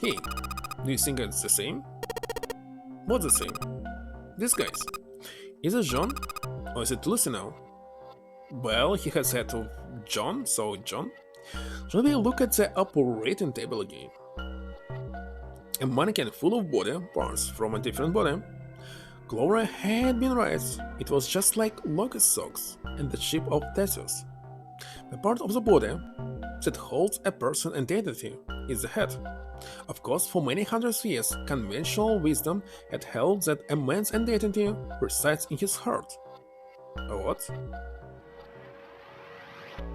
Hey, do you think it's the same? What's the same? These guys. Is it John? Or is it Lucy now? Well, he has head of John, so John. Junpei look at the operating table again. A mannequin full of body parts from a different body. Clover had been right. It was just like Loki's socks and the ship of Theseus. The part of the body that holds a person's identity is the head. Of course, for many hundreds of years, conventional wisdom had held that a man's identity resides in his heart. What?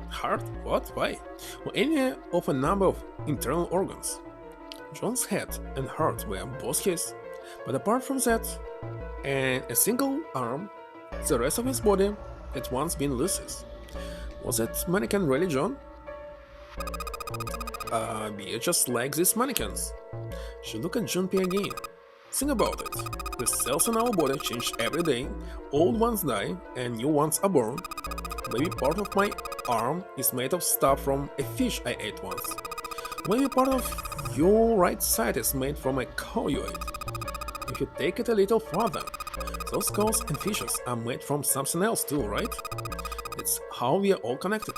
Heart? What? Why? Well, any of a number of internal organs. John's head and heart were both his, but apart from that, and a single arm, the rest of his body had once been Lucy's. Was that mannequin really John? Be just like these mannequins. She looked at Junpei again. Think about it. The cells in our body change every day, old ones die and new ones are born. Maybe part of my arm is made of stuff from a fish I ate once. Maybe part of your right side is made from a cow you ate. If you take it a little further, those cows and fishes are made from something else too, right? It's how we are all connected,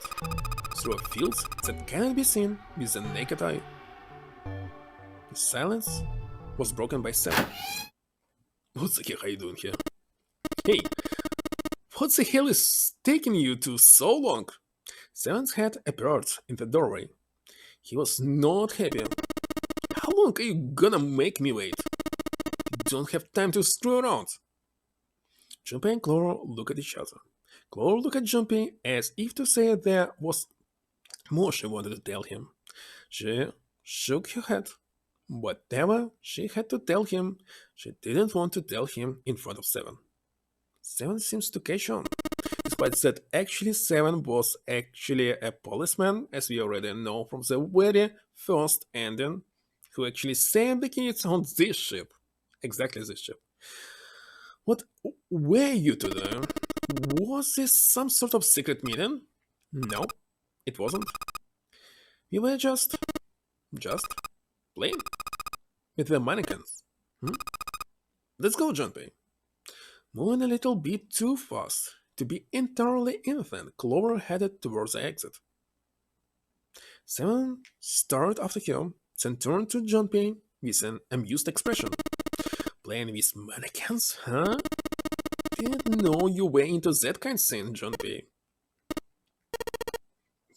through fields that cannot be seen with the naked eye. The silence was broken by Seven. What the heck are you doing here? Hey, what the hell is taking you two so long? Seven's head appeared in the doorway. He was not happy. How long are you gonna make me wait? You don't have time to screw around. Junpei and Clover looked at each other. Clover looked at Junpei as if to say there was more she wanted to tell him. She shook her head. Whatever she had to tell him, she didn't want to tell him in front of Seven. Seven seems to catch on, despite that actually Seven was actually a policeman, as we already know from the very first ending, who actually saved the kids on this ship. Exactly this ship. What were you two doing? Was this some sort of secret meeting? No, it wasn't. We were just playing with the mannequins. Let's go, Junpei. Moving a little bit too fast to be entirely innocent, Clover headed towards the exit. Seven stared after her, then turned to Junpei with an amused expression. Playing with mannequins, huh? Didn't know you were into that kind of thing, Junpei.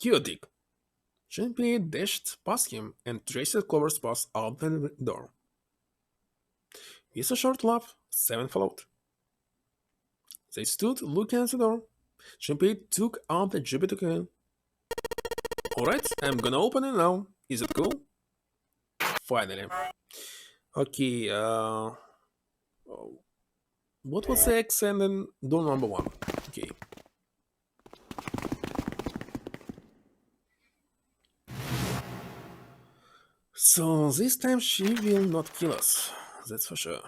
You dick. Junpei dashed past him and traced Clover's path out the door. With a short laugh, Seven followed. They stood looking at the door. Junpei took out the Jupiter coin. Alright, I'm gonna open it now. Is it cool? Finally. Okay, what was the X and then door number 1? Okay. So this time she will not kill us. That's for sure.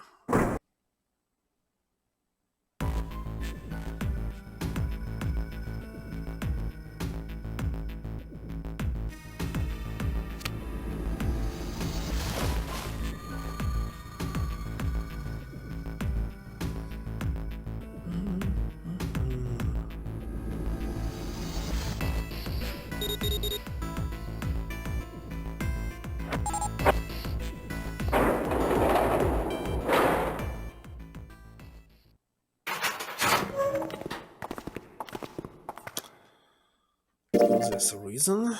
There's a reason.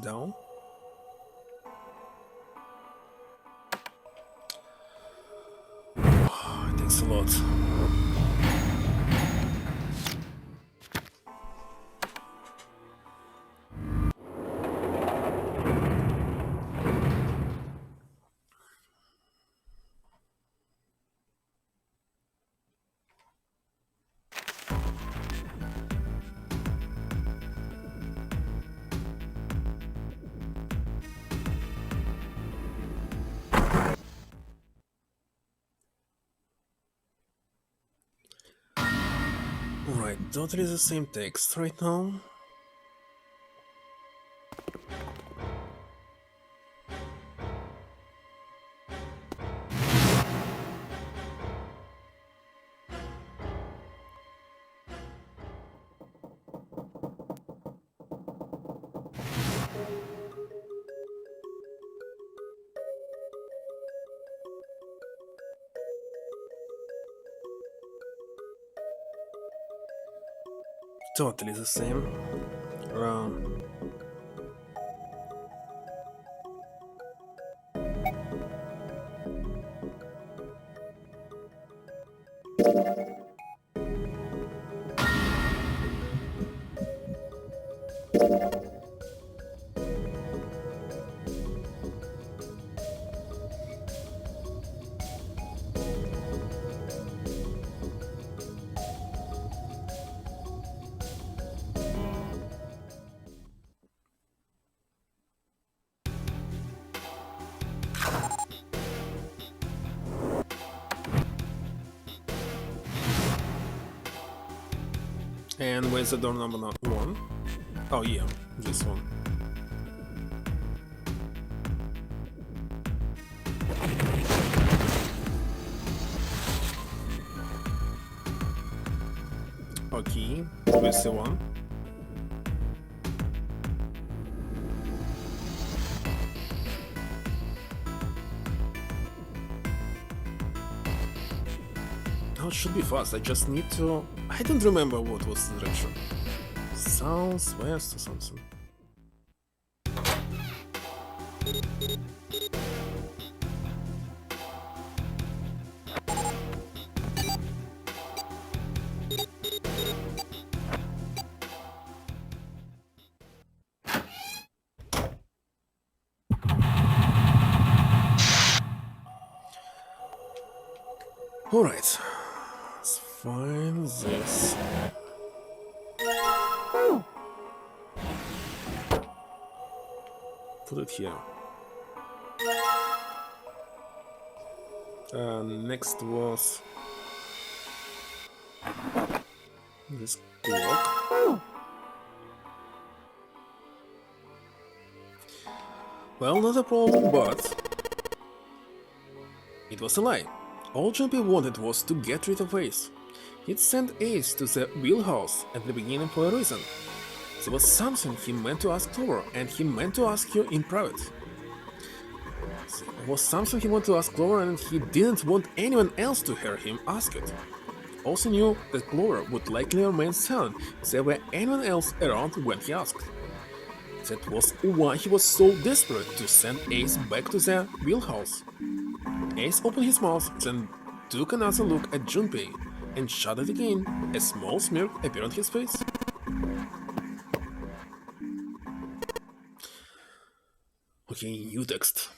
Down. It takes a lot. Alright, totally the same text right now. Totally the same. And where's the door number 1? Oh yeah, this one. Okay, where's the one? Oh, it should be fast, I just need to... I don't remember what was the direction. South, west or something. Alright, let's find this. Put it here. Next was this clock. Well, not a problem, but it was a lie. All Jumpy wanted was to get rid of Ace. He'd sent Ace to the wheelhouse at the beginning for a reason. There was something he meant to ask Clover, and he meant to ask her in private. There was something he wanted to ask Clover, and he didn't want anyone else to hear him ask it. Also knew that Clover would likely remain silent if there were anyone else around when he asked. That was why he was so desperate to send Ace back to the wheelhouse. Ace opened his mouth, then took another look at Junpei, and shut it again. A small smirk appeared on his face. Okay, new text.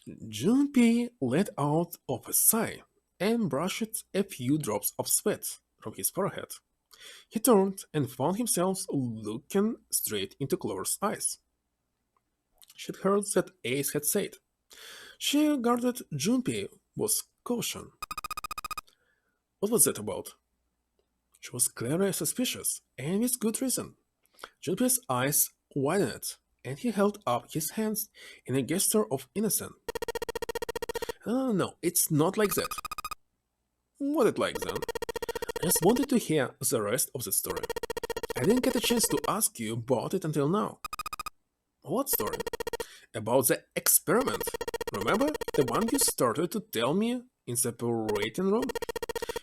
Junpei let out of a sigh and brushed a few drops of sweat from his forehead. He turned and found himself looking straight into Clover's eyes. She'd heard that Ace had said. She regarded Junpei with caution. What was that about? She was clearly suspicious, and with good reason. Junpei's eyes widened, and he held up his hands in a gesture of innocence. No, it's not like that. What it like then? I just wanted to hear the rest of the story. I didn't get a chance to ask you about it until now. What story? About the experiment. Remember? The one you started to tell me in the operating room?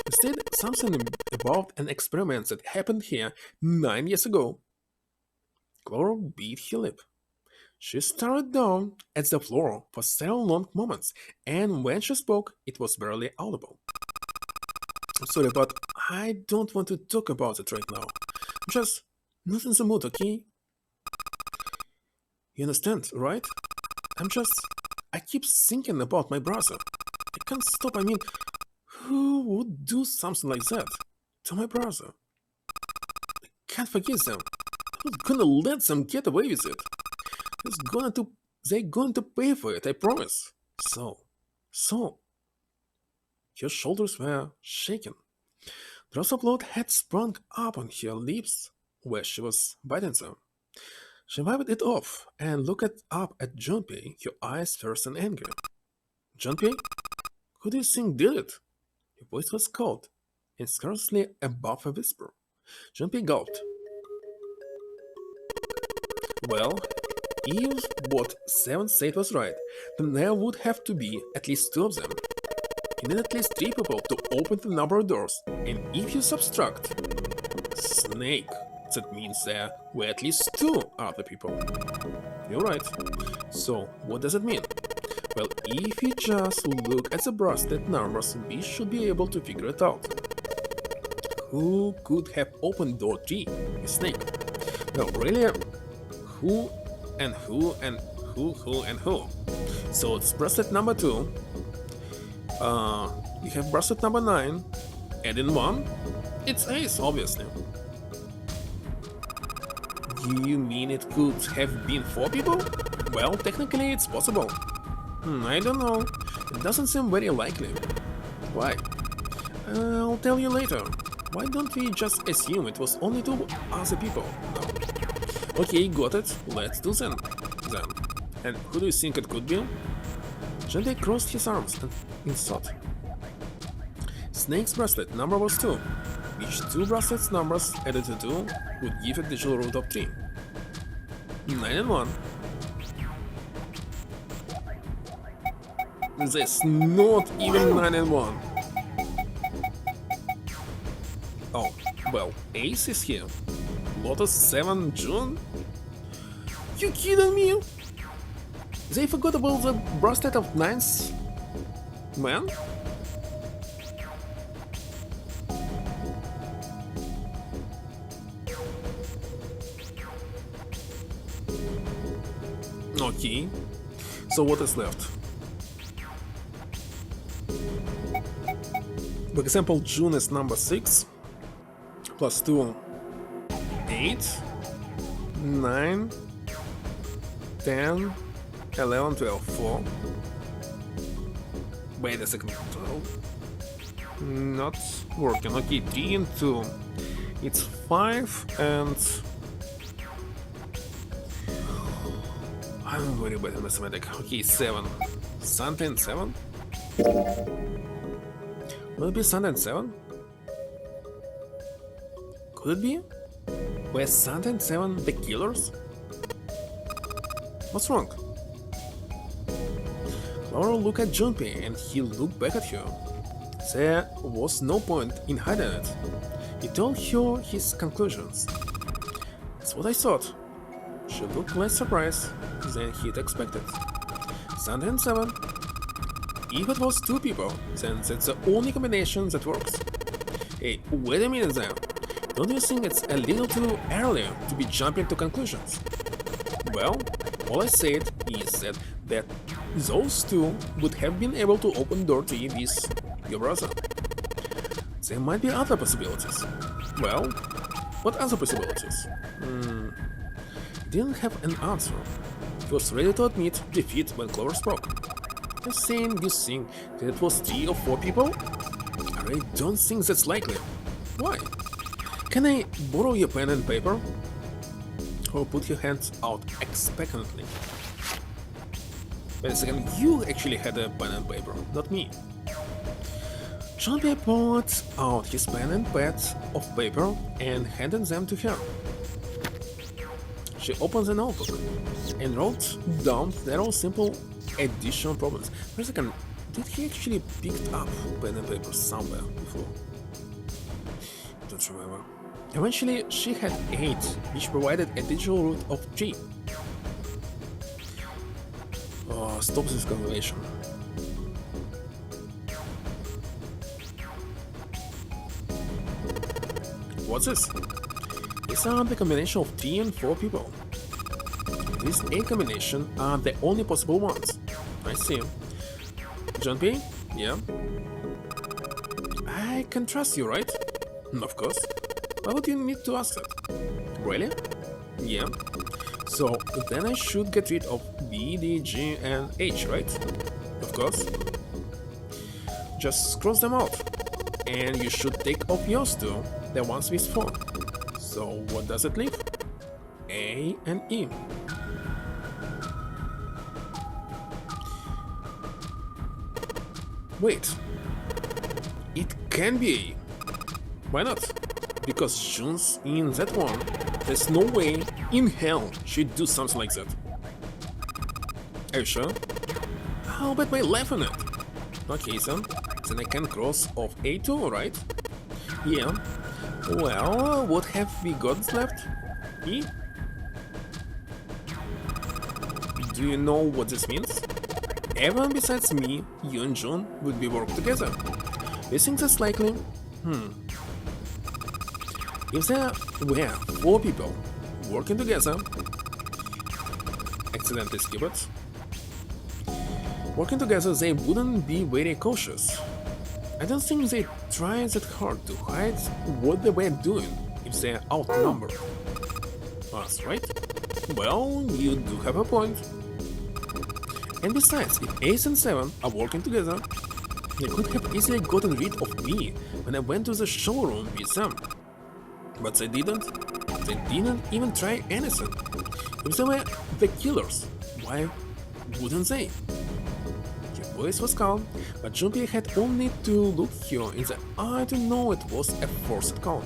You said something about an experiment that happened here 9 years ago. Clover bit her lip. She stared down at the floor for several long moments, and when she spoke, it was barely audible. I'm sorry, but I don't want to talk about it right now. I'm just not in the mood, okay? You understand, right? I keep thinking about my brother. I can't stop, who would do something like that to my brother? I can't forgive them. I'm not gonna let them get away with it. They're going to pay for it, I promise. So. Her shoulders were shaking. Drops of blood had sprung up on her lips where she was biting them. She wiped it off and looked up at Junpei, her eyes first in anger. Junpei? Who do you think did it? Her voice was cold and scarcely above a whisper. Junpei gulped. Well, if what Seven said was right, then there would have to be at least 2 of them. You need at least 3 people to open the number of doors, and if you subtract Snake, that means there were at least 2 other people. You're right. So, what does it mean? Well, if we just look at the bracelet numbers, we should be able to figure it out. Who could have opened door 3? A snake. No, really? Who and who and who and who? So it's bracelet number 2. You have bracelet number 9. Add in 1. It's Ace, obviously. Do you mean it could have been 4 people? Well, technically it's possible. I don't know. It doesn't seem very likely. Why? I'll tell you later. Why don't we just assume it was only two other people? No. Okay, got it. Let's do them. And who do you think it could be? Junpei crossed his arms and in thought. Snake's bracelet number was 2. Each 2 bracelets numbers added to 2 would give a digital root of 3. 9 and 1. That's not even 9 and 1. Oh, well, Ace is here. Lotus 7 June? You kidding me? They forgot about the bracelet of 9th man? Okay, so what is left? For example, June is number 6, plus 2, 8, 9, 10, 11, 12, 4. Wait a second, 12. Not working. Okay, 3 and 2. It's 5 and... I'm very bad at mathematics. Okay, 7. Santa and 7? Will it be Santa and 7? Could it be? Were Santa and 7 the killers? What's wrong? Laura looked at Junpei and he looked back at her. There was no point in hiding it. He told her his conclusions. That's what I thought. She looked less surprised than he'd expected. Santa and 7. If it was 2 people, then that's the only combination that works. Hey, wait a minute there. Don't you think it's a little too early to be jumping to conclusions? Well, all I said is that those 2 would have been able to open door 3 with your brother. There might be other possibilities. Well, what other possibilities? He didn't have an answer. He was ready to admit defeat when Clover spoke. You're saying you think that it was 3 or 4 people? I don't think that's likely. Why? Can I borrow your pen and paper? Or put your hands out expectantly. Wait a second, you actually had a pen and paper, not me. Junpei pulled out his pen and pad of paper and handed them to her. She opened the notebook and wrote down several simple additional problems. Wait a second, did he actually pick up pen and paper somewhere before? Don't remember. Eventually, she had 8, which provided a digital root of 3. Oh, stop this conversation. What's this? These are the combination of 3 and 4 people. These 8 combinations are the only possible ones. I see. Junpei? Yeah? I can trust you, right? Of course. Why would you need to ask that? Really? Yeah. So then I should get rid of B, D, G and H, right? Of course. Just cross them out. And you should take off yours too, the ones with 4. So what does it leave? A and E. Wait. It can be A. Why not? Because June's in that one. There's no way in hell she'd do something like that. Are you sure? How about my left on it? Okay, then I can cross off A2, right? Yeah. Well, what have we got left? E? Do you know what this means? Everyone besides me, you and June would be working together. You think that's likely? If there were 4 people working together, accidentally skip it. Working together, they wouldn't be very cautious. I don't think they try that hard to hide what they were doing if they're outnumbered us, right? Well, you do have a point. And besides, if Ace and 7 are working together, They could have easily gotten rid of me when I went to the showroom with them. But they didn't. They didn't even try anything. If they were the killers, why wouldn't they? Her voice was calm, but Junpei had only to look her in the eye to know it was a forced calm.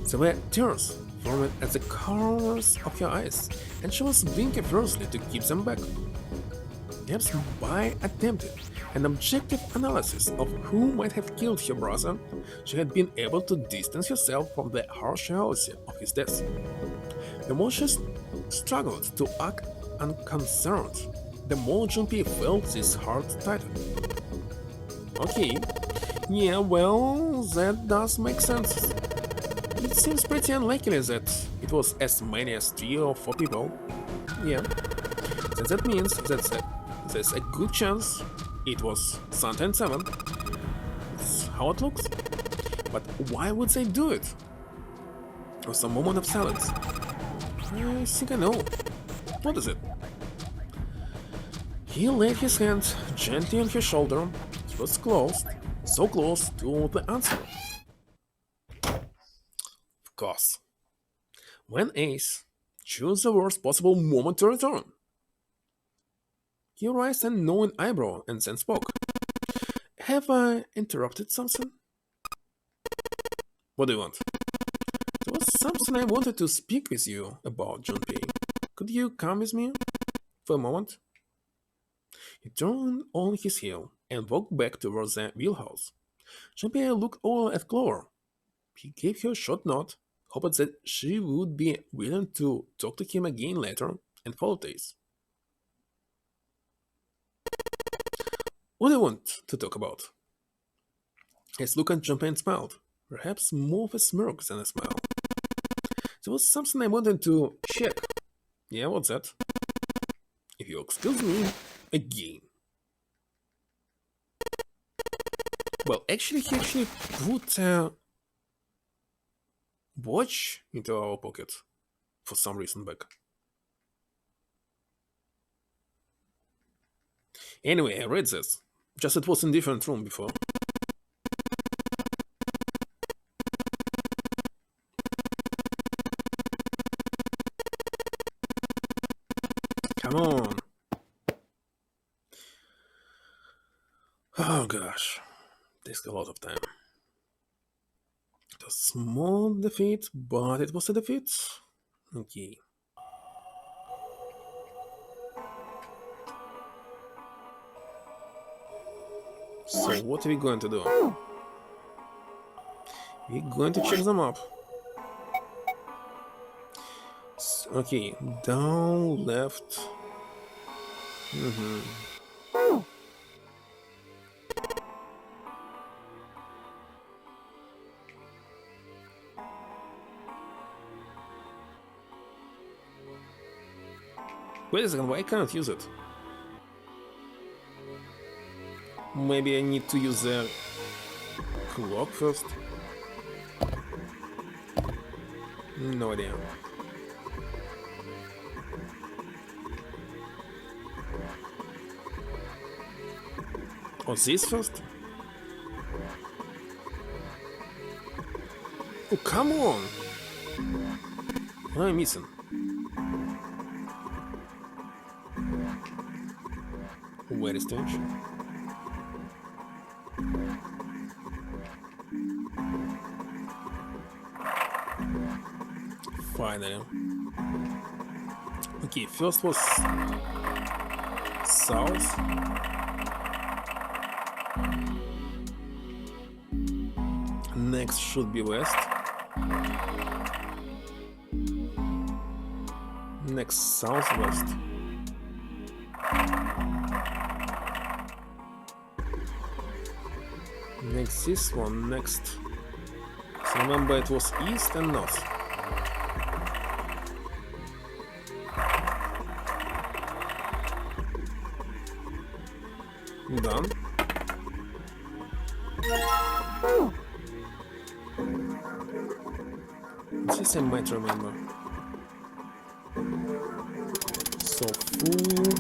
There were tears forming at the corners of her eyes, and she was blinking fiercely to keep them back. Perhaps by attempting an objective analysis of who might have killed her brother, she had been able to distance herself from the harsh reality of his death. The more she struggled to act unconcerned, the more Junpei felt his heart tighten. Okay, yeah, well, that does make sense. It seems pretty unlikely that it was as many as 3 or 4 people. Yeah, then that means that there's a good chance it was Santa and Seven. That's how it looks. But why would they do it? There was a moment of silence. I think I know. What is it? He laid his hand gently on her shoulder. It was close, so close to the answer. Of course. When Ace, choose the worst possible moment to return. He raised a knowing eyebrow and then spoke. Have I interrupted something? What do you want? There was something I wanted to speak with you about, Junpei. Could you come with me for a moment? He turned on his heel and walked back towards the wheelhouse. Junpei looked over at Clover. He gave her a short nod, hoping that she would be willing to talk to him again later, and followed Ace. What do you want to talk about? Ace looked at Junpei and smiled, perhaps more of a smirk than a smile. There was something I wanted to check. Yeah, what's that? If you excuse me, again. Well, actually, he put a watch into our pocket for some reason back. Anyway, I read this. Just it was in a different room before. Come on. Oh gosh. Takes a lot of time. It was a small defeat, but it was a defeat. Okay. So what are we going to do? We're going to check them up. Okay, down, left. Wait a second, why I can't use it? Maybe I need to use the clock first? No idea. Or this first? Oh, come on! What am I missing? Very strange. Finally. Okay, first was south. Next should be west. Next southwest. Next this one, next. So remember it was east and north. Done. This I might remember. So full,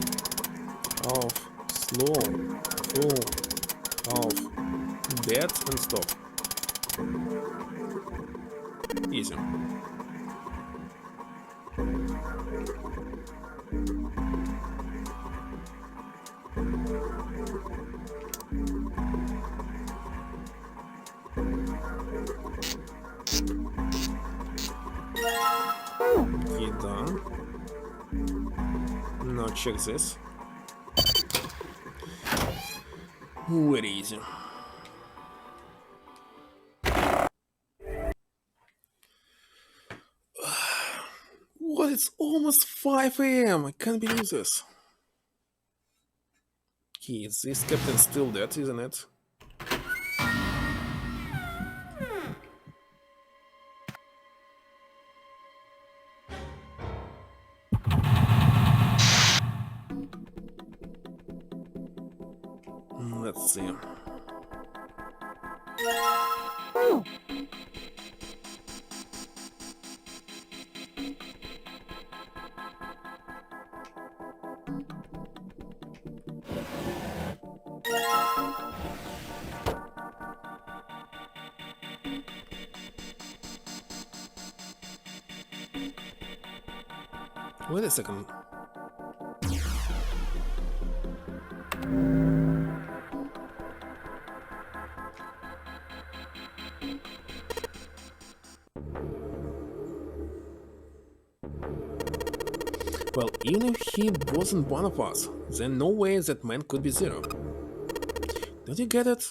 half, slow, full, half. Dead and stop. Easy. Okay, done. Now check this. Very easy. What? It's almost 5 a.m. I can't believe this. Okay, this captain's still dead, isn't it? Let's see. Wait a second. Well, even if he wasn't one of us, then no way that man could be Zero. Don't you get it?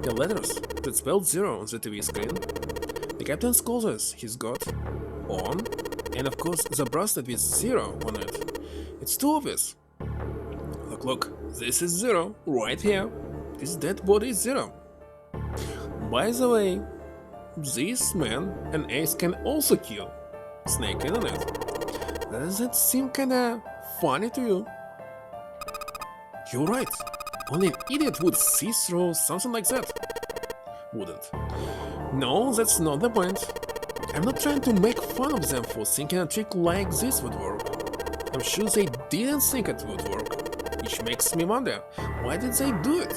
The letters that spelled Zero on the TV screen. The captain's clothes he's got on, and of course the bracelet with Zero on it. It's too obvious. Look, this is Zero, right here. This dead body is Zero. By the way, this man and Ace can also kill Snake, isn't it? Does that seem kinda funny to you? You're right. Only an idiot would see through something like that. Wouldn't. No, that's not the point. I'm not trying to make fun of them for thinking a trick like this would work. I'm sure they didn't think it would work, which makes me wonder, why did they do it?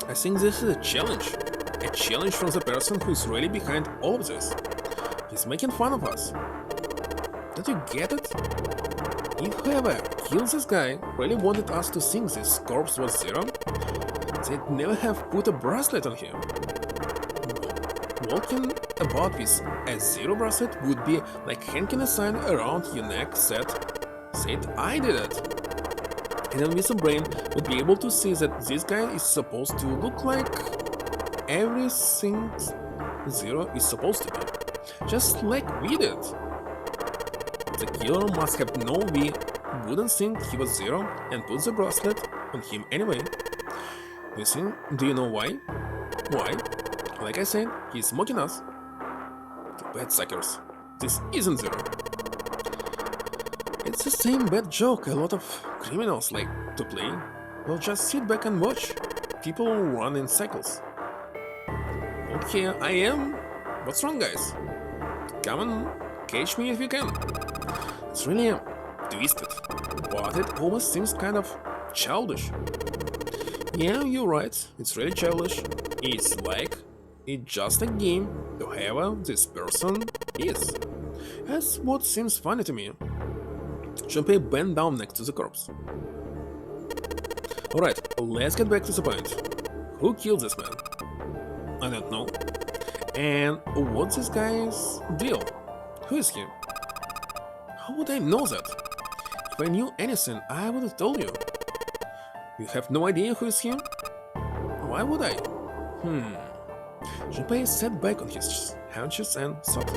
I think this is a challenge from the person who's really behind all of this. He's making fun of us. Don't you get it? If whoever killed this guy really wanted us to think this corpse was Zero, they'd never have put a bracelet on him. Walking about with a Zero bracelet would be like hanging a sign around your neck said I did it. Anyone with a brain would be able to see that this guy is supposed to look like everything Zero is supposed to be, just like we did. The killer must have known we wouldn't think he was Zero and put the bracelet on him anyway. Do you know why? Why? Like I said, he's mocking us. The bad suckers. This isn't Zero. It's the same bad joke a lot of criminals like to play. We'll just sit back and watch people run in circles. Okay, I am. What's wrong, guys? Come on, catch me if you can. It's really twisted, but it almost seems kind of childish. Yeah, you're right, it's really childish. It's like it's just a game, whoever this person is. That's what seems funny to me. Junpei bent down next to the corpse. Alright, let's get back to the point. Who killed this man? I don't know. And what's this guy's deal? Who is he? How would I know that? If I knew anything, I would have told you. You have no idea who is he? Why would I? Junpei sat back on his haunches and thought.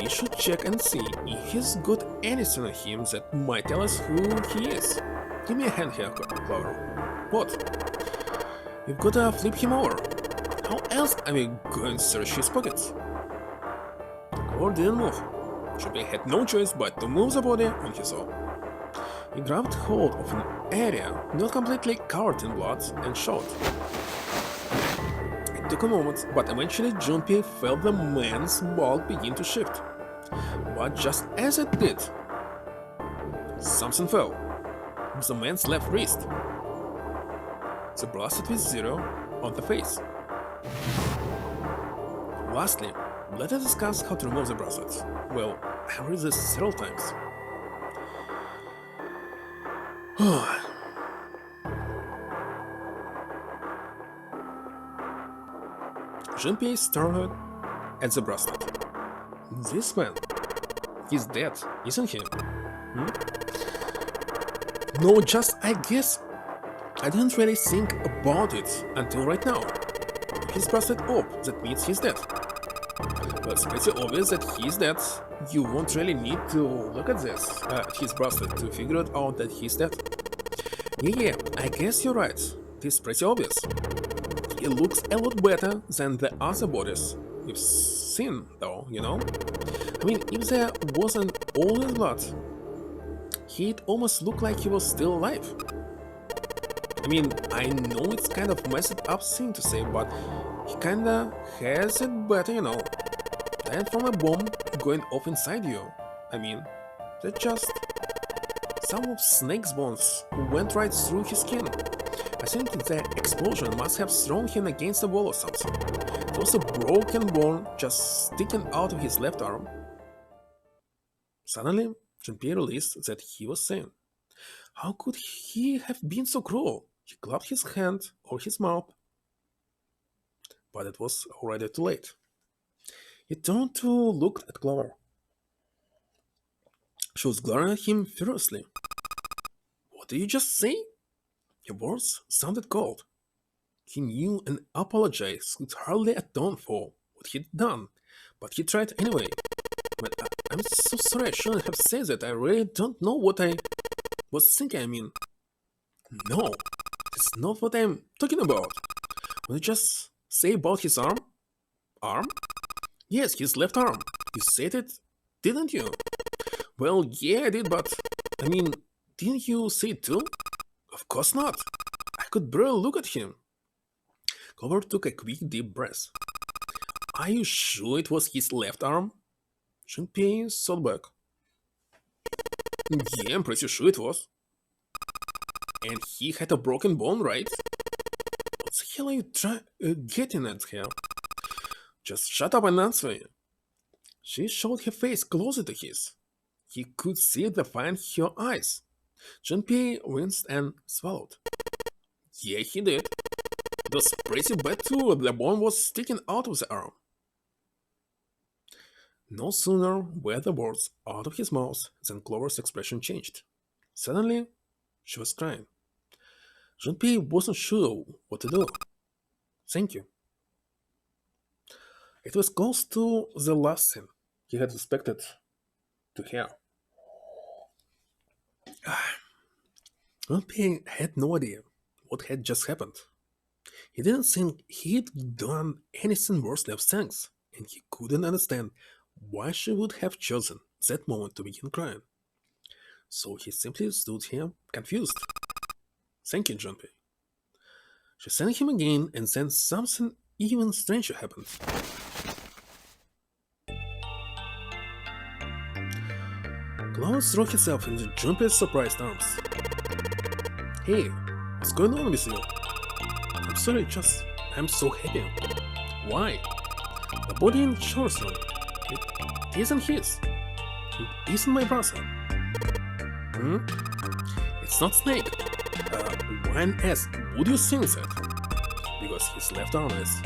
We should check and see if he's got anything on him that might tell us who he is. Give me a hand here, Clover. What? We've gotta flip him over. How else are we going to search his pockets? Clover didn't move. Junpei had no choice but to move the body on his own. He grabbed hold of an area not completely covered in blood and shot. It took a moment, but eventually Junpei felt the man's bulk begin to shift. But just as it did, something fell. The man's left wrist. The bracelet with Zero on the face. Lastly, let us discuss how to remove the bracelets. Well, I read this several times. Junpei stared at the bracelet. This man, he's dead, isn't he? No, just I guess I didn't really think about it until right now. If his bracelet up, that means he's dead. Well, it's pretty obvious that he's dead. You won't really need to look at this, his bracelet, to figure it out that he's dead. Yeah, I guess you're right. It's pretty obvious. He looks a lot better than the other bodies we've seen, though, you know? I mean, if there wasn't all his blood, he'd almost look like he was still alive. I mean, I know it's kind of messed up thing to say, but he kinda has it better, you know, than from a bomb going off inside you. I mean, that's just some of Snake's bones went right through his skin. I think the explosion must have thrown him against the wall or something. There was a broken bone just sticking out of his left arm. Suddenly, Junpei realized that he was sane. How could he have been so cruel? He clapped his hand or his mouth. But it was already too late. He turned to look at Clover. She was glaring at him furiously. What did you just say? Her words sounded cold. He knew an apology could hardly atone for what he'd done, but he tried anyway. Well, I'm so sorry, I shouldn't have said that. I really don't know what I was thinking. I mean, no, that's not what I'm talking about. What did you just say about his arm? Arm? Yes, his left arm. You said it, didn't you? Well, yeah, I did, but I mean, didn't you say it too? Of course not. I could barely look at him. Clover took a quick deep breath. Are you sure it was his left arm? Junpei thought back. Yeah, I'm pretty sure it was. And he had a broken bone, right? What the hell are you getting at here? Just shut up and answer me. She showed her face closer to his. He could see the fire in her eyes. Junpei winced and swallowed. Yeah, he did. It was pretty bad too. The bone was sticking out of the arm. No sooner were the words out of his mouth than Clover's expression changed. Suddenly, she was crying. Junpei wasn't sure what to do. Thank you. It was close to the last thing he had expected to hear. Junpei had no idea what had just happened. He didn't think he'd done anything worthy of thanks, and he couldn't understand why she would have chosen that moment to begin crying. So he simply stood here, confused. Thank you, Junpei. She thanked him again, and then something even stranger happened. Clover threw herself into Junpei's surprised arms. Hey, what's going on with you? I'm sorry, I'm so happy. Why? The body in Shore's room. It isn't his. It isn't my brother. It's not Snake. Why on earth would you think that? Because his left arm is.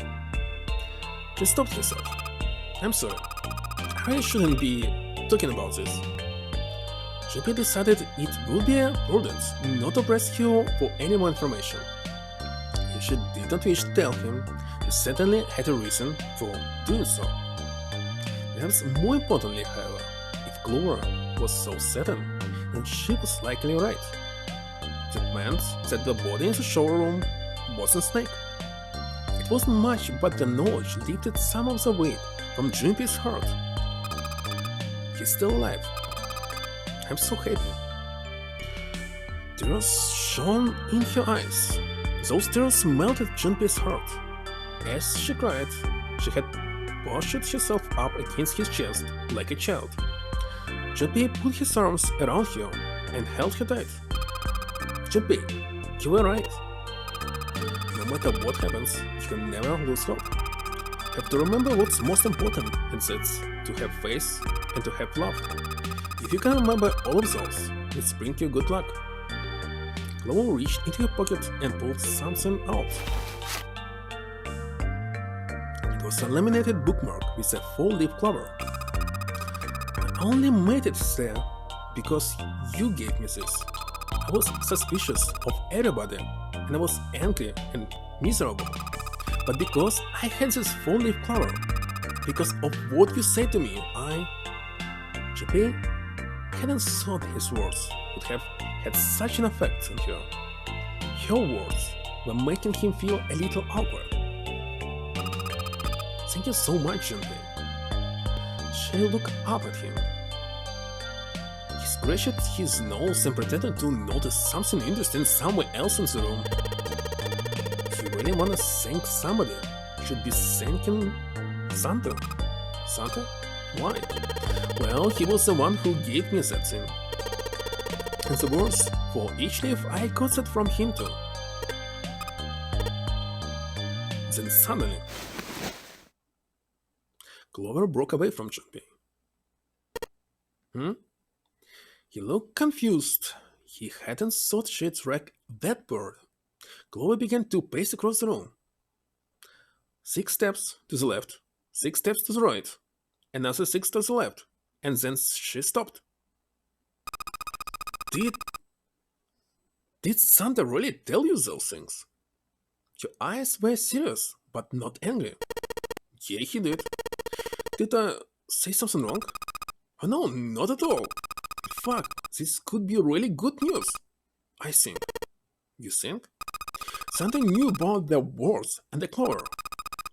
She stopped herself. I'm sorry. I really shouldn't be talking about this. Junpei decided it would be prudent not to press her for any more information. If she didn't wish to tell him, she certainly had a reason for doing so. Perhaps more importantly, however, if Clover was so certain, then she was likely right. That meant that the body in the showroom wasn't Snake. It wasn't much, but the knowledge lifted some of the weight from Junpei's heart. He's still alive. I'm so happy. Tears shone in her eyes. Those tears melted Junpei's heart. As she cried, she had pushed herself up against his chest like a child. Junpei put his arms around her and held her tight. Junpei, you were right. No matter what happens, you can never lose hope. You have to remember what's most important, and that's to have faith and to have love. If you can remember all of those, it's bring you good luck. Clover reached into her pocket and pulled something out. It was a laminated bookmark with a four-leaf clover. I only made it there because you gave me this. I was suspicious of everybody, and I was angry and miserable. But because I had this four-leaf clover, because of what you said to me, Junpei hadn't thought his words would have had such an effect on her. Her words were making him feel a little awkward. Thank you so much, Junpei. She looked up at him. He scratched his nose and pretended to notice something interesting somewhere else in the room. If you really want to thank somebody, you should be thanking Santa. Santa? Why? Well, he was the one who gave me that thing. And the words for each leaf I got that from him too. Then suddenly, Clover broke away from Junpei. He looked confused. He hadn't thought she'd wreck that bird. Clover began to pace across the room. 6 steps to the left, 6 steps to the right, another 6 to the left, and then she stopped. Did Santa really tell you those things? Your eyes were serious, but not angry. Yeah, he did. Did I say something wrong? Oh no, not at all. In fact, this could be really good news. I think. You think? Santa knew about the words and the clover.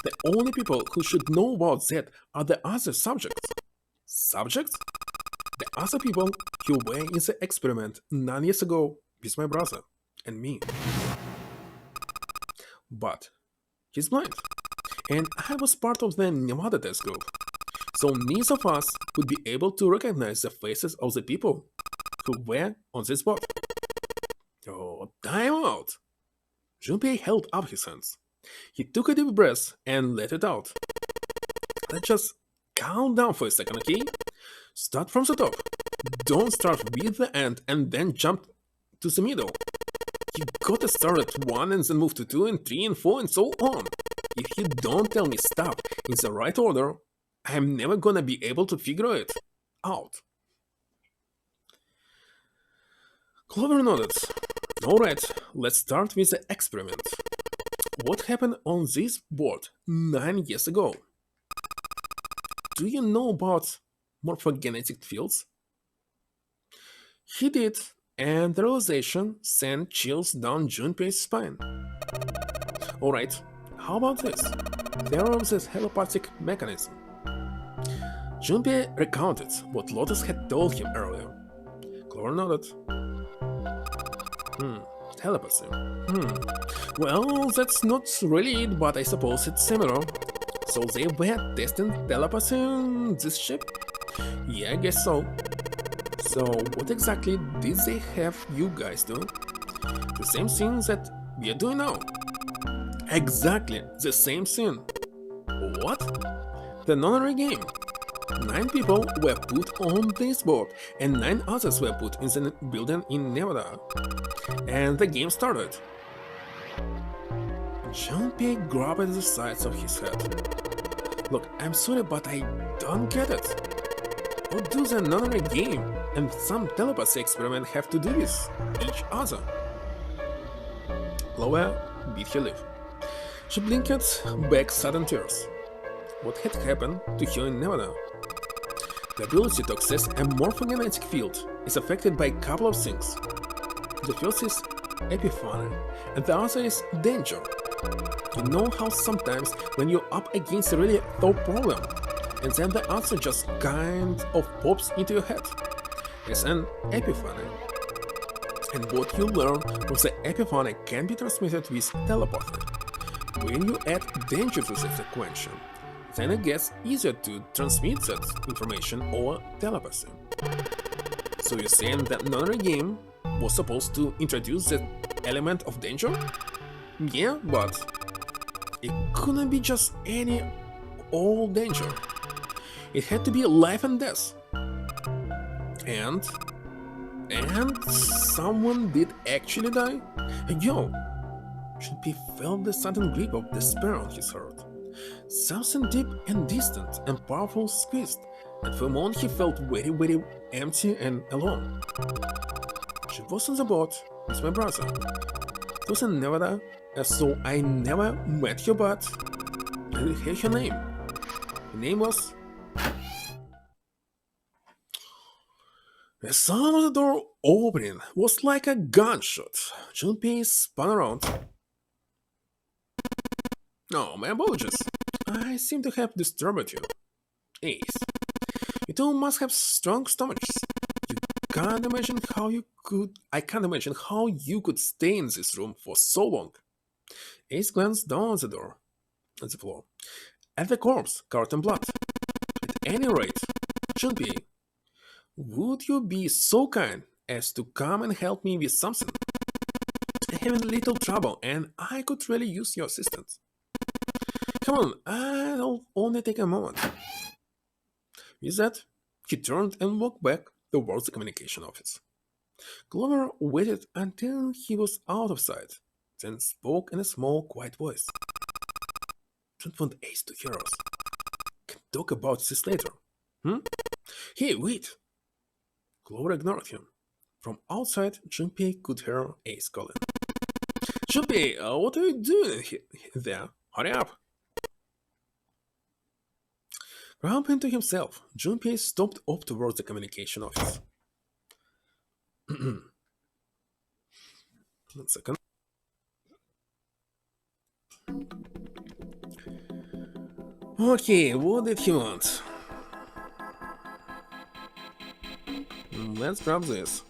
The only people who should know about that are the other subjects. Subjects? The other people who were in the experiment 9 years ago with my brother and me. But he's blind, and I was part of the Nevada test group, so neither of us would be able to recognize the faces of the people who were on this boat. Oh, time out! Junpei held up his hands. He took a deep breath and let it out. Let's just calm down for a second, okay? Start from the top. Don't start with the end and then jump to the middle. You gotta start at 1 and then move to 2 and 3 and 4 and so on. If you don't tell me stop in the right order, I'm never gonna be able to figure it out. Clover nodded. Alright, let's start with the experiment. What happened on this board 9 years ago? Do you know about morphogenetic fields? He did, and the realization sent chills down Junpei's spine. Alright, how about this? There was this telepathic mechanism. Junpei recounted what Lotus had told him earlier. Clover nodded. Telepathy. Well, that's not really it, but I suppose it's similar. So they were testing telepathy on this ship? Yeah, I guess so. So what exactly did they have you guys do? The same thing that we are doing now. Exactly, the same thing. What? The nonary game. 9 people were put on this boat, and 9 others were put in the building in Nevada. And the game started. Junpei grabbed at the sides of his head. Look, I'm sorry, but I don't get it. What do the nonary game and some telepathy experiment have to do with each other? Clover bit her lip. She blinked back sudden tears. What had happened to her in Nevada? The ability to access a morphogenetic field is affected by a couple of things. The first is epiphany, and the other is danger. You know how sometimes when you're up against a really tough problem, and then the answer just kind of pops into your head. It's an epiphany. And what you learn from the epiphany can be transmitted with telepathy. When you add danger to the equation, then it gets easier to transmit that information or telepathy. So you're saying that nonary game was supposed to introduce the element of danger? Yeah, but it couldn't be just any old danger. It had to be life and death. And someone did actually die? Yo, Shinpei felt the sudden grip of despair on his heart. Something deep and distant and powerful squeezed, and for a moment he felt very empty and alone. She was on the boat with my brother. It was in Nevada, so I never met her, but I didn't hear her name. Her name was... The sound of the door opening was like a gunshot. Junpei spun around. No, my apologies. I seem to have disturbed you. Ace, you two must have strong stomachs. Can't imagine how you could. I can't imagine how you could stay in this room for so long. Ace glanced down at the door, at the floor, at the corpse covered in blood. At any rate, Junpei, would you be so kind as to come and help me with something? I'm having a little trouble, and I could really use your assistance. Come on, I'll only take a moment. With that, he turned and walked back towards the communication office. Glover waited until he was out of sight, then spoke in a small, quiet voice. Don't want Ace to hear us. Can talk about this later. Hey, wait! Glover ignored him. From outside, Junpei could hear Ace calling. Junpei, what are you doing there? Hurry up! Grumbling to himself, Junpei stopped up towards the communication office. 1 second. Okay, what did he want? Let's grab this.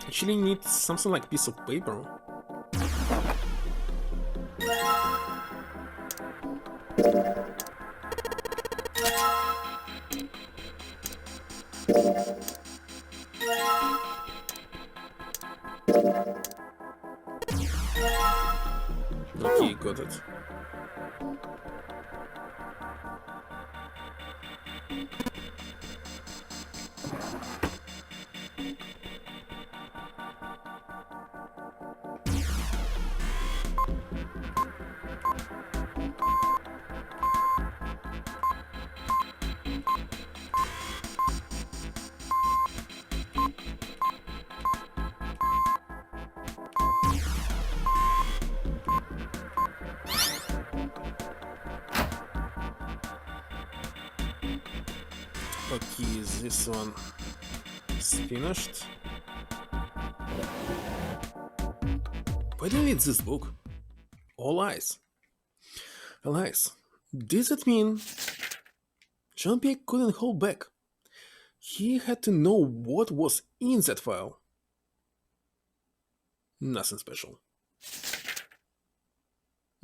Actually need something like piece of paper. Okay, got it. Okay, this one is finished. Why do you need this book? All eyes. All eyes. Does it mean Junpei couldn't hold back? He had to know what was in that file. Nothing special.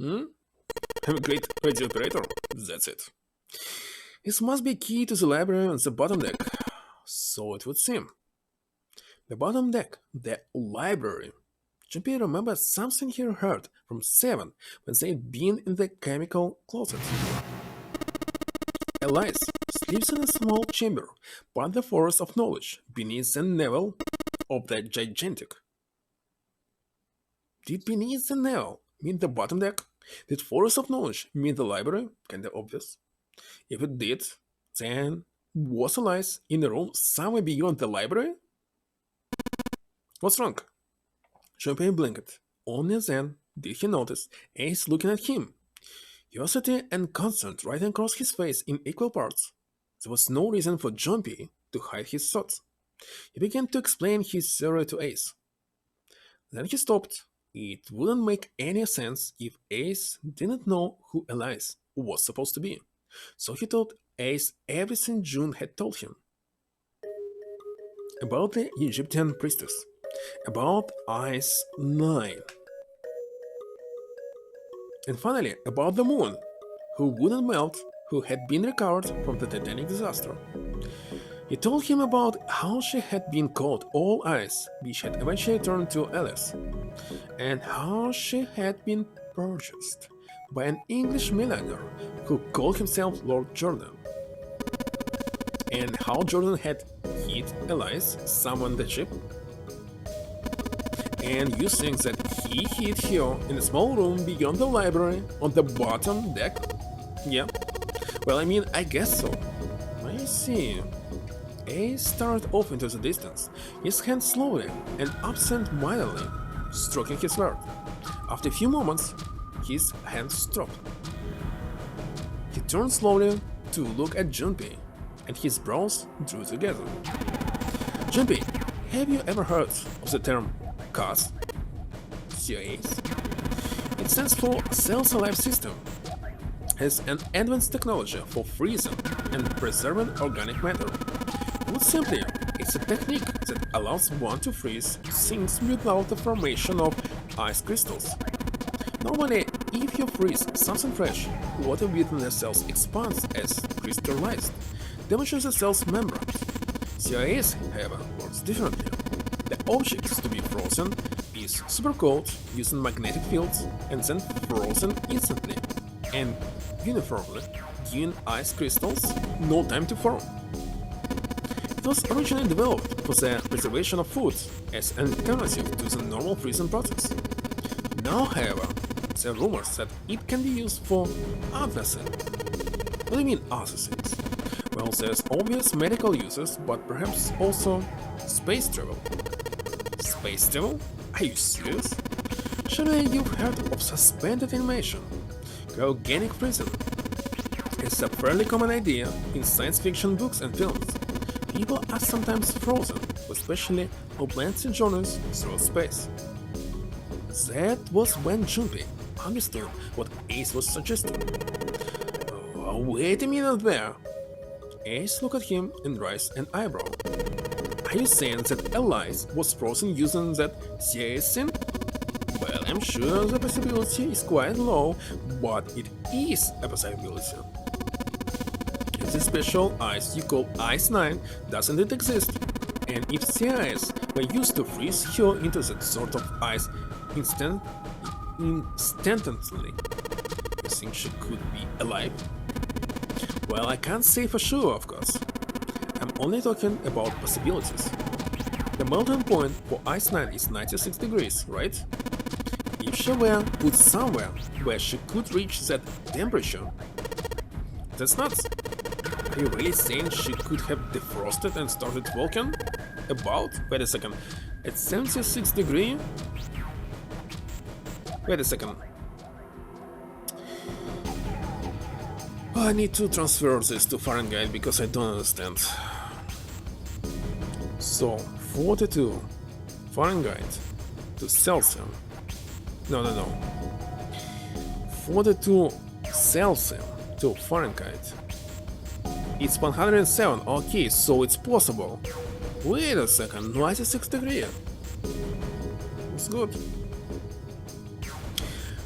I'm a great radio operator. That's it. This must be key to the library on the bottom deck. So it would seem. The bottom deck, the library. Junpei remembered something he heard from Seven when they'd been in the chemical closet. Elise sleeps in a small chamber, part of the forest of knowledge, beneath the navel of the gigantic. Did beneath the navel mean the bottom deck? Did forest of knowledge mean the library? Kinda obvious. If it did, then was Elise in a room somewhere beyond the library? What's wrong? Champagne blinked. Only then did he notice Ace looking at him. Curiosity and concern writing across his face in equal parts. There was no reason for Jumpy to hide his thoughts. He began to explain his theory to Ace. Then he stopped. It wouldn't make any sense if Ace didn't know who Elise was supposed to be. So he told Ace everything June had told him. About the Egyptian priestess. about Ice 9, and finally about the moon, who wouldn't melt, who had been recovered from the Titanic disaster. He told him about how she had been called All Ice, which had eventually turned to Alice, and how she had been purchased by an English millionaire who called himself Lord Jordan, and how Jordan had hit Alice, summoned the ship, and you think that he hid her in a small room beyond the library on the bottom deck? Yeah. Well, I mean, I guess so. I see. Ace started off into the distance, his hand slowly and absent-mindedly stroking his sword. After a few moments, his hand stopped. He turned slowly to look at Junpei, and his brows drew together. Junpei, have you ever heard of the term CAS? CAS? It stands for Cells Alive System. It's an advanced technology for freezing and preserving organic matter. Put simply, it's a technique that allows one to freeze things without the formation of ice crystals. Normally, if you freeze something fresh, water within the cells expands as crystallized, damaging the cell's membranes. CIS, however, works differently. The object to be frozen is supercooled using magnetic fields and then frozen instantly and uniformly, giving ice crystals no time to form. It was originally developed for the preservation of food as an alternative to the normal freezing process. Now, however, there are rumors that it can be used for other things. What do you mean other things? Well, there's obvious medical uses, but perhaps also space travel. Space travel? Are you serious? Surely you've heard of suspended animation, cryogenic freezing. It's a fairly common idea in science fiction books and films. People are sometimes frozen, especially on lengthy journeys through space. That was when Junpei understood what Ace was suggesting. Oh, wait a minute there! Ace looked at him and raised an eyebrow. Are you saying that Alice was frozen using that CAS thing? Well, I'm sure the possibility is quite low, but it is a possibility. If the special ice you call Ice 9 doesn't it exist, and if CIS were used to freeze her into that sort of ice instantly, you think she could be alive? Well, I can't say for sure, of course. I'm only talking about possibilities. The melting point for Ice 9 is 96 degrees, right? If she were put somewhere where she could reach that temperature, that's nuts. Are you really saying she could have defrosted and started walking? About? Wait a second. At 76 degrees? Wait a second. I need to transfer this to Fahrenheit because I don't understand. So, 42 Fahrenheit to Celsius. No. 42 Celsius to Fahrenheit. It's 107, okay, so it's possible. Wait a second, 96 degrees. It's good.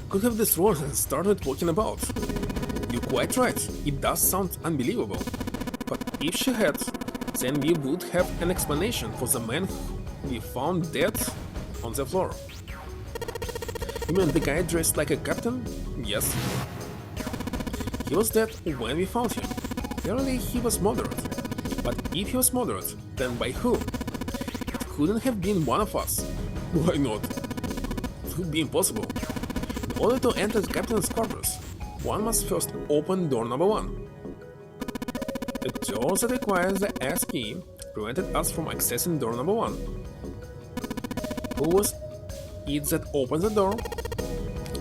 Could have destroyed and started walking about. You're quite right, it does sound unbelievable. But if she had, then we would have an explanation for the man we found dead on the floor. You mean the guy dressed like a captain? Yes. He was dead when we found him. Clearly he was murdered. But if he was murdered, then by whom? It couldn't have been one of us. Why not? It would be impossible. In order to enter the captain's quarters, one must first open door number 1. A door that requires the S key prevented us from accessing door number 1. Who was it that opened the door?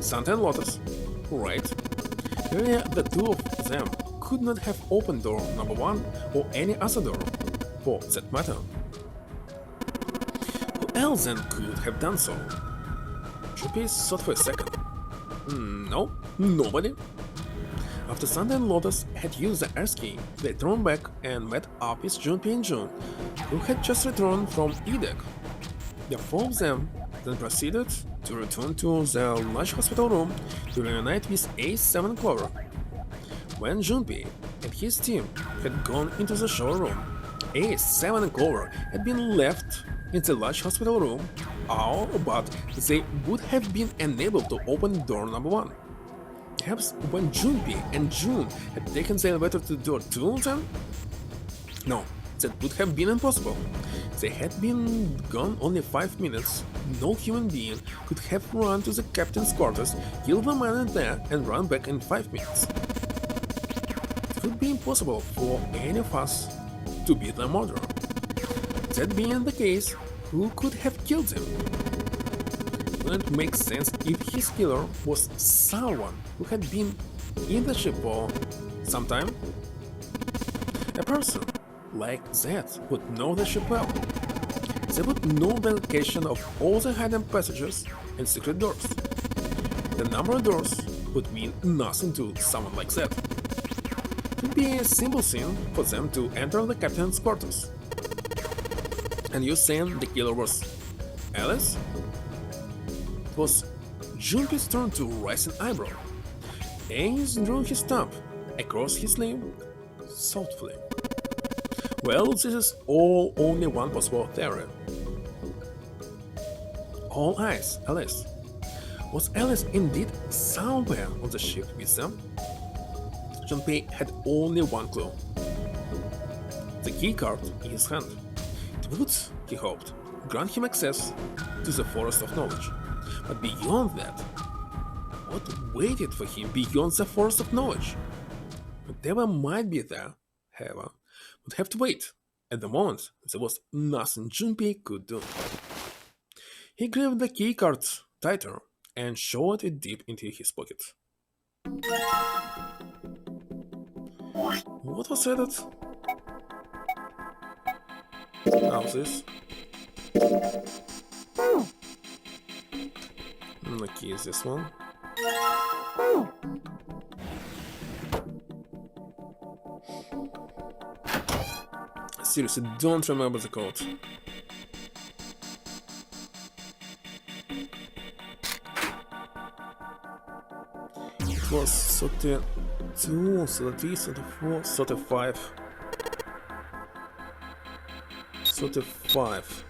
Santa and Lotus. Right. Clearly the two of them could not have opened door number 1 or any other door, for that matter. Who else then could have done so? Junpei thought for a second. No, nobody. After Santa and Lotus had used the S key, they turned back and met up with Junpei and June, who had just returned from EDEC. The four of them then proceeded to return to the large hospital room to reunite with A7 Clover. When Junpei and his team had gone into the shower room, A7 and Clover had been left in the large hospital room, all but they would have been unable to open door number 1. Perhaps when Junpei and June had taken the elevator to door 2 then? No, that would have been impossible. They had been gone only 5 minutes. No human being could have run to the captain's quarters, killed the man in there, and run back in 5 minutes. It would be impossible for any of us to be the murderer. That being the case, who could have killed him? Wouldn't make sense if his killer was someone who had been in the ship for some time? A person like that would know the ship well. They would know the location of all the hidden passages and secret doors. The number of doors would mean nothing to someone like that. It would be a simple thing for them to enter the captain's quarters. And you saying the killer was Alice? It was Junpei's turn to raise an eyebrow. Ace drew his thumb across his sleeve thoughtfully. Well, this is all only one possible theory. All eyes, Alice. Was Alice indeed somewhere on the ship with them? Junpei had only one clue. The keycard in his hand. It would, he hoped, grant him access to the Forest of Knowledge. But beyond that, what waited for him beyond the Forest of Knowledge? Whatever might be there, however, would have to wait. At the moment, there was nothing Junpei could do. He gripped the keycard tighter and shoved it deep into his pocket. What was that? Now this. The key is this one. Seriously, don't remember the code. It was 32, 33, 34, 35. 35,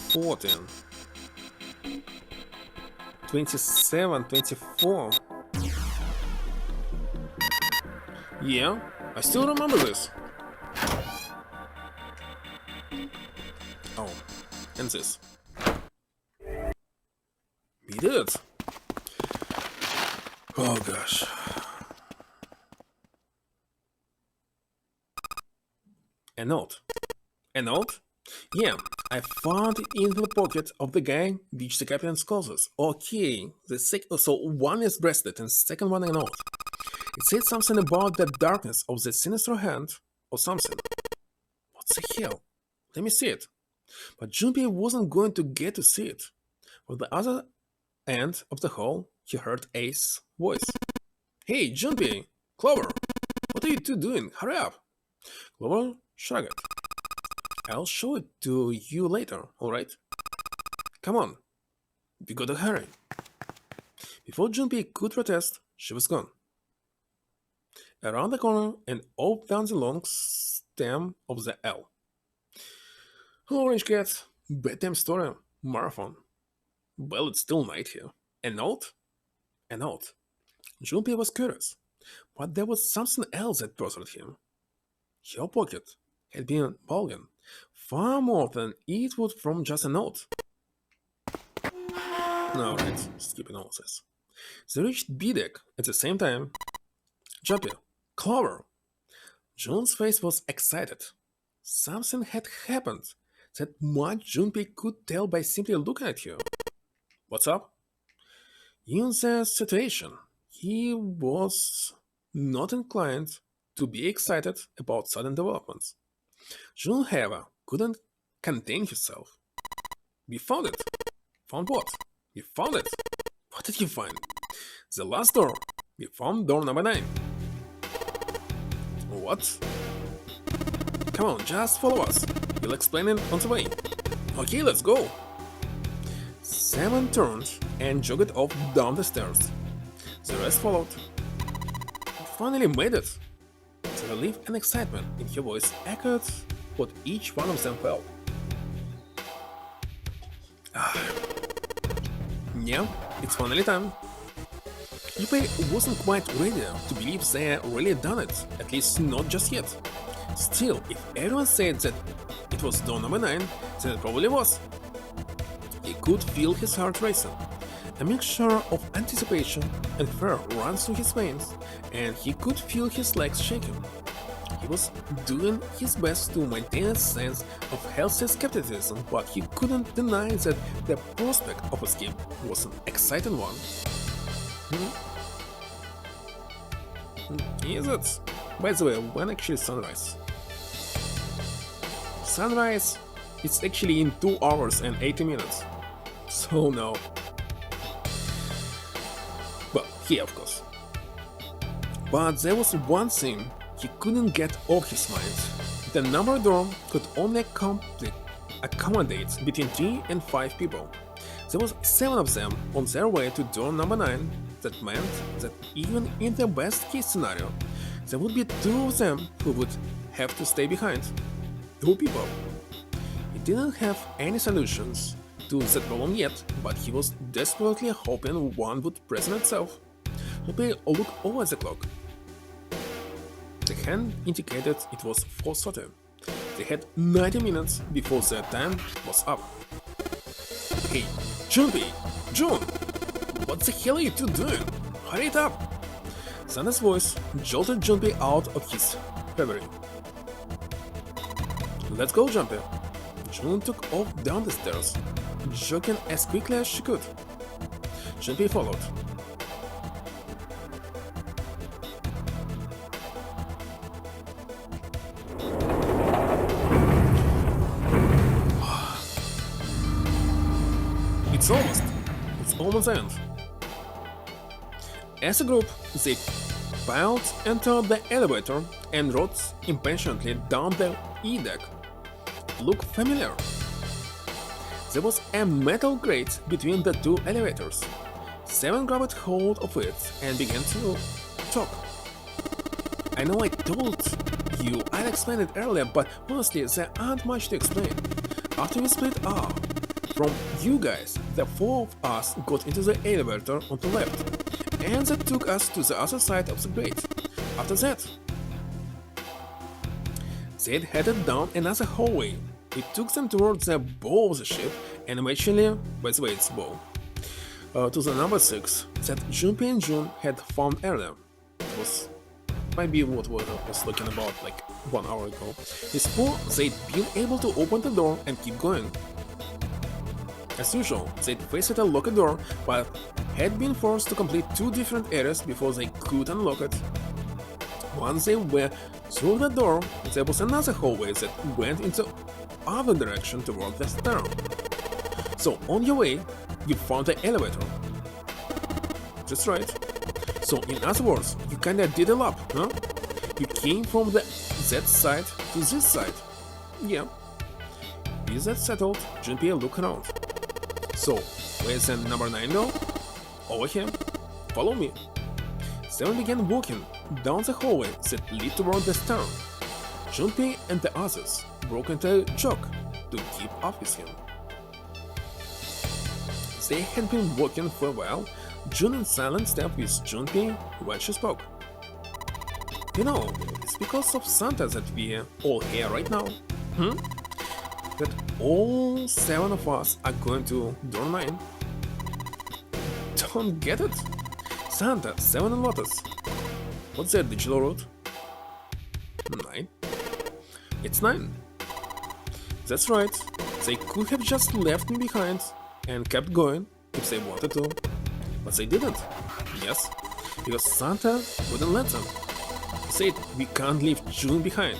14, 27, 24. Yeah, I still remember this. Oh, and this. We did it. Oh gosh. A note. A note? Yeah, I found it in the pocket of the guy which the captain calls us. Okay, so one is bracelet and second one a note. It said something about the darkness of the sinister hand or something. What the hell? Let me see it. But Junpei wasn't going to get to see it. From the other end of the hall, he heard Ace's voice. Hey, Junpei! Clover! What are you two doing? Hurry up! Clover shrugged. I'll show it to you later, alright? Come on. We gotta hurry. Before Junpei could protest, she was gone. Around the corner and up down the long stem of the L. Orange Cat, bedtime story, marathon. Well, it's still night here. A note? A note. Junpei was curious, but there was something else that bothered him. Her pocket had been bulging far more than it would from just a note. Alright, skipping all this. They reached B-deck at the same time. Junpei, Clover! June's face was excited. Something had happened that much Junpei could tell by simply looking at her. What's up? In the situation, he was not inclined to be excited about sudden developments. June, however, couldn't contain herself. We found it. Found what? We found it. What did you find? The last door. We found door number 9. What? Come on, just follow us. We'll explain it on the way. Okay, let's go. 7 turned and jogged off down the stairs. The rest followed. Finally made it! The relief and excitement in her voice echoed what each one of them felt. Yeah, it's finally time. Junpei wasn't quite ready to believe they had really done it, at least not just yet. Still, if everyone said that it was door number 9, then it probably was. He could feel his heart racing. A mixture of anticipation and fear ran through his veins, and he could feel his legs shaking. He was doing his best to maintain a sense of healthy skepticism, but he couldn't deny that the prospect of escape was an exciting one. Is it? By the way, when actually sunrise? Sunrise, it's actually in 2 hours and 80 minutes. So no. Well, here of course. But there was one thing he couldn't get off his mind. The number door could only accommodate between 3 and 5 people. There was 7 of them on their way to door number 9. That meant that even in the best case scenario, there would be 2 of them who would have to stay behind. 2 people. He didn't have any solutions to that problem yet, but he was desperately hoping one would present itself. Junpei looked over the clock. The hand indicated it was 4:30. They had 90 minutes before their time was up. Hey, Junpei! Jun! What the hell are you two doing? Hurry it up! Santa's voice jolted Junpei out of his reverie. Let's go, Junpei! Jun took off down the stairs, jogging as quickly as she could. Junpei followed. It's almost the end. As a group, they piled entered the elevator and rode impatiently down the E-deck. Look familiar. There was a metal grate between the 2 elevators. 7 grabbed hold of it and began to talk. I know I told you I'd explain it earlier, but honestly there aren't much to explain. After we split up from you guys, the 4 of us got into the elevator on the left, and that took us to the other side of the grate. After that, they'd headed down another hallway. It took them towards the bow of the ship, and eventually, by the way it's bow, to the number 6 that Junpei and Jun had found earlier. It was maybe what I was looking about like 1 hour ago. These 4, they'd been able to open the door and keep going. As usual, they'd faced a locked door, but had been forced to complete 2 different areas before they could unlock it. Once they were through the door, there was another hallway that went into other direction toward the stair. So on your way, you found the elevator. That's right. So in other words, you kinda did a lap, huh? You came from the that side to this side. Yeah. Is that settled? Junpei looked around. So, where's the number 9 go? Over here. Follow me. 7 began walking down the hallway that led toward the stair. Junpei and the others broke into a jog to keep up with him. They had been walking for a while. Jun in silent step with Junpei when she spoke. You know, it's because of Santa that we're all here right now. That all 7 of us are going to door 9. Don't get it? Santa, 7 and Lotus. What's their digital route? 9. It's 9. That's right. They could have just left me behind and kept going if they wanted to. But they didn't. Yes, because Santa wouldn't let them. He said we can't leave June behind.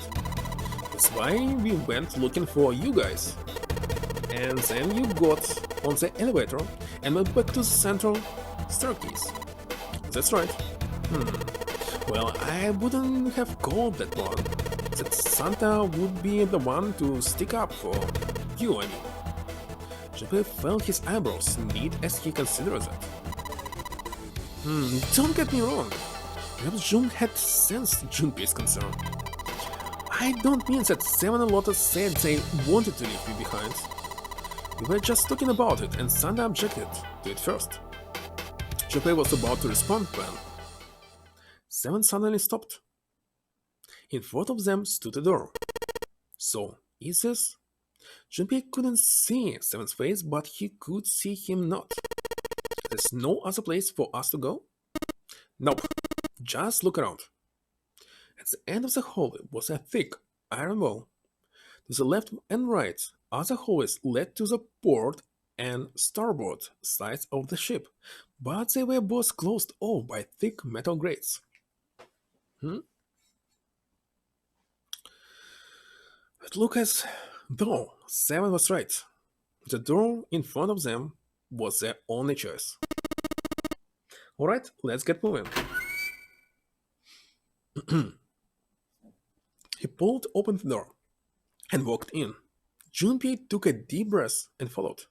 That's why we went looking for you guys. And then you got on the elevator and went back to the central staircase. That's right. Well, I wouldn't have called that one. That Santa would be the one to stick up for you, I mean. Junpei felt his eyebrows knit as he considered that. Don't get me wrong. Perhaps Jun had sensed Junpei's concern. I don't mean that Seven and Lotus said they wanted to leave me behind. We were just talking about it and Sanda objected to it first. Junpei was about to respond when Seven suddenly stopped. In front of them stood a door. So, is this? Junpei couldn't see Seven's face, but he could see him not. There's no other place for us to go? Nope. Just look around. At the end of the hallway was a thick iron wall. To the left and right, other hallways led to the port and starboard sides of the ship, but they were both closed off by thick metal grates. It looked as though Seven was right. The door in front of them was their only choice. Alright, let's get moving. He pulled open the door and walked in. Junpei took a deep breath and followed.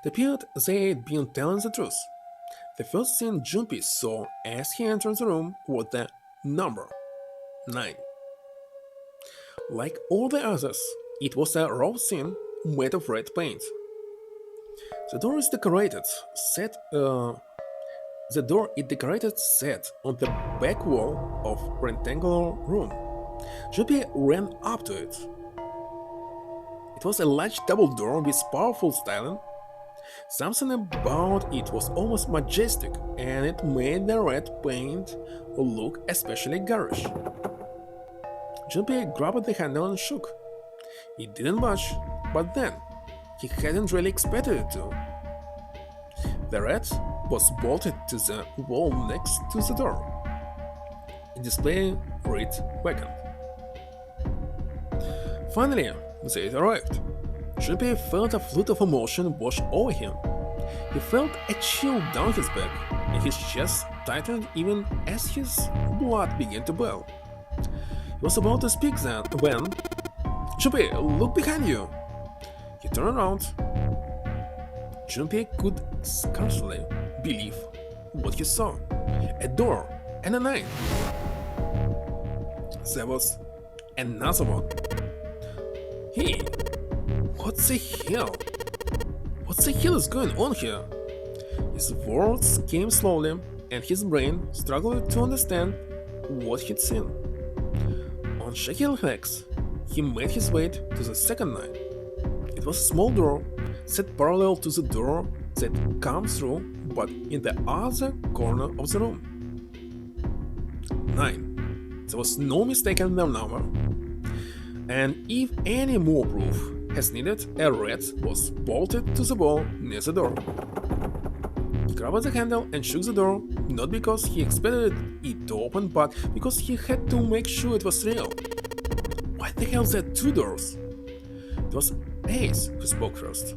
It appeared they had been telling the truth. The first thing Junpei saw as he entered the room was the number 9. Like all the others, it was a raw scene made of red paint. The door is decorated set on the back wall of rectangular room. Junpei ran up to it. It was a large double door with powerful styling. Something about it was almost majestic, and it made the red paint look especially garish. Junpei grabbed the handle and shook. It didn't budge, but then he hadn't really expected it to. The red was bolted to the wall next to the door. It displayed read vacant. Finally, they had arrived. Junpei felt a flood of emotion wash over him. He felt a chill down his back, and his chest tightened even as his blood began to boil. He was about to speak then when Junpei, look behind you! He turned around. Junpei could scarcely believe what he saw. A door and a 9. There was another one. Hey, what the hell? What the hell is going on here? His words came slowly, and his brain struggled to understand what he'd seen. On shaky legs, he made his way to the second 9. It was a small door, set parallel to the door that comes through, but in the other corner of the room. 9. There was no mistaking their number. And if any more proof has needed, a rat was bolted to the wall near the door. He grabbed the handle and shook the door, not because he expected it to open, but because he had to make sure it was real. Why the hell there 2 doors? It was Ace who spoke first.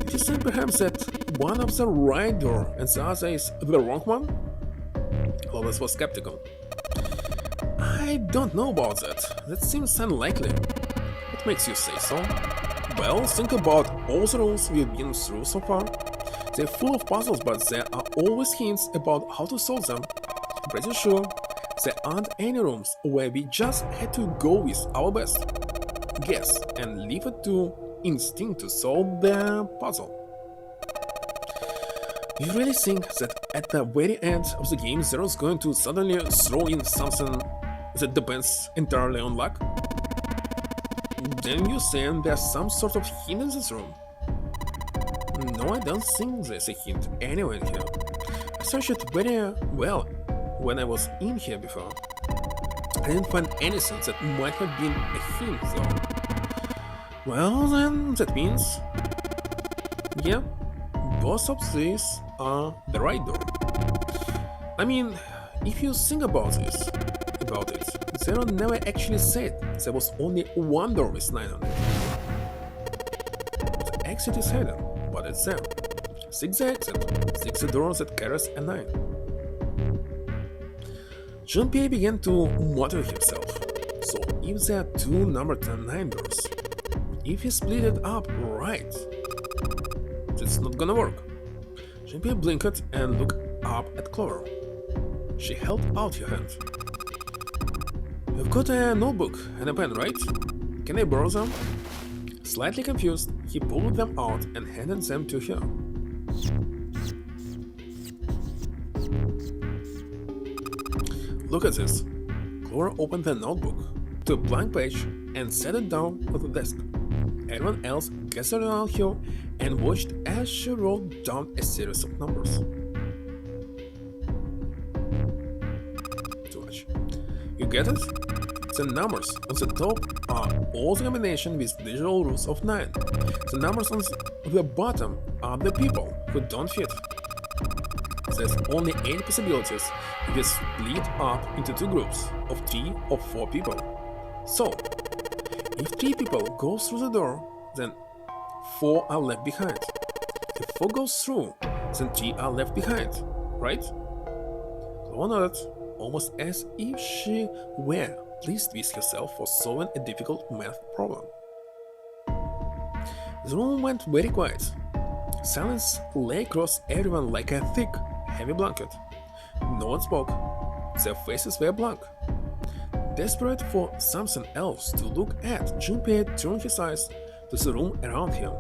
Did you say perhaps that one of the right door and the other is the wrong one? Lotus was skeptical. I don't know about that. That seems unlikely. What makes you say so? Well, think about all the rooms we've been through so far. They're full of puzzles, but there are always hints about how to solve them. I'm pretty sure there aren't any rooms where we just had to go with our best guess and leave it to instinct to solve the puzzle. You really think that at the very end of the game Zero's going to suddenly throw in something that depends entirely on luck? Then you're saying there's some sort of hint in this room? No, I don't think there's a hint anywhere in here. I searched it very well when I was in here before. I didn't find anything that might have been a hint though. Well then, that means... yeah, both of these are the right door. I mean, if you think about it, Zero never actually said there was only one door with 9 on it. The exit is hidden, but it's there. 6 the exit, 6 the door that carries a 9. Junpei began to mutter himself. So if there are 2 numbered 9 doors, if you split it up right, it's not gonna work. Junpei blinked and looked up at Clover. She held out her hand. You've got a notebook and a pen, right? Can I borrow them? Slightly confused, he pulled them out and handed them to her. Look at this. Clover opened the notebook to a blank page and set it down on the desk. Everyone else gathered around her and watched as she wrote down a series of numbers. Too much. You get it? The numbers on the top are all the combinations with visual roots of 9. The numbers on the bottom are the people who don't fit. There's only 8 possibilities if it's split up into 2 groups of 3 or 4 people. So, if 3 people go through the door, then 4 are left behind. If 4 goes through, then 3 are left behind, right? Clover nodded, almost as if she were pleased with herself for solving a difficult math problem. The room went very quiet. Silence lay across everyone like a thick, heavy blanket. No one spoke. Their faces were blank. Desperate for something else to look at, Junpei turned his eyes to the room around him.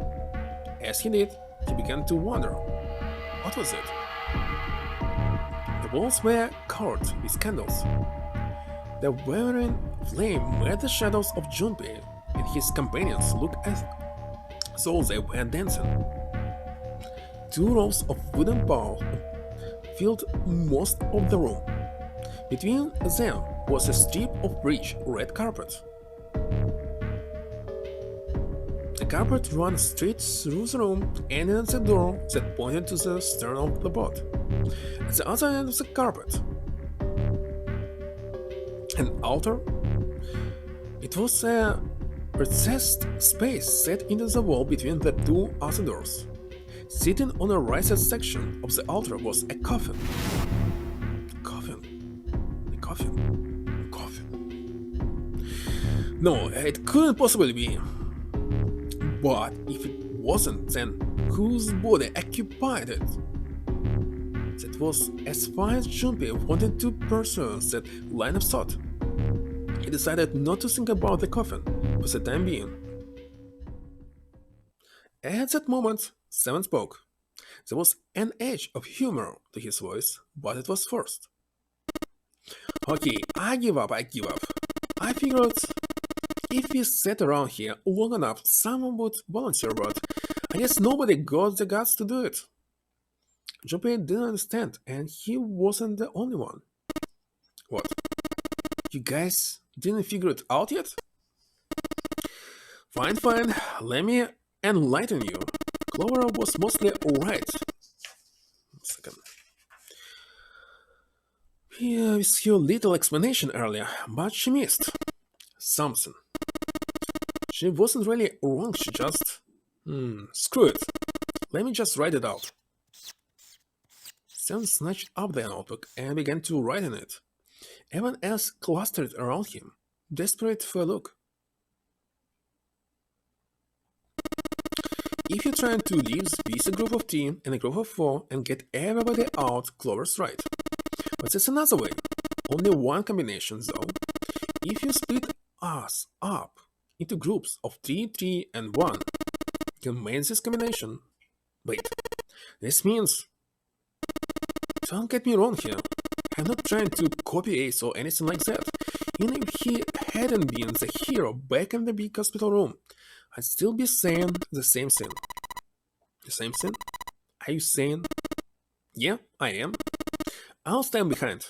As he did, he began to wonder. What was it? The walls were covered with candles. The wavering flame made the shadows of Junpei and his companions look as though they were dancing. 2 rows of wooden poles filled most of the room. Between them was a strip of rich red carpet. The carpet ran straight through the room, ending at the door that pointed to the stern of the boat. At the other end of the carpet, an altar. It was a recessed space set into the wall between the 2 other doors. Sitting on a raised section of the altar was a coffin. A coffin. No, it couldn't possibly be. But if it wasn't, then whose body occupied it? That was as far as Junpei wanted to pursue that line of thought. He decided not to think about the coffin for the time being. At that moment, Seven spoke. There was an edge of humor to his voice, but it was forced. Okay, I give up. I figured if we sat around here long enough, someone would volunteer, but I guess nobody got the guts to do it. Junpei didn't understand, and he wasn't the only one. What? You guys didn't figure it out yet? Fine, let me enlighten you. Clover was mostly right. Yeah, with her little explanation earlier, but she missed something. She wasn't really wrong, she just... screw it. Let me just write it out. Sam snatched up the notebook and began to write in it. Everyone else clustered around him, desperate for a look. If you're trying to leave with a group of 3 and a group of 4 and get everybody out, Clover's right. But there's another way. Only one combination, though. If you split us up into groups of 3, 3, and 1, you can make this combination. Wait, this means... Don't get me wrong here. I'm not trying to copy Ace or anything like that. Even if he hadn't been the hero back in the big hospital room, I'd still be saying the same thing. The same thing? Are you saying? Yeah, I am. I'll stand behind.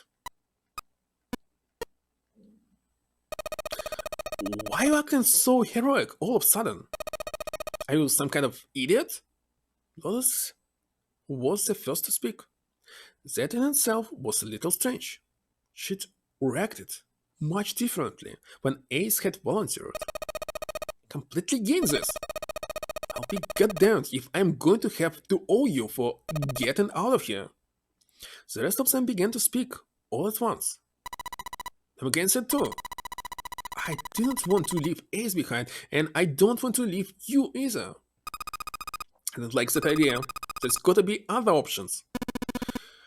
Why are you acting so heroic all of a sudden? Are you some kind of idiot? Lotus was the first to speak. That in itself was a little strange. She'd reacted much differently when Ace had volunteered. Completely gained this. I'll be goddamned if I'm going to have to owe you for getting out of here. The rest of them began to speak all at once. I'm against it too. I didn't want to leave Ace behind, and I don't want to leave you either. I don't like that idea. There's gotta be other options.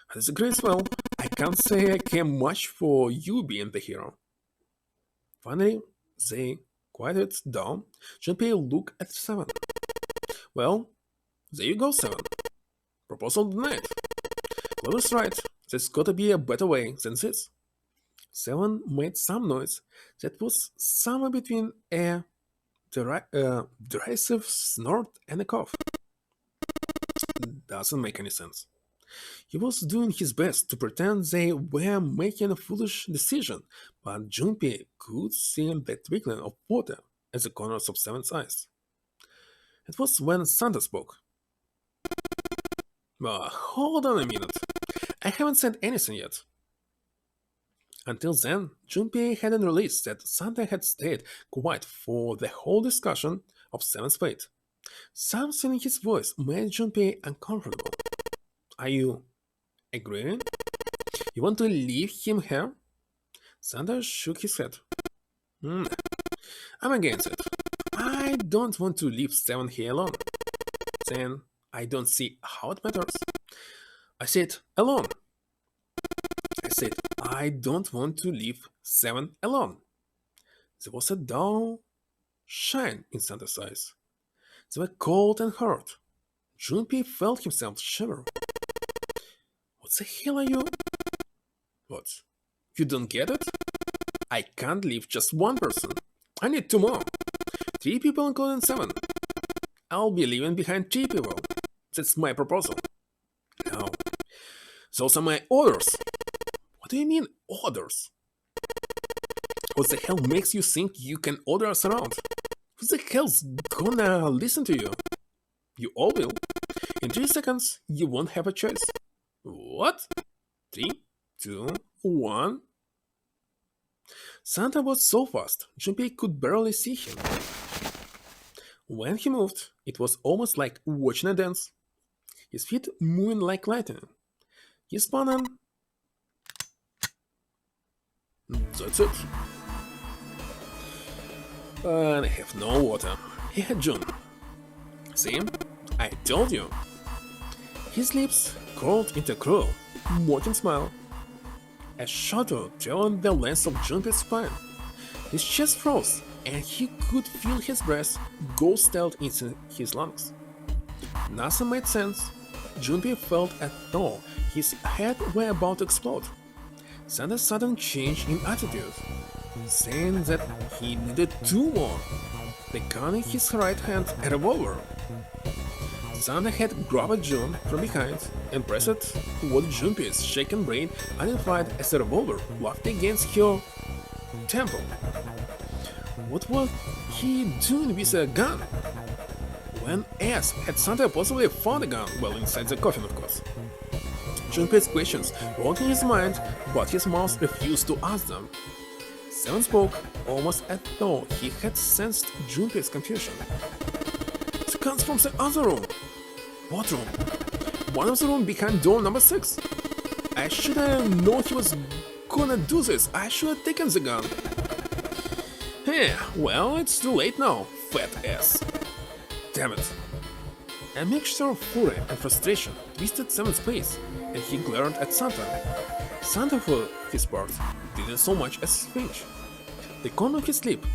I disagree as well. I can't say I care much for you being the hero. Finally, they quieted down. Junpei looked at Seven. Well, there you go, Seven. Proposal denied. Chloe's right. There's gotta be a better way than this. Seven made some noise that was somewhere between a derisive snort and a cough. Doesn't make any sense. He was doing his best to pretend they were making a foolish decision, but Junpei could see the trickling of water at the corners of Seven's eyes. It was when Santa spoke. Hold on a minute. I haven't said anything yet. Until then, Junpei hadn't released that Santa had stayed quiet for the whole discussion of Seven's fate. Something in his voice made Junpei uncomfortable. Are you agreeing? You want to leave him here? Santa shook his head. I'm against it. I don't want to leave Seven here alone. Then I don't see how it matters. I said alone. I said I don't want to leave Seven alone. There was a dull shine in Santa's eyes. They were cold and hurt. Junpei felt himself shiver. What the hell are you? What? You don't get it? I can't leave just one person. I need two more. 3 people including Seven. I'll be leaving behind 3 people. That's my proposal. No. Those are my orders. What do you mean, orders? What the hell makes you think you can order us around? Who the hell's gonna listen to you? You all will. In 3 seconds, you won't have a choice. What? 3, 2, 1. Santa was so fast, Junpei could barely see him. When he moved, it was almost like watching a dance. His feet moving like lightning. He spun and... That's it. And I have no water. He had June. See? I told you. His lips curled into a cruel, mocking smile. A shudder trailed the length of Junpei's spine. His chest froze, and he could feel his breath go stalled into his lungs. Nothing made sense. Junpei felt as though his head were about to explode. Santa's sudden change in attitude, saying that he needed 2 more. The gun in his right hand, a revolver. Santa had grabbed June from behind and pressed what Junpei's shaken brain identified as a revolver locked against her temple. What was he doing with a gun? When asked, had Santa possibly found a gun? Well, inside the coffin, of course. Junpei's questions rolled in his mind, but his mouth refused to ask them. Seven spoke almost as though he had sensed Junpei's confusion. It comes from the other room. What room? One of the room behind door number 6. I should have known he was gonna do this. I should have taken the gun. Well, it's too late now, fat ass. Damn it. A mixture of fury and frustration twisted Seven's face, and he glared at Santa. Santa, for his part, didn't so much as flinch. The corner of his lip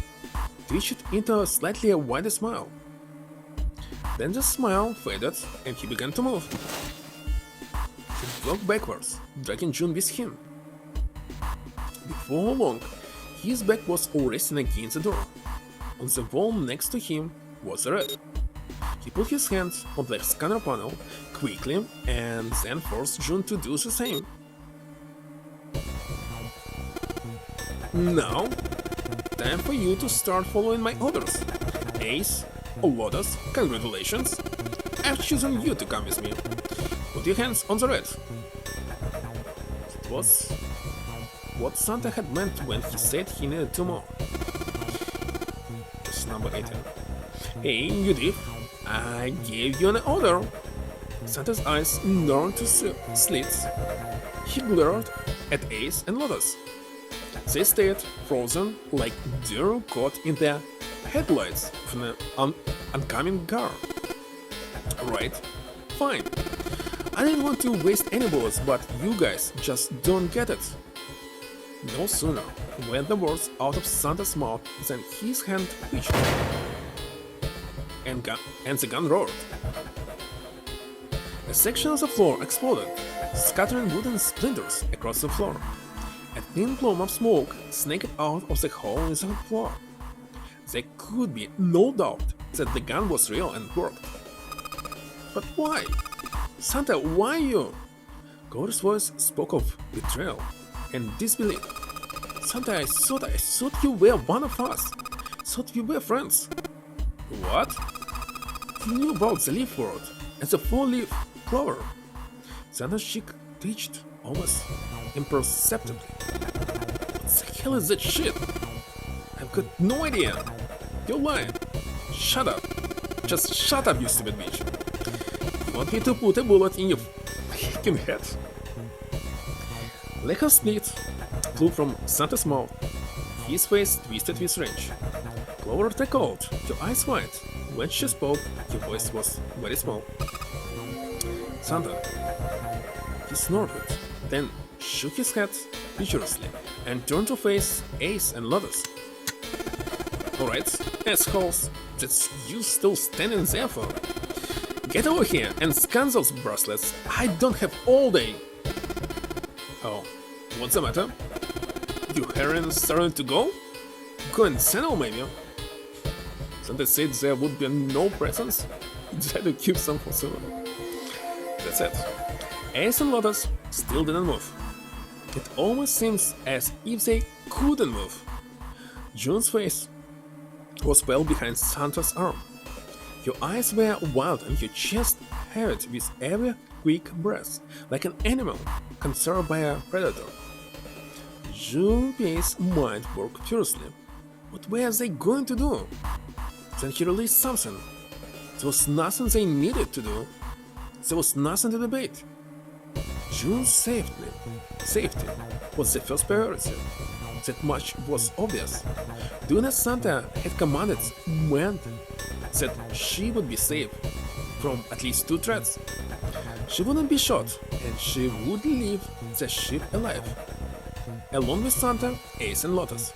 twitched into a slightly wider smile. Then the smile faded, and he began to move. He walked backwards, dragging June with him. Before long, his back was all resting against the door. On the wall next to him was a rat. He put his hands on the scanner panel quickly and then forced June to do the same. Now, time for you to start following my orders. Ace, Lotus, congratulations. I've chosen you to come with me. Put your hands on the red. It was what Santa had meant when he said he needed 2 more. It's number 18. Hey, you div, I gave you an order. Santa's eyes narrowed to slits. He glared at Ace and Lotus. They stayed frozen like deer caught in the headlights of an oncoming car. Right, fine. I didn't want to waste any bullets, but you guys just don't get it. No sooner went the words out of Santa's mouth than his hand twitched, and the gun roared. A section of the floor exploded, scattering wooden splinters across the floor. A thin plume of smoke snaked out of the hole in the floor. There could be no doubt that the gun was real and worked. But why? Santa, why you? Cora's voice spoke of betrayal and disbelief. Santa, I thought you were one of us. Thought we were friends. What? You knew about the leaf word and the four-leaf clover. Santa's cheek twitched almost imperceptibly. What the hell is that shit? I've got no idea. You're lying. Shut up. Just shut up, you stupid bitch. You want me to put a bullet in your fucking head? Like a split flew from Santa's mouth. His face twisted with rage. Clover tackled, your eyes wide. When she spoke, your voice was very small. Santa. He snorted, then shook his head vigorously and turned to face Ace and Lotus. Alright, assholes, that's you still standing there for. Get over here and scan those bracelets. I don't have all day. Oh, what's the matter? Your heroin is starting to go? Go and settle, maybe. Santa said there would be no presents. Try to keep some for soon. That's it. Ace and Lotus still didn't move. It almost seems as if they couldn't move. June's face was well behind Santa's arm. Your eyes were wild and your chest heaved with every quick breath, like an animal conserved by a predator. Junpei's mind worked furiously. What were they going to do? Then he released something. There was nothing they needed to do. There was nothing to debate. June's safety was the first priority. That much was obvious. Doing as Santa had commanded meant that she would be safe from at least two threats. She wouldn't be shot, and she would leave the ship alive. Along with Santa, Ace and Lotus.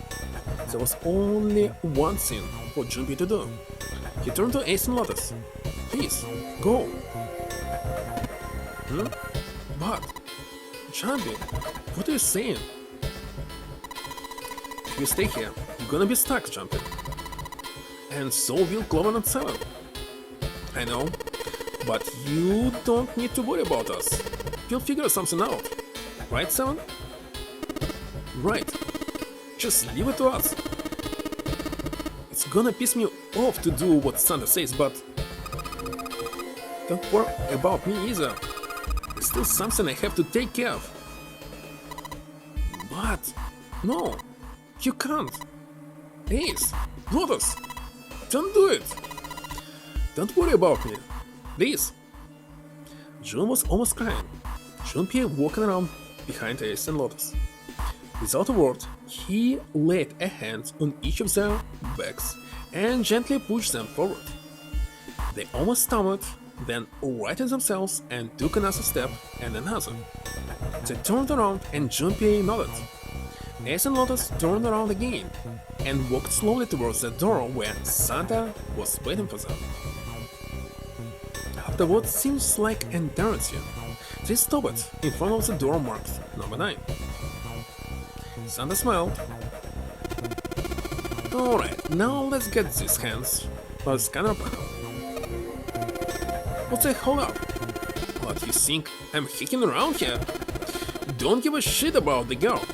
There was only one thing for Junpei to do. He turned to Ace and Lotus. Please, go. But, Junpei, what are you saying? If you stay here, you're gonna be stuck, Junpei. And so will Clover and Seven. I know, but you don't need to worry about us. We'll figure something out. Right, Seven? Right. Just leave it to us. It's gonna piss me off to do what Santa says, but don't worry about me either. There's still something I have to take care of. But no, you can't. Ace, Lotus, don't do it. Don't worry about me, please. June was almost crying. Junpei walking around behind Ace and Lotus. Without a word, he laid a hand on each of their backs and gently pushed them forward. They almost stumbled, then righted themselves and took another step and another. They turned around and Junpei nodded. Ace and Lotus turned around again and walked slowly towards the door where Santa was waiting for them. After what seems like an eternity, they stopped in front of the door marked number 9. Santa smiled. Alright, now let's get these hands on the scanner panel. What's the hold up? What, you think I'm kicking around here? Don't give a shit about the girl.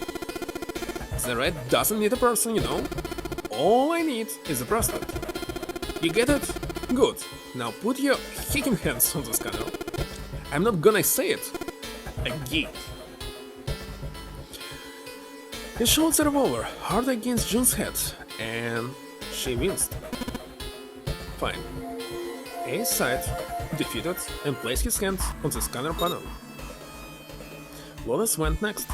The red doesn't need a person, you know? All I need is a bracelet. You get it? Good. Now put your kicking hands on the scanner. I'm not gonna say it again. He shot the revolver hard against June's head, and she winced. Fine. Ace sighed, defeated, and placed his hand on the scanner panel. Lotus went next.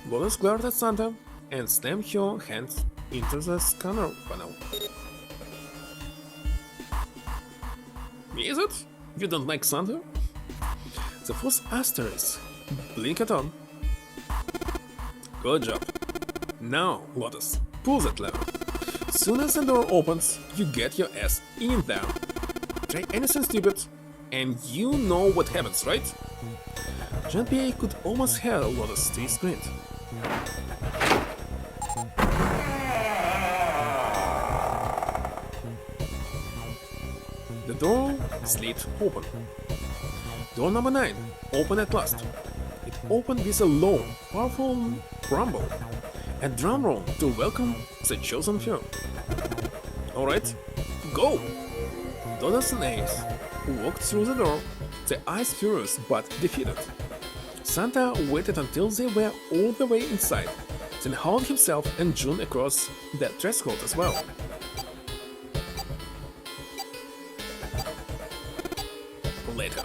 Lotus glared at Santa, and slammed her hand into the scanner panel. Is it? You don't like thunder? The first asterisk blinked on. Good job. Now, Lotus, pull that lever. Soon as the door opens, you get your ass in there. Try anything stupid, and you know what happens, right? Jean-Pierre could almost hear Lotus stay screamed. The door slid open. Door number 9 opened at last. It opened with a low, powerful rumble, a drum roll to welcome the chosen few. Alright, go! Dodos and Ace walked through the door, their eyes furious but defeated. Santa waited until they were all the way inside, then hauled himself and June across the threshold as well. Later.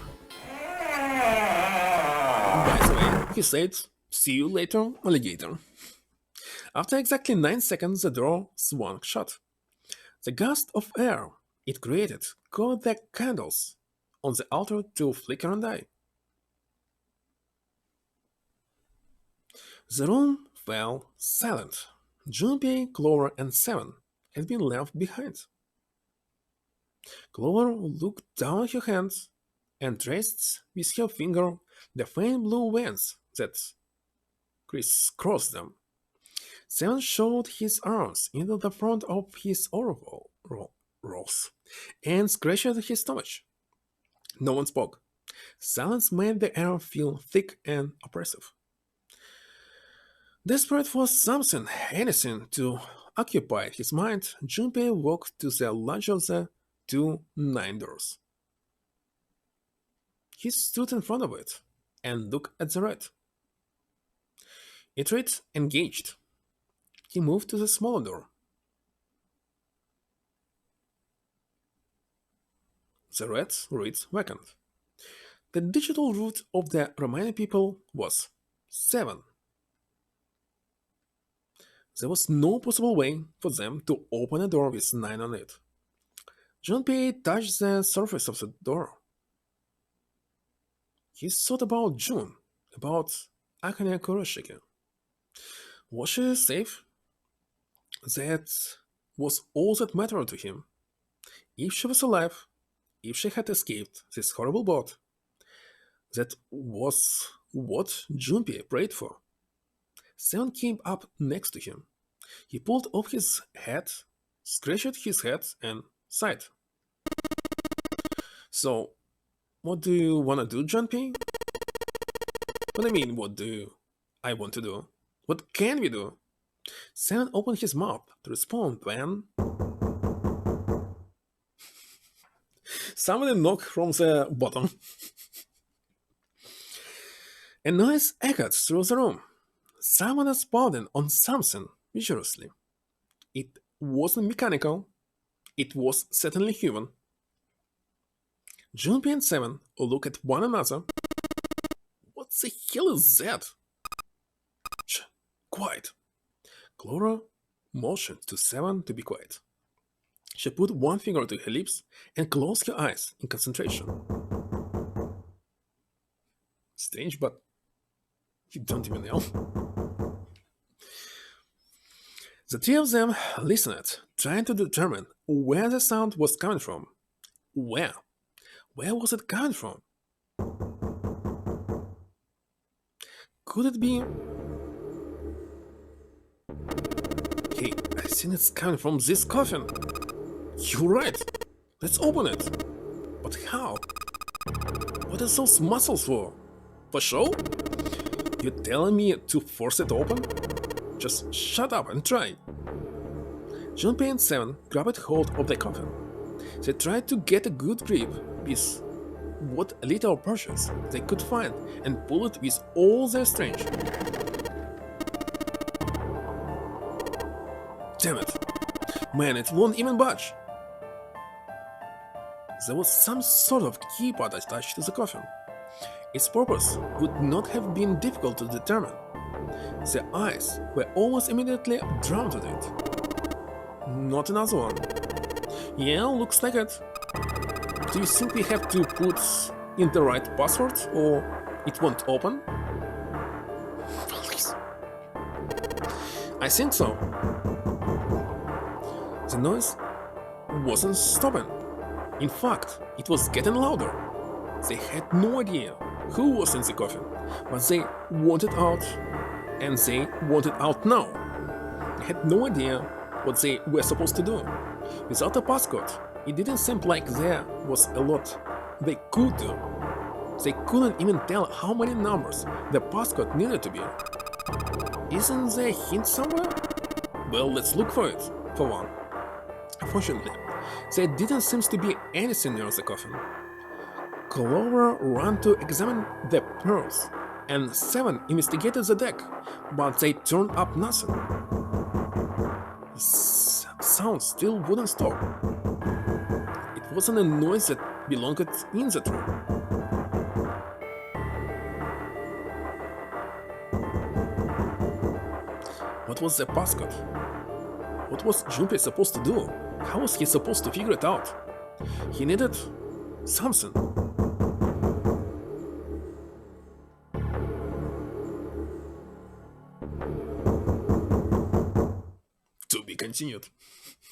By the way, he said, "See you later, alligator." After exactly 9 seconds, the door swung shut. The gust of air it created caused the candles on the altar to flicker and die. The room fell silent. Junpei, Clover, and Seven had been left behind. Clover looked down at her hands and traced with her finger the faint blue veins that crisscrossed them. Seven showed his arms into the front of his overalls and scratched his stomach. No one spoke. Silence made the air feel thick and oppressive. Desperate for something, anything to occupy his mind, Junpei walked to the large of the 2 9 doors. He stood in front of it and looked at the red. It read engaged. He moved to the smaller door. The red read vacant. The digital root of the Romanian people was 7. There was no possible way for them to open a door with 9 on it. Junpei touched the surface of the door. He thought about June, about Akane Kuroshiki. Was she safe? That was all that mattered to him. If she was alive, if she had escaped this horrible boat, that was what Junpei prayed for. Seven came up next to him. He pulled off his hat, scratched his head, and sighed. So, what do you want to do, Junpei? What do you mean, what do I want to do? What can we do? Seven opened his mouth to respond when somebody knocked from the bottom. A noise echoed through the room. Someone was pounding on something vigorously. It wasn't mechanical. It was certainly human. Junpei and Seven looked at one another. What the hell is that? Shh, quiet. Clara motioned to Seven to be quiet. She put one finger to her lips and closed her eyes in concentration. Strange, but you don't even know. The three of them listened, trying to determine where the sound was coming from. Where? Where was it coming from? Could it be... Hey, I think it's coming from this coffin. You're right. Let's open it. But how? What are those muscles for? For show? You're telling me to force it open? Just shut up and try. Junpei and Seven grabbed hold of the coffin. They tried to get a good grip with what little purchase they could find and pull it with all their strength. Damn it! Man, it won't even budge! There was some sort of keypad attached to the coffin. Its purpose would not have been difficult to determine. The eyes were almost immediately drawn to it. Not another one. Yeah, looks like it. Do you think we have to put in the right password or it won't open? Please. I think so. The noise wasn't stopping. In fact, it was getting louder. They had no idea who was in the coffin, but they wanted out, and they wanted out now. They had no idea what they were supposed to do. Without a passcode, it didn't seem like there was a lot they could do. They couldn't even tell how many numbers the passcode needed to be. Isn't there a hint somewhere? Well, let's look for it, for one. Unfortunately, there didn't seem to be anything near the coffin. Clover ran to examine the pearls, and Seven investigated the deck, but they turned up nothing. The sound still wouldn't stop. It wasn't a noise that belonged in that room. What was the passcode? What was Junpei supposed to do? How was he supposed to figure it out? He needed something. To be continued.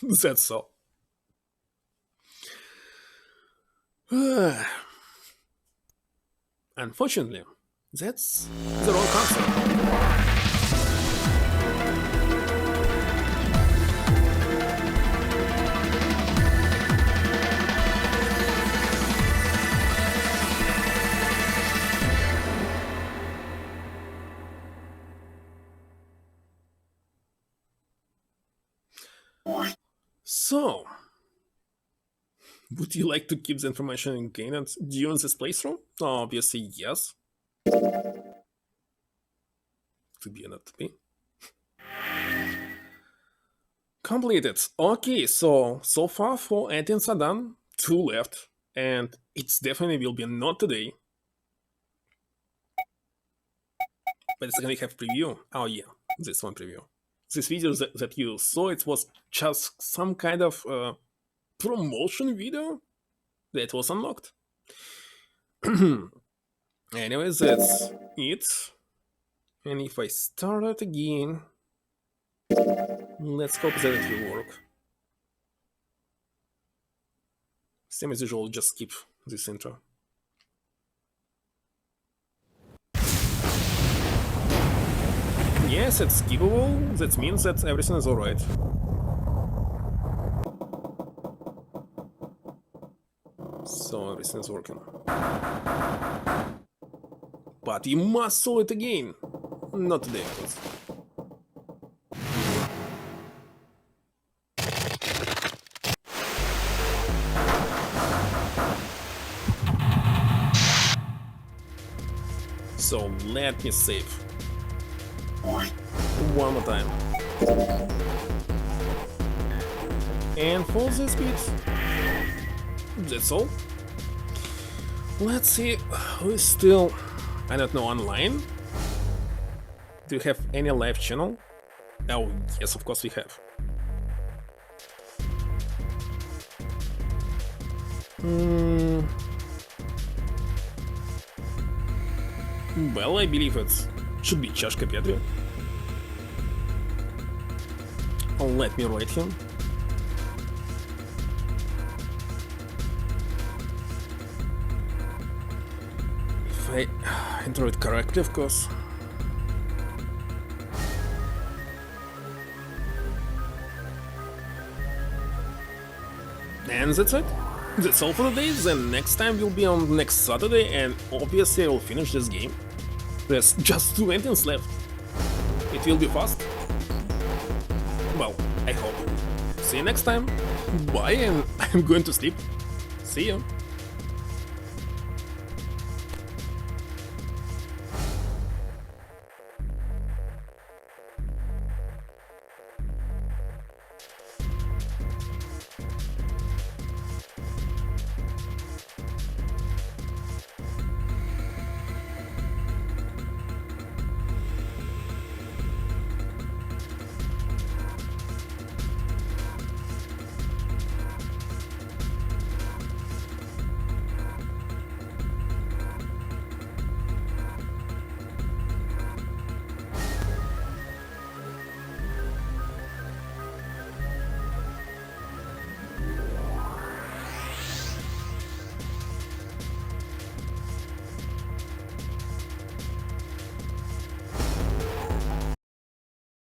That's all. Unfortunately, that's the wrong answer. So, would you like to keep the information and gain it during this playthrough? Obviously, yes. To be or not to be. Completed. Okay, so far 4 endings are done, 2 left, and it's definitely will be not today. But it's gonna have preview. Oh yeah, this one preview. This video that you saw, it was just some kind of promotion video that was unlocked. Anyways, that's it. And if I start it again, let's hope that it will work. Same as usual, just skip this intro. Yes, it's skippable. That means that everything is alright. So everything is working. But you must solve it again. Not today, please. So let me save. One more time. And for this bit, that's all. Let's see who is still, I don't know, online. Do you have any live channel? Oh, yes, of course we have. Well, I believe it should be Чашка Петри. Let me write him. If I enter it correctly, of course. And that's it. That's all for today. Then next time will be on next Saturday, and obviously I will finish this game. There's just 2 endings left. It will be fast. Well, I hope. See you next time. Bye, and I'm going to sleep. See you.